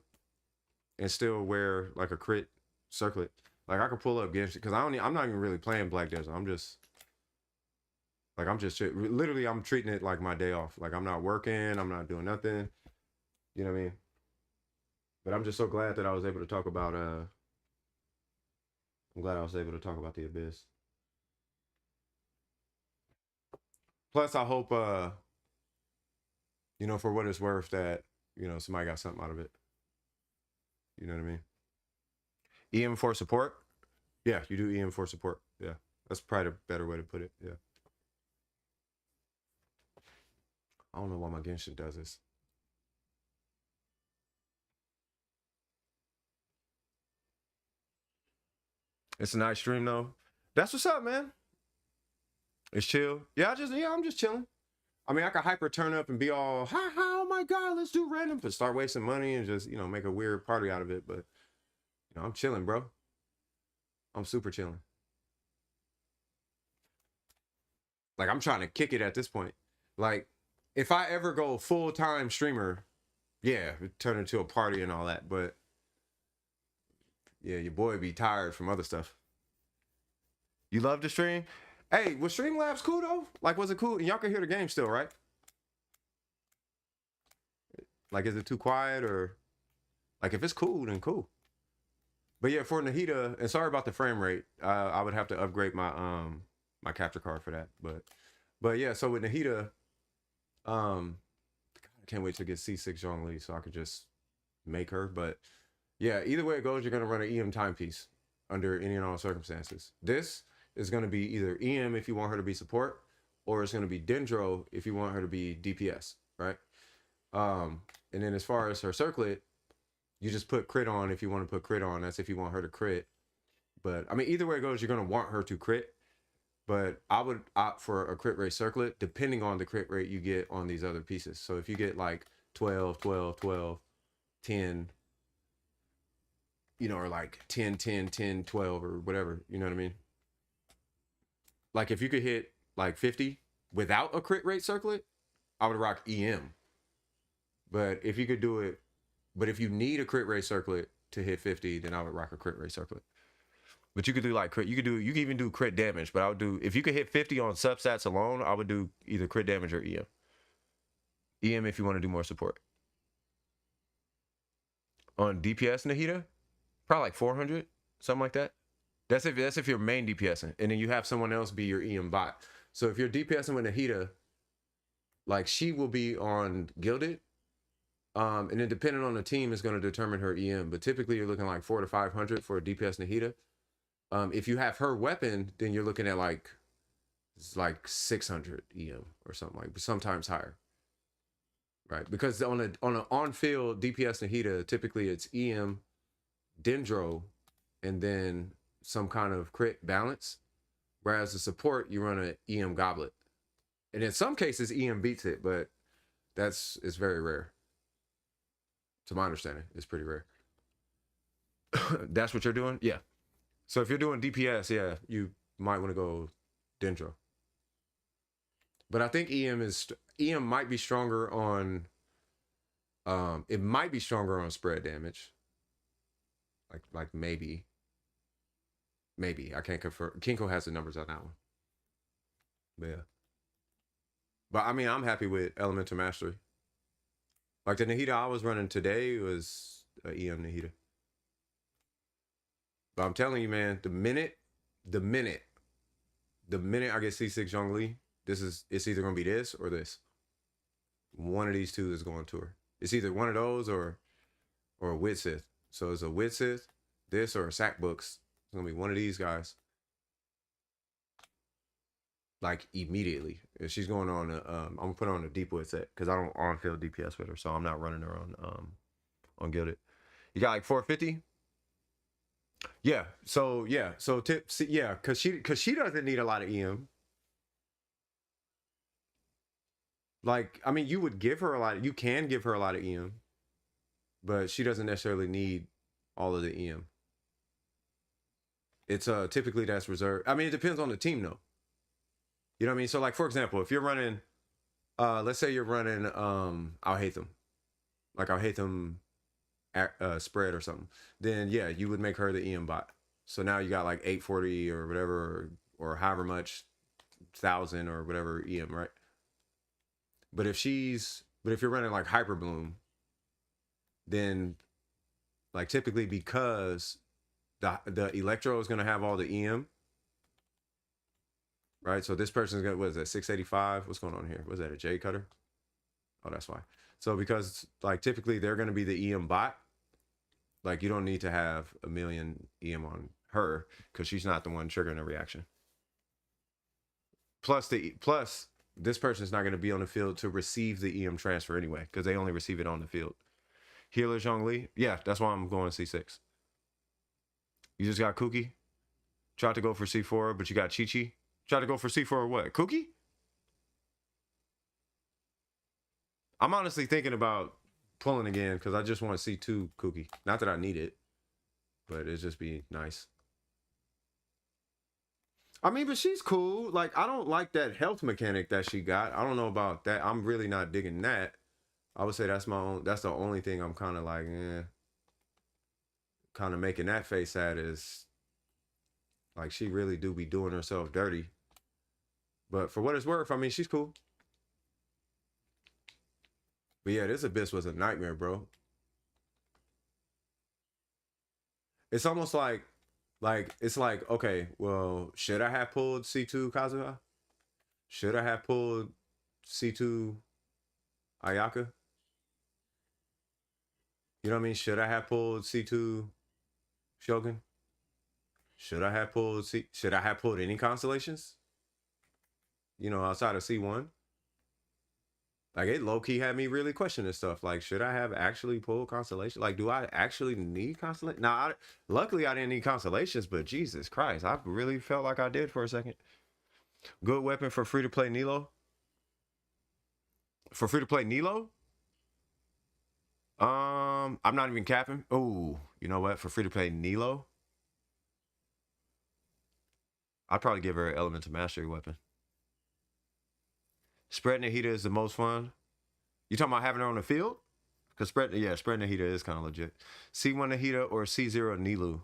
and still wear like a crit circlet. Like I could pull up Genshin because I'm not even really playing Black Desert. I'm just literally I'm treating it like my day off. Like I'm not working. I'm not doing nothing. You know what I mean? But I'm just so glad that I was able to talk about I'm glad I was able to talk about the Abyss. Plus, I hope you know, for what it's worth, that you know somebody got something out of it. You know what I mean? EM for support. Yeah, you do EM for support. Yeah, that's probably the better way to put it. Yeah. I don't know why my Genshin does this. It's a nice stream though. That's what's up, man. It's chill. Yeah, I'm just chilling. I mean, I could hyper turn up and be all, ha, oh my God, let's do random, but start wasting money and just, you know, make a weird party out of it. But, you know, I'm chilling, bro. I'm super chilling. Like, I'm trying to kick it at this point. Like, if I ever go full-time streamer, yeah, turn into a party and all that. But, yeah, your boy be tired from other stuff. You love to stream? Hey, was Streamlabs cool, though? Like, was it cool? Y'all can hear the game still, right? Like, is it too quiet or... Like, if it's cool, then cool. But yeah, for Nahida, and sorry about the frame rate, I would have to upgrade my my capture card for that. But yeah, so with Nahida, I can't wait to get C6 Zhongli so I could just make her. But yeah, either way it goes, you're gonna run an EM timepiece under any and all circumstances. This is gonna be either EM if you want her to be support, or it's gonna be Dendro if you want her to be DPS, right? And then as far as her circlet, you just put crit on if you want to put crit on. That's if you want her to crit. But I mean, either way it goes, you're gonna want her to crit. But I would opt for a crit rate circlet depending on the crit rate you get on these other pieces. So if you get like 12, 12, 12, 10, you know, or like 10, 10, 10, 12 or whatever, you know what I mean? Like if you could hit like 50 without a crit rate circlet, I would rock EM. But if you could do it, but if you need a crit rate circlet to hit 50, then I would rock a crit rate circlet. But you could do like crit, you could even do crit damage, but I would do, if you could hit 50 on substats alone, I would do either crit damage or EM. EM if you want to do more support. On DPS Nahida, probably like 400, something like that. That's if you're main DPSing, and then you have someone else be your EM bot. So if you're DPSing with Nahida, like she will be on Gilded, and then depending on the team is going to determine her EM. But typically you're looking like 400 to 500 for a DPS Nahida. If you have her weapon, then you're looking at like 600 EM or something like, but sometimes higher, right? Because on an on-field DPS Nahida, typically it's EM, Dendro, and then some kind of crit balance. Whereas the support, you run an EM Goblet, and in some cases EM beats it, but it's very rare. To my understanding, it's pretty rare. That's what you're doing, yeah. So if you're doing DPS, yeah, you might want to go Dendro. But I think EM might be stronger on it might be stronger on spread damage. Like maybe. I can't confirm. Kinko has the numbers on that one. But yeah. But I mean, I'm happy with Elemental Mastery. Like the Nahida I was running today was a EM Nahida. But I'm telling you, man, the minute I get C6 Zhongli, it's either gonna be this or this. One of these two is going to her. It's either one of those or a Wit Sith. So it's a Wit Sith, this, or a Sack Books. It's gonna be one of these guys. Like immediately. If she's going on I'm gonna put her on a deep Wit set because I don't on-field DPS with her, so I'm not running her on Gilded. You got like 450? Yeah, so yeah, so yeah, cause she doesn't need a lot of EM. Like, I mean, you can give her a lot of EM, but she doesn't necessarily need all of the EM. It's typically that's reserved. I mean, it depends on the team though. You know what I mean? So like, for example, if you're running, let's say you're running I'll hate them spread or something, then yeah, you would make her the EM bot. So now you got like 840 or whatever, or however much 1,000 or whatever EM, right? But if you're running like Hyper Bloom, then like typically because the Electro is gonna have all the EM, right? So this person's got, what is that, 685? What's going on here? Was that a J cutter? Oh, that's why. So because like typically they're gonna be the EM bot, like you don't need to have a million EM on her because she's not the one triggering a reaction. Plus this person's not gonna be on the field to receive the EM transfer anyway, because they only receive it on the field. Healer Zhongli, yeah, that's why I'm going C6. You just got Kuki. Tried to go for C4, but you got Chi-Chi. Tried to go for C4 or what? Kuki? I'm honestly thinking about pulling again because I just want C2 Kuki. Not that I need it, but it'd just be nice. I mean, but she's cool. Like, I don't like that health mechanic that she got. I don't know about that. I'm really not digging that. I would say that's the only thing I'm kind of like, kind of making that face at is like she really do be doing herself dirty. But for what it's worth, I mean, she's cool. But yeah, this Abyss was a nightmare, bro. It's almost like it's like, okay, well, should I have pulled C2 Kazuha? Should I have pulled C2 Ayaka? You know what I mean? Should I have pulled C2 Shogun? Should I have pulled any constellations? You know, outside of C1? Like, it low-key had me really questioning stuff. Like, should I have actually pulled constellation? Like, do I actually need constellation? Now, luckily I didn't need constellations, but Jesus Christ, I really felt like I did for a second. Good weapon for free-to-play Nilo? For free-to-play Nilo? I'm not even capping. Oh, you know what? For free-to-play Nilo? I'd probably give her an Elemental Mastery weapon. Spreading Nahida is the most fun. You talking about having her on the field? Because spreading Nahida is kind of legit. C1 Nahida or C0 Nilu?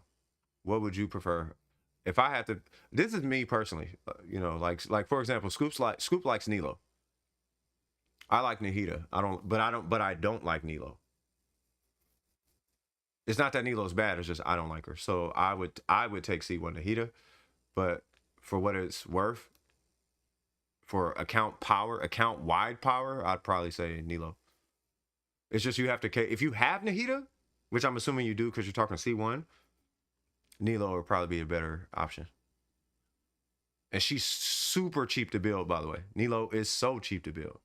What would you prefer? If I had to, this is me personally. You know, like for example, Scoop likes Nilo. I like Nahida. But I don't like Nilo. It's not that Nilo's bad. It's just I don't like her. So I would take C1 Nahida, but for what it's worth, for account wide power, I'd probably say Nilo. It's just you have to, if you have Nahida, which I'm assuming you do because you're talking C1, Nilo would probably be a better option. And she's super cheap to build, by the way. Nilo is so cheap to build.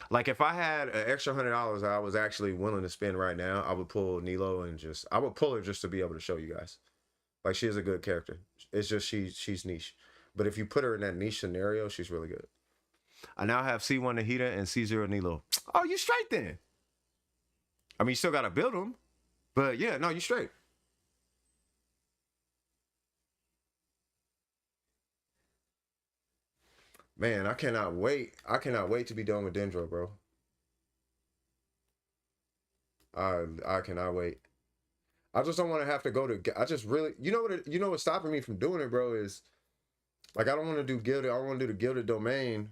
Like, if I had an extra $100 I was actually willing to spend right now, I would pull Nilo and I would pull her just to be able to show you guys. Like, she is a good character. It's just she's niche. But if you put her in that niche scenario, she's really good. I now have C1 Nahida and C0 Nilo. Oh, you straight then. I mean, you still got to build them. But yeah, no, you straight. Man, I cannot wait. I cannot wait to be done with Dendro, bro. I cannot wait. I just don't want to have to go to. I just really, you know what's stopping me from doing it, bro, is like I don't want to do Gilded. I want to do the Gilded domain,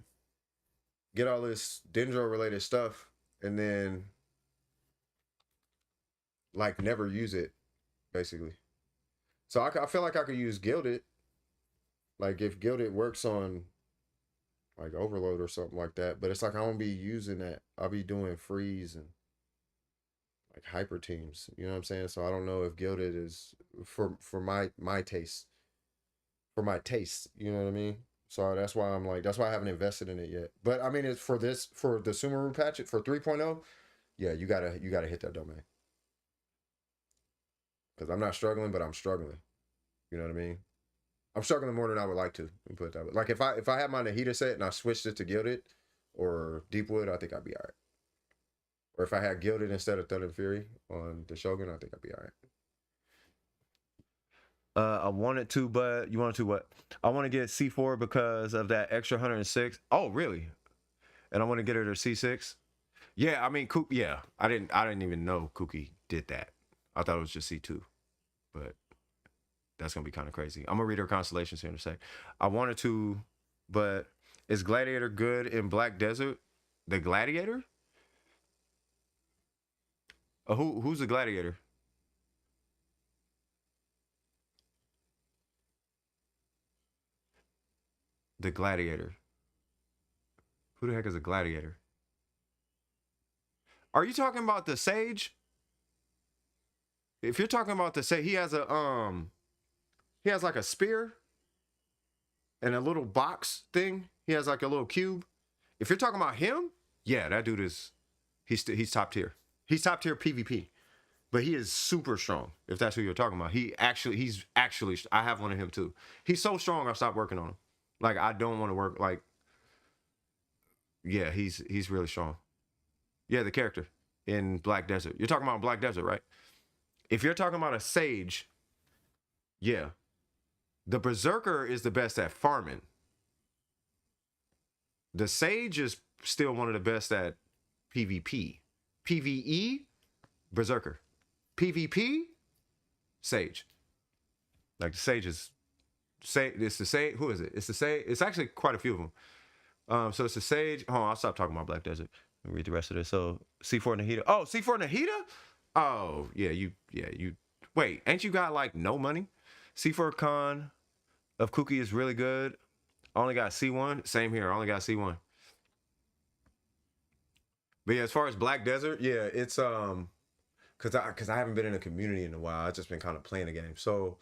get all this Dendro related stuff, and then like never use it, basically. So I feel like I could use Gilded. Like if Gilded works on like Overload or something like that, but it's like I won't be using that. I'll be doing freeze and like hyper teams. You know what I'm saying? So I don't know if Gilded is for my taste. For my taste, you know what I mean? So that's why I haven't invested in it yet. But I mean, it's for the Sumeru patch for 3.0. Yeah, you gotta hit that domain. Because I'm not struggling, but I'm struggling. You know what I mean? I'm struggling more than I would like to. Put it that way. Like if I had my Nahida set and I switched it to Gilded or Deepwood, I think I'd be alright. Or if I had Gilded instead of Thunder and Fury on the Shogun, I think I'd be alright. I wanted to, but you wanted to what? I want to get C4 because of that extra 106. Oh, really? And I want to get her to C6. Yeah, I mean, yeah, I didn't even know Kuki did that. I thought it was just C2, but That's gonna be kind of crazy. I'm gonna read her constellations here in a sec. I wanted to, but is Gladiator good in Black Desert? The Gladiator? Who's the Gladiator? The Gladiator. Who the heck is a Gladiator? Are you talking about the Sage? If you're talking about the Sage, he has like a spear and a little box thing. He has like a little cube. If you're talking about him, yeah, that dude is he's top tier. He's top tier PvP. But he is super strong, if that's who you're talking about. He's actually, I have one of him too. He's so strong, I've stopped working on him. Like, I don't want to work, like, yeah, he's really strong. Yeah, the character in Black Desert. You're talking about Black Desert, right? If you're talking about a Sage, yeah. The Berserker is the best at farming. The Sage is still one of the best at PvP. PvE, Berserker. PvP, Sage. Like the Sage is, it's the Sage. Who is it? It's the Sage. It's actually quite a few of them. So it's the Sage. Hold on, I'll stop talking about Black Desert. Let me read the rest of this. So C4 Nahida. Oh, C4 Nahida. Oh yeah, you. Wait, ain't you got like no money? C4 Khan of Kuki is really good. Only got C1. Same here. Only got C1. But yeah, as far as Black Desert, yeah, it's Cause I haven't been in a community in a while. I've just been kind of playing the game. So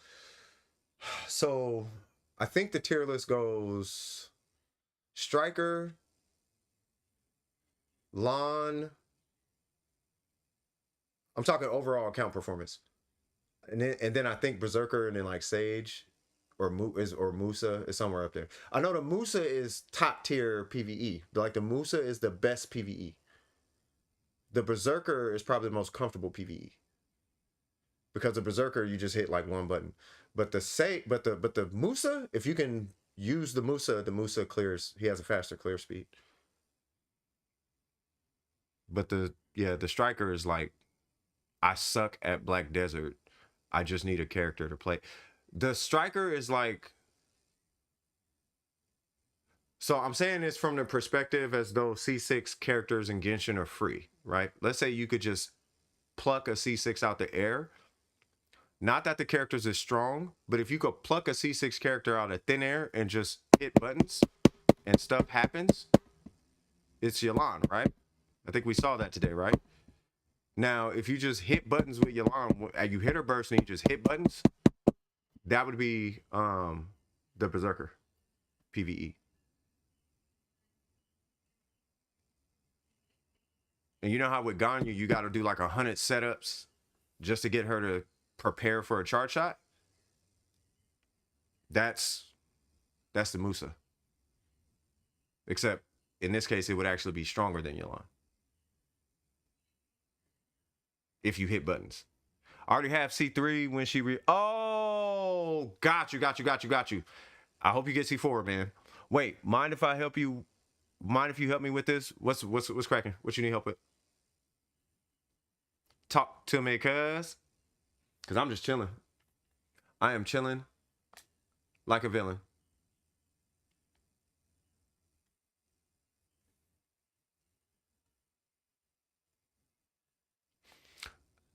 I think the tier list goes Striker, Lon. I'm talking overall account performance, and then I think Berserker, and then like Sage, or Musa is somewhere up there. I know the Musa is top tier PVE. Like the Musa is the best PVE. The Berserker is probably the most comfortable PvE. Because the Berserker, you just hit like one button. But the Musa, if you can use the Musa clears, he has a faster clear speed. But the Striker is like, I suck at Black Desert. I just need a character to play. The Striker is like, so I'm saying this from the perspective as though C6 characters in Genshin are free, right? Let's say you could just pluck a C6 out the air. Not that the characters is strong, but if you could pluck a C6 character out of thin air and just hit buttons and stuff happens, it's Yelan, right? I think we saw that today, right? Now, if you just hit buttons with Yelan, you hit her burst and you just hit buttons, that would be the Berserker PvE. And you know how with Ganyu, you got to do like 100 setups just to get her to prepare for a charge shot? That's the Musa. Except in this case, it would actually be stronger than Yelan. If you hit buttons. I already have C3 when she oh, got you. I hope you get C4, man. Wait, mind if I help you? Mind if you help me with this? What's cracking? What you need help with? Talk to me, cuz I'm just chilling. I am chilling like a villain.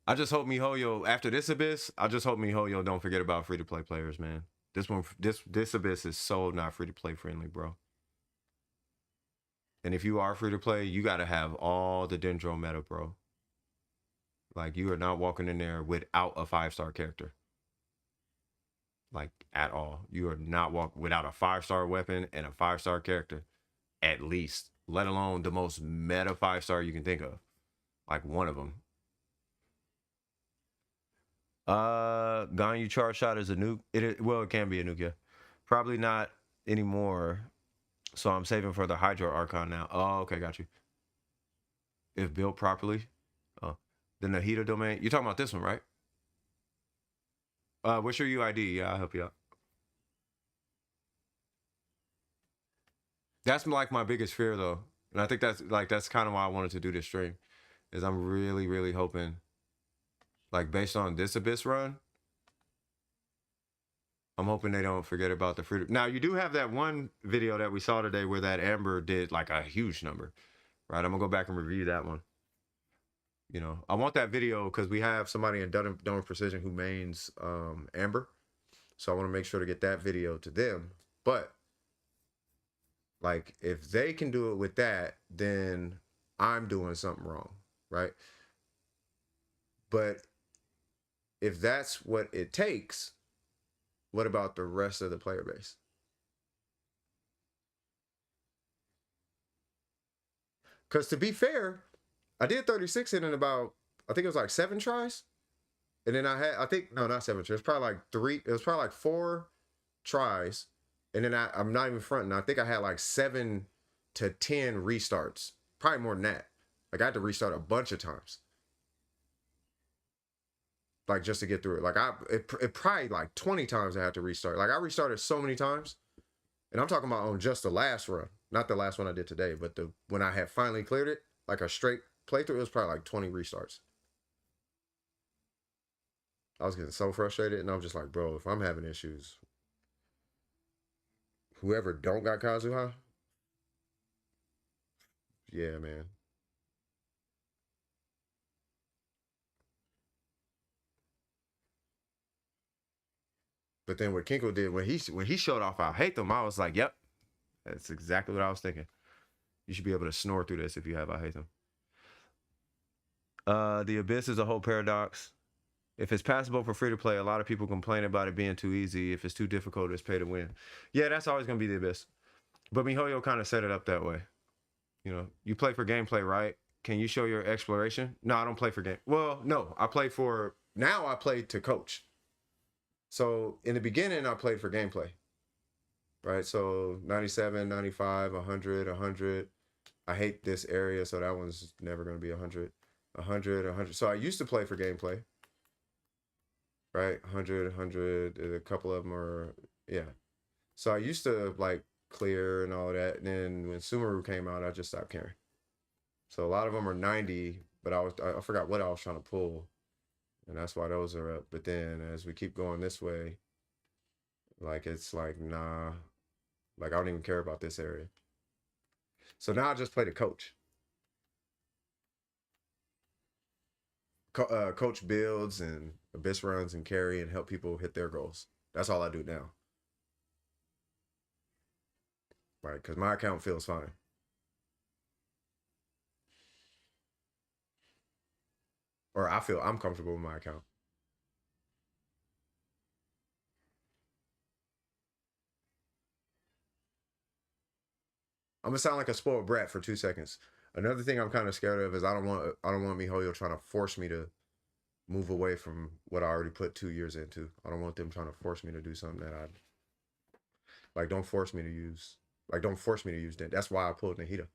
I just hope MiHoYo, after this Abyss, I just hope MiHoYo don't forget about free-to-play players, man. This Abyss is so not free-to-play friendly, bro. And if you are free-to-play, you got to have all the Dendro meta, bro. Like, you are not walking in there without a 5-star character. Like, at all. You are not walking without a 5-star weapon and a 5-star character, at least. Let alone the most meta 5-star you can think of. Like, one of them. Ganyu charge shot is a nuke. It can be a nuke, yeah. Probably not anymore. So I'm saving for the Hydro Archon now. Oh, okay, got you. If built properly. Oh. The Nahida domain. You're talking about this one, right? What's your UID? Yeah, I'll help you out. That's like my biggest fear though. And I think that's kind of why I wanted to do this stream. Is I'm really, really hoping, like based on this Abyss run, I'm hoping they don't forget about the free. Now you do have that one video that we saw today where that Amber did like a huge number, right? I'm gonna go back and review that one. You know, I want that video because we have somebody in Dome Precision who mains Amber, so I want to make sure to get that video to them. But like, if they can do it with that, then I'm doing something wrong, right? But if that's what it takes, what about the rest of the player base? Because to be fair, I did 36 in about, I think it was like 7 tries. And then I had, I think, no, not 7 tries. It was probably like 3, it was probably like 4 tries. And then I'm not even fronting. I think I had like 7 to 10 restarts. Probably more than that. Like I had to restart a bunch of times. Like just to get through it. Like it probably like 20 times I had to restart. Like I restarted so many times. And I'm talking about on just the last run. Not the last one I did today, but when I had finally cleared it, like a straight playthrough, it was probably like 20 restarts. I was getting so frustrated, and I'm just like, bro, if I'm having issues, whoever don't got Kazuha, yeah, man. But then what Kinko did when he showed off I hate them, I was like, yep, that's exactly what I was thinking. You should be able to snore through this if you have I hate them. The Abyss is a whole paradox. If it's passable for free to play, a lot of people complain about it being too easy. If it's too difficult, it's pay to win. Yeah, that's always going to be the Abyss. But MiHoYo kind of set it up that way. You know, you play for gameplay, right? Can you show your exploration? No, I don't play for game. Well, no, I play to coach. So in the beginning, I played for gameplay, right? So 97, 95, 100, 100. I hate this area, so that one's never going to be 100. 100, 100. So I used to play for gameplay. Right, 100, 100, a couple of them are, yeah. So I used to like clear and all that, and then when Sumeru came out, I just stopped caring. So a lot of them are 90, but I forgot what I was trying to pull, and that's why those are up. But then as we keep going this way, like it's like, nah, like I don't even care about this area. So now I just play the coach. Coach builds and Abyss runs and carry and help people hit their goals. That's all I do now. Right, because my account feels fine. Or I'm comfortable with my account. I'm gonna sound like a spoiled brat for 2 seconds. Another thing I'm kind of scared of is I don't want MiHoYo trying to force me to move away from what I already put 2 years into. I don't want them trying to force me to do something that don't force me to use. Like don't force me to use that. That's why I pulled Nahida.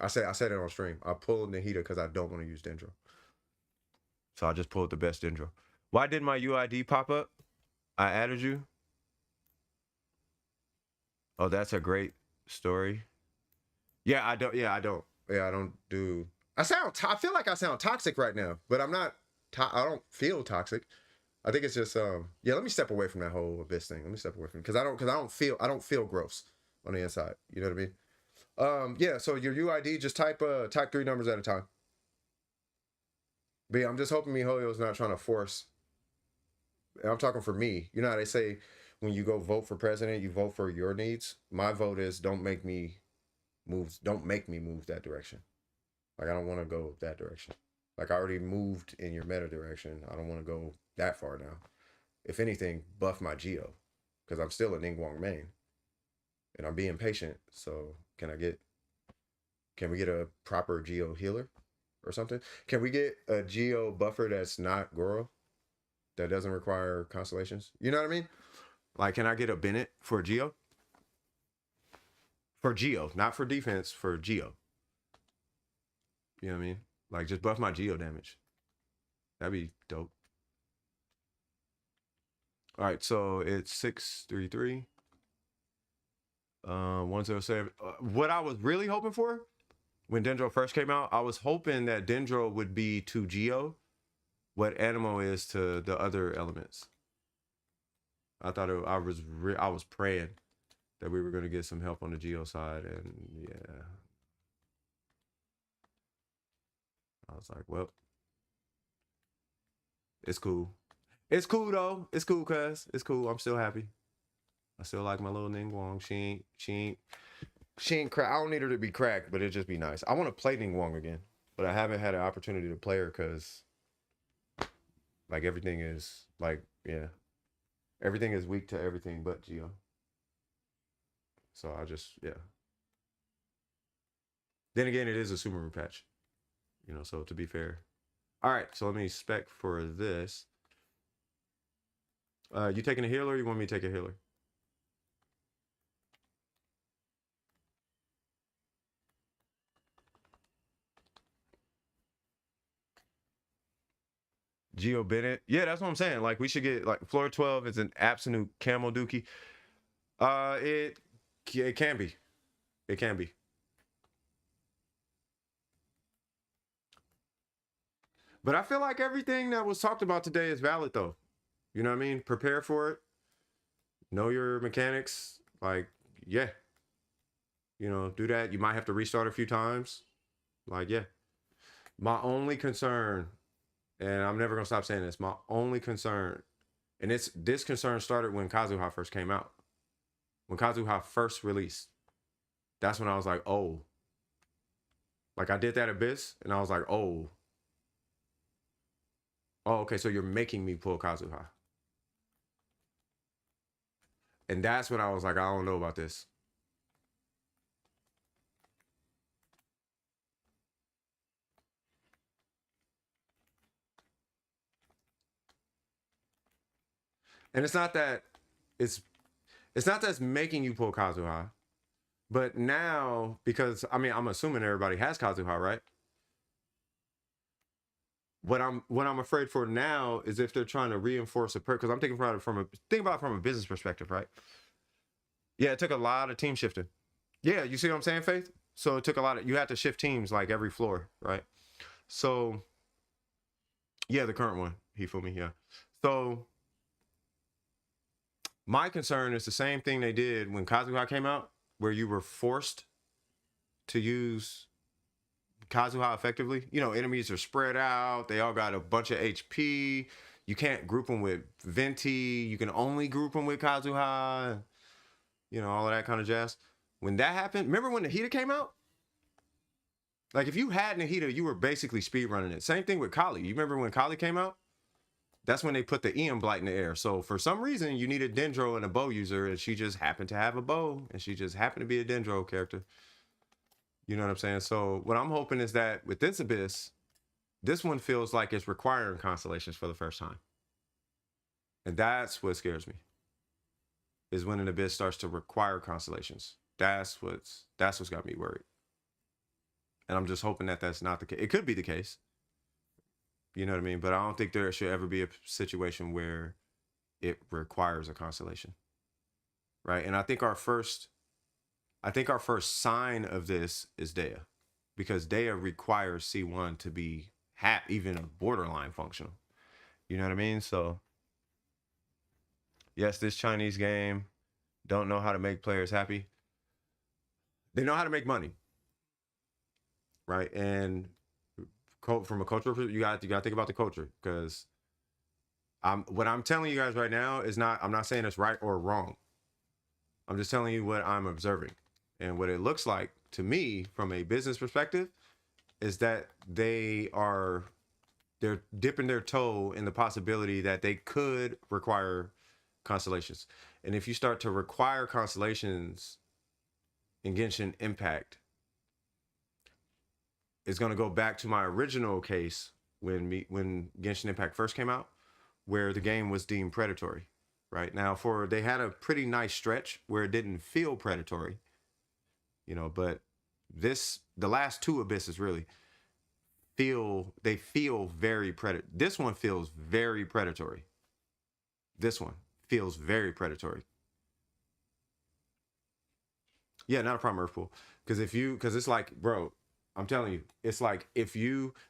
I said it on stream. I pulled Nahida because I don't want to use Dendro. So I just pulled the best Dendro. Why didn't my UID pop up? I added you. Oh, that's a great story. Yeah, I don't. Yeah, I don't. Yeah, I don't do. I feel like I sound toxic right now, but I'm not. I don't feel toxic. I think it's just yeah. Let me step away from that whole Abyss thing. Let me step away from it because I don't feel gross on the inside. You know what I mean? Yeah. So your UID, just type 3 numbers at a time. But yeah, I'm just hoping MiHoYo's not trying to force. And I'm talking for me. You know how they say when you go vote for president, you vote for your needs. My vote is don't make me move that direction. Like I don't want to go that direction. Like I already moved in your meta direction. I don't want to go that far now. If anything, buff my Geo because I'm still a Ningguang main, and I'm being patient. So can we get a proper Geo healer or something? Can we get a Geo buffer that's not Goro, that doesn't require constellations? You know what I mean? Like, can I get a Bennett for Geo? For Geo, not for defense, for Geo. You know what I mean? Like, just buff my Geo damage. That'd be dope. All right, so it's 633. 107. What I was really hoping for when Dendro first came out, I was hoping that Dendro would be to Geo what Animo is to the other elements. I thought I was praying that we were going to get some help on the Geo side, and yeah, I was like, well, it's cool. It's cool though. It's cool, cuz it's cool. I'm still happy. I still like my little Ningguang. She ain't crack. I don't need her to be cracked, but it'd just be nice. I want to play Ningguang again, but I haven't had an opportunity to play her because like everything is like, yeah, everything is weak to everything but Geo. So I just, yeah. Then again, it is a Sumeru patch, you know, so to be fair. All right, so let me spec for this. You taking a healer or you want me to take a healer? Geo Bennett. Yeah, that's what I'm saying. Like, we should get, like, floor 12 is an absolute camel dookie. It can be. It can be. But I feel like everything that was talked about today is valid, though. You know what I mean? Prepare for it. Know your mechanics. Like, yeah. You know, do that. You might have to restart a few times. Like, yeah. My only concern, and I'm never going to stop saying this, my only concern, and this concern started when Kazuha first came out. When Kazuha first released, that's when I was like, oh. Like, I did that Abyss, and I was like, oh. Oh, okay, so you're making me pull Kazuha. And that's when I was like, I don't know about this. And it's not that it's not that it's making you pull Kazuha. But now, because I mean, I'm assuming everybody has Kazuha, right? What I'm afraid for now is if they're trying to reinforce a because I'm thinking about it from a business perspective, right? Yeah, it took a lot of team shifting. Yeah, you see what I'm saying, Faith? So it took a lot of, you had to shift teams like every floor, right? So yeah, the current one, Hifumi, yeah. So my concern is the same thing they did when Kazuha came out, where you were forced to use Kazuha effectively. You know, enemies are spread out. They all got a bunch of HP. You can't group them with Venti. You can only group them with Kazuha. You know, all of that kind of jazz. When that happened, remember when Nahida came out? Like, if you had Nahida, you were basically speedrunning it. Same thing with Kali. You remember when Kali came out? That's when they put the Ian Blight in the air. So for some reason, you needed Dendro and a bow user, and she just happened to have a bow, and she just happened to be a Dendro character. You know what I'm saying? So what I'm hoping is that with this Abyss, this one feels like it's requiring constellations for the first time. And that's what scares me. Is when an Abyss starts to require constellations. That's what's got me worried. And I'm just hoping that that's not the case. It could be the case. You know what I mean? But I don't think there should ever be a situation where it requires a constellation. Right? And I think our first sign of this is Dea. Because Dea requires C1 to be even a borderline functional. You know what I mean? So yes, this Chinese game don't know how to make players happy. They know how to make money. Right? And from a cultural perspective, you got to think about the culture, because what I'm telling you guys right now is I'm not saying it's right or wrong. I'm just telling you what I'm observing. And what it looks like to me from a business perspective is that they're dipping their toe in the possibility that they could require constellations. And if you start to require constellations in Genshin Impact, it's going to go back to my original case when Genshin Impact first came out, where the game was deemed predatory. Right now, they had a pretty nice stretch where it didn't feel predatory, you know. But the last two Abysses really feel very predatory. This one feels very predatory. This one feels very predatory. Yeah, not a prime Earth pool, because it's like, bro, I'm telling you, it's like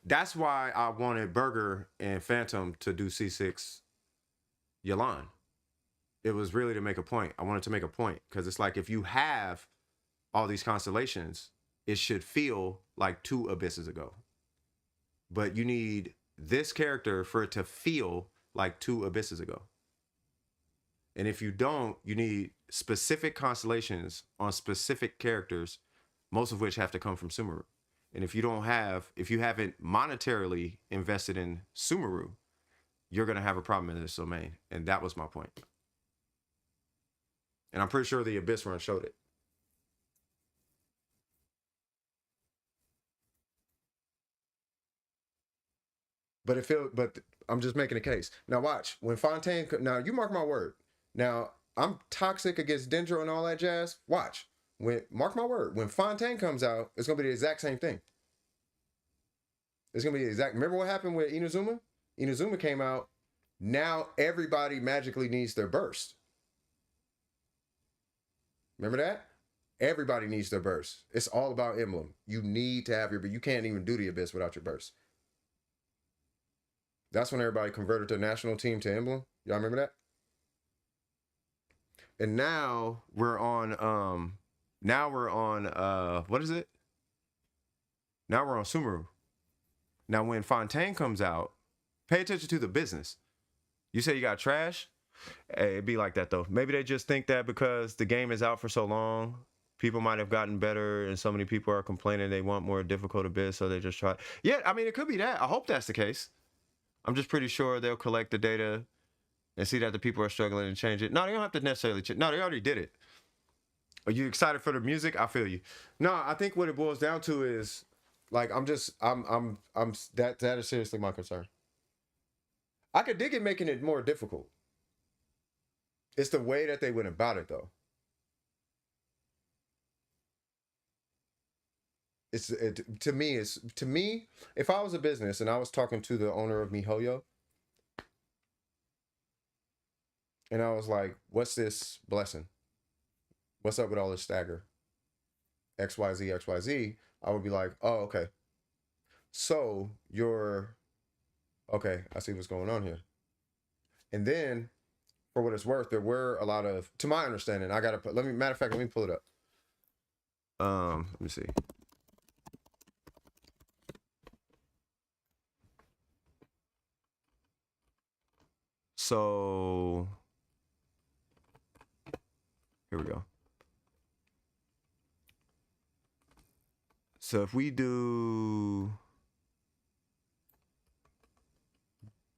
that's why I wanted Burger and Phantom to do C6 Yalan. It was really to make a point. I wanted to make a point because it's like if you have all these constellations, it should feel like 2 abysses ago. But you need this character for it to feel like 2 abysses ago. And if you don't, you need specific constellations on specific characters, most of which have to come from Sumeru. And if you haven't monetarily invested in Sumeru, you're going to have a problem in this domain. And that was my point. And I'm pretty sure the Abyss run showed it. But I'm just making a case. Now watch, when Fontaine, now you mark my word. Now, I'm toxic against Dendro and all that jazz. Watch. Mark my word, when Fontaine comes out, it's going to be the exact same thing. It's going to be the exact, remember what happened with Inazuma? Inazuma came out, now everybody magically needs their burst. Remember that? Everybody needs their burst. It's all about emblem. You need to have your, but you can't even do the Abyss without your burst. That's when everybody converted to national team to emblem. Y'all remember that? And now we're on what is it? Now we're on Sumeru. Now when Fontaine comes out, pay attention to the business. You say you got trash? Hey, it'd be like that though. Maybe they just think that because the game is out for so long, people might have gotten better and so many people are complaining they want more difficult Abyss, so they just try. Yeah, I mean, it could be that. I hope that's the case. I'm just pretty sure they'll collect the data and see that the people are struggling and change it. No, they don't have to necessarily change. No, they already did it. Are you excited for the music? I feel you. No, I think what it boils down to is like I'm that is seriously my concern. I could dig it making it more difficult. It's the way that they went about it though. To me, if I was a business and I was talking to the owner of MiHoYo, and I was like, what's this blessing? What's up with all this stagger? XYZ, XYZ. I would be like, oh, okay. So okay, I see what's going on here. And then, for what it's worth, there were a lot of, to my understanding, matter of fact, let me pull it up. Let me see. So here we go. So if we do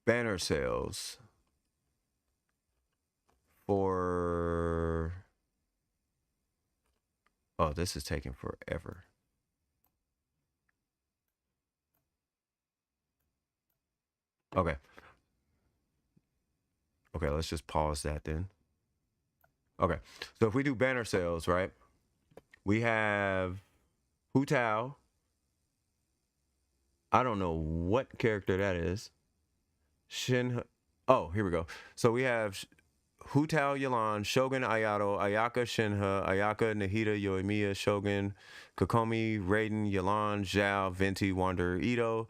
banner sales for, oh, this is taking forever. Okay. Okay, let's just pause that then. Okay, so if we do banner sales, right? We have Hu Tao. I don't know what character that is. Shenhe. Oh, here we go. So we have Hu Tao Yelan, Shogun Ayato, Ayaka Shenhe, Ayaka Nahida Yoimiya, Shogun, Kokomi, Raiden, Yelan, Zhao, Venti, Wanderer, Ito,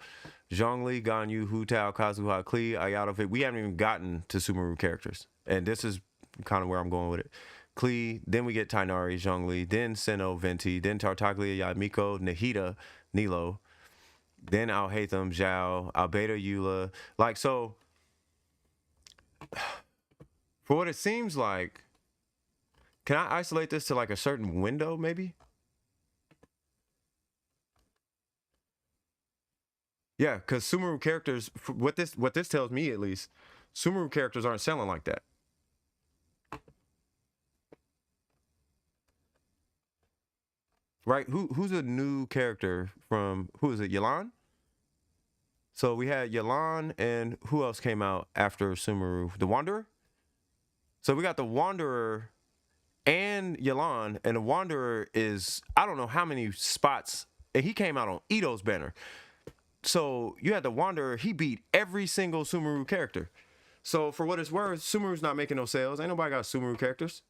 Zhongli, Ganyu, Hu Tao, Kazuha, Klee, Ayato. We haven't even gotten to Sumeru characters. And this is kind of where I'm going with it. Klee, then we get Tainari, Zhongli, then Sinnoh, Venti, then Tartaglia, Yamiko, Nahida, Nilo, then Al-Haytham, Zhao, Albedo, Eula. Like, so, for what it seems like, can I isolate this to like a certain window, maybe? Yeah, because Sumeru characters, what this tells me at least, Sumeru characters aren't selling like that. Right? Who's a new character from, who is it, Yelan? So we had Yelan, and who else came out after Sumeru? The Wanderer? So we got the Wanderer and Yelan, and the Wanderer is, I don't know how many spots, and he came out on Ito's banner. So you had the Wanderer, he beat every single Sumeru character. So for what it's worth, Sumeru's not making no sales. Ain't nobody got Sumeru characters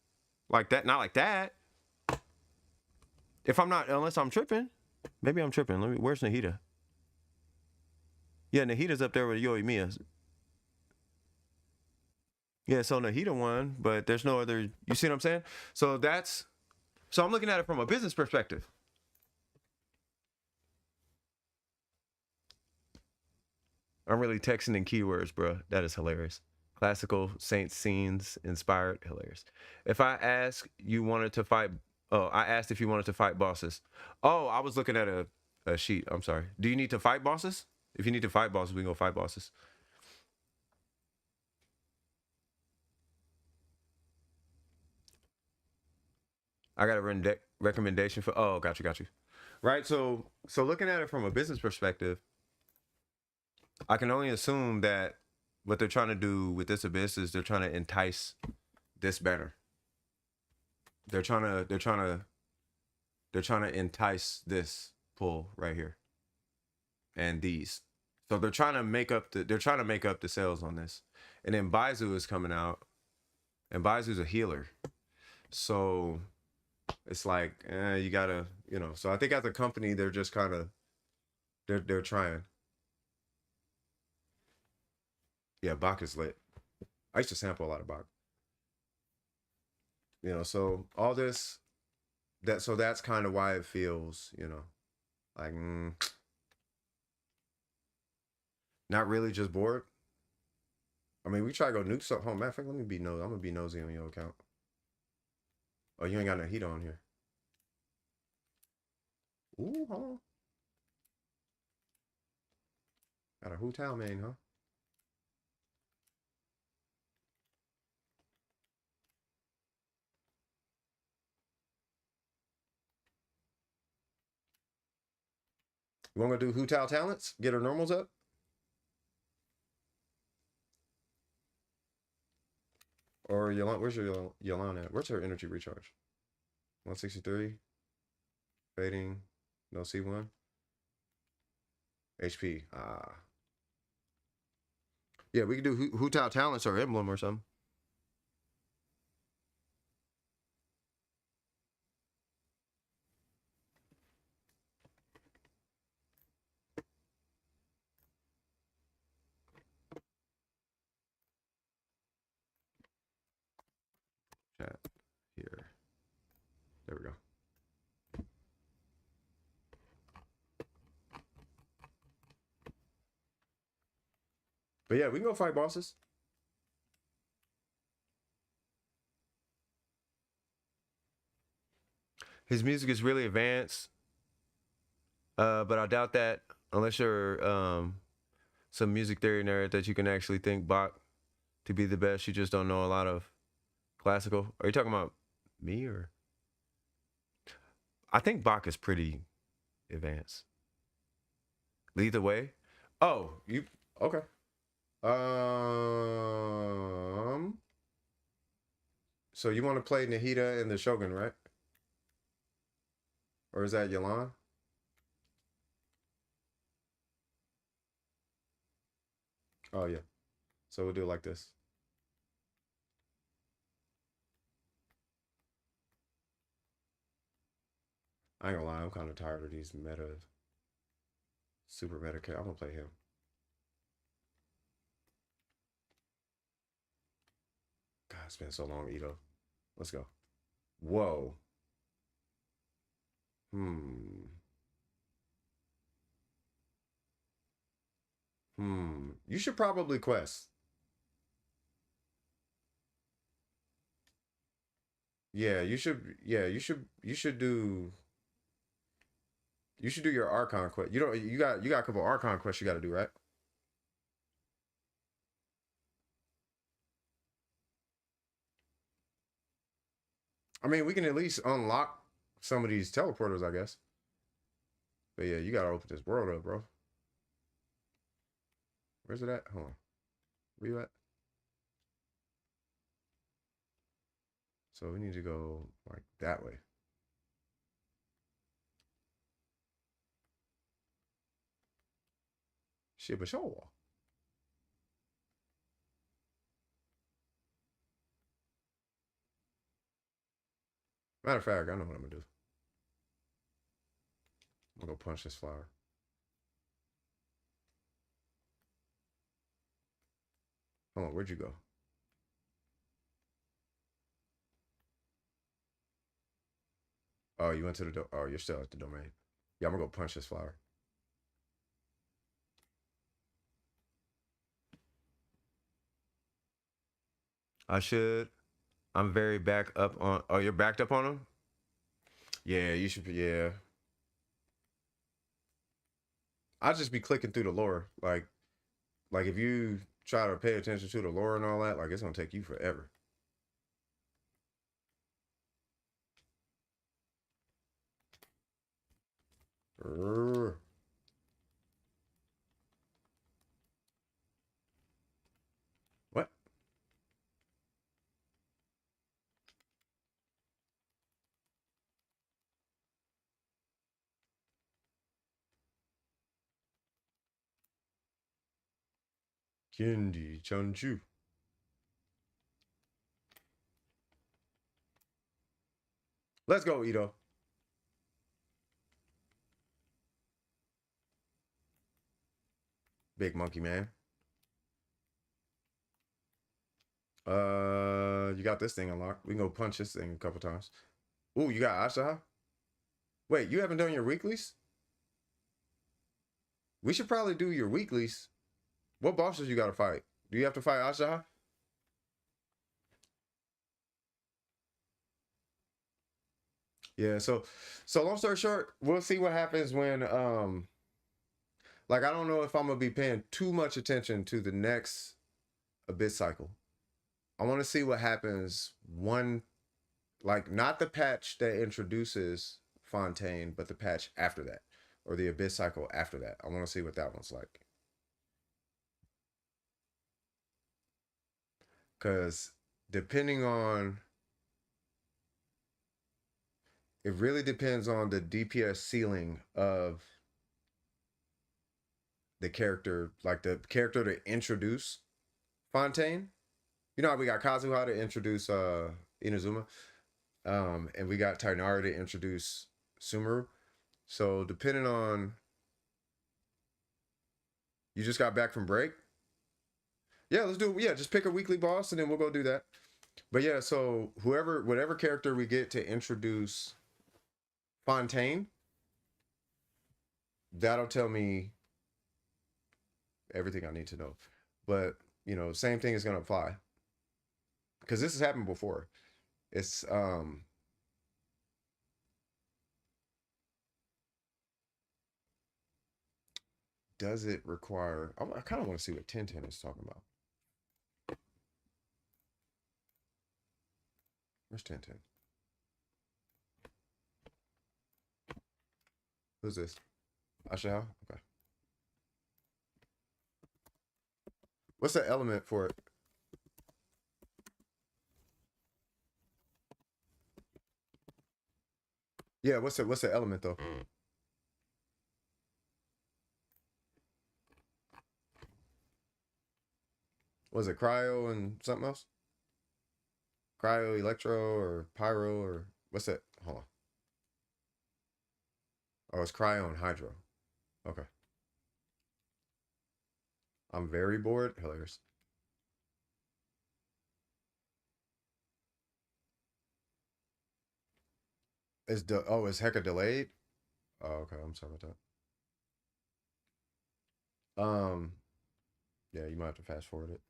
like that, not like that. If I'm not, unless I'm tripping. Maybe I'm tripping. Where's Nahida? Yeah, Nahida's up there with Yoimiya. Yeah, so Nahida won, but there's no other. You see what I'm saying? So I'm looking at it from a business perspective. I'm really texting in keywords, bro. That is hilarious. Classical Saint scenes inspired, hilarious. If I ask you wanted to fight, I asked if you wanted to fight bosses. Oh, I was looking at a sheet. I'm sorry. Do you need to fight bosses? If you need to fight bosses, we can go fight bosses. I got a recommendation for. Oh, got you. Right. So looking at it from a business perspective, I can only assume that what they're trying to do with this abyss is they're trying to entice this banner. They're trying to entice this pull right here and these. So they're trying to make up the sales on this. And then Baizu is coming out, and Baizu's a healer. So it's like, you gotta, so I think as a company, they're just kind of, they're trying. Yeah, Bach is lit. I used to sample a lot of Bach. So all this, that's kind of why it feels, like, not really just bored. I mean, we try to go nuke something. Oh, matter of fact, let me be nosy. I'm gonna be nosy on your account. Oh, you ain't got no heat on here. Ooh, hold on. Got a Hu-Tao main, huh? You want to do Hu-Tao talents? Get her normals up? Or Yolanda, where's your Yolanda at? Where's her energy recharge? 163. Fading. No C1. HP. Yeah, we can do Hu-Tao talents or emblem or something. Chat here. There we go. But yeah, we can go fight bosses. His music is really advanced, but I doubt that unless you're some music theory nerd that you can actually think Bach to be the best. You just don't know a lot of classical. Are you talking about me or? I think Bach is pretty advanced. Lead the way. Oh, you okay? So you want to play Nahida and the Shogun, right? Or is that Yalan? Oh yeah. So we'll do it like this. I ain't gonna lie, I'm kind of tired of these super meta characters. I'm gonna play him. God, it's been so long, Ito. Let's go. Whoa. You should probably quest. Yeah, you should do. You should do your Archon quest. You got a couple Archon quests you got to do, right? I mean, we can at least unlock some of these teleporters, I guess. But yeah, you gotta open this world up, bro. Where's it at? Hold on. Where you at? So we need to go like that way. Shit, but show. Matter of fact, I know what I'm gonna do. I'm gonna go punch this flower. Hold on, where'd you go? Oh, you went to the oh, you're still at the domain. Yeah, I'm gonna go punch this flower. I'm very back up on. Oh, you're backed up on him? Yeah, you should be. Yeah. I'll just be clicking through the lore. Like if you try to pay attention to the lore and all that, like it's gonna take you forever. What? Kendi Chanchu. Let's go, Ito. Big monkey man. You got this thing unlocked. We can go punch this thing a couple times. Ooh, you got Asha? Wait, you haven't done your weeklies? We should probably do your weeklies. What bosses you got to fight? Do you have to fight Asha? Yeah, so long story short, we'll see what happens when like I don't know if I'm gonna be paying too much attention to the next Abyss cycle. I want to see what happens like not the patch that introduces Fontaine, but the patch after that, or the Abyss cycle after that. I want to see what that one's like. Because depending on, it really depends on the DPS ceiling of the character, like the character to introduce Fontaine. You know how we got Kazuha to introduce Inazuma, and we got Tainari to introduce Sumeru. So depending on, you just got back from break? Yeah, let's do it. Yeah, just pick a weekly boss and then we'll go do that. But yeah, so whatever character we get to introduce Fontaine, that'll tell me everything I need to know. But, you know, same thing is going to apply. Because this has happened before. It's, does it require, I kind of want to see what 1010 is talking about. Where's 1010? Who's this? Ashao? Okay. What's the element for it? Yeah, what's the element though? Was it cryo and something else? Cryo, electro, or pyro, or what's that? Hold on. Oh, it's cryo and hydro. Okay. I'm very bored. Hilarious. It's hecka delayed. Oh, okay. I'm sorry about that. Yeah, you might have to fast forward it.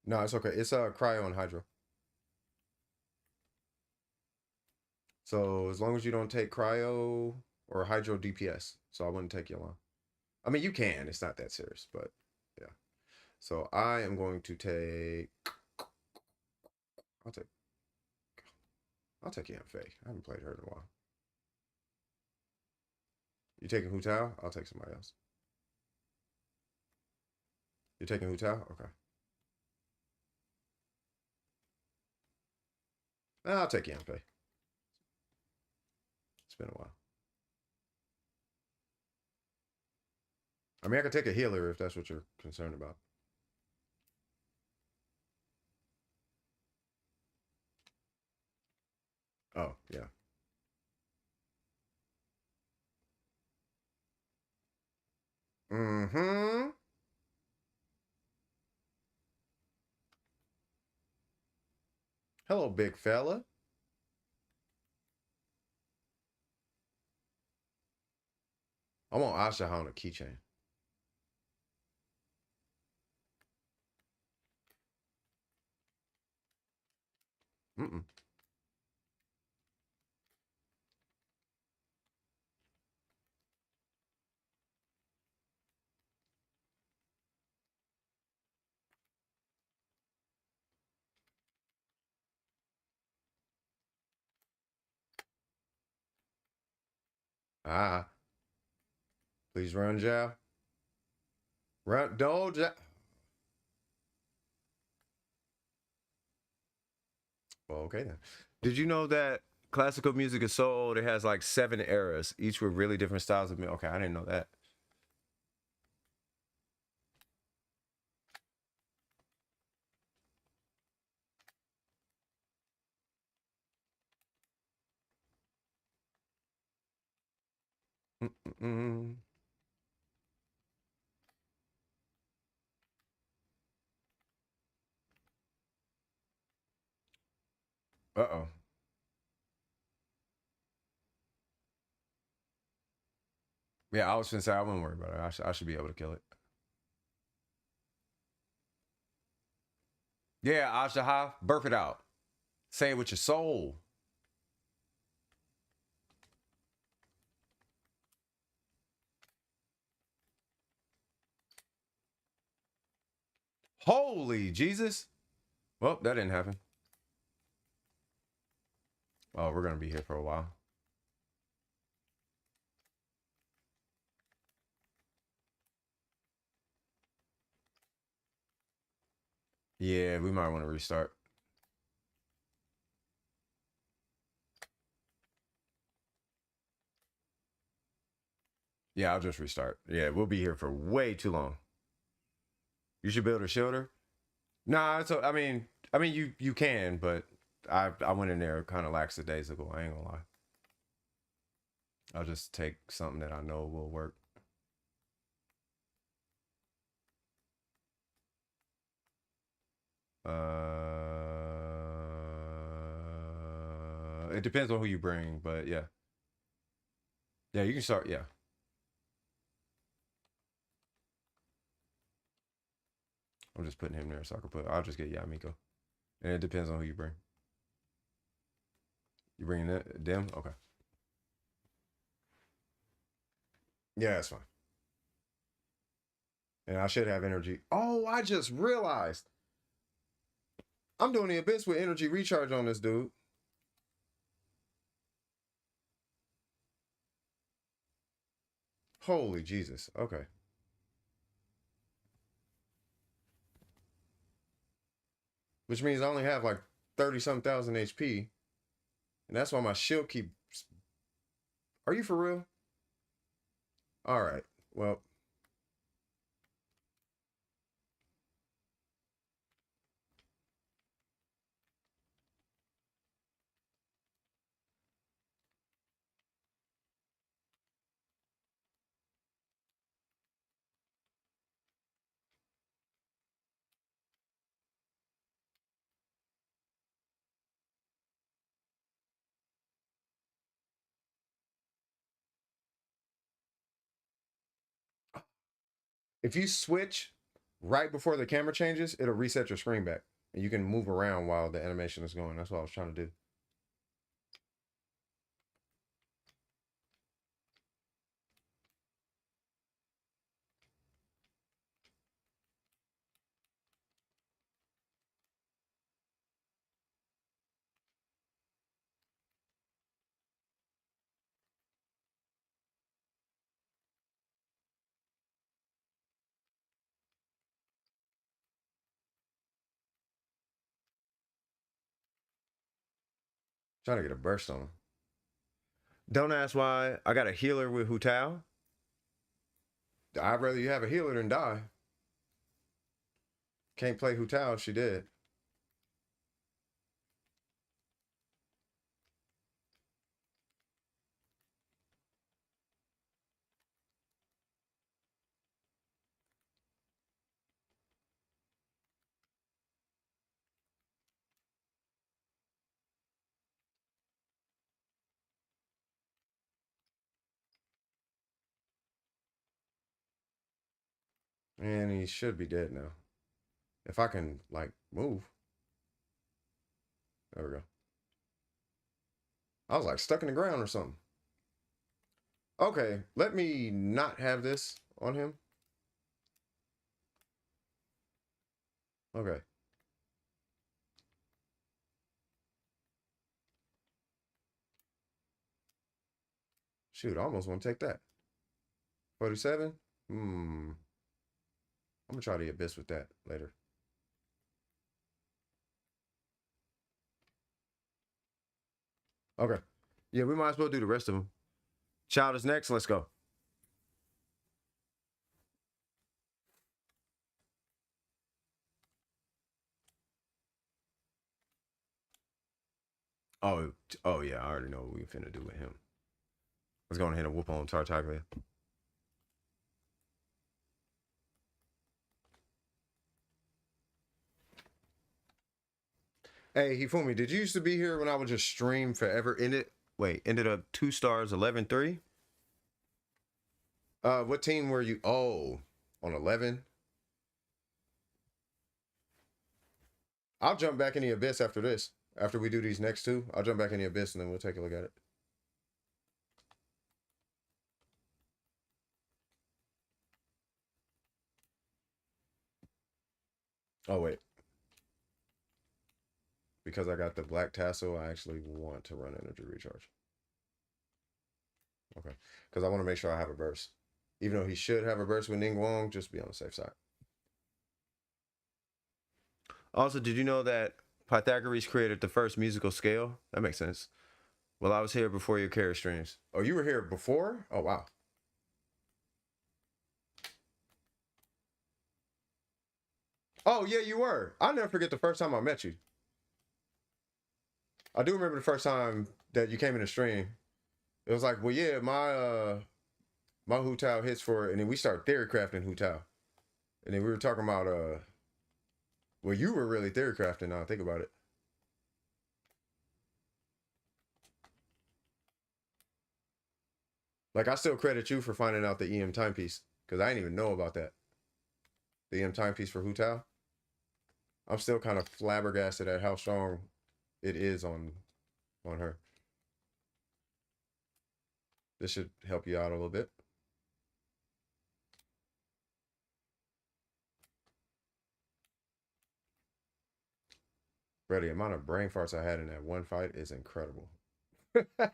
No, it's okay. It's cryo and hydro. So as long as you don't take cryo or hydro DPS, so I wouldn't take you long. I mean, you can. It's not that serious, but yeah. So I am going to take. I'll take Yam Fei. I haven't played her in a while. You taking Hu Tao? I'll take somebody else. You're taking Hu Tao? Okay. I'll take Yam Fei. It's been a while. I mean, I could take a healer if that's what you're concerned about. Oh, yeah. Mm-hmm. Hello, big fella. I want Asha on a keychain. Mm-mm. Ah. Please run, Jal. Run, don't. Well, okay then. Did you know that classical music is so old it has like 7 eras, each with really different styles of music? Okay, I didn't know that. Mm-mm. Uh-oh. Yeah, I was gonna say I wouldn't worry about it. I should be able to kill it. Yeah, Asha, burp it out. Say it with your soul. Holy Jesus. Well, that didn't happen. Oh, we're gonna be here for a while. Yeah, we might want to restart. Yeah, I'll just restart. Yeah, we'll be here for way too long. You should build a shelter. Nah, it's. I mean, you can, but I went in there kind of lackadaisical. I ain't gonna lie. I'll just take something that I know will work. It depends on who you bring, but yeah. Yeah, you can start. Yeah. I'm just putting him there so I can put. I'll just get Yamiko, and it depends on who you bring. You bringing them? Okay. Yeah, that's fine. And I should have energy. Oh, I just realized I'm doing the abyss with energy recharge on this dude. Holy Jesus. Okay. Which means I only have like 30-something thousand HP. And that's why my shield keeps. Are you for real? All right. Well. If you switch right before the camera changes, it'll reset your screen back. And you can move around while the animation is going. That's what I was trying to do. Trying to get a burst on him. Don't ask why I got a healer with Hu Tao. I'd rather you have a healer than die. Can't play Hu Tao if she did. And he should be dead now. If I can, like, move. There we go. I was like stuck in the ground or something. Okay, let me not have this on him. Okay. Shoot, I almost want to take that. 47? I'm gonna try the Abyss with that later. Okay. Yeah, we might as well do the rest of them. Child is next. Let's go. Oh yeah, I already know what we finna do with him. Let's go ahead and whoop on Tartaglia. Hey, Hifumi, did you used to be here when I would just stream forever? Ended up 2 stars, 11-3? What team were you? Oh, on 11? I'll jump back in the Abyss after this. After we do these next two, I'll jump back in the Abyss and then we'll take a look at it. Oh, wait. Because I got the black tassel, I actually want to run energy recharge. Okay. Because I want to make sure I have a burst. Even though he should have a burst with Ningguang, just be on the safe side. Also, did you know that Pythagoras created the first musical scale? That makes sense. Well, I was here before your carry streams. Oh, you were here before? Oh, wow. Oh, yeah, you were. I'll never forget the first time I met you. I do remember the first time that you came in the stream. It was like, well, yeah, my Hu Tao hits for it, and then we started theory crafting Hu Tao. And then we were talking about well, you were really theory crafting now I think about it. Like, I still credit you for finding out the EM timepiece, because I didn't even know about that. The EM timepiece for Hu Tao. I'm still kind of flabbergasted at how strong it is on her. This should help you out a little bit. Bro, the amount of brain farts I had in that one fight is incredible. All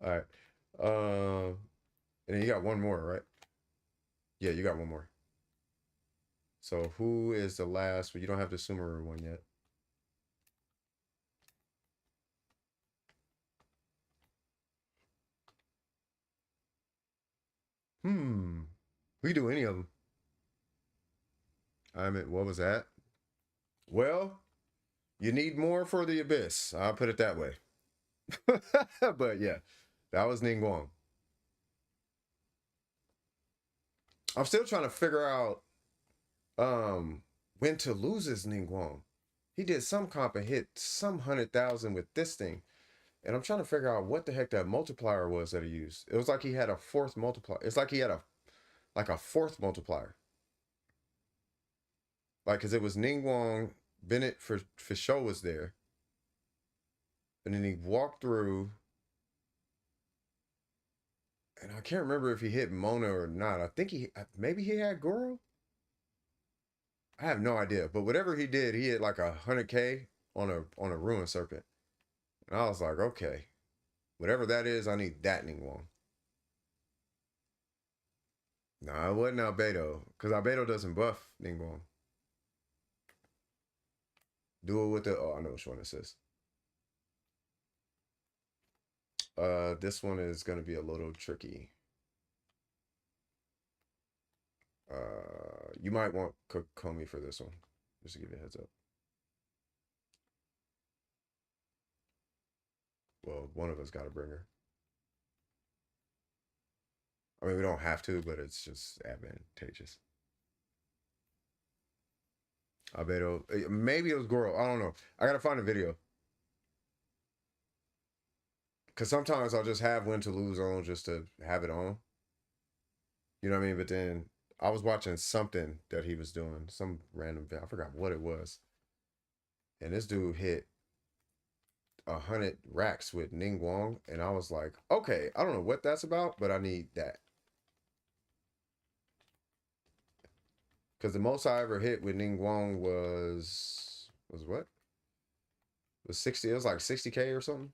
right. And then you got one more, right? Yeah, you got one more. So who is the last? Well, you don't have the Sumeru one yet. We do any of them. I mean, what was that? Well, you need more for the Abyss. I'll put it that way. But yeah, that was Ningguang. I'm still trying to figure out when to lose his Ningguang. He did some comp and hit some 100,000 with this thing. And I'm trying to figure out what the heck that multiplier was that he used. It was like he had a fourth multiplier. It's like he had a fourth multiplier. Like, because it was Ningguang, Bennett for sure was there. And then he walked through. And I can't remember if he hit Mona or not. I think maybe he had Goro? I have no idea. But whatever he did, he hit like 100K on a Ruin Serpent. And I was like, okay. Whatever that is, I need that Ningguang. No, it wasn't Albedo. Because Albedo doesn't buff Ningguang. Do it with the... Oh, I know which one this is. This one is going to be a little tricky. You might want Kokomi for this one. Just to give you a heads up. Well, one of us got to bring her. I mean, we don't have to, but it's just advantageous. Albedo. Maybe it was Goro. I don't know. I got to find a video. Because sometimes I'll just have when to lose on just to have it on. You know what I mean? But then I was watching something that he was doing, some random I forgot what it was. And this dude hit 100 racks with Ning Wong, and I was like, okay, I don't know what that's about, but I need that. Because the most I ever hit with Ning Wong was what? It was 60. It was like 60K or something.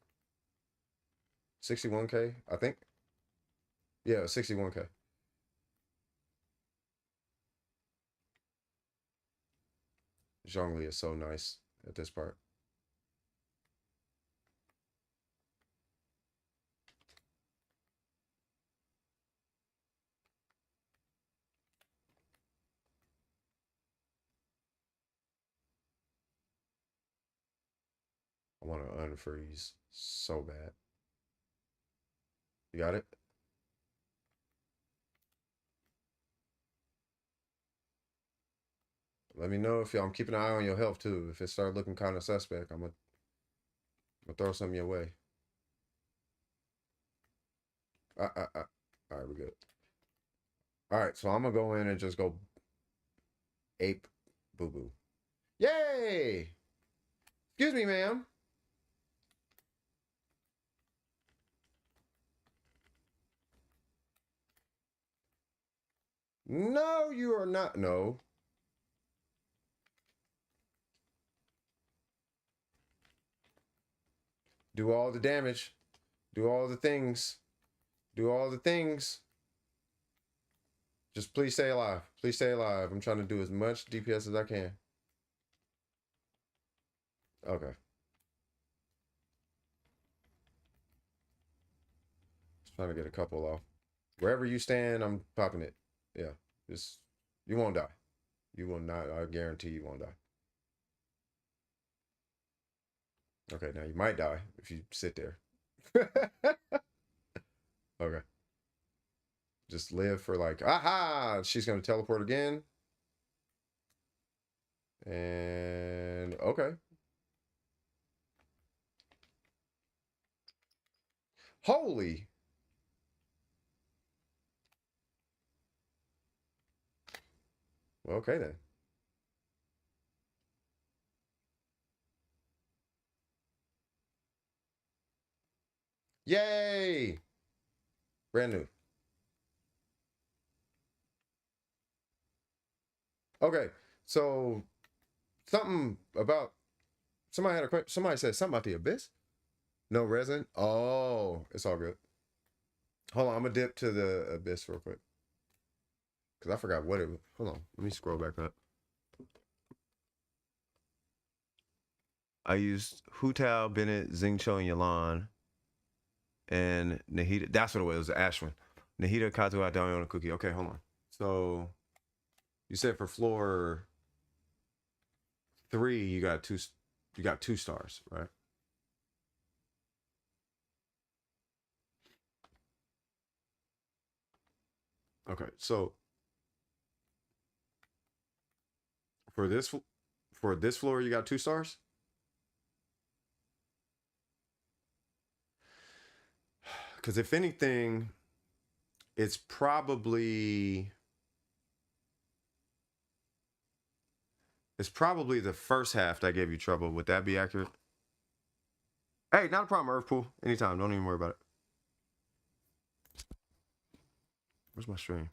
61K, I think. Yeah, 61K. Zhongli is so nice at this part. I want to unfreeze so bad. You got it? Let me know if I'm keeping an eye on your health too. If it started looking kind of suspect, I'm gonna throw something your way. All right, we're good. All right, so I'm gonna go in and just go ape boo boo. Yay! Excuse me, ma'am. No, you are not. No. Do all the damage. Do all the things. Do all the things. Just please stay alive. Please stay alive. I'm trying to do as much DPS as I can. Okay. Just trying to get a couple off. Wherever you stand, I'm popping it. Yeah. Just, you won't die. You will not. I guarantee you won't die. Okay, now you might die if you sit there. Okay. Just live for like, aha! She's going to teleport again. And, okay. Holy. Well, okay then. Yay! Brand new. Okay, so something about somebody had a question. Somebody said something about the abyss. No resin. Oh, it's all good. Hold on, I'm gonna dip to the abyss real quick because I forgot what it was. Hold on, let me scroll back up. I used Hu Tao, Bennett, Xingqiu, and Yalan, and Nahida. That's what it was. It was Ashwin. Nahida, Kazuha, Daimon, Cookie. Okay, hold on. So you said for floor 3, you got two stars, right? Okay, so for this floor, you got 2 stars. Because if anything, it's probably the first half that gave you trouble. Would that be accurate? Hey, not a problem, Earthpool. Anytime. Don't even worry about it. Where's my stream?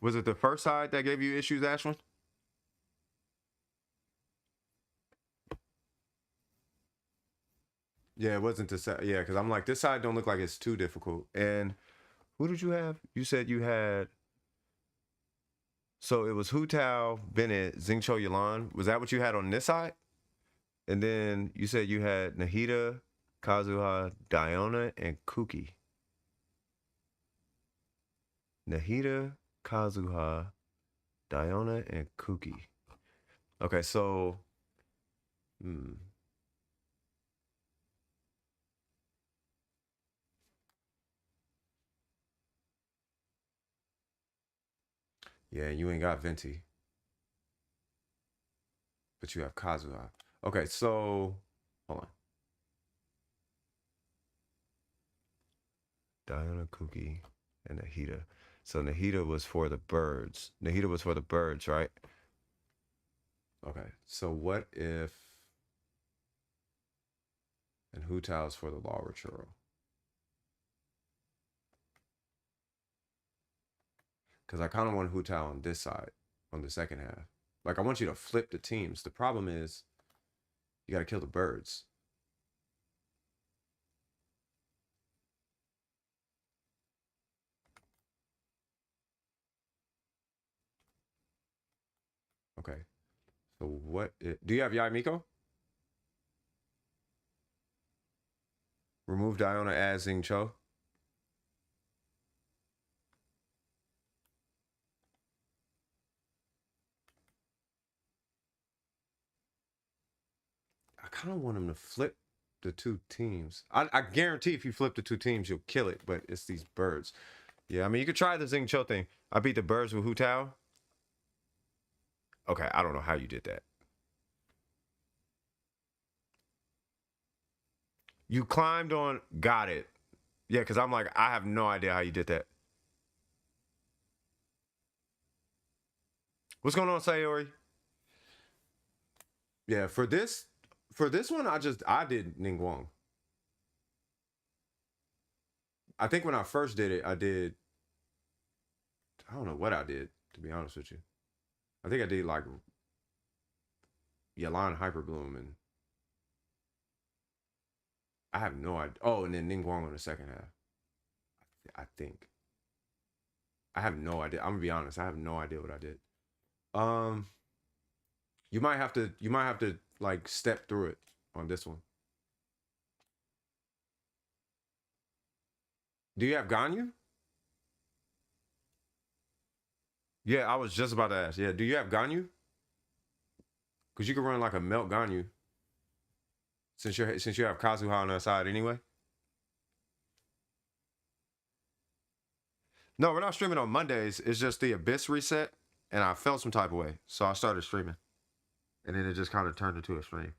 Was it the first side that gave you issues, Ashwin? Yeah, it wasn't the side. Yeah, because I'm like, this side don't look like it's too difficult. And who did you have? You said you had... So it was Hu Tao, Bennett, Xingqiu, Yalan. Was that what you had on this side? And then you said you had Nahida, Kazuha, Diona, and Kuki. Nahida, Kazuha, Diona, and Kuki. Okay, so... Yeah, you ain't got Venti. But you have Kazuha. Okay, so... Hold on. Diana, Cookie, and Nahida. So Nahida was for the birds. Nahida was for the birds, right? Okay. So what if... And Hu Tao's for the law retrieval. Because I kind of want Hu Tao on this side, on the second half. Like, I want you to flip the teams. The problem is, you got to kill the birds. Okay. So what... do you have Yai Miko? Remove Diona as Xing Cho. I kind of want him to flip the two teams. I guarantee if you flip the two teams, you'll kill it, but it's these birds. Yeah, I mean, you could try the Xing Cho thing. I beat the birds with Hu Tao. Okay, I don't know how you did that. You climbed on... Got it. Yeah, because I'm like, I have no idea how you did that. What's going on, Sayori? Yeah, for this one, I did Ningguang. I think when I first did it, I don't know what I did, to be honest with you. I think I did like Yelan Hyperbloom, and I have no idea. Oh, and then Ningguang on the second half. I think. I have no idea. I'm gonna be honest. I have no idea what I did. You might have to like step through it on this one. Do you have Ganyu? Yeah, I was just about to ask. Yeah, do you have Ganyu? Because you can run like a melt Ganyu. Since you have Kazuha on that side anyway. No, we're not streaming on Mondays. It's just the Abyss reset, and I felt some type of way, so I started streaming, and then it just kind of turned into a stream.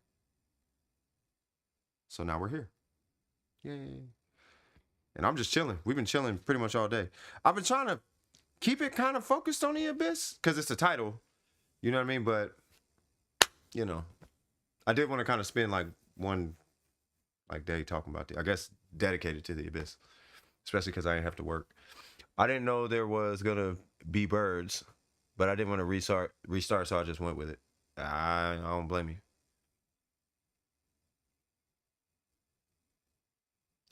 So now we're here. Yay! And I'm just chilling. We've been chilling pretty much all day. I've been trying to keep it kind of focused on the Abyss because it's the title. You know what I mean? But you know, I did want to kind of spend like one day talking about I guess dedicated to the Abyss, especially because I didn't have to work. I didn't know there was gonna be birds, but I didn't want to restart, so I just went with it. I don't blame you.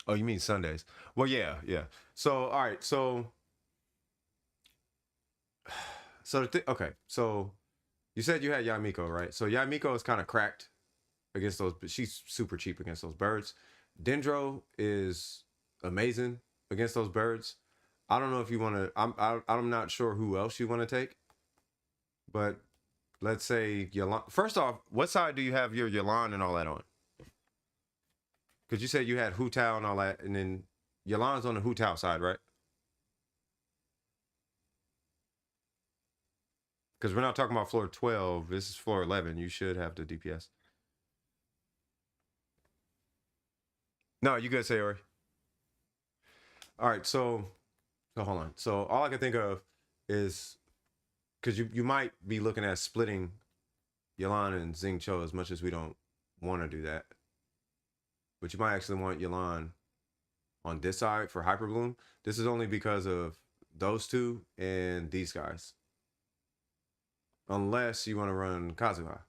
Oh, you mean Sundays? Well, yeah. So, all right. So okay. So you said you had Yamiko, right? So Yamiko is kind of cracked against those, but she's super cheap against those birds. Dendro is amazing against those birds. I don't know if you want to. I'm not sure who else you want to take, but let's say Yelan. First off, what side do you have your Yelan and all that on? Because you said you had Hu Tao and all that, and then Yelan's on the Hu Tao side, right? Because we're not talking about floor 12. This is floor 11. You should have the DPS. No, you good, Sayori. All right, so hold on. So all I can think of is, because you might be looking at splitting Yelan and Xing Cho, as much as we don't want to do that. But you might actually want Yelan on this side for Hyper Bloom. This is only because of those two and these guys. Unless you want to run Kazuha.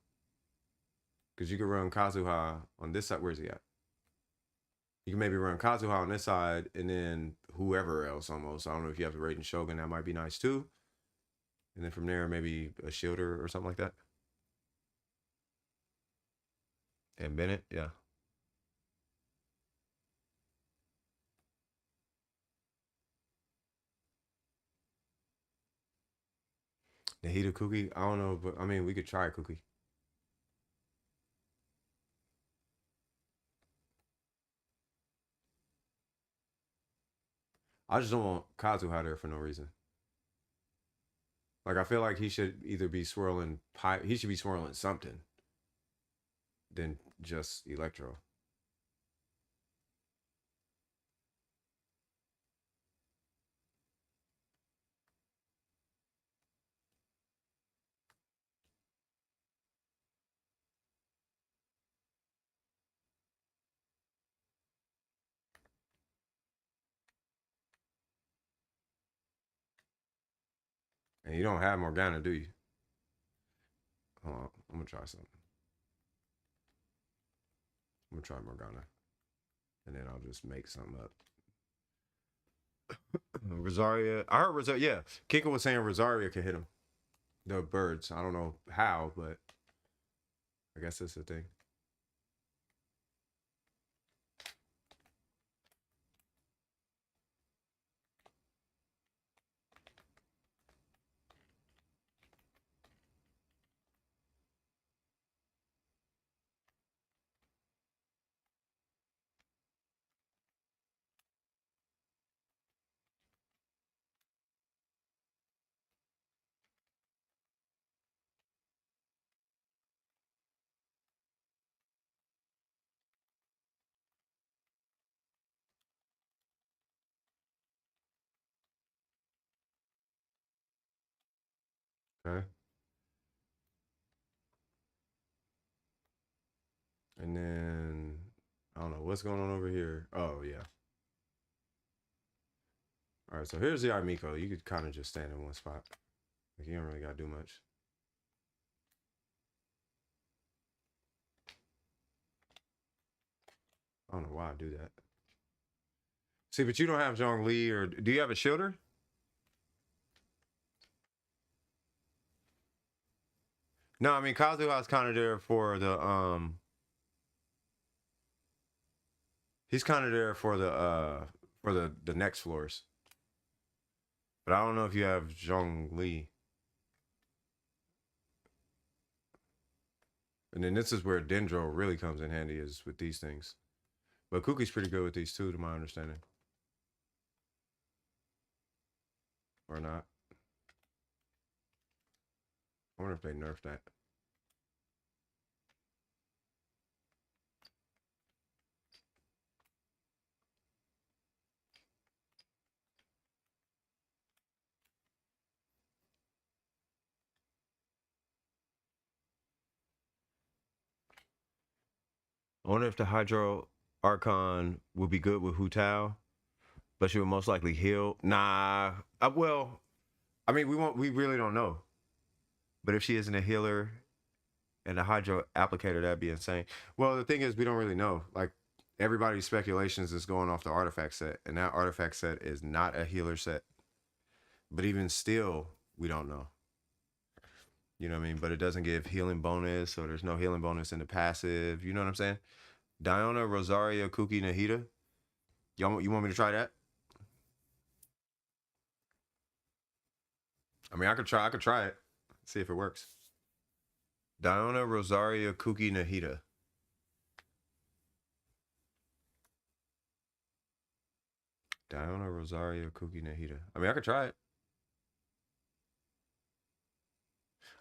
Because you can run Kazuha on this side. Where's he at? You can maybe run Kazuha on this side and then whoever else almost. I don't know if you have the Raiden Shogun. That might be nice too. And then from there, maybe a Shielder or something like that. And Bennett, yeah. Nahida Cookie, I don't know, but I mean, we could try Cookie. I just don't want Kazuha there for no reason. Like, I feel like he should either be swirling pipe. He should be swirling something than just Electro. And you don't have Morgana, do you? Hold on, I'm gonna try something. I'm gonna try Morgana. And then I'll just make something up. Rosaria. I heard Rosaria. Yeah, Kika was saying Rosaria could hit him. The birds. I don't know how, but I guess that's the thing. Okay. And then I don't know what's going on over here. Oh yeah. All right, so here's the Armiko. You could kind of just stand in one spot. Like, you don't really gotta do much. I don't know why I do that. See, but you don't have Zhongli, or do you have a shielder? No, I mean Kazuha's kind of there for the he's kind of there for the next floors. But I don't know if you have Zhongli. And then this is where Dendro really comes in handy, is with these things. But Kuki's pretty good with these too, to my understanding. Or not. I wonder if they nerfed that. I wonder if the Hydro Archon would be good with Hu Tao, but she would most likely heal. Nah. Well, I mean, we really don't know. But if she isn't a healer and a Hydro applicator, that'd be insane. Well, the thing is, we don't really know. Like, everybody's speculations is going off the artifact set, and that artifact set is not a healer set. But even still, we don't know. You know what I mean? But it doesn't give healing bonus, so there's no healing bonus in the passive. You know what I'm saying? Diona, Rosaria, Kuki, Nahida. You want me to try that? I mean, I could try it. See if it works. Diona, Rosaria, Kuki, Nahida. Diona, Rosaria, Kuki, Nahida. I mean, I could try it.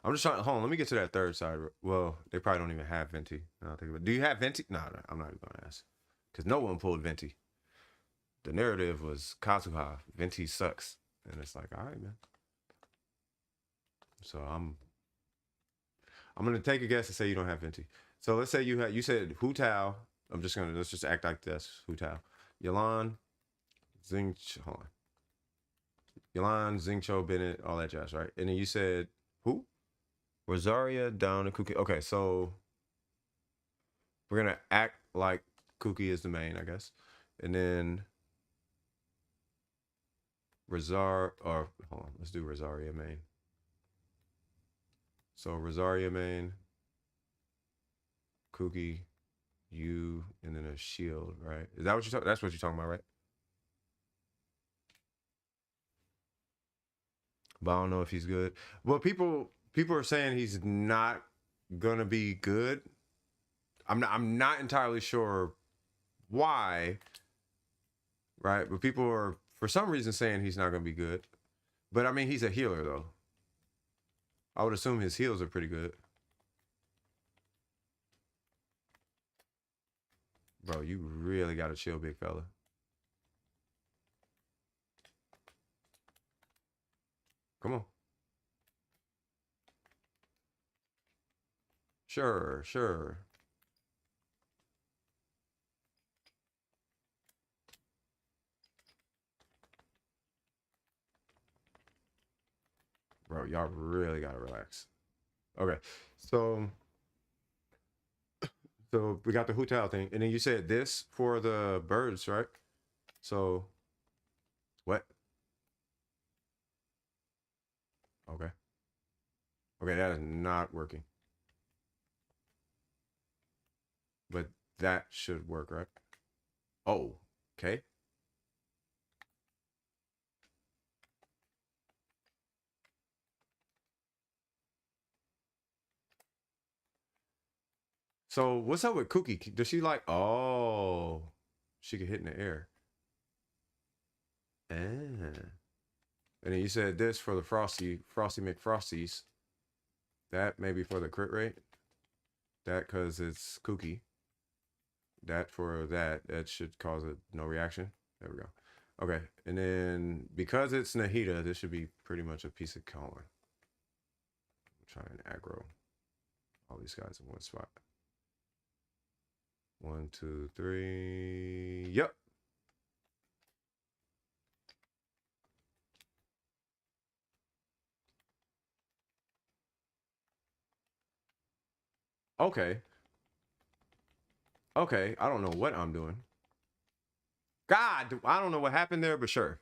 I'm just trying. Hold on, let me get to that third side. Well, they probably don't even have Venti. I don't think about it. Do you have Venti? No, I'm not even gonna ask. Because no one pulled Venti. The narrative was Kazuha. Venti sucks. And it's like, all right, man. So I'm gonna take a guess and say you don't have Venti. So let's say you said Hu Tao. Let's just act like this. Hu Tao. Yalan, hold on. Yalan, Xingqiu, Bennett, all that jazz, right? And then you said who? Rosaria, down, and Kuki. Okay, so we're gonna act like Kuki is the main, I guess. And then hold on, let's do Rosaria main. So Rosaria main, Kuki, you, and then a shield, right? Is that what you're talking? That's what you're talking about, right? But I don't know if he's good. Well, people are saying he's not gonna be good. I'm not entirely sure why, right? But people are for some reason saying he's not gonna be good. But I mean, he's a healer though. I would assume his heals are pretty good. Bro, you really gotta chill, big fella. Come on. Sure. Bro, y'all really gotta relax. Okay, so we got the Hu Tao thing, and then you said this for the birds, right? So what? Okay. Okay, that is not working. But that should work, right? Oh, okay. So what's up with Cookie? Does she like, oh, she can hit in the air. Ah. And then you said this for the Frosty McFrosties. That maybe for the crit rate. That because it's Cookie. That for that should cause no reaction. There we go. Okay, and then because it's Nahida, this should be pretty much a piece of corn. Try and aggro all these guys in one spot. 1, 2, 3. Yep. Okay. Okay, I don't know what I'm doing. God, I don't know what happened there, but sure.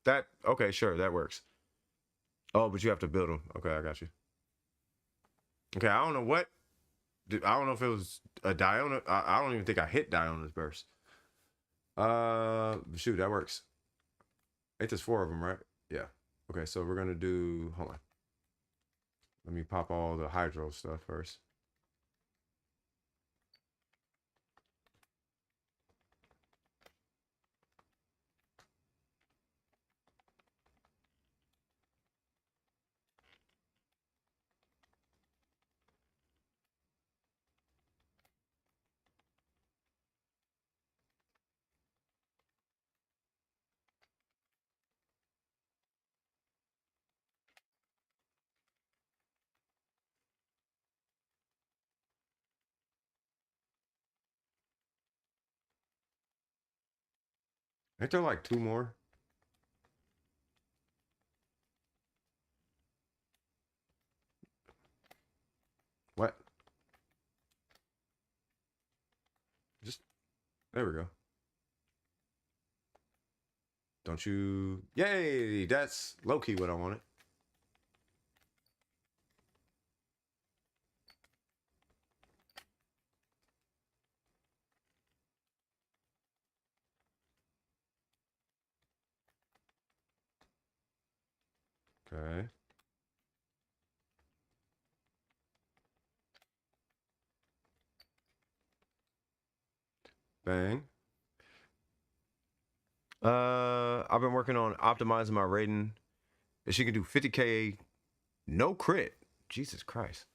That, okay, sure, that works. Oh, but you have to build them. Okay, I got you. Okay, I don't know what. I don't know if it was a Diona. I don't even think I hit Diona's burst. Shoot, that works. Ain't just 4 of them, right? Yeah. Okay, so we're gonna do. Hold on. Let me pop all the hydro stuff first. Ain't there like 2 more? What? Just there we go. Don't you? Yay! That's low key what I wanted. Okay. Bang. I've been working on optimizing my rating. If she can do 50k, no crit. Jesus Christ.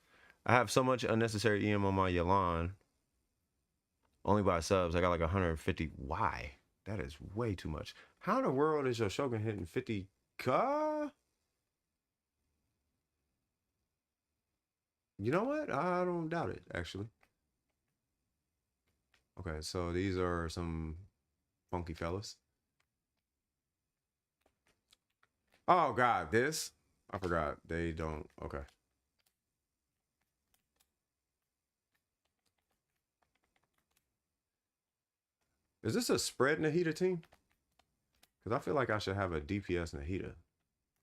I have so much unnecessary EM on my Yalan. Only by subs. I got like 150. Why? That is way too much. How in the world is your Shogun hitting 50k? You know what? I don't doubt it, actually. Okay, so these are some funky fellas. Oh, God, this? I forgot. They don't. Okay. Is this a spread Nahida team? Because I feel like I should have a DPS Nahida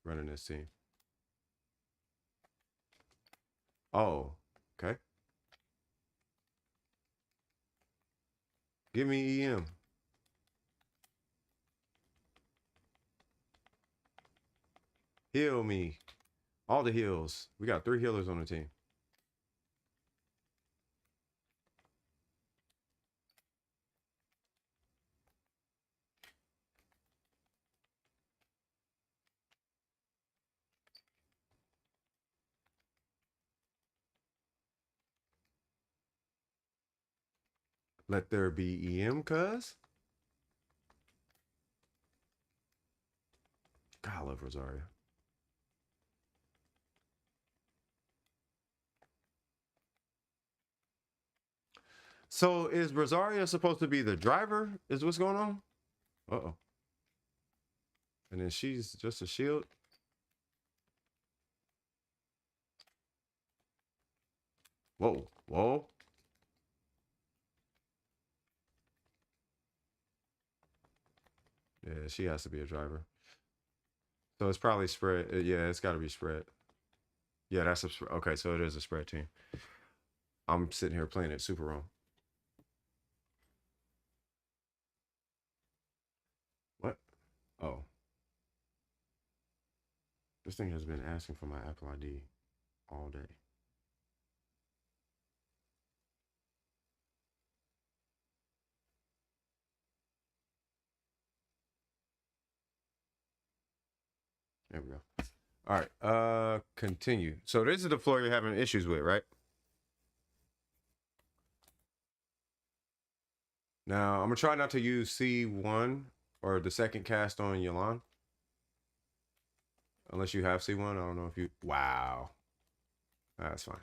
running this team. Oh, okay. Give me EM. Heal me. All the heals. We got 3 healers on the team. Let there be EM, cuz. God, I love Rosaria. So is Rosaria supposed to be the driver? Is what's going on? Uh-oh. And then she's just a shield. Whoa, whoa. Yeah, she has to be a driver. So it's probably spread. Yeah, it's got to be spread. Yeah, that's a okay. So it is a spread team. I'm sitting here playing it super wrong. What? Oh. This thing has been asking for my Apple ID all day. There we go. All right. Continue. So this is the floor you're having issues with, right? Now I'm gonna try not to use C1 or the second cast on Yalan. Unless you have C1. I don't know if you. Wow. That's fine.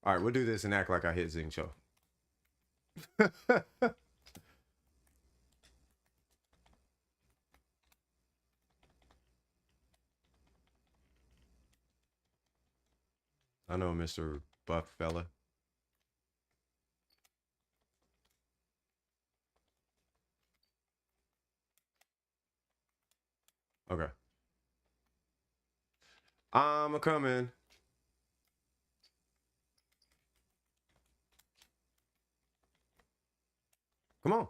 All right, we'll do this and act like I hit Zing Cho. I know, Mr. Buff fella. Okay. I'm coming. Come on.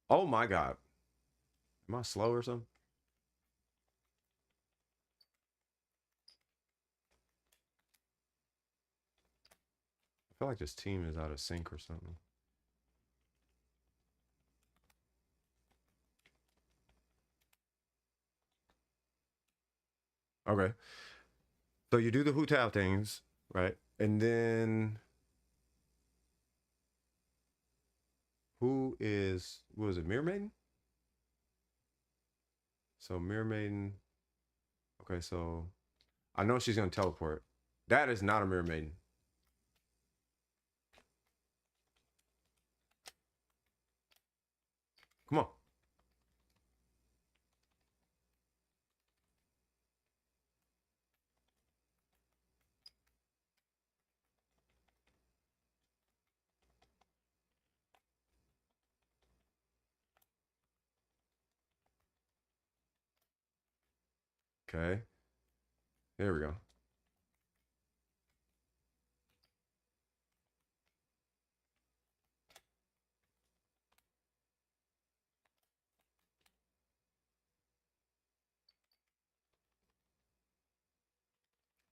Oh my God. Am I slow or something? I feel like this team is out of sync or something. Okay. So you do the Hu Tao things, right? And then who was it, Mirror Maiden? So Mirror Maiden. Okay, so I know she's gonna teleport. That is not a Mirror Maiden. Come on. Okay. There we go.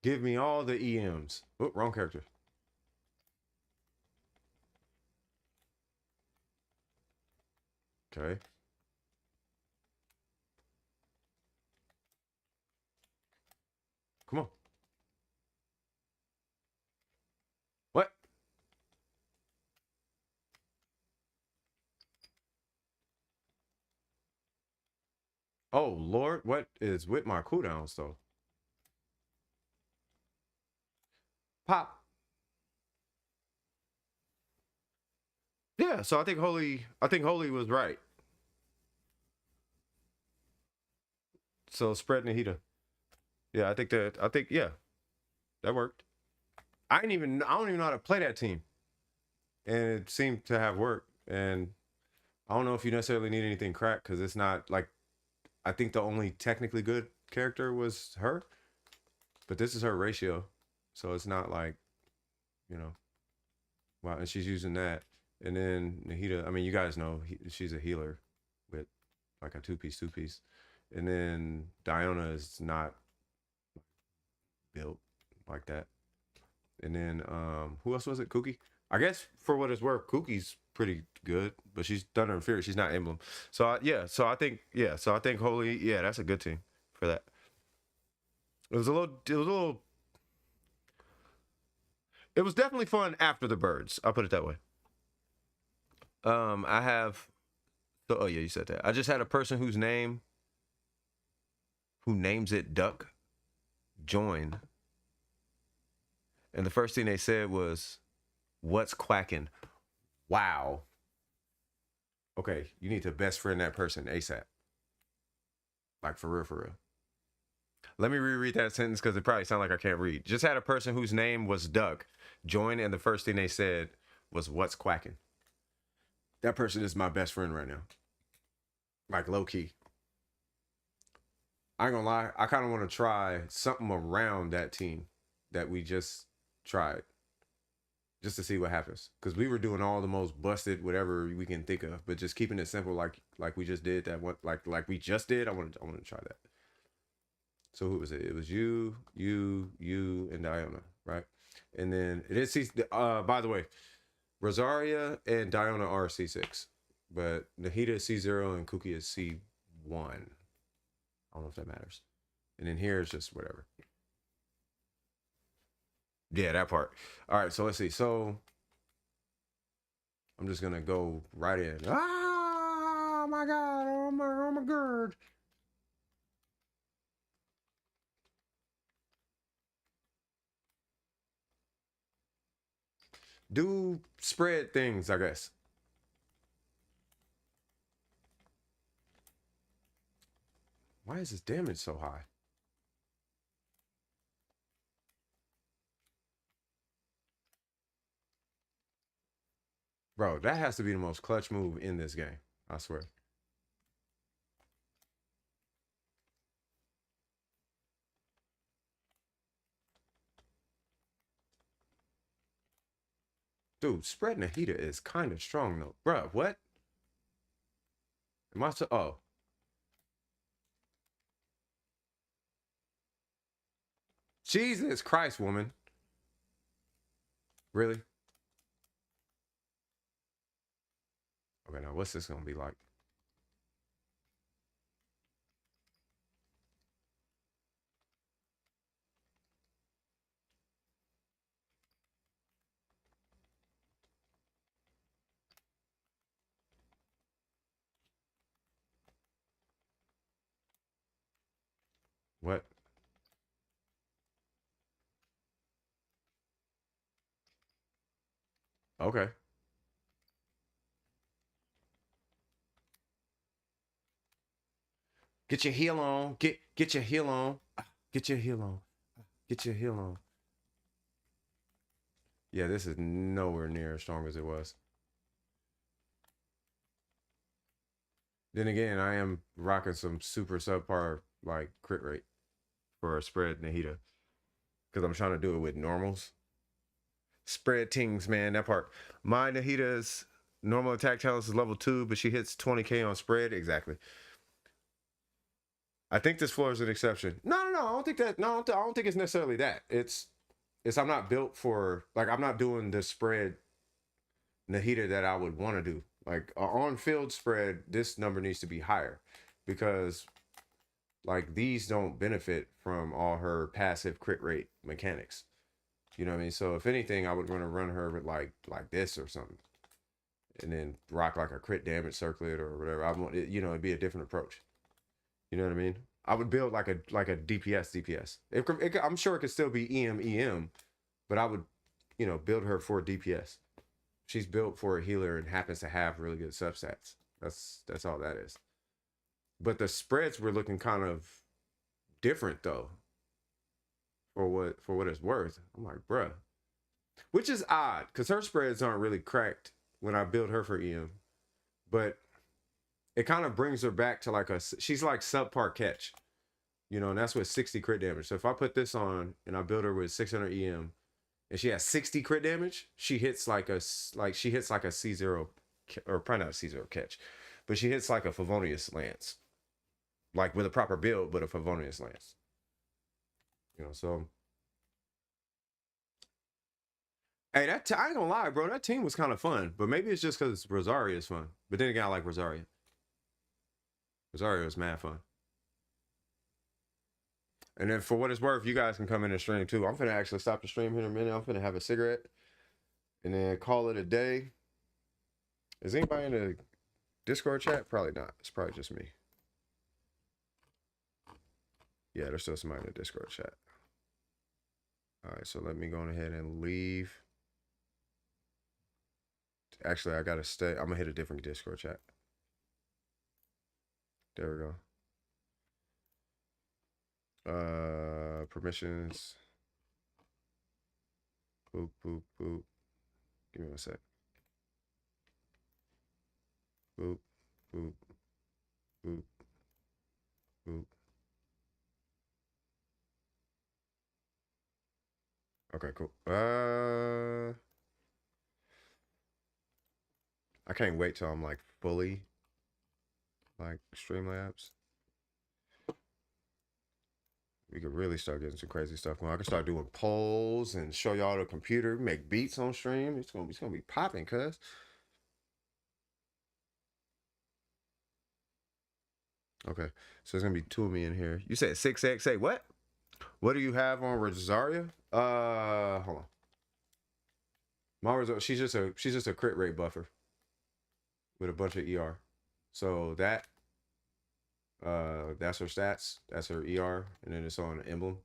Give me all the EMs. Oh, wrong character. Okay. Come on. What? Oh, Lord. What is with my cooldowns, though? Pop. Yeah, so I think Holy was right. So spread Nahida. Yeah, yeah. That worked. I don't even know how to play that team. And it seemed to have worked. And I don't know if you necessarily need anything cracked, because it's not like, I think the only technically good character was her. But this is her ratio. So it's not like, you know. Wow, and she's using that. And then Nahida, I mean, you guys know she's a healer with like a two-piece. And then Diona is not built like that. And then who else was it? Kuki? I guess for what it's worth, Kuki's pretty good, but she's Thunder and Fury. She's not Emblem. So I think Holy, yeah, that's a good team for that. It was definitely fun after the birds. I'll put it that way. I have, oh yeah, you said that. I just had a person who names it Duck join. And the first thing they said was, "What's quacking?" Wow. Okay, you need to best friend that person ASAP. Like for real, for real. Let me reread that sentence because it probably sounds like I can't read. Just had a person whose name was Doug join, and the first thing they said was, "What's quacking?" That person is my best friend right now. Like low key. I ain't gonna lie, I kind of want to try something around that team that we just tried. Just to see what happens. Because we were doing all the most busted whatever we can think of, but just keeping it simple like we just did that one like we just did. I wanted to try that. So who was it? It was you, and Diona, right? And then it is by the way, Rosaria and Diona are C6, but Nahida is C0 and Kuki is C1. I don't know if that matters. And then here is just whatever. Yeah, that part. All right, so let's see. So I'm just gonna go right in. Oh my god! Oh my god! Do spread things, I guess. Why is this damage so high? Bro, that has to be the most clutch move in this game. I swear. Dude, spread Nahida is kind of strong though. Bro, what? Am I so... Oh. Jesus Christ, woman. Really? Okay, now what's this gonna be like? What? Okay. Get your heal on. Get your heal on. Get your heal on. Get your heal on. Yeah, this is nowhere near as strong as it was. Then again, I am rocking some super subpar like crit rate for a spread Nahida. Because I'm trying to do it with normals. Spread things, man, that part. My Nahida's normal attack challenge is level 2, but she hits 20k on spread. Exactly. I think this floor is an exception. No, I don't think that. No, I don't think it's necessarily that. It's I'm not built for, like, I'm not doing the spread Nahida that I would want to do. Like, on field spread, this number needs to be higher because, like, these don't benefit from all her passive crit rate mechanics. You know what I mean? So if anything, I would want to run her with like this or something, and then rock like a crit damage circlet or whatever. I want it, you know, it'd be a different approach. You know what I mean? I would build like a DPS. I'm sure it could still be EM, but I would, you know, build her for DPS. She's built for a healer and happens to have really good substats. That's all that is. But the spreads were looking kind of different though. For what it's worth. I'm like, bruh. Which is odd, because her spreads aren't really cracked when I build her for EM. But it kind of brings her back to like she's like subpar catch. You know, and that's with 60 crit damage. So if I put this on and I build her with 600 EM and she has 60 crit damage, she hits like a C0, or probably not a C0 catch, but she hits like a Favonius Lance. Like with a proper build, but a Favonius Lance. You know, so hey, I ain't gonna lie, bro. That team was kind of fun, but maybe it's just because Rosaria is fun. But then again, I like Rosaria. Rosaria was mad fun. And then for what it's worth, you guys can come in and stream too. I'm finna actually stop the stream here in a minute. I'm finna have a cigarette and then call it a day. Is anybody in the Discord chat? Probably not. It's probably just me. Yeah, there's still somebody in the Discord chat. All right, so let me go ahead and leave. Actually, I gotta stay. I'm gonna hit a different Discord chat. There we go. Permissions. Boop, boop, boop. Give me 1 sec. Boop, boop, boop, boop. Okay, cool. I can't wait till I'm like fully like Streamlabs. We could really start getting some crazy stuff going. I can start doing polls and show y'all the computer, make beats on stream. It's gonna be popping, cuz. Okay, so there's gonna be 2 of me in here. You said 6x. Say what? What do you have on Rosaria? Hold on. My Rosaria, she's just a crit rate buffer with a bunch of ER. So that's her stats. That's her ER, and then it's on an emblem.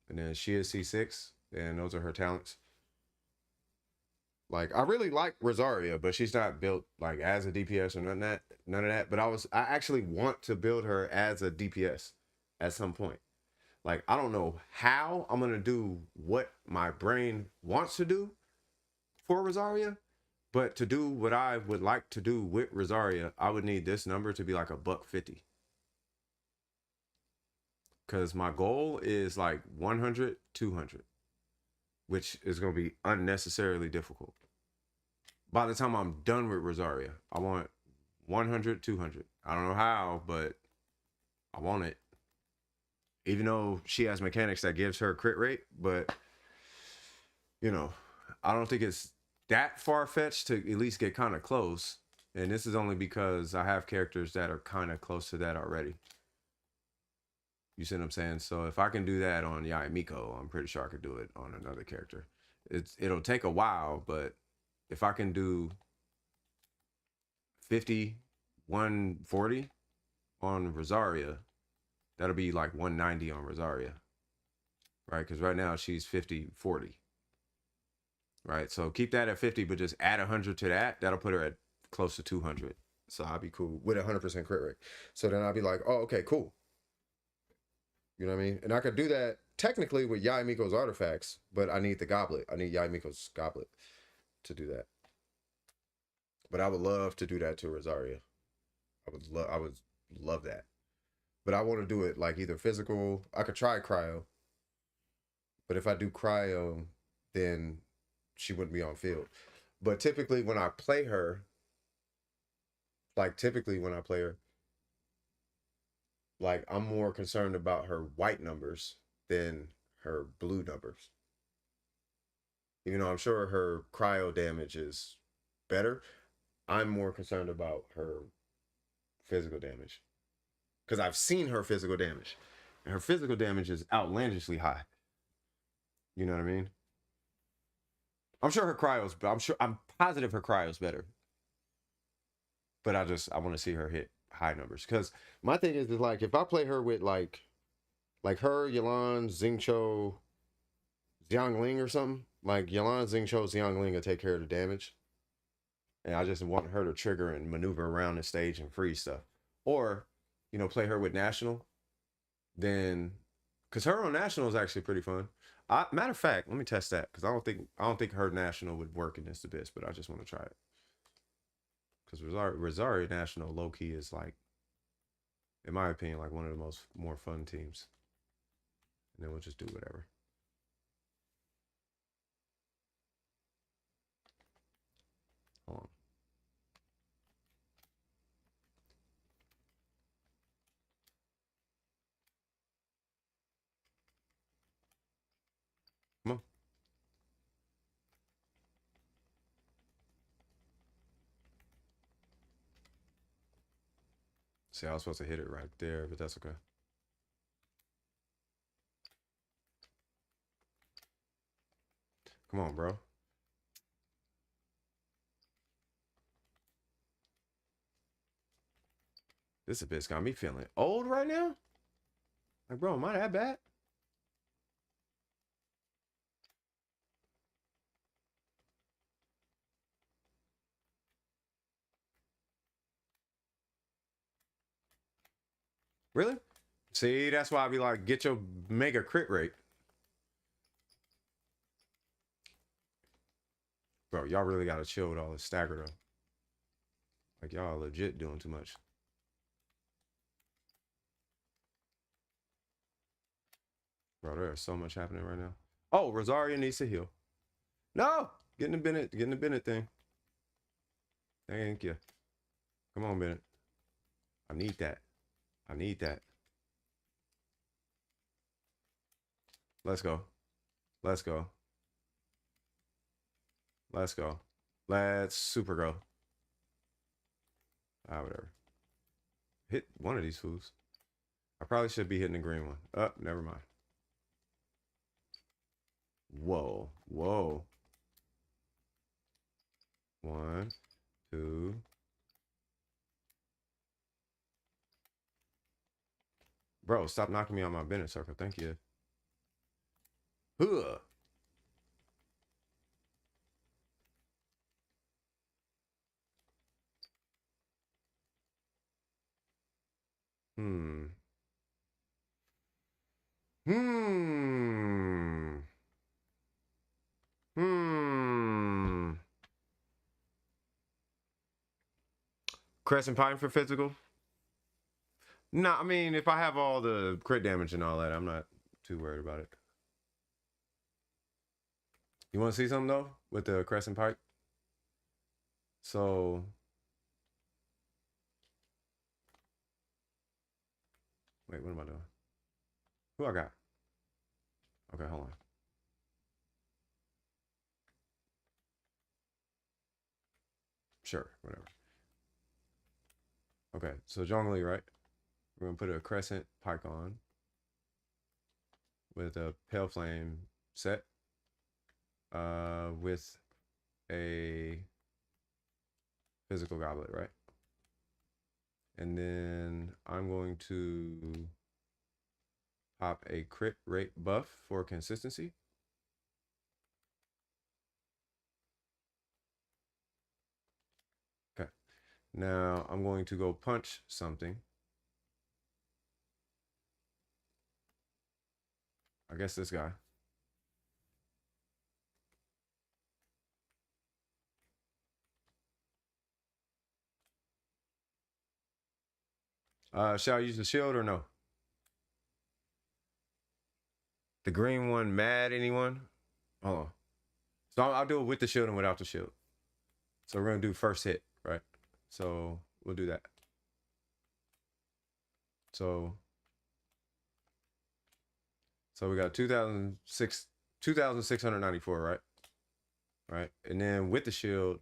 And then she is C6, and those are her talents. Like, I really like Rosaria, but she's not built like as a DPS or none of that. But I actually want to build her as a DPS at some point. Like, I don't know how I'm gonna do what my brain wants to do for Rosaria, but to do what I would like to do with Rosaria, I would need this number to be like $150. Because my goal is like 100, 200, which is gonna be unnecessarily difficult. By the time I'm done with Rosaria, I want 100, 200. I don't know how, but I want it. Even though she has mechanics that gives her crit rate, but you know, I don't think it's that far-fetched to at least get kind of close. And this is only because I have characters that are kind of close to that already. You see what I'm saying? So if I can do that on Yaimiko, I'm pretty sure I could do it on another character. It'll take a while, but if I can do 50, 140 on Rosaria, that'll be like 190 on Rosaria, right? Because right now she's 50, 40, right? So keep that at 50, but just add 100 to that. That'll put her at close to 200. So I'll be cool with 100% crit rate. So then I'll be like, oh, okay, cool. You know what I mean? And I could do that technically with Yaimiko's artifacts, but I need the goblet. I need Yaimiko's goblet to do that. But I would love to do that to Rosaria. I would love that. But I want to do it like either physical. I could try cryo. But if I do cryo, then she wouldn't be on field. But typically when I play her, like I'm more concerned about her white numbers than her blue numbers. Even though I'm sure her cryo damage is better, I'm more concerned about her physical damage. Because I've seen her physical damage. And her physical damage is outlandishly high. You know what I mean? I'm sure her cryo's, I'm positive her cryo's better. But I want to see her hit high numbers. Because my thing is like, if I play her with like her, Yelan, Xingqiu, Xiangling or something, like Yelan, Xingqiu, Xiangling will take care of the damage. And I just want her to trigger and maneuver around the stage and freeze stuff. Or, you know, play her with National. Then, because her on National is actually pretty fun. Matter of fact, let me test that. Because I don't think her National would work in this abyss, but I just want to try it. Because Rosaria National low-key is like, in my opinion, like one of the more fun teams. And then we'll just do whatever. Hold on. Come on. See, I was supposed to hit it right there, but that's okay. Come on, bro. This abyss got me feeling old right now. Like, bro, am I that bad? Really? See, that's why I be like, get your mega crit rate. Bro, y'all really gotta chill with all this stagger though. Like y'all legit doing too much. Bro, there's so much happening right now. Oh, Rosario needs to heal. No! Getting the Bennett thing. Thank you. Come on, Bennett. I need that. I need that. Let's go. Let's go. Let's go. Let's super go. Ah, whatever. Hit one of these fools. I probably should be hitting the green one. Oh, never mind. Whoa. Whoa. 1, 2. Bro, stop knocking me on my Bennett circle. Thank you. Huh. Hmm. Crescent Pine for physical? Nah, I mean, if I have all the crit damage and all that, I'm not too worried about it. You want to see something, though, with the Crescent Pike? So... Wait, what am I doing? Who I got? Okay, hold on. Sure, whatever. Okay, so Zhongli, right? We're going to put a Crescent Pike on with a Pale Flame set with a Physical Goblet, right? And then I'm going to pop a crit rate buff for consistency. Okay. Now I'm going to go punch something. I guess this guy. Shall I use the shield or no? The green one, mad anyone? Hold on. So I'll do it with the shield and without the shield. So we're going to do first hit, right? So we'll do that. So we got 2,694, right? Right. And then with the shield,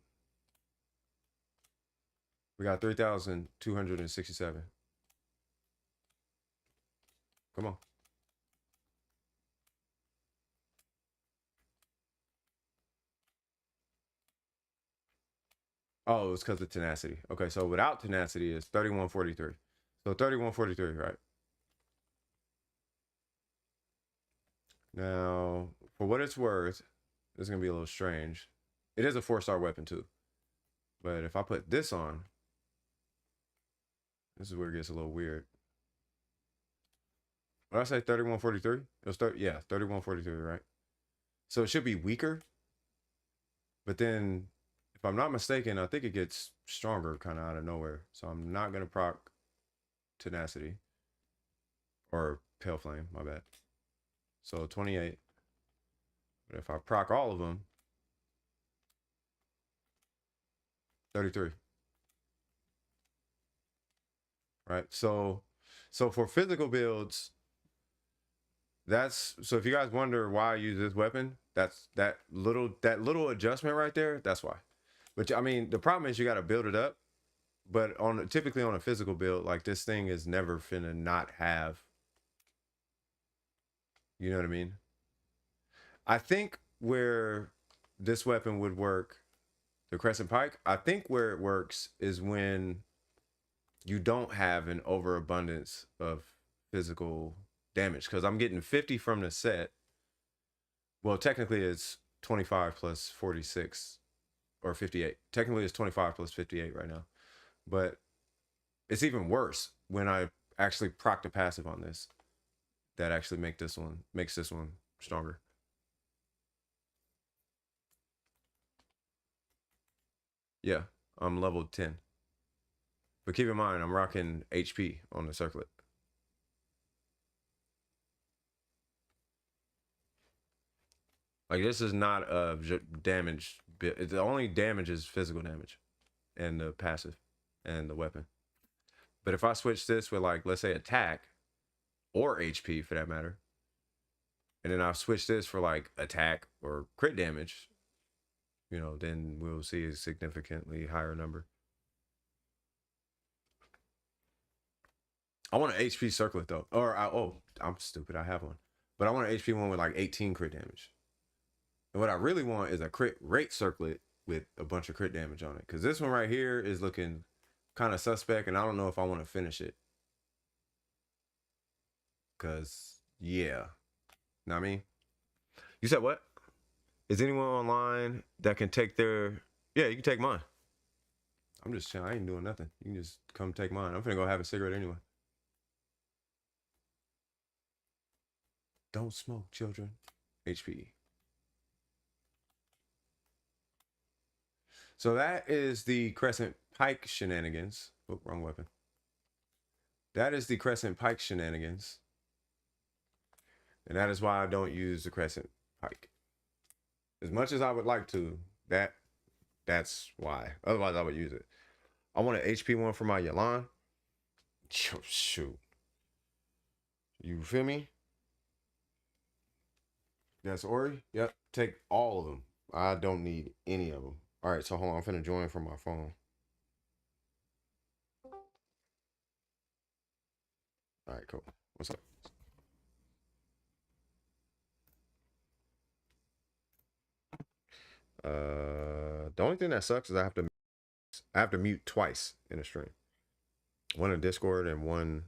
we got 3,267. Come on. Oh, it's because of tenacity. Okay, so without tenacity is 3143. So 3143, right? Now, for what it's worth, this is gonna be a little strange. It is a 4-star weapon too. But if I put this on, this is where it gets a little weird. What did I say, 3143? It was 3143, right? So it should be weaker. But then, if I'm not mistaken, I think it gets stronger kind of out of nowhere. So I'm not going to proc tenacity. Or Pale Flame, my bad. So 28. But if I proc all of them, 33. Right? So for physical builds, so if you guys wonder why I use this weapon, that's that little adjustment right there, that's why. But I mean, the problem is you got to build it up. But typically on a physical build, like this thing is never finna not have. You know what I mean? I think where this weapon would work, the Crescent Pike, I think where it works is when you don't have an overabundance of physical damage. Because I'm getting 50 from the set. Well, technically it's 25 plus 46 or 58. Technically it's 25 plus 58 right now. But it's even worse when I actually proc the passive on this that actually makes this one stronger. Yeah, I'm level 10. But keep in mind, I'm rocking HP on the circlet. Like, this is not a damage. The only damage is physical damage and the passive and the weapon. But if I switch this with, like, let's say attack or HP for that matter, and then I switch this for like attack or crit damage, you know, then we'll see a significantly higher number. I want an HP circlet though. Or, I'm stupid. I have one. But I want an HP one with like 18 crit damage. And what I really want is a crit rate circlet with a bunch of crit damage on it. Because this one right here is looking kind of suspect, and I don't know if I want to finish it. Because, yeah. Know what I mean? You said what? Is anyone online that can take their... Yeah, you can take mine. I'm just chilling. I ain't doing nothing. You can just come take mine. I'm finna go have a cigarette anyway. Don't smoke, children. HP. So that is the Crescent Pike shenanigans. Oh, wrong weapon. That is the Crescent Pike shenanigans. And that is why I don't use the Crescent Pike. As much as I would like to, that's why. Otherwise, I would use it. I want an HP one for my Yalan. Shoot. You feel me? That's Ori? Yep. Take all of them. I don't need any of them. All right, so hold on. I'm finna join from my phone. All right, cool. What's up? The only thing that sucks is I have to mute twice in a stream. One in Discord and one.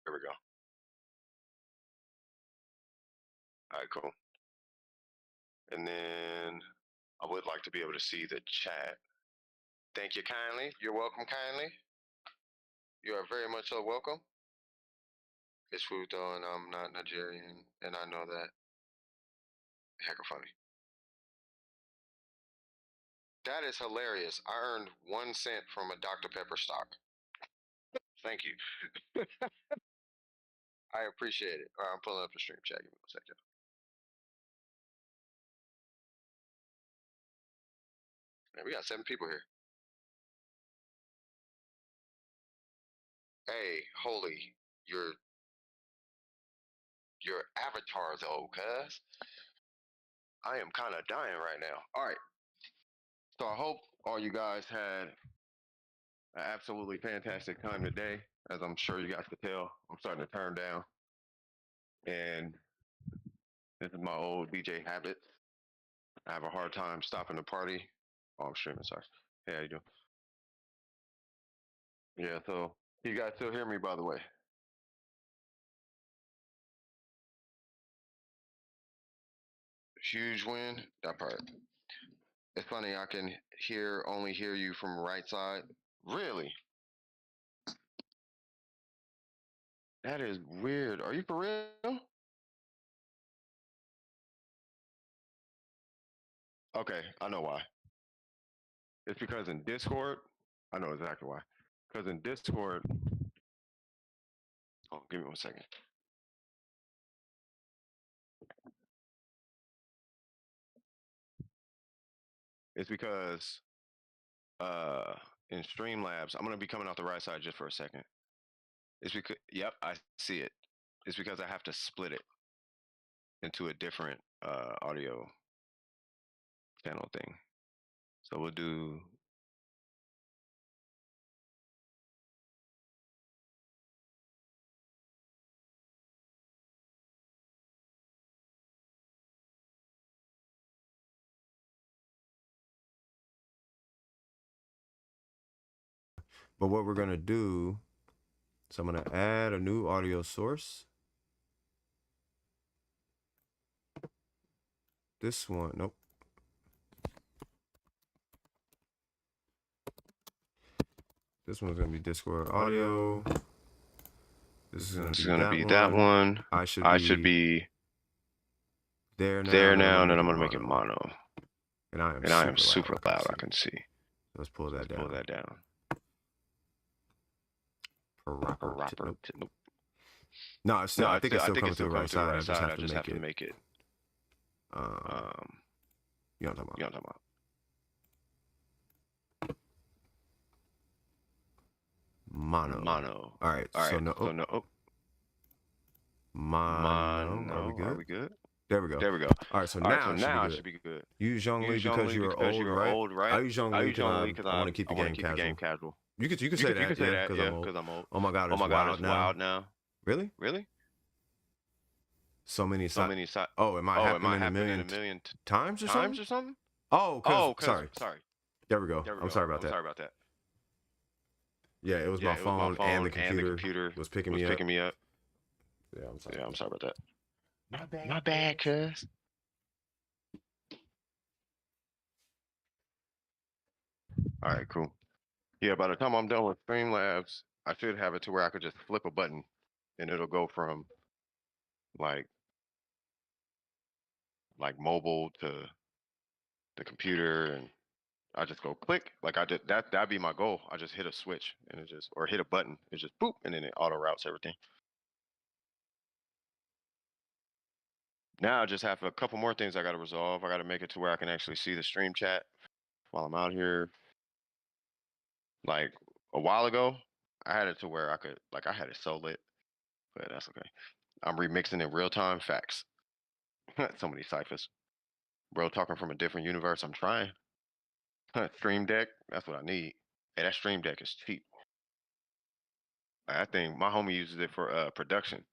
There we go. All right, cool. And then I would like to be able to see the chat. Thank you kindly. You're welcome kindly. You are very much so welcome. It's Futo and I'm not Nigerian, and I know that. Heck of funny. That is hilarious. I earned 1 cent from a Dr. Pepper stock. Thank you. I appreciate it. All right, I'm pulling up the stream chat. Give me 1 second. Man, we got 7 people here. Hey, holy, your avatar though, cuz. I am kind of dying right now. All right. So I hope all you guys had an absolutely fantastic time today. As I'm sure you guys could tell, I'm starting to turn down. And this is my old DJ habit. I have a hard time stopping the party. Oh, I'm streaming, sorry. Hey, how you doing? Yeah, so you guys still hear me, by the way? Huge win, that part. It's funny, I can only hear you from right side. Really? That is weird. Are you for real? Okay, I know why. It's because in Discord, I know exactly why. Because in Discord, oh, give me 1 second. It's because in Streamlabs, I'm gonna be coming out the right side just for a second. It's because, yep, I see it. It's because I have to split it into a different audio channel thing. So we'll do. But what we're gonna do, So I'm gonna add a new audio source. This one, nope. This one's gonna be Discord audio. This is gonna be that one. I should be there now, and then I'm gonna make it mono. And I am super loud. I can see. Let's pull that down. Nope. No, I think it's still coming to the right side. I just have to make it. You know what I'm talking about. Mono. All right. So no. Mono. Are we good? There we go. All right. So now it should be good. Use Zhongli because you're old, right? I use Zhongli because I want to keep the game casual. You could say that because I'm old. Oh my god, it's wild now. Really? So many sides. Oh, it might happen in a million times or something? Oh, sorry. There we go. I'm sorry about that. Yeah, it was my phone and the computer was picking me up. Yeah, I'm sorry about that. My bad, cuz. All right, cool. Yeah, by the time I'm done with Streamlabs, I should have it to where I could just flip a button and it'll go from like mobile to the computer, and I just go click. Like I did that'd be my goal. I just hit a switch and it just, or hit a button, it just boop, and then it auto routes everything. Now I just have a couple more things I gotta resolve. I gotta make it to where I can actually see the stream chat while I'm out here. Like a while ago, I had it to where I could, like I had it so lit, but that's okay. I'm remixing in real time facts. So many ciphers. Bro, talking from a different universe. I'm trying. Stream Deck, that's what I need. Hey, that Stream Deck is cheap. I think my homie uses it for production.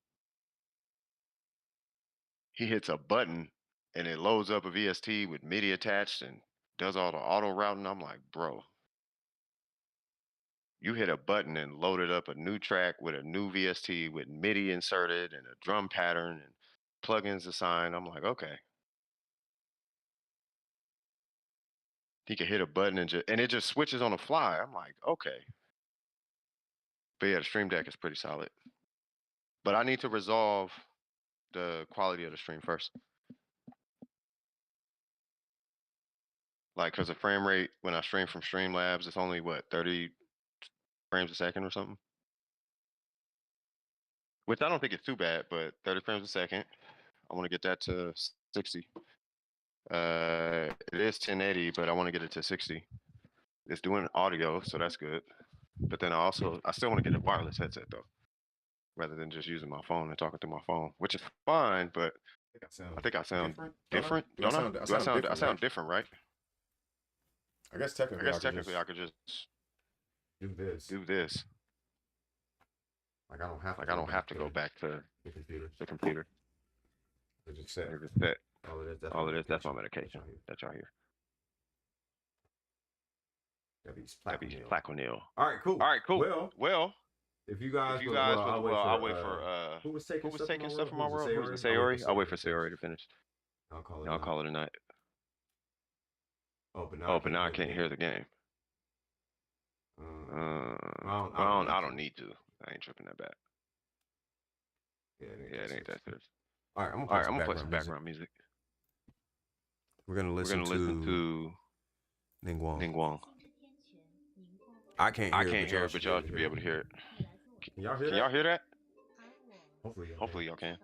He hits a button and it loads up a VST with MIDI attached and does all the auto routing. I'm like, bro, you hit a button and loaded up a new track with a new VST with MIDI inserted and a drum pattern and plugins assigned. I'm like, okay. He can hit a button and it just switches on the fly. I'm like, okay. But yeah, the Stream Deck is pretty solid. But I need to resolve the quality of the stream first. Like, because the frame rate when I stream from Streamlabs, it's only what, 30 frames a second or something? Which I don't think it's too bad, but 30 frames a second. I want to get that to 60. It is 1080, but I want to get it to 60. It's doing audio, so that's good. But then I still want to get a wireless headset though, rather than just using my phone and talking through my phone, which is fine, but I think I sound different. Don't I? I sound different, right? I guess technically I could just do this. Like I don't have to go back to the computer. It's just set. All of this, that's my medication that y'all hear. That'd be Plaquenil. All right, cool. Well, if you guys I'll wait for who was taking stuff from my world? Who was it, Sayori? I'll wait for Sayori to finish. I'll call it a night. Oh, but now I can't hear the game. I don't need to. I ain't tripping that bad. Yeah, it ain't that serious. All right, I'm gonna play some background music. We're gonna listen to Ningguang. I can't hear it, but y'all should be able to hear it. Can y'all hear that? Hopefully y'all can.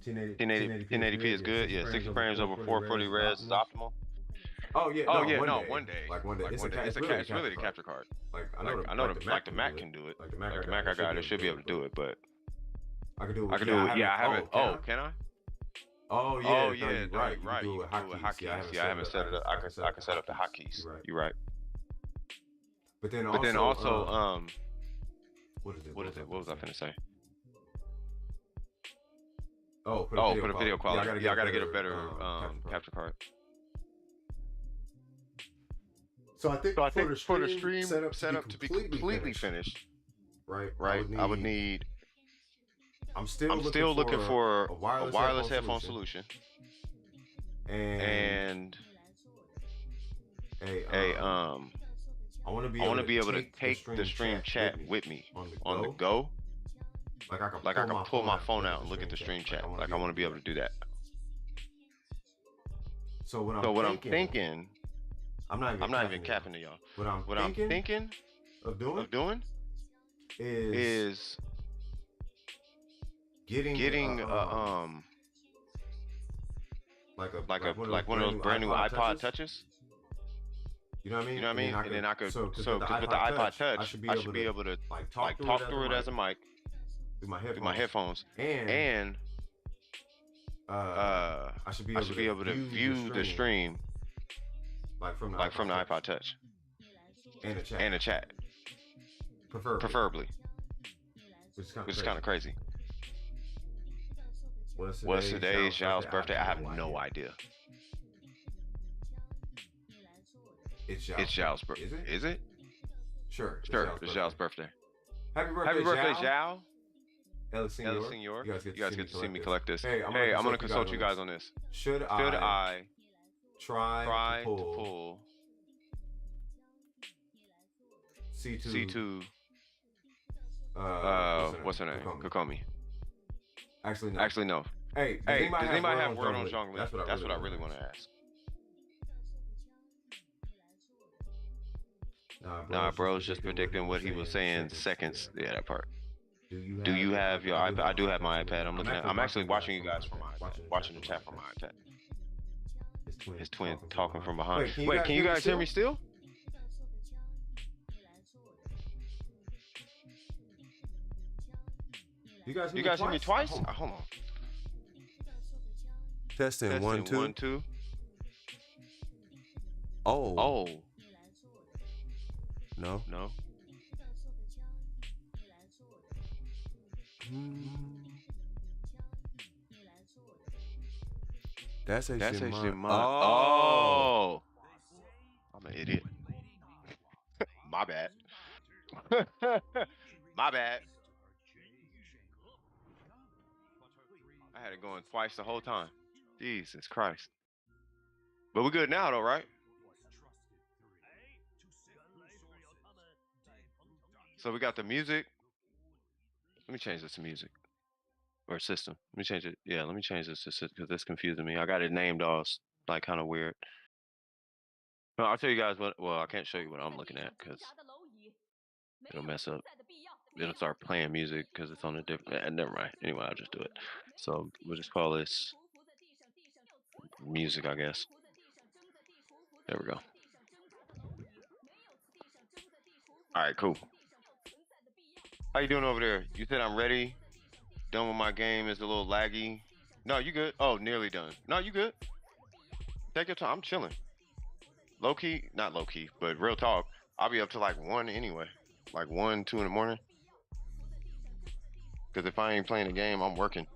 1080p is good. Yeah, 60 frames over 440 res is optimal. Oh yeah, one day. Like one day. It's really the capture card. Like I know the Mac can do it. Like the Mac I got, it should be able to do it, but I can do it. Yeah, I haven't. Oh, can I? Oh yeah, right. You can do it with hotkeys. Yeah, I haven't set it up. I can set up the hotkeys. You're right. But then also, what is it? What was I finna say? Oh, for the video quality. Yeah, I gotta get a better capture card. So I think for the stream setup to be completely finished, right? Right. I would need. I'm still looking for a a wireless headphone solution. And I want to be able to take the stream chat with me on the go. Like I can pull my phone out and look at the stream chat. Like I want to be able to do that. So what I'm thinking, I'm not even capping to y'all. What I'm thinking of doing is getting like one of those brand new iPod touches. You know what I mean? And then I could so with the iPod Touch, I should be able to like talk through it as a mic through my headphones, and I should be able to view the stream like from the iPod Touch and the chat, preferably, which is kind of crazy. What's today? Zhao's birthday? I have no idea. It's Zhao's birthday. Is it? Sure. It's Zhao's birthday. Happy birthday, Zhao. El Senor. You guys get to see me collect this. Hey, I'm gonna consult you guys on this. Should I try to pull C2? What's her name? Kokomi. Actually, no. Hey, does anybody have word on Zhongli? That's what I really want to ask. Nah, bro's just predicting what he was saying seconds. Yeah, that part. Do you have your iPad? I do have my iPad. I'm actually watching you guys from my iPad. Watching the chat from my iPad. His twin talking from behind. Wait, can you guys hear me still? You guys hear me twice? Hold on. Testing 1 2 1 2. Oh. No. That's actually mine. Oh. I'm an idiot. My bad. My bad. I had it going twice the whole time. Jesus Christ. But we're good now though, right? So we got the music. Let me change this to music. Or system. Let me change it. Yeah, let me change this to system because that's confusing me. I got it named all like kind of weird. No, I'll tell you guys what. Well, I can't show you what I'm looking at because it'll mess up. It'll start playing music because it's on a different. Never mind. Anyway, I'll just do it. So we'll just call this music, I guess. There we go. All right, cool. How you doing over there? You said I'm ready. Done with my game. Is a little laggy. No, you good? Oh, nearly done. No, you good. Take your time. I'm chilling. Low key, not low key, but real talk. I'll be up to like 1 anyway. Like 1, 2 in the morning. Because if I ain't playing the game, I'm working.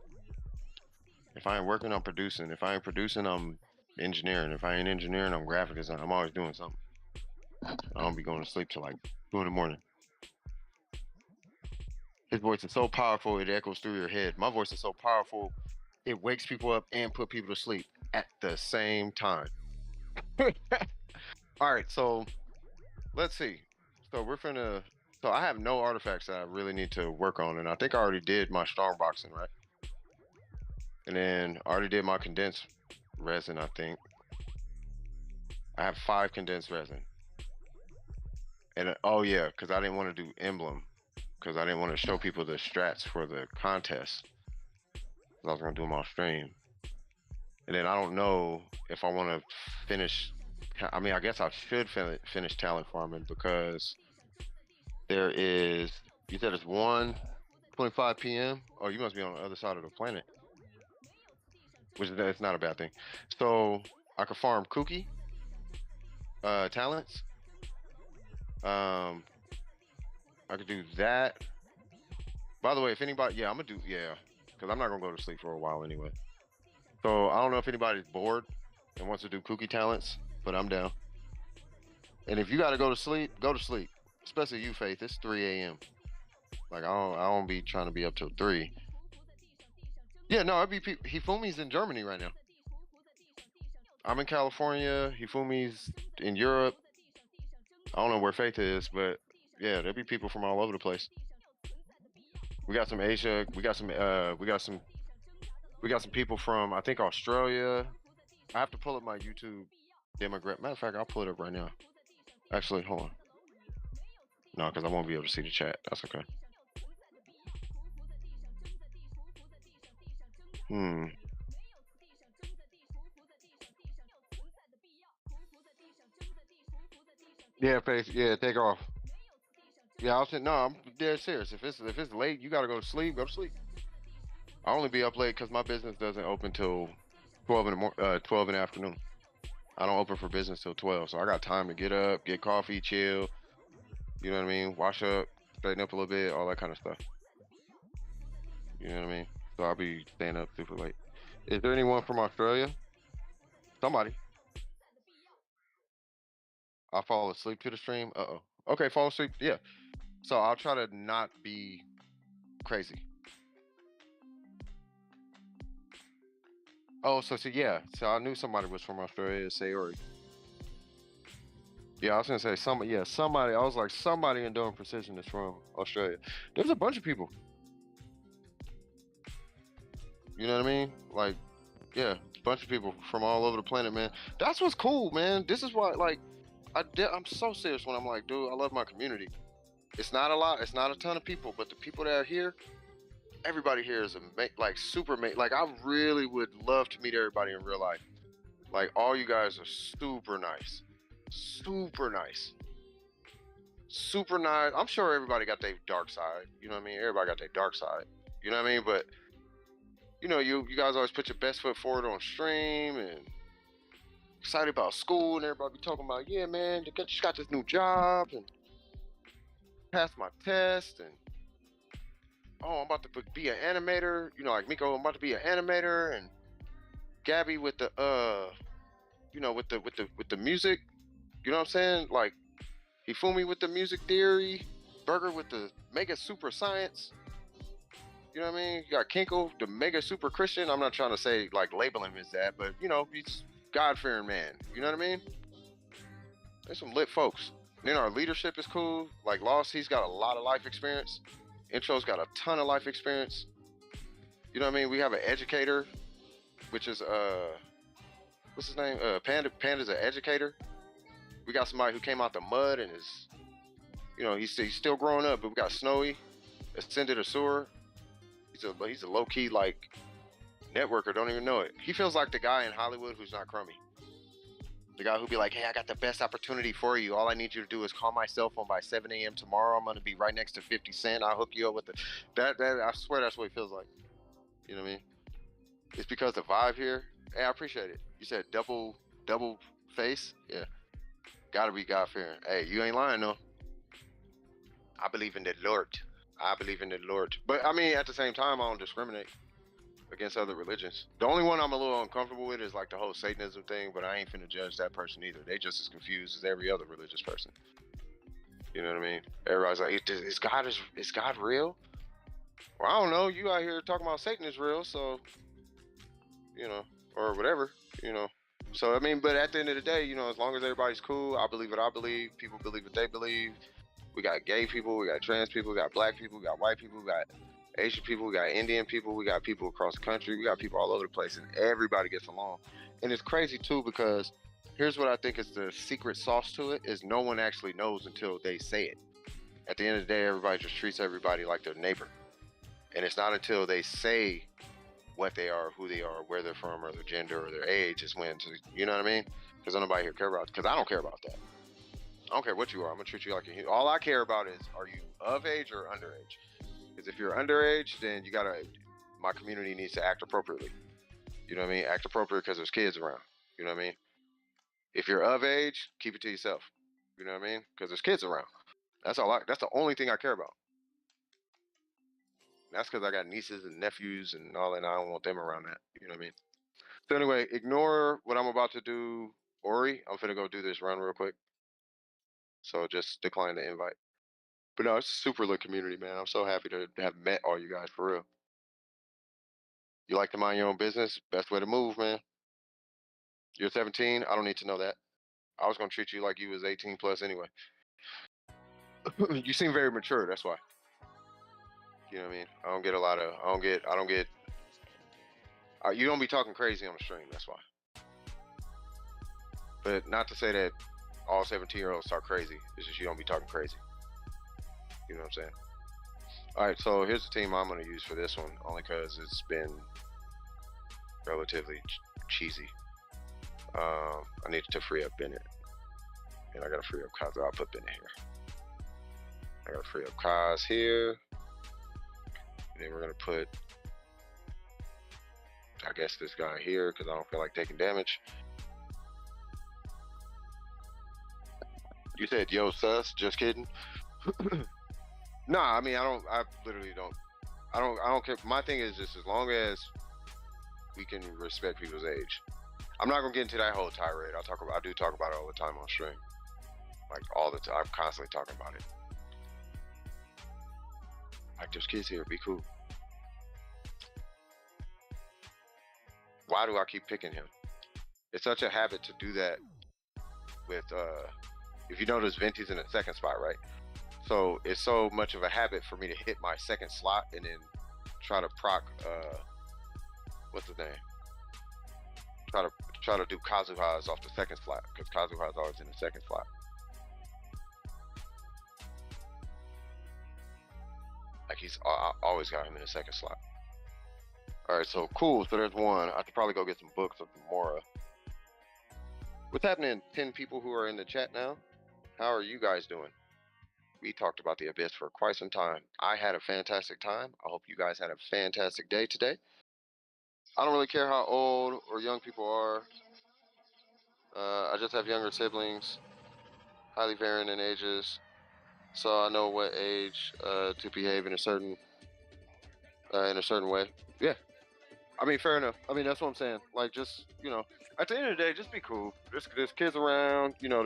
If I ain't working, I'm producing. If I ain't producing, I'm engineering. If I ain't engineering, I'm graphic design. I'm always doing something. I don't be going to sleep till like 2 in the morning. His voice is so powerful, it echoes through your head. My voice is so powerful, it wakes people up and put people to sleep at the same time. All right, so let's see. So so I have no artifacts that I really need to work on, and I think I already did my strong boxing, right? And then I already did my condensed resin, I think. I have 5 condensed resin. And oh yeah, because I didn't want to do emblem. Because I didn't want to show people the strats for the contest. I was going to do them off stream. And then I don't know if I want to finish. I mean, I guess I should finish talent farming because there is, you said it's 1:25 p.m. Oh, you must be on the other side of the planet. Which is not a bad thing. So I could farm Kooky talents. I could do that. By the way, if anybody, yeah, I'm gonna do, yeah, because I'm not gonna go to sleep for a while anyway. So I don't know if anybody's bored and wants to do Kooky talents, but I'm down. And if you gotta go to sleep, especially you, Faith. It's 3 a.m. Like I don't be trying to be up till 3. Yeah, no, I'd be Hifumi's in Germany right now. I'm in California. Hifumi's in Europe. I don't know where Faith is, but yeah, there'd be people from all over the place. We got some Asia. We got some people from I think Australia. I have to pull up my YouTube demographic. Matter of fact, I'll pull it up right now. Actually, hold on. No, because I won't be able to see the chat. That's okay. Yeah, Faith. Yeah, take off. Yeah, I'll say no. I'm dead serious. If it's late, you gotta go to sleep. Go to sleep. I only be up late because my business doesn't open till 12 in the afternoon. I don't open for business till 12, so I got time to get up, get coffee, chill. You know what I mean? Wash up, straighten up a little bit, all that kind of stuff. You know what I mean? So I'll be staying up super late. Is there anyone from Australia? Somebody. I'll fall asleep to the stream. Okay, fall asleep. Yeah. So I'll try to not be crazy. Oh, so yeah. So I knew somebody was from Australia, Sayori. Yeah, I was gonna say somebody. Yeah, somebody. I was like somebody in Durham Precision is from Australia. There's a bunch of people. You know what I mean? Like, yeah, a bunch of people from all over the planet, man. That's what's cool, man. This is why, like, I'm so serious when I'm like, dude, I love my community. It's not a lot. It's not a ton of people, but the people that are here, everybody here is super mate. Like, I really would love to meet everybody in real life. Like, all you guys are super nice. Super nice. Super nice. I'm sure everybody got their dark side. You know what I mean? Everybody got their dark side. You know what I mean? But you know, you guys always put your best foot forward on stream and excited about school, and everybody be talking about, yeah, man, just got this new job and passed my test, and oh, I'm about to be an animator. You know, like Miko, I'm about to be an animator, and Gabby with the you know, with the music. You know what I'm saying? Like Hifumi with the music theory, Burger with the mega super science. You know what I mean? You got Kinkle, the mega super Christian. I'm not trying to say like label him as that, but you know, he's God-fearing man. You know what I mean? There's some lit folks. And then our leadership is cool. Like Lost, he's got a lot of life experience. Intro's got a ton of life experience. You know what I mean? We have an educator, which is what's his name? Panda's an educator. We got somebody who came out the mud and is, you know, he's still growing up. But we got Snowy, Ascended Asur. He's a low key like networker. Don't even know it. He feels like the guy in Hollywood who's not crummy. The guy who'd be like, hey, I got the best opportunity for you. All I need you to do is call my cell phone by 7 a.m. tomorrow. I'm gonna be right next to 50 Cent. I'll hook you up with that. I swear that's what he feels like. You know what I mean? It's because the vibe here. Hey, I appreciate it. You said double face. Yeah, gotta be God fearing. Hey, you ain't lying though. I believe in the Lord. I believe in the Lord. But I mean, at the same time, I don't discriminate against other religions. The only one I'm a little uncomfortable with is like the whole Satanism thing, but I ain't finna judge that person either. They just as confused as every other religious person. You know what I mean? Everybody's like, is God real? Well, I don't know. You out here talking about Satan is real, so, you know, or whatever, you know. So, I mean, but at the end of the day, you know, as long as everybody's cool, I believe what I believe, people believe what they believe. We got gay people, we got trans people, we got black people, we got white people, we got Asian people, we got Indian people, we got people across the country, we got people all over the place, and everybody gets along. And it's crazy too, because here's what I think is the secret sauce to it, is no one actually knows until they say it. At the end of the day, everybody just treats everybody like their neighbor. And it's not until they say what they are, who they are, where they're from, or their gender, or their age is when, you know what I mean? Because nobody here care about it, because I don't care about that. I don't care what you are. I'm gonna treat you like a human. All I care about is, are you of age or underage? Because if you're underage, then my community needs to act appropriately. You know what I mean? Act appropriate because there's kids around. You know what I mean? If you're of age, keep it to yourself. You know what I mean? Because there's kids around. That's the only thing I care about. And that's because I got nieces and nephews and all that, and I don't want them around that. You know what I mean? So anyway, ignore what I'm about to do, Ori. I'm finna go do this run real quick. So just decline the invite. But no, it's a super lit community, man. I'm so happy to have met all you guys for real. You like to mind your own business? Best way to move, man. You're 17. I don't need to know that. I was gonna treat you like you was 18 plus anyway. You seem very mature. That's why. You know what I mean? I don't get a lot of. I don't get. You don't be talking crazy on the stream. That's why. But not to say that all 17-year-olds talk crazy. It's just you don't be talking crazy. You know what I'm saying? All right. So here's the team I'm gonna use for this one, only because it's been relatively cheesy. I need to free up Bennett, and I gotta free up Kaz. I'll put Bennett here. I gotta free up Kaz here. And then we're gonna put, I guess, this guy here because I don't feel like taking damage. You said, yo, sus, just kidding. Nah, I mean, I literally don't. I don't care. My thing is just as long as we can respect people's age. I'm not gonna get into that whole tirade. I do talk about it all the time on stream. Like all the time, I'm constantly talking about it. Like, there's kids here, be cool. Why do I keep picking him? It's such a habit to do that with, if you notice, Venti's in the second spot, right? So it's so much of a habit for me to hit my second slot and then try to proc, what's his name? Try to do Kazuha's off the second slot, because Kazuha's always in the second slot. Like I always got him in the second slot. All right, so cool. So there's one. I should probably go get some books of Mora. What's happening, 10 people who are in the chat now? How are you guys doing? We talked about the Abyss for quite some time. I had a fantastic time. I hope you guys had a fantastic day today. I don't really care how old or young people are. I just have younger siblings, highly varying in ages. So I know what age to behave in a certain way. Yeah. I mean, fair enough. I mean, that's what I'm saying. Like, just, you know, at the end of the day, just be cool. There's kids around, you know,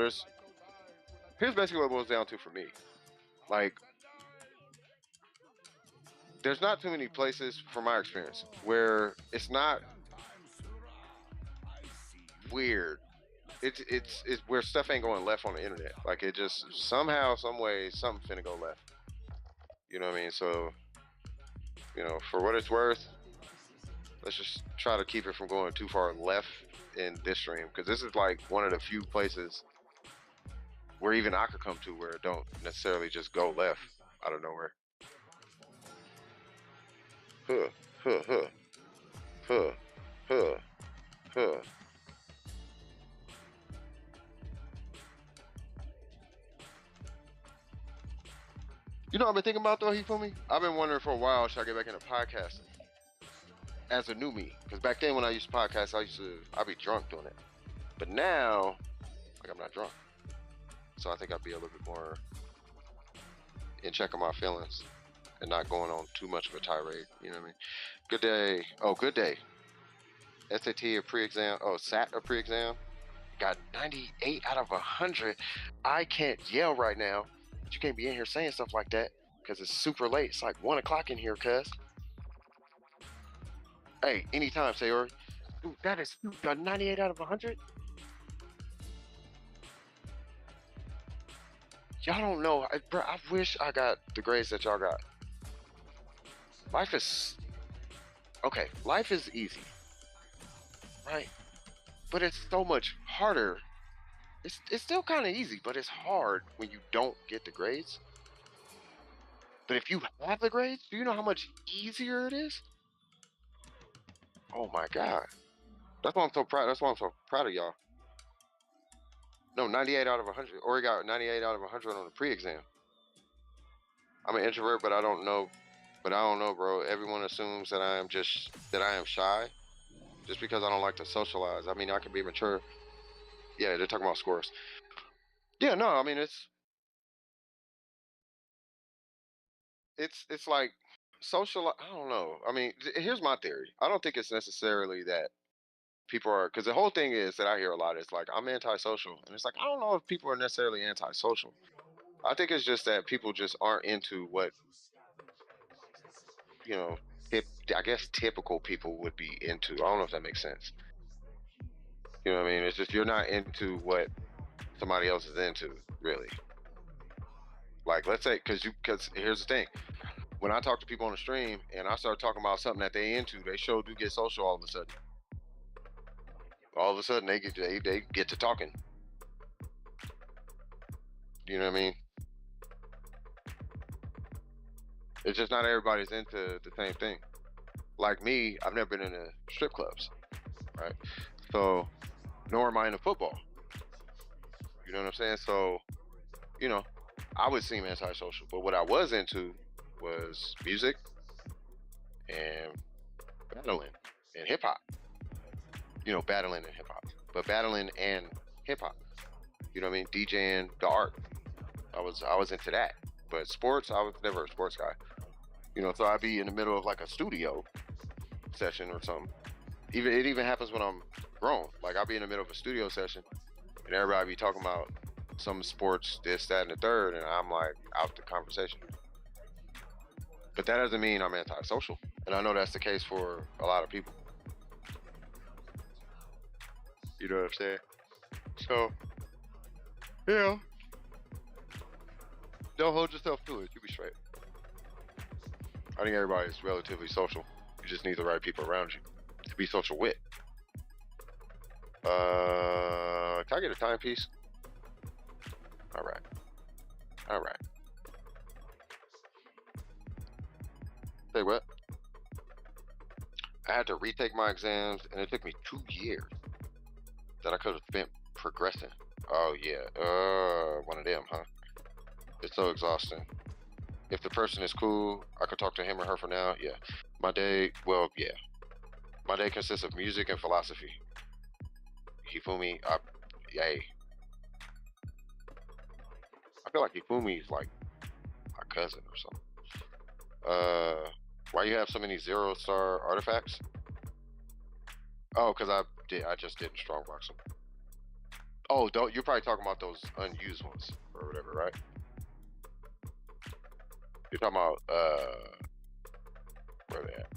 here's basically what it boils down to for me. Like, there's not too many places, from my experience, where it's not weird. It's where stuff ain't going left on the internet. Like, it just, somehow, some way, something finna go left. You know what I mean? So, you know, for what it's worth, let's just try to keep it from going too far left in this stream, because this is like one of the few places where even I could come to where it don't necessarily just go left out of nowhere. Huh, huh, huh, huh, huh, huh. You know what I've been thinking about though, he for me? I've been wondering for a while, should I get back into podcasting as a new me? Because back then when I used to podcast, I'd be drunk doing it. But now, like, I'm not drunk. So I think I'd be a little bit more in check of my feelings and not going on too much of a tirade. You know what I mean? Good day. Oh, good day. SAT or pre-exam. Oh, SAT or pre-exam. Got 98 out of 100. I can't yell right now. But you can't be in here saying stuff like that because it's super late. It's like 1 o'clock in here, cuz. Hey, anytime, Sayori. Dude, that is got 98 out of 100. Y'all don't know. Bro, I wish I got the grades that y'all got. Life is... Okay, life is easy. Right? But it's so much harder. It's still kind of easy, but it's hard when you don't get the grades. But if you have the grades, do you know how much easier it is? Oh my God. That's why I'm so proud. That's why I'm so proud of y'all. No, 98 out of 100. Or he got 98 out of 100 on the pre-exam. I'm an introvert, but I don't know. But I don't know, bro. Everyone assumes that I am shy, just because I don't like to socialize. I mean, I can be mature. Yeah, they're talking about scores. Yeah, no, I mean it's like social. I don't know. I mean, here's my theory. I don't think it's necessarily that people are, because the whole thing is that I hear a lot is like, I'm antisocial, and it's like, I don't know if people are necessarily antisocial. I think it's just that people just aren't into what, you know, I guess typical people would be into. I don't know if that makes sense. You know what I mean? It's just you're not into what somebody else is into, really. Like, let's say, because here's the thing. When I talk to people on the stream and I start talking about something that they into, they sure do get social all of a sudden. All of a sudden they get to talking. You know what I mean? It's just not everybody's into the same thing. Like me, I've never been into strip clubs, right? So, nor am I into football. You know what I'm saying? So, you know, I would seem antisocial, but what I was into was music and battling and hip hop. You know, battling and hip hop, but battling and hip hop. You know what I mean? DJing, the art. I was into that. But sports, I was never a sports guy. You know, so I'd be in the middle of like a studio session or something. It even happens when I'm grown. Like I'll be in the middle of a studio session and everybody be talking about some sports, this, that, and the third, and I'm like out the conversation. But that doesn't mean I'm antisocial. And I know that's the case for a lot of people. You know what I'm saying? So, you know, don't hold yourself to it. You'll be straight. I think everybody's relatively social. You just need the right people around you to be social with. Can I get a timepiece? All right. All right. Say what? I had to retake my exams, and it took me 2 years that I could have spent progressing. Oh yeah, one of them, huh? It's so exhausting. If the person is cool, I could talk to him or her for now. Yeah. My day, well, yeah. My day consists of music and philosophy. Hifumi, yay. I feel like Hifumi is like my cousin or something. Why you have so many 0-star artifacts? Oh, because I just didn't strongbox them. Oh, you're probably talking about those unused ones or whatever, right? You're talking about where are they at?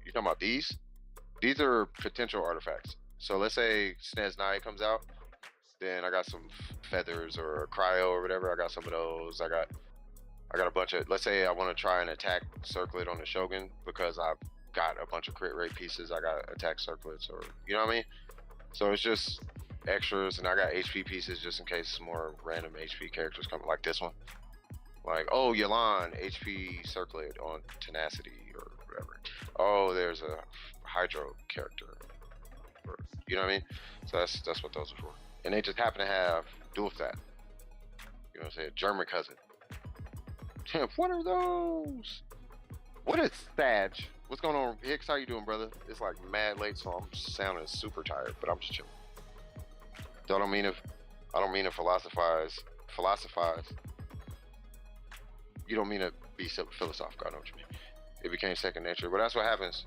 You talking about these? These are potential artifacts. So let's say SNES 9 comes out, then I got some feathers or cryo or whatever. I got some of those. I got a bunch of. Let's say I want to try and attack circlet on the Shogun because I've got a bunch of crit rate pieces. I got attack circlets, or you know what I mean. So it's just extras, and I got HP pieces just in case more random HP characters come, like this one. Like, oh, Yalan, HP circlet on tenacity or whatever. Oh, there's a hydro character, or, you know what I mean? So that's what those are for. And they just happen to have dual stat. You know what I'm saying? German cousin. What are those? What is Sag? What's going on, Hicks? How you doing, brother? It's like mad late, so I'm sounding super tired, but I'm just chilling. I don't mean to philosophize. You don't mean to be philosophical. I know what you mean. It became second nature, but that's what happens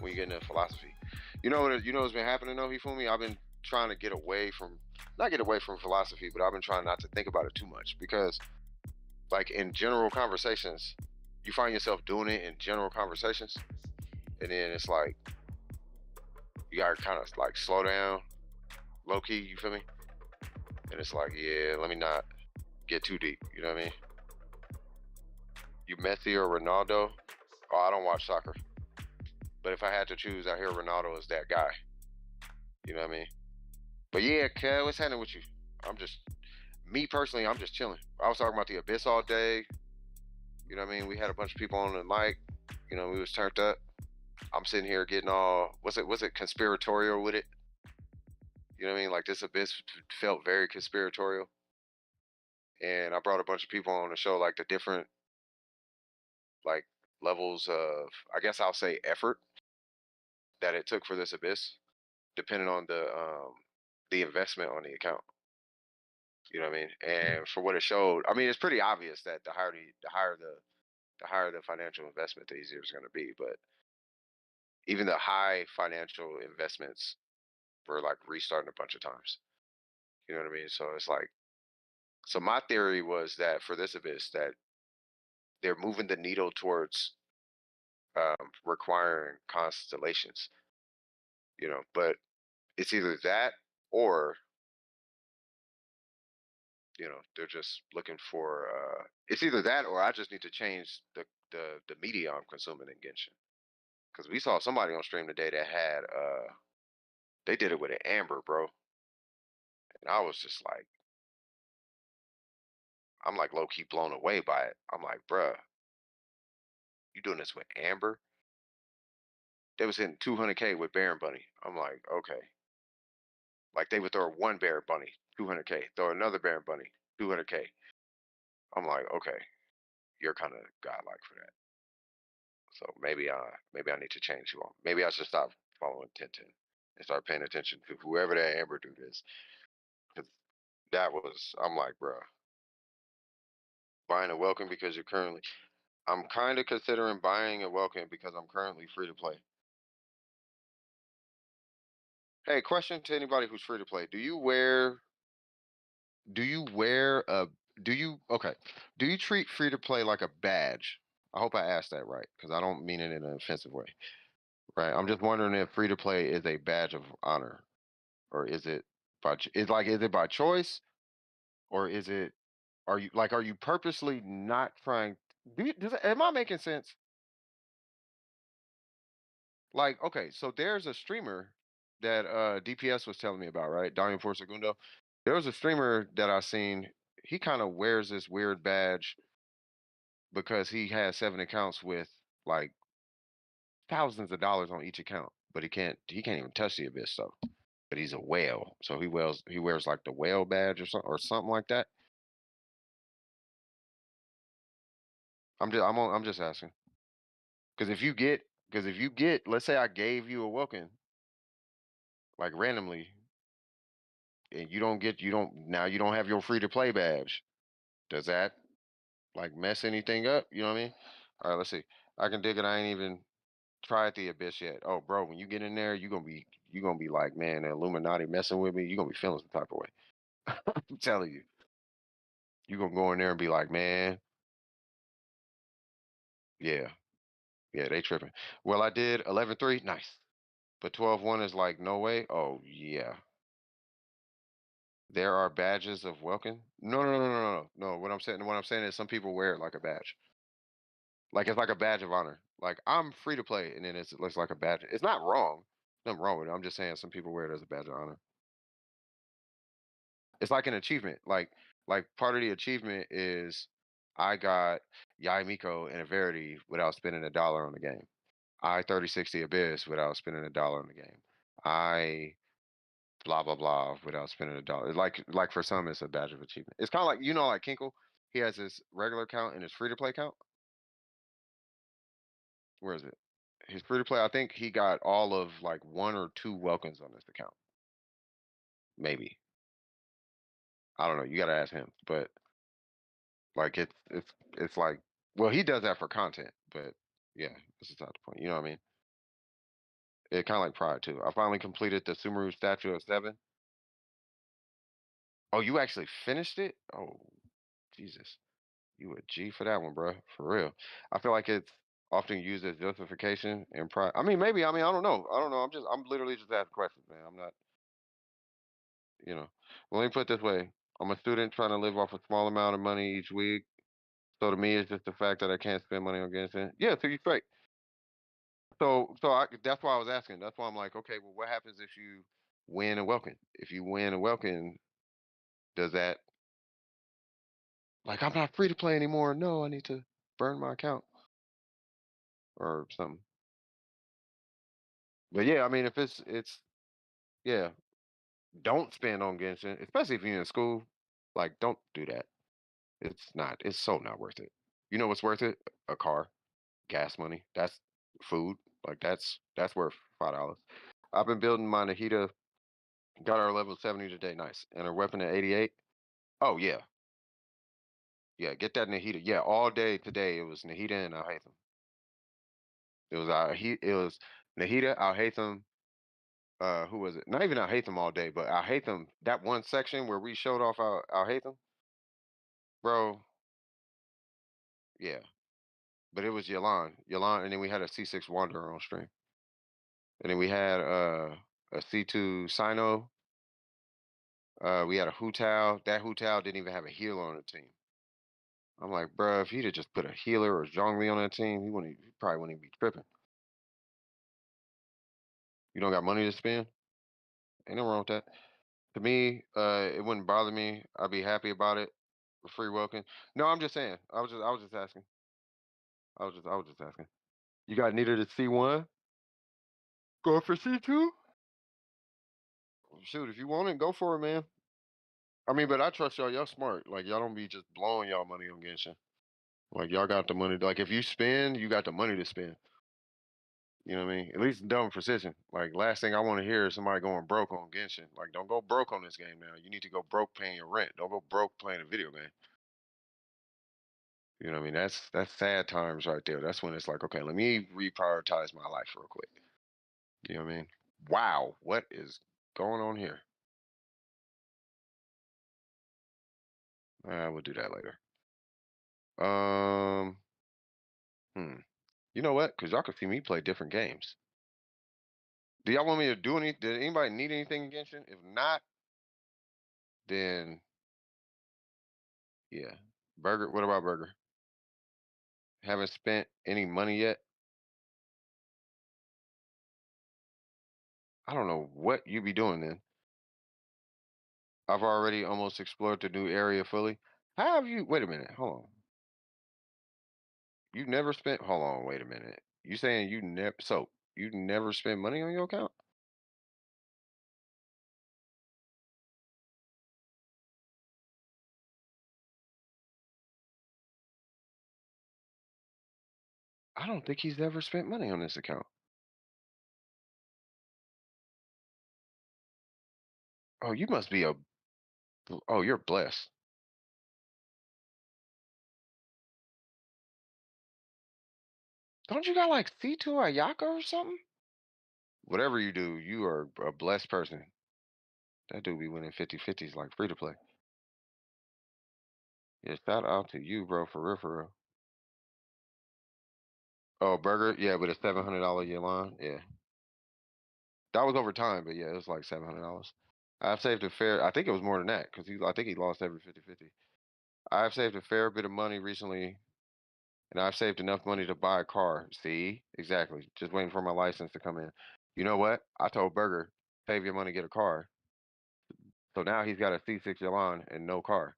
when you get into philosophy. You know what's been happening though, Hifumi? I've been trying to not get away from philosophy, but I've been trying not to think about it too much because, like in general conversations, you find yourself doing it in general conversations, and then it's like you gotta kind of like slow down, low key. You feel me? And it's like, yeah, let me not get too deep. You know what I mean? You Messi or Ronaldo? Oh, I don't watch soccer. But if I had to choose, I hear Ronaldo is that guy. You know what I mean? But yeah, Kev, what's happening with you? Me personally, I'm just chilling. I was talking about the Abyss all day. You know what I mean? We had a bunch of people on the mic. You know, we was turned up. I'm sitting here getting all, was it conspiratorial with it? You know what I mean? Like this Abyss felt very conspiratorial. And I brought a bunch of people on the show, like the different like levels of, I guess I'll say, effort that it took for this Abyss, depending on the investment on the account. You know what I mean? And for what it showed, I mean, it's pretty obvious that the higher the financial investment, the easier it's going to be. But even the high financial investments were like restarting a bunch of times. You know what I mean? So it's like So my theory was that for this abyss, that they're moving the needle towards requiring constellations. But it's either that or they're just looking for. It's either that or I just need to change the media I'm consuming in Genshin. Because we saw somebody on stream today that had they did it with an amber, bro, and I was just like, I'm like low key blown away by it. I'm like, bruh, you doing this with amber? They was hitting 200K with Baron Bunny. I'm like, okay. Like they would throw one Baron Bunny, 200K, throw another Baron Bunny, 200K. I'm like, okay, you're kind of godlike for that. So maybe I need to change you on. Maybe I should stop following Tintin and start paying attention to whoever that Amber dude is. 'Cause that was, I'm like, bro, buying a welcome because you're currently. I'm kind of considering buying a welcome because I'm currently free to play. Hey, question to anybody who's free to play: Do you wear a? Okay? Do you treat free to play like a badge? I hope I asked that right because I don't mean it in an offensive way. Right. I'm just wondering if free to play is a badge of honor, or is it is it by choice, or is it are you purposely not trying? Am I making sense? Like, okay, so there's a streamer that DPS was telling me about, right? Damian For Segundo. There was a streamer that I seen. He kind of wears this weird badge because he has 7 accounts with like thousands of dollars on each account, but he can't even touch the abyss stuff. But he's a whale, so he wears like the whale badge or something like that. I'm just asking because if you get, let's say I gave you a welcome like randomly, and you don't have your free to play badge. Does that like mess anything up? You know what I mean? All right, let's see. I can dig it. I ain't even tried the abyss yet. Oh, bro, when you get in there, you gonna be like, man, the Illuminati messing with me. You gonna be feeling some type of way. I'm telling you. You gonna go in there and be like, man, yeah, yeah, they tripping. Well, I did 11-3, nice. But 12-1 is like, no way. Oh yeah, there are badges of welcome. No, no, no, no, no, no. No, what I'm saying is some people wear it like a badge. Like it's like a badge of honor. Like I'm free to play, and then it looks like a badge. It's not wrong. Nothing wrong with it. I'm just saying some people wear it as a badge of honor. It's like an achievement. Like part of the achievement is I got Yai Miko and a Verity without spending $1 on the game. I 3060 Abyss without spending $1 on the game. I blah blah blah without spending $1. Like for some, it's a badge of achievement. It's kind of like like Kinkle. He has his regular account and his free to play account. Where is it? His free to play. I think he got all of like 1 or 2 welcomes on this account. Maybe I don't know. You got to ask him. But like it's like well he does that for content. But yeah, this is not the point. You know what I mean? It kind of like Pride too. I finally completed the Sumeru Statue of 7. Oh, you actually finished it? Oh, Jesus. You a G for that one, bro. For real. I feel like it's often used as justification and pride. I mean, maybe. I mean, I don't know. I don't know. I'm literally just asking questions, man. I'm not, you know. Let me put it this way. I'm a student trying to live off a small amount of money each week. So to me, it's just the fact that I can't spend money on Genshin. Yeah, so you straight. That's why I was asking. That's why I'm like, okay, well, what happens if you win a welcome? If you win a welcome, does that like I'm not free to play anymore? No, I need to burn my account or something. But yeah, I mean, if it's yeah, don't spend on Genshin, especially if you're in school. Like, don't do that. It's not. It's so not worth it. You know what's worth it? A car, gas money. That's food. Like that's worth $5. I've been building my Nahida. Got our level 70 today. Nice. And her weapon at 88. Oh yeah, yeah. Get that Nahida. Yeah, all day today it was Nahida and Al Haytham. It was Nahida, Al Haytham, who was it? Not even Al Haytham all day, but Al Haytham, that one section where we showed off Al Haytham, bro. Yeah, but it was Yalan, and then we had a C6 Wanderer on stream, and then we had a C2 Sino. We had a Hutao. That Hutao didn't even have a healer on the team. I'm like, bro, if he'd have just put a healer or Zhongli on that team, he probably wouldn't even be tripping. You don't got money to spend? Ain't nothing wrong with that. To me, it wouldn't bother me. I'd be happy about it. For free welcome. No, I'm just saying. I was just asking. I was just asking. You got needed at C1? Go for C2? Shoot, if you want it, go for it, man. I mean, but I trust y'all. Y'all smart. Like y'all don't be just blowing y'all money on Genshin. Like y'all got the money. Like if you spend, you got the money to spend. You know what I mean? At least double precision. Like last thing I want to hear is somebody going broke on Genshin. Like don't go broke on this game now. You need to go broke paying your rent. Don't go broke playing a video game. You know what I mean? That's sad times right there. That's when it's like, okay, let me reprioritize my life real quick. You know what I mean? Wow, what is going on here? We'll do that later. You know what? Because y'all can see me play different games. Do y'all want me to do anything? Did anybody need anything in Genshin? If not, then yeah. Burger, what about Burger? Haven't spent any money yet? I don't know what you be doing then. I've already almost explored the new area fully. How have you? Wait a minute. Hold on. You never spent. Hold on. Wait a minute. You saying you never? So you never spent money on your account? I don't think he's ever spent money on this account. Oh, you must be a. Oh, you're blessed. Don't you got like C2 Ayaka or something? Whatever you do, you are a blessed person. That dude be winning 50-50s like free to play. Yeah, shout out to you, bro, for real, for real. Oh, Burger, yeah, with a $700 year line, yeah. That was over time, but yeah, it was like $700. I've saved a fair. I think it was more than that because I think he lost every 50-50. I've saved a fair bit of money recently, and I've saved enough money to buy a car. See, exactly. Just waiting for my license to come in. You know what? I told Burger, save your money, get a car. So now he's got a C6 Elan and no car.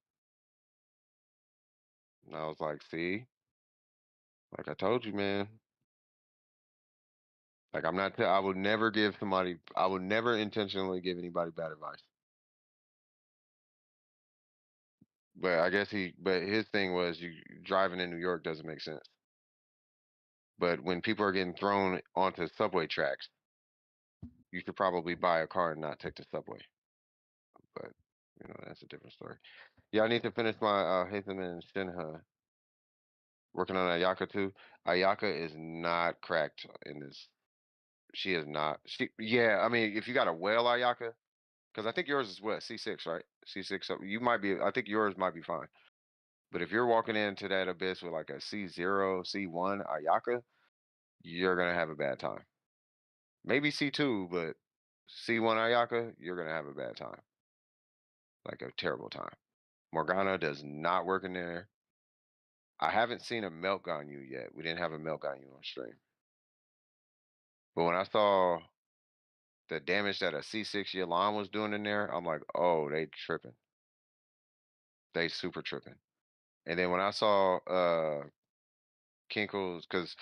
And I was like, see, like I told you, man. Like I'm not. I would never give somebody. I would never intentionally give anybody bad advice. But I guess he. But his thing was you driving in New York doesn't make sense. But when people are getting thrown onto subway tracks, you should probably buy a car and not take the subway. But that's a different story. Yeah, I need to finish my Hatham and Shenhe. Working on Ayaka too. Ayaka is not cracked in this. She is not. Yeah, I mean, if you got a whale Ayaka, because I think yours is what C6, right? C6. So you might be. I think yours might be fine. But if you're walking into that abyss with like a C0, C1 Ayaka, you're gonna have a bad time. Maybe C2, but C1 Ayaka, you're gonna have a bad time. Like a terrible time. Morgana does not work in there. I haven't seen a milk on you yet. We didn't have a milk on you on stream. But when I saw the damage that a C6 Yalan was doing in there, I'm like, oh, they tripping. They super tripping. And then when I saw Kinkle's, because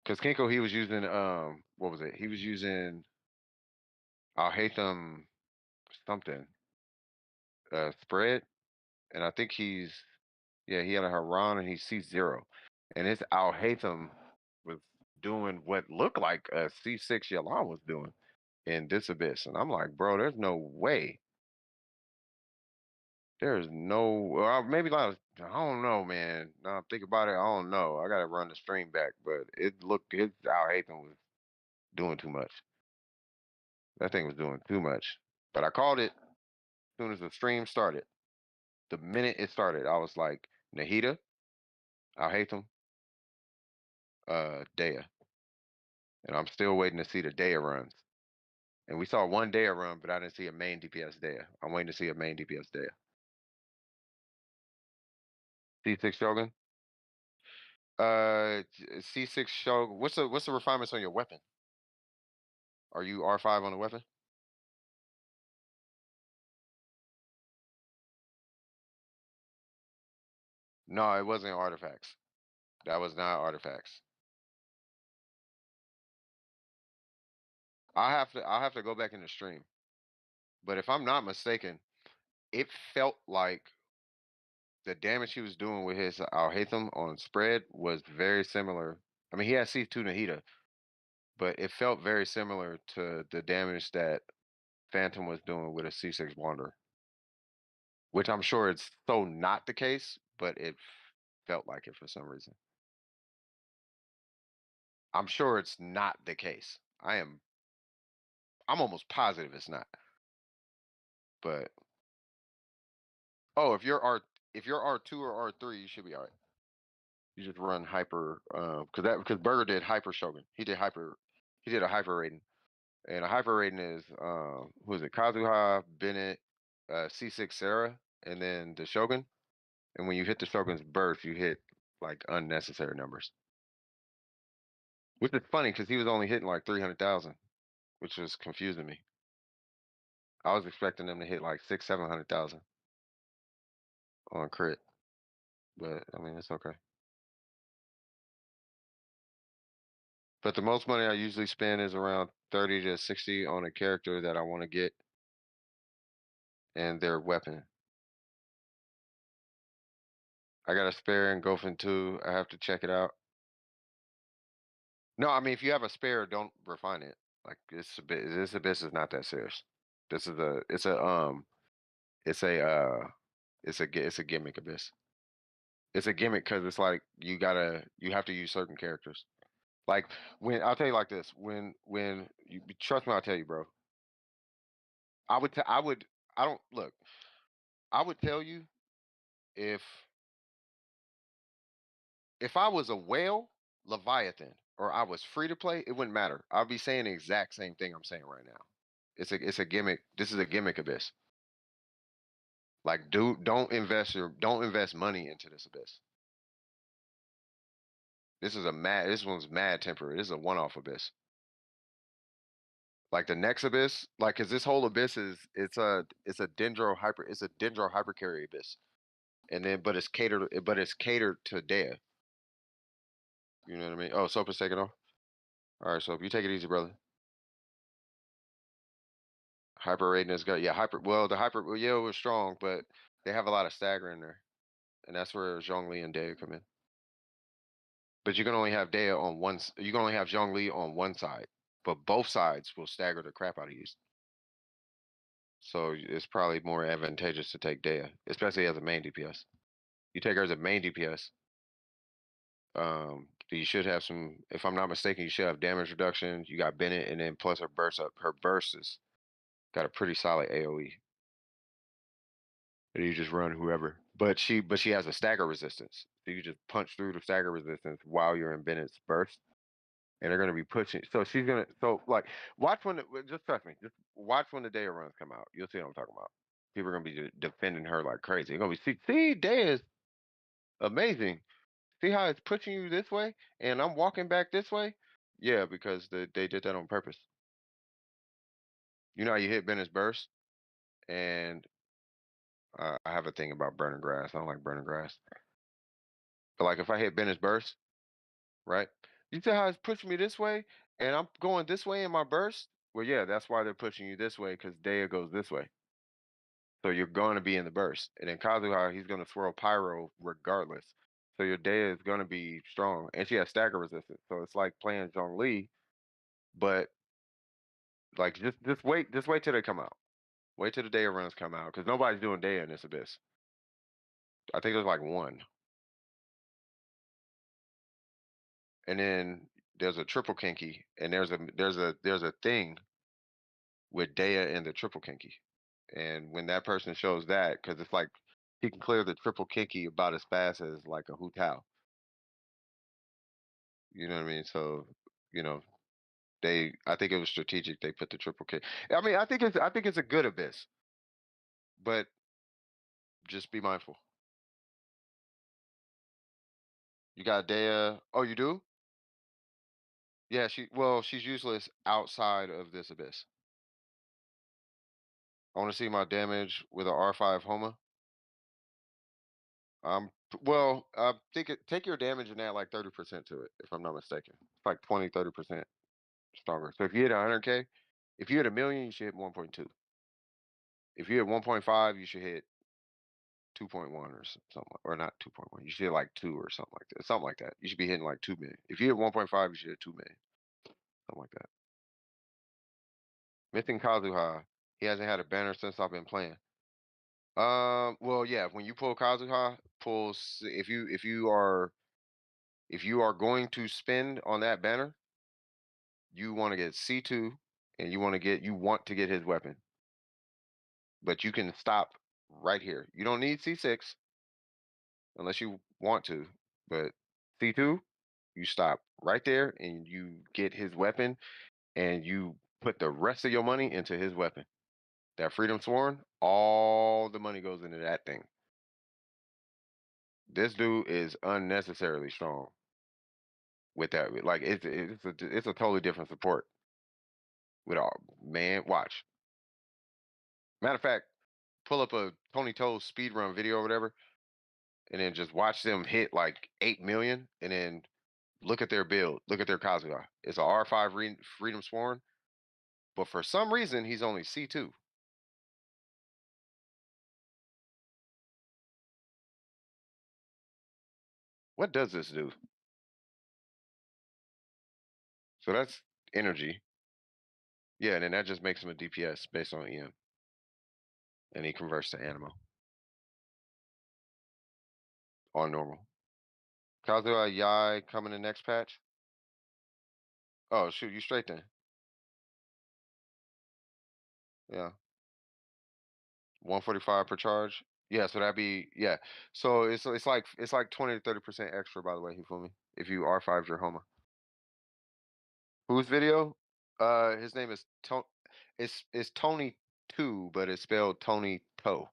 Kinkle, he was using what was it? He was using I'll hate them something spread, and I think he had a Haran and he sees 0, and his Al Haytham was doing what looked like a C6 Yalan was doing in this abyss, and I'm like, bro, there's no way. There's no, well, maybe like I don't know, man. Now I'm thinking about it, I don't know. I gotta run the stream back, but his Al Haytham was doing too much. That thing was doing too much. But I called it as soon as the stream started. The minute it started, I was like, Nahida, Al-Haytham, Daya. And I'm still waiting to see the Daya runs. And we saw one Daya run, but I didn't see a main DPS Daya. I'm waiting to see a main DPS Daya. C6 Shogun. C6 Shogun. What's the refinements on your weapon? Are you R5 on the weapon? No, it wasn't artifacts. That was not artifacts. I'll have to go back in the stream. But if I'm not mistaken, it felt like the damage he was doing with his Al-Haytham on spread was very similar. I mean, he had C2 Nahida, but it felt very similar to the damage that Phantom was doing with a C6 Wanderer. Which I'm sure it's so not the case, but it felt like it for some reason. I'm sure it's not the case. I'm almost positive it's not. But oh, if you're R2 or R3, you should be all right. You just run hyper because Burger did hyper Shogun. He did a hyper rating. And a hyper rating is who is it? Kazuha, Bennett, C6 Sarah, and then the Shogun. And when you hit the Shogun's burst, you hit like unnecessary numbers. Which is funny because he was only hitting like 300,000, which was confusing me. I was expecting them to hit like 600,000-700,000 on crit. But I mean, it's okay. But the most money I usually spend is around 30 to 60 on a character that I want to get and their weapon. I got a spare in Gophin 2. I have to check it out. No, I mean if you have a spare, don't refine it. Like this abyss is not that serious. It's a gimmick abyss. It's a gimmick because it's like you have to use certain characters. Like when I'll tell you like this, when you trust me, I'll tell you, bro. I would tell you if I was a whale, Leviathan, or I was free to play, it wouldn't matter. I'd be saying the exact same thing I'm saying right now. It's a gimmick. This is a gimmick abyss. Like, don't invest money into this abyss. This one's mad temporary. This is a one-off abyss. Like the next abyss, like cause this whole abyss it's a dendro hyper carry abyss. And then but it's catered to Dea. You know what I mean? Oh, Soap is taking off. Alright, Soap, you take it easy, brother. Hyper rating is good. Yeah, it was strong, but they have a lot of stagger in there. And that's where Zhongli and Dea come in. But you can only have Dea on one. You can only have Zhongli on one side, but both sides will stagger the crap out of you. So it's probably more advantageous to take Dea, especially as a main DPS. You take her as a main DPS. You should have some. If I'm not mistaken, you should have damage reduction. You got Bennett, and then plus her burst up. Her burst is got a pretty solid AOE. And you just run whoever. But she has a stagger resistance. So you just punch through the stagger resistance while you're in Bennett's burst. And they're gonna be pushing. So watch when just trust me. Just watch when the Daya runs come out. You'll see what I'm talking about. People are gonna be defending her like crazy. They're gonna be see Daya is amazing. See how it's pushing you this way, and I'm walking back this way. Yeah, because they did that on purpose. You know how you hit Bennett's burst, and I have a thing about burning grass. I don't like burning grass. But like if I hit Bennett's burst, right? You see how it's pushing me this way, and I'm going this way in my burst? Well, yeah, that's why they're pushing you this way, because Daya goes this way. So you're going to be in the burst. And then Kazuha, he's going to swirl Pyro regardless. So your Daya is going to be strong. And she has stagger resistance. So it's like playing Zhongli, but like just wait till they come out. Wait till the Daya runs come out, because nobody's doing Daya in this abyss. I think there's like one. And then there's a triple kinky, and there's a thing with Daya and the triple kinky. And when that person shows that, because it's like he can clear the triple kinky about as fast as like a Hu Tao. You know what I mean? So, you know, I think it was strategic. They put the triple kick. I mean, I think it's a good abyss, but just be mindful. You got Dea. Oh, you do? Yeah, she's useless outside of this abyss. I want to see my damage with an R5 Homa. Well, I think take your damage and add like 30% to it, if I'm not mistaken. It's like 20-30% stronger. So if you hit 100K, if you hit 1,000,000, you should hit 1.2. If you hit 1.5, you should hit 2.1 or something, or not 2.1. You should hit like 2 or something like that. Something like that. You should be hitting like 2 million. If you hit 1.5, you should hit 2 million. Something like that. Missing Kazuha. He hasn't had a banner since I've been playing. Well, yeah. When you pull Kazuha, if you are going to spend on that banner, you want to get C2, and you want to get his weapon. But you can stop right here. You don't need C6 unless you want to, but C2, you stop right there and you get his weapon, and you put the rest of your money into his weapon. That Freedom Sworn, all the money goes into that thing. This dude is unnecessarily strong with that. Like it's a totally different support. With all man, watch. Matter of fact, pull up a Tony Toes speedrun video or whatever, and then just watch them hit like 8 million, and then look at their build. Look at their Kazuha. It's a R5 Freedom Sworn, but for some reason he's only C2. What does this do? So that's energy. Yeah, and then that just makes him a DPS based on EM. And he converts to Animo. On normal. Kazuha Yai coming in next patch? Oh shoot, you straight then. Yeah. 145 per charge. Yeah, so that'd be yeah. So it's like 20 to 30% extra, by the way, Hifumi, if you R5 your Homa. Whose video? His name is it's Tony 2, but it's spelled Tony To.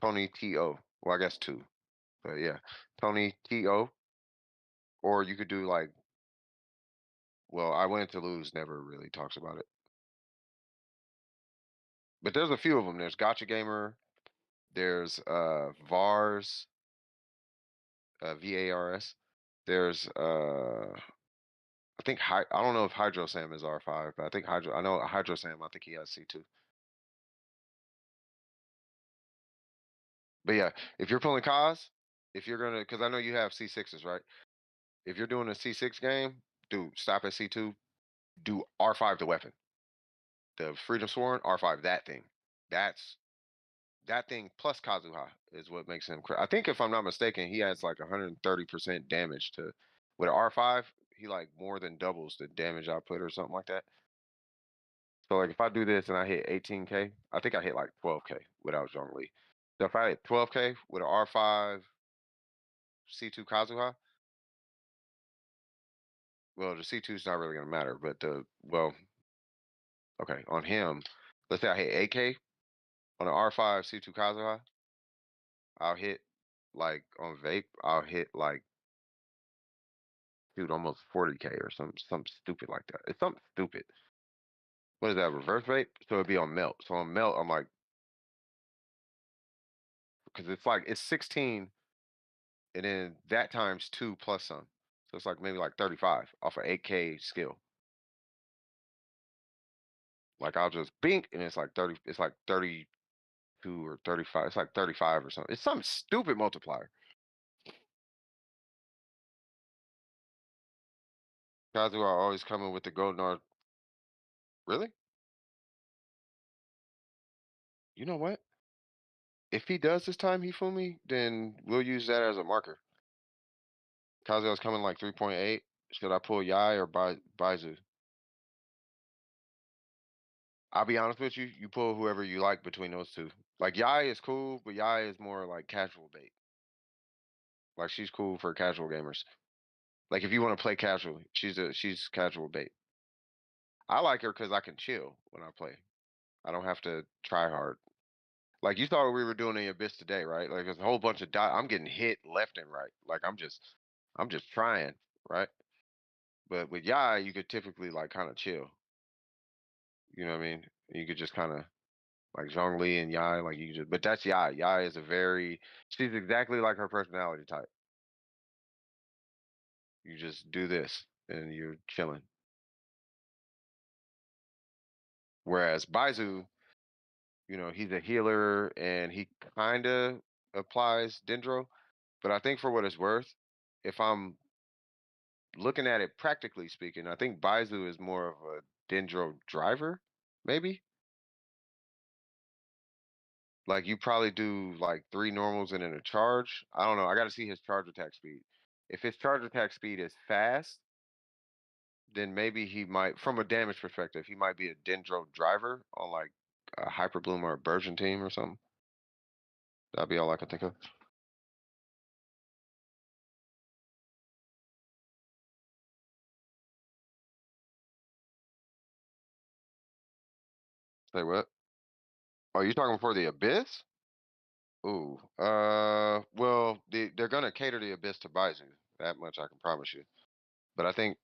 Tony T-O. Well, I guess 2. But yeah. Tony T-O. Or you could do like, well, I Went to Lose never really talks about it. But there's a few of them. There's Gotcha Gamer, there's Vars, VARS. There's I think I don't know if Hydro Sam is R5, but I know Hydro Sam, I think he has C2. But yeah, if you're pulling Kaz, if you're gonna, because I know you have C6s, right? If you're doing a C6 game, dude, stop at C2, do R5 the weapon. The Freedom Sworn, R5 that thing. That thing plus Kazuha is what makes him. I think if I'm not mistaken, he has like 130% damage to. With an R5, he like more than doubles the damage output or something like that. So like if I do this and I hit 18K, I think I hit like 12K without Zhongli. So if I hit 12K with an R5 C2 Kazuha, well the C2 is not really gonna matter, but okay, on him, let's say I hit 8K on an R5 C2 Kazuha, I'll hit like on vape, I'll hit like dude almost 40K or something stupid like that. It's something stupid. What is that, reverse vape? So it'd be on melt. So on melt, I'm like, because it's 16 and then that times 2 plus some. So it's like maybe like 35 off of 8K skill. Like I'll just bink and it's like 30, it's like 32 or 35. It's like 35 or something. It's some stupid multiplier. Guys who are always coming with the golden art. Really? You know what? If he does this time, Hifumi, then we'll use that as a marker. Kazuo's coming like 3.8. Should I pull Yai or Baizu? I'll be honest with you. You pull whoever you like between those two. Like Yai is cool, but Yai is more like casual bait. Like she's cool for casual gamers. Like if you want to play casual, she's casual bait. I like her because I can chill when I play. I don't have to try hard. Like you thought we were doing the Abyss today, right? Like there's a whole bunch of I'm getting hit left and right. Like I'm just trying, right? But with Yai, you could typically like kind of chill. You know what I mean? You could just kind of like Zhongli and Yai, like you just. But that's Yai. Yai is she's exactly like her personality type. You just do this and you're chilling. Whereas Baizu, you know, he's a healer and he kind of applies Dendro. But I think for what it's worth, if I'm looking at it practically speaking, I think Baizu is more of a Dendro driver, maybe. Like you probably do like 3 normals and then a charge. I don't know. I got to see his charge attack speed. If his charge attack speed is fast, then maybe he might, from a damage perspective, he might be a Dendro driver on like a Hyper Bloom or a Burgeon team or something. That'd be all I can think of. Say what? Oh, you talking for the Abyss? Ooh, well, they're gonna cater the Abyss to Baizu. That much I can promise you. But I think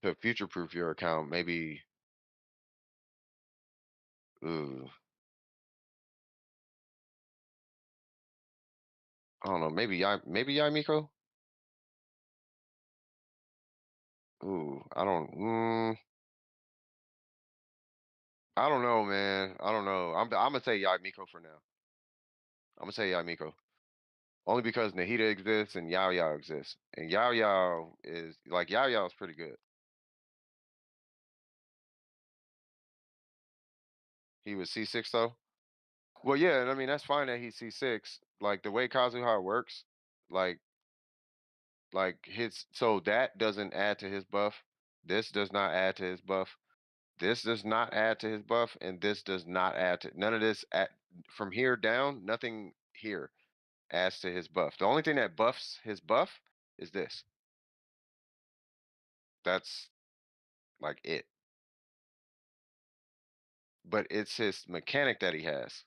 to future-proof your account, maybe, ooh, I don't know, maybe Yamiko? Ooh, I don't know, man. I don't know. I'm gonna say Yamiko for now. I'm gonna say Yamiko. Only because Nahida exists and Yao Yao exists. And Yao Yao is like Yao Yao is pretty good. He was C6 though. Well, yeah, I mean that's fine that he's C6. Like the way Kazuha works, like his so that doesn't add to his buff. This does not add to his buff. This does not add to his buff, and this does not add to none of this. From here down, nothing here adds to his buff. The only thing that buffs his buff is this. That's like it. But it's his mechanic that he has,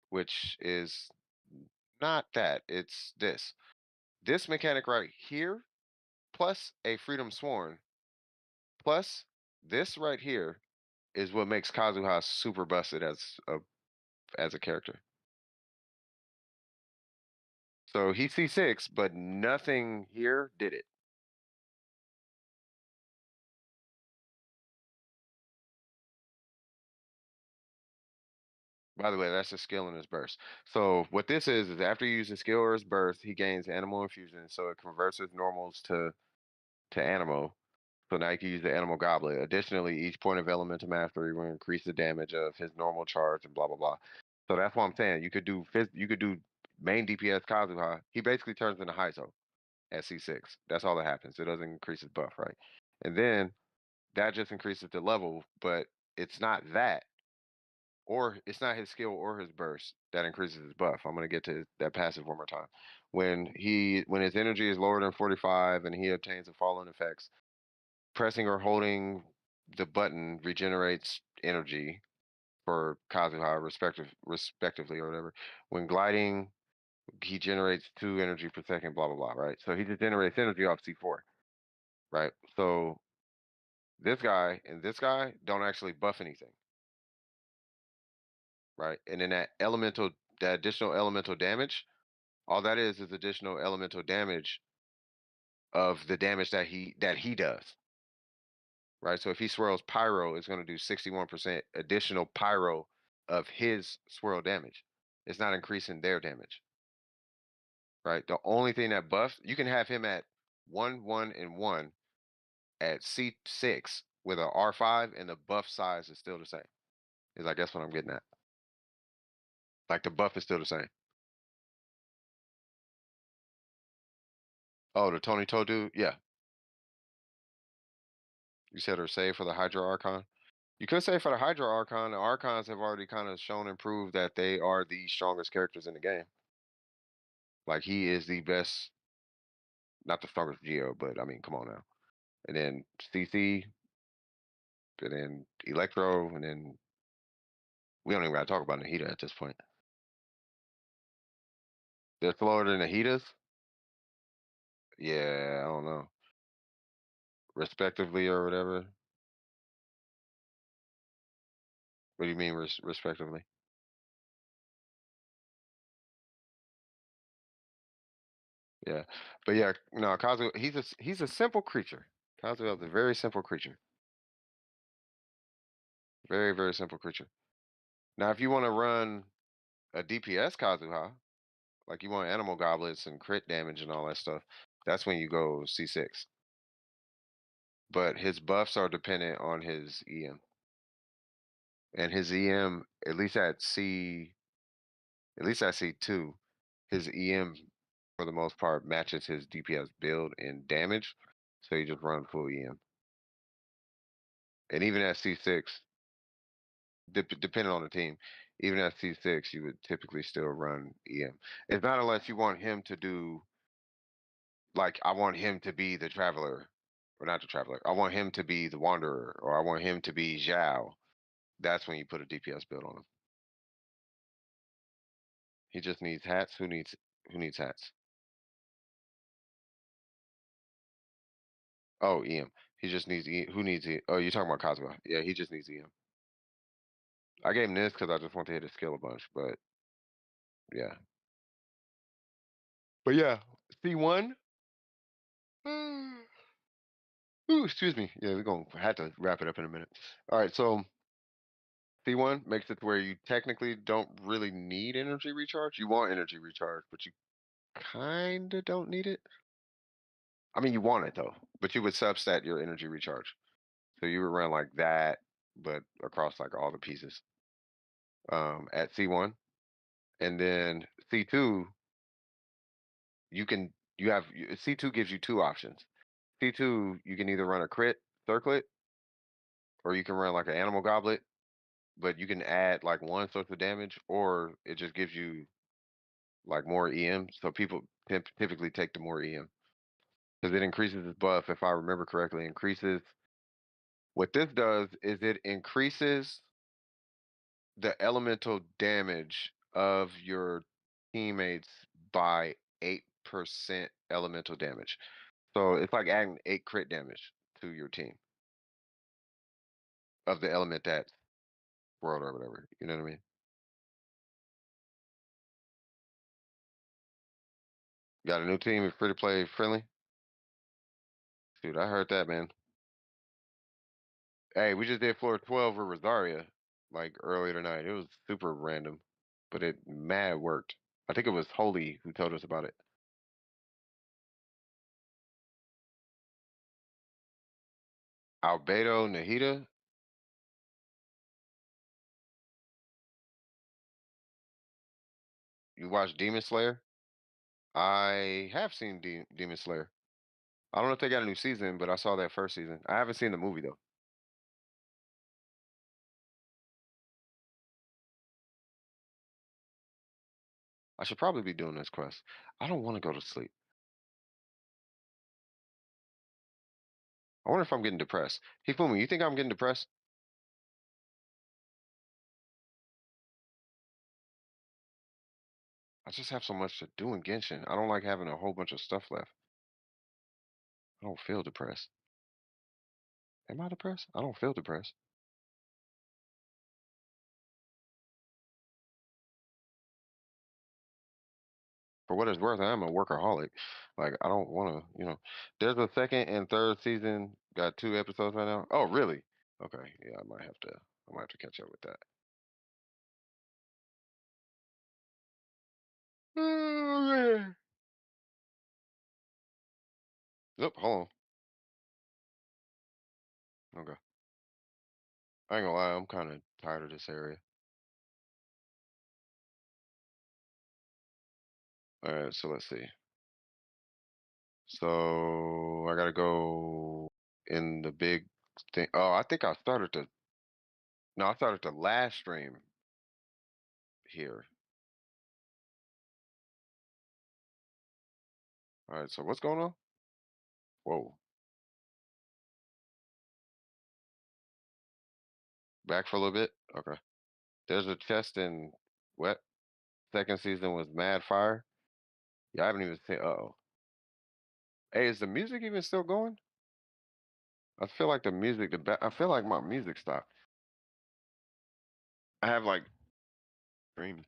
which is not that. It's this. This mechanic right here, plus a Freedom Sworn, plus this right here is what makes Kazuha super busted as a character. So he's C6, but nothing here did it. By the way, that's a skill in his burst. So what this is after you use a skill or his burst, he gains animal infusion. So it converts his normals to animal. So now you can use the animal goblet. Additionally, each point of elemental mastery will increase the damage of his normal charge and blah blah blah. So that's what I'm saying. You could do main DPS Kazuha. He basically turns into Heizo at C6. That's all that happens. It doesn't increase his buff, right? And then that just increases the level, but it's not that, or it's not his skill or his burst that increases his buff. I'm gonna get to that passive one more time. When his energy is lower than 45 and he obtains the following effects, pressing or holding the button regenerates energy for Kazuha respectively or whatever. When gliding, he generates 2 energy per second, blah blah blah, right? So he just generates energy off C4, right? So this guy and this guy don't actually buff anything, right? And then that additional elemental damage, all that is additional elemental damage of the damage that he does, right? So if he swirls pyro, it's going to do 61% additional pyro of his swirl damage. It's not increasing their damage, right? The only thing that buffs, you can have him at 1, 1, and 1 at C6 with a R5, and the buff size is still the same. Is I guess what I'm getting at. Like the buff is still the same. Oh, the Tony Toe dude? Yeah. You said her save for the Hydro Archon? You could say for the Hydra Archon, the Archons have already kind of shown and proved that they are the strongest characters in the game. Like he is the best, not the strongest Geo, but I mean, come on now. And then CC, and then Electro, and then we don't even gotta talk about Nahida at this point. They're slower than Nahidas? Yeah, I don't know. Respectively or whatever. What do you mean respectively? Yeah, but yeah, no, Kazuo, he's a simple creature. Kazuo is a very simple creature. Very, very simple creature. Now, if you want to run a DPS Kazuha, like you want animal goblets and crit damage and all that stuff, that's when you go C6. But his buffs are dependent on his EM. And his EM, at least at C2, his EM for the most part matches his DPS build and damage. So you just run full EM. And even at C6, depending on the team, even at C6, you would typically still run EM. It's not unless you want him to do, like, I want him to be the Traveler, or not the Traveler. I want him to be the Wanderer, or I want him to be Zhao. That's when you put a DPS build on him. He just needs hats. Who needs hats? Oh, EM. He just needs who needs EM? Oh, you're talking about Kazuha. Yeah, he just needs EM. I gave him this because I just want to hit his skill a bunch, but yeah. But yeah, C1. Ooh, excuse me. Yeah, we're gonna have to wrap it up in a minute. All right, so C1 makes it to where you technically don't really need energy recharge. You want energy recharge, but you kinda don't need it. I mean, you want it though, but you would substat your energy recharge. So you would run like that, but across like all the pieces. At C1. And then C2, C2 gives you two options. C2, you can either run a crit circlet, or you can run like an animal goblet, but you can add like one source of damage, or it just gives you like more EM. So people typically take the more EM because it increases its buff. If I remember correctly, increases. What this does is it increases the elemental damage of your teammates by 8% elemental damage. So it's like adding 8 crit damage to your team of the element that's world or whatever. You know what I mean? Got a new team, it's free to play friendly. Dude, I heard that, man. Hey, we just did floor 12 with Rosaria like earlier tonight. It was super random, but it mad worked. I think it was Holy who told us about it. Albedo Nahida. You watch Demon Slayer? I have seen Demon Slayer. I don't know if they got a new season, but I saw that first season. I haven't seen the movie though. I should probably be doing this quest. I don't want to go to sleep. I wonder if I'm getting depressed. Hifumi, you think I'm getting depressed? I just have so much to do in Genshin. I don't like having a whole bunch of stuff left. I don't feel depressed. Am I depressed? I don't feel depressed. For what it's worth, I am a workaholic. Like I don't want to, There's a second and third season. Got 2 episodes right now. Oh, really? Okay, yeah, I might have to. I might have to catch up with that. Oh man. Yep. Hold on. Okay. I ain't gonna lie. I'm kind of tired of this area. All right. So let's see. So I gotta go in the big thing. Oh, I think I started No, I started the last stream here. All right, so what's going on? Whoa. Back for a little bit? Okay. There's a test in what? Second season was Mad Fire. Yeah, I haven't even seen. Uh-oh. Hey, is the music even still going? I feel like the music, I feel like my music stopped. I have like stream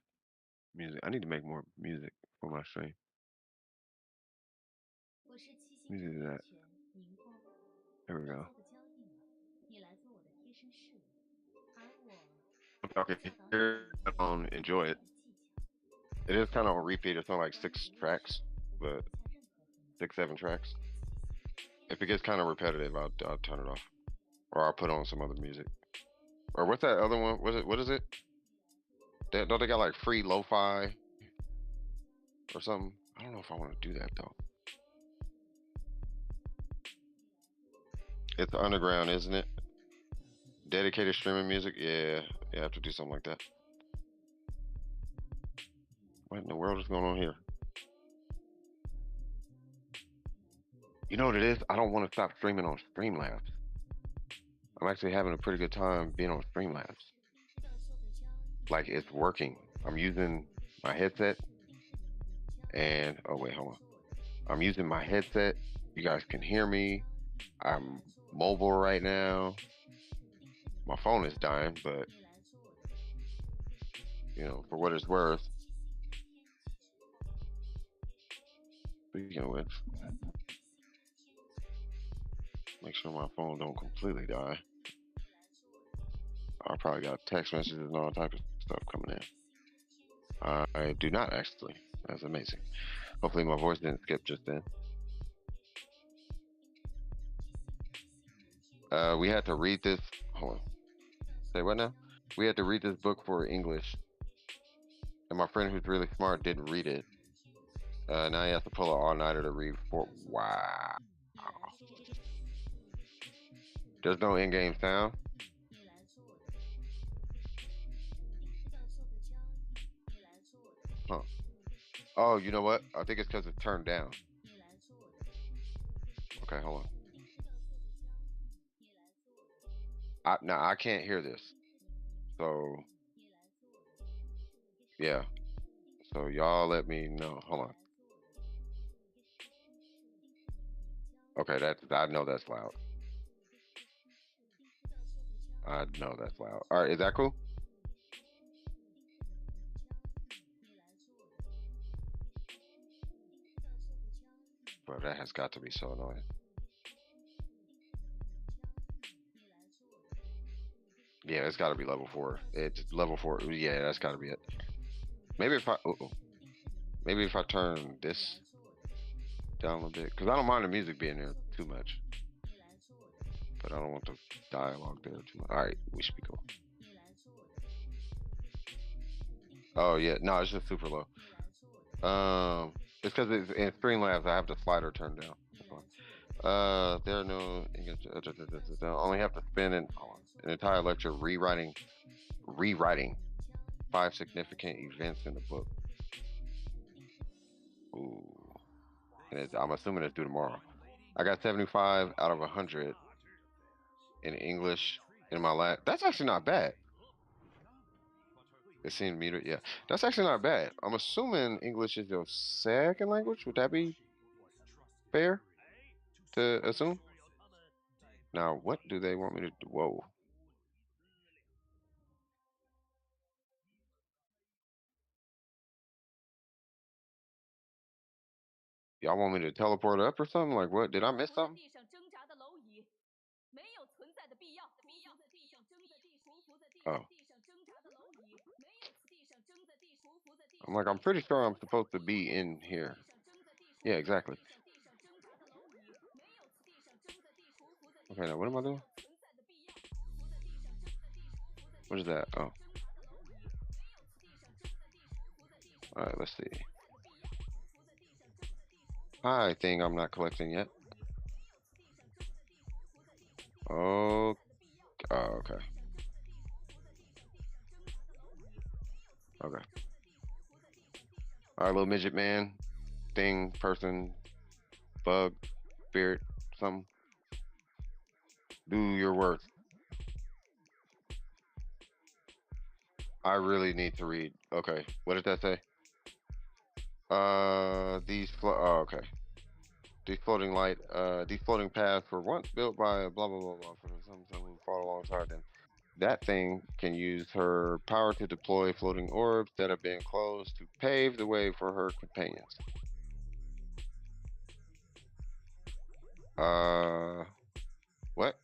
music. I need to make more music for my stream. Music is that. There we go. Okay, here I don't enjoy it. It is kind of on repeat. It's on like 6 tracks, but 6, 7 tracks. If it gets kind of repetitive, I'll turn it off, or I'll put on some other music. Or what's that other one? What is it? Don't they got like free lo-fi or something? I don't know if I want to do that though. It's underground, isn't it? Dedicated streaming music? Yeah, you have to do something like that. What in the world is going on here? You know what it is? I don't want to stop streaming on Streamlabs. I'm actually having a pretty good time being on Streamlabs. Like, it's working. I'm using my headset and, oh wait, hold on. I'm using my headset. You guys can hear me. I'm mobile right now. My phone is dying, but, you know, for what it's worth. Speaking of which, make sure my phone don't completely die. I probably got text messages and all type of stuff coming in. I do not actually. That's amazing. Hopefully my voice didn't skip just then. We had to read this. Hold on. Say what now? We had to read this book for English. And my friend who's really smart didn't read it. Now he has to pull an all-nighter to read for. Wow. There's no in-game sound. Huh. Oh, you know what? I think it's because it's turned down. Okay, hold on. Now I can't hear this. So, yeah. So y'all let me know. Hold on. Okay, I know that's loud. I know that's loud. All right, is that cool? Bro, that has got to be so annoying. Yeah, it's got to be level 4. It's level 4. Yeah, that's got to be it. Maybe if I turn this down a little bit, because I don't mind the music being there too much, but I don't want the dialogue there too much. All right, we should be cool. Oh yeah, no, it's just super low. It's because it's in Streamlabs. I have the slider turned down. There are no English. I only have to spend an entire lecture rewriting 5 significant events in the book. Ooh. And I'm assuming it's due tomorrow. I got 75 out of 100 in English in my lab. That's actually not bad. It seemed meter. Yeah, that's actually not bad. I'm assuming English is your second language. Would that be fair to assume? Now, what do they want me to do? Whoa. Y'all want me to teleport up or something? Like what? Did I miss something? Oh. I'm like, I'm pretty sure I'm supposed to be in here. Yeah, exactly. Okay, now what am I doing? What is that? Oh. Alright, let's see. Hi, thing I'm not collecting yet. Oh, okay. Okay. All right, little midget man, thing, person, bug, spirit, something. Do your work. I really need to read. Okay, what did that say? Oh, okay. These floating paths were once built by blah blah blah blah for something who fought alongside them. That thing can use her power to deploy floating orbs that have been closed to pave the way for her companions. What?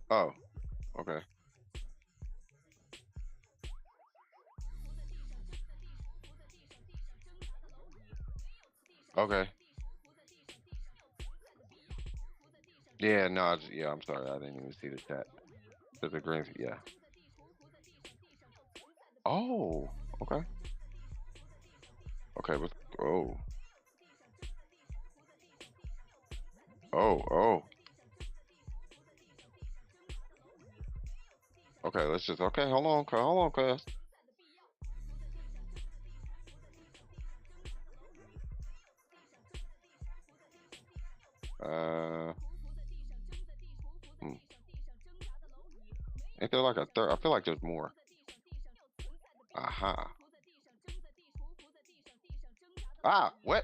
Oh, okay. Okay. Yeah, no, yeah, I'm sorry, I didn't even see the chat. There's a green, yeah. Oh, okay. Okay, let's, oh. Oh. Okay, let's just, okay, hold on, cuz. Ain't there like a third? I feel like there's more. Aha. Ah, what?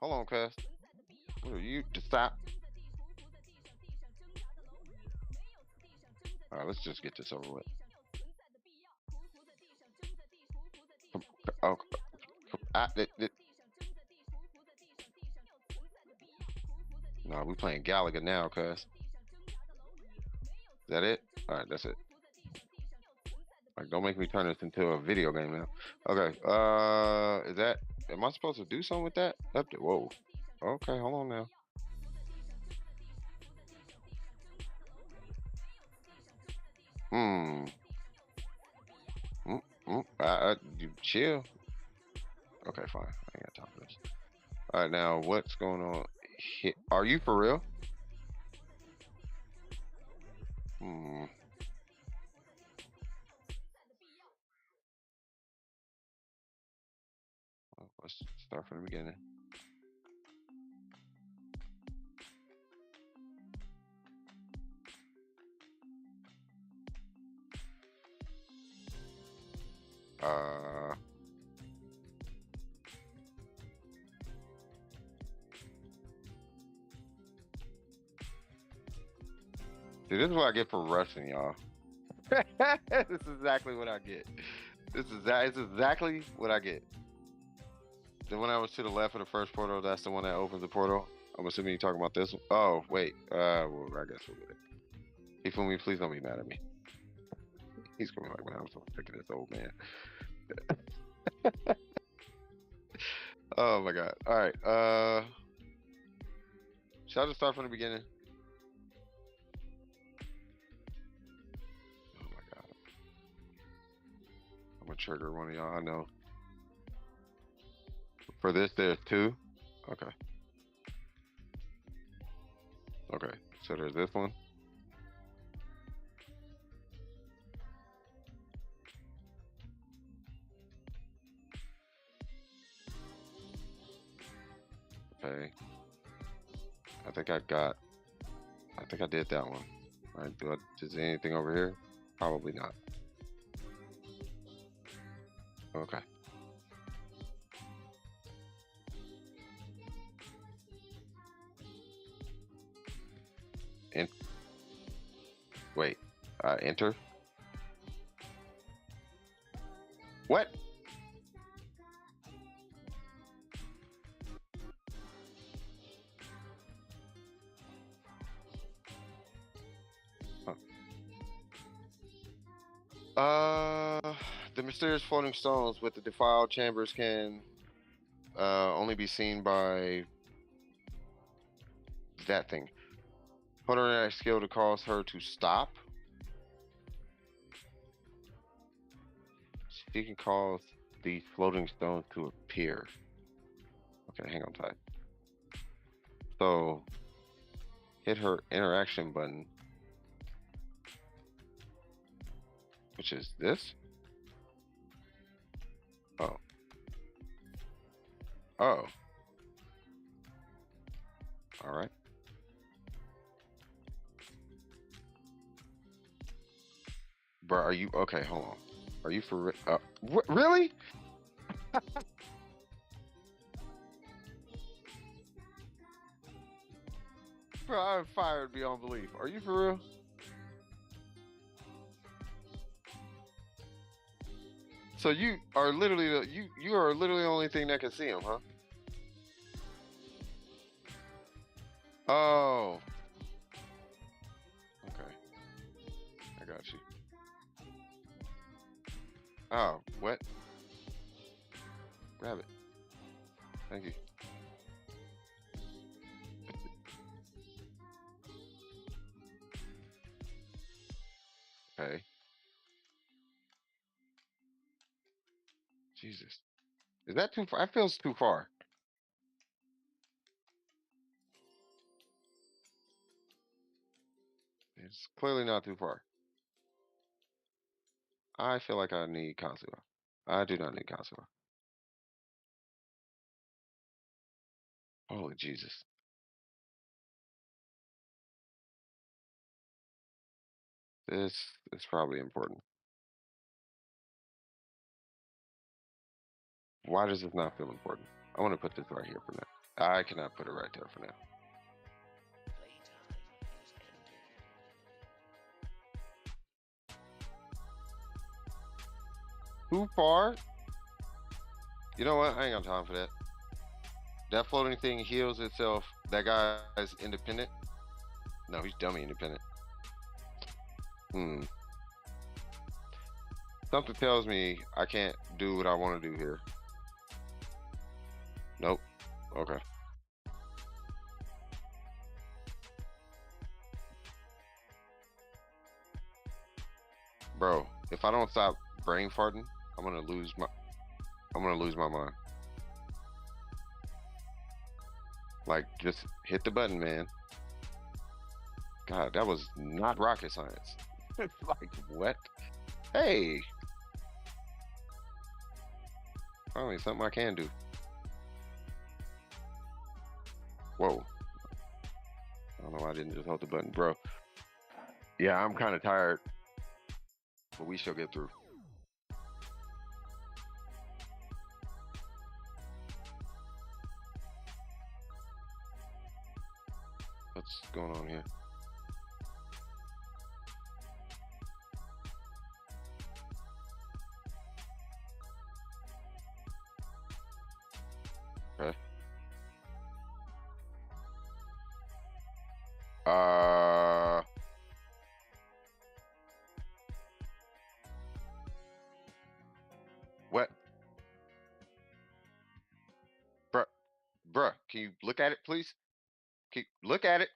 Hold on, cuz. What are you to stop? Alright, let's just get this over with. Oh, no, we playing Galaga now, cuz. Is that it? Alright, that's it. Like, don't make me turn this into a video game now. Okay, is that, am I supposed to do something with that? Whoa. Okay, hold on now. You chill. Okay, fine. I ain't got time for this. Alright, now, what's going on here? Are you for real? Let's start from the beginning. See, this is what I get for rushing, y'all. This is exactly what I get. This is exactly what I get. The one that was to the left of the first portal, that's the one that opens the portal. I'm assuming you're talking about this one. Oh, wait. Well, I guess we'll get it. He fooled me. Please don't be mad at me. He's going like, man, I'm so sick of this old man. Oh my god. All right. Should I just start from the beginning? Oh my god. I'm gonna trigger one of y'all. I know. For this, there's two. Okay. Okay. So there's this one. Okay. I think I did that one. All right, is there anything over here? Probably not. Okay. Wait, enter? What? The mysterious floating stones with the defiled chambers can only be seen by that thing. Put her in that skill to cause her to stop. She can cause these floating stones to appear. Okay, hang on tight. So, hit her interaction button which is this. Oh. Oh. All right. Bro, are you okay? Hold on. Are you for real? Really? Bro, I'm fired beyond belief. Are you for real? So you are literally you are literally the only thing that can see him, huh? Oh. Okay. I got you. Oh, what? Grab it. Thank you. Okay. Jesus. Is that too far? That feels too far. It's clearly not too far. I feel like I need Kazuha. I do not need Kazuha. Holy Jesus. This is probably important. Why does this not feel important? I want to put this right here for now. I cannot put it right there for now. Too far? You know what? I ain't got time for that. That floating thing heals itself. That guy's independent. No, he's dummy independent. Something tells me I can't do what I want to do here. Nope. Okay. Bro, if I don't stop brain farting, I'm gonna lose my mind. Like, just hit the button, man. God, that was not rocket science. Like, what? Hey! Finally, something I can do. Whoa. I don't know why I didn't just hold the button, bro. Yeah, I'm kind of tired, but we shall get through. What's going on here? Okay. What? Bruh, can you look at it, please? Can you look at it?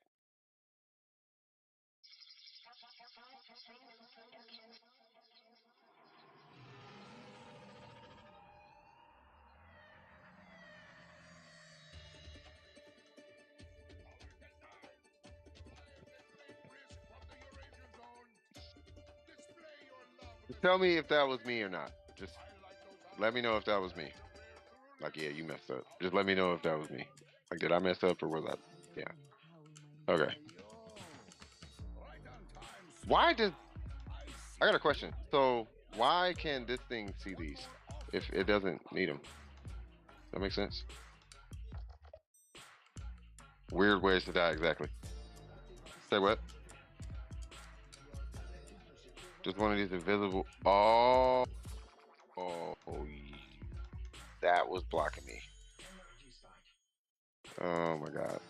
Tell me if that was me or not. Just let me know if that was me. Like, yeah, you messed up. Just let me know if that was me. Like, did I mess up or was I? Yeah. Okay. Why does... I got a question. So, why can this thing see these if it doesn't need them? That makes sense? Weird ways to die, exactly. Say what? Just one of these invisible... Oh, that was blocking me. Oh my god.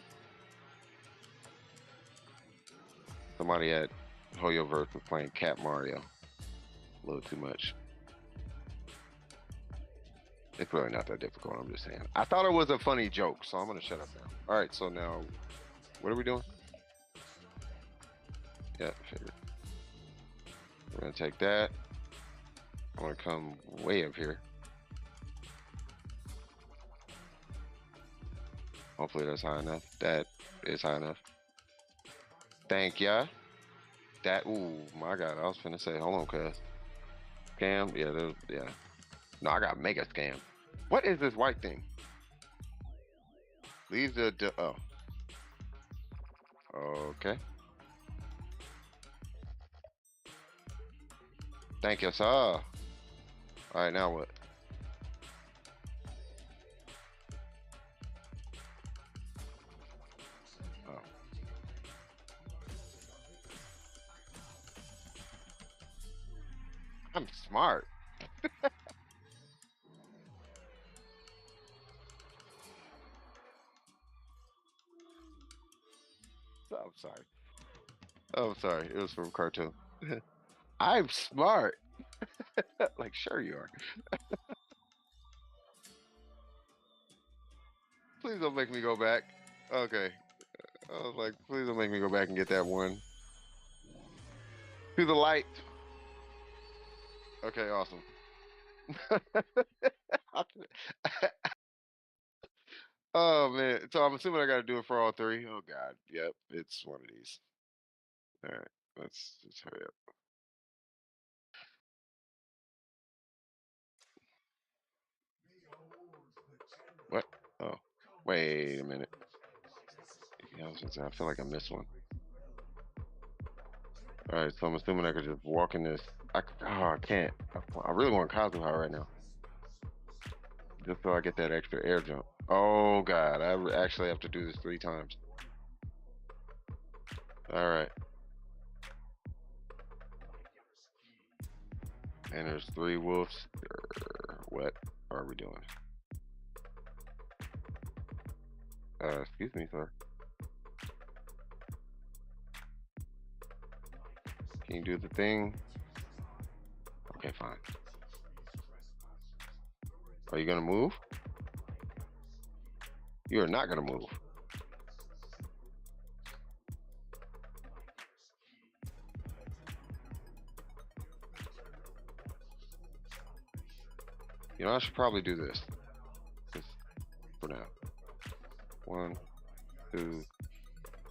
Somebody at Hoyoverse was playing Cat Mario. A little too much. It's really not that difficult, I'm just saying. I thought it was a funny joke, so I'm gonna shut up now. Alright, so now, what are we doing? Yeah, figured. We're gonna take that. I'm gonna come way up here. Hopefully that's high enough. That is high enough. Thank ya. That, ooh, my god, I was finna say, hold on, cuz. scam. Yeah, yeah. No, I got mega scam. What is this white thing? Leave the oh. Okay. Thank you, sir. All right, now what? Oh. I'm smart. I'm sorry. Oh, I'm sorry. It was from a cartoon. I'm smart. Like, sure you are. Please don't make me go back. Okay. I was like, please don't make me go back and get that one. To the light. Okay, awesome. Oh man. So I'm assuming I gotta do it for all three. Oh god. Yep, it's one of these. Alright, let's just hurry up. What? Oh. Wait a minute. Yeah, I feel like I missed one. Alright, so I'm assuming I could just walk in this. I can't. I really want Kazuha right now. Just so I get that extra air jump. Oh god, I actually have to do this 3 times. Alright. And there's 3 wolves. What are we doing? Excuse me, sir. Can you do the thing? Okay, fine. Are you gonna move? You are not gonna move. You know, I should probably do this. Just for now. 1, 2,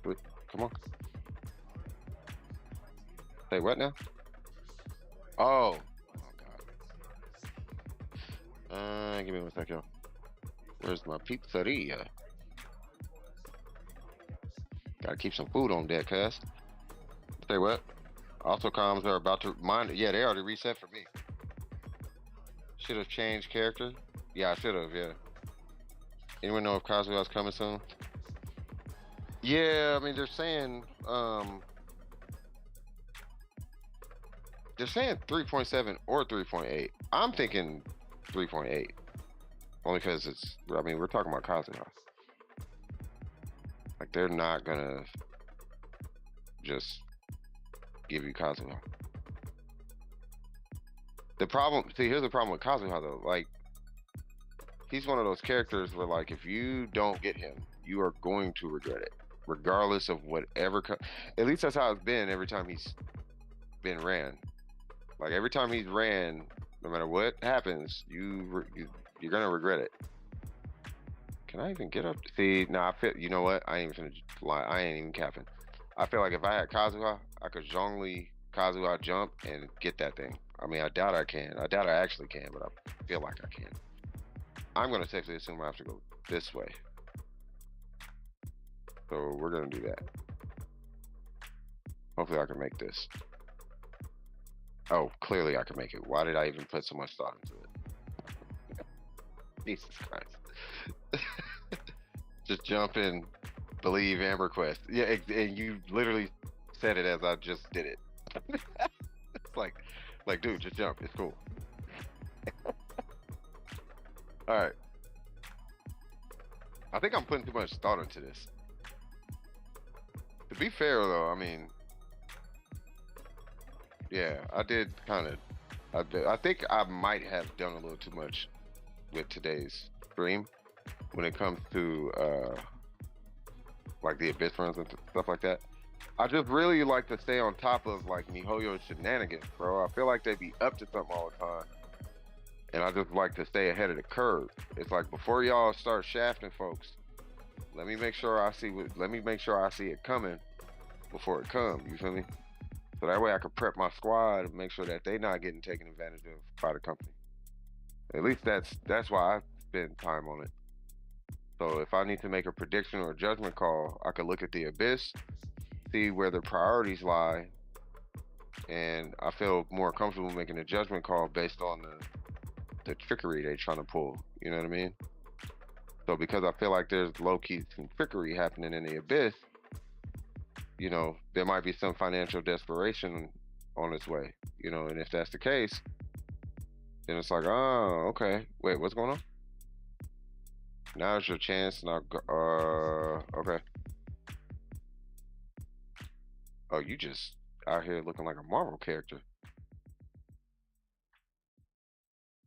3. Come on. Say what now? Oh. Oh god. Give me 1 second. Where's my pizzeria? Gotta keep some food on deck, cuz. Say what? Also comms are about to mind. Yeah, they already reset for me. Should have changed character. Yeah, I should have. Yeah. Anyone know if Kazuha's coming soon? Yeah, I mean they're saying 3.7 or 3.8. I'm thinking 3.8. Only because it's. I mean, we're talking about Kazuha. Like they're not gonna just give you Kazuha. The problem, here's the problem with Kazuha though. Like, he's one of those characters where, like, if you don't get him, you are going to regret it, regardless of whatever. At least that's how it's been every time he's been ran. Like every time he's ran, no matter what happens, you're gonna regret it. Can I even get up? See, I feel. You know what? I ain't even finna lie. I ain't even capping. I feel like if I had Kazuha, I could zhongli Kazuha jump and get that thing. I mean, I doubt I can. I doubt I actually can, but I feel like I can. I'm gonna safely assume I have to go this way. So we're gonna do that. Hopefully I can make this. Oh, clearly I can make it. Why did I even put so much thought into it? Jesus Christ. Just jump in, believe, and request. Yeah, and you literally said it as I just did it. It's like, dude, just jump. It's cool. All right. I think I'm putting too much thought into this. To be fair, though, I mean, yeah, I did kind of. I think I might have done a little too much with today's stream when it comes to like the abyss runs and stuff like that. I just really like to stay on top of like MiHoYo's shenanigans, bro. I feel like they be up to something all the time, and I just like to stay ahead of the curve. It's like before y'all start shafting folks, let me make sure I see it coming before it comes. You feel me? So that way I could prep my squad and make sure that they not getting taken advantage of by the company. At least that's why I spend time on it. So if I need to make a prediction or a judgment call, I could look at the abyss, see where the priorities lie, and I feel more comfortable making a judgment call based on the trickery they're trying to pull. You know what I mean? So because I feel like there's low-key some trickery happening in the abyss, you know, there might be some financial desperation on its way. You know, and if that's the case, then it's like, oh, okay. Wait, what's going on? Now's your chance. Now, okay. Oh, you just out here looking like a Marvel character.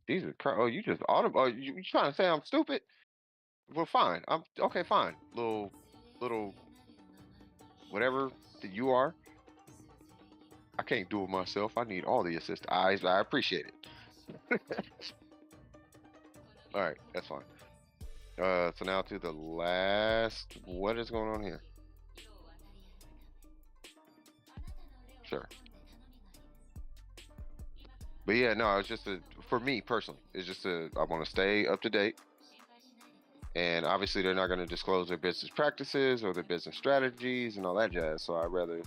Jesus Christ! Oh, you just Oh, you trying to say I'm stupid? Well, fine. I'm okay. Fine. Little, whatever that you are. I can't do it myself. I need all the assist. I appreciate it. All right, that's fine. So now to the last. What is going on here? Sure. But yeah, no, it's just for me personally, it's just I want to stay up to date. And obviously they're not going to disclose their business practices or their business strategies and all that jazz. So I'd rather,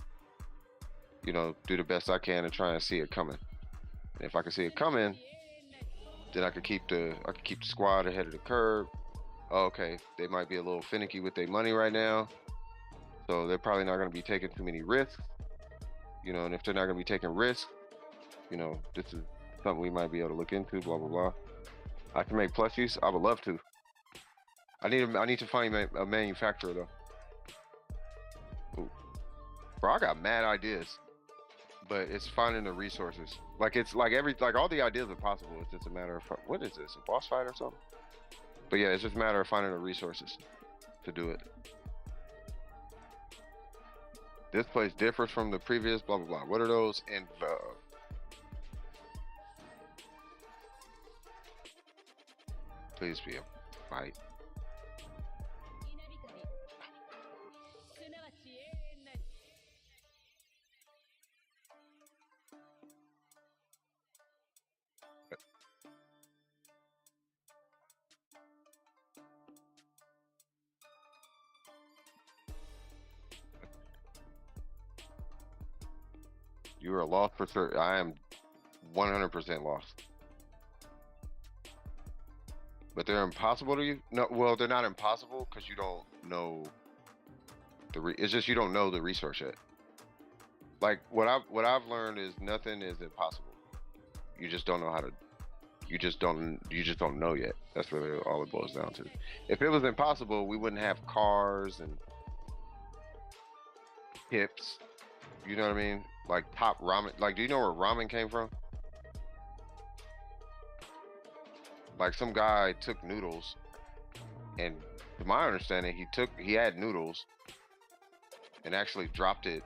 you know, do the best I can and try and see it coming. And if I can see it coming, then I could keep the squad ahead of the curve. Okay, they might be a little finicky with their money right now. So they're probably not going to be taking too many risks. You know, and if they're not going to be taking risks, you know, this is something we might be able to look into, blah, blah, blah. I can make plushies. I would love to. I need to find a manufacturer, though. Ooh. Bro, I got mad ideas. But it's finding the resources. Like, it's like all the ideas are possible. It's just a matter of, what is this, a boss fight or something? But yeah, it's just a matter of finding the resources to do it. This place differs from the previous, blah, blah, blah. What are those? And please be a fight. You are lost for certain. I am 100% lost. But they're impossible to you? No, well, they're not impossible because you don't know it's just you don't know the resource yet. Like what I've learned is nothing is impossible. You just don't know how to. You just don't know yet. That's really all it boils down to. If it was impossible, we wouldn't have cars and hips. You know what I mean? Like top ramen. Like, do you know where ramen came from? Like some guy took noodles, and to my understanding, he had noodles, and actually dropped it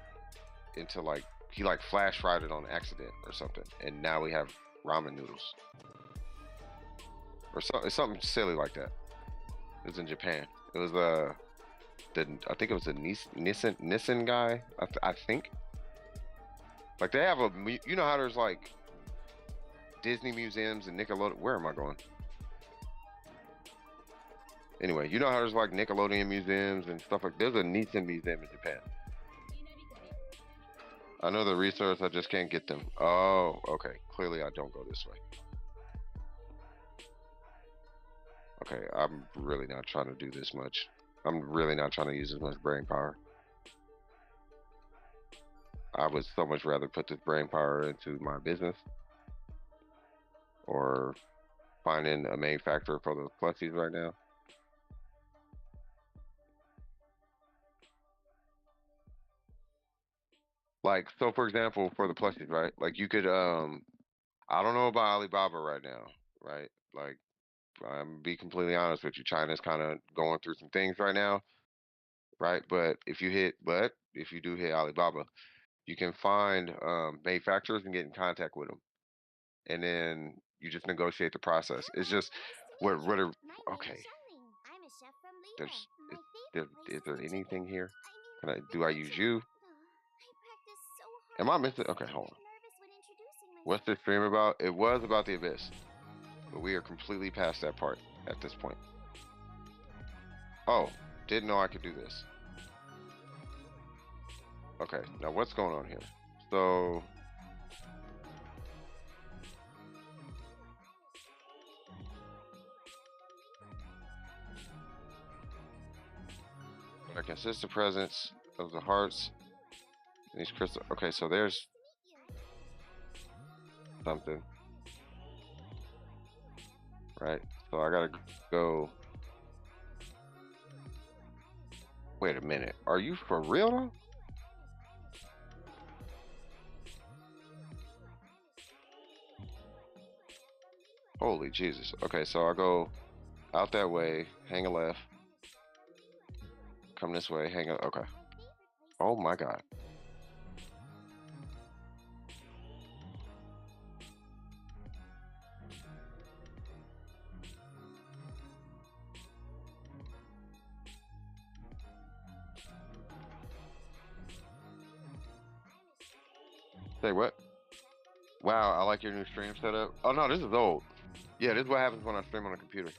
into he flash fried it on accident or something, and now we have ramen noodles, or it's something silly like that. It was in Japan. It was I think it was the Nissan guy. I think. Like they have you know how there's like Disney museums and Nickelodeon. Where am I going? Anyway, you know how there's like Nickelodeon museums and stuff like. There's a Nissan museum in Japan. I know the resource. I just can't get them. Oh, okay. Clearly, I don't go this way. Okay, I'm really not trying to do this much. I'm really not trying to use as much brain power. I would so much rather put this brain power into my business or finding a manufacturer for those plushies right now. Like, so for example, for the plushies, right? Like you could, I don't know about Alibaba right now, right? Like, I'm be completely honest with you. China's kind of going through some things right now, right? But if you do hit Alibaba, you can find manufacturers and get in contact with them, and then you just negotiate the process. It's just okay. Is there anything here? Do I use you? Am I missing? Okay, hold on. What's this stream about? It was about the Abyss, but we are completely past that part at this point. Oh, didn't know I could do this. Okay, now what's going on here? So a consistent presence of the hearts. These crystals. Okay, so there's something. Right. So I gotta go. Wait a minute. Are you for real though? Holy Jesus. Okay, so I'll go out that way, hang a left. Come this way, hang a okay. Oh my God. Say what? Wow, I like your new stream setup. Oh no, this is old. Yeah, this is what happens when I stream on a computer.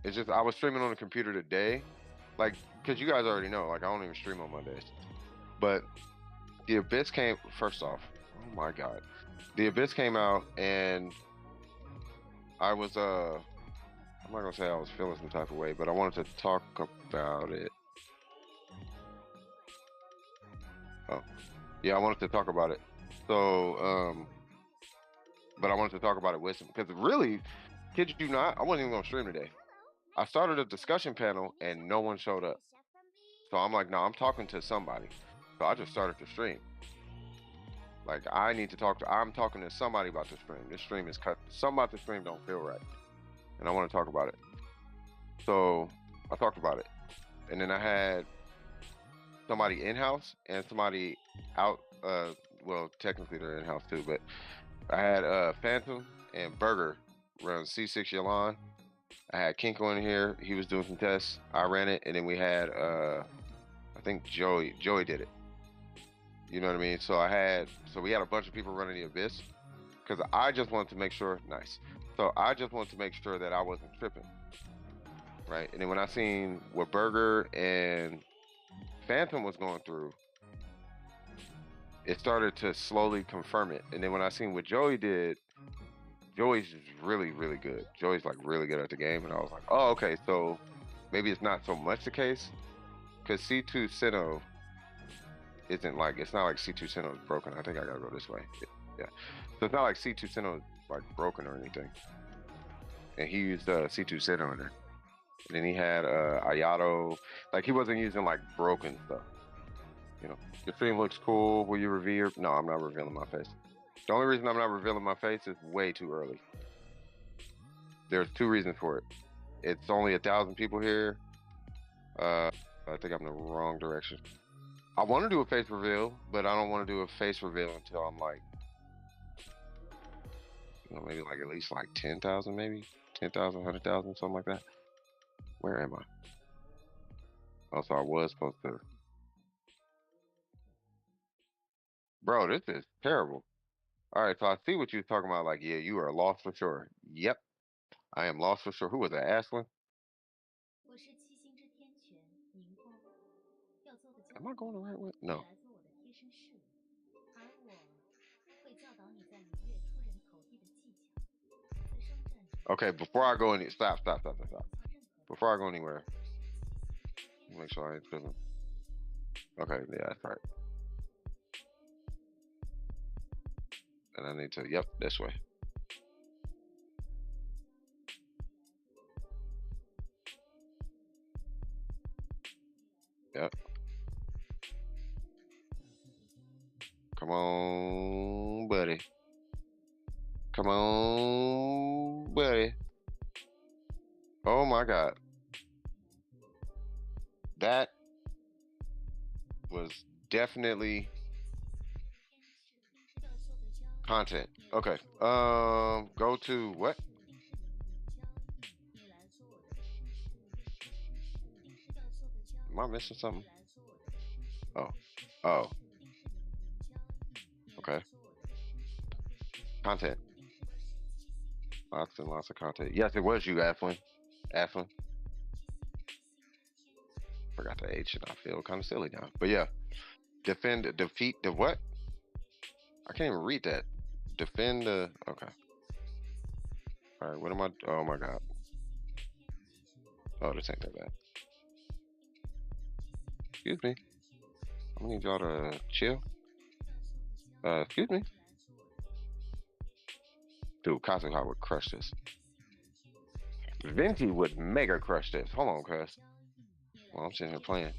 It's just I was streaming on a computer today, like, cause you guys already know, like I don't even stream on Mondays. But the Abyss came first off. Oh my God, the Abyss came out and I was I'm not gonna say I was feeling some type of way, but I wanted to talk about it. Oh, yeah, I wanted to talk about it. So, but I wanted to talk about it with him because really, kid you not, I wasn't even gonna stream today. I started a discussion panel and no one showed up. So I'm like, no, I'm talking to somebody. So I just started the stream. Like I need to talk to, I'm talking to somebody about the stream. This stream is cut. Something about the stream don't feel right. And I want to talk about it. So I talked about it. And then I had somebody in-house and somebody out, well, technically they're in-house too, but I had Phantom and Burger run C6 Yalan. I had Kinko in here. He was doing some tests. I ran it, and then we had I think Joey did it. You know what I mean? So we had a bunch of people running the Abyss because I just wanted to make sure. Nice. So I just wanted to make sure that I wasn't tripping, right? And then when I seen what Burger and Phantom was going through, it started to slowly confirm it. And then when I seen what Joey did, Joey's just really, really good. Joey's like really good at the game. And I was like, oh, okay, so maybe it's not so much the case. Because C2 Sinnoh isn't like, it's not like C2 Sinnoh is broken. I think I gotta go this way. Yeah. So it's not like C2 Sinnoh is like broken or anything. And he used C2 Sinnoh in there. And then he had Ayato. Like he wasn't using like broken stuff. You know, your stream looks cool. Will you reveal? No, I'm not revealing my face. The only reason I'm not revealing my face is way too early. There's two reasons for it. It's only 1,000 people here. I think I'm in the wrong direction. I want to do a face reveal, but I don't want to do a face reveal until I'm like, you know, maybe like at least like 10,000, maybe 10,000, 100,000, something like that. Where am I? Also, I was supposed to. Bro, this is terrible. All right, so I see what you're talking about. Like, yeah, you are lost for sure. Yep, I am lost for sure. Who was that, Ashlyn? Am I going the right way? No. Okay, before I go any, stop. Before I go anywhere, make sure I ain't tripping. Okay, yeah, that's right. And I need to, yep, this way. Yep. Come on, buddy. Come on, buddy. Oh my God. That was definitely content. Okay. Go to what? Am I missing something? Oh. Okay. Content. Lots and lots of content. Yes, it was you, Athlin. Athlin. Forgot the H and I feel kind of silly now. But yeah. Defend, defeat the what? I can't even read that. Defend the, okay. All right, what am I, oh my God. Oh, this ain't that bad. Excuse me. I'm gonna need y'all to chill. Excuse me. Dude, Kazuha would crush this. Venti would mega crush this. Hold on, cuz. Well, I'm sitting here playing.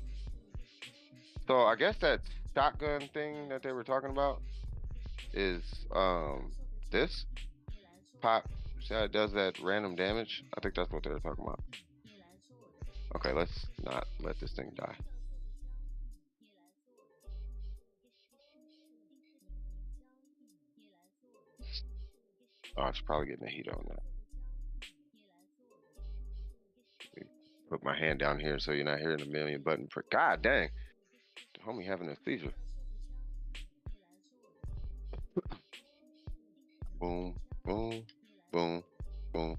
So I guess that shotgun thing that they were talking about is this pop. See how it does that random damage? I think that's what they were talking about. Okay, let's not let this thing die. Oh, I should probably get a heat on that. Put my hand down here so you're not hearing a million button per. God dang. The homie having a seizure. Boom, boom, boom, boom.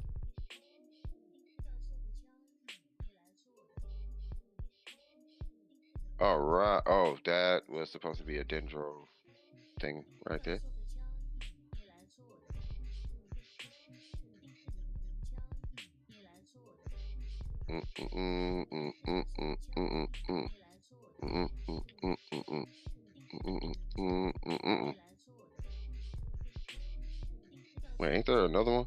All right. Oh, that was supposed to be a dendro thing right there. Wait, ain't there another one?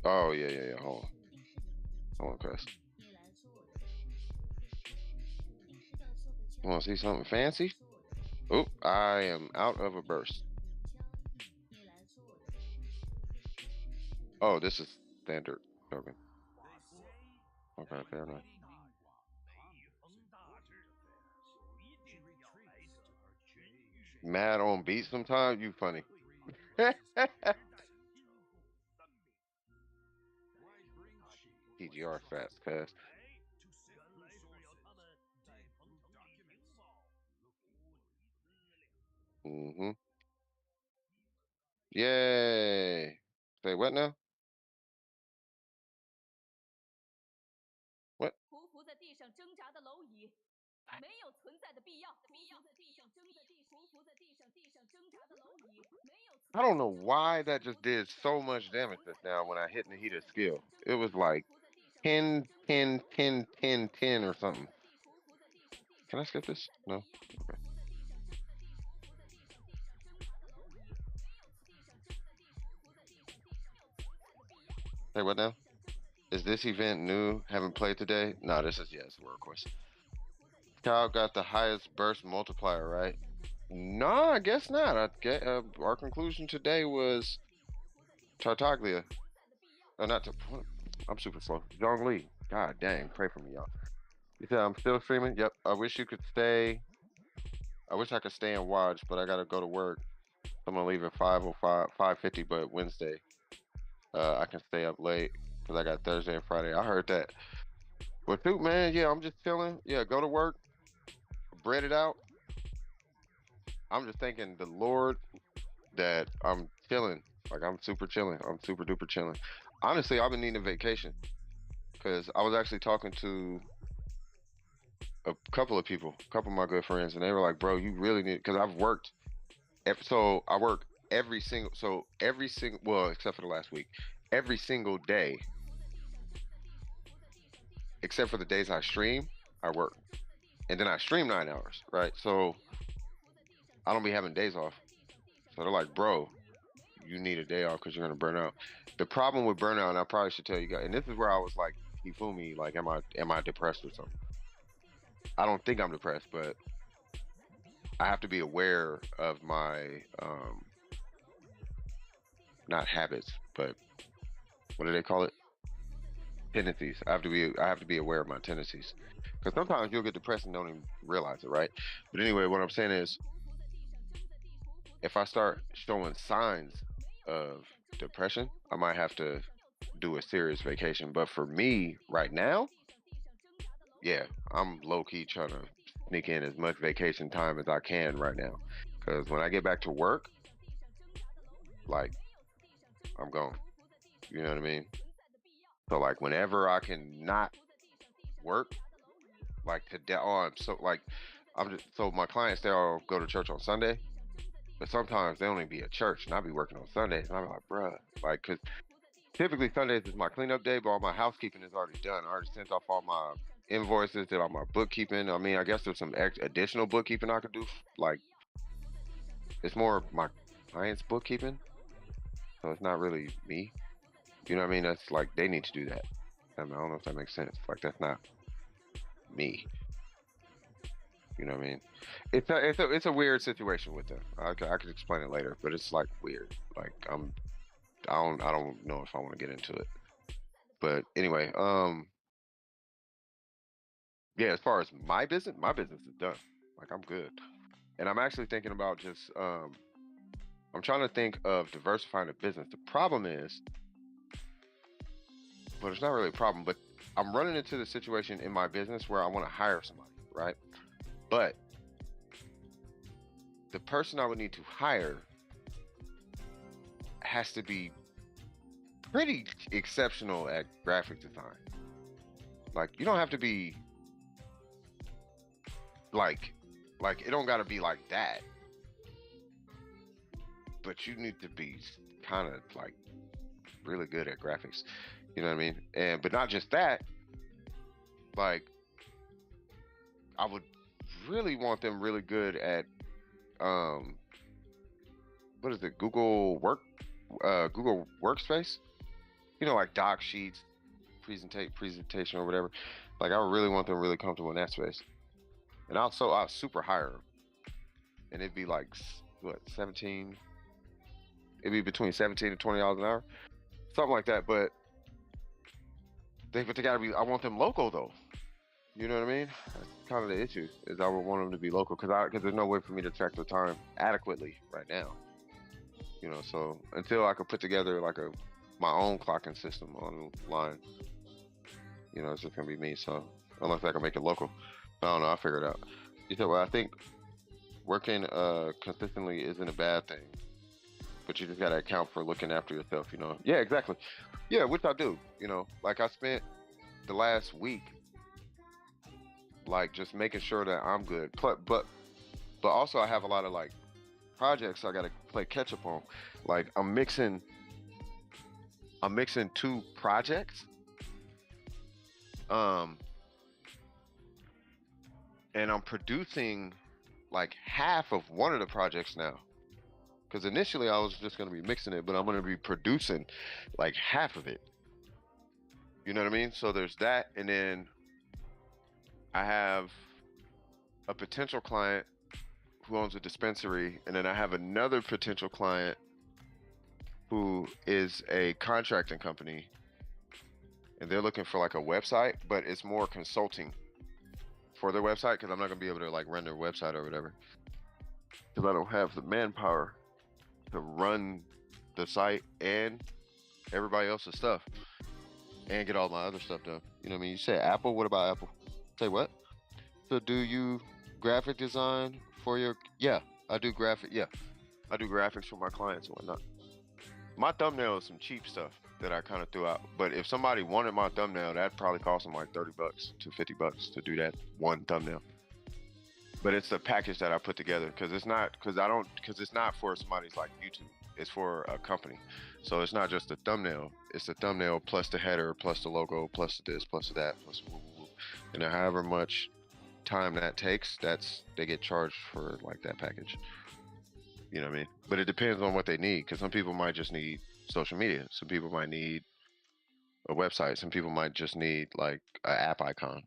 Oh, yeah. Hold on, cuz. You want to see something fancy? Oop, I am out of a burst. Oh, this is standard token. Okay, fair enough. Mad on beat sometimes? You funny. PGR fast, cuz. Mm-hmm. Yay. Say what now? What? I don't know why that just did so much damage just now when I hit Nahida's skill. It was like 10, 10, 10, 10, 10 or something. Can I skip this? No? Okay. Hey, what now? Is this event new? Haven't played today? No, this is, yeah, it's a world quest. Kyle got the highest burst multiplier, right? No, I guess not. I get, our conclusion today was Tartaglia. Oh, not to. I'm super slow. Zhongli. God dang, pray for me, y'all. You said I'm still streaming? Yep. I wish you could stay. I wish I could stay and watch, but I gotta go to work. I'm gonna leave at 5:05, 5:50, but Wednesday. I can stay up late because I got Thursday and Friday. I heard that. But dude, man, yeah, I'm just chilling. Yeah, go to work, bread it out. I'm just thanking the Lord that I'm chilling. Like I'm super chilling. I'm super duper chilling. Honestly, I've been needing a vacation because I was actually talking to a couple of people, a couple of my good friends, and they were like, "Bro, you really need," because I've worked. So I work every single, well, except for the last week, every single day, except for the days I stream, I work, and then I stream 9 hours, right? So I don't be having days off. So they're like, "Bro, you need a day off because you're gonna burn out." The problem with burnout, and I probably should tell you guys, and this is where I was like, "Hifumi, like, am I depressed or something?" I don't think I'm depressed, but I have to be aware of my not habits, but what do they call it? Tendencies. I have to be aware of my tendencies. Because sometimes you'll get depressed and don't even realize it, right? But anyway, what I'm saying is if I start showing signs of depression, I might have to do a serious vacation. But for me right now, yeah, I'm low key trying to sneak in as much vacation time as I can right now. Because when I get back to work, like, I'm gone. You know what I mean? So like whenever I can not work, like today, so like so my clients, they all go to church on Sunday, but sometimes they only be at church and I be working on Sundays, and I be like, bruh, like, cause typically Sundays is my cleanup day, but all my housekeeping is already done. I already sent off all my invoices, did all my bookkeeping. I mean, I guess there's some additional bookkeeping I could do. Like, it's more my clients' bookkeeping, so it's not really me. You know what I mean? That's like, they need to do that. I don't know if that makes sense. Like, that's not me. You know what I mean? It's a weird situation with them. I could explain it later, but it's like weird. Like, I don't know if I want to get into it. But anyway, yeah, as far as my business is done. Like, I'm good. And I'm actually thinking about just I'm trying to think of diversifying the business. The problem is, but it's not really a problem, but I'm running into the situation in my business where I want to hire somebody, right? But the person I would need to hire has to be pretty exceptional at graphic design. Like, you don't have to be like it don't gotta be like that, but you need to be kind of like really good at graphics. You know what I mean? And but not just that, like, I would really want them really good at what is it, Google Workspace? You know, like doc sheets, presentation or whatever. Like, I would really want them really comfortable in that space. And also, I'll super hire them. And it'd be like, what, 17? It'd be between $17 and $20 an hour. Something like that. But they gotta be, I want them local though. You know what I mean? That's kind of the issue, is I would want them to be local, because there's no way for me to track the time adequately right now. You know, so until I could put together like my own clocking system online, you know, it's just gonna be me. So unless I can make it local, I don't know. I'll figure it out. You said, well, I think working consistently isn't a bad thing, but you just gotta account for looking after yourself. You know? Yeah, exactly. Yeah, which I do. You know, like I spent the last week like just making sure that I'm good. But also I have a lot of like projects I gotta play catch up on. Like, I'm mixing 2 projects. And I'm producing like half of one of the projects now. Because initially I was just gonna be mixing it, but I'm gonna be producing like half of it. You know what I mean? So there's that, and then I have a potential client who owns a dispensary, and then I have another potential client who is a contracting company, and they're looking for like a website, but it's more consulting for their website, because I'm not gonna be able to like run their website or whatever, because I don't have the manpower to run the site and everybody else's stuff and get all my other stuff done. You know what I mean? You say Apple, what about Apple? Say what? So do you graphic design for your, yeah, I do graphics for my clients and whatnot. My thumbnail is some cheap stuff that I kind of threw out, but if somebody wanted my thumbnail, that'd probably cost them like $30 to $50 to do that one thumbnail. But it's the package that I put together, because it's not for somebody's like YouTube. It's for a company. So it's not just the thumbnail. It's the thumbnail plus the header plus the logo plus this plus that plus woo, woo, woo. And however much time that takes, they get charged for like that package. You know what I mean? But it depends on what they need, because some people might just need social media. Some people might need a website. Some people might just need like an app icon.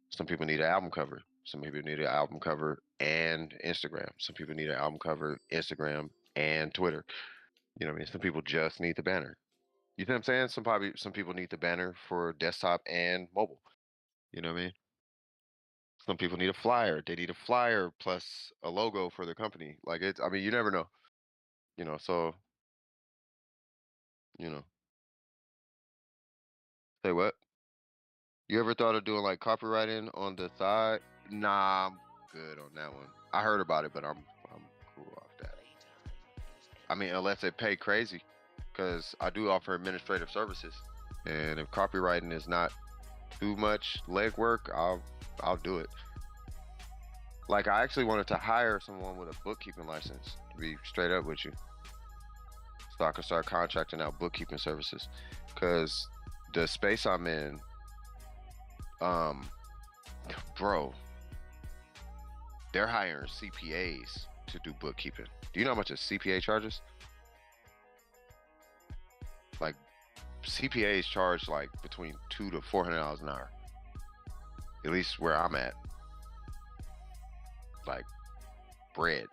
Some people need an album cover. Some people need an album cover and Instagram. Some people need an album cover, Instagram, and Twitter. You know what I mean? Some people just need the banner. You know what I'm saying? Some people need the banner for desktop and mobile. You know what I mean? Some people need a flyer. They need a flyer plus a logo for their company. Like, I mean, you never know. You know, so, you know. Say what? You ever thought of doing like copywriting on the side? Nah, I'm good on that one. I heard about it, but I'm cool I mean, unless they pay crazy, because I do offer administrative services, and if copywriting is not too much legwork, I'll do it. Like, I actually wanted to hire someone with a bookkeeping license, to be straight up with you, so I can start contracting out bookkeeping services, because the space I'm in, bro, they're hiring CPAs to do bookkeeping. Do you know how much a CPA charges? Like, CPAs charge like between $200 to $400 an hour. At least where I'm at. Like, bread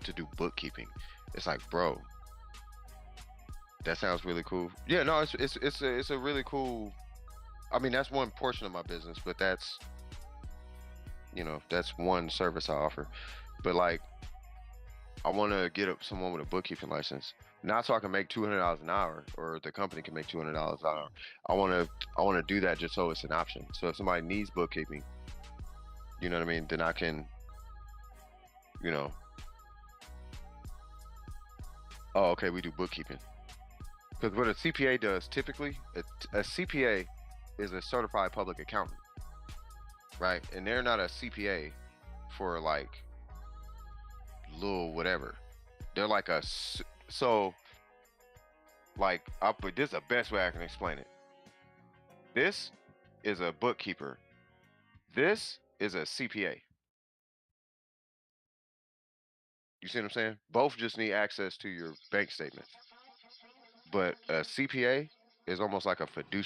to do bookkeeping. It's like, bro, that sounds really cool. Yeah, no, it's a really cool. I mean, that's one portion of my business, but that's, you know, that's one service I offer. But like, I want to get someone with a bookkeeping license, not so I can make $200 an hour, or the company can make $200 an hour. I want to do that just so it's an option. So if somebody needs bookkeeping, you know what I mean, then I can, you know, oh, okay, we do bookkeeping. Because what a CPA does typically, a CPA is a certified public accountant, right? And they're not a CPA for like little whatever. They're like so like, this is the best way I can explain it. This is a bookkeeper. This is a CPA. You see what I'm saying? Both just need access to your bank statements. But a CPA is almost like a fiduciary.